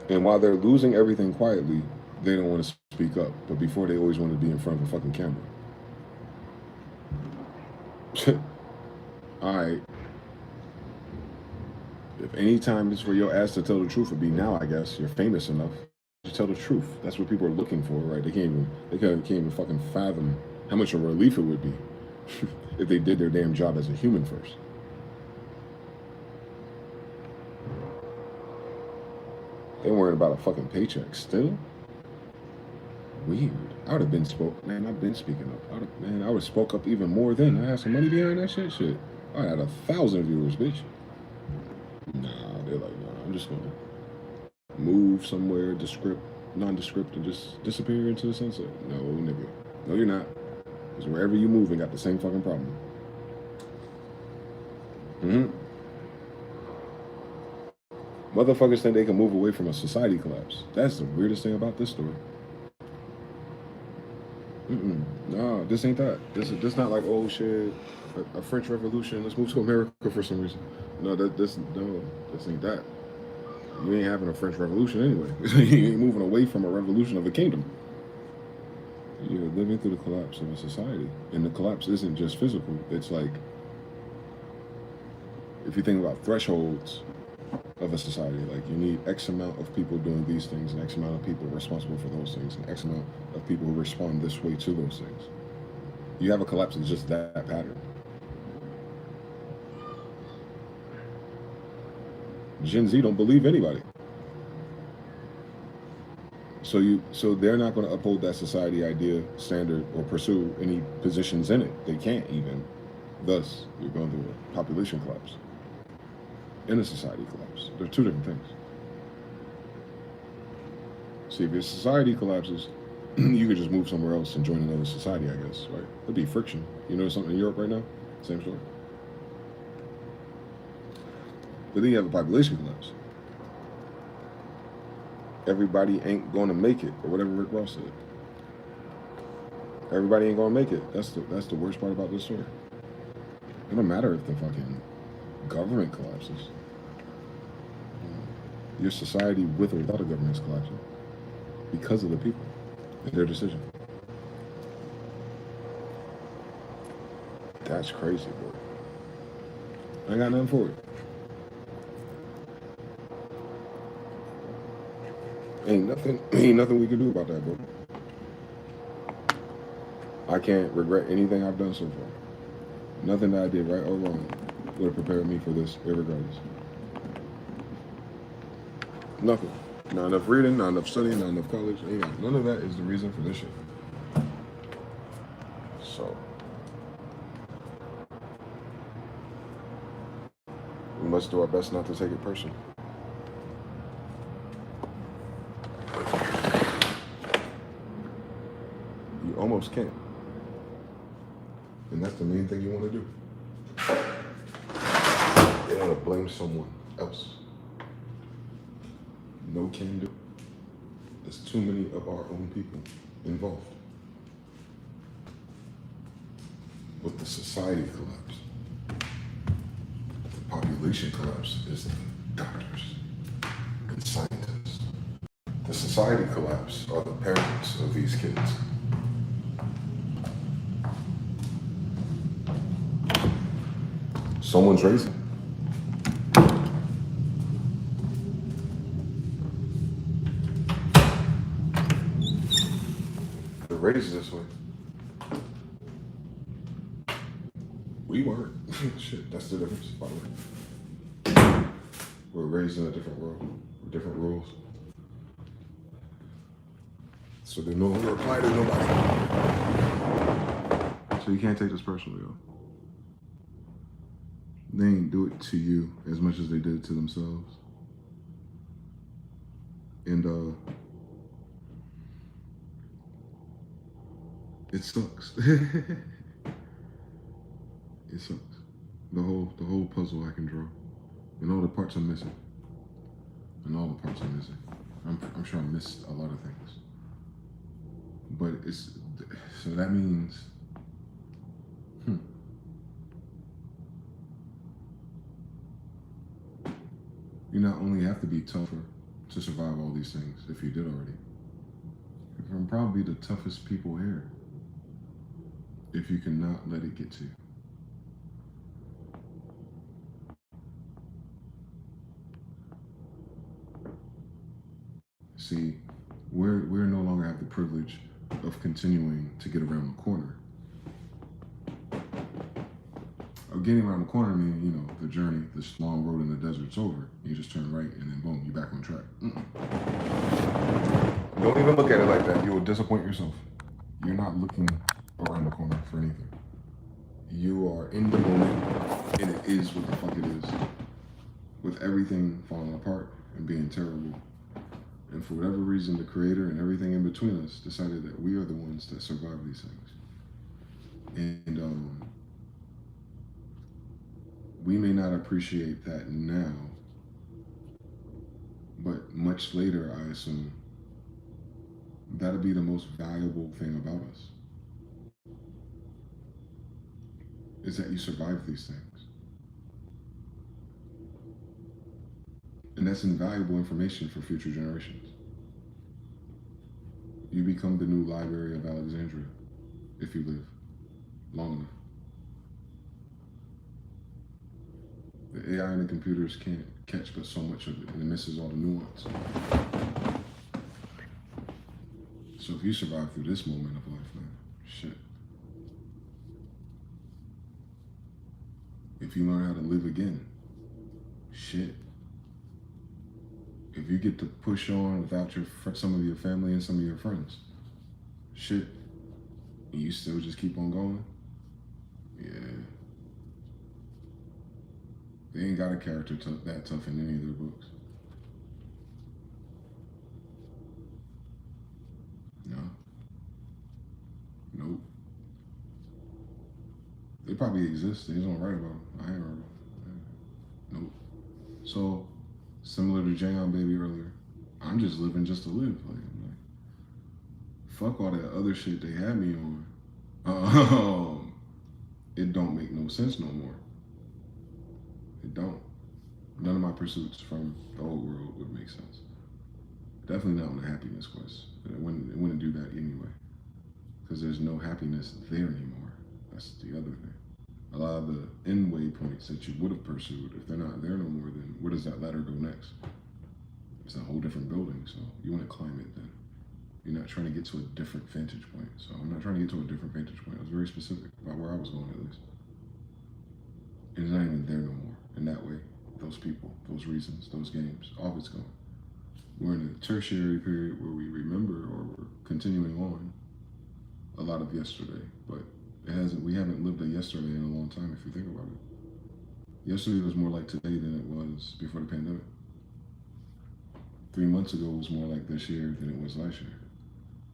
And while they're losing everything quietly, they don't want to speak up. But before, they always want to be in front of a fucking camera. Alright. If any time is for your ass to tell the truth, would be now, I guess. You're famous enough to tell the truth. That's what people are looking for, right? They can't even fucking fathom how much of a relief it would be if they did their damn job as a human first. They weren't about a fucking paycheck still. Weird. I would have been man, I've been speaking up. I would have spoke up even more then. I had some money behind that shit. I had 1,000 viewers, bitch. Nah, they're like, nah, I'm just gonna move somewhere, nondescript, and just disappear into the sunset. No, nigga. No, you're not. Because wherever you move, you got the same fucking problem. Motherfuckers think they can move away from a society collapse. That's the weirdest thing about this story. No, this ain't that. This not like, oh shit, a French Revolution. Let's move to America for some reason. No, this ain't that. You ain't having a French Revolution anyway. You ain't moving away from a revolution of a kingdom. You're living through the collapse of a society, and the collapse isn't just physical. It's like, if you think about thresholds of a society, like you need X amount of people doing these things, and X amount of people responsible for those things, and X amount of people who respond this way to those things. You have a collapse of just that pattern. Gen Z don't believe anybody. So they're not going to uphold that society idea, standard, or pursue any positions in it. They can't even. Thus, you're going through a population collapse and a society collapse. They're two different things. See, if your society collapses, you could just move somewhere else and join another society, I guess, right? There'd be friction. You know something in Europe right now? Same story. But then you have a population collapse. Everybody ain't gonna make it, or whatever Rick Ross said. Everybody ain't gonna make it. That's the worst part about this story. It don't matter if the fucking government collapses. Your society, with or without a government, is collapsing because of the people and their decision. That's crazy, bro. I ain't got nothing for it. Ain't nothing we can do about that, bro. I can't regret anything I've done so far. Nothing that I did, right or wrong, would have prepared me for this, irregardless. Nothing. Not enough reading, not enough studying, not enough college. None of that is the reason for this shit. So, we must do our best not to take it personal. You almost can't. And that's the main thing you want to do. You want to blame someone else. No can do. There's too many of our own people involved. With the society collapse, the population collapse is the doctors and scientists. The society collapse are the parents of these kids. Someone's raising. They're raised this way. We weren't. Shit, that's the difference, by the way. We're raised in a different world, with different rules. So they no longer apply to nobody. So you can't take this personally, yo. They ain't do it to you as much as they did it to themselves. And it sucks. It sucks. The whole puzzle I can draw. And all the parts I'm missing. And all the parts I'm missing. I'm sure I missed a lot of things. But so that means you not only have to be tougher to survive all these things, if you did already. You're probably the toughest people here. If you cannot let it get to you. See, we're no longer have the privilege of continuing to get around the corner. Getting around the corner meaning, you know, the journey, this long road in the desert's over. You just turn right and then boom, you're back on track. Don't even look at it like that. You will disappoint yourself. You're not looking around the corner for anything. You are in the moment and it is what the fuck it is. With everything falling apart and being terrible. And for whatever reason, the creator and everything in between us decided that we are the ones that survive these things. And we may not appreciate that now, but much later, I assume, that'll be the most valuable thing about us. Is that you survive these things. And that's invaluable information for future generations. You become the new Library of Alexandria, if you live long enough. The AI and the computers can't catch but so much of it, and it misses all the nuance. So if you survive through this moment of life, man, shit. If you learn how to live again, shit. If you get to push on without some of your family and some of your friends, shit. And you still just keep on going, yeah. They ain't got a character that tough in any of their books. No. Nope. They probably exist. They just don't write about them. I ain't heard about them. Nope. So, similar to Jayon Baby earlier, I'm just living just to live. Like, I'm like, fuck all that other shit they had me on. It don't make no sense no more. It don't. None of my pursuits from the old world would make sense. Definitely not on the happiness quest. It wouldn't do that anyway. Because there's no happiness there anymore. That's the other thing. A lot of the end waypoints that you would have pursued, if they're not there no more, then where does that ladder go next? It's a whole different building, so you want to climb it then. You're not trying to get to a different vantage point. So I'm not trying to get to a different vantage point. I was very specific about where I was going at least. And it's not even there no more. In that way, those people, those reasons, those games, all of it's gone. We're in a tertiary period where we remember or we're continuing on a lot of yesterday, but we haven't lived a yesterday in a long time if you think about it. Yesterday was more like today than it was before the pandemic. 3 months ago was more like this year than it was last year.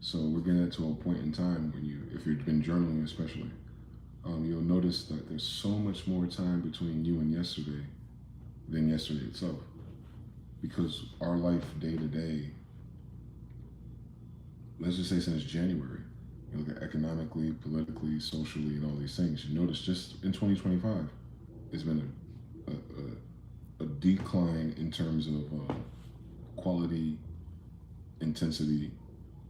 So we're getting to a point in time when if you've been journaling especially, you'll notice that there's so much more time between you and yesterday than yesterday itself. Because our life day to day, let's just say since January, you look at economically, politically, socially, and all these things, you notice just in 2025, there's been a decline in terms of quality, intensity,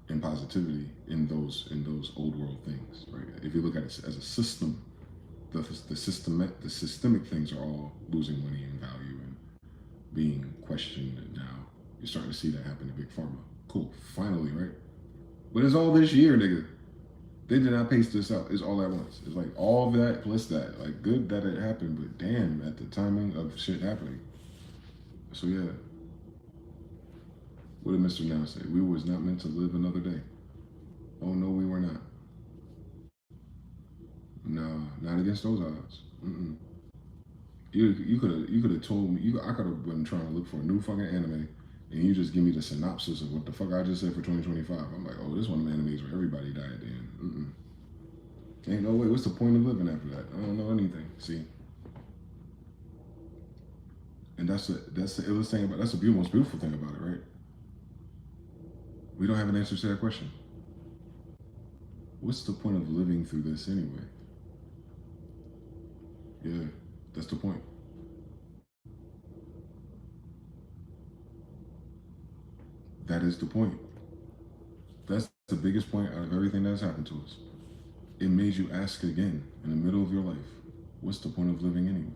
and positivity in those old world things, right? If you look at it as a system, the systemic things are all losing money and value and being questioned, and now you're starting to see that happen to Big Pharma. Cool, finally, right? But it's all this year, nigga. They did not pace this out. It's all at once. It's like all that plus that. Like, good that it happened, but damn, at the timing of shit happening. So yeah. What did Mr. Now say? We was not meant to live another day. Oh no, we were not. Nah, not against those odds. Mm-mm. You could have told me. I could have been trying to look for a new fucking anime, and you just give me the synopsis of what the fuck I just said for 2025. I'm like, oh, this one of the animes where everybody died at the end. Mm-mm. Ain't no way. What's the point of living after that? I don't know anything. See, and that's the illest thing about. That's the most beautiful thing about it, right? We don't have an answer to that question. What's the point of living through this anyway? Yeah, that's the point. That is the point. That's the biggest point out of everything that's happened to us. It made you ask again in the middle of your life, what's the point of living anyway?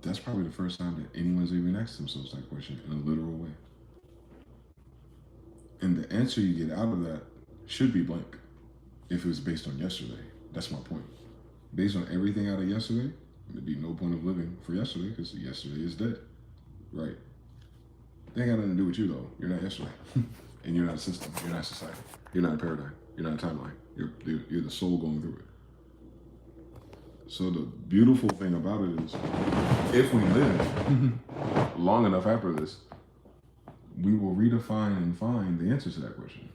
That's probably the first time that anyone's even asked themselves that question in a literal way. And the answer you get out of that should be blank if it was based on yesterday. That's my point. Based on everything out of yesterday, there'd be no point of living for yesterday because yesterday is dead. Right. They ain't got nothing to do with you though. You're not yesterday. And you're not a system. You're not society. You're not a paradigm. You're not a timeline. You're the soul going through it. So the beautiful thing about it is if we live long enough after this, we will redefine and find the answer to that question.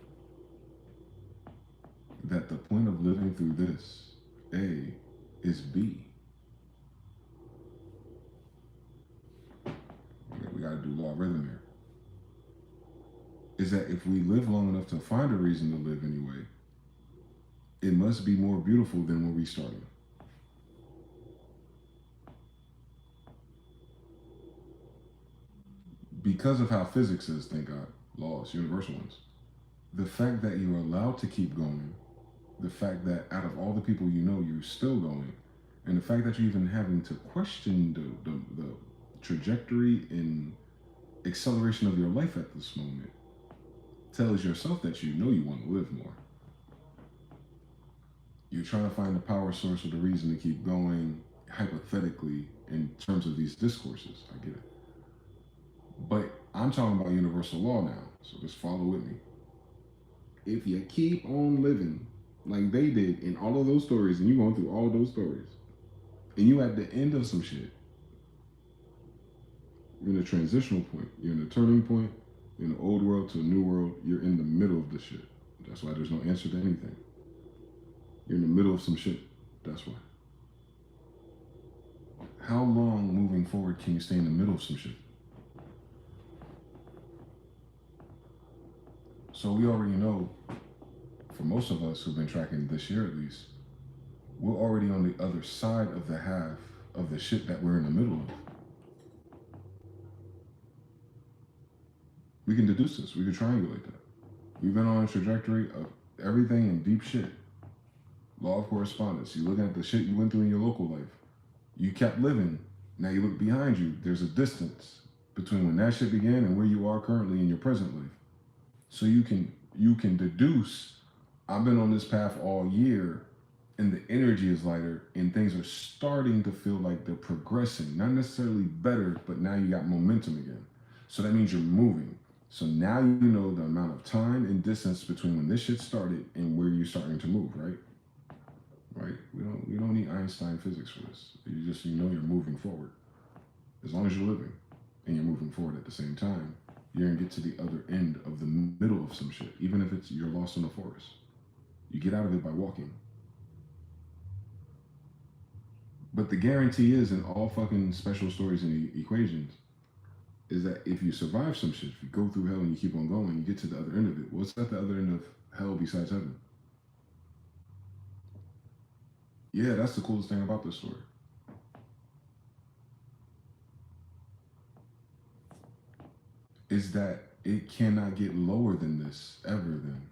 That the point of living through this, A, is B. We got to do law of rhythm here. Is that if we live long enough to find a reason to live anyway, it must be more beautiful than when we started. Because of how physics is, thank God, laws, universal ones. The fact that you're allowed to keep going, the fact that out of all the people you know, you're still going, and the fact that you're even having to question the trajectory and acceleration of your life at this moment tells yourself that you know you want to live more. You're trying to find the power source or the reason to keep going hypothetically in terms of these discourses. I get it. But I'm talking about universal law now, so just follow with me. If you keep on living like they did in all of those stories, and you're going through all of those stories, and you at the end of some shit, you're in a transitional point, you're in a turning point, you're in the old world to a new world, you're in the middle of the shit. That's why there's no answer to anything. You're in the middle of some shit, that's why. How long moving forward can you stay in the middle of some shit? So we already know, for most of us who've been tracking this year at least, we're already on the other side of the half of the shit that we're in the middle of. We can deduce this. We can triangulate that. We've been on a trajectory of everything in deep shit. Law of correspondence. You look at the shit you went through in your local life. You kept living. Now you look behind you. There's a distance between when that shit began and where you are currently in your present life. So you can deduce, I've been on this path all year, and the energy is lighter, and things are starting to feel like they're progressing. Not necessarily better, but now you got momentum again. So that means you're moving. So now you know the amount of time and distance between when this shit started and where you're starting to move, right? Right? We don't need Einstein physics for this. You know you're moving forward. As long as you're living and you're moving forward at the same time, you're gonna get to the other end of the middle of some shit, even if it's you're lost in the forest. You get out of it by walking. But the guarantee is in all fucking special stories and equations is that if you survive some shit, if you go through hell and you keep on going, you get to the other end of it. What's at the other end of hell besides heaven? Yeah, that's the coolest thing about this story. Is that it cannot get lower than this ever then.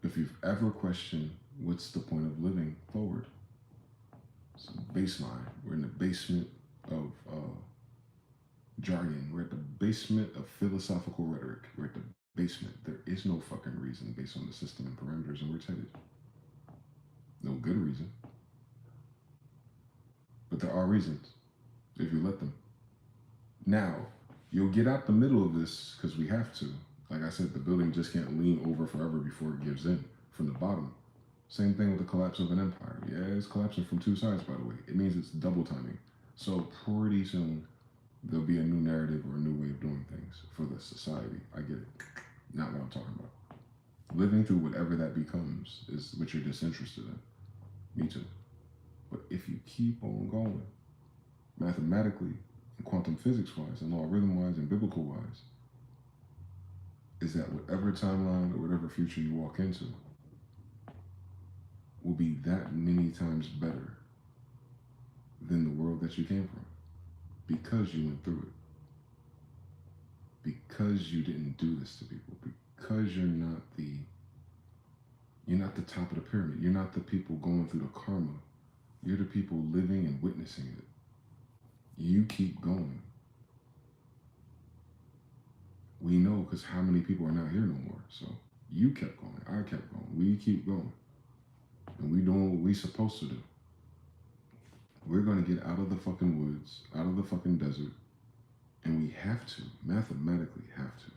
If you've ever questioned what's the point of living forward. It's a baseline. We're in the basement of jargon. We're at the basement of philosophical rhetoric. We're at the basement. There is no fucking reason based on the system and parameters and where it's headed. No good reason. But there are reasons if you let them. Now, you'll get out the middle of this because we have to. Like I said, the building just can't lean over forever before it gives in from the bottom. Same thing with the collapse of an empire. Yeah, it's collapsing from two sides, by the way. It means it's double timing. So pretty soon, there'll be a new narrative or a new way of doing things for the society. I get it. Not what I'm talking about. Living through whatever that becomes is what you're disinterested in. Me too. But if you keep on going, mathematically, and quantum physics-wise, and logarithm-wise, and biblical-wise, is that whatever timeline or whatever future you walk into will be that many times better than the world that you came from because you went through it. Because you didn't do this to people. Because you're not the top of the pyramid. You're not the people going through the karma. You're the people living and witnessing it. You keep going. We know because how many people are not here no more. So you kept going. I kept going. We keep going. And we doing what we supposed to do. We're going to get out of the fucking woods, out of the fucking desert, and we have to, mathematically have to.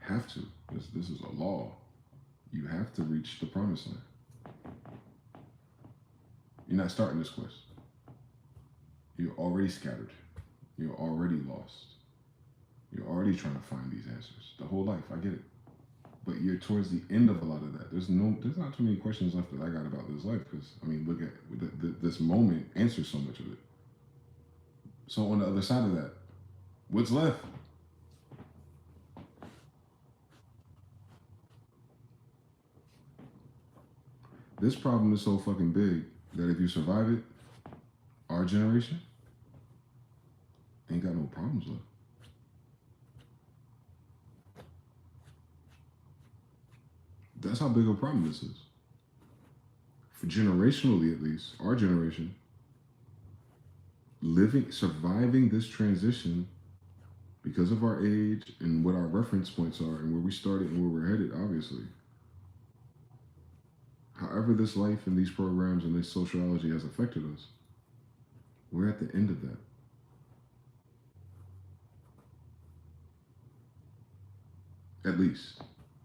Have to. This is a law. You have to reach the promised land. You're not starting this quest. You're already scattered. You're already lost. You're already trying to find these answers. The whole life, I get it. But you're towards the end of a lot of that. There's not too many questions left that I got about this life because, I mean, look at this moment answers so much of it. So on the other side of that, what's left? This problem is so fucking big that if you survive it, our generation ain't got no problems left. That's how big a problem this is. For generationally, at least, our generation, surviving this transition because of our age and what our reference points are and where we started and where we're headed, obviously. However this life and these programs and this sociology has affected us, we're at the end of that. At least,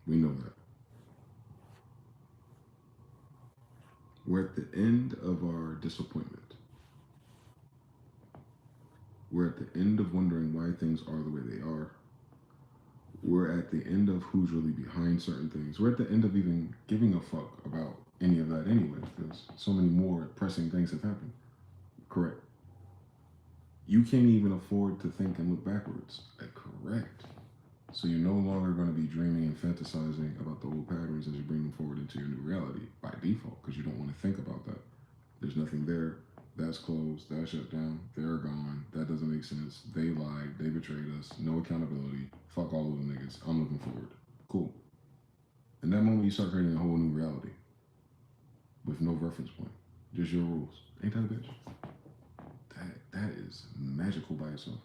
we know that. We're at the end of our disappointment. We're at the end of wondering why things are the way they are. We're at the end of who's really behind certain things. We're at the end of even giving a fuck about any of that anyway, because so many more pressing things have happened. Correct. You can't even afford to think and look backwards. Correct. So you're no longer going to be dreaming and fantasizing about the old patterns as you bring them forward into your new reality by default, because you don't want to think about that. There's nothing there. That's closed. That's shut down. They're gone. That doesn't make sense. They lied. They betrayed us. No accountability. Fuck all of them niggas. I'm looking forward. Cool. In that moment, you start creating a whole new reality with no reference point. Just your rules. Ain't that a bitch? That is magical by itself.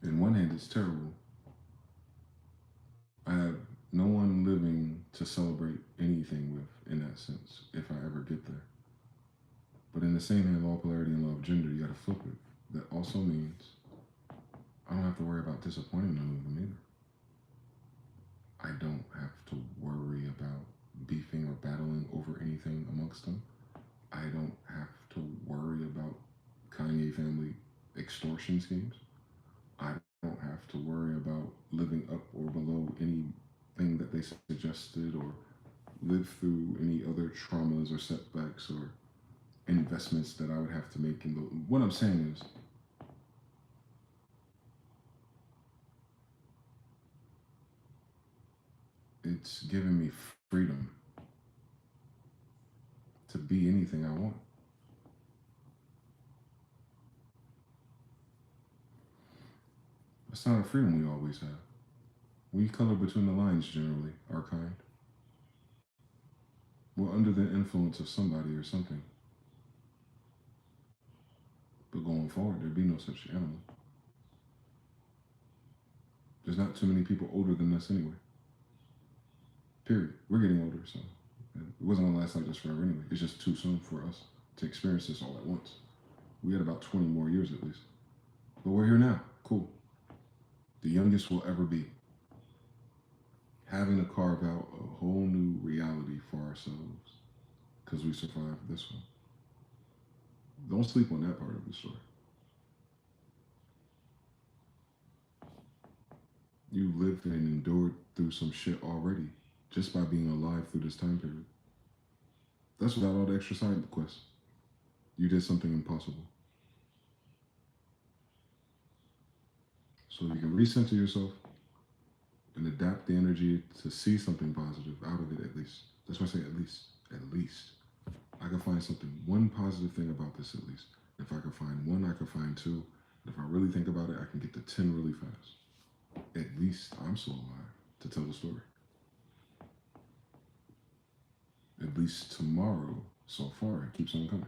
In one hand, it's terrible. I have no one living to celebrate anything with in that sense, if I ever get there. But in the same hand, law, polarity, and law of gender, you gotta flip it. That also means I don't have to worry about disappointing none of them either. I don't have to worry about beefing or battling over anything amongst them. I don't have to worry about Kanye family extortion schemes. I don't have to worry about living up or below anything that they suggested or live through any other traumas or setbacks or investments that I would have to make in the. What I'm saying is, it's giving me freedom to be anything I want. That's not a freedom we always have. We color between the lines generally, our kind. We're under the influence of somebody or something. But going forward, there'd be no such animal. There's not too many people older than us anyway. Period. We're getting older, so it wasn't gonna last like this forever anyway. It's just too soon for us to experience this all at once. We had about 20 more years at least. But we're here now. Cool. The youngest we'll ever be. Having to carve out a whole new reality for ourselves because we survived this one. Don't sleep on that part of the story. You lived and endured through some shit already just by being alive through this time period. That's without all the extra side quests. You did something impossible. So you can recenter yourself and adapt the energy to see something positive out of it at least. That's why I say at least. At least. I can find something, one positive thing about this at least. If I can find one, I can find two. And if I really think about it, I can get to 10 really fast. At least I'm still alive to tell the story. At least tomorrow, so far, it keeps on coming.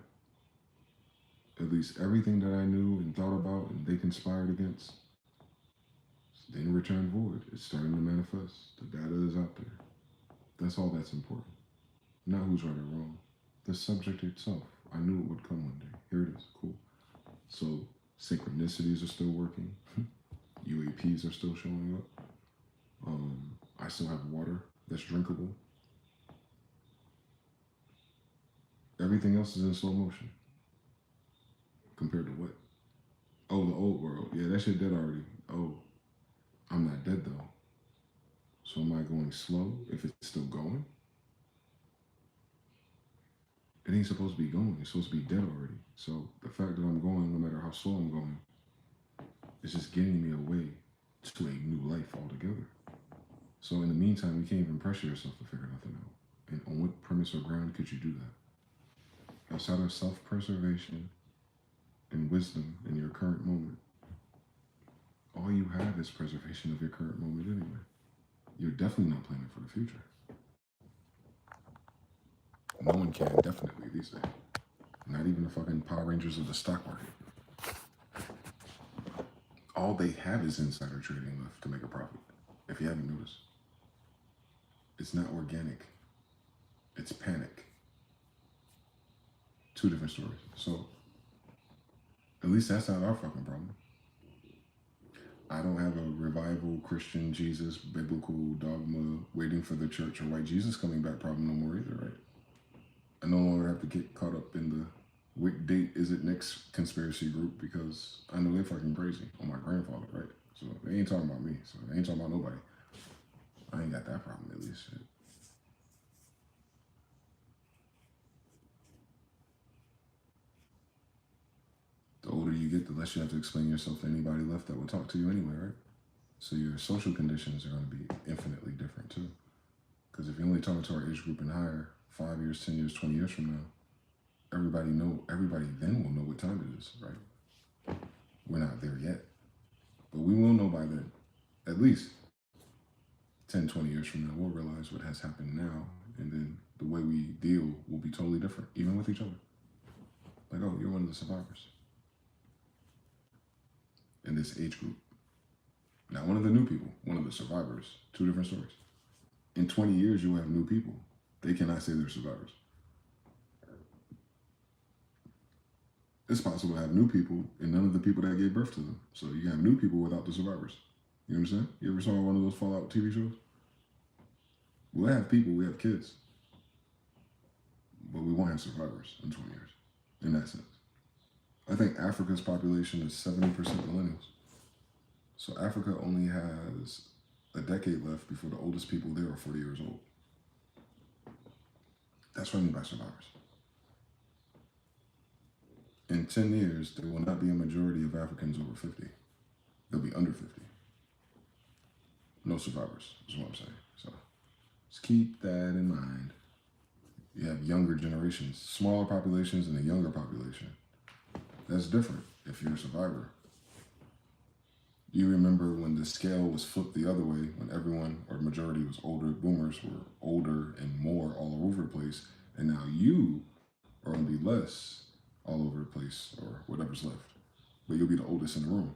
At least everything that I knew and thought about and they conspired against didn't return void. It's starting to manifest. The data is out there. That's all that's important. Not who's right or wrong. The subject itself. I knew it would come one day. Here it is. Cool. So synchronicities are still working. UAPs are still showing up. I still have water that's drinkable. Everything else is in slow motion. Compared to what? Oh, the old world. Yeah, that shit dead already. Oh, I'm not dead though. So am I going slow if it's still going? It ain't supposed to be going. It's supposed to be dead already. So the fact that I'm going, no matter how slow I'm going, is just getting me away to a new life altogether. So in the meantime, you can't even pressure yourself to figure nothing out. And on what premise or ground could you do that? Outside of self-preservation and wisdom in your current moment, all you have is preservation of your current moment anyway. You're definitely not planning for the future. No one can, definitely, these days. Not even the fucking Power Rangers of the stock market. All they have is insider trading left to make a profit, if you haven't noticed. It's not organic. It's panic. Two different stories. So, at least that's not our fucking problem. I don't have a revival, Christian, Jesus, biblical dogma, waiting for the church or white Jesus coming back problem no more either, right? I no longer have to get caught up in the what date is it next conspiracy group because I know they're fucking crazy on my grandfather, right? So they ain't talking about me. So they ain't talking about nobody. I ain't got that problem at least. Shit. you get, the less you have to explain yourself to anybody left that will talk to you anyway, right? So your social conditions are going to be infinitely different too. Because if you only talk to our age group and higher, 5 years, 10 years, 20 years from now, everybody then will know what time it is, right? We're not there yet. But we will know by then. At least 10, 20 years from now, we'll realize what has happened now. And then the way we deal will be totally different, even with each other. Like, oh, you're one of the survivors in this age group. Not one of the new people, one of the survivors. Two different stories. In 20 years, you'll have new people. They cannot say they're survivors. It's possible to have new people and none of the people that gave birth to them. So you have new people without the survivors. You understand? You ever saw one of those Fallout TV shows? We'll have people, we have kids. But we won't have survivors in 20 years, in that sense. I think Africa's population is 70% millennials. So Africa only has a decade left before the oldest people there are 40 years old. That's what I mean by survivors. In 10 years, there will not be a majority of Africans over 50. They'll be under 50. No survivors, is what I'm saying. So just keep that in mind. You have younger generations, smaller populations and a younger population. That's different if you're a survivor. You remember when the scale was flipped the other way, when everyone, or majority, was older, boomers were older and more all over the place, and now you are going to be less all over the place, or whatever's left. But you'll be the oldest in the room,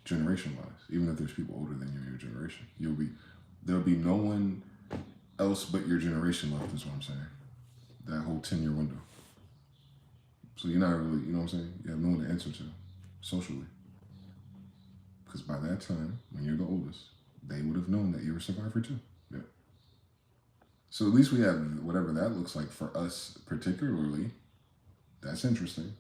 generation-wise, even if there's people older than you in your generation. There'll be no one else but your generation left, is what I'm saying. That whole 10-year window. So you're not really, you know what I'm saying? You have no one to answer to, socially. Because by that time, when you're the oldest, they would have known that you're a survivor too. Yeah. So at least we have whatever that looks like for us particularly. That's interesting.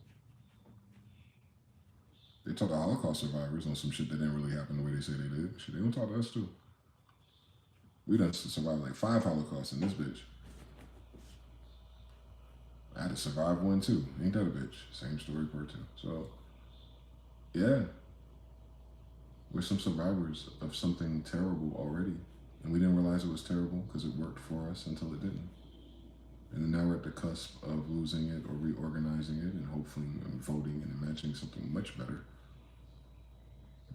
They talk to Holocaust survivors on some shit that didn't really happen the way they say they did. Shit, they don't talk to us too. We done survived like 5 Holocausts in this bitch. I had to survive one too. Ain't that a bitch? Same story part 2. So, yeah. We're some survivors of something terrible already. And we didn't realize it was terrible because it worked for us until it didn't. And now we're at the cusp of losing it or reorganizing it and hopefully voting and imagining something much better.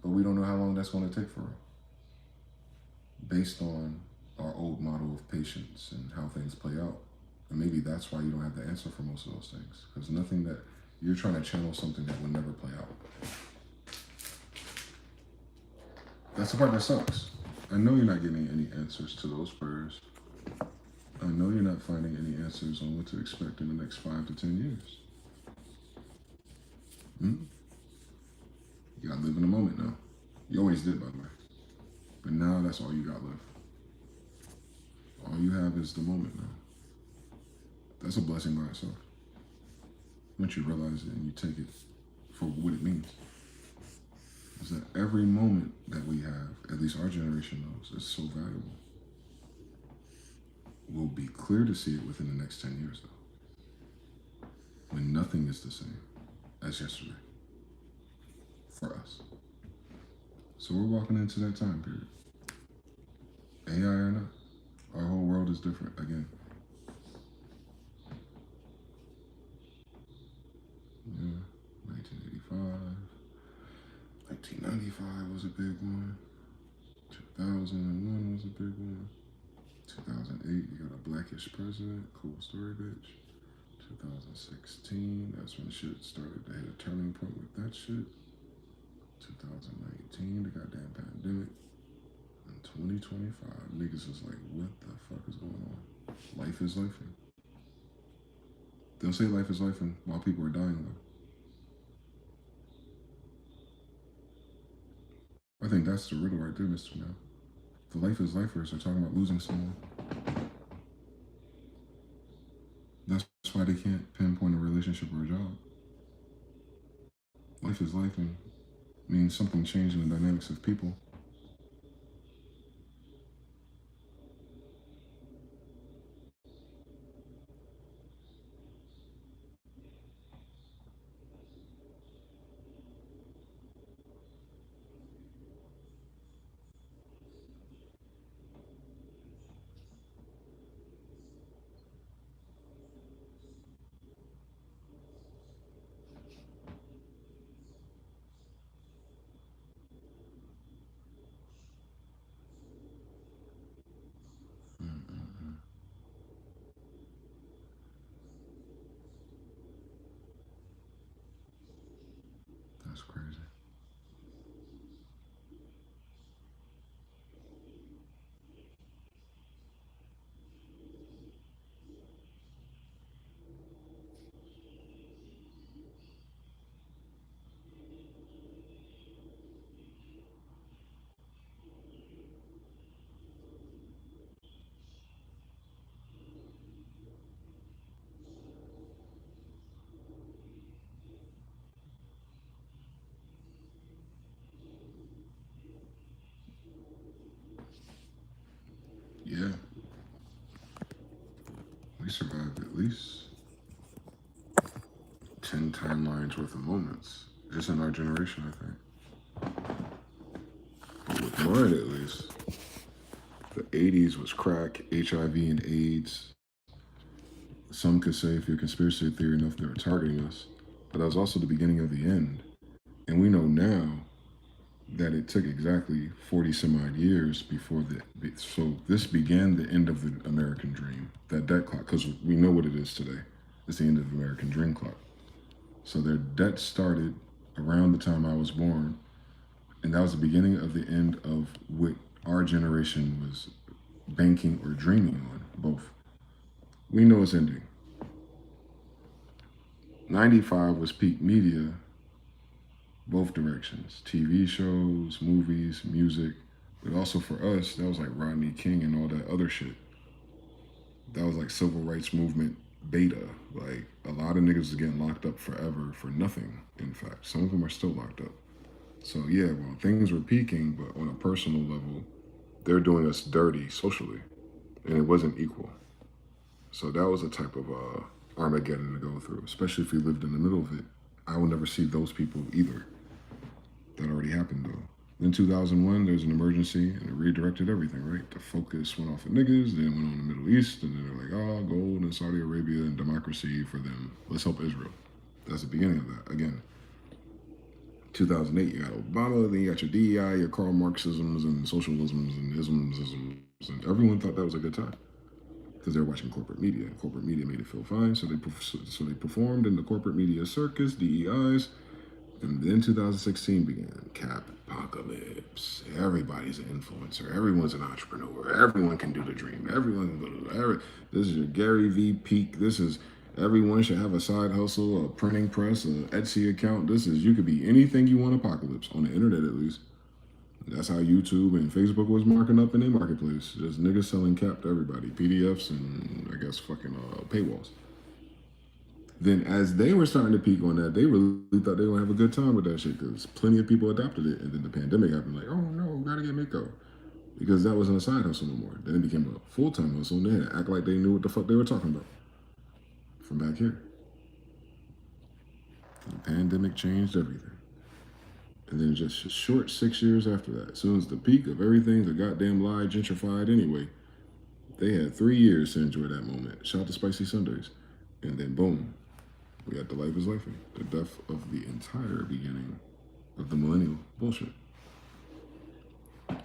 But we don't know how long that's going to take for it. Based on our old model of patience and how things play out. And maybe that's why you don't have the answer for most of those things. Because nothing that you're trying to channel something that will never play out. That's the part that sucks. I know you're not getting any answers to those prayers. I know you're not finding any answers on what to expect in the next 5 to 10 years. You gotta live in the moment now. You always did, by the way. But now that's all you got left. All you have is the moment now. That's a blessing by itself. Once you realize it and you take it for what it means. Is that every moment that we have, at least our generation knows, is so valuable. We'll be clear to see it within the next 10 years, though. When nothing is the same as yesterday. For us. So we're walking into that time period. AI or not, our whole world is different again. Yeah, 1985. 1995 was a big one. 2001 was a big one. 2008, you got a blackish president. Cool story, bitch. 2016, that's when shit started to hit a turning point with that shit. 2019, the goddamn pandemic. And 2025, niggas is like, what the fuck is going on? Life is life. They'll say life is life while people are dying, though. I think that's the riddle right there, Mr. Now. The life is lifers are talking about losing someone. That's why they can't pinpoint a relationship or a job. Life is life and means something changed in the dynamics of people. survived at least 10 timelines worth of moments, just in our generation, I think. But with mine, at least, the 80s was crack, HIV, and AIDS. Some could say, if you're conspiracy theory enough, they were targeting us. But that was also the beginning of the end. And we know now that it took exactly 40 some odd years before so this began the end of the American dream, that debt clock, because we know what it is today. It's the end of the American dream clock. So their debt started around the time I was born, and that was the beginning of the end of what our generation was banking or dreaming on, both. We know it's ending. 95 was peak media, both directions. TV shows, movies, music. But also for us, that was like Rodney King and all that other shit. That was like civil rights movement beta. Like, a lot of niggas is getting locked up forever for nothing, in fact. Some of them are still locked up. So yeah, well, things were peaking, but on a personal level, they're doing us dirty socially. And it wasn't equal. So that was a type of Armageddon to go through, especially if you lived in the middle of it. I will never see those people either. That already happened though. In 2001, there was an emergency and it redirected everything, right? The focus went off of niggas, then went on the Middle East, and then they're like, oh, gold and Saudi Arabia and democracy for them. Let's help Israel. That's the beginning of that. Again, 2008, you got Obama, then you got your DEI, your Karl Marxisms and socialisms and isms, and everyone thought that was a good time because they were watching corporate media. Corporate media made it feel fine, so they performed in the corporate media circus, DEIs. And then 2016 began. Cap apocalypse. Everybody's an influencer. Everyone's an entrepreneur. Everyone can do the dream. Everyone can go to this is your Gary V peak. This is everyone should have a side hustle, a printing press, an Etsy account. This is, you could be anything you want apocalypse on the internet at least. That's how YouTube and Facebook was marking up in their marketplace. Just niggas selling cap to everybody. PDFs and I guess fucking paywalls. Then as they were starting to peak on that, they really thought they were going to have a good time with that shit because plenty of people adopted it. And then the pandemic happened, like, oh no, gotta get Miko. Because that wasn't a side hustle no more. Then it became a full-time hustle and they had to act like they knew what the fuck they were talking about. From back here. The pandemic changed everything. And then just a short 6 years after that, as soon as the peak of everything, the goddamn lie gentrified anyway, they had 3 years to enjoy that moment. Shout out to Spicy Sundays. And then boom. We got the Life is Lifing, the death of the entire beginning of the millennial bullshit.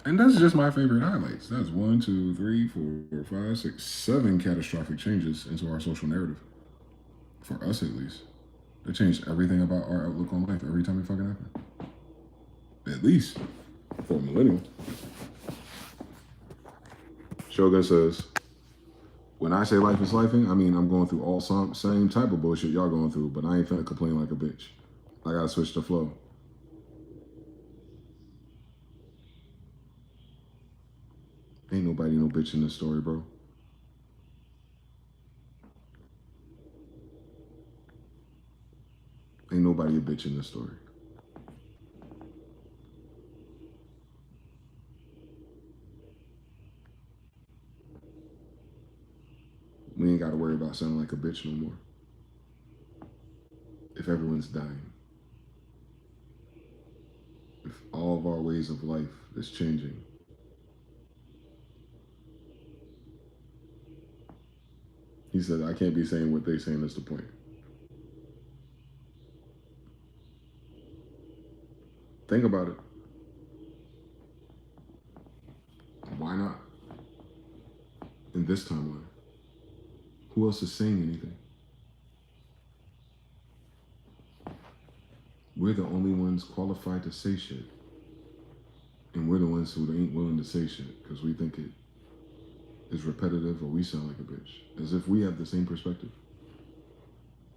And that's just my favorite highlights. That's 1, 2, 3, 4, 5, 6, 7 catastrophic changes into our social narrative. For us, at least. They changed everything about our outlook on life every time it fucking happened. At least for a millennial. Shogun says, when I say life is lifing, I mean I'm going through all same type of bullshit y'all going through, but I ain't finna complain like a bitch. I gotta switch the flow. Ain't nobody no bitch in this story, bro. Ain't nobody a bitch in this story. We ain't gotta worry about sounding like a bitch no more. If everyone's dying. If all of our ways of life is changing. He said, I can't be saying what they're saying, that's the point. Think about it. Why not? In this timeline. Who else is saying anything? We're the only ones qualified to say shit. And we're the ones who ain't willing to say shit because we think it is repetitive or we sound like a bitch. As if we have the same perspective.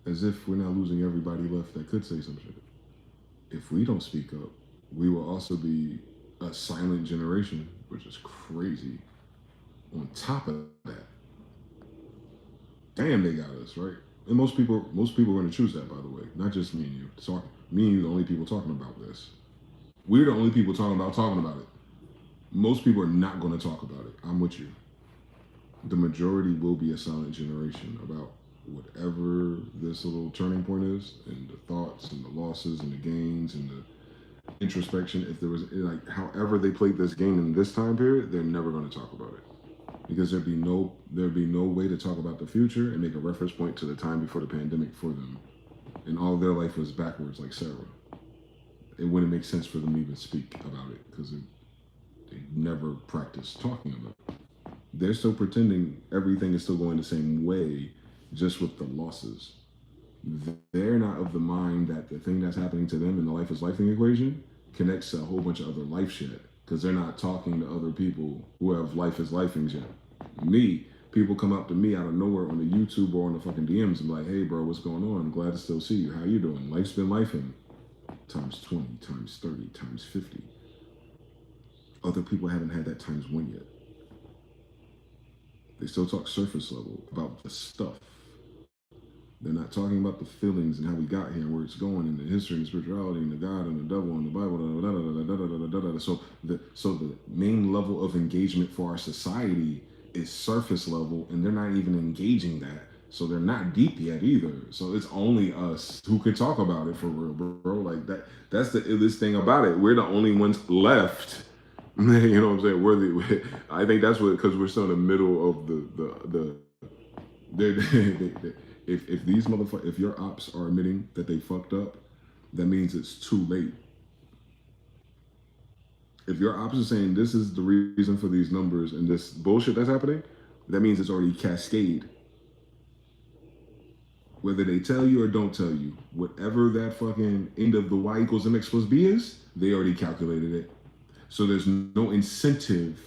As if we're not losing everybody left that could say some shit. If we don't speak up, we will also be a silent generation, which is crazy. On top of that, damn, they got us, right? And most people are going to choose that, by the way. Not just me and you. So me and you, the only people talking about this. We're the only people talking about it. Most people are not going to talk about it. I'm with you. the majority will be a silent generation about whatever this little turning point is, and the thoughts and the losses and the gains and the introspection. If there was like, however they played this game in this time period, they're never going to talk about it because there'd be no way to talk about the future and make a reference point to the time before the pandemic for them, and all of their life was backwards, like Sarah. It wouldn't make sense for them to even speak about it because they never practiced talking about it. They're still pretending everything is still going the same way, just with the losses. They're not of the mind that the thing that's happening to them in the life is life thing equation connects to a whole bunch of other life shit because they're not talking to other people who have life is life things yet. Me, people come up to me out of nowhere on the YouTube or on the fucking DMs and be like, hey bro, what's going on? Glad to still see you. How you doing? Life's been lifing. Times 20, times 30, times 50. Other people haven't had that times 1 yet. They still talk surface level about the stuff. They're not talking about the feelings and how we got here and where it's going and the history and the spirituality and the God and the devil and the Bible. So the main level of engagement for our society is surface level, and they're not even engaging that. So they're not deep yet either. So it's only us who can talk about it for real, bro. Like that's the illest thing about it. We're the only ones left. You know what I'm saying? I think that's what, because we're still in the middle of if these motherfuckers, if your ops are admitting that they fucked up, that means it's too late. If your ops are saying this is the reason for these numbers and this bullshit that's happening, that means it's already cascade. Whether they tell you or don't tell you, whatever that fucking end of the y equals mx plus b is, they already calculated it. So there's no incentive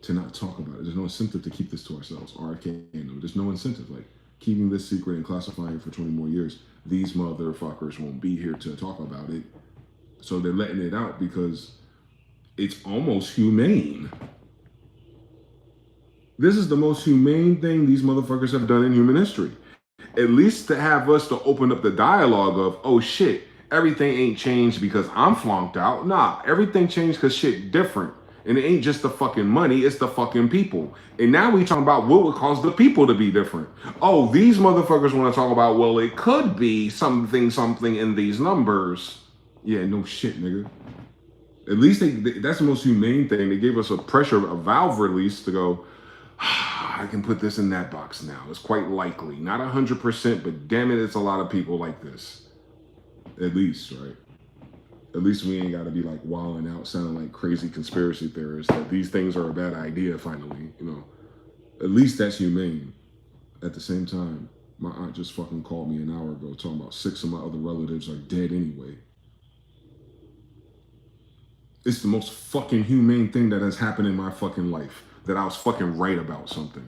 to not talk about it. There's no incentive to keep this to ourselves. There's no incentive. Like keeping this secret and classifying it for 20 more years. These motherfuckers won't be here to talk about it. So they're letting it out because it's almost humane. This is the most humane thing these motherfuckers have done in human history. At least to have us to open up the dialogue of, oh shit, everything ain't changed because I'm flunked out. Nah, everything changed because shit different. And it ain't just the fucking money, it's the fucking people. And now we talking about what would cause the people to be different. Oh, these motherfuckers want to talk about, well, it could be something in these numbers. Yeah, no shit, nigga. At least that's the most humane thing. They gave us a valve release to go, I can put this in that box now. It's quite likely. Not 100%, but damn it, it's a lot of people like this. At least, right? At least we ain't got to be like wilding out, sounding like crazy conspiracy theorists that these things are a bad idea finally, you know. At least that's humane. At the same time, my aunt just fucking called me an hour ago talking about 6 of my other relatives are dead anyway. It's the most fucking humane thing that has happened in my fucking life, that I was fucking right about something.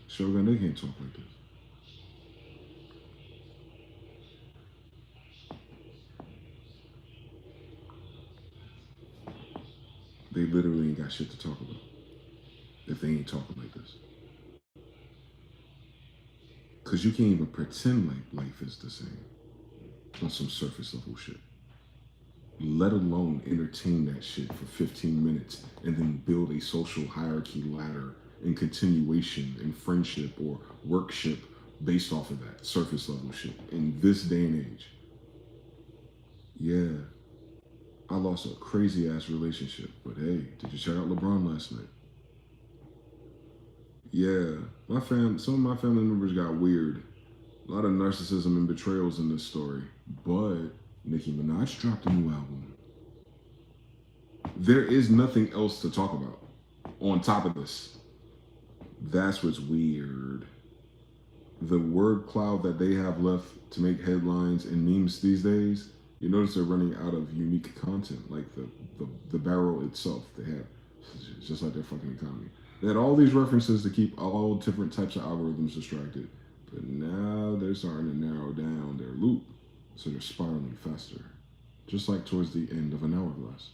Shogun, they can't talk like this. They literally ain't got shit to talk about if they ain't talking like this. Because you can't even pretend like life is the same on some surface level shit. Let alone entertain that shit for 15 minutes and then build a social hierarchy ladder and continuation and friendship or workship based off of that surface level shit in this day and age. Yeah, I lost a crazy ass relationship, but hey, did you check out LeBron last night? Yeah, some of my family members got weird. A lot of narcissism and betrayals in this story, but Nicki Minaj dropped a new album. There is nothing else to talk about on top of this. That's what's weird. The word cloud that they have left to make headlines and memes these days, you notice they're running out of unique content, like the barrel itself. They have, just like their fucking economy. They had all these references to keep all different types of algorithms distracted. But now they're starting to narrow down their loop, so they're spiraling faster, just like towards the end of an hourglass.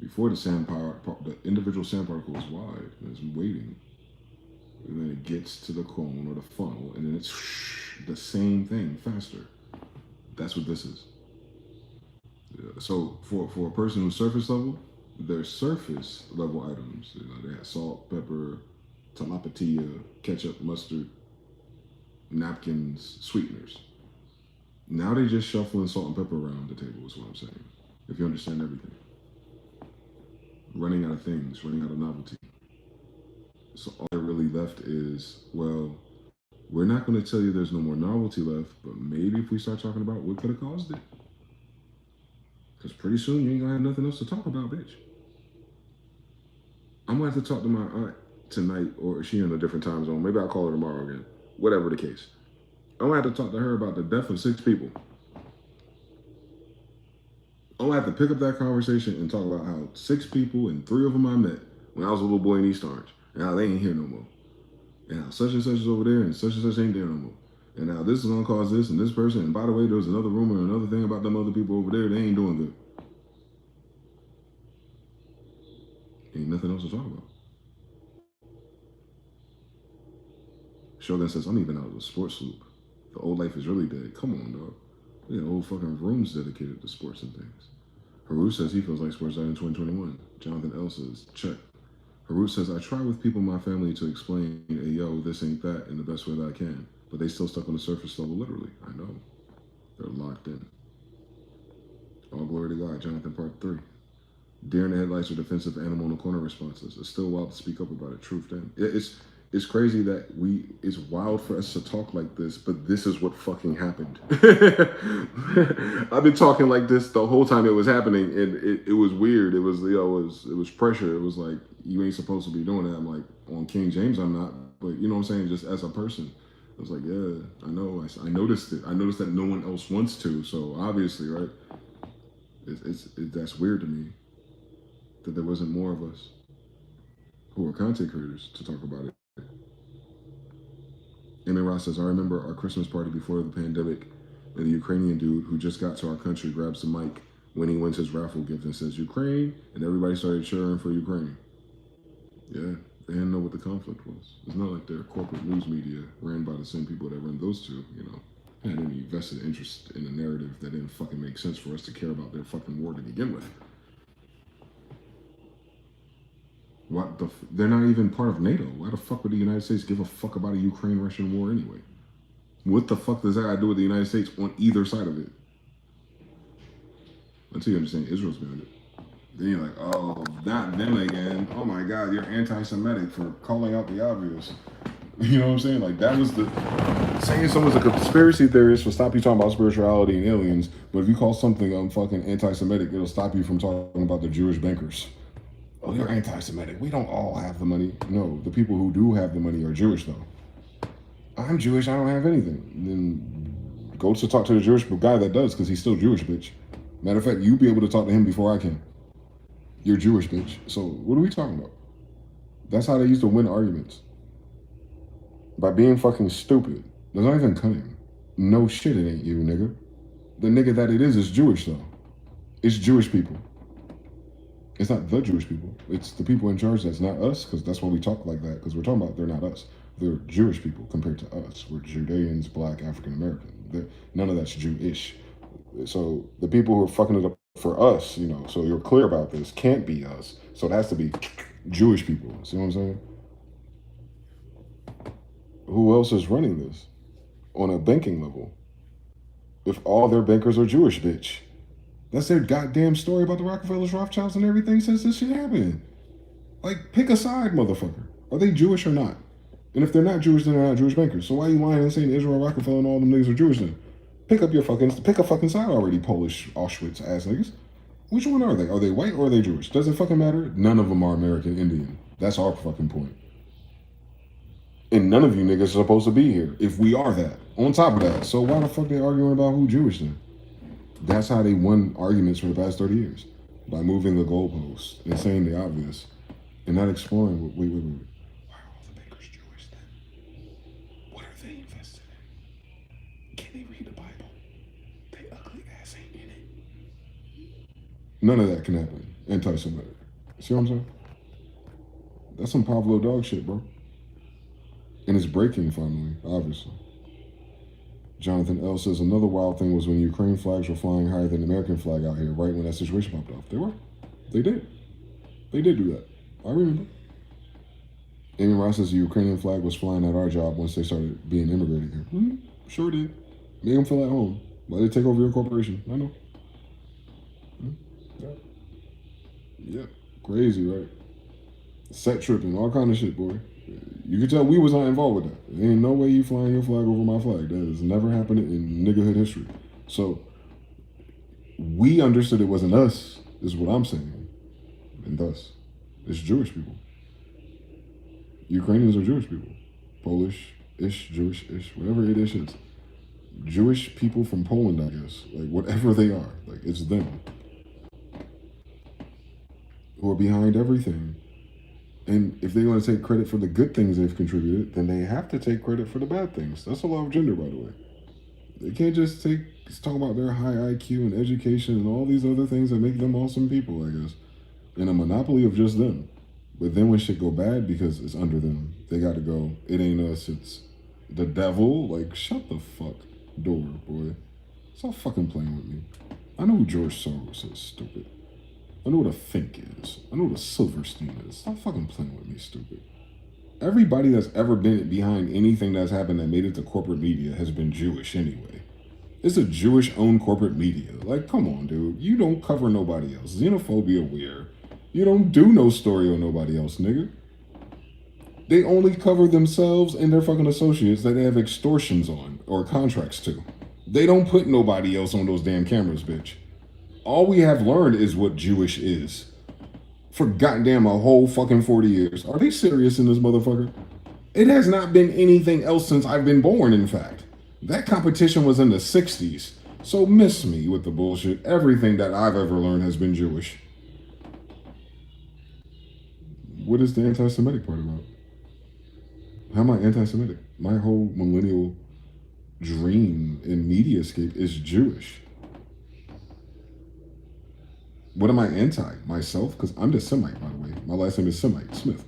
Before the individual sand particle is wide and it's waiting, and then it gets to the cone or the funnel, and then it's the same thing faster. That's what this is. Yeah. So for a person who's surface level, their surface level items, they had salt, pepper, tilapia, ketchup, mustard, napkins, sweeteners. Now they just shuffling salt and pepper around the table is what I'm saying. If you understand everything. Running out of things, running out of novelty. So all that really left is, well, we're not going to tell you there's no more novelty left, but maybe if we start talking about what could have caused it. Because pretty soon you ain't going to have nothing else to talk about, bitch. I'm going to have to talk to my aunt tonight, or she in a different time zone. Maybe I'll call her tomorrow again. Whatever the case. I'm going to have to talk to her about the death of 6 people. I'm going to have to pick up that conversation and talk about how 6 people and 3 of them I met when I was a little boy in East Orange. And how they ain't here no more. And how such and such is over there and such ain't there no more. And now this is going to cause this and this person. And by the way, there was another rumor and another thing about them other people over there. They ain't doing good. Ain't nothing else to talk about. Shogun says, I'm even out of the sports loop. The old life is really dead. Come on, dog. We got whole fucking rooms dedicated to sports and things. Haru says he feels like sports died in 2021. Jonathan L says, check. Haru says, I try with people in my family to explain, hey, yo, this ain't that in the best way that I can. But they still stuck on the surface level, literally. I know. They're locked in. All glory to God, Jonathan, part 3. Deer in the headlights or defensive animal in the corner responses. It's still wild to speak up about it. Truth, damn. It's crazy that it's wild for us to talk like this, but this is what fucking happened. I've been talking like this the whole time it was happening, and it was weird. It was, it was pressure. It was like, you ain't supposed to be doing that. I'm like, on King James, I'm not, but you know what I'm saying? Just as a person, I was like, yeah, I know. I noticed it. I noticed that no one else wants to, so obviously, right? That's weird to me that there wasn't more of us who are content creators to talk about it. Amy Ross says, I remember our Christmas party before the pandemic, and the Ukrainian dude who just got to our country grabs the mic when he wins his raffle gift and says, Ukraine, and everybody started cheering for Ukraine. Yeah, they didn't know what the conflict was. It's not like their corporate news media ran by the same people that run those two, had any vested interest in a narrative that didn't fucking make sense for us to care about their fucking war to begin with. They're not even part of NATO. Why the fuck would the United States give a fuck about a Ukraine-Russian war anyway? What the fuck does that have to do with the United States on either side of it? Until you understand Israel's behind it. Then you're like, oh, not them again. Oh my God, you're anti-Semitic for calling out the obvious. You know what I'm saying? Like, that was saying someone's a conspiracy theorist will stop you talking about spirituality and aliens, but if you call something fucking anti-Semitic, it'll stop you from talking about the Jewish bankers. Oh, you're anti-Semitic. We don't all have the money. No, the people who do have the money are Jewish, though. I'm Jewish. I don't have anything. Then go to talk to the Jewish guy that does, because he's still Jewish, bitch. Matter of fact, you'll be able to talk to him before I can. You're Jewish, bitch. So what are we talking about? That's how they used to win arguments. By being fucking stupid. That's not even cunning. No shit, it ain't you, nigga. The nigga that it is Jewish, though. It's Jewish people. It's not the Jewish people. It's the people in charge that's not us, because that's why we talk like that, because we're talking about they're not us. They're Jewish people compared to us. We're Judeans, Black, African American. None of that's Jewish. So the people who are fucking it up for us, so you're clear about this, can't be us. So it has to be Jewish people. See what I'm saying? Who else is running this on a banking level? If all their bankers are Jewish, bitch. That's their goddamn story about the Rockefellers, Rothschilds, and everything since this shit happened. Like, pick a side, motherfucker. Are they Jewish or not? And if they're not Jewish, then they're not Jewish bankers. So why are you lying and saying Israel, Rockefeller, and all them niggas are Jewish then? Pick a fucking side already, Polish, Auschwitz ass niggas. Which one are they? Are they white or are they Jewish? Does it fucking matter? None of them are American Indian. That's our fucking point. And none of you niggas are supposed to be here if we are that. On top of that. So why the fuck they arguing about who Jewish then? That's how they won arguments for the past 30 years. By moving the goalposts and saying the obvious. And not exploring, wait. Why are all the bankers Jewish then? What are they invested in? Can they read the Bible? They ugly ass ain't in it. None of that can happen. Anti-Semitic. See what I'm saying? That's some Pablo dog shit, bro. And it's breaking finally, obviously. Jonathan L. says, another wild thing was when Ukraine flags were flying higher than the American flag out here, right when that situation popped off. They were. They did. They did do that. I remember. Amy Ross says the Ukrainian flag was flying at our job once they started being immigrated here. Sure did. Make them feel at home. Why they take over your corporation? I know. Yeah. Crazy, right? Set tripping, all kind of shit, boy. You could tell we was not involved with that. There ain't no way you flying your flag over my flag. That has never happened in niggerhood history. So we understood it wasn't us, is what I'm saying. And thus, it's Jewish people. Ukrainians are Jewish people. Polish-ish, Jewish-ish, whatever it is. Jewish people from Poland, I guess. Like, whatever they are. Like, it's them. Who are behind everything. And if they want to take credit for the good things they've contributed, then they have to take credit for the bad things. That's a law of gender, by the way. They can't just talk about their high IQ and education and all these other things that make them awesome people, I guess. And a monopoly of just them. But then when shit go bad because it's under them, they got to go, it ain't us, it's the devil. Like, shut the fuck door, boy. Stop fucking playing with me. I know who George Soros is, stupid. I know what a Fink is. I know what a Silverstein is. Stop fucking playing with me, stupid. Everybody that's ever been behind anything that's happened that made it to corporate media has been Jewish anyway. It's a Jewish-owned corporate media. Like, come on, dude. You don't cover nobody else. Xenophobia weird. You don't do no story on nobody else, nigga. They only cover themselves and their fucking associates that they have extortions on or contracts to. They don't put nobody else on those damn cameras, bitch. All we have learned is what Jewish is. For goddamn a whole fucking 40 years. Are they serious in this motherfucker? It has not been anything else since I've been born, in fact. That competition was in the 60s. So miss me with the bullshit. Everything that I've ever learned has been Jewish. What is the anti-Semitic part about? How am I anti-Semitic? My whole millennial dream in mediascape is Jewish. What am I anti? Myself? Because I'm just Semite, by the way. My last name is Semite, Smith.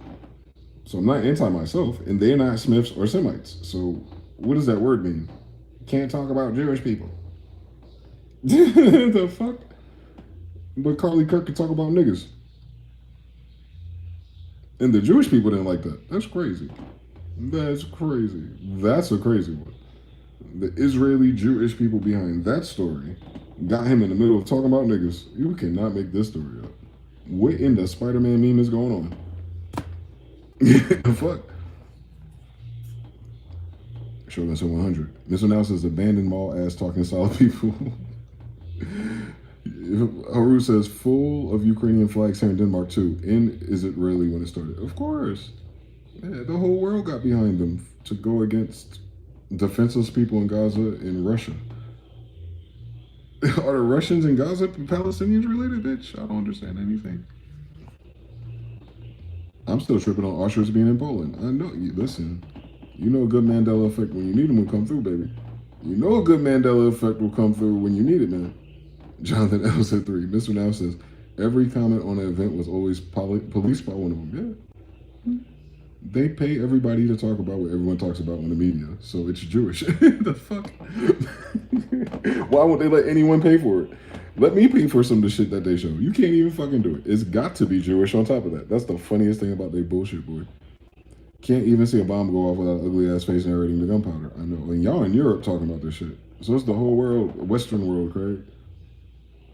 So I'm not anti myself, and they're not Smiths or Semites. So what does that word mean? Can't talk about Jewish people. The fuck? But Carly Kirk could talk about niggas. And the Jewish people didn't like that. That's crazy. That's crazy. That's a crazy one. The Israeli Jewish people behind that story got him in the middle of talking about niggas. You cannot make this story up. What in the Spider-Man meme is going on? Fuck. Shogun said 100. Mr. Now says abandoned mall ass talking solid people. Haru says full of Ukrainian flags here in Denmark too. And is it really when it started? Of course. Yeah, the whole world got behind them to go against defenseless people in Gaza and Russia. Are the Russians in Gaza Palestinians related, bitch? I don't understand anything. I'm still tripping on Auschwitz being in Poland. I know. Listen, you know a good Mandela effect when you need them will come through, baby. You know a good Mandela effect will come through when you need it, man. Jonathan L said 3. Mr. Now says, every comment on the event was always policed by one of them. Yeah. They pay everybody to talk about what everyone talks about on the media. So it's Jewish. The fuck? Why won't they let anyone pay for it? Let me pay for some of the shit that they show. You can't even fucking do it. It's got to be Jewish on top of that. That's the funniest thing about their bullshit, boy. Can't even see a bomb go off without an ugly ass face narrating the gunpowder. I know. And y'all in Europe talking about this shit. So it's the whole world, Western world, Craig.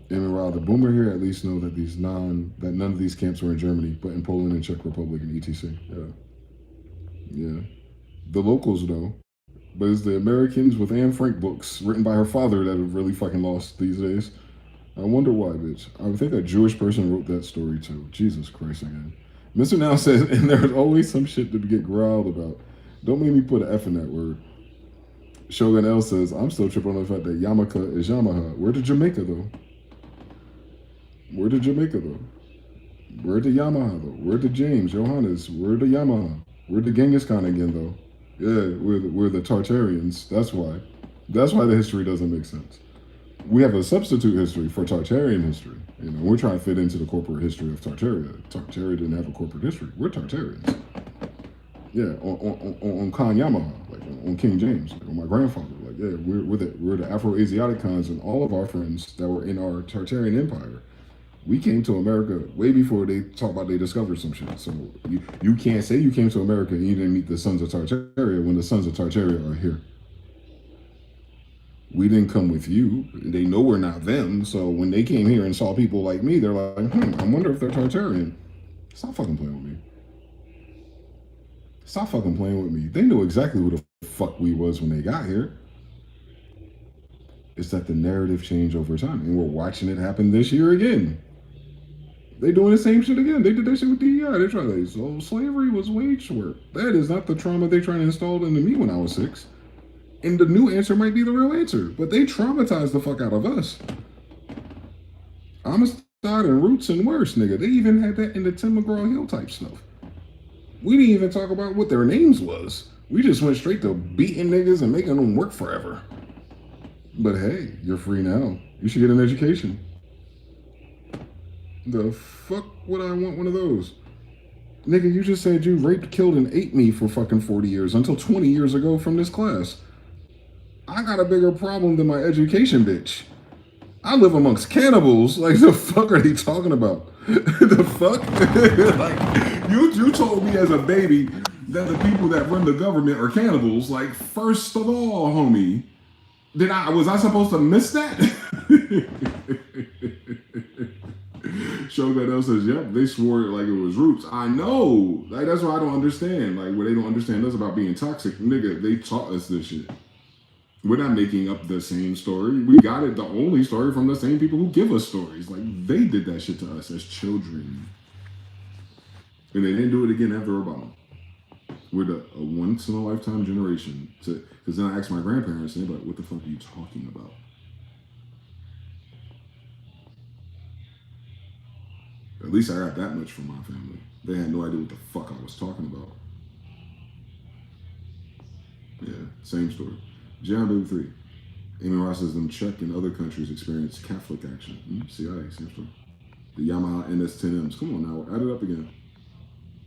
And while the boomer here at least know that that none of these camps were in Germany, but in Poland and Czech Republic and etc. Yeah. The locals know. But it's the Americans with Anne Frank books written by her father that have really fucking lost these days. I wonder why, bitch. I think a Jewish person wrote that story too. Jesus Christ again. Mr. Now says, and there's always some shit to get growled about. Don't make me put an F in that word. Shogun L says, I'm still tripping on the fact that Yamaka is Yamaha. Where to Jamaica though? Where to Jamaica though? Where to Yamaha though? Where to James, Johannes? Where to Yamaha? Where to Genghis Khan again though? Yeah, we're the Tartarians. That's why. That's why the history doesn't make sense. We have a substitute history for Tartarian history. You know, we're trying to fit into the corporate history of Tartaria. Tartaria didn't have a corporate history. We're Tartarians. Yeah, on Khan Yamaha, like on King James, like on my grandfather. Like, yeah, we're the Afro-Asiatic cons, and all of our friends that were in our Tartarian Empire, we came to America way before they talk about they discovered some shit. So you can't say you came to America and you didn't meet the sons of Tartaria when the sons of Tartaria are here. We didn't come with you. They know we're not them. So when they came here and saw people like me, they're like, I wonder if they're Tartarian. Stop fucking playing with me. Stop fucking playing with me. They knew exactly who the fuck we was when they got here. It's that the narrative changed over time, and we're watching it happen this year again. They doing the same shit again. They did that shit with DEI. They're trying to say, so slavery was wage work. That is not the trauma they trying to install into me when I was 6. And the new answer might be the real answer, but they traumatized the fuck out of us. Amistad and Roots and worse, nigga. They even had that in the Tim McGraw-Hill type stuff. We didn't even talk about what their names was. We just went straight to beating niggas and making them work forever. But hey, you're free now. You should get an education. The fuck would I want one of those? Nigga, you just said you raped, killed, and ate me for fucking 40 years until 20 years ago from this class. I got a bigger problem than my education, bitch. I live amongst cannibals. Like, the fuck are they talking about? The fuck? Like, you told me as a baby that the people that run the government are cannibals. Like, first of all, homie, was I supposed to miss that? Shogun L says, yep, they swore it like it was Roots. I know. Like, that's why I don't understand. Like, what they don't understand us about being toxic. Nigga, they taught us this shit. We're not making up the same story. We got it, the only story, from the same people who give us stories. Like, they did that shit to us as children. And they didn't do it again after Obama. We're a once-in-a-lifetime generation. Because then I asked my grandparents, and they're like, what the fuck are you talking about? At least I got that much from my family. They had no idea what the fuck I was talking about. Yeah, same story. John Baby 3. Amy Ross says them Czech and other countries experience Catholic action. CIA, same story. The Yamaha NS10Ms. Come on now, add it up again.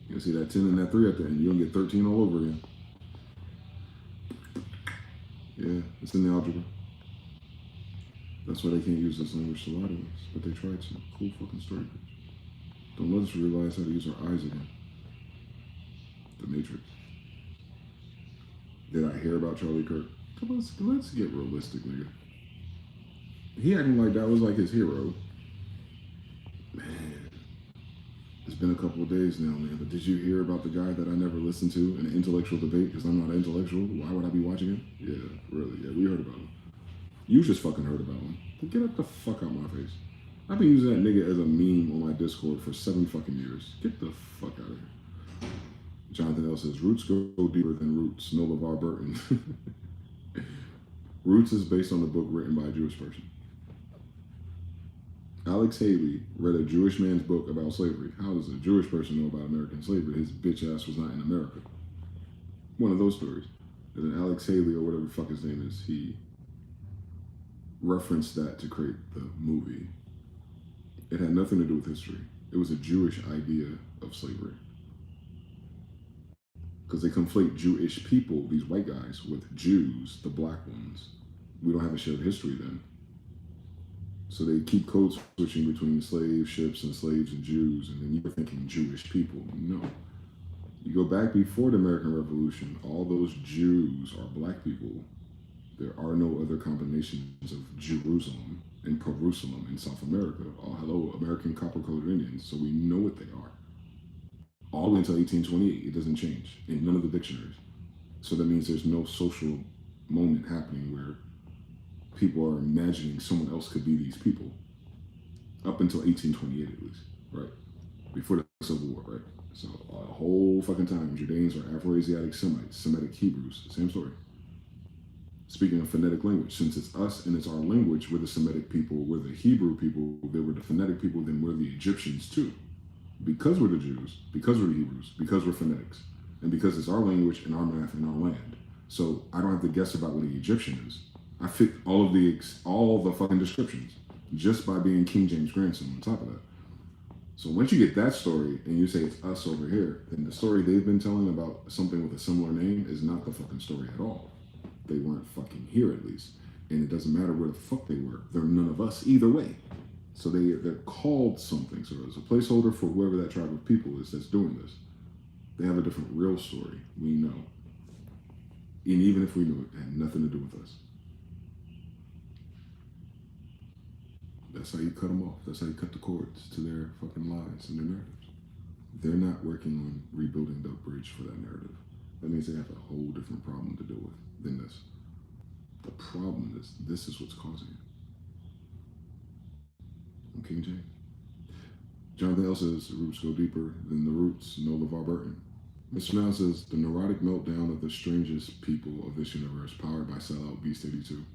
You see that 10 and that 3 at the end. You're gonna get 13 all over again. Yeah, it's in the algebra. That's why they can't use this language to lie to us, but they tried to. Cool fucking story, bitch. Don't let us realize how to use our eyes again. The Matrix. Did I hear about Charlie Kirk? Let's get realistic, nigga. He acting like that was like his hero. Man, it's been a couple of days now, man. But did you hear about the guy that I never listened to in an intellectual debate? Because I'm not intellectual. Why would I be watching him? Yeah, really. Yeah, we heard about him. You just fucking heard about him. Get up the fuck out my face. I've been using that nigga as a meme on my Discord for 7 fucking years. Get the fuck out of here. Jonathan L says, Roots go deeper than Roots. No LeVar Burton. Roots is based on the book written by a Jewish person. Alex Haley read a Jewish man's book about slavery. How does a Jewish person know about American slavery? His bitch ass was not in America. One of those stories. And then Alex Haley, or whatever the fuck his name is, he referenced that to create the movie. It had nothing to do with history. It was a Jewish idea of slavery. Because they conflate Jewish people, these white guys, with Jews, the black ones. We don't have a shared history then. So they keep code switching between slave ships and slaves and Jews, and then you're thinking Jewish people. No. You go back before the American Revolution, all those Jews are black people. There are no other combinations of Jerusalem and Jerusalem in South America. Oh, hello, American copper-colored Indians. So we know what they are. All the way until 1828, it doesn't change in none of the dictionaries. So that means there's no social moment happening where people are imagining someone else could be these people. Up until 1828 at least, right? Before the Civil War, right? So a whole fucking time, Judeans are Afro-Asiatic Semites, Semitic Hebrews, same story. Speaking of phonetic language, since it's us and it's our language, we're the Semitic people, we're the Hebrew people, they were the phonetic people, then we're the Egyptians too. Because we're the Jews, because we're the Hebrews, because we're phonetics, and because it's our language and our math and our land. So I don't have to guess about what the Egyptian is. I fit all the fucking descriptions just by being King James' grandson on top of that. So once you get that story and you say it's us over here, then the story they've been telling about something with a similar name is not the fucking story at all. They weren't fucking here at least. And it doesn't matter where the fuck they were. They're none of us either way. So they're called something. So as a placeholder for whoever that tribe of people is that's doing this. They have a different real story. We know. And even if we knew it, had nothing to do with us. That's how you cut them off. That's how you cut the cords to their fucking lies and their narratives. They're not working on rebuilding the bridge for that narrative. That means they have a whole different problem to deal with than this. The problem is, this is what's causing it. I'm King James. Jonathan L says, the roots go deeper than the roots. No LeVar Burton. Mr. Now says, the neurotic meltdown of the strangest people of this universe, powered by sellout Beast 82.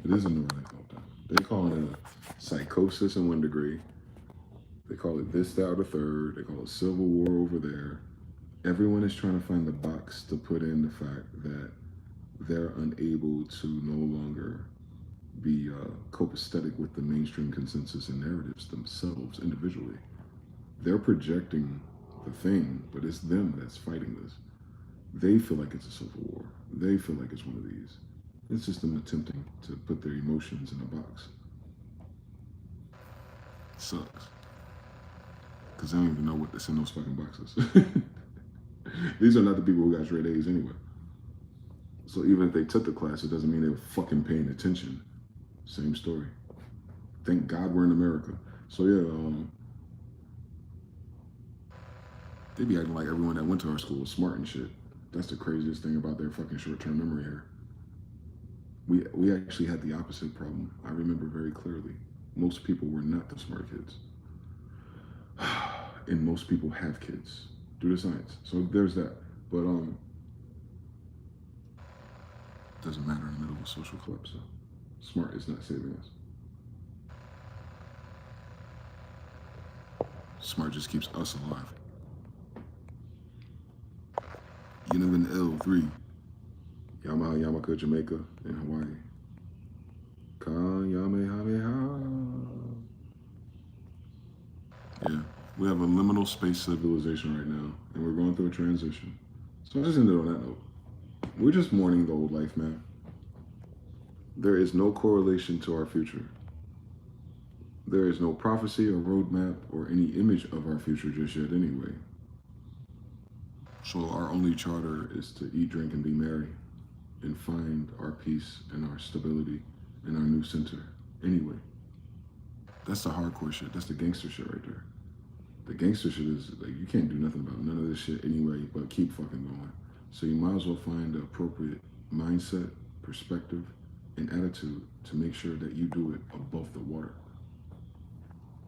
It is a neurotic meltdown. They call it a psychosis in one degree. They call it this, that, or the third. They call it civil war over there. Everyone is trying to find the box to put in the fact that they're unable to no longer be copacetic with the mainstream consensus and narratives themselves individually. They're projecting the thing, but it's them that's fighting this. They feel like it's a civil war. They feel like it's one of these. It's just them attempting to put their emotions in a box. It sucks. Because they don't even know what that's in those fucking boxes. These are not the people who got straight A's anyway. So even if they took the class, it doesn't mean they were fucking paying attention. Same story. Thank God we're in America. So yeah, they be acting like everyone that went to our school was smart and shit. That's the craziest thing about their fucking short-term memory here. We actually had the opposite problem. I remember very clearly. Most people were not the smart kids. And most people have kids due to science. So there's that. But doesn't matter in the middle of a social collapse. So smart is not saving us. Smart just keeps us alive. Univen L3. Yamaka, Jamaica, and Hawaii. Yeah, we have a liminal space civilization right now, and we're going through a transition. So I just ended on that note. We're just mourning the old life, man. There is no correlation to our future. There is no prophecy or roadmap or any image of our future just yet anyway. So our only charter is to eat, drink, and be merry, and find our peace and our stability in our new center anyway. That's the hardcore shit. That's the gangster shit right there. The gangster shit is like, you can't do nothing about none of this shit anyway, but keep fucking going. So you might as well find the appropriate mindset, perspective, and attitude to make sure that you do it above the water.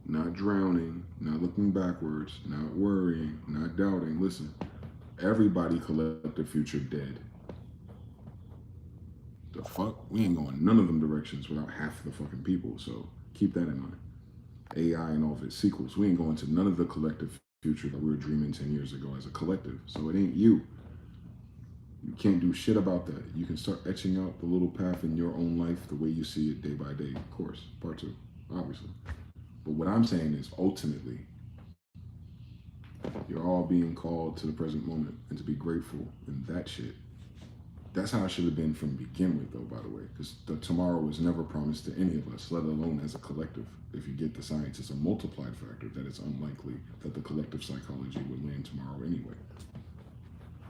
Not drowning, not looking backwards, not worrying, not doubting. Listen, everybody collective future dead. The fuck? We ain't going none of them directions without half the fucking people, so keep that in mind. AI and all of its sequels. We ain't going to none of the collective future that we were dreaming 10 years ago as a collective. So it ain't you. You can't do shit about that. You can start etching out the little path in your own life the way you see it day by day. Of course, part 2, obviously. But what I'm saying is ultimately, you're all being called to the present moment and to be grateful and that shit. That's how it should have been from the begin with, though, by the way, because the tomorrow was never promised to any of us, let alone as a collective. If you get the science, it's a multiplied factor that it's unlikely that the collective psychology would land tomorrow anyway.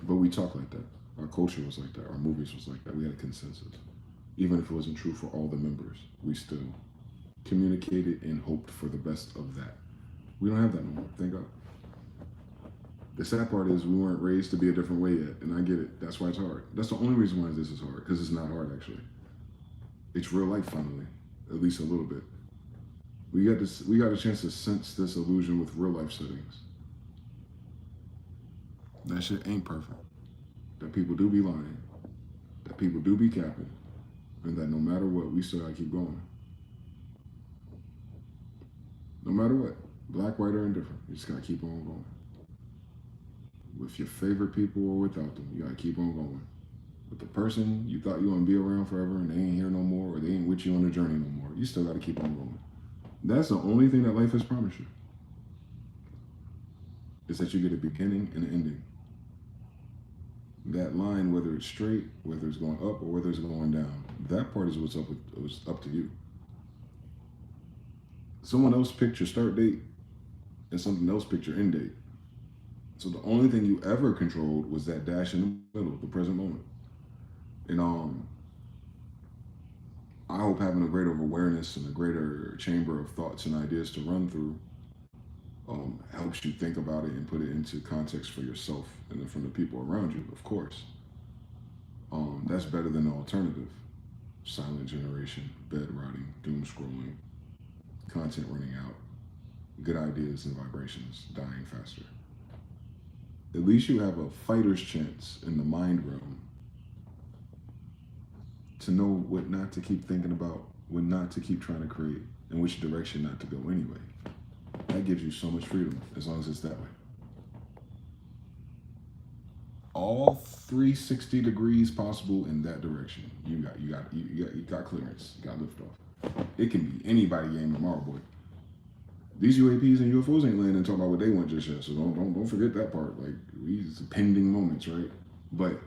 But we talk like that. Our culture was like that. Our movies was like that. We had a consensus. Even if it wasn't true for all the members, we still communicated and hoped for the best of that. We don't have that no more, thank God. The sad part is we weren't raised to be a different way yet, and I get it. That's why it's hard. That's the only reason why this is hard, because it's not hard, actually. It's real life, finally, at least a little bit. We got a chance to sense this illusion with real life settings. That shit ain't perfect. That people do be lying. That people do be capping. And that no matter what, we still gotta keep going. No matter what, black, white, or indifferent, you just gotta keep on going. With your favorite people or without them, you gotta keep on going. With the person you thought you were gonna be around forever and they ain't here no more, or they ain't with you on the journey no more, you still gotta keep on going. That's the only thing that life has promised you. Is that you get a beginning and an ending. That line, whether it's straight, whether it's going up, or whether it's going down, that part is what's up to you. Someone else picked your start date, and something else picked your end date. So the only thing you ever controlled was that dash in the middle, the present moment. And I hope having a greater awareness and a greater chamber of thoughts and ideas to run through helps you think about it and put it into context for yourself and then from the people around you, of course. That's better than the alternative. Silent generation, bed rotting, doom scrolling, content running out, good ideas and vibrations dying faster. At least you have a fighter's chance in the mind realm to know what not to keep thinking about, what not to keep trying to create, and which direction not to go anyway. That gives you so much freedom as long as it's that way. All 360 degrees possible in that direction. You got clearance. You got liftoff. It can be anybody game tomorrow, boy. These UAPs and UFOs ain't landing and talking about what they want just yet. So don't forget that part. Like these pending moments, right? But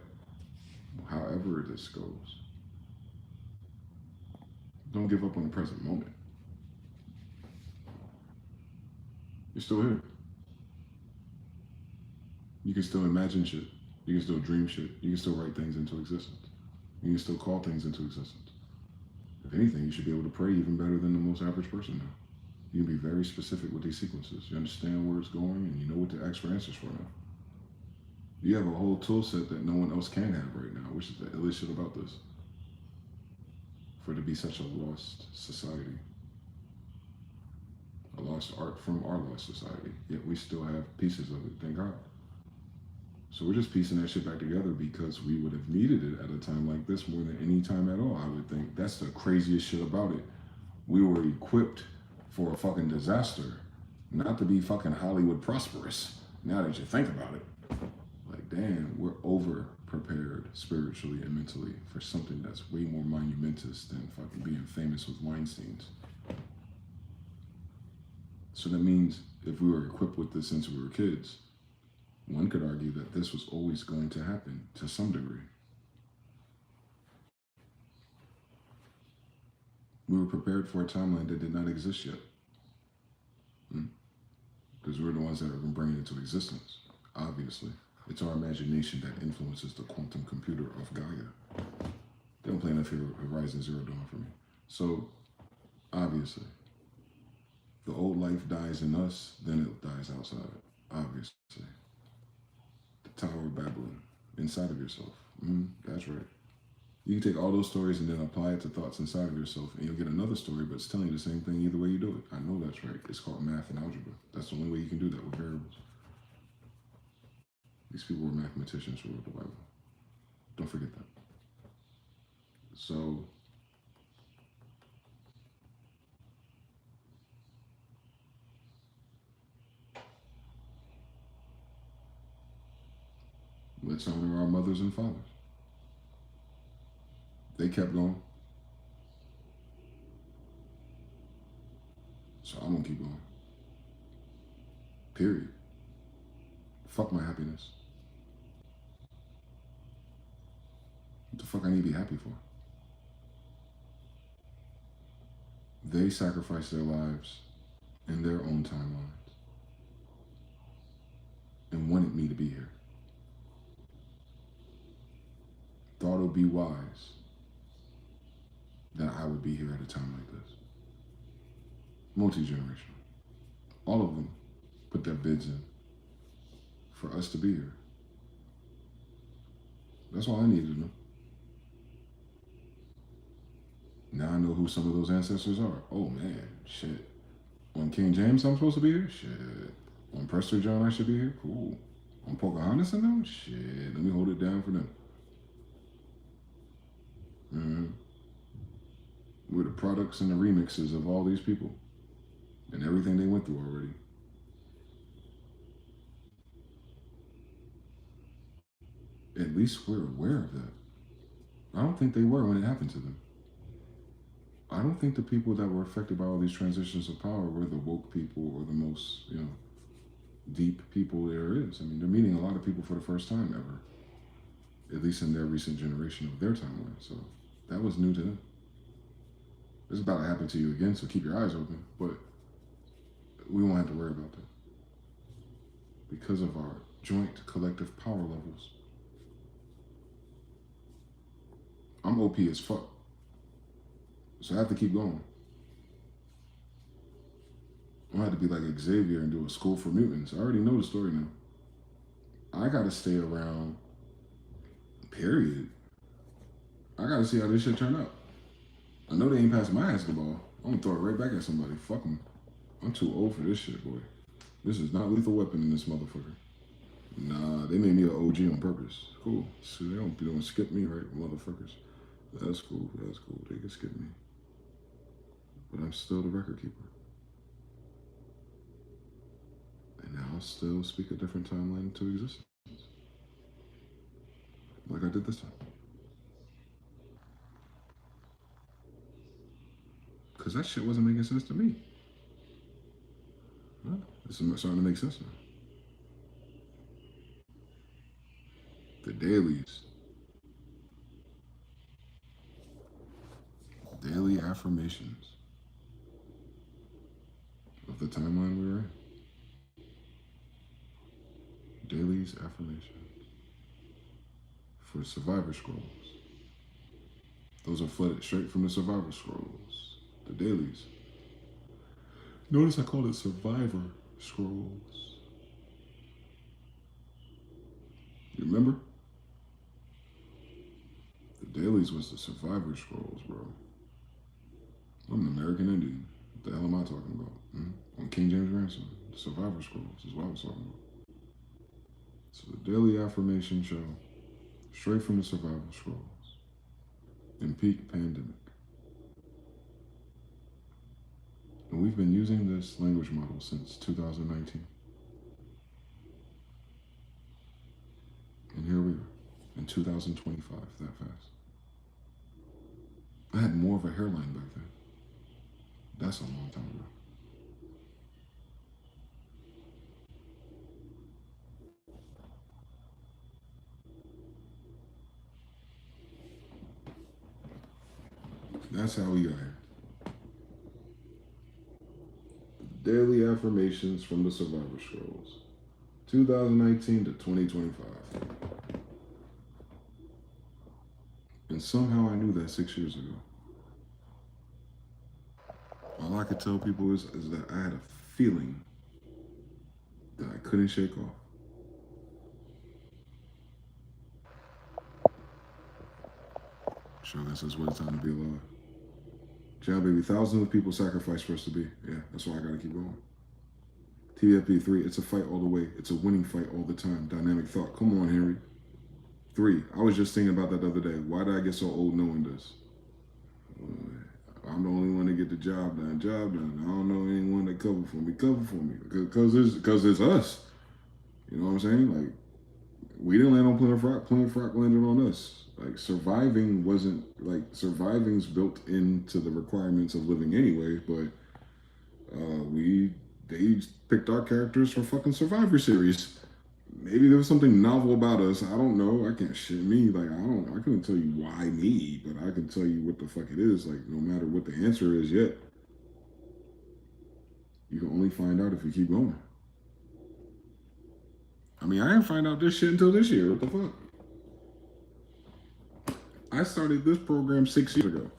however this goes, don't give up on the present moment. You're still here. You can still imagine shit. You can still dream shit. You can still write things into existence. You can still call things into existence. If anything, you should be able to pray even better than the most average person now. You can be very specific with these sequences. You understand where it's going and you know what to ask for answers for now. You have a whole tool set that no one else can have right now, which is the illest shit about this. For it to be such a lost society. A lost art from our lost society. Yet we still have pieces of it, thank God. So we're just piecing that shit back together because we would have needed it at a time like this more than any time at all, I would think. That's the craziest shit about it. We were equipped for a fucking disaster, not to be fucking Hollywood prosperous, now that you think about it. Like, damn, we're over prepared spiritually and mentally for something that's way more monumentous than fucking being famous with Weinsteins. So that means if we were equipped with this since we were kids, one could argue that this was always going to happen to some degree. We were prepared for a timeline that did not exist yet. Because we're the ones that are going to bring it into existence, obviously. It's our imagination that influences the quantum computer of Gaia. They don't play enough here Horizon Zero Dawn for me. So, obviously, the old life dies in us, then it dies outside, obviously. The Tower of Babylon, inside of yourself. That's right. You can take all those stories and then apply it to thoughts inside of yourself, and you'll get another story, but it's telling you the same thing either way you do it. I know that's right. It's called math and algebra. That's the only way you can do that with variables. These people were mathematicians who wrote the Bible. Don't forget that. So, let's honor our mothers and fathers. They kept going. So I'm gonna keep going. Period. Fuck my happiness. What the fuck I need to be happy for? They sacrificed their lives in their own timelines and wanted me to be here. Thought it would be wise that I would be here at a time like this. Multi-generational. All of them put their bids in for us to be here. That's all I needed to know. Now I know who some of those ancestors are. Oh man, shit. On King James I'm supposed to be here? Shit. On Prester John I should be here? Cool. On Pocahontas and them? Shit. Let me hold it down for them. We're the products and the remixes of all these people and everything they went through already. At least we're aware of that. I don't think they were when it happened to them. I don't think the people that were affected by all these transitions of power were the woke people or the most, deep people there is. I mean, they're meeting a lot of people for the first time ever. at least in their recent generation of their timeline. So that was new to them. It's about to happen to you again, so keep your eyes open. But we won't have to worry about that because of our joint collective power levels. I'm OP as fuck, so I have to keep going. I'm gonna have to be like Xavier and do a school for mutants. I already know the story now. I gotta stay around, period. I gotta see how this shit turn out. I know they ain't passing my ass the ball. I'm gonna throw it right back at somebody. Fuck them. I'm too old for this shit, boy. This is not Lethal Weapon in this motherfucker. Nah, they made me an OG on purpose. Cool. So they don't skip me, right, motherfuckers? That's cool. That's cool. They can skip me. But I'm still the record keeper. And I'll still speak a different timeline into existence. Like I did this time. Because that shit wasn't making sense to me. Huh? It's starting to make sense now. The dailies. Daily affirmations of the timeline we were in. Dailies affirmations for Survivor Scrolls. Those are flooded straight from the Survivor Scrolls. The dailies. Notice I called it Survivor Scrolls. You remember? The dailies was the Survivor Scrolls, bro. I'm an American Indian. What the hell am I talking about? On King James Grandson. The Survivor Scrolls is what I was talking about. So the daily affirmation show, straight from the Survivor Scrolls, in peak pandemic. And we've been using this language model since 2019. And here we are, in 2025, that fast. I had more of a hairline back then. That's a long time ago. That's how we got here. Daily affirmations from the Survivor Scrolls, 2019 to 2025. And somehow I knew that 6 years ago. All I could tell people is that I had a feeling that I couldn't shake off. Shogun says, what a time to be alive. Jail baby, thousands of people sacrificed for us to be. Yeah, that's why I gotta keep going. TFP 3, it's a fight all the way. It's a winning fight all the time. Dynamic thought. Come on, Henry. 3, I was just thinking about that the other day. Why did I get so old knowing this? I'm the only one to get the job done. I don't know anyone that cover for me. Because it's us. You know what I'm saying? Like, we didn't land on Plymouth Rock. Plymouth Rock landed on us. Like, surviving's built into the requirements of living anyway, but they picked our characters for fucking Survivor Series. Maybe there was something novel about us. I don't know. I can't shit me. Like, I couldn't tell you why me, but I can tell you what the fuck it is. Like, no matter what the answer is yet, you can only find out if you keep going. I mean, I didn't find out this shit until this year. What the fuck? I started this program 6 years ago.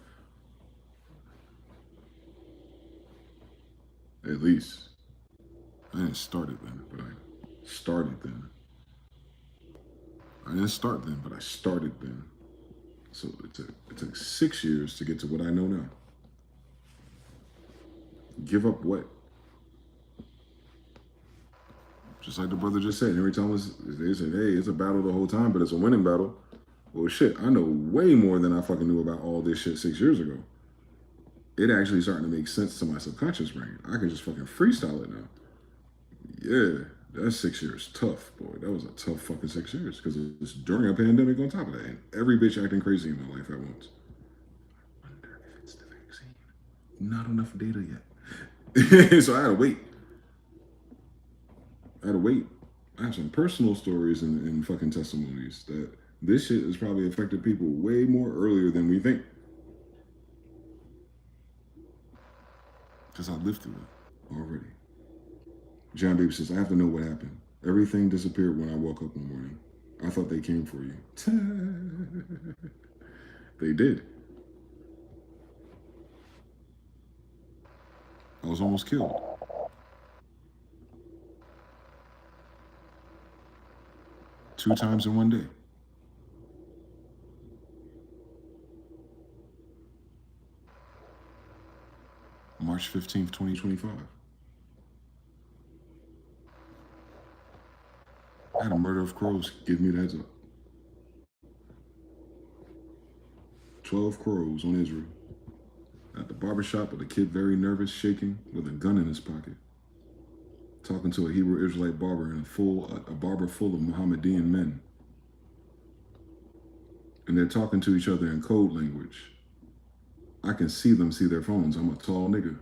At least. I didn't start it then, but I started then. I didn't start then, but I started then. So it took 6 years to get to what I know now. Give up what? Just like the brother just said, every time they said, hey, it's a battle the whole time, but it's a winning battle. Well, shit, I know way more than I fucking knew about all this shit 6 years ago. It actually starting to make sense to my subconscious brain. I can just fucking freestyle it now. Yeah, that 6 years tough, boy. That was a tough fucking 6 years because it was during a pandemic on top of that. And every bitch acting crazy in my life at once. I wonder if it's the vaccine. Not enough data yet. So I had to wait. I have some personal stories and fucking testimonies that This shit has probably affected people way more earlier than we think. Because I lived through it already. John Baby says, I have to know what happened. Everything disappeared when I woke up one morning. I thought they came for you. They did. I was almost killed. Two times in one day. March 15th, 2025. I had a murder of crows give me the heads up. 12 crows on Israel. At the barbershop with a kid very nervous, shaking, with a gun in his pocket. Talking to a Hebrew Israelite barber and a barber full of Mohammedan men. And they're talking to each other in code language. I can see them see their phones. I'm a tall nigga.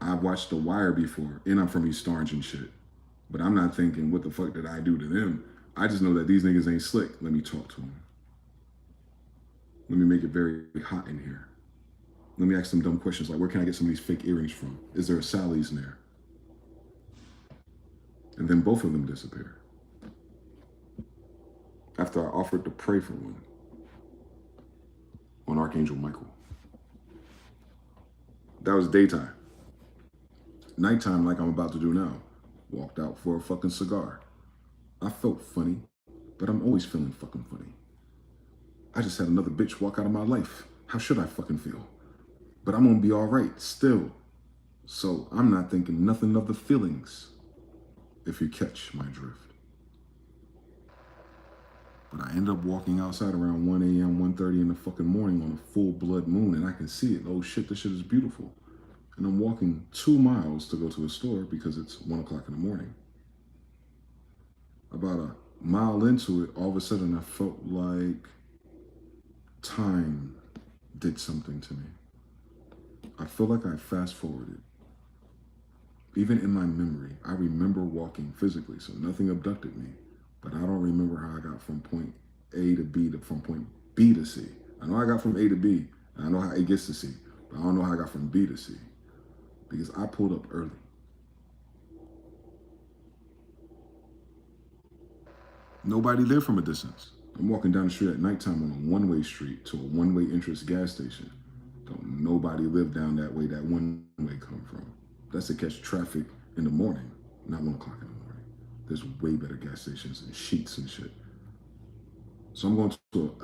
I've watched The Wire before, and I'm from East Orange and shit. But I'm not thinking, what the fuck did I do to them? I just know that these niggas ain't slick. Let me talk to them. Let me make it very hot in here. Let me ask them dumb questions like, where can I get some of these fake earrings from? Is there a Sally's in there? And then both of them disappear. After I offered to pray for one on Archangel Michael. That was daytime. Nighttime, like I'm about to do now. Walked out for a fucking cigar. I felt funny, but I'm always feeling fucking funny. I just had another bitch walk out of my life. How should I fucking feel? But I'm gonna be all right still. So I'm not thinking nothing of the feelings, if you catch my drift. But I end up walking outside around 1 a.m., 1:30 in the fucking morning on a full blood moon, and I can see it. Oh shit, this shit is beautiful. And I'm walking 2 miles to go to a store because it's 1 o'clock in the morning. About a mile into it, all of a sudden I felt like time did something to me. I feel like I fast forwarded. Even in my memory, I remember walking physically, so nothing abducted me. But I don't remember how I got from point A to B from point B to C. I know I got from A to B, and I know how it gets to C, but I don't know how I got from B to C. Because I pulled up early. Nobody there from a distance. I'm walking down the street at nighttime on a one-way street to a one-way entrance gas station. Don't nobody live down that way that one-way come from. That's to catch traffic in the morning, not 1 o'clock in the morning. There's way better gas stations and Sheets and shit. So I'm going to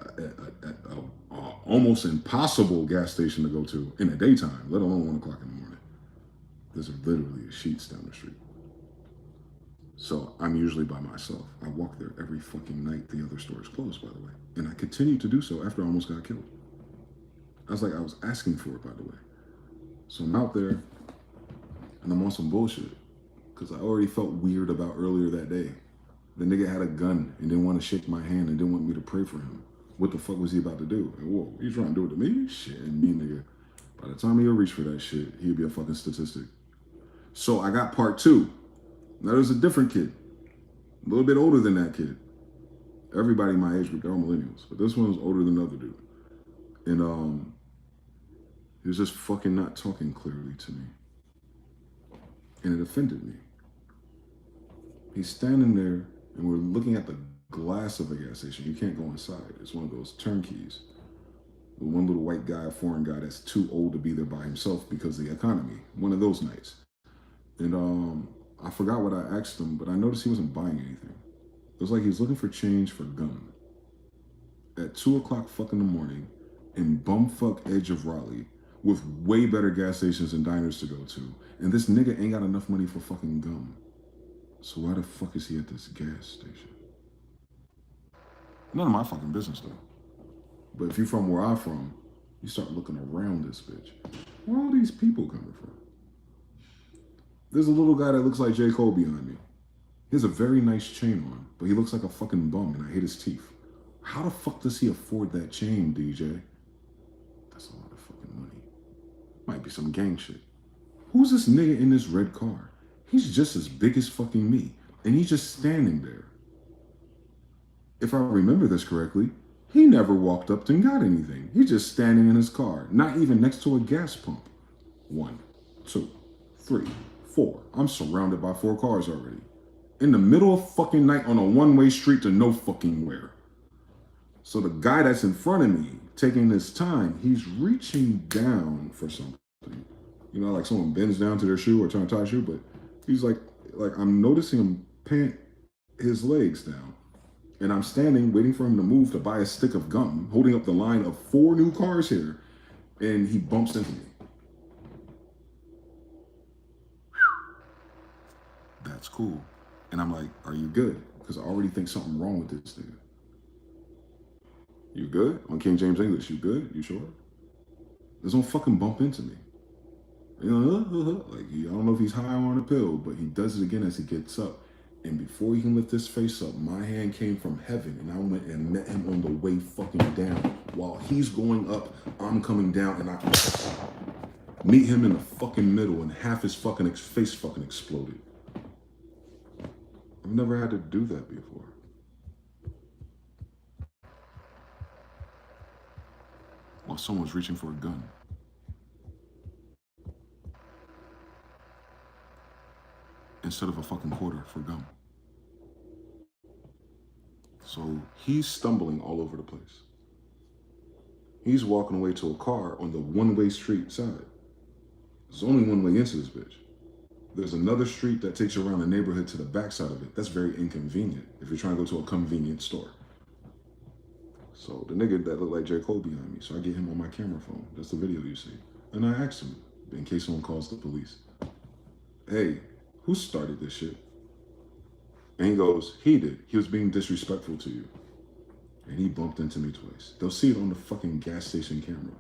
a almost impossible gas station to go to in the daytime, let alone 1 o'clock in the morning. There's literally a Sheets down the street. So I'm usually by myself. I walk there every fucking night. The other store is closed, by the way. And I continued to do so after I almost got killed. I was asking for it, by the way. So I'm out there and I'm on some bullshit because I already felt weird about earlier that day. The nigga had a gun and didn't want to shake my hand and didn't want me to pray for him. What the fuck was he about to do? Like, whoa, you trying to do it to me? Shit, and me, nigga. By the time he'll reach for that shit, he'll be a fucking statistic. So I got part 2. Now there's a different kid, a little bit older than that kid. Everybody my age group, they're all millennials, but this one was older than the other dude. And he was just fucking not talking clearly to me. And it offended me. He's standing there and we're looking at the glass of the gas station. You can't go inside. It's one of those turnkeys. With one little white guy, a foreign guy that's too old to be there by himself because of the economy. One of those nights. And I forgot what I asked him, but I noticed he wasn't buying anything. It was like he was looking for change for gum. At 2 o'clock fucking in the morning in bumfuck edge of Raleigh with way better gas stations and diners to go to. And this nigga ain't got enough money for fucking gum. So why the fuck is he at this gas station? None of my fucking business though. But if you're from where I'm from, you start looking around this bitch. Where are all these people coming from? There's a little guy that looks like J. Cole behind me. He has a very nice chain on, but he looks like a fucking bum and I hate his teeth. How the fuck does he afford that chain, DJ? That's a lot of fucking money. Might be some gang shit. Who's this nigga in this red car? He's just as big as fucking me. And he's just standing there. if I remember this correctly, he never walked up and got anything. He's just standing in his car, not even next to a gas pump. 1, 2, 3, 4. I'm surrounded by 4 cars already. In the middle of fucking night on a one-way street to no fucking where. So the guy that's in front of me, taking his time, he's reaching down for something. You know, like someone bends down to their shoe or trying to tie a shoe, but he's like I'm noticing him pant his legs down. And I'm standing waiting for him to move to buy a stick of gum, holding up the line of 4 new cars here, and he bumps into me. That's cool. And I'm like, are you good? Because I already think something wrong with this nigga. You good? On King James English, you good? You sure? There's no fucking bump into me. You know, like, I don't know if he's high on a pill, but he does it again as he gets up. And before he can lift his face up, my hand came from heaven, and I went and met him on the way fucking down. While he's going up, I'm coming down, and I meet him in the fucking middle, and half his fucking face fucking exploded. I've never had to do that before. While someone's reaching for a gun. Instead of a fucking quarter for gum. So he's stumbling all over the place. He's walking away to a car on the one-way street side. There's only one way into this bitch. There's another street that takes you around the neighborhood to the backside of it. That's very inconvenient if you're trying to go to a convenience store. So the nigga that looked like J. Cole behind me, so I get him on my camera phone. That's the video you see. And I asked him, in case someone calls the police, hey, who started this shit? And he goes, he did. He was being disrespectful to you. And he bumped into me twice. They'll see it on the fucking gas station camera.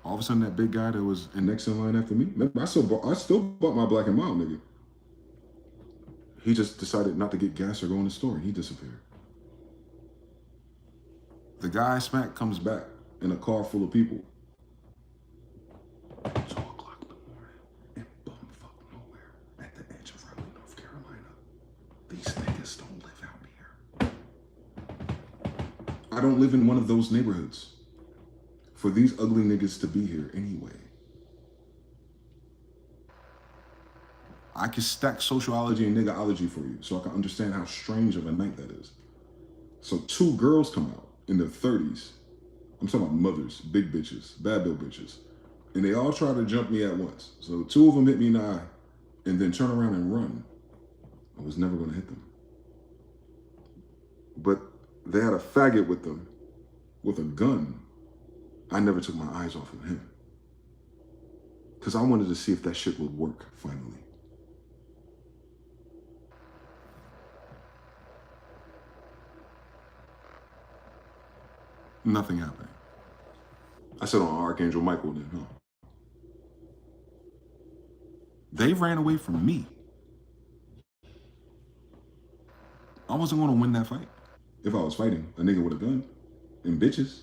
All of a sudden, that big guy that was next in line after me, I still bought my black and mild, nigga. He just decided not to get gas or go in the store, and he disappeared. The guy smack comes back in a car full of people. 2 o'clock in the morning, in bumfuck nowhere, at the edge of Raleigh, North Carolina. These niggas don't live out here. I don't live in one of those neighborhoods for these ugly niggas to be here anyway. I can stack sociology and niggaology for you so I can understand how strange of a night that is. So 2 girls come out in their 30s. I'm talking about mothers, big bitches, bad bill bitches. And they all try to jump me at once. So 2 of them hit me in the eye and then turn around and run. I was never gonna hit them. But they had a faggot with them with a gun. I never took my eyes off of him. Because I wanted to see if that shit would work finally. Nothing happened. I said on Archangel Michael then, huh? They ran away from me. I wasn't gonna win that fight. If I was fighting a nigga with a gun and bitches.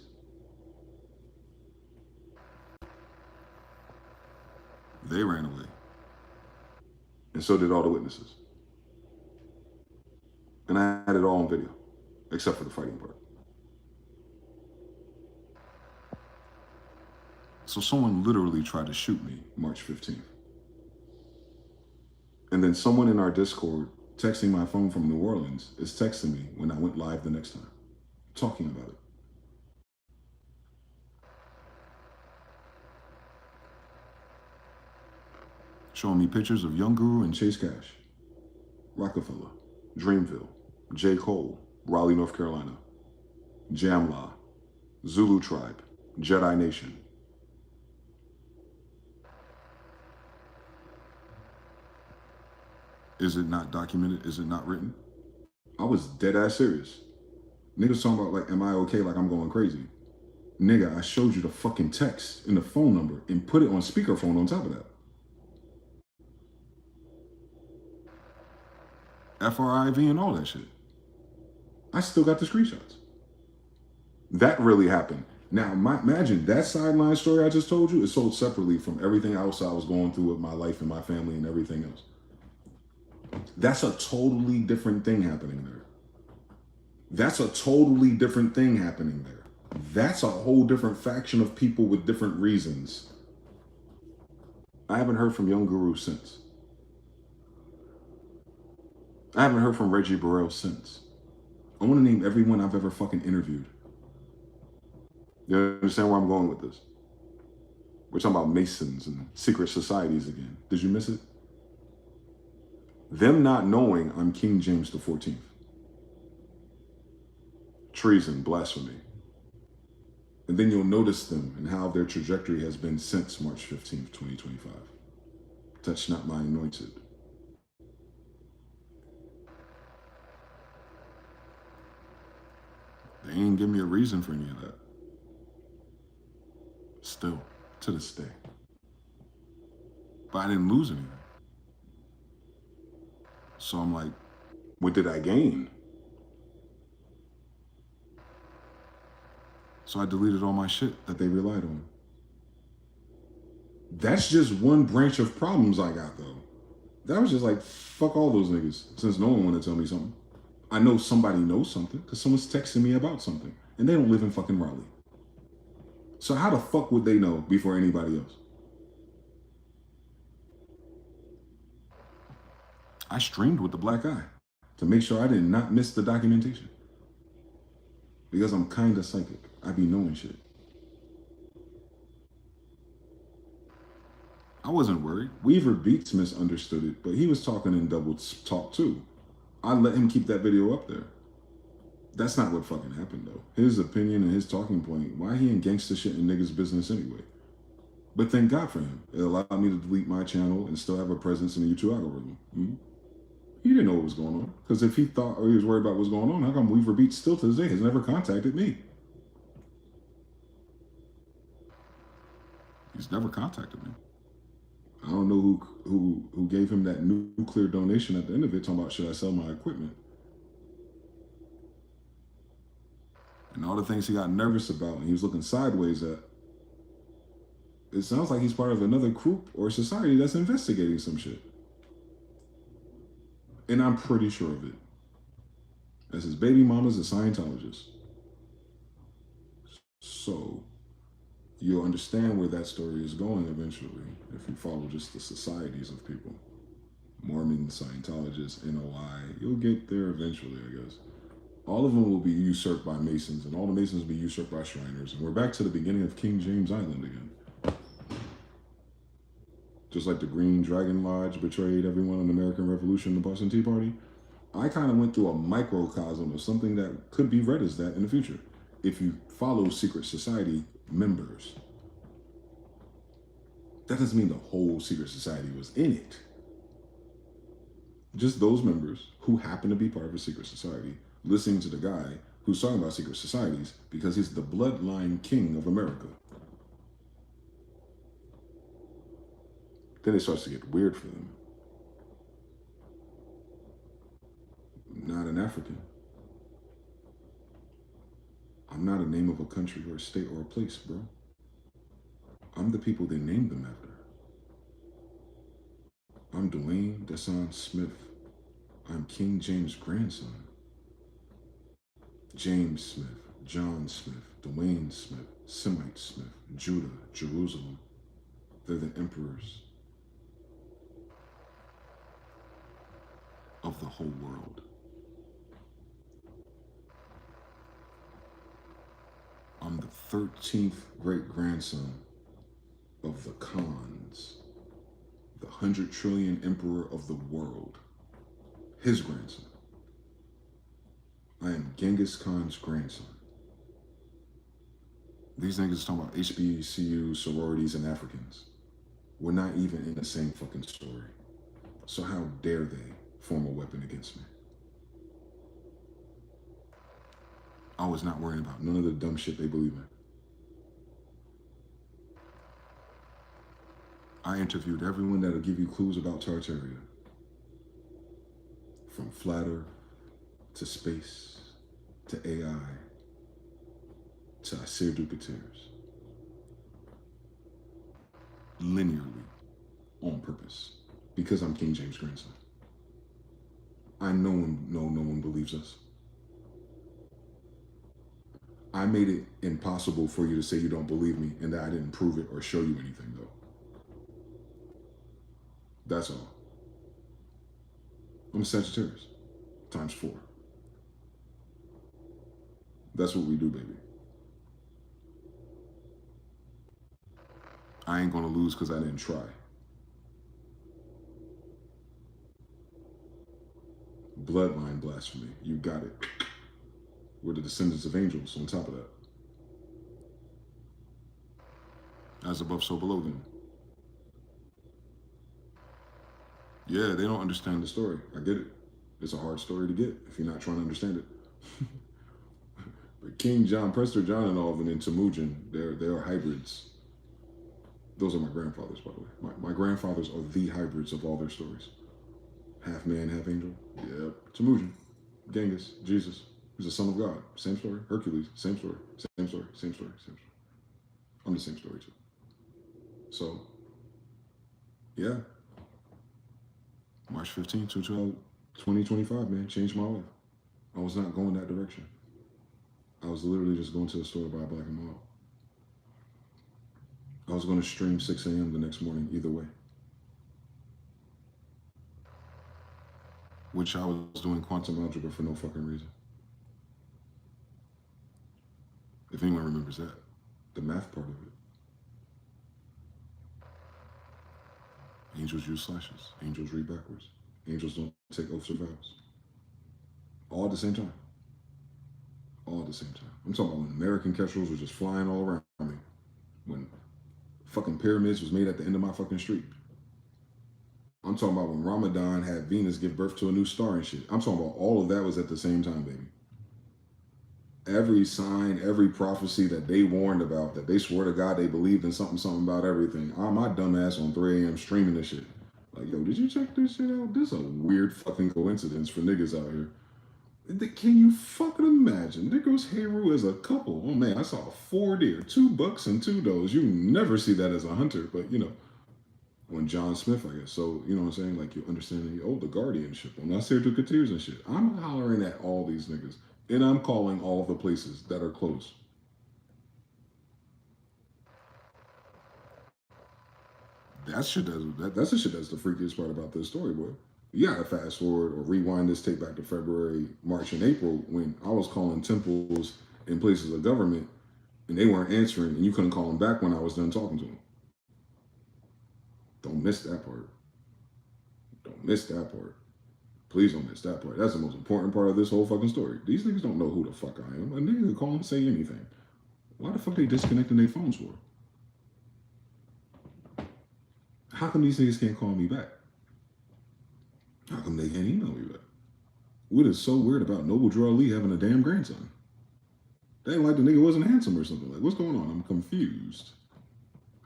They ran away. And so did all the witnesses. And I had it all on video, except for the fighting part. So someone literally tried to shoot me March 15th. And then someone in our Discord texting my phone from New Orleans is texting me when I went live the next time, talking about it. Showing me pictures of Young Guru and Chase Cash, Rockefeller, Dreamville, J. Cole, Raleigh, North Carolina, Jamla, Zulu Tribe, Jedi Nation. Is it not documented? Is it not written? I was dead ass serious. Niggas talking about like, am I okay? Like I'm going crazy. Nigga, I showed you the fucking text and the phone number and put it on speakerphone on top of that. FRIV and all that shit. I still got the screenshots. That really happened. Now, imagine that sideline story I just told you is sold separately from everything else I was going through with my life and my family and everything else. That's a totally different thing happening there. That's a totally different thing happening there. That's a whole different faction of people with different reasons. I haven't heard from Young Guru since. I haven't heard from Reggie Burrell since. I want to name everyone I've ever fucking interviewed. You understand where I'm going with this? We're talking about Masons and secret societies again. Did you miss it? Them not knowing I'm King James XIV. Treason, blasphemy. And then you'll notice them and how their trajectory has been since March 15th, 2025. Touch not my anointed. They ain't give me a reason for any of that. Still, to this day. But I didn't lose anything. So I'm like, what did I gain? So I deleted all my shit that they relied on. That's just one branch of problems I got, though. That was just like, fuck all those niggas, since no one wanted to tell me something. I know somebody knows something because someone's texting me about something, and they don't live in fucking Raleigh. So how the fuck would they know before anybody else? I streamed with the black eye to make sure I did not miss the documentation. Because I'm kind of psychic. I be knowing shit. I wasn't worried. Weaver Beats misunderstood it, but he was talking in double talk too. I let him keep that video up there. That's not what fucking happened though. His opinion and his talking point, why he in gangster shit in niggas' business anyway? But thank God for him. It allowed me to delete my channel and still have a presence in the YouTube algorithm. He didn't know what was going on. Because if he thought or he was worried about what's going on, how come Weaver Beats still to this day has never contacted me? He's never contacted me. I don't know who gave him that nuclear donation at the end of it, talking about should I sell my equipment. And all the things he got nervous about and he was looking sideways at. It sounds like he's part of another group or society that's investigating some shit. And I'm pretty sure of it. As his baby mama's a Scientologist. So you'll understand where that story is going eventually if you follow just the societies of people. Mormon, Scientologists, NOI. You'll get there eventually, I guess. All of them will be usurped by Masons, and all the Masons will be usurped by Shriners. And we're back to the beginning of King James Island again. Just like the Green Dragon Lodge betrayed everyone in the American Revolution and the Boston Tea Party, I kind of went through a microcosm of something that could be read as that in the future. If you follow secret society members, that doesn't mean the whole secret society was in it. Just those members who happen to be part of a secret society, listening to the guy who's talking about secret societies because he's the bloodline king of America. Then it starts to get weird for them. Not an African. I'm not a name of a country or a state or a place, bro. I'm the people they named them after. I'm Dwayne Deshaun Smith. I'm King James' grandson. James Smith, John Smith, Dwayne Smith, Semite Smith, Judah, Jerusalem. They're the emperors of the whole world. I'm the 13th great-grandson of the Khans, the 100 trillion emperor of the world, his grandson. I am Genghis Khan's grandson. These niggas talking about HBCU, sororities, and Africans. We're not even in the same fucking story. So how dare they form a weapon against me? I was not worrying about none of the dumb shit they believe in. I interviewed everyone that'll give you clues about Tartaria. From flat earth, to space, to AI, to Asir Dupateers. Linearly, on purpose, because I'm King James' grandson. I know no one believes us. I made it impossible for you to say you don't believe me and that I didn't prove it or show you anything, though. That's all. I'm a Sagittarius, times 4. That's what we do, baby. I ain't gonna lose because I didn't try. Bloodline blasphemy. You got it. We're the descendants of angels on top of that. As above, so below them. Yeah, they don't understand the story. I get it. It's a hard story to get if you're not trying to understand it. But King John, Prester John and all of them in Temujin, they are hybrids. Those are my grandfathers, by the way. My grandfathers are the hybrids of all their stories. Half man, half angel. Yep. Temujin, Genghis, Jesus. He's the son of God. Same story. Hercules, same story. Same story. Same story. Same story. I'm the same story too. So, yeah. March 15th, 2025, man, changed my life. I was not going that direction. I was literally just going to the store to buy a black and mild. I was going to stream 6 a.m. the next morning, either way. Which I was doing quantum algebra for no fucking reason. If anyone remembers that, the math part of it. Angels use slashes. Angels read backwards. Angels don't take oaths or vows. All at the same time. All at the same time. I'm talking about when American kestrels were just flying all around me. When fucking pyramids was made at the end of my fucking street. I'm talking about when Ramadan had Venus give birth to a new star and shit. I'm talking about all of that was at the same time, baby. Every sign, every prophecy that they warned about, that they swore to God they believed in something about everything. My dumb ass on 3 a.m. streaming this shit. Like, yo, did you check this shit out? This is a weird fucking coincidence for niggas out here. Can you fucking imagine? There goes Heru as a couple. Oh man, I saw 4 deer, 2 bucks and 2 does. You never see that as a hunter, but you know, when John Smith, I guess. So, you know what I'm saying? Like, you understand, the guardianship. I'm not saying to Katirs and shit. I'm hollering at all these niggas. And I'm calling all the places that are close. That's the shit that's the freakiest part about this story, boy. You gotta fast forward or rewind this tape back to February, March, and April when I was calling temples and places of government and they weren't answering and you couldn't call them back when I was done talking to them. Don't miss that part. Don't miss that part. Please don't miss that part. That's the most important part of this whole fucking story. These niggas don't know who the fuck I am. A nigga can call and say anything. Why the fuck they disconnecting their phones for? How come these niggas can't call me back? How come they can't email me back? What is so weird about Noble Drew Ali having a damn grandson? They ain't like the nigga wasn't handsome or something. Like, what's going on? I'm confused.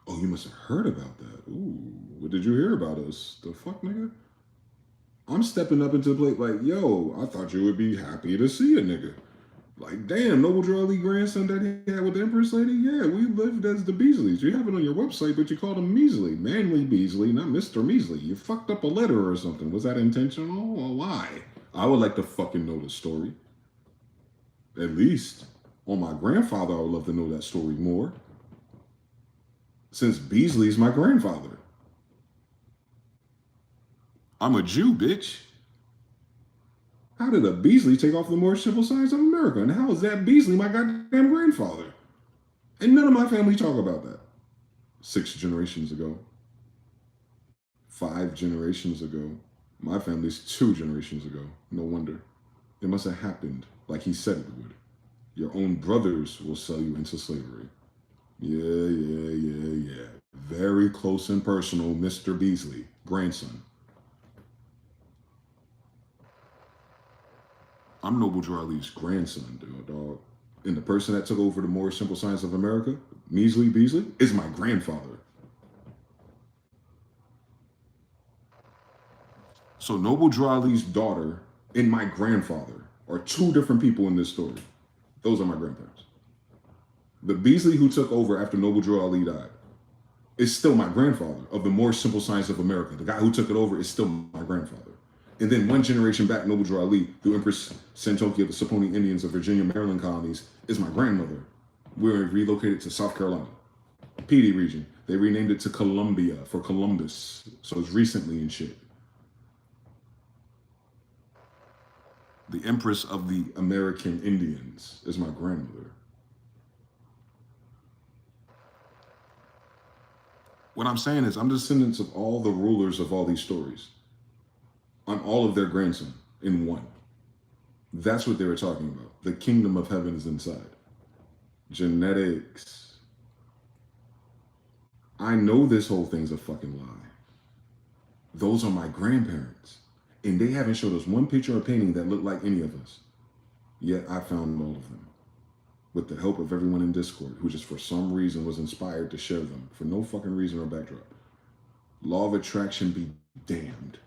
Oh, you must have heard about that. Ooh, what did you hear about us? The fuck, nigga? I'm stepping up into the plate like, yo, I thought you would be happy to see a nigga. Like, damn, Noble Drew Ali grandson that he had with the Empress lady? Yeah, we lived as the Beasleys. You have it on your website, but you called him Measley. Manly Beasley, not Mr. Measley. You fucked up a letter or something. Was that intentional or why? I would like to fucking know the story. At least. On my grandfather, I would love to know that story more. Since Beasley's my grandfather. I'm a Jew, bitch. How did a Beasley take off the more simple signs of America? And how is that Beasley my goddamn grandfather? And none of my family talk about that. 6 generations ago. 5 generations ago. My family's 2 generations ago. No wonder. It must have happened like he said it would. Your own brothers will sell you into slavery. Yeah. Very close and personal, Mr. Beasley, grandson. I'm Noble Drew Ali's grandson, dog. And the person that took over the more simple science of America, Measley Beasley, is my grandfather. So Noble Drew Ali's daughter and my grandfather are 2 different people in this story. Those are my grandparents. The Beasley who took over after Noble Drew Ali died is still my grandfather of the more simple science of America. The guy who took it over is still my grandfather. And then one generation back, Noble Drew Ali, the Empress Santoki of the Saponi Indians of Virginia, Maryland colonies, is my grandmother. We were relocated to South Carolina, PD region. They renamed it to Columbia for Columbus. So it's recently and shit. The Empress of the American Indians is my grandmother. What I'm saying is I'm descendants of all the rulers of all these stories. I'm all of their grandson in one. That's what they were talking about. The kingdom of heaven is inside. Genetics. I know this whole thing's a fucking lie. Those are my grandparents. And they haven't showed us one picture or painting that looked like any of us. Yet I found all of them. With the help of everyone in Discord, who just for some reason was inspired to share them, for no fucking reason or backdrop. Law of attraction be damned.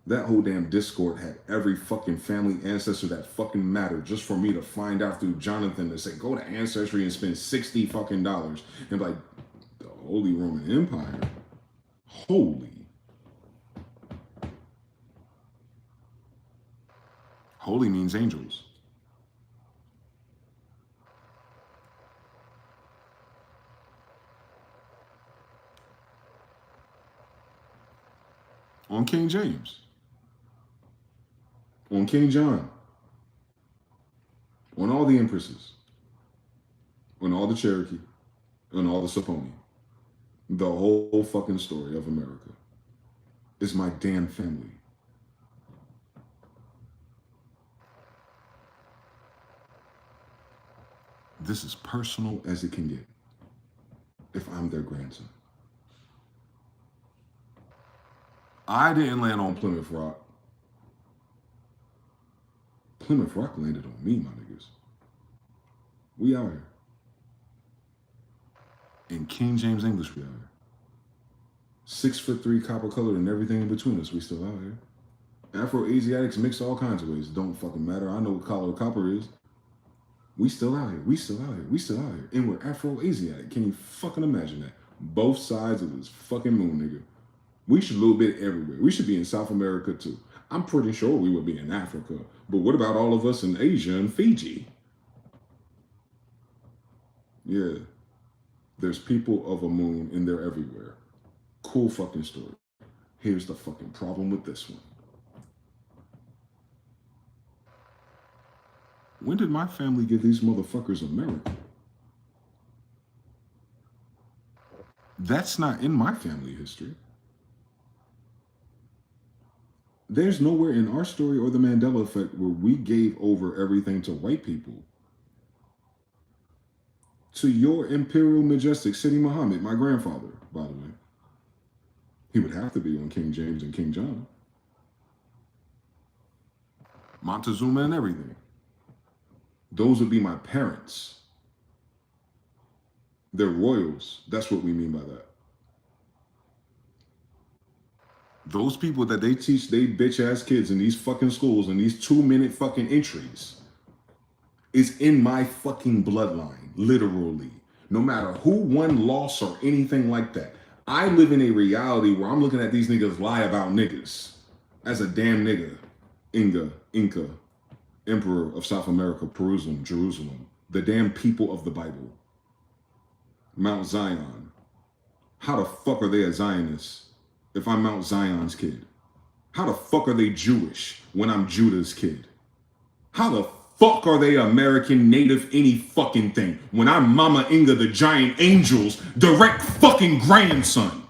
That whole damn Discord had every fucking family ancestor that fucking mattered just for me to find out through Jonathan to say, go to Ancestry and spend $60 fucking dollars. And like, the Holy Roman Empire? Holy. Holy means angels. On King James. On King John. On all the empresses. On all the Cherokee. On all the Saponi. The whole fucking story of America is my damn family. This is personal as it can get if I'm their grandson. I didn't land on Plymouth Rock. Plymouth Rock landed on me, my niggas. We out here. In King James English, we out here. 6'3" copper colored and everything in between us, we still out here. Afro-Asiatics mix all kinds of ways. Don't fucking matter. I know what color copper is. We still out here. We still out here. We still out here. And we're Afro-Asiatic. Can you fucking imagine that? Both sides of this fucking moon, nigga. We should a little bit everywhere. We should be in South America too. I'm pretty sure we would be in Africa. But what about all of us in Asia and Fiji? Yeah. There's people of a moon and they're everywhere. Cool fucking story. Here's the fucking problem with this one. When did my family give these motherfuckers America? That's not in my family history. There's nowhere in our story or the Mandela effect where we gave over everything to white people. To your imperial majestic Sidi Muhammad, my grandfather, by the way. He would have to be on King James and King John. Montezuma and everything. Those would be my parents. They're royals. That's what we mean by that. Those people that they teach they bitch ass kids in these fucking schools and these 2-minute fucking entries is in my fucking bloodline, literally. No matter who won, lost, or anything like that. I live in a reality where I'm looking at these niggas lie about niggas. As a damn nigga. Inca, Emperor of South America, Jerusalem. The damn people of the Bible. Mount Zion. How the fuck are they a Zionist if I'm Mount Zion's kid? How the fuck are they Jewish when I'm Judah's kid? How the fuck are they American, native, any fucking thing when I'm Mama Inga, the giant angel's direct fucking grandson?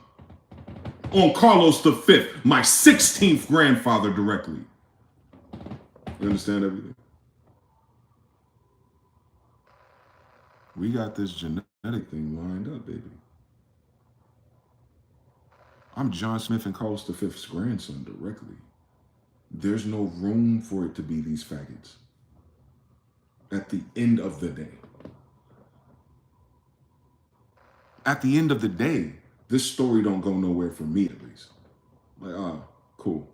On Carlos V, my 16th grandfather directly. You understand everything? We got this genetic thing lined up, baby. I'm John Smith and Carlos V's grandson directly. There's no room for it to be these faggots. At the end of the day. At the end of the day, this story don't go nowhere for me at least. Like, cool.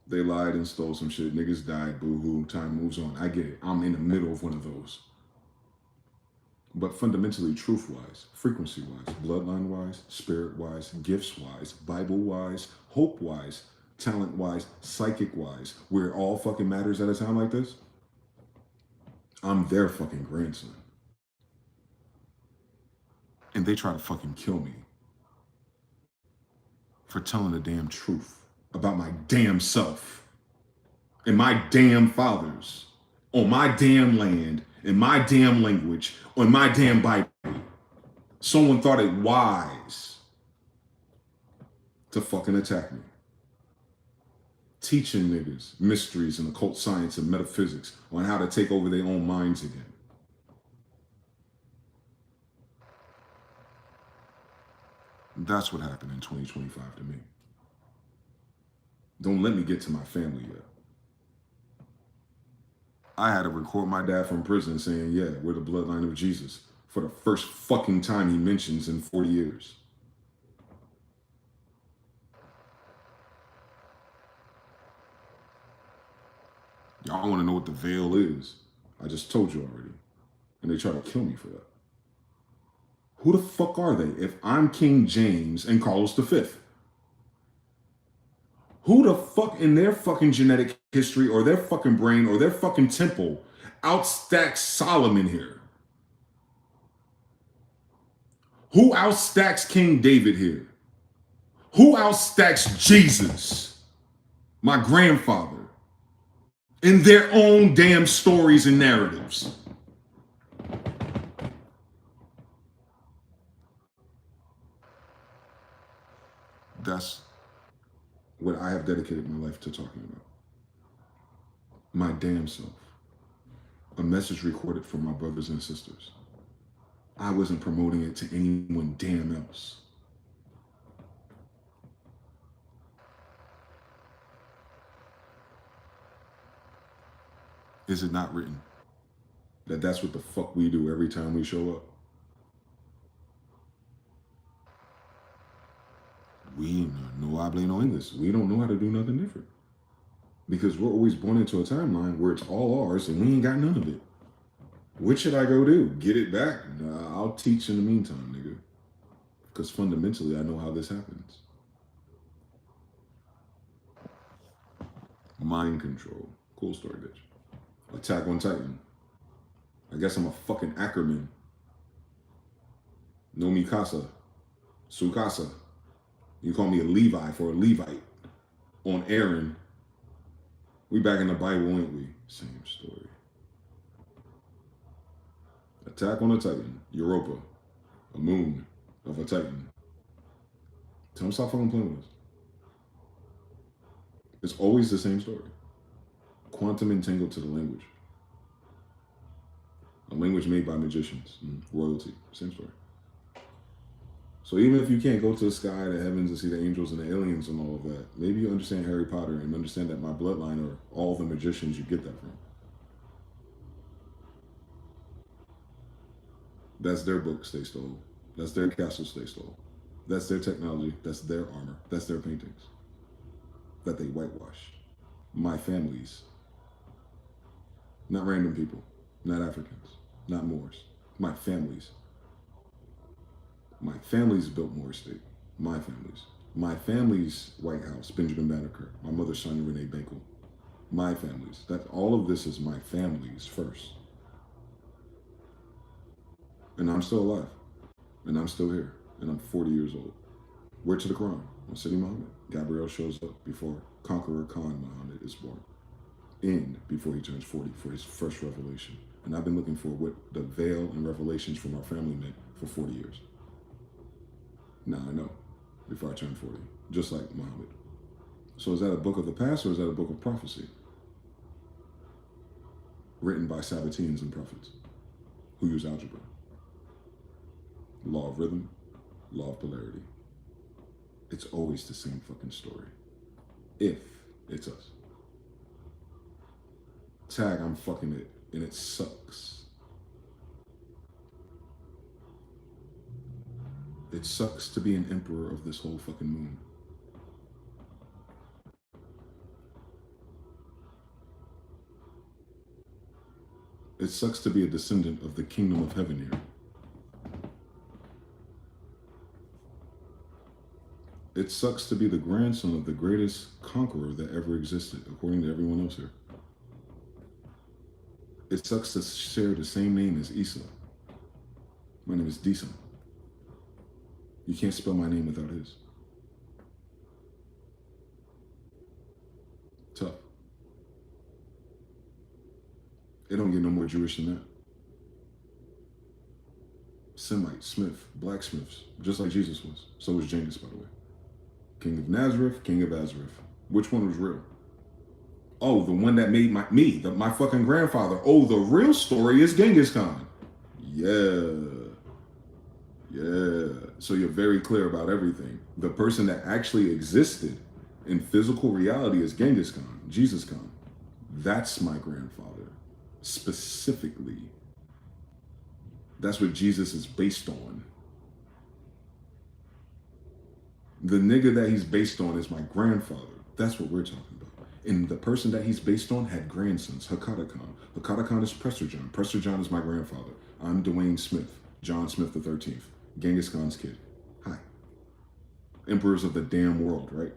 They lied and stole some shit. Niggas died, boo-hoo, time moves on. I get it. I'm in the middle of one of those. But fundamentally, truth-wise, frequency-wise, bloodline-wise, spirit-wise, gifts-wise, Bible-wise, hope-wise, talent-wise, psychic-wise, where it all fucking matters at a time like this, I'm their fucking grandson. And they try to fucking kill me for telling the damn truth about my damn self and my damn fathers on my damn land, in my damn language, on my damn Bible. Someone thought it wise to fucking attack me. Teaching niggas mysteries and occult science and metaphysics on how to take over their own minds again. That's what happened in 2025 to me. Don't let me get to my family yet. I had to record my dad from prison saying, yeah, we're the bloodline of Jesus for the first fucking time he mentions in 40 years. Y'all want to know what the veil is? I just told you already. And they try to kill me for that. Who the fuck are they if I'm King James and Carlos V? Who the fuck in their fucking genetic history or their fucking brain or their fucking temple outstacks Solomon here? Who outstacks King David here? Who outstacks Jesus, my grandfather, in their own damn stories and narratives? That's what I have dedicated my life to talking about. My damn self. A message recorded for my brothers and sisters. I wasn't promoting it to anyone damn else. Is it not written that that's what the fuck we do every time we show up? We no hable no English. We don't know how to do nothing different. Because we're always born into a timeline where it's all ours and we ain't got none of it. What should I go do? Get it back? Nah, I'll teach in the meantime, nigga. Because fundamentally, I know how this happens. Mind control. Cool story, bitch. Attack on Titan. I guess I'm a fucking Ackerman. No mi casa. Su casa. You call me a Levi for a Levite. On Aaron. We back in the Bible, ain't we? Same story. Attack on a Titan. Europa. A moon of a Titan. Tell him stop fucking playing with us. It's always the same story. Quantum entangled to the language. A language made by magicians. Royalty. Same story. So even if you can't go to the sky, the heavens, and see the angels and the aliens and all of that, maybe you understand Harry Potter and understand that my bloodline are all the magicians you get that from. That's their books they stole. That's their castles they stole. That's their technology. That's their armor. That's their paintings that they whitewashed. My families. Not random people. Not Africans. Not Moors. My families. My family's built Moore State. My family's. My family's White House, Benjamin Banneker. My mother's son, Renee Bankel. My family's. That all of this is my family's first. And I'm still alive. And I'm still here. And I'm 40 years old. Word to the Quran. On City Muhammad, Gabriel shows up before Conqueror Khan Muhammad is born. And before he turns 40 for his first revelation. And I've been looking for what the veil and revelations from our family meant for 40 years. Now I know, before I turn 40, just like Muhammad. So is that a book of the past or is that a book of prophecy? Written by Sabbateans and prophets who use algebra. Law of rhythm, law of polarity. It's always the same fucking story. If it's us. Tag, I'm fucking it, and it sucks. It sucks to be an emperor of this whole fucking moon. It sucks to be a descendant of the kingdom of heaven here. It sucks to be the grandson of the greatest conqueror that ever existed, according to everyone else here. It sucks to share the same name as Isa. My name is Deeson. You can't spell my name without his. Tough. It don't get no more Jewish than that. Semite, Smith, blacksmiths, just like Jesus was. So was Genghis, by the way. King of Nazareth, King of Azareth. Which one was real? Oh, the one that made my fucking grandfather. Oh, the real story is Genghis Khan. Yeah. So you're very clear about everything. The person that actually existed in physical reality is Genghis Khan, Jesus Khan. That's my grandfather, specifically. That's what Jesus is based on. The nigga that he's based on is my grandfather. That's what we're talking about. And the person that he's based on had grandsons, Hakata Khan. Hakata Khan is Prester John. Prester John is my grandfather. I'm Dwayne Smith, John Smith the 13th, Genghis Khan's kid. Hi. Emperors of the damn world, right?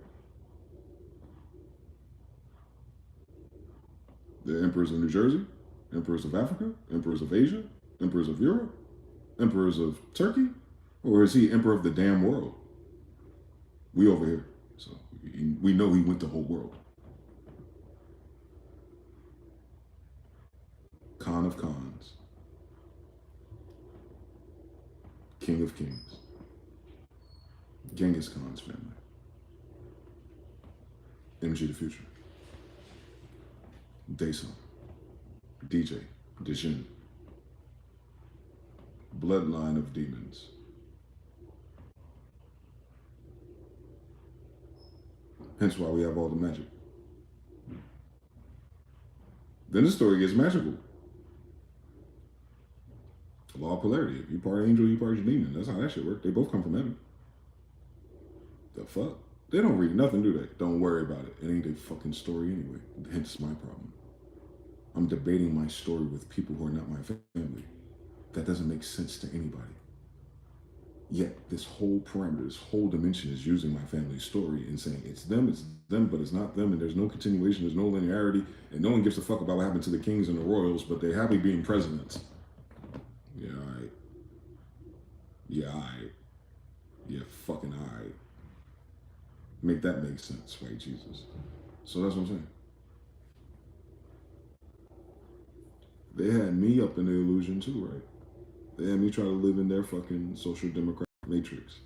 The emperors of New Jersey, emperors of Africa, emperors of Asia, emperors of Europe, emperors of Turkey, or is he emperor of the damn world? We over here, so we know he went the whole world. Khan of Khans, King of Kings, Genghis Khan's family, mgthefuture, Dason, DJ, Dijin, bloodline of demons. Hence why we have all the magic. Then the story gets magical. Law of polarity. If you part angel, you part demon. That's how that shit works. They both come from heaven. The fuck? They don't read nothing, do they? Don't worry about it. It ain't their fucking story anyway. Hence my problem. I'm debating my story with people who are not my family. That doesn't make sense to anybody. Yet this whole parameter, this whole dimension is using my family's story and saying it's them, but it's not them, and there's no continuation, there's no linearity, and no one gives a fuck about what happened to the kings and the royals, but they're happy being presidents. Yeah, all right. Yeah, all right. Yeah, fucking all right. Make that make sense, right, Jesus? So that's what I'm saying. They had me up in the illusion too, right? They had me try to live in their fucking social democratic matrix.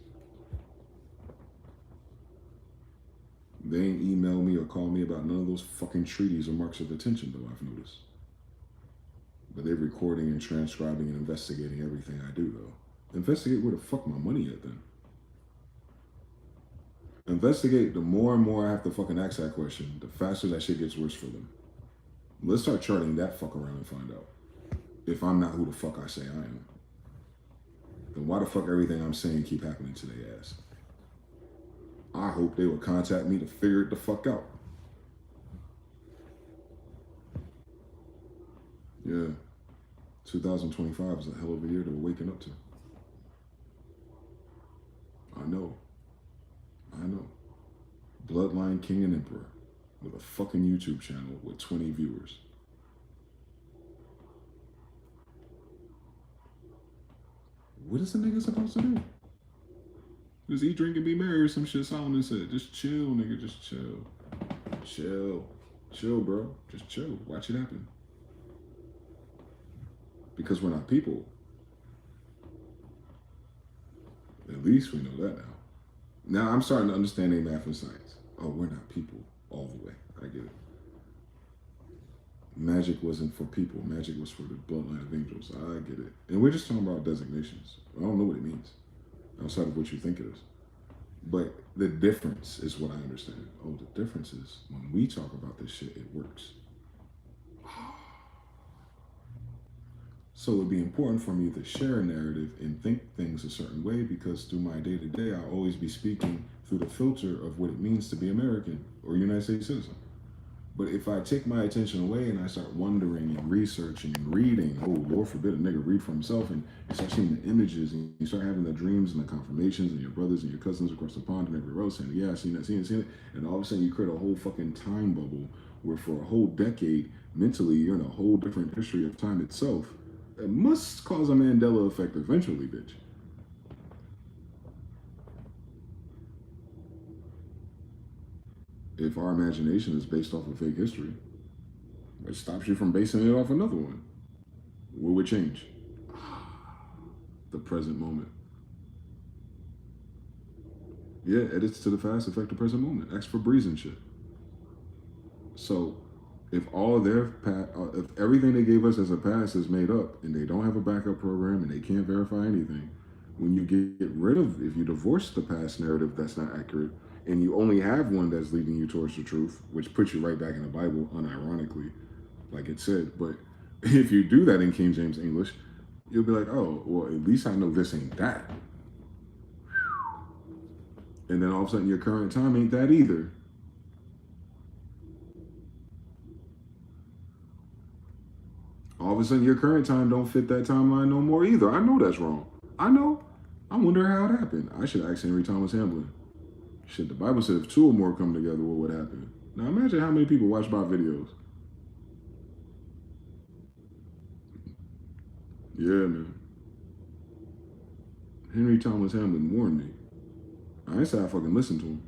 They ain't email me or call me about none of those fucking treaties or marks of attention, though, I've noticed. But they're recording and transcribing and investigating everything I do, though. Investigate where the fuck my money at, then. Investigate, the more and more I have to fucking ask that question, the faster that shit gets worse for them. Let's start charting that fuck around and find out. If I'm not who the fuck I say I am, then why the fuck everything I'm saying keep happening to their ass? I hope they would contact me to figure it the fuck out. Yeah. 2025 is a hell of a year that we're waking up to. I know. Bloodline King and Emperor with a fucking YouTube channel with 20 viewers. What is the nigga supposed to do? Just eat, drink, and be merry or some shit Solomon said. Just chill, nigga, just chill. Chill, bro. Just chill. Watch it happen. Because we're not people. At least we know that now. Now I'm starting to understand their math and science. Oh, we're not people all the way. I get it. Magic wasn't for people. Magic was for the bloodline of angels. I get it. And we're just talking about designations. I don't know what it means outside of what you think it is. But the difference is what I understand. Oh, the difference is when we talk about this shit, it works. So it would be important for me to share a narrative and think things a certain way, because through my day-to-day, I'll always be speaking through the filter of what it means to be American or United States citizen. But if I take my attention away and I start wondering and researching and reading, oh, Lord forbid a nigga read for himself, and you start seeing the images and you start having the dreams and the confirmations and your brothers and your cousins across the pond and everywhere else saying, yeah, I seen that, seen it. And all of a sudden you create a whole fucking time bubble where for a whole decade, mentally, you're in a whole different history of time itself. It must cause a Mandela effect eventually, bitch. If our imagination is based off of fake history, it stops you from basing it off another one. What would change? The present moment. Yeah, edits to the past affect the present moment. X for breeze and shit. So, if all their if everything they gave us as a past is made up, and they don't have a backup program, and they can't verify anything, when you get rid of, if you divorce the past narrative that's not accurate, and you only have one that's leading you towards the truth, which puts you right back in the Bible, unironically, like it said. But if you do that in King James English, you'll be like, oh, well, at least I know this ain't that. And then all of a sudden your current time ain't that either. All of a sudden your current time don't fit that timeline no more either. I know that's wrong. I know. I wonder how it happened. I should ask Henry Thomas Hamlin. Shit, the Bible said if two or more come together, what would happen? Now imagine how many people watch my videos. Yeah, man. Henry Thomas Hamlin warned me. I ain't say I fucking listened to him.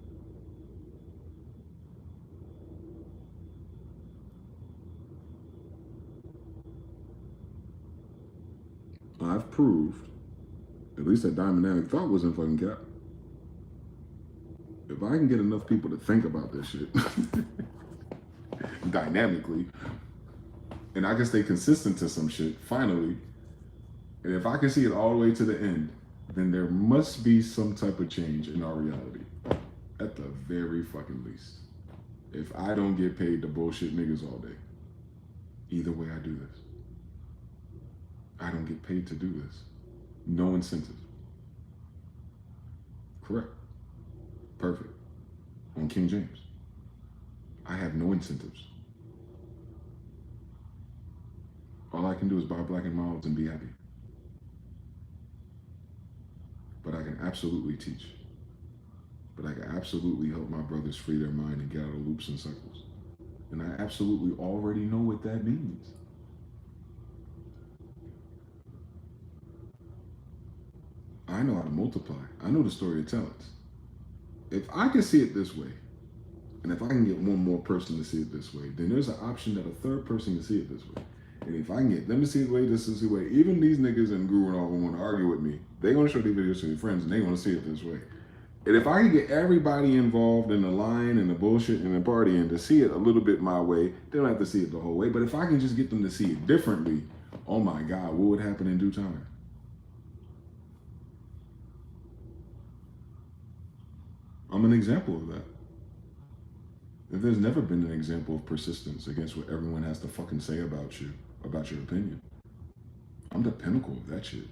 I've proved, at least that dynamic thought wasn't fucking cap. If I can get enough people to think about this shit dynamically, and I can stay consistent to some shit, finally, and if I can see it all the way to the end, then there must be some type of change in our reality. At the very fucking least. If I don't get paid to bullshit niggas all day, either way I do this. I don't get paid to do this. No incentive. Correct. Perfect. On King James. I have no incentives. All I can do is buy black and milds and be happy. But I can absolutely teach. But I can absolutely help my brothers free their mind and get out of loops and cycles. And I absolutely already know what that means. I know how to multiply. I know the story of talents. If I can see it this way, and if I can get one more person to see it this way, then there's an option that a third person can see it this way. And if I can get them to see it the way, this is the way, even these niggas and Guru and all who want to argue with me, they're going to show these videos to their friends and they want to see it this way. And if I can get everybody involved in the line and the bullshit and the party and to see it a little bit my way, they don't have to see it the whole way. But if I can just get them to see it differently, oh my God, what would happen in due time? I'm an example of that. If there's never been an example of persistence against what everyone has to fucking say about you, about your opinion. I'm the pinnacle of that shit.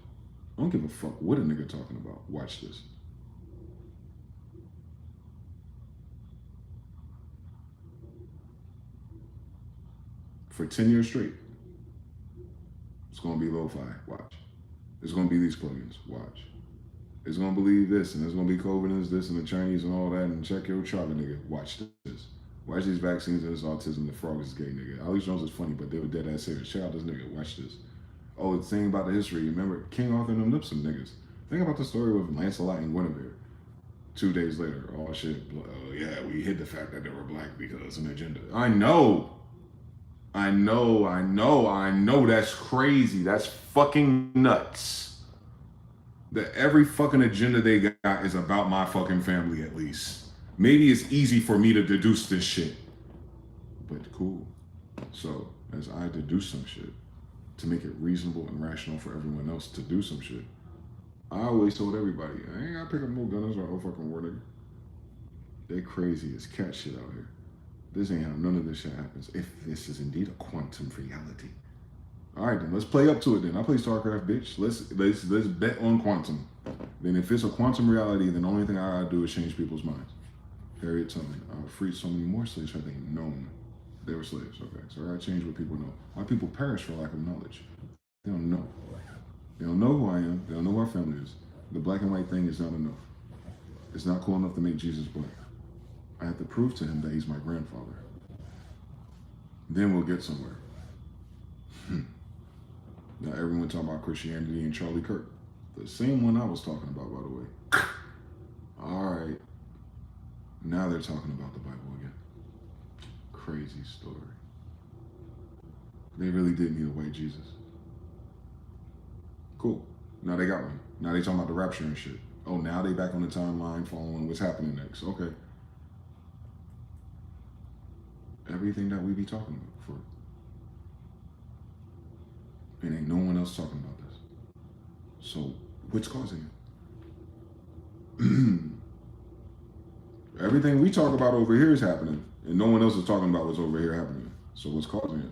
I don't give a fuck what a nigga talking about. Watch this. For 10 years straight, it's gonna be lo-fi. Watch. It's gonna be these plugins. Watch. It's gonna believe this, and it's gonna be COVID and this, and the Chinese and all that, and check your chart, nigga. Watch this. Watch these vaccines and this autism, the frog is gay, nigga. Alex Jones is funny, but they were dead ass serious. Check out this nigga. Watch this. Oh, it's saying about the history. Remember, King Arthur and them lips, some niggas. Think about the story with Lancelot and Guinevere. 2 days later, oh shit, yeah, we hid the fact that they were black because of an agenda. I know that's crazy. That's fucking nuts. That every fucking agenda they got is about my fucking family at least. Maybe it's easy for me to deduce this shit. But cool. So, as I deduce some shit, to make it reasonable and rational for everyone else to do some shit, I always told everybody, I ain't gotta pick up no gunners or no fucking war, nigga. They crazy as cat shit out here. This ain't how none of this shit happens. If this is indeed a quantum reality. All right, then let's play up to it. Then I play StarCraft, bitch. Let's bet on quantum. Then if it's a quantum reality, then the only thing I gotta do is change people's minds. Harriet Tubman. I'll free so many more slaves had they known. They were slaves. Okay, so I gotta change what people know. My people perish for lack of knowledge. They don't know. They don't know who I am. They don't know who our family is. The black and white thing is not enough. It's not cool enough to make Jesus black. I have to prove to him that he's my grandfather. Then we'll get somewhere. Now everyone talking about Christianity and Charlie Kirk. The same one I was talking about, by the way. All right. Now they're talking about the Bible again. Crazy story. They really did need a white Jesus. Cool. Now they got one. Now they talking about the rapture and shit. Oh, now they back on the timeline following what's happening next. Okay. Everything that we be talking about for. And ain't no one else talking about this. So, what's causing it? Everything we talk about over here is happening, and no one else is talking about what's over here happening. So what's causing it?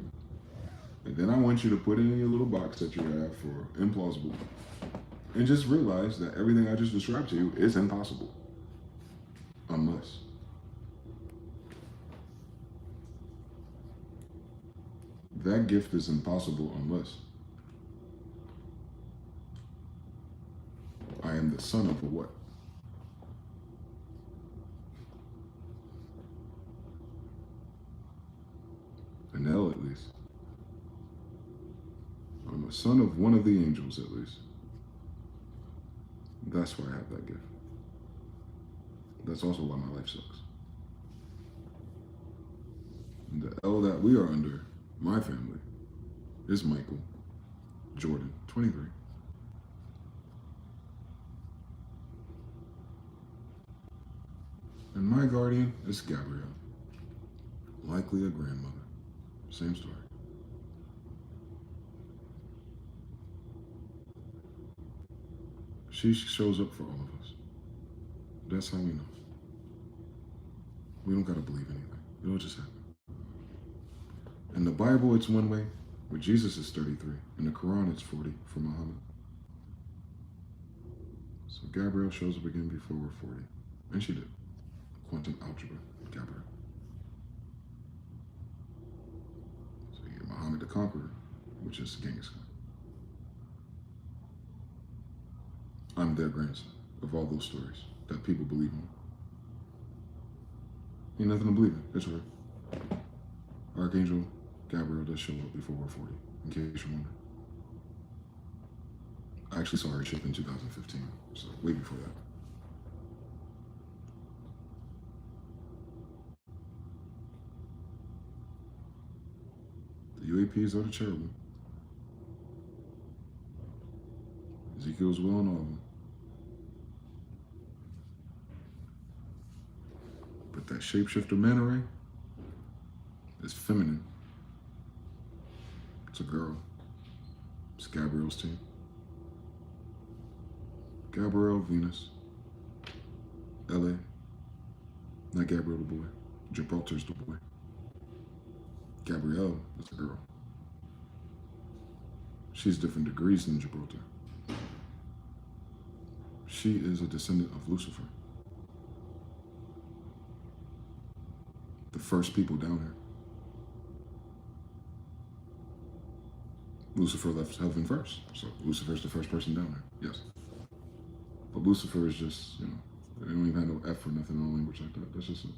And then I want you to put it in your little box that you have for implausible, and just realize that everything I just described to you is impossible. Unless. That gift is impossible unless I am the son of a what? An L at least. I'm a son of one of the angels at least. That's why I have that gift. That's also why my life sucks. And the L that we are under, my family, is Michael Jordan, 23. And my guardian is Gabrielle, likely a grandmother. Same story. She shows up for all of us. That's how we know. We don't gotta believe anything. It'll just happen. In the Bible, it's one way, where Jesus is 33. In the Quran, it's 40 for Muhammad. So Gabrielle shows up again before we're 40. And she did. Quantum algebra, Gabrielle. So you get Muhammad the Conqueror, which is Genghis Khan. I'm their grandson of all those stories that people believe in. Ain't nothing to believe in. That's right. Archangel Gabrielle does show up before we're 40, in case you're wondering. I actually saw her ship in 2015, so way before that. The UAPs are the cherubim. Ezekiel's will and all of them. But that shapeshifter manta ray is feminine. It's a girl. It's Gabrielle's team. Gabrielle, Venus, LA. Not Gabrielle the boy. Gibraltar's the boy. Gabrielle is a girl. She's different degrees than Gibraltar. She is a descendant of Lucifer. The first people down here. Lucifer left heaven first, so Lucifer's the first person down there, yes. But Lucifer is just, you know, they don't even have no F or nothing in a language like that. That's just a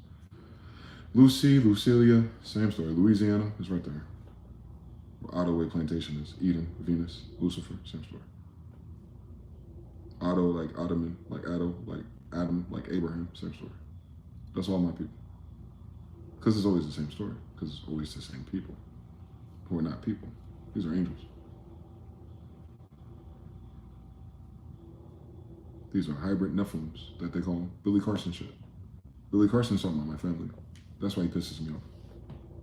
Lucy, Lucilia, same story. Louisiana is right there. Where Ottaway Plantation is. Eden, Venus, Lucifer, same story. Otto like Ottoman, like Addo, like Adam, like Abraham, same story. That's all my people. Because it's always the same story. Because it's always the same people who are not people. These are angels. These are hybrid Nephilims that they call them. Billy Carson shit. Billy Carson's talking about my family. That's why he pisses me off.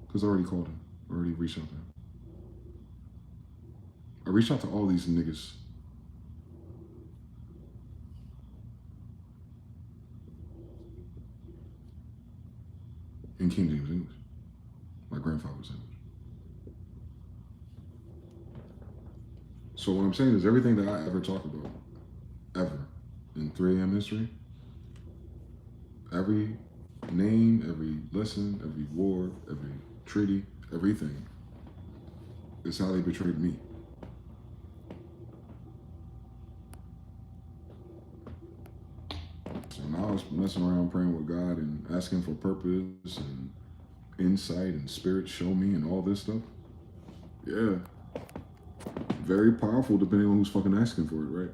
Because I already called him. I already reached out to him. I reached out to all these niggas. In King James English. My grandfather's English. So what I'm saying is everything that I ever talk about, ever, in 3 a.m. history, every name, every lesson, every war, every treaty, everything. It's how they betrayed me. So now I was messing around praying with God and asking for purpose and insight and spirit show me and all this stuff. Yeah. Very powerful depending on who's fucking asking for it, right?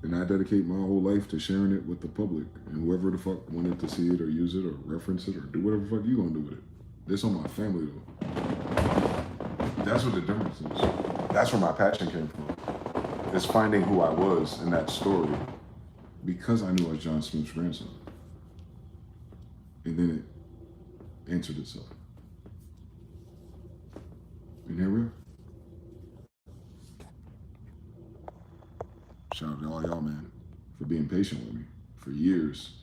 And I dedicate my whole life to sharing it with the public and whoever the fuck wanted to see it or use it or reference it or do whatever the fuck you gonna do with it. This on my family though. That's what the difference is. That's where my passion came from. Is finding who I was in that story because I knew I was John Smith's grandson. And then it answered itself. And here we are. Shout out to all y'all, man, for being patient with me for years.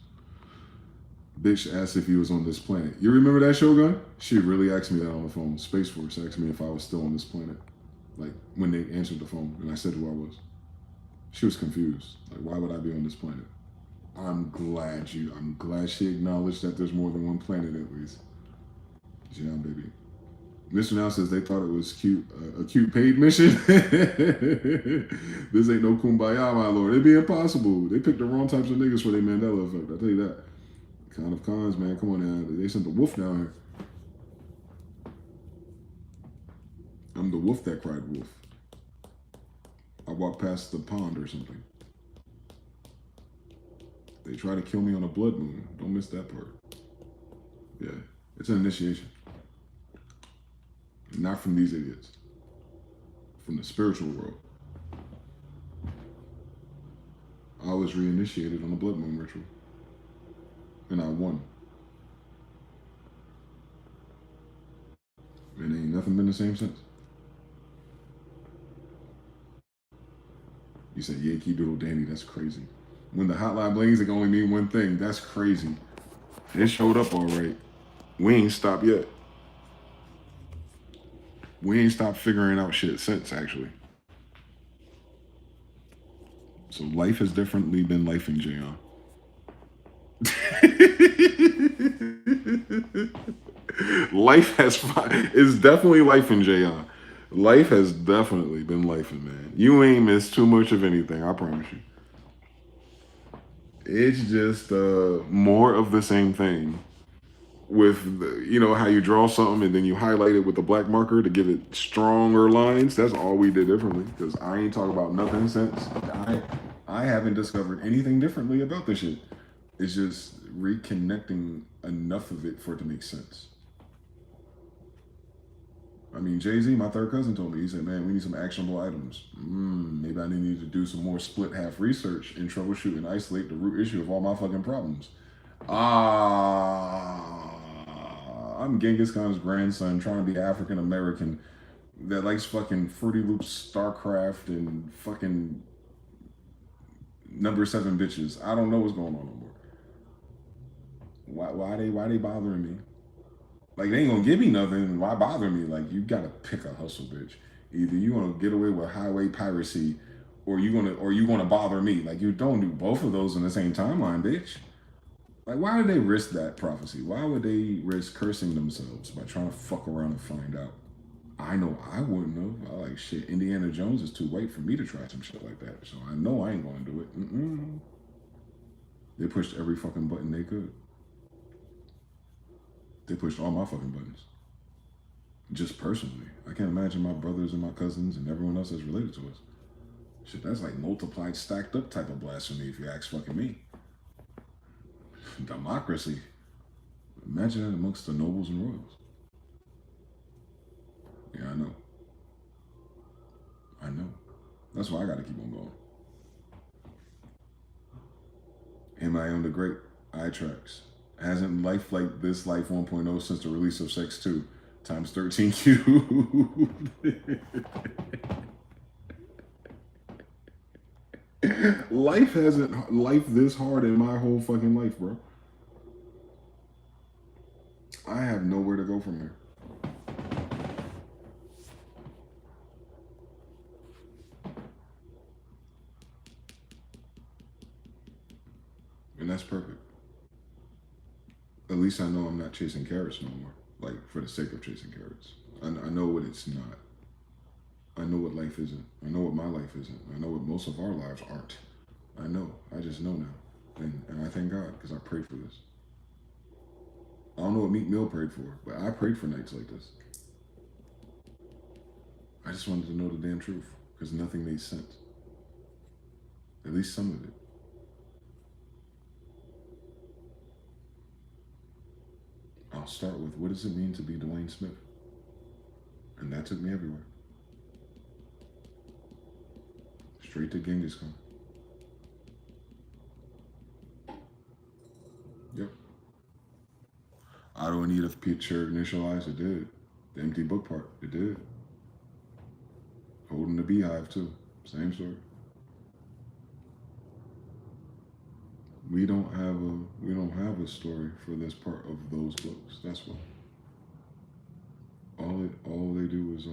Bitch asked if he was on this planet. You remember that, Shogun? She really asked me that on the phone. Space Force asked me if I was still on this planet. Like, when they answered the phone, and I said who I was. She was confused. Like, why would I be on this planet? I'm glad she acknowledged that there's more than one planet at least. Yeah, baby. Mr. Now says they thought it was cute, a cute paid mission. This ain't no kumbaya, my lord. It'd be impossible. They picked the wrong types of niggas for their Mandela effect. I'll tell you that. Kind of cons, man. Come on now. They sent the wolf down here. I'm the wolf that cried wolf. I walked past the pond or something. They try to kill me on a blood moon. Don't miss that part. Yeah, it's an initiation. Not from these idiots. From the spiritual world. I was reinitiated on the blood moon ritual. And I won. And ain't nothing been the same since. You said Yankee Doodle Dandy, that's crazy. When the hotline blings, it can only mean one thing. That's crazy. It showed up all right. We ain't stopped yet. We ain't stopped figuring out shit since, actually. So life has definitely been life in Jayon. Life is definitely life in Jayon. Life has definitely been life in, man. You ain't missed too much of anything, I promise you. It's just more of the same thing. With, you know, how you draw something and then you highlight it with a black marker to give it stronger lines. That's all we did differently, because I ain't talking about nothing since. I haven't discovered anything differently about this shit. It's just reconnecting enough of it for it to make sense. I mean, Jay-Z, my third cousin, told me, he said, man, we need some actionable items. Maybe I need to do some more split half research and troubleshoot and isolate the root issue of all my fucking problems. I'm Genghis Khan's grandson trying to be African American that likes fucking Fruity Loops, StarCraft, and fucking number 7 bitches. I don't know what's going on no more. Why they bothering me? Like, they ain't gonna give me nothing. Why bother me? Like, you gotta pick a hustle, bitch. Either you gonna get away with highway piracy, or you gonna bother me. Like, you don't do both of those in the same timeline, bitch. Like, why would they risk that prophecy? Why would they risk cursing themselves by trying to fuck around and find out? I know I wouldn't have. I like, shit, Indiana Jones is too white for me to try some shit like that. So I know I ain't gonna do it. They pushed every fucking button they could. They pushed all my fucking buttons. Just personally. I can't imagine my brothers and my cousins and everyone else that's related to us. Shit, that's like multiplied, stacked up type of blasphemy if you ask fucking me. Democracy. Imagine that amongst the nobles and royals. Yeah, I know. That's why I gotta keep on going. Am I on the great eye tracks? Hasn't life like this life 1.0 since the release of Sex 2 times 13 cubed? Life hasn't life this hard in my whole fucking life, bro. I have nowhere to go from here. And that's perfect. At least I know I'm not chasing carrots no more. like for the sake of chasing carrots. I know what it's not. I know what life isn't. I know what my life isn't. I know what most of our lives aren't. I know. I just know now. And I thank God because I prayed for this. I don't know what Meek Mill prayed for, but I prayed for nights like this. I just wanted to know the damn truth because nothing made sense. At least some of it. I'll start with, what does it mean to be Dwayne Smith? And that took me everywhere. Straight to Genghis Khan. Yep. I don't need a picture initialized. It did. The empty book part. It did. Holding the beehive too. Same story. We don't have a story for this part of those books. That's why. All they do is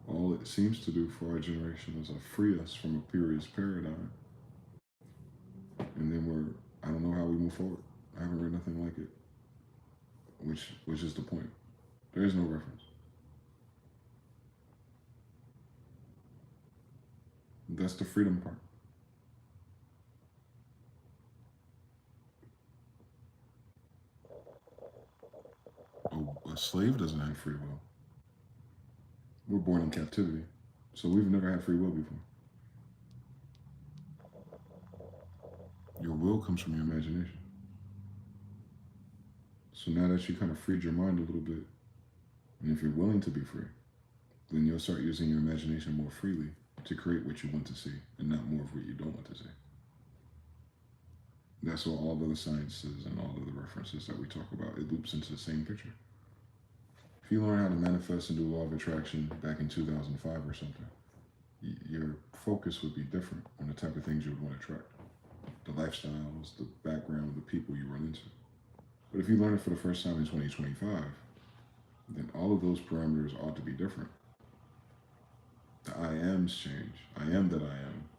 all it seems to do for our generation is free us from a previous paradigm. And then I don't know how we move forward. I haven't read nothing like it. Which is the point. There is no reference. That's the freedom part. A slave doesn't have free will. We're born in captivity, so we've never had free will before. Your will comes from your imagination. So now that you kind of freed your mind a little bit, and if you're willing to be free, then you'll start using your imagination more freely to create what you want to see and not more of what you don't want to see. That's what all of the sciences and all of the references that we talk about, it loops into the same picture. If you learn how to manifest and do law of attraction back in 2005 or something, your focus would be different on the type of things you would want to attract. The lifestyles, the background, the people you run into. But if you learn it for the first time in 2025, then all of those parameters ought to be different. The I ams change. I am that I am.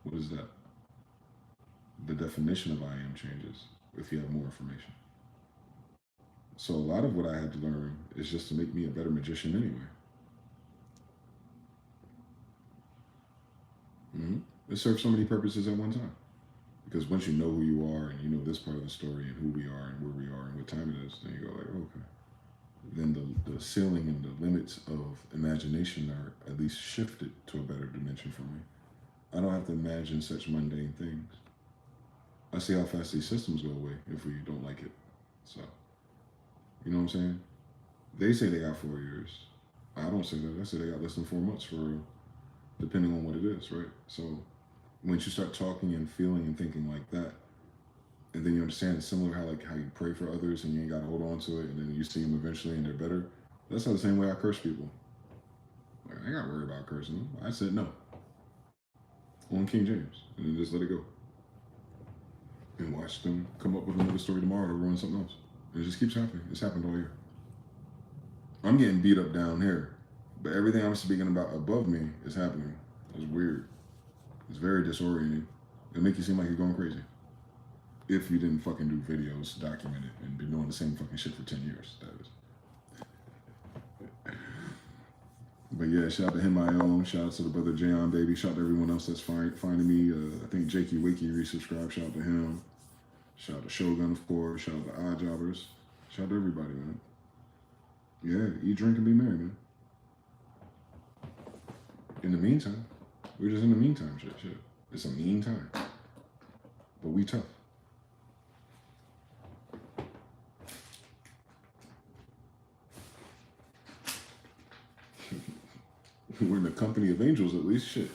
What is that? The definition of I am changes if you have more information. So a lot of what I had to learn is just to make me a better magician anyway. It serves so many purposes at one time. Because once you know who you are and you know this part of the story and who we are and where we are and what time it is, then you go like, oh, okay. Then the ceiling and the limits of imagination are at least shifted to a better dimension for me. I don't have to imagine such mundane things. I see how fast these systems go away if we don't like it. So, you know what I'm saying? They say they got 4 years. I don't say that. I say they got less than 4 months for real, depending on what it is, right? So once you start talking and feeling and thinking like that, and then you understand it's similar how you pray for others and you ain't got to hold on to it, and then you see them eventually and they're better. That's not the same way I curse people. Like, I ain't got to worry about cursing them. I said no. On King James, and then just let it go. And watch them come up with another story tomorrow to ruin something else. And it just keeps happening. It's happened all year. I'm getting beat up down here, but everything I'm speaking about above me is happening. It's weird. It's very disorienting. It'll make you seem like you're going crazy. If you didn't fucking do videos, document it, and been doing the same fucking shit for 10 years, that is. But yeah, shout out to him, my own. Shout out to the brother Jayon, baby. Shout out to everyone else that's finding me. I think Jakey Wakey resubscribed. Shout out to him. Shout out to Shogun, of course. Shout out to Odd Jobbers. Shout out to everybody, man. Yeah, eat, drink, and be merry, man. In the meantime, we're just in the meantime, shit. It's a mean time. But we tough. We're in the company of angels, at least. Shit.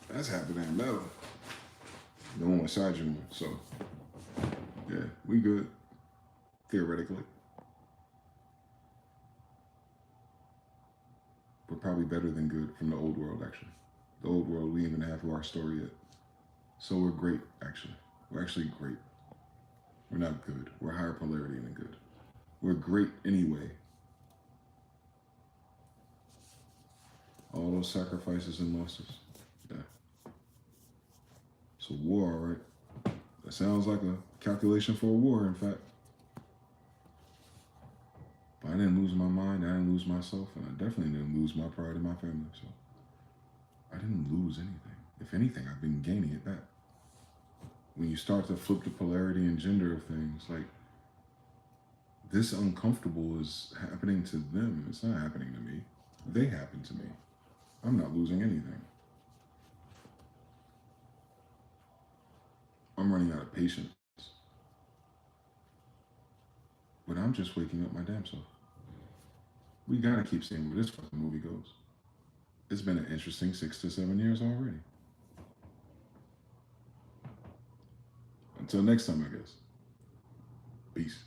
That's half the damn battle. No one was side you on, so yeah, we good. Theoretically. We're probably better than good from the old world, actually. The old world, we even have our story yet. So we're great, actually. We're actually great. We're not good. We're higher polarity than good. We're great anyway. All those sacrifices and losses. Yeah. So war, all right? That sounds like a calculation for a war, in fact. But I didn't lose my mind, I didn't lose myself, and I definitely didn't lose my pride in my family. So I didn't lose anything. If anything, I've been gaining it back. When you start to flip the polarity and gender of things, like, this uncomfortable is happening to them. It's not happening to me. They happen to me. I'm not losing anything. I'm running out of patience. But I'm just waking up my damn self. We gotta keep seeing where this fucking movie goes. It's been an interesting 6 to 7 years already. Until next time, I guess. Peace.